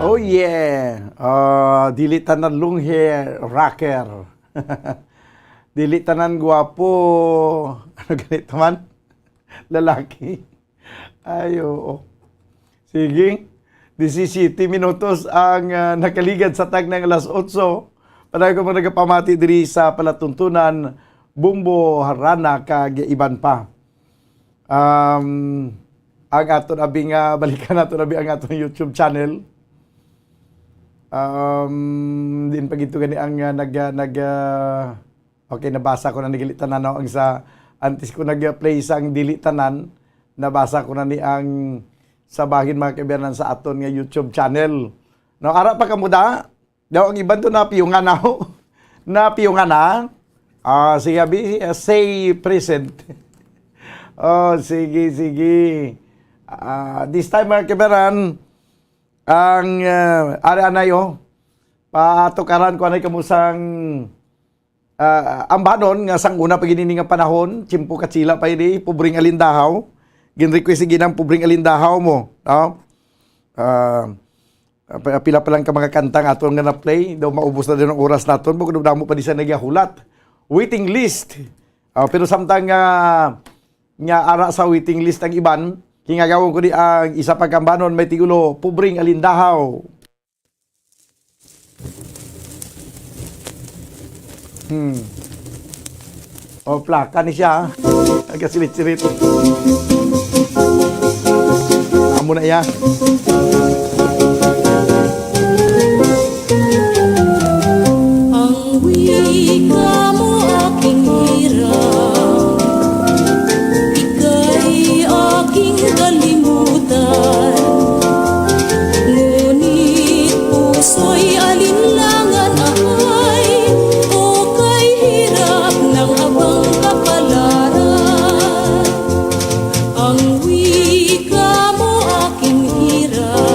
Oh yeah. Dili tanan long hair rocker. Dili tanan guwapo. Ano ganito man? Lalaki. Ayo. Sige. 17 minutos ang nakaligad sa tag ng alas 8. Panay ko mga nagapamati diri sa palatuntunan Bumbo Harana kag iban pa. Ang aton abing balikan nato abi ang aton YouTube channel. Din pagito gani ang okay, nabasa ko na ni Gilitanan ang sa antes ko nag-play sang Dili Tanan, nabasa ko na ni ang sabahin mga kaibigan sa aton nga YouTube channel. No, ara pa kamuda, daw ang iban to na piyungan na ho. Na piyungan na. Sige abi, say present. Sige. This time mga kaibigan, ang ari-anayo, patukaran ko anay kamusang ambanon nga sang una pagini nga panahon, Chimpo Katsila pa ini, Pubring Alindahaw. Gin-request sige ng Pubring Alindahaw mo. No? Pila pa lang ka mga kantang aton nga na-play. Daw maubos na din ang oras naton. Bukod na mo pa di sa nagyahulat. Waiting list. Pero samtang nga ara sa waiting list ang iban, kingagawon ko di ang isa pang kambanon may tigulo, Pubring Alindahaw. Plaka ni siya. Agak sirit-sirit. Amo na yan. Ang wika mo aking hirap, ika'y aking kalimutan. Ngunit puso'y alinlangan ay o kay hirap ng abang kapalaran. Ang wika mo aking hirap,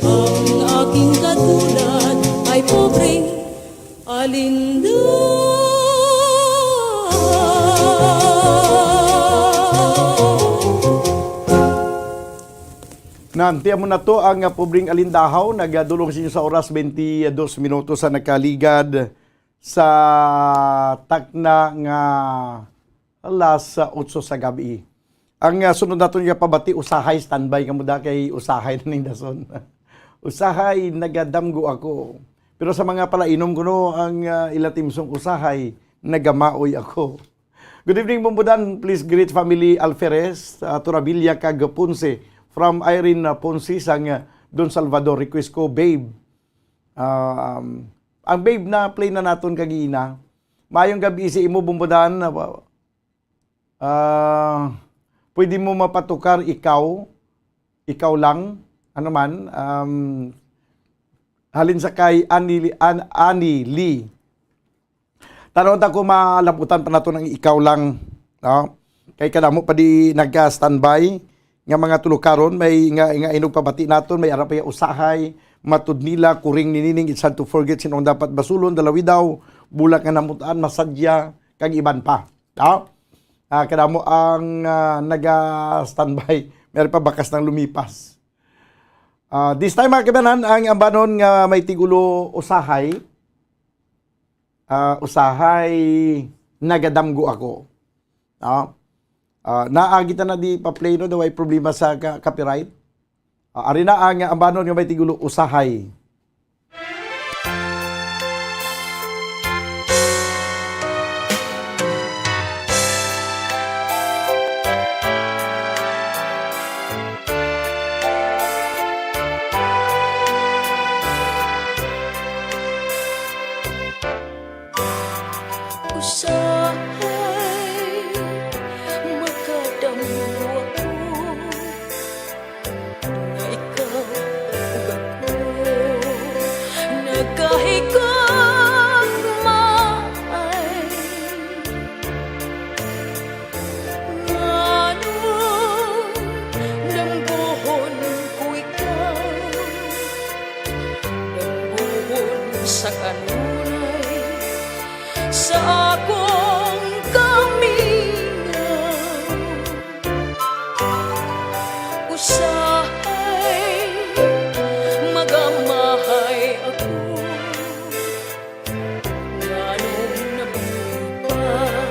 Ang aking katulad ay pobreng Nantiyan mo na to ang pobreng alindahaw. Nagdulong sa inyo sa oras 22 minutos sa nakaligad sa takna nga alas 8 sa gabi. Ang sunod nato nga pabati, usahay, standby ka muda kay usahay na ning dason. Usahay, nagadamgo ako. Pero sa mga palainom ko no, ang ilatimsong usahay, nagamaoy ako. Good evening, Bumbudan. Please greet family Alferez, Turabilia, kag Ponce. From Irene Ponce, sang Don Salvador. Request ko, babe. Ang babe na play na naton kagina. Mayong gabi si imo, Bumbudan. Pwede mo mapatukar ikaw lang, ano man, halin sa kay Annie Lee. Tanong ko malaputan pa nato ng ikaw lang. No? Kay kadamo pa di nagka-standby nga mga tulukaron, may nga inog pabati naton, may arap ya usahay, matud nila, kuring ninining, it's hard to forget sinong dapat basulon, dalawi daw, bulak nga namutaan, masadya, kag iban pa. No? Kadamo ang naga-standby, meron pa bakas ng lumipas. This time mga kabanan, ang ambanon nga may tigulo usahay, nagadamgo ako. No? Naagita na di pa-play no, daw ay problema sa copyright. Ari na ang ambanon nga may tigulo usahay. sa kanunay sa akong kamingaw. Usahay magamahay ako nganong nabuhay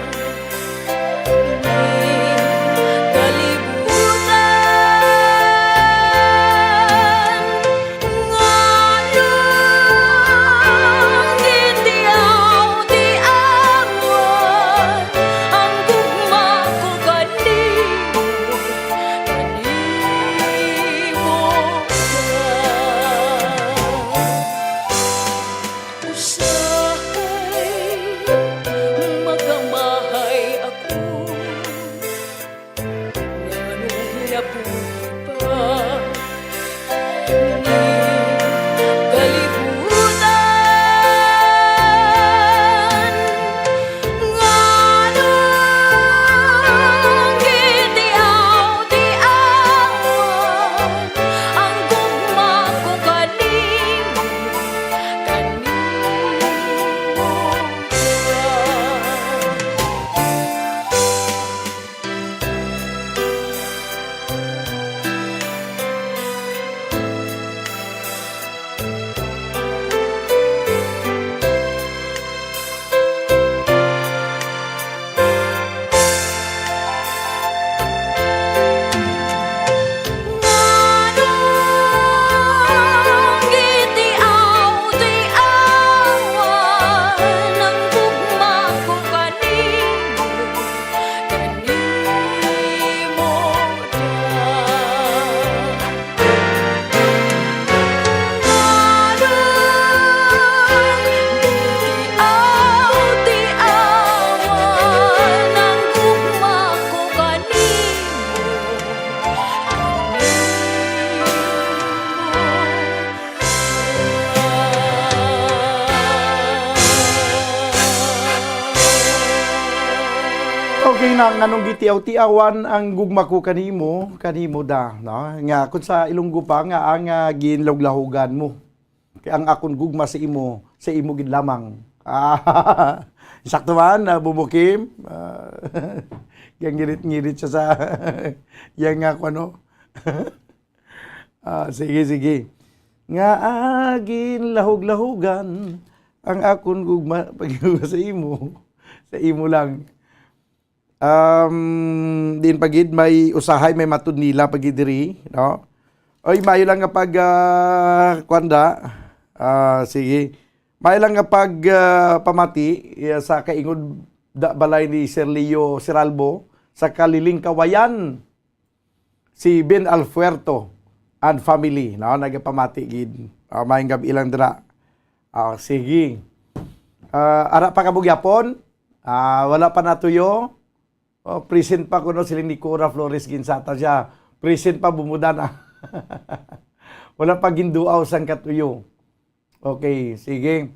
Okay na nganong gitiaw-tiawan ang gugma ko kanimo da, no? Nga kun sa Ilonggo pa nga ang ginlawlahugan mo. Kay ang akon gugma sa imo gid lamang. Sakto man bumukim. Yang ngirit-ngirit siya sa yang nga ano. Sige. Nga agin lahog-lahugan ang akon gugma pag sa imo lang. Din pagid may usahay may matud nila pagid diri, no? Oy mayo lang nga pag kwanda. Sige. Mayo lang nga pag pamati sa kaingod balay ni Sir Leo Siralbo sa Kaliling Kawayan. Si Ben Alfuerto and family, no? Nagapamati gid. Maayong gabi ilang dira. Sige. Ara pa kabugyapon. Wala pa natuyo. Present pa kuno siling ni Cora Flores Ginsata siya. Present pa bumuda na. Wala pa ginduaw sang katuyo. Okay, sige.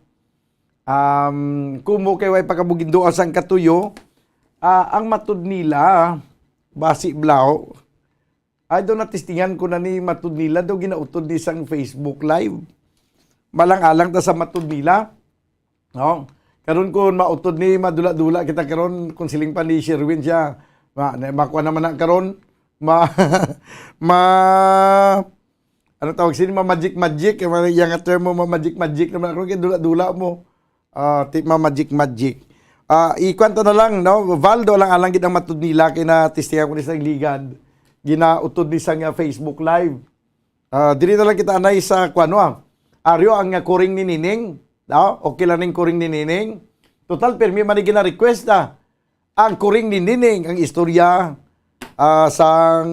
Kumo kay way pagkabuginduaw sang katuyo, ang matud nila basi blaw. Ay do natistingan ko na ni matud nila do ginautod ni sang Facebook live. Malang-alang ta sa matud nila. No? Karon kun mautod ni madula-dula kita karon kung siling pa ni Sherwin siya. Makuha naman na karon ano tawag sini magic yang term mo magic naman karon kay dula-dula mo. Magic. Ikwento na lang, no? Valdo lang alang gid ang matud nila kay na testingan ko ni sang ligad. Ginautod ni sang Facebook live. Diri na lang kita anay sa kuano Aryo ang kuring ni Nining. Okay lang ning kuring ni Nining. Total, permi man gina-request ang kuring ni Nining, ang istorya sang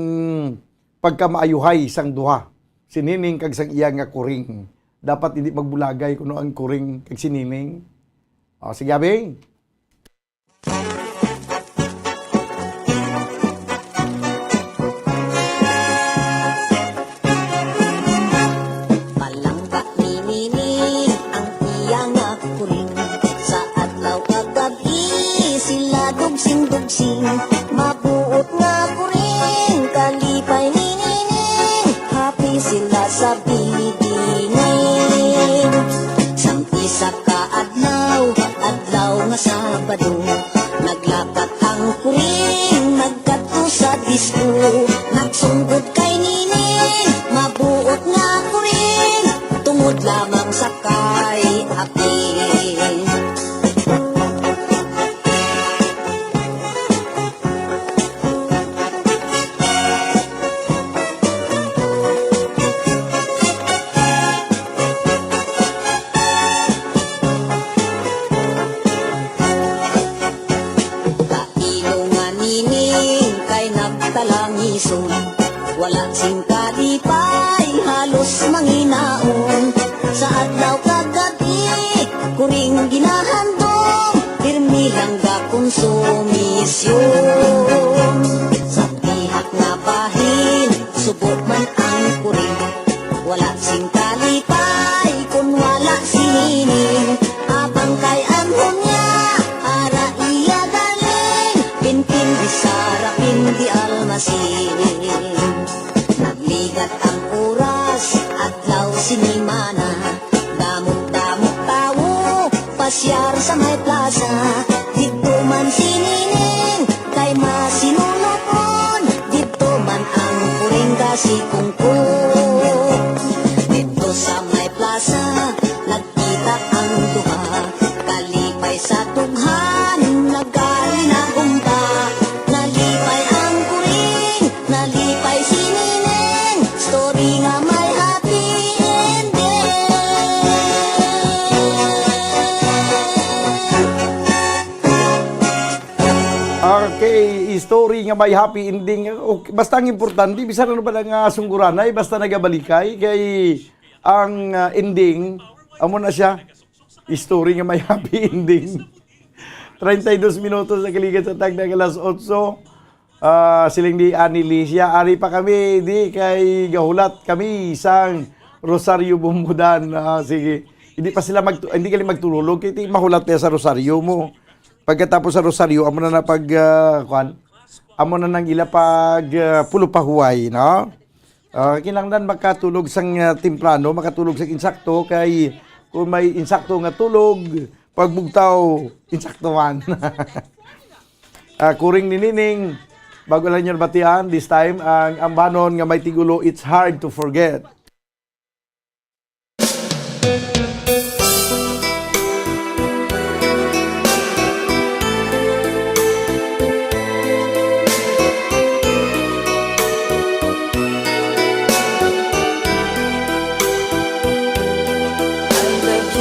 pagkamaayuhay sang duha. Si Nining kag sang iya nga kuring. Dapat hindi magbulagay kuno ang kuring kag si Nining. Sige, abing. Dugsing, mabuot nga kuring kalipay ni Nining, happy sila sa bidingin. Sampisa ka adlaw nga Sabado, naglapat ang kuring, nagkato sa disco, nagsunggod kay Nining, mabuot nga kuring, tungod lamang sa kay apil. Wala sing kalipay, halos manginaon. Sa adlaw kagabi, kuring ginahandong, pirmi lang ga konsumisyon. Sa tihak nga bahin, subok man ang kuring. Wala sing kalipay, kung wala si Nining. Abang kay anhon niya, ara iya galing, pinpin di Sara, pindi almasin. Nagligat ang oras, adlaw sinimana, damot-damot tawo, pasyar sa may plaza. Dito man si Nining, kay masinunokon, dito man ang kuring kasi kungkong. Dito sa may plaza, nagkita ang duha, kalipay sa tughan, nagkali na gumba. Nalipay ang kuring, nalipay si Nining, story nga may happy ending. Okay, story nga may happy ending. Okay, basta ang importante, bisan ano ba nga sungguranay, basta nagabalikay, kay ang ending, amo na siya, story nga may happy ending. 32 minutos sa kaligan sa tagdag alas 8. Siling di Anilicia. Ari pa kami, di kay gahulat kami isang Rosario Bumbudan. Sige. Hindi pa sila hindi kali magtulog. Kaya mahulat pa sa Rosario mo. Pagkatapos sa rosaryo, amo na pag amo na nang ila pag pulo pahuway, no? Kinahanglan makatulog sang temprano, makatulog sa insakto kay kung may insakto nga tulog, pagbugtaw insakto man. Kuring ni Nining, bago lang nyo batian, this time ang ambanon nga may tigulo, it's hard to forget.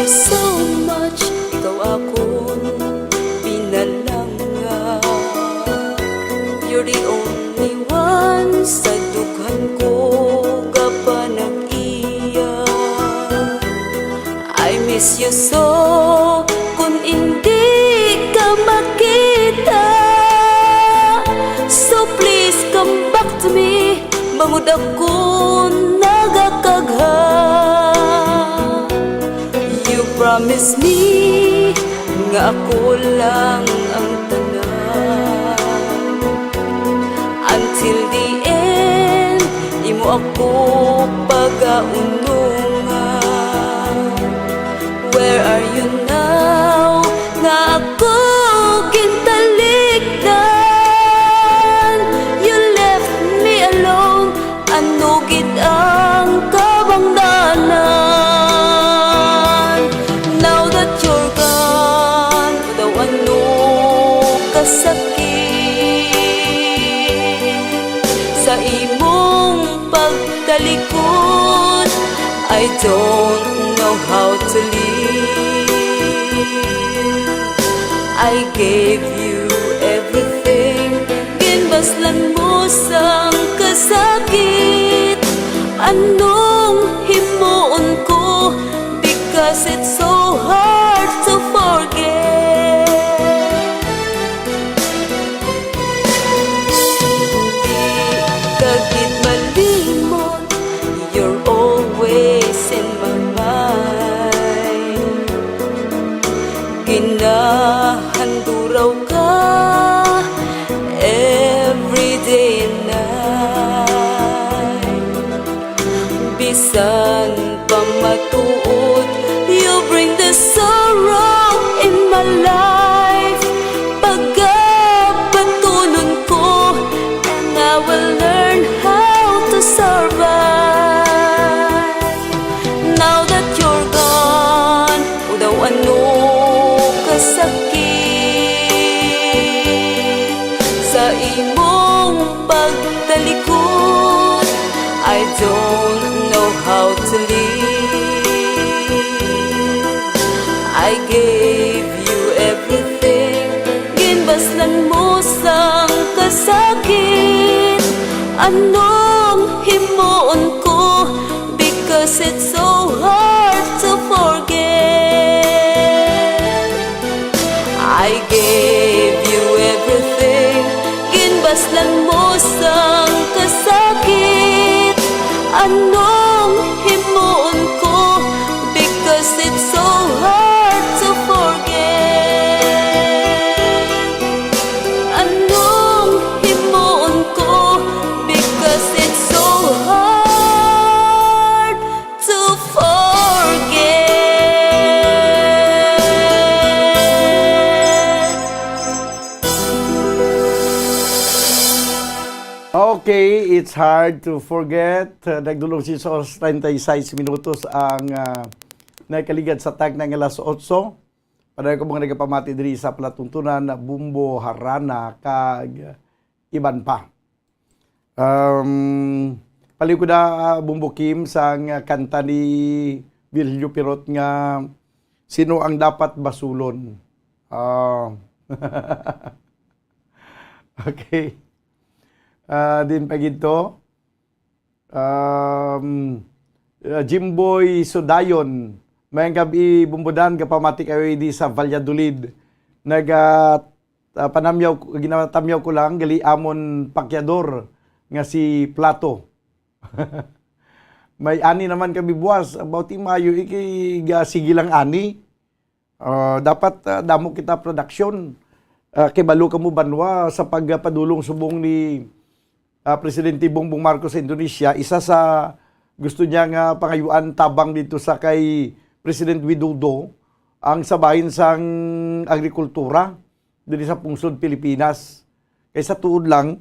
So much, ikaw akong pinalanga. You're the only one sa dughan ko gapa nag-iya. I miss you so kung hindi ka makita. So please come back to me, bangod ako nagakagha. Promise me nga ako lang ang tanan. Until the end, imo ako pagaunungan. Where are you now? Nga ako kintalikdan. You left me alone, ano gid ang kabangdanan. Sakit sa imong pagtalikod, I don't know how to live. I gave you everything, ginbaslan mo sang kasakit. Anong himuon ko, because it's so hard to forget. You're always in my mind. Ginahanduraw ka every day and night. Bisan pa matuod, you bring the sorrow in my life. Pagkapatunon ko, and I will learn how to survive. Now that you're gone, o daw ano kasakit sa imong pagtalikod, I don't know how to live. I gave you everything, ginbaslan mo sang kasakit. Anong himuon ko, because it's so hard to forget. I gave you everything, ginbaslan mo sang kasakit. Anong himuon ko, because it's so hard to forget. Anong himuon ko, because it's so hard to forget. Okay, it's hard to forget. Nagdulong si Sos 36 minutos ang nakaligad sa tag ng alas 8. Para ko mga nagapamati diri sa palatuntunan na Bumbo, Harana, kag iban pa. Paling ko na Bumbo Kim sang kanta ni Virgilio Pirot nga sino ang dapat basulon. Okay. Din pa gito. Jimboy Sudayon, may gabi bumbudan kapamati kayo di sa Valladolid. Ginatamyaw ko lang gali amon pakyador nga si Plato. May ani naman kami buwas about Mayo iki sige lang ani. Dapat damo kita production kibalo ka mo banwa sa pagpadulong subong ni Presidente Bongbong Marcos sa Indonesia. Isa sa gusto niya nga pangayuan tabang dito sa kay President Widodo ang sabahin sang agrikultura dito sa pungsod Pilipinas. Kaysa tuod lang,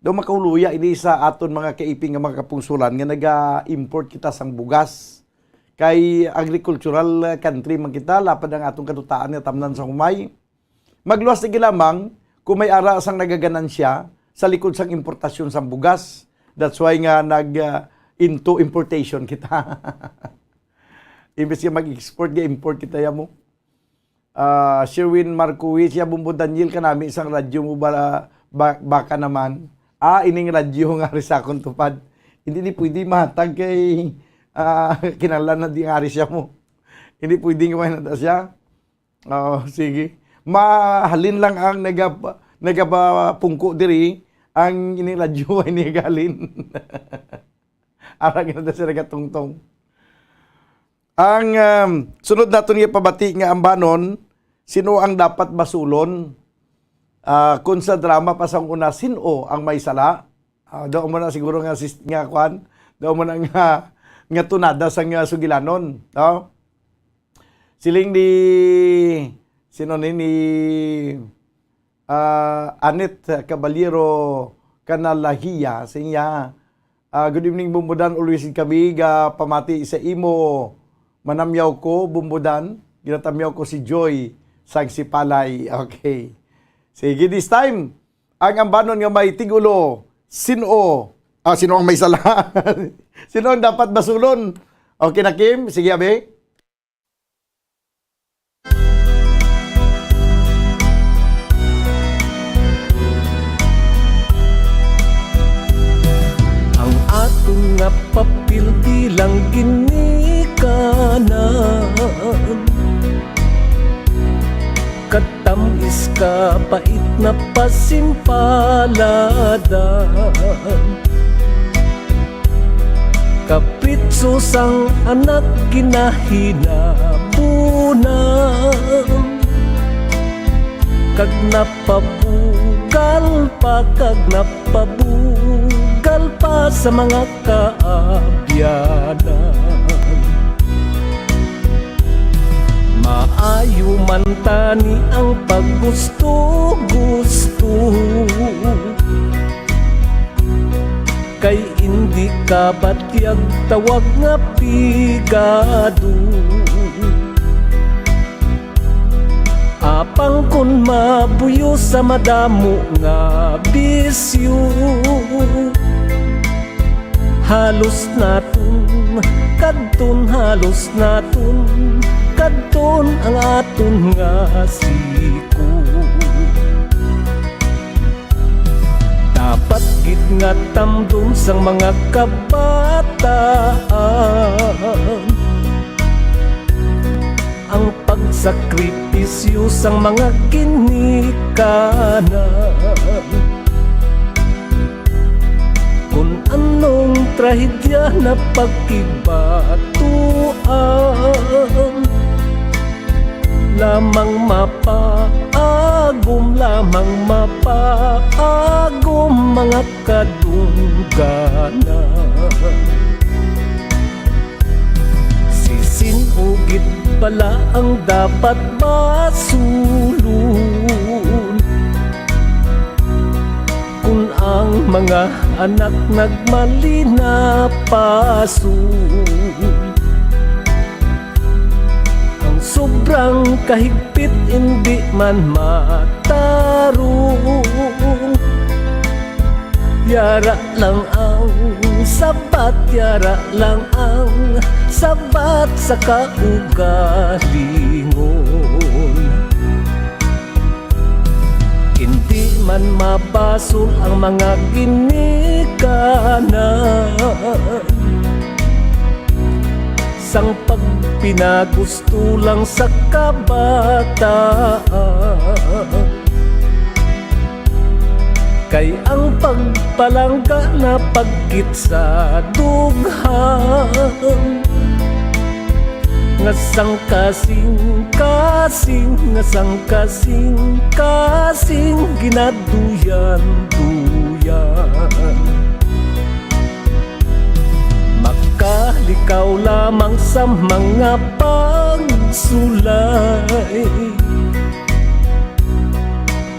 daw makauluya ini sa aton mga kaiping nga mga kapungsulan nga naga-import kita sang bugas. Kay agricultural country man kita, lapad ang atong kadutaan nga tamnan sa humay. Magluwas na lamang kung may ara sang nagaganansya sa likod sang importasyon sang bugas. That's why nga into importation kita. Imbes nga mag-export, import kita ya mo. Sherwin Marcuis, ya Bumbo Daniel ka namin isang radyo mo baka naman. Ining radyo nga rin sa akong tupad. Hindi pwede mahatag kay kinalan na di nga rin siya mo. Hindi pwede nga na siya. Sige. Mahalin lang ang nagapapungko diri ang ining radyo ay nigalin. Arang na siya nagatungtong. Ang sunod natin nga pabati nga ambanon, sino ang dapat basulon? Kung sa drama pa sa una, sino ang may sala? Daw mo na siguro nga kwan, daw mo na nga tunada sa nga sugilanon. No? Siling ni sino ni Anet Caballero Canalahiya, siya, good evening Bumbudan, always kami pamati sa imo. Manamyaw ko, Bumbudan. Ginatamyaw ko si Joy sang Sipalay. Okay. Sige, this time, ang ambanon nga may tigulo, sino ang may sala? Sino ang dapat basulon? Okay na, Kim? Sige, abe. Ang atong nga papel bilang ginikanan, katamis ka pait na pasimpaladan, kapritso sang anak ginahinabunan, kag napabugal pa sa mga kaabyanan. Maayo man tani ang paggusto-gusto, kay hindi ka batyag tawag nga pigado. Apang kun mabuyo sa madamo nga bisyo, halos naton kadton ang aton nga siko. Dapat gid nga tamdom sang mga kabataan ang pagsakripisyo sang mga ginikanan. Kung anong trahedya na pagkibatuan, lamang mapaagom mga kadungganan. Sisinugit pala ang dapat basulun, kung ang mga anak nagmali na pasun. Ang sobrang kahigpit hindi man matarong, yara lang ang sabat, yara lang ang sabat sa kaugalingon. Hindi man mabasol ang mga ginikanan sang pagpinagusto lang sa kabataan. Kay ang pagpalangga na pagkit sa dughan, nga sangkasing-kasing, nga sangkasing-kasing ginaduyan-duyan. Makalikaw lamang sa mga pagsulay,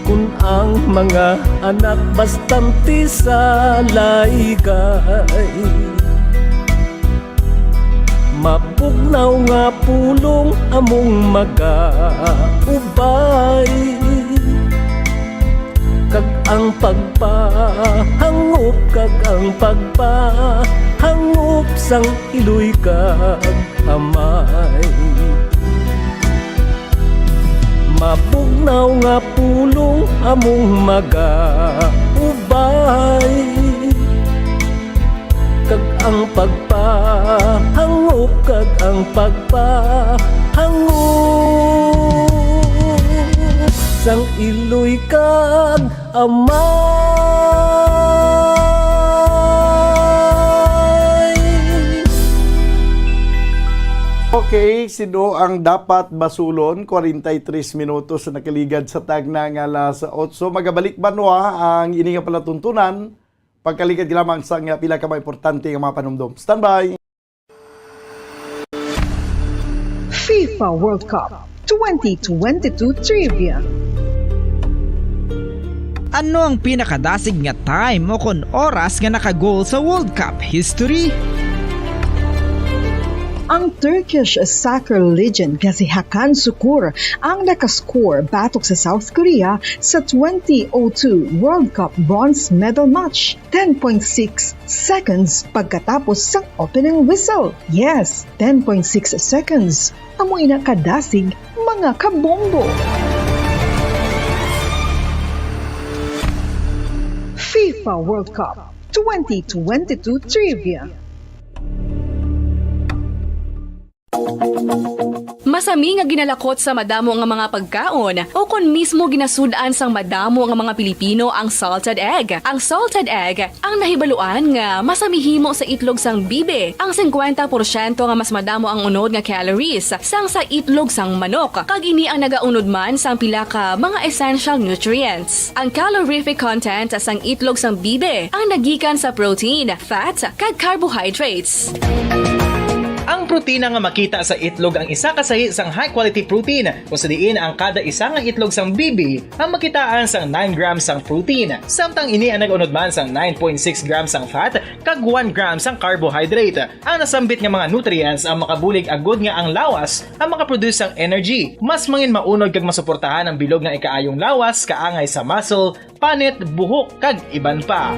kung ang mga anak bastante sa laygay. Mapugnaw nga pulong among mag-ubay, kag ang pagpahangop, kag ang pagpahangop sang iloy kag amay. Mapugnaw nga pulong among mag-ubay, kag ang pagpahangop, kag ang pagpahangop sang iloy kag amay. Okay, sino ang dapat basulon? 43 minutos na nakaligad sa tagna nga alas 8. Magabalik ba no ang ini nga palatuntunan? Pagkaligad lamang sa nga pila ka mga importante nga mga panumdum. Standby! FIFA World Cup 2022 Trivia. Ano ang pinakadasig nga time o kon oras nga naka-goal sa World Cup history? Ang Turkish soccer legend nga si Hakan Şükür ang nakascore batok sa South Korea sa 2002 World Cup bronze medal match. 10.6 seconds pagkatapos sa opening whistle. Yes, 10.6 seconds. Amoy na kadasig mga kabombo. FIFA World Cup 2022 Trivia. Masami nga ginalakot sa madamo nga mga pagkaon o kon mismo ginasudaan sang madamo nga mga Pilipino ang salted egg. Ang salted egg ang nahibaluan nga masamihimo sa itlog sang bibe. Ang 50% nga mas madamo ang unod nga calories sang sa itlog sang manok. Kag ini ang nagaunod man sang pila ka mga essential nutrients. Ang calorific content sang itlog sang bibe ang nagikan sa protein, fat, kag carbohydrates. Ang protina nga makita sa itlog ang isa kasahi sang high quality protein kung sa diin ang kada isa nga itlog sang bibi ang makitaan sang 9 grams sang protein. Samtang ini ang nag-unod man sang 9.6 grams sang fat kag 1 grams sang carbohydrate. Ang nasambit nga mga nutrients ang makabulig agud nga ang lawas ang makaproduce sang energy. Mas mangin maunod kag masuportahan ang bilog nga ikaayong lawas kaangay sa muscle, panit, buhok kag iban pa.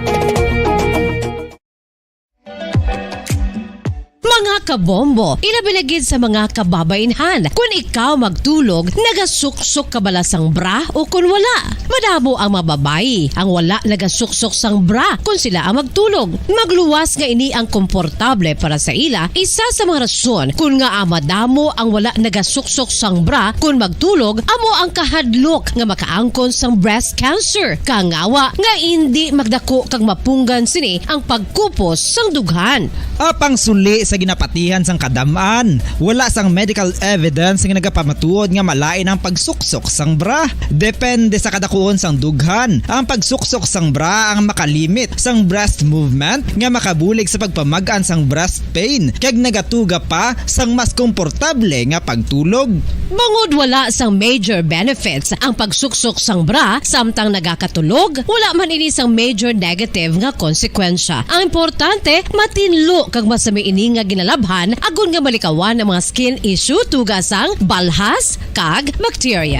Mga kabombo, ilabilagid sa mga kababainhan. Kung ikaw magtulog, nagasuksok ka bala sang bra o kung wala. Madamo ang mababayi ang wala nagasuksok sang bra kung sila ang magtulog. Magluwas nga ini ang komportable para sa ila. Isa sa mga rason kung nga madamo ang wala nagasuksok sang bra kung magtulog, amo ang kahadlok nga makaangkon sang breast cancer. Kangawa nga hindi magdako kag mapunggan sini ang pagkupos sang dughan. Apang suli sa ginapatihan sang kadamaan, wala sang medical evidence nga nagapamatuod nga malain ang pagsuksok sang bra. Depende sa kadakuon sang dughan. Ang pagsuksok sang bra ang makalimit sang breast movement nga makabulig sa pagpamagan sang breast pain kag nagatuga pa sang mas komportable nga pagtulog. Bangod wala sang major benefits ang pagsuksok sang bra samtang nagakatulog, wala man ini sang major negative nga konsekwensya. Ang importante, matinlo kag masami ini nga ginalabhan agon nga malikawan ang mga skin issue tugas ang balhas kag bacteria.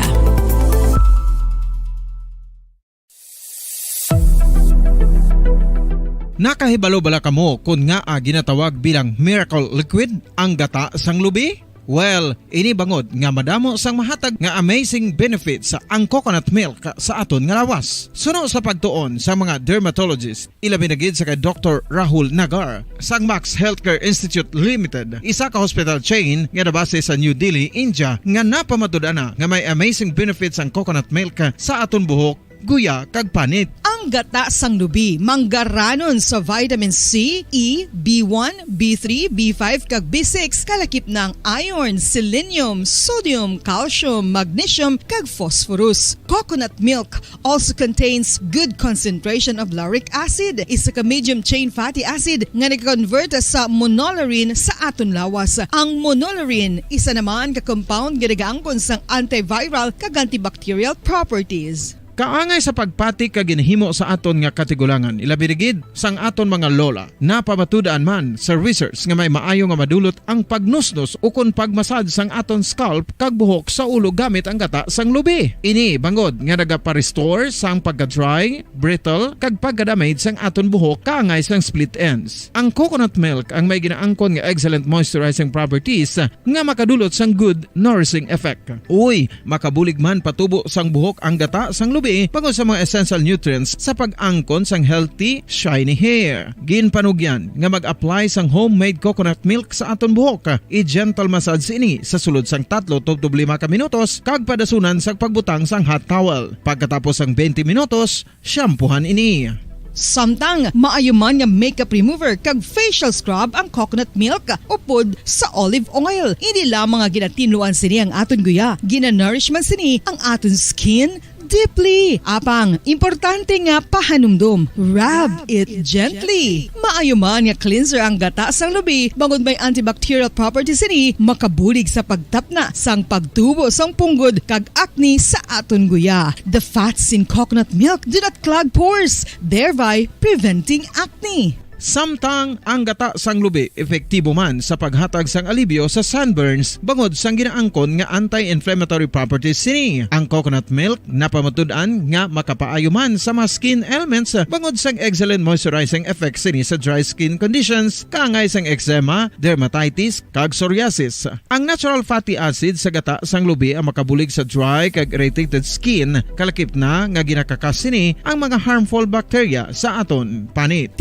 Nakahibalo bala kamo kung nga ginatawag bilang miracle liquid ang gata sang lubi? Well, ini bangod nga madamo sang mahatag nga amazing benefits sa ang coconut milk sa aton nga lawas. Suno sa pagtuon sa mga dermatologist, ilabi na gid sa kay Dr. Rahul Nagar sang Max Healthcare Institute Limited, isa ka hospital chain nga nabase sa New Delhi, India, nga napamatud-ana nga may amazing benefits ang coconut milk sa aton buhok guya kag panit. Ang gata sang lubi manggaranon sa vitamin C, E, B1, B3, B5 kag B6 kalakip ng iron, selenium, sodium, calcium, magnesium kag phosphorus. Coconut milk also contains good concentration of lauric acid, isa ka medium chain fatty acid nga nag-convert sa monolarin sa aton lawas. Ang monolarin isa naman ka compound nga nagaangkon sang antiviral kag antibacterial properties. Kaangay sa pagpati kag ginhimo sa aton nga katigulangan, ilabirigid sang aton mga lola. Napamatudan man sa research nga may maayo nga madulot ang pagnusnos ukon pagmasad sang aton scalp kag buhok sa ulo gamit ang gata sang lubi. Ini bangod nga nagapa-restore sang pagka-dry, brittle kag pagka-damage sang aton buhok kaangay sang split ends. Ang coconut milk ang may ginaangkon nga excellent moisturizing properties nga makadulot sang good nourishing effect. Uy, makabulig man patubo sang buhok ang gata sang lubi bangod sa mga essential nutrients sa pag-angkon sang healthy, shiny hair. Ginpanugyan nga mag-apply sang homemade coconut milk sa aton buhok. I-gentle massage ini sa sulod sang 3-5 ka minutos kag padasunan sang pagbutang sang hot towel. Pagkatapos sang 20 minutos, shampoohan ini. Samtang maayo man nga makeup remover kag facial scrub ang coconut milk upod sa olive oil. Hindi lamang nga ginatinluan sini ang aton guya, gina-nourish man sini ang aton skin deeply. Apang, importante nga pahanumdum. Rub it gently. Maayo man nga cleanser ang gata sang lubi bangod may antibacterial properties ini makabulig sa pagtapna sang pagtubo sang punggod kag acne sa aton guya. The fats in coconut milk do not clog pores, thereby preventing acne. Samtang ang gata sang lubi epektibo man sa paghatag sang alibyo sa sunburns bangod sang ginaangkon nga anti-inflammatory properties sini. Ang coconut milk napamatud-an nga makapaayo man sa mga skin ailments bangod sang excellent moisturizing effects sini sa dry skin conditions kaangay sang eczema, dermatitis kag psoriasis. Ang natural fatty acid sa gata sang lubi ang makabulig sa dry kag irritated skin kalakip na nga ginakakas sini ang mga harmful bacteria sa aton panit.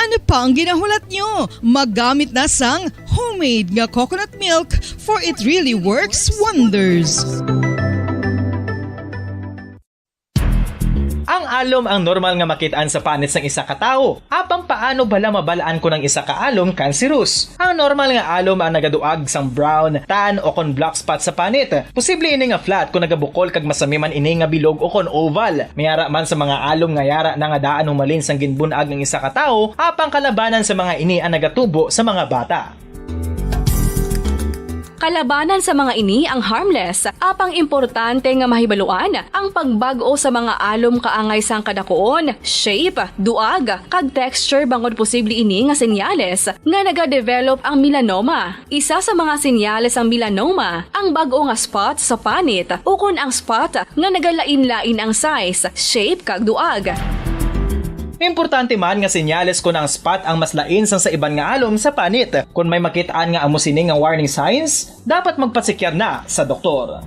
Ano pa ang ginahulat nyo? Maggamit na sang homemade nga coconut milk for it really works wonders. Ang alom ang normal nga makitaan sa panit sang isa ka tawo. Apang paano bala mabalaan ko ng isa ka alom cancerous? Ang normal nga alom ang nagaduag sang brown, tan o kon black spot sa panit. Posible ini nga flat kung nagabukol kag masami man ini nga bilog o kon oval. Mayara man sa mga alom nga yara na nga daan humalin sang ginbunag ng isa ka tawo, apang kalabanan sa mga ini ang nagatubo sa mga bata. Kalabanan sa mga ini ang harmless, apang importante nga mahibaluan ang pagbago sa mga alom kaangay sang kadakuon, shape, duag, kag texture bangod posible ini nga senyales nga nagadevelop ang melanoma. Isa sa mga senyales ang melanoma, ang bago nga spot sa panit o kun ang spot nga nagalain-lain ang size, shape kag duag. Importante man nga senyales kung ang spot ang mas lain sang sa iban nga alom sa panit. Kung may makitaan nga amo sini nga warning signs, dapat magpasikyar na sa doktor.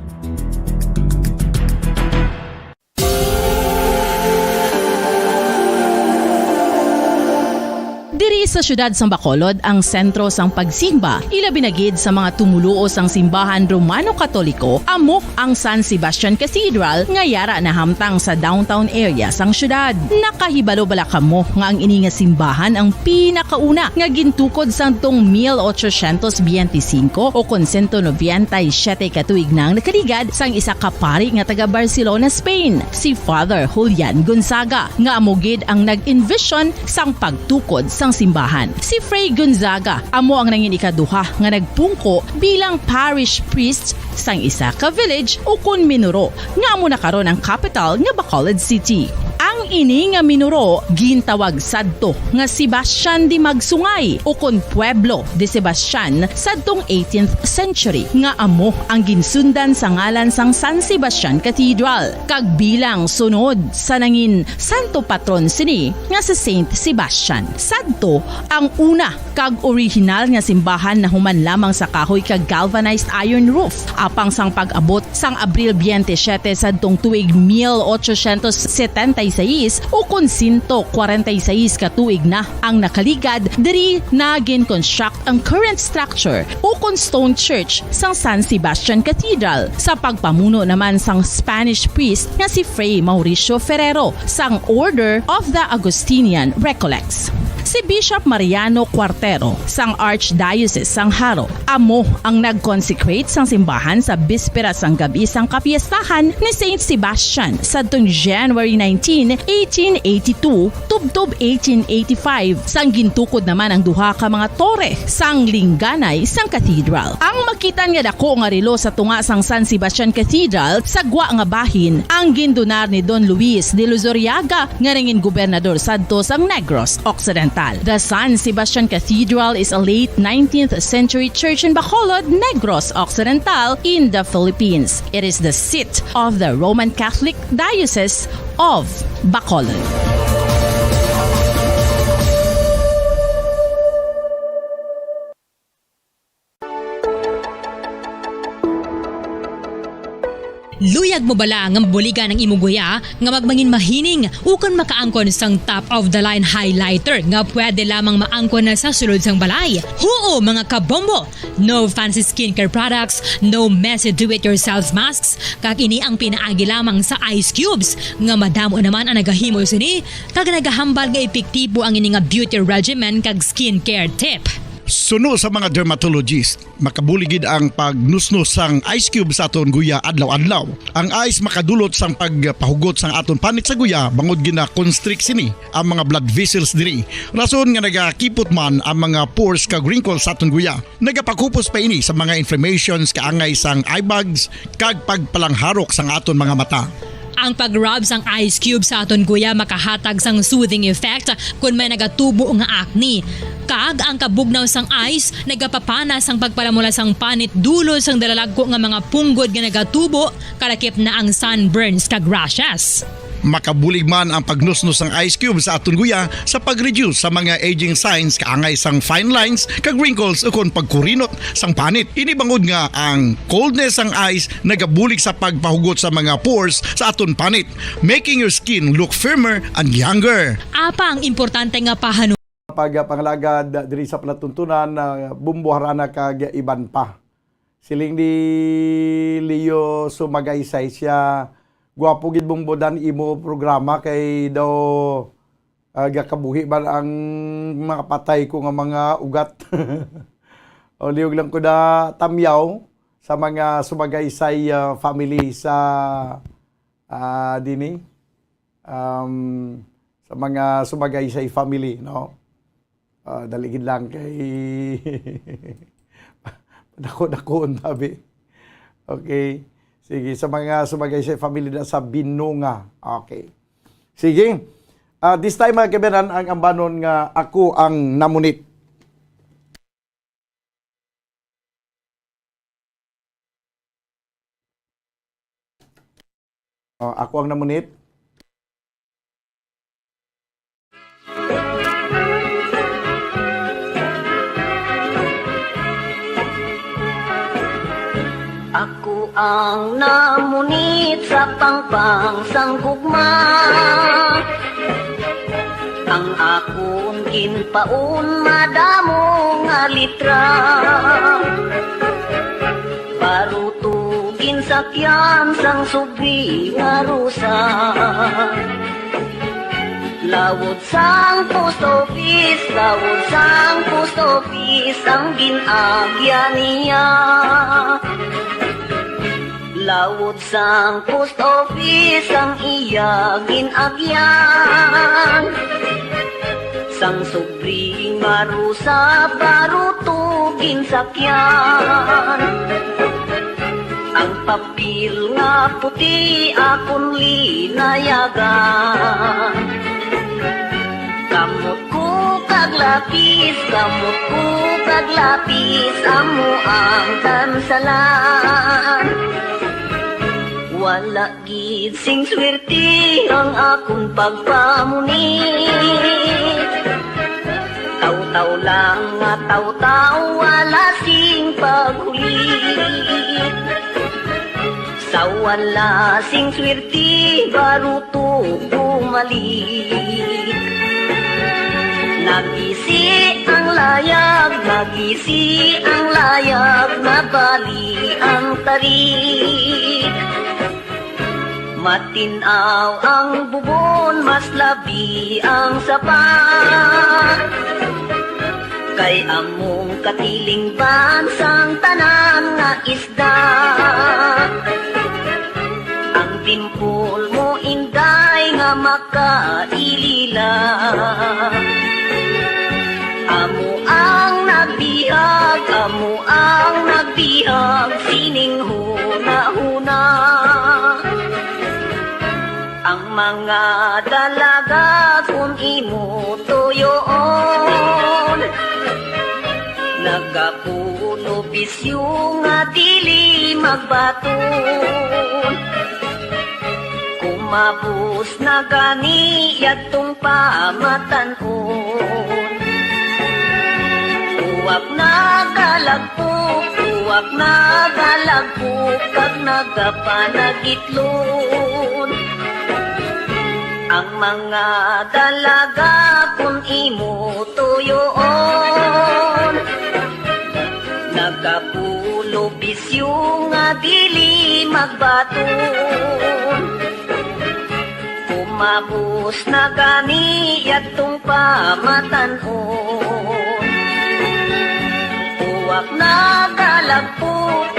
Diri sa syudad sang Bacolod ang sentro sang pagsimba, ilabinagid sa mga tumuluo sang simbahan Romano-Katoliko, amo ang San Sebastian Cathedral nga yara na hamtang sa downtown area sang syudad. Nakahibalo bala kamo nga ang ini nga simbahan ang pinakauna nga gintukod sang tong 1825 o kon 197 katuig nang nakaligad sang isa ka pari nga taga Barcelona, Spain, si Father Julian Gonzaga, nga amogid ang nag-envision sang pagtukod sang simbahan. Si Fray Gonzaga amo ang nangin ikaduha nga nagpungko bilang parish priest sang isa ka village o kun minuro nga amo na karon ang capital nga Bacolod City. Ang ini nga minuro gintawag sadto nga Sebastian de Magsungay o kon Pueblo de Sebastian sadtong 18th century nga amo ang ginsundan sa ngalan sang San Sebastian Cathedral kag bilang sunod sa nangin santo patron sini nga si Saint Sebastian. Sadto ang una kag original nga simbahan na human lamang sa kahoy kag galvanized iron roof apang sang pag-abot sang Abril 27 sadtong tuig 1876 Luis o kun 146 ka tuig na ang nakaligad diri nagin construct ang current structure o kun stone church sang San Sebastian Cathedral sa pagpamuno naman sang Spanish priest nga si Fray Mauricio Ferrero sang Order of the Augustinian Recollects. Si Bishop Mariano Cuartero sang Archdiocese sang Haro amo ang nag-consecrate sang simbahan sa bispera sang gabi sang kapiestahan ni Saint Sebastian sadtong January 19, 1882 tubtob 1885 sang gintukod naman ang duha ka mga tore sang lingganay sang cathedral. Ang makitan nga dako nga relo sa tunga sang San Sebastian Cathedral sa gwa nga bahin ang gindonar ni Don Luis de Luzuriaga nga ringin gobernador sadto sang Negros Occidental. The San Sebastian Cathedral is a late 19th century church in Bacolod, Negros Occidental in the Philippines. It is the seat of the Roman Catholic Diocese of Bacolod. Luyag mo bala nga mabuligan ng imuguya nga magmangin mahining ukon makaangkon sang top of the line highlighter nga pwede lamang maangkon na sa sulod sang balay. Huo mga kabombo! No fancy skincare products, no messy do-it-yourself masks, kag ini ang pinaagi lamang sa ice cubes nga madamo naman ang nagahimo sini kag nagahambal nga epektibo ang ini nga beauty regimen kag skincare tip. Suno sa mga dermatologist, makabuligid ang pagnusnos sang ice cube sa aton guya adlaw-adlaw. Ang ice makadulot sang pagpahugot sang aton panit sa guya bangod gina constrict sini ang mga blood vessels diri. Rason nga nagakipot man ang mga pores kag wrinkles sa aton guya. Nagapakupos pa ini sa mga inflammations kaangay sang eye bags kag pagpalangharok sang aton mga mata. Ang pag-rub sang ice cube sa aton guya makahatag sang soothing effect kung may nagatubo nga acne. Kag ang kabugnaw sang ice nagapapana sang pagpalamula sang panit dulo sang dalalagko nga mga punggod nga nagatubo kalakip na ang sunburns kag rashes. Makabulig man ang pagnusnos ng ice cube sa aton guya sa pag-reduce sa mga aging signs kaangay sang fine lines kag wrinkles ukon pagkurinot sang panit. Ini bangod nga ang coldness sang ice nagabulig sa pagpahugot sa mga pores sa aton panit, making your skin look firmer and younger. Apa ang importante nga pahanu Panglagad diri sa palatuntunan na bumbuharana kag iban pa. Siling di Leo Sumagaysay siya gwapo gid bumbodan imo programa kay daw gakabuhi ba ang mga patay ko nga mga ugat. O liog lang ko da tamyaw sa mga Sumagaysay family sa dini sa mga Sumagaysay family, no? Daligid lang kay dako-dakoon tabi. Okay. Sige, sa mga Sumagaysay family na sa Binunga. Okay. Sige. This time mga kabayan, ang ambanon nga ako ang namunit. Ako ang namunit. Ako ang namunit sa pangpang sang gugma. Ang akon ginpaon madamo nga litra. Parutugin sakyan sang subi nga rusa. Lawod sang post office, lawod sang post office ang ginagya niya. Lawod sang post office ang iya ginagyan. Sang subring marusa parutugin sakyan. Ang papel nga puti akon linayagan. Kamot ko kag lapis, kamot ko kag lapis, amo ang tansalan. Wala gid sing swerte ang akong pagpamunit. Taw-taw lang nga taw-taw, wala sing paghulit. Sa wala sing swerte baruto bumalik. Nagisi ang layag, nabali ang tarik. Matinaw ang bubon, mas labi ang sapat. Kay among katiling bansang tanan nga isda. Ang timpol mo inday nga makailila. Amo ang nagbihag, sining huna-huna. Ang mga dalaga kung imo tuyoon, nagapuno bisyo nga dili magbaton. Kumabos na gani yagtong pamatanon. Uwak na galagpok kag nagapanagitlon. Ang mga dalaga kung imo tuyoon, nagapulo bisyo nga dili magbaton. Kumabos na gani yagtong pamatanon. Uwak na galagpok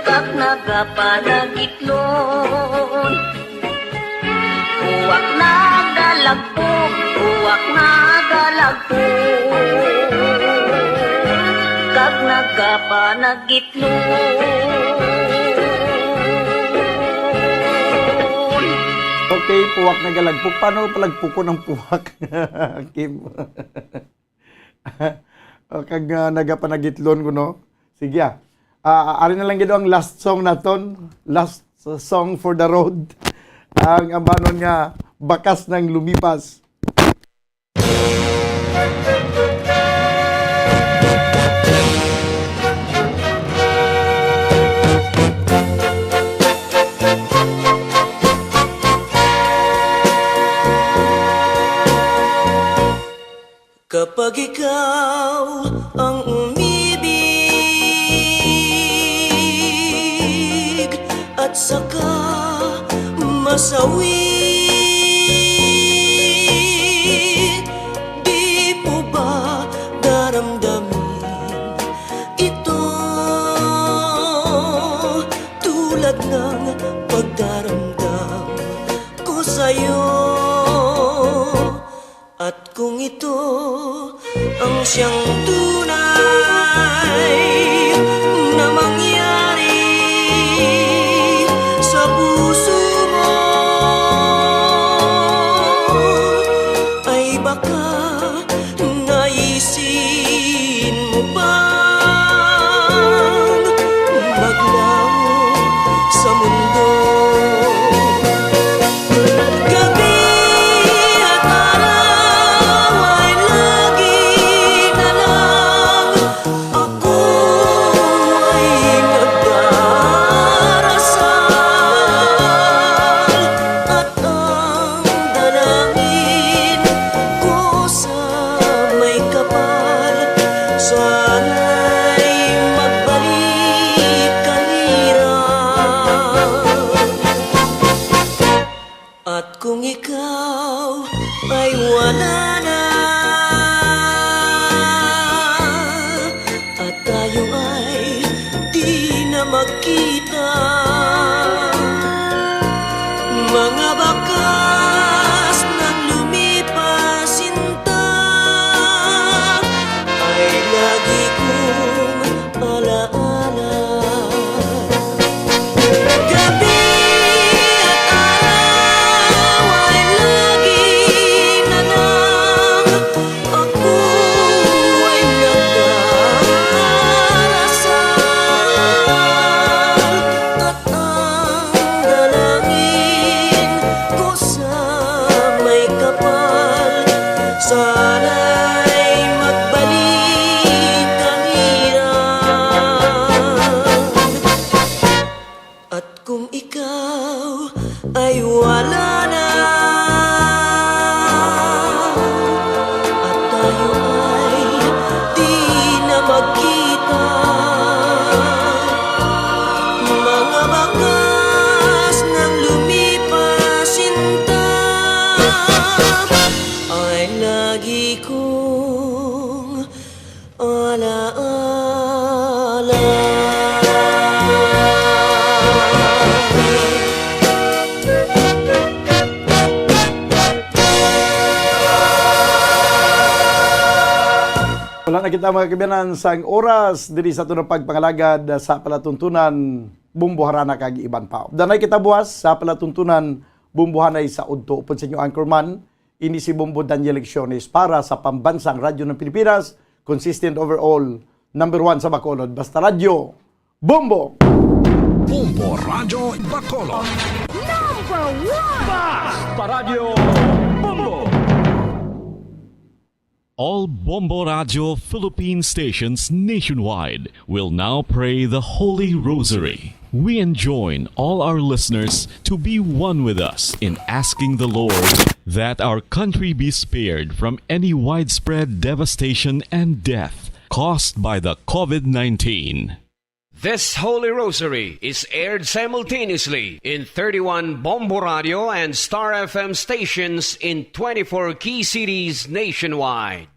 kag nagapanagitlon. Uwak na galagpok kag nagapanagitlon. Okay, puwak na galagpok. Paano palagpuko ng puwak? Kim. O, kag nagapanagitlon ko, no? Sige, ari na lang gito ang last song naton. Last song for the road. Ang ambanon nga, bakas ng lumipas. Kapag ikaw ang umibig at saka masawi, di mo ba daramdamin ito tulad ng pagdaramdam ko sa'yo? At kung ito ang siyang tunay na mangyari sa puso mo, ay baka naisin mo bang maglaho sa mundo? Kung ikaw ay wala na at tayo ay di na magkita, mga bakas ng lumipas sinta ay lagi kong alaala. Gabi alaala. Wala na kita mga kabiyanan sa oras diri sa tunong pagpangalagad sa palatuntunan bumbuharana kag iban pa. Danay kita buwas sa palatuntunan bumbuhanay sa udto upod sa inyo anchorman ini si Bombo Daniel Lecciones para sa pambansang radyo ng Pilipinas, consistent overall, number 1 sa Bacolod. Basta radyo, Bombo! Bombo Radyo Bacolod. Number 1! Basta Radio Bombo! All Bombo Radio Philippine stations nationwide will now pray the Holy Rosary. We enjoin all our listeners to be one with us in asking the Lord that our country be spared from any widespread devastation and death caused by the COVID-19. This Holy Rosary is aired simultaneously in 31 Bombo Radio and Star FM stations in 24 key cities nationwide.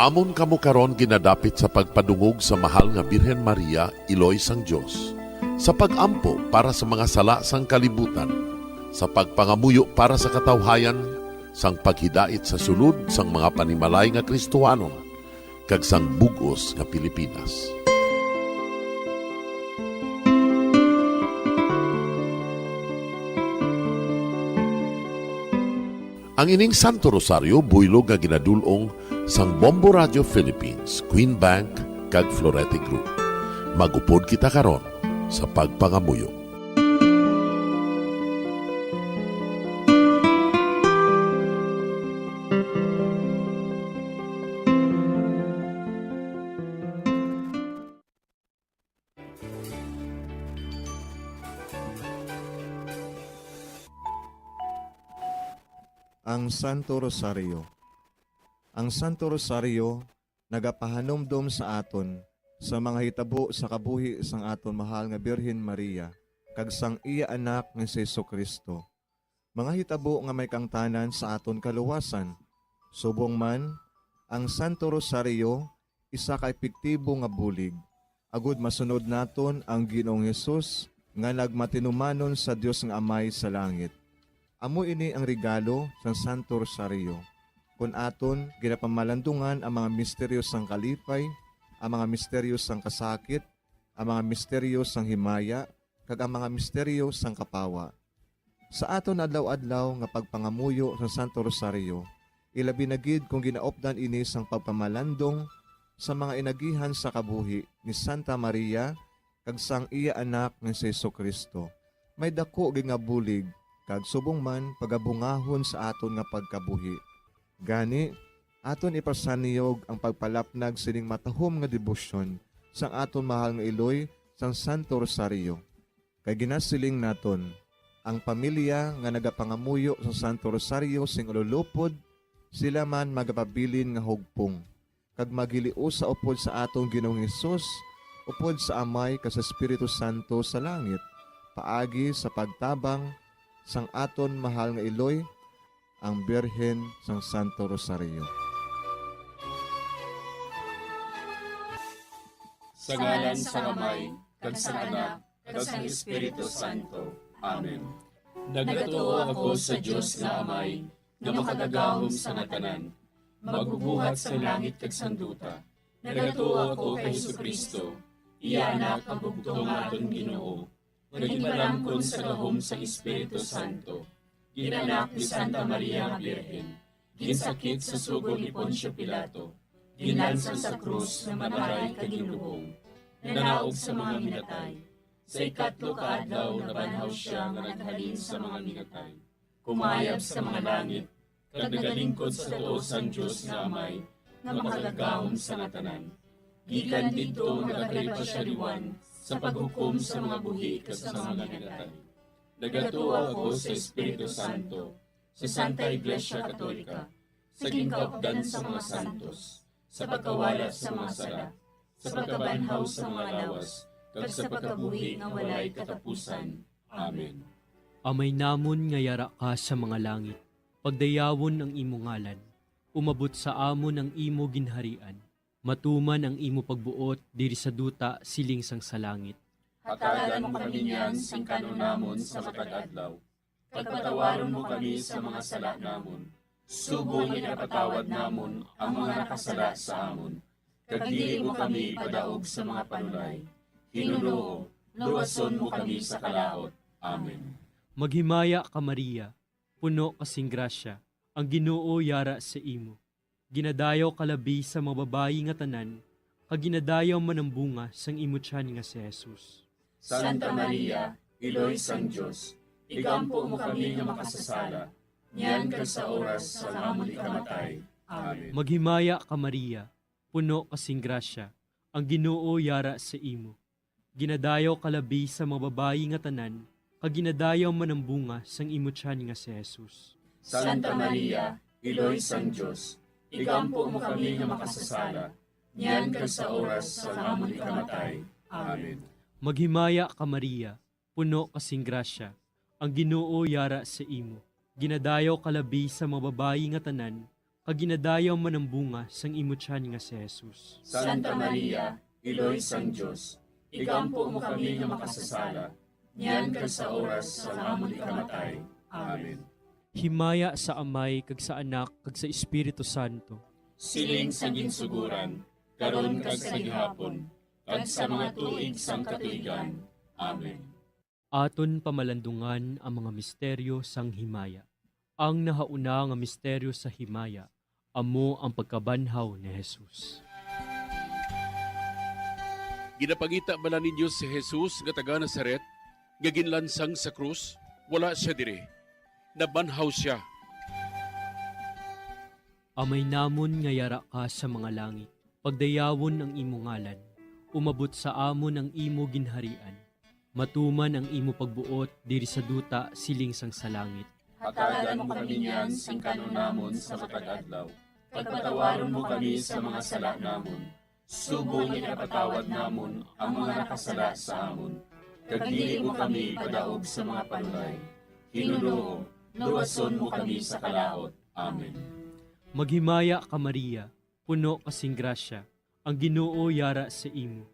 Amon kamo karon ginadapit sa pagpadungog sa mahal nga Birhen Maria, Iloy sang Dios, sa pagampo para sa mga sala sang kalibutan, sa pagpangamuyo para sa katawhayan, sang paghidait sa sulod sang mga panimalay nga Kristohanon, kag sang bugos nga Pilipinas. Ang ining Santo Rosario buylog nga ginadulong sang Bombo Radio Philippines, Queen Bank, kag Florete Group. Magupod kita karon sa pagpangamuyo. Ang Santo Rosario. Ang Santo Rosario nagapahanumdum sa aton sa mga hitabo sa kabuhi sang aton mahal nga Birhen Maria kag sang iya anak nga si Jesucristo. Mga hitabo nga may kangtanan sa aton kaluwasan. Subong man, ang Santo Rosario isa ka epektibo nga bulig. Agud masunod naton ang Ginoong Hesus nga nagmatinumanon sa Dios nga Amay sa langit. Amo ini ang regalo sang Santo Rosario. Kung aton ginapamalandungan ang mga misteryo sang kalipay, ang mga misteryo sang kasakit, ang mga misteryo sang himaya, kag ang mga misteryo sang kapawa. Sa aton adlaw-adlaw nga pagpangamuyo sang Santo Rosario, ilabi na gid kung ginaopdan ini sang pagpamalandong sa mga inagihan sa kabuhi ni Santa Maria kag sang iya anak nga si Jesucristo. May dako gid nga bulig kag subong man pagabungahon sa aton nga pagkabuhi. Gani, aton ipasaniyog ang pagpalapnag sining matahom nga debosyon sang aton mahal nga Iloy sang Santo Rosario. Kay ginasiling naton, ang pamilya nga nagapangamuyo sa Santo Rosario sing ululupod, sila man magapabilin nga hugpong. Kag magiliu sa upod sa atong Ginoong Hesus, upod sa Amay kas Espiritu Santo sa langit, paagi sa pagtabang sang aton mahal nga Iloy, ang Birhen sang Santo Rosario. Sa ngalan sa Amay, kag sa Anak, kag sa Espiritu Santo. Amen. Nagatuo ako sa Dios nga Amay, nga makadagahom sa natanan, magbubuhat sa langit kag sanduta. Nagatuo ako kay Jesucristo, iya anak ang bugtong aton Ginoo, nga ginalangkon sa gahom sa Espiritu Santo. Ginanak ni Santa Maria nga Birhen, ginsakit sa sugod ni Poncio Pilato, ginansa sa krus na matay kag ginuhong, nanaog sa mga minatay. Sa ikatlo ka adlaw nabanhaw siya nga naghalin sa mga minatay. Kumayab sa mga langit, kag nagalingkod sa tuos ang Dios nga Amay, nga makagagahom sa natanan. Gikan didto nagakalipa siya liwan sa paghukom sa mga buhi kas sa mga minatay. Nagatuo ako sa Espiritu Santo, sa Santa Iglesia Katolika, sa gingkaupdan sa mga santos, sa pagkawala sa mga sala, sa pagkabanhaw sa mga lawas, kag sa pagkabuhi nga walay katapusan. Amen. Amay namon nga yara ka sa mga langit, pagdayawon ang imo ngalan, umabot sa amon ang imo ginharian, matuman ang imo pagbuot diri sa duta siling sang sa langit. Hatagan mo kami niyan sing kanunamon sa matag adlaw. Pagpatawaron mo kami sa mga sala namon. Subong ipatawad namon ang mga nakasala sa amon. Kag dili mo kami padaog sa mga panulay. Hinunoo, luwason mo kami sa kalaot. Amen. Maghimaya ka Maria, puno kasing grasya, ang Ginoo yara sa imo. Ginadayaw kalabi sa mga babayi nga tanan, kag ginadayaw man ang bunga sang imo tiyan nga si Jesus. Santa Maria, Iloy sang Diyos, igampo mo kami nga makasasala, niyan ka sa oras sa amon ikamatay. Amen. Maghimaya ka Maria, puno kasing grasya, ang Ginoo yara sa imo. Ginadayaw kalabi sa mga babayi nga tanan, kag ginadayaw man ang bunga sang imo tiyan nga si Jesus. Santa Maria, Iloy sang Diyos, igampo mo kami nga makasasala, niyan ka sa oras sa amon ikamatay. Amen. Maghimaya ka Maria, puno kasing grasya, ang Ginoo yara sa imo. Ginadayaw kalabi sa mga babayi nga tanan, kag ginadayaw man ang bunga sang imo tiyan nga si Jesus. Santa Maria, Iloy sang Diyos, igampo mo kami nga makasasala, niyan ka sa oras sa amon ikamatay. Amen. Himaya sa Amay, kag sa Anak, kag sa Espiritu Santo. Siling sa ginsuguran, karon kag sa gihapon, kag sa mga tuig sang katuigan. Amen. Aton pamalandungan ang mga misteryo sang himaya. Ang nahauna nga misteryo sa himaya, amo ang pagkabanhaw ni Jesus. Ginapangita bala ninyo si Jesus nga taga Nazaret, nga ginlansang sa krus, wala siya dire. Nabanhaw siya. Amay namon nga yara ka sa mga langit, pagdayawon ang imo ngalan, umabot sa amon ang imo ginharian, matuman ang imo pagbuot diri sa duta siling sang sa langit. Hatagan mo kami niyan sing kanunamon sa matag adlaw. Pagpatawaron mo kami sa mga sala namon. Subong ipatawad namon ang mga nakasala sa amon. Kag dili mo kami padaog sa mga panulay. Hinunoo, luwason mo kami sa kalaot. Amen. Maghimaya ka Maria, puno kasing grasya, ang Ginoo yara sa imo.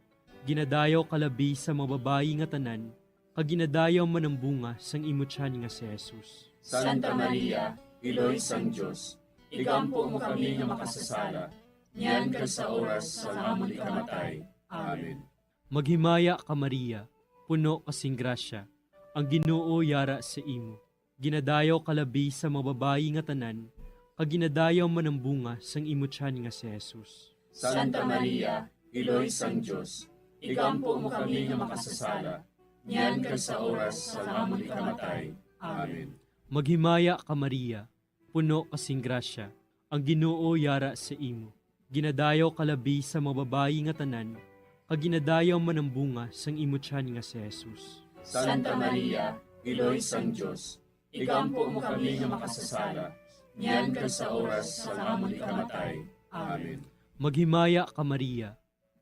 Ginadayaw kalabi sa mga babayi nga tanan, kag ginadayaw man ang bunga sang imo tiyan nga si Jesus. Santa Maria, Iloy sang Diyos, igampo mo kami nga makasasala, niyan ka sa oras sa amon ikamatay. Amen. Maghimaya ka Maria, puno kasing grasya, ang Ginoo yara sa imo. Ginadayaw kalabi sa mga babayi nga tanan, kag ginadayaw man ang bunga sang imo tiyan nga si Jesus. Santa Maria, Iloy sang Diyos, igampo mo kami nga makasasala, niyan ka sa oras sa amon ikamatay. Amen. Maghimaya ka Maria, puno kasing grasya, ang Ginoo yara sa imo. Ginadayaw kalabi sa mga babayi nga tanan, kag ginadayaw man ang bunga sang imo tiyan nga si Jesus. Santa Maria, Iloy sang Diyos, igampo mo kami nga makasasala, niyan ka sa oras sa amon ikamatay. Amen. Maghimaya ka Maria,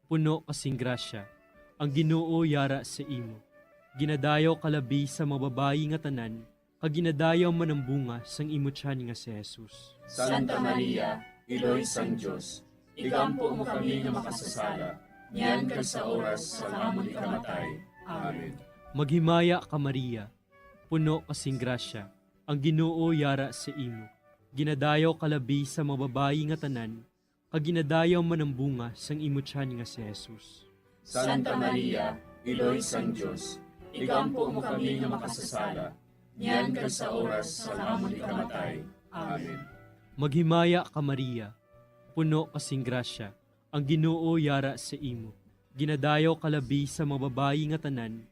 puno kasing grasya, ang Ginoo yara sa imo. Ginadayaw kalabi sa mga babayi nga tanan, kag ginadayaw man ang bunga sang imo tiyan nga si Jesus. Santa Maria, Iloy sang Diyos, igampo mo kami nga makasasala, niyan ka sa oras sa amon ikamatay. Amen. Maghimaya ka Maria, puno kasing grasya, ang Ginoo yara sa imo. Ginadayaw kalabi sa mga babayi nga tanan, kag ginadayaw man ang bunga sang imo tiyan nga si Jesus. Santa Maria, Iloy sang Diyos, igampo mo kami nga makasasala, niyan ka sa oras sa amon ikamatay. Amen. Maghimaya ka Maria, puno kasing grasya, ang Ginoo yara sa imo. Ginadayaw kalabi sa mga babayi nga tanan,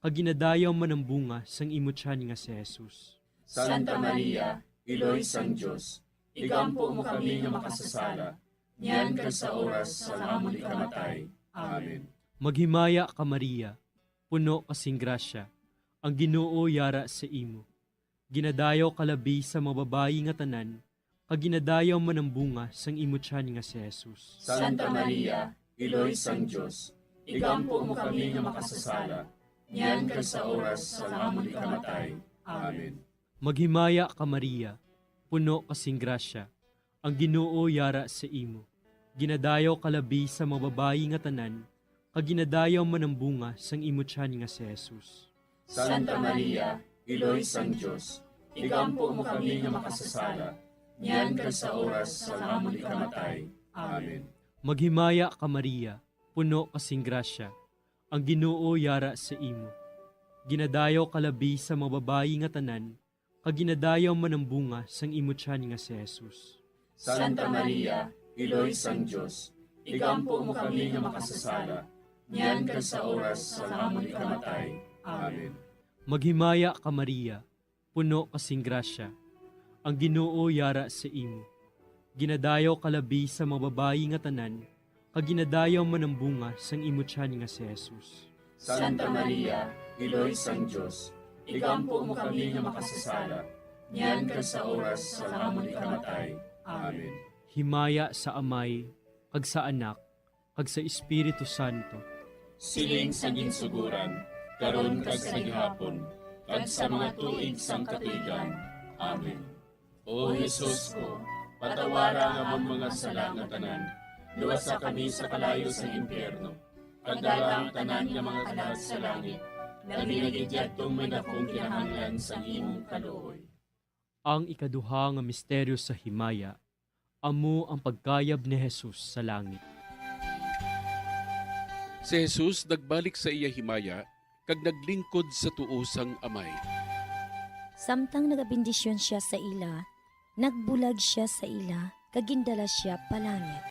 kag ginadayaw man ang bunga sang imo tiyan nga si Jesus. Santa Maria, Iloy sang Diyos, igampo mo kami nga makasasala, niyan ka sa oras sa amon ikamatay. Amen. Maghimaya ka Maria, puno kasing grasya, ang Ginoo yara sa imo. Ginadayaw kalabi sa mga babayi nga tanan, kaginadayaw man ang bunga sang imo tiyan nga si Jesus. Santa Maria, Iloy sang Dios, igampo mo kami nga makasasala, niyan kag sa oras sa amon ikamatay. Amen. Maghimaya ka Maria, puno kasing grasya, ang Ginoo yara sa imo. Ginadayaw kalabi sa mga babayi nga tanan, kaginadayaw man ang bunga sang imo tiyan nga si Jesus. Santa Maria, Iloy sang Dios, igampo mo kami nga makasasala, niyan kag sa oras sa amon ikamatay. Amen. Maghimaya ka Maria, puno kasing grasya, ang Ginoo yara sa imo. Ginadayaw kalabi sa mga babayi nga tanan, kaginadayaw man ang bunga sang imo tiyan nga si Jesus. Santa Maria, Iloy sang Dios, igampo mo kami nga makasasala, niyan kag sa oras sa amon ikamatay. Amen. Maghimaya ka Maria, puno kasing grasya, ang Ginoo yara sa imo. Ginadayaw kalabi sa mga babayi nga tanan, kaginadayaw man ang bunga sang imo tiyan nga si Jesus. Santa Maria, Iloy sang Dios, igampo mo kami nga makasasala, niyan kag sa oras sa amon ikamatay. Amen. Himaya sa Amay, kag sa Anak, kag sa Espiritu Santo. Siling sa ginsuguran, karon kag sa gihapon, kag sa mga tuig sang katuigan. Amen. O Jesus ko, patawara nga among mga sala nga tanan, luwasa kami sa kalayo sa impyerno, pagdala ang tanan nga mga kalat sa langit, nabinagidyatong may dakong kinahanglan sa imong kaluoy. Ang ikaduha nga misteryo sa himaya, amo ang pagkayab ni Jesus sa langit. Si Jesus nagbalik sa iya himaya, kag naglingkod sa tuo sang Amay. Samtang nagabindisyon siya sa ila, nagbulag siya sa ila, kagindala siya palangit.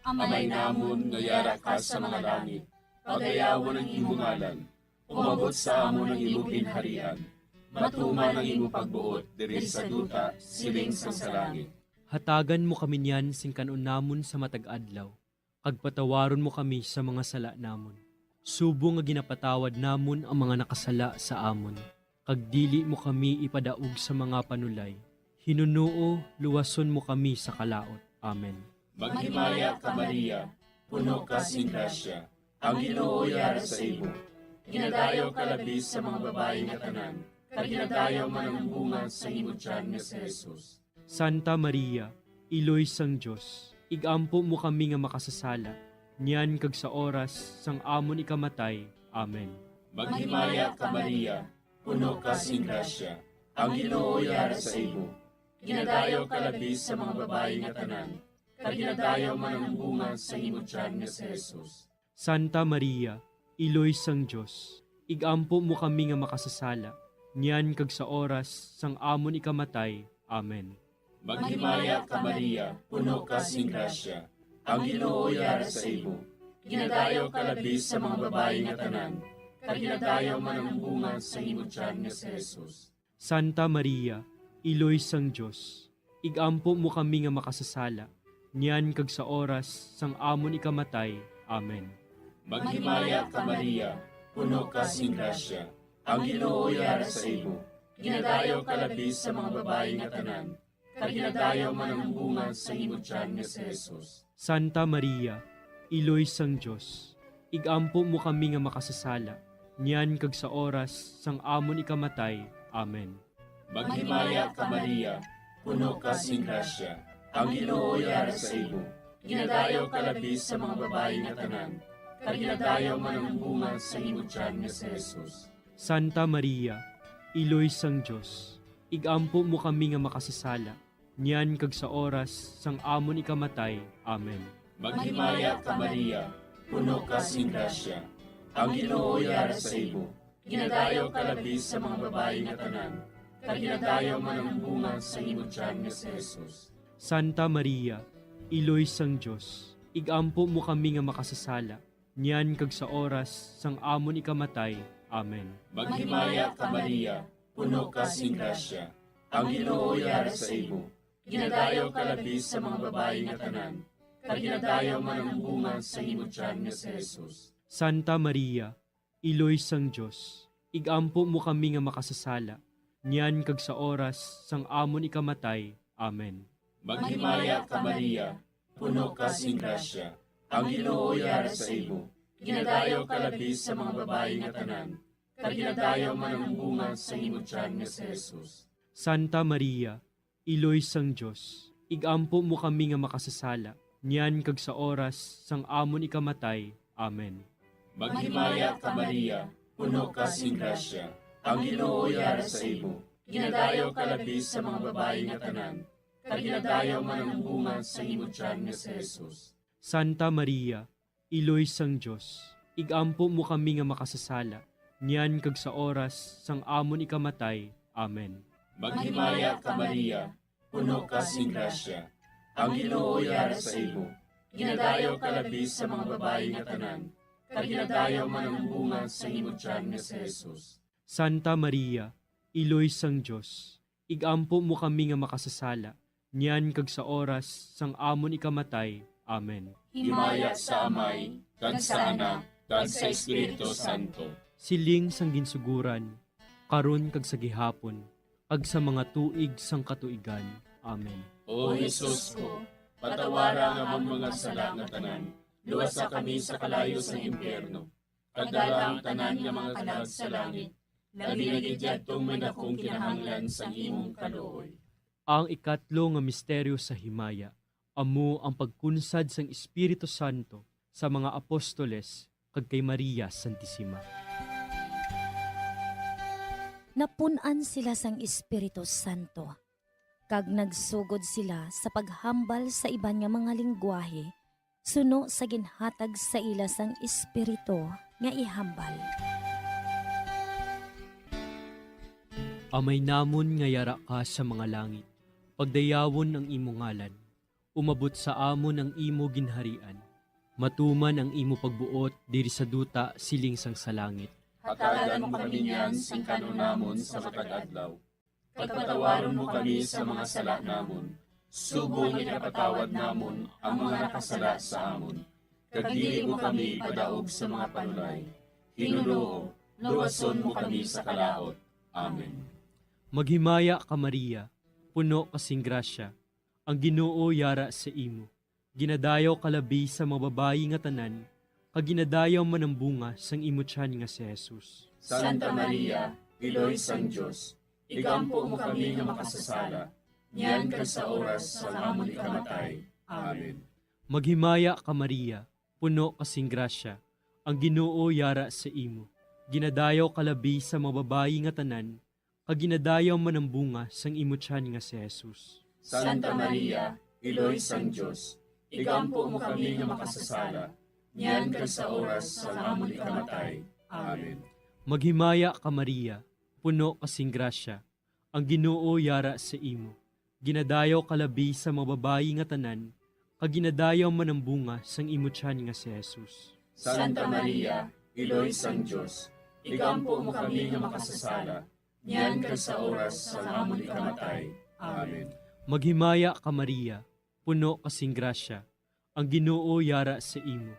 Amay namon nga yara ka sa mga langit, pagayawon ang imong ngalan, umabot sa amon ang imong ginharian, matuman ang imong pagbuot diri sa duta siling sa langit. Hatagan mo kami niyan sing kanon namon sa matag adlaw, kag patawaron mo kami sa mga sala namon. Subo nga ginapatawad namon ang mga nakasala sa amon, kag dili mo kami ipadaog sa mga panulay. Hinunuo, luwason mo kami sa kalaot. Amen. Maghimaya ka Maria, puno ka sing grasya, ang Ginoo yara sa imo. Ginadayaw ka labi sa mga babayi nga tanan, kag ginadayaw man ang bunga sa imo tiyan nga si Jesus. Santa Maria, Iloy sang Dios, igampo mo kami nga makasasala, niyan kag sa oras sang amon ikamatay. Amen. Maghimaya ka Maria, puno ka sing grasya, ang Ginoo yara sa imo. Ginadayaw ka labi sa mga babayi nga tanan, kag ginadayaw man ang bunga sa imo tiyan nga si Jesus. Santa Maria, Iloy sang Dios, igampo mo kami nga makasasala, niyan kag sa oras sang amon ikamatay. Amen. Maghimaya ka Maria, puno ka sing grasya, ang Ginoo yara sa imo. Ginadayaw ka labi sa mga babayi nga tanan, kag ginadayaw man ang bunga sa imo tiyan nga si Jesus. Santa Maria, Iloy sang Dios, igampo mo kami nga makasasala, niyan kag sa oras sang amon ikamatay. Amen. Maghimaya ka Maria, puno ka sing grasya, ang Ginoo yara sa imo. Ginadayaw ka labi sa mga babayi nga tanan, kag ginadayaw man ang bunga sa imo tiyan nga si Jesus. Santa Maria, Iloy sang Dios, igampo mo kami nga makasasala, niyan kag sa oras sang amon ikamatay. Amen. Maghimaya ka Maria, puno ka sing grasya, ang Ginoo yara sa imo. Ginadayaw ka labi sa mga babayi nga tanan, kag ginadayaw man ang bunga sa imo tiyan nga si Jesus. Santa Maria, Iloy sang Dios, igampo mo kami nga makasasala, niyan kag sa oras sang amon ikamatay. Amen. Maghimaya ka Maria, puno ka sing grasya, ang Ginoo yara sa imo. Ginadayaw ka labi sa mga babayi nga tanan, kag ginadayaw man ang bunga sa imo tiyan nga si Jesus. Santa Maria, Iloy sang Dios, igampo mo kami nga makasasala, niyan kag sa oras sang amon ikamatay. Amen. Maghimaya ka Maria, puno ka sing grasya, ang Ginoo yara sa imo. Ginadayaw ka labi sa mga babayi nga tanan, kag ginadayaw man ang bunga sa imo tiyan nga si Jesus. Santa Maria, Iloy sang Dios, igampo mo kami nga makasasala, niyan kag sa oras sang amon ikamatay. Amen. Maghimaya ka Maria, puno ka sing grasya, ang Ginoo yara sa imo. Ginadayaw ka labi sa mga babae nga tanan, kag ginadayaw man ang bunga sa imo tiyan nga si Jesus. Santa Maria, Iloy sang Diyos, igampo mo kami nga makasasala, niyan kag sa oras sang amon ikamatay. Amen. Maghimaya ka Maria, puno ka sing grasya, ang Ginoo yara sa imo. Ginadayaw ka labi sa mga babae nga tanan, kag ginadayaw man ang bunga sa imo tiyan nga si Jesus. Santa Maria, Iloy sang Diyos, igampo mo kami nga makasasala, niyan kag sa oras sang amon ikamatay. Amen. Maghimaya ka Maria, puno ka sing grasya, ang Ginoo yara sa imo. Ginadayaw ka labi sa mga babae nga tanan, kag ginadayaw man ang bunga sa imo tiyan nga si Jesus. Santa Maria, Iloy sang Diyos, igampo mo kami nga makasasala, niyan kag sa oras sang amon ikamatay. Amen. Himaya sa Amay, kag sa Anak, kag sa Espiritu Santo. Siling sang ginsuguran, karon kag sa gihapon, kag sa mga tuig sang katuigan. Amen. O Jesus ko, patawara nga among mga sala nga tanan, luwasa kami sa kalayo sa impyerno. Pagdala ang tanan nga mga kalag sa langit, labi na gidyadtong may dakong kinahanglan sa imong kaluoy. Ang ikatlo nga misteryo sa himaya, amo ang pagkunsad sang Espiritu Santo sa mga apostoles kag kay Maria Santissima. Napunan sila sang Espiritu Santo, kag nagsugod sila sa paghambal sa iban nga mga lingwahe, suno sa ginhatag sa ila sang Espiritu nga ihambal. Amay namon nga yara ka sa mga langit, pagdayawon ang imo ngalan, umabot sa amon ang imo ginharian, matuman ang imo pagbuot diri sa duta siling sang sa langit. Hatagan mo kami niyan sing kanon namon sa matag adlaw. Pagpatawaron mo kami sa mga sala namon, subong ipatawad namon ang mga nakasala sa amon. Kag dili mo kami padaog sa mga panulay. Hinunoo, luwason mo kami sa kalaot. Amen. Maghimaya ka Maria, puno kasing grasya, ang Ginoo yara sa imo. Ginadayaw kalabi sa mga babayi nga tanan, kag ginadayaw man ang bunga sang imo tiyan nga si Jesus. Santa Maria, Iloy sang Diyos, igampo mo kami nga makasasala, niyan kag sa oras sa amon ikamatay. Amen. Maghimaya ka Maria, puno kasing grasya, ang Ginoo yara sa imo. Ginadayaw kalabi sa mga babayi nga tanan, kag ginadayaw man ang bunga sang imo tiyan nga si Jesus. Santa Maria, Iloy sang Diyos, igampo mo kami nga makasasala, niyan kag sa oras sa amon ikamatay. Amen. Maghimaya ka Maria, puno kasing grasya, ang Ginoo yara sa imo. Ginadayaw kalabi sa mga babayi nga tanan, kag ginadayaw man ang bunga sang imo tiyan nga si Jesus. Santa Maria, Iloy sang Diyos, igampo mo kami nga makasasala, niyan kag sa oras sa amon ikamatay. Amen. Maghimaya ka Maria, puno kasing grasya, ang Ginoo yara sa imo.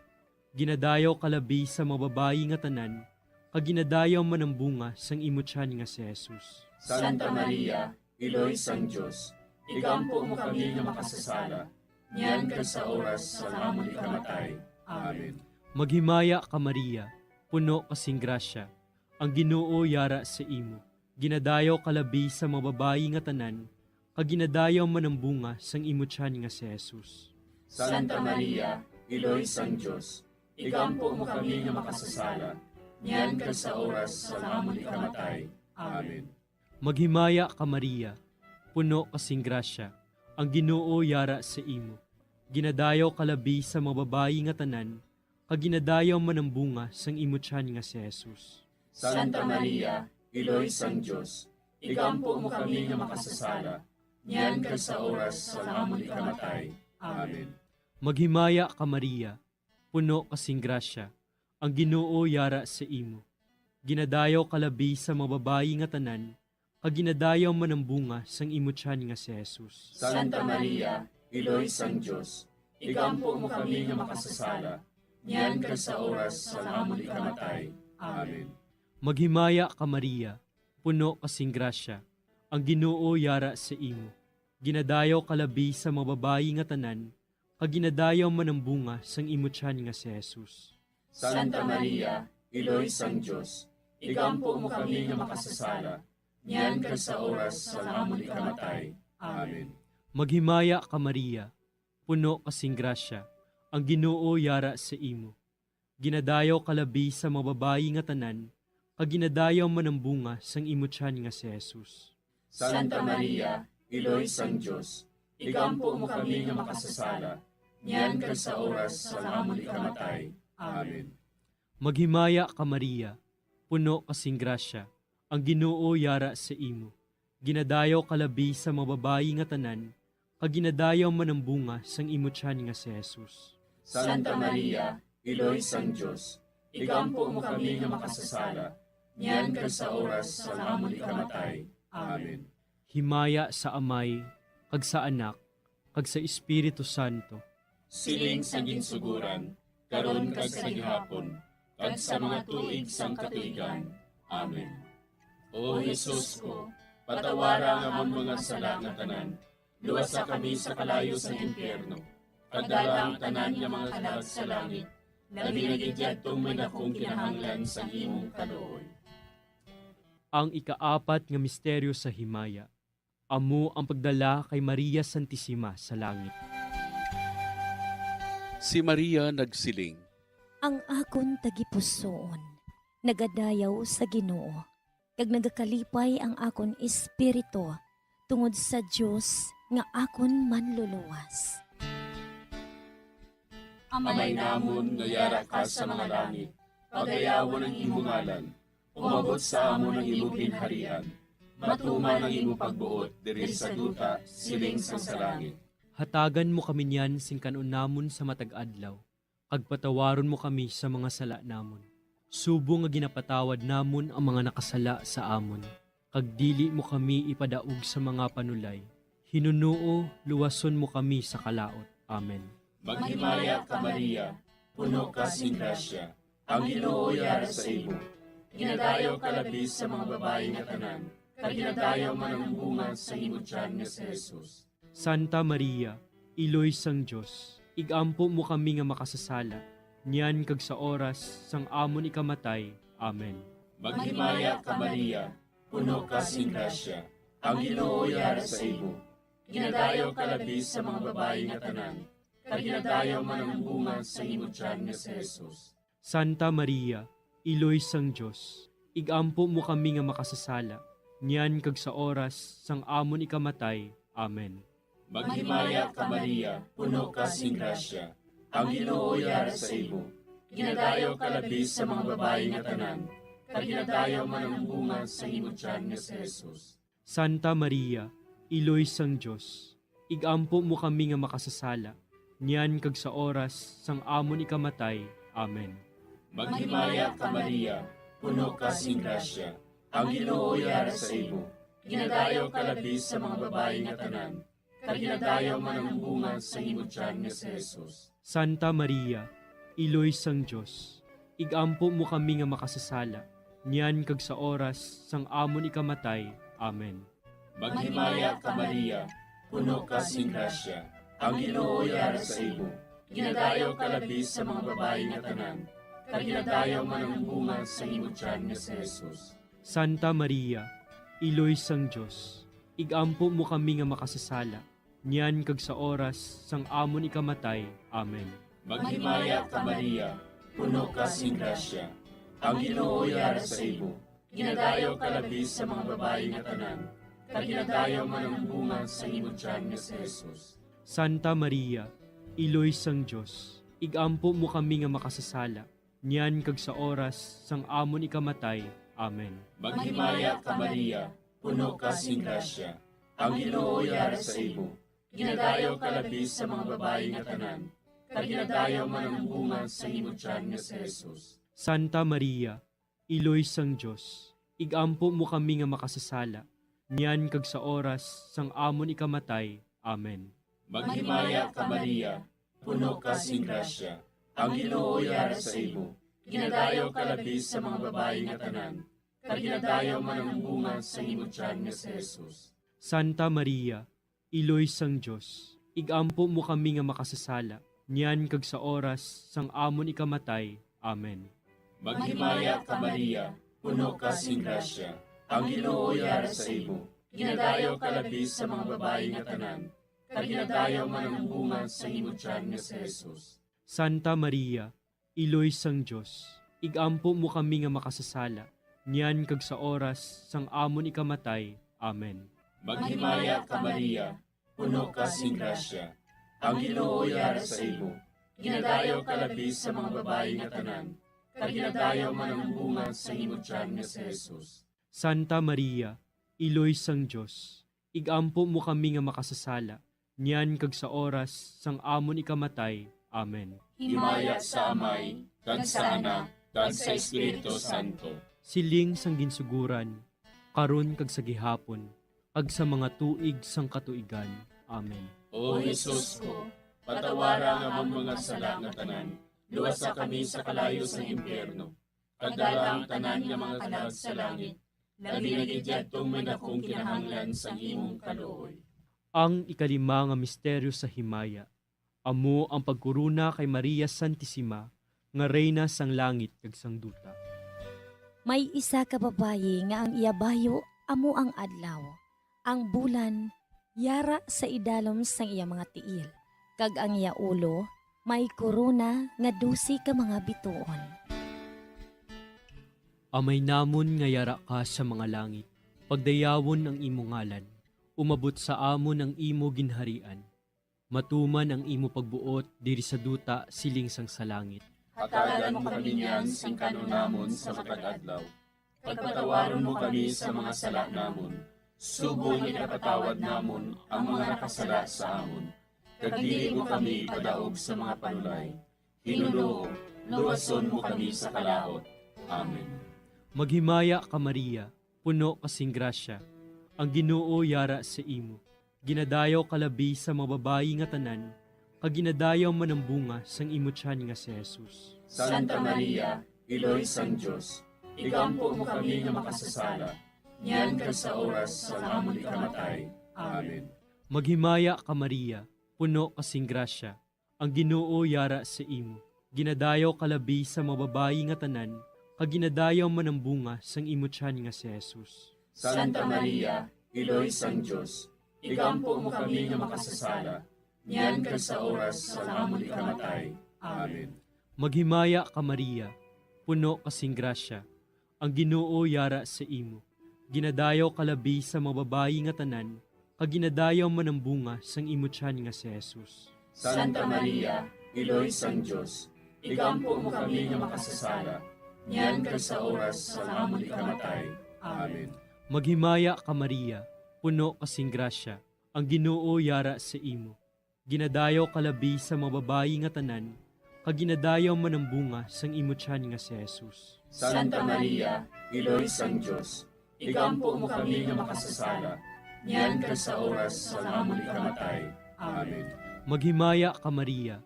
Ginadayaw kalabi sa mga babayi nga tanan, kag ginadayaw man ang bunga sang imo tiyan nga si Jesus. Santa Maria, Iloy sang Diyos, igampo mo kami nga makasasala, niyan kag sa oras sa amon ikamatay. Amen. Maghimaya ka Maria, puno kasing grasya, ang Ginoo yara sa imo. Ginadayaw kalabi sa mga babayi nga tanan, kag ginadayaw man ang bunga sang imo tiyan nga si Jesus. Santa Maria, Iloy sang Diyos, igampo mo kami nga makasasala, niyan kag sa oras sa amon ikamatay. Amen. Maghimaya ka Maria, puno kasing grasya, ang Ginoo yara sa imo. Ginadayaw kalabi sa mga babayi nga tanan, kag ginadayaw man ang bunga sang imo tiyan nga si Jesus. Santa Maria, Iloy sang Diyos, igampo mo kami nga makasasala, niyan kag sa oras sa amon ikamatay. Amen. Maghimaya ka Maria, puno kasing grasya, ang Ginoo yara sa imo. Ginadayaw kalabi sa mga babayi nga tanan, kag ginadayaw man ang bunga sang imo tiyan nga si Jesus. Santa Maria, Iloy sang Diyos, igampo mo kami nga makasasala, niyan kag sa oras sa amon ikamatay. Amen. Maghimaya ka Maria, puno kasing grasya, Ang Ginoo yara sa imo. Ginadayaw kalabi sa mga babayi nga tanan, kag ginadayaw man ang bunga sang imo tiyan nga si Jesus. Santa Maria, Iloy sang Diyos, igampo mo kami nga makasasala, niyan kag sa oras sa amon ikamatay. Amen. Maghimaya ka Maria, puno kasing grasya, ang Ginoo yara sa imo. Ginadayaw kalabi sa mga babayi nga tanan, kag ginadayaw man ang bunga sang imo tiyan nga si Jesus. Santa Maria, Iloy sang Diyos, igampo mo kami nga makasasala, niyan kag sa oras sa amon ikamatay. Amen. Maghimaya ka Maria, puno kasing grasya, ang Ginoo yara sa imo. Ginadayaw kalabi sa mga babayi nga tanan, kag ginadayaw man ang bunga sang imo tiyan nga si Jesus. Santa Maria, Iloy sang Diyos, igampo mo kami nga makasasala, niyan kag sa oras sa amon ikamatay. Amen. Himaya sa Amay, kag sa Anak, kag sa Espiritu Santo. Siling sa ginsuguran, karon kag sa gihapon, kag sa mga tuig sang katuigan. Amen. O Jesus ko, patawara nga amon mga sala nga tanan, luwasa kami sa kalayo sa impyerno, kagdala ang tanan nga mga kalag sa langit, labi na gidyadtong may dakong kinahanglan sa imong kaluoy. Ang ikaapat nga misteryo sa himaya, amo ang pagdala kay Maria Santissima sa langit. Si Maria nagsiling, Ang akon tagipusoon, nagadayaw sa Ginoo, kag nagakalipay ang akon espiritu tungod sa Dios nga akon manluluwas. Amay namon nga yara ka sa mga langit, pagayawan ang imong ngalan, umabot sa amon ang imong ginharian, matuman ang imong pagbuot diri sa duta siling sa langit. Hatagan mo kami niyan sing kanon namon sa matag adlaw, kag patawaron mo kami sa mga sala namon. Subo nga ginapatawad namon ang mga nakasala sa amon, kag dili mo kami ipadaog sa mga panulay. Hinunuo, luwason mo kami sa kalaot. Amen. Maghimaya ka Maria, puno ka sing grasya, ang Ginoo yara sa imo. Ginadayaw ka labis sa mga babayi nga tanan, kag ginadayaw man ang bunga sa imo tiyan nga si Jesus. Santa Maria, Iloy sang Diyos, igampo mo kami nga makasasala, niyan kag sa oras sang amon ikamatay. Amen. Maghimaya ka Maria, puno ka sing grasya, ang Ginoo yara sa imo. Ginadayaw ka labis sa mga babayi nga tanan, kag ginadayaw man ang bunga sa imo tiyan nga si Jesus. Santa Maria, Iloy sang Diyos, igampo mo kami nga makasasala, niyan kag sa oras sang amon ikamatay. Amen. Maghimaya ka Maria, puno ka sing grasya, ang Ginoo yara sa imo. Ginadayaw ka labis sa mga babayi nga tanan, kag ginadayaw man ang bunga sa imo tiyan nga si Jesus. Santa Maria, Iloy sang Diyos, igampo mo kami nga makasasala, niyan kag sa oras sang amon ikamatay. Amen. Maghimaya ka Maria, puno ka sing grasya, ang Ginoo yara sa imo. Ginadayaw ka labis sa mga babayi nga tanan, kag ginadayaw man ang bunga sa imo tiyan nga si Jesus. Santa Maria, Iloy sang Diyos, igampo mo kami nga makasasala, niyan kag sa oras sang amon ikamatay. Amen. Maghimaya ka Maria, puno ka sing grasya, ang Ginoo yara sa imo. Ginadayaw ka labis sa mga babayi nga tanan, kag ginadayaw man ang bunga sa imo tiyan nga si Jesus. Santa Maria, Iloy sang Diyos, igampo mo kami nga makasasala, niyan kag sa oras sang amon ikamatay. Amen. Maghimaya ka Maria, puno ka sing grasya, ang Ginoo yara sa imo. Ginadayaw ka labis sa mga babayi nga tanan, kag ginadayaw man ang bunga sa imo tiyan nga si Jesus. Santa Maria, Iloy sang Diyos, igampo mo kami nga makasasala, niyan kag sa oras sang amon ikamatay. Amen. Maghimaya ka Maria, puno ka sing grasya, ang Ginoo yara sa imo. Ginadayaw ka labis sa mga babayi nga tanan, kag ginadayaw man ang bunga sa imo tiyan nga si Jesus. Santa Maria, Iloy sang Diyos, igampo mo kami nga makasasala, niyan kag sa oras sang amon ikamatay. Amen. Maghimaya ka Maria, puno ka sing grasya, ang Ginoo yara sa imo. Ginadayaw ka labis sa mga babayi nga tanan, kag ginadayaw man ang bunga sa imong tiyan nga si Jesus. Santa Maria, Iloy sang Dios, igampo mo kami nga makasasala, niyan kag sa oras sang amon ikamatay. Amen. Maghimaya ka Maria, puno ka sing grasya, ang Ginoo yara sa imo. Ginadayaw ka labi sa mga babae nga tanan, kag ginadayaw man ang bunga sa imong tiyan nga si Jesus. Santa Maria, Iloy sang Dios, igampo mo kami nga makasasala, niyan kag sa oras sang amon ikamatay. Amen. Maghimaya ka Maria, puno ka sing grasya, ang Ginoo yara sa imo. Ginadayaw ka labi sa mga babae nga tanan, kag ginadayaw man ang bunga sa imong tiyan nga si Jesus. Santa Maria, Iloy sang Dios, igampo mo kami nga makasasala, niyan kag sa oras sang amon ikamatay. Amen. Himaya sa Amay, kag sa Anak, kag sa Espiritu Santo. Siling sang ginsuguran, karon kag sa gihapon, ag sa mga tuig sang katuigan. Amen. O Jesus ko, patawara nga among mga sala nga tanan, luwasa kami sa kalayo sa impyerno, kadala ang tanan nga mga kalag sa langit, labi na gidyadtong may dakong kinahanglan sa imong kaluoy. Ang ikalima nga misteryo sa himaya, amo ang pagkuruna kay Maria Santissima, nga reyna sang langit kag sang duta. May isa ka babayi nga ang iyabayo amo ang adlaw. Ang bulan yara sa idalom sang iya mga tiil. Kag ang iya ulo may korona nga 12 ka mga bituon. Amay namon nga yara ka sa mga langit, pagdayawon ang imo ngalan, umabot sa amon ang imo ginharian. Matuman ang imo pagbuot diri sa duta siling sang sa langit. Hatagan mo kami niyan sing kanunamon sa matag adlaw. Pagpatawaron mo kami sa mga sala namon. Subong ikapatawad namon ang mga nakasala sa amon. Kag dili mo kami ipadaog sa mga panulay. Hinunoo, luwason mo kami sa kalaot. Amen. Maghimaya ka Maria, puno kasing grasya, ang Ginoo yara sa imo. Ginadayaw kalabi sa mga babayi nga tanan, kag ginadayaw man ang bunga sang imo tiyan nga si Jesus. Santa Maria, Iloy sang Dios, igampo mo kami nga makasasala, niyan ka sa oras sa amon ikamatay. Amen. Maghimaya ka Maria, puno kasing grasya, ang Ginoo yara sa imo. Ginadayaw kalabi sa mga babayi nga tanan, kag ginadayaw man ang bunga sang imo tiyan nga si Jesus. Santa Maria, Iloy sang Dios, igampo mo kami nga makasasala, niyan ka sa oras sa amon ikamatay. Amen. Maghimaya ka Maria, puno kasing grasya, ang Ginoo yara sa imo. Ginadayaw kalabi sa mga babayi nga tanan, kag ginadayaw man ang bunga sang imo tiyan nga si Jesus. Santa Maria, Iloy sang Dios, igampo mo kami nga makasasala, niyan ka sa oras sa amon ikamatay. Amen. Maghimaya ka Maria, puno kasing grasya, ang Ginoo yara sa imo. Ginadayaw kalabi sa mga babayi nga tanan, kag ginadayaw man ang bunga sang imo tiyan nga si Jesus. Santa Maria, Iloy sang Dios, igampo mo kami nga makasasala, niyan ka sa oras sa amon ikamatay. Amen. Maghimaya ka Maria,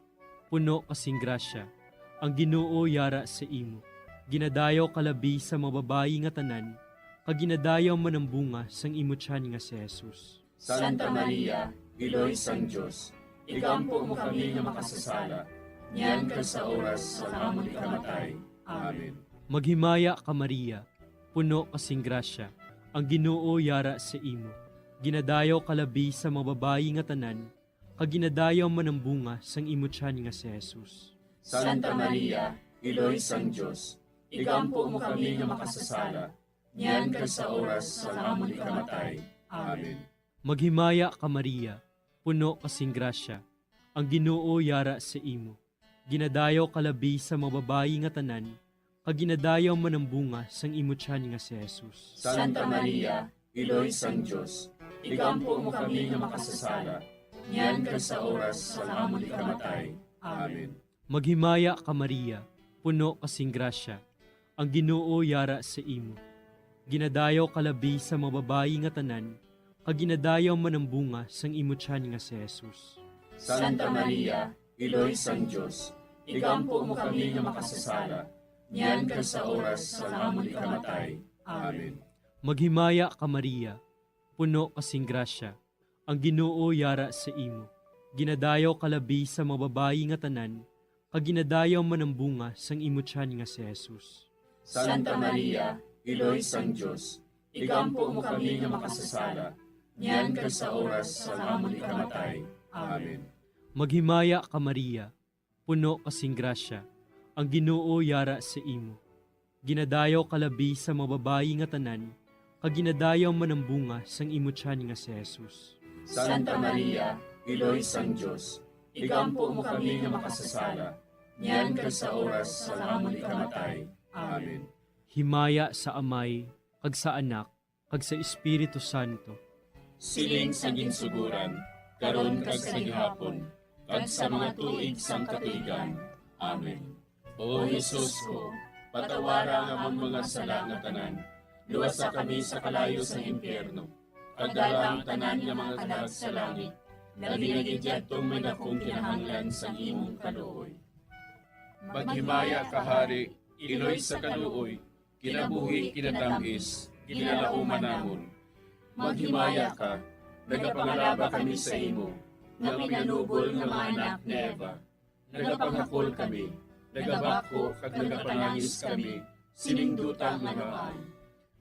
puno kasing grasya, ang Ginoo yara sa imo. Ginadayaw kalabi sa mga babayi nga tanan, kag ginadayaw man ang bunga sang imo tiyan nga si Jesus. Santa Maria, Iloy sang Dios, igampo mo kami nga makasasala, niyan ka sa oras sa amon ikamatay. Amen. Maghimaya ka Maria, puno kasing grasya, ang Ginoo yara sa imo. Ginadayaw kalabi sa mga babayi nga tanan, kag ginadayaw man ang bunga sang imo tiyan nga si Jesus. Santa Maria, Iloy sang Dios, igampo mo kami nga makasasala, niyan ka sa oras sa amon ikamatay. Amen. Maghimaya ka Maria, puno kasing grasya, ang Ginoo yara sa imo. Ginadayaw kalabi sa mga babayi nga tanan, kag ginadayaw man ang bunga sang imo tiyan nga si Jesus. Santa Maria, Iloy sang Dios, igampo mo kami nga makasasala, niyan ka sa oras sa amon ikamatay. Amen. Maghimaya ka Maria, puno kasing grasya, ang Ginoo yara sa imo. Ginadayaw kalabi sa mga babayi nga tanan, kag ginadayaw man ang bunga sang imo tiyan nga si Jesus. Santa Maria, Iloy sang Dios, igampo mo kami nga makasasala, niyan ka sa oras sa amon ikamatay. Amen. Maghimaya ka Maria, puno kasing grasya, ang Ginoo yara sa imo. Ginadayaw kalabi sa mga babayi nga tanan, kag ginadayaw man ang bunga sang imo tiyan nga si Jesus. Santa Maria, Iloy sang Diyos, igampo mo kami nga makasasala, niyan kag sa oras sa amon ikamatay. Amen. Maghimaya ka Maria, puno kasing grasya, ang Ginoo yara sa imo. Ginadayaw kalabi sa mga babayi nga tanan, kag ginadayaw man ang bunga sang imo tiyan nga si Jesus. Santa Maria, Iloy sang Diyos, igampo mo kami nga makasasala, niyan kag sa oras sa amon ikamatay. Amen. Himaya sa Amay, kag sa Anak, kag sa Espiritu Santo. Siling sa ginsuguran, karon kag sa gihapon, kag sa mga tuig sang katuigan. Amen. O Jesus ko, patawara nga among mga sala nga tanan, luwasa kami sa kalayo sa impyerno, kag dala ang tanan nga mga kalag sa langit, nagigidjadtong may dakong kinahanglan sa imong kaluoy. Maghimaya ka Hari, Iloy sa kaluoy, kinabuhi kinatamis, kinalauman namon. Maghimaya ka, nagapangalaba kami sa imo, nga pinanubol nga mga anak ni Eva. Nagapangakol kami, nagabako kag nagapanangis kami, siningdutang nga maay.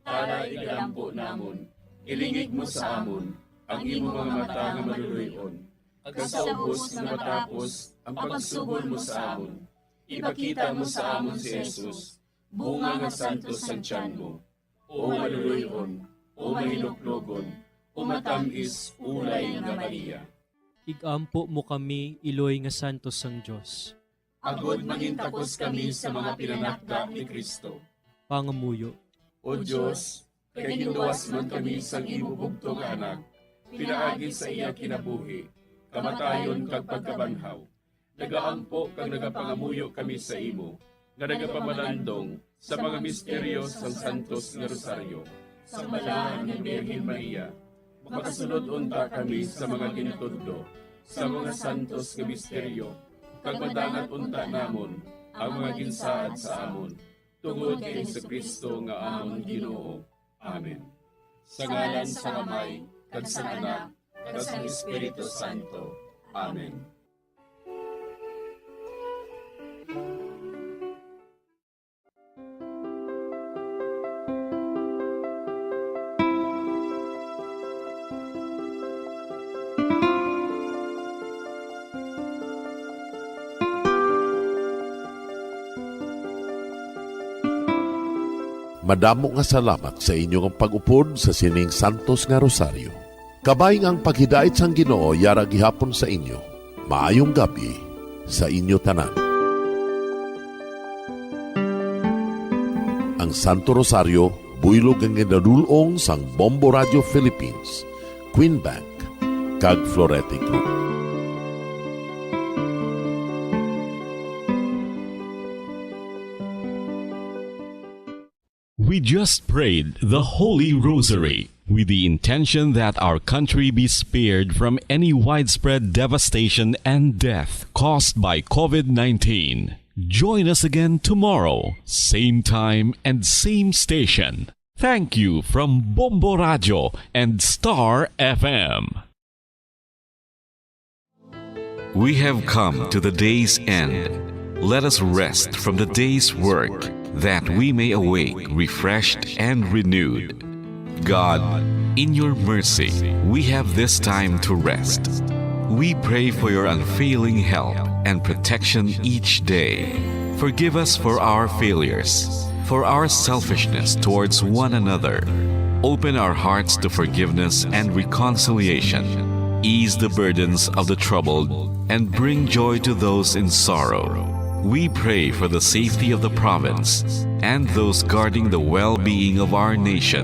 Para igalampo namon, ilingig mo sa amon, ang imo mga mata nga maluluyon. Kag sa ubos nga matapos, ang pagsugod mo sa amon. Ipakita mo sa amon si Jesus, bunga nga santos ang tiyan mo. O maluluyon, o mahiluklogon, o matamis, ulay nga Maria. Igampo mo kami, Iloy nga santos sang Diyos. Agod mangintakos kami sa mga pinanakda ni Kristo. Pangamuyo. O Diyos, kay ginuwas man kami sa imo bugto nga anak, pinaagi sa iya kinabuhi, kamatayon kag pagkabanhaw. Nagaampo kag nagapangamuyo kami sa imo, nga nagapamalandong sa mga misteryo sang Santos nga Rosaryo. Sa balaan ni Birhen Maria, makasunod unta kami sa mga ginutudlo, sa mga santos nga misteryo, kag madangat unta namon ang mga ginsaad sa amon, tungod kay Jesucristo nga amon Ginoo. Amen. Sa ngalan sa Amay, kag sa Anak, kag sa Espiritu Santo. Amen. Madamo nga salamat sa inyong pag-upod sa sining Santos nga Rosaryo. Kabayng ang paghidait sang Ginoo yara gihapon sa inyo. Maayong gabi sa inyo tanan. Ang Santo Rosario buylog ang ginadulong sang Bombo Radio Philippines, Queen Bank, kag Florete Group. We just prayed the Holy Rosary with the intention that our country be spared from any widespread devastation and death caused by COVID-19. Join us again tomorrow, same time and same station. Thank you from Bombo Radio and Star FM. We have come to the day's end. Let us rest from the day's work, that we may awake refreshed and renewed. God, in your mercy, we have this time to rest. We pray for your unfailing help and protection each day. Forgive us for our failures, for our selfishness towards one another. Open our hearts to forgiveness and reconciliation. Ease the burdens of the troubled and bring joy to those in sorrow. We pray for the safety of the province and those guarding the well-being of our nation,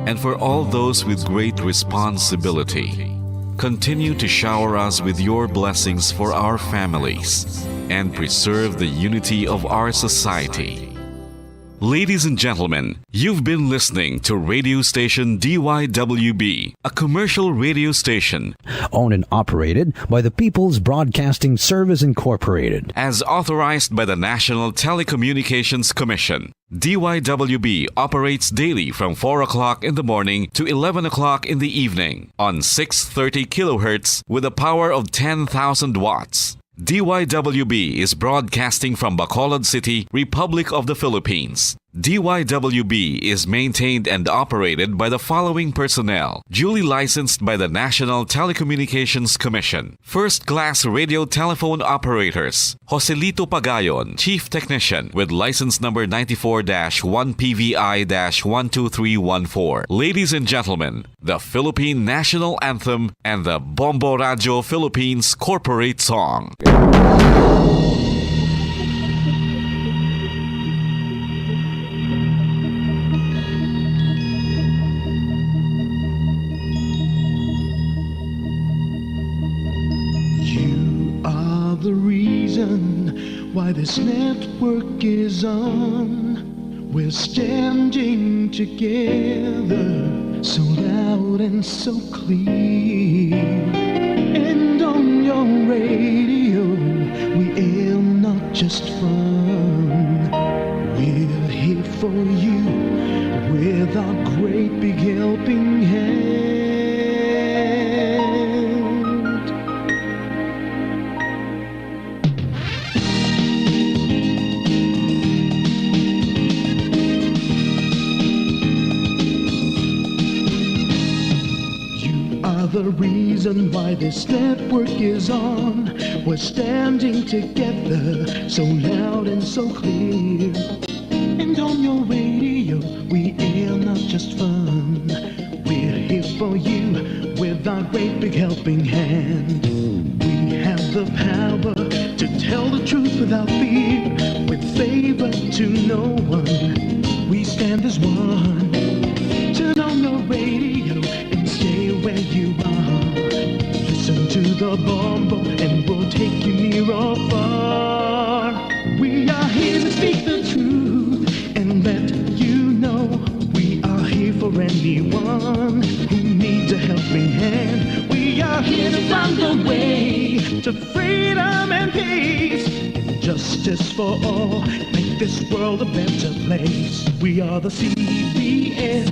and for all those with great responsibility. Continue to shower us with your blessings for our families and preserve the unity of our society. Ladies and gentlemen, you've been listening to radio station DYWB, a commercial radio station Owned and operated by the People's Broadcasting Service Incorporated. as authorized by the National Telecommunications Commission. DYWB operates daily from 4 o'clock in the morning to 11 o'clock in the evening on 630 kilohertz with a power of 10,000 watts. DYWB is broadcasting from Bacolod City, Republic of the Philippines. DYWB is maintained and operated by the following personnel, duly licensed by the National Telecommunications Commission. First-class radio telephone operators, Joselito Pagayon, Chief Technician with license number 94-1PVI-12314. Ladies and gentlemen, the Philippine National Anthem and the Bombo Radio Philippines Corporate Song. The reason why this network is on. We're standing together, so loud and so clear. And on your radio, we air not just fun. We're here for you with our great big helping hand. The reason why this network is on. We're standing together, so loud and so clear. And on your radio, we air not just fun. We're here for you with our great big helping hand. We have the power to tell the truth without fear, with favor to no one. We stand as one. Turn on your radio and stay where you are. Listen to the Bombo and we'll take you near or far. We are here to speak the truth and let you know. We are here for anyone who needs a helping hand. We are here to find the way to freedom and peace and justice for all. Make this world a better place. We are the CBS,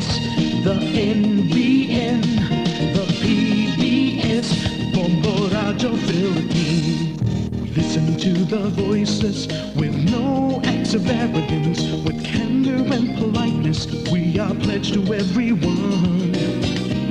the NBN, the PBS, Bombo Radio Philippines. Listen to the voiceless with no acts of arrogance, with candor and politeness. We are pledged to everyone.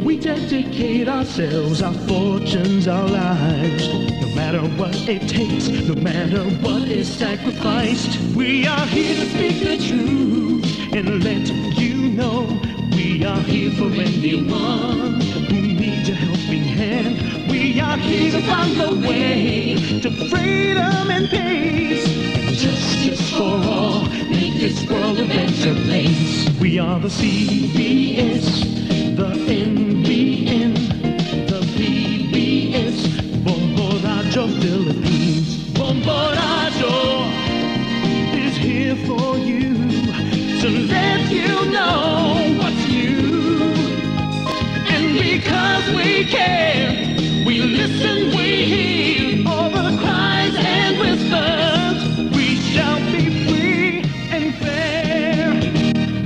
We dedicate ourselves, our fortunes, our lives. No matter what it takes, no matter what is sacrificed. We are here to speak the truth and let you know. We are here for anyone who needs a helping hand. We are here to find the way to freedom and peace and justice for all. Make this world a better place. We are the CBS, the NBN, the PBS, Bombo Radio Philippines. Bombo Radio is here for you to let you know what's new. And because we care, we listen, we hear all the cries and whispers. We shall be free and fair.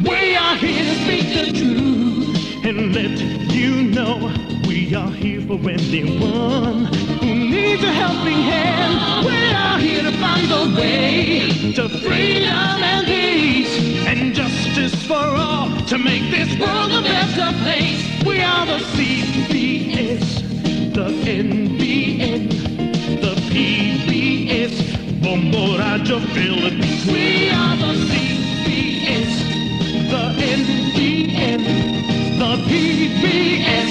We are here to speak the truth and let you know. We are here for anyone who needs a helping hand. We are here to find the way to freedom and peace and justice for all, to make this world a better place. We are the CBS, the NBN, the PBS, Bombo Radio Philippines. We are the CBS, the NBN, the PBS,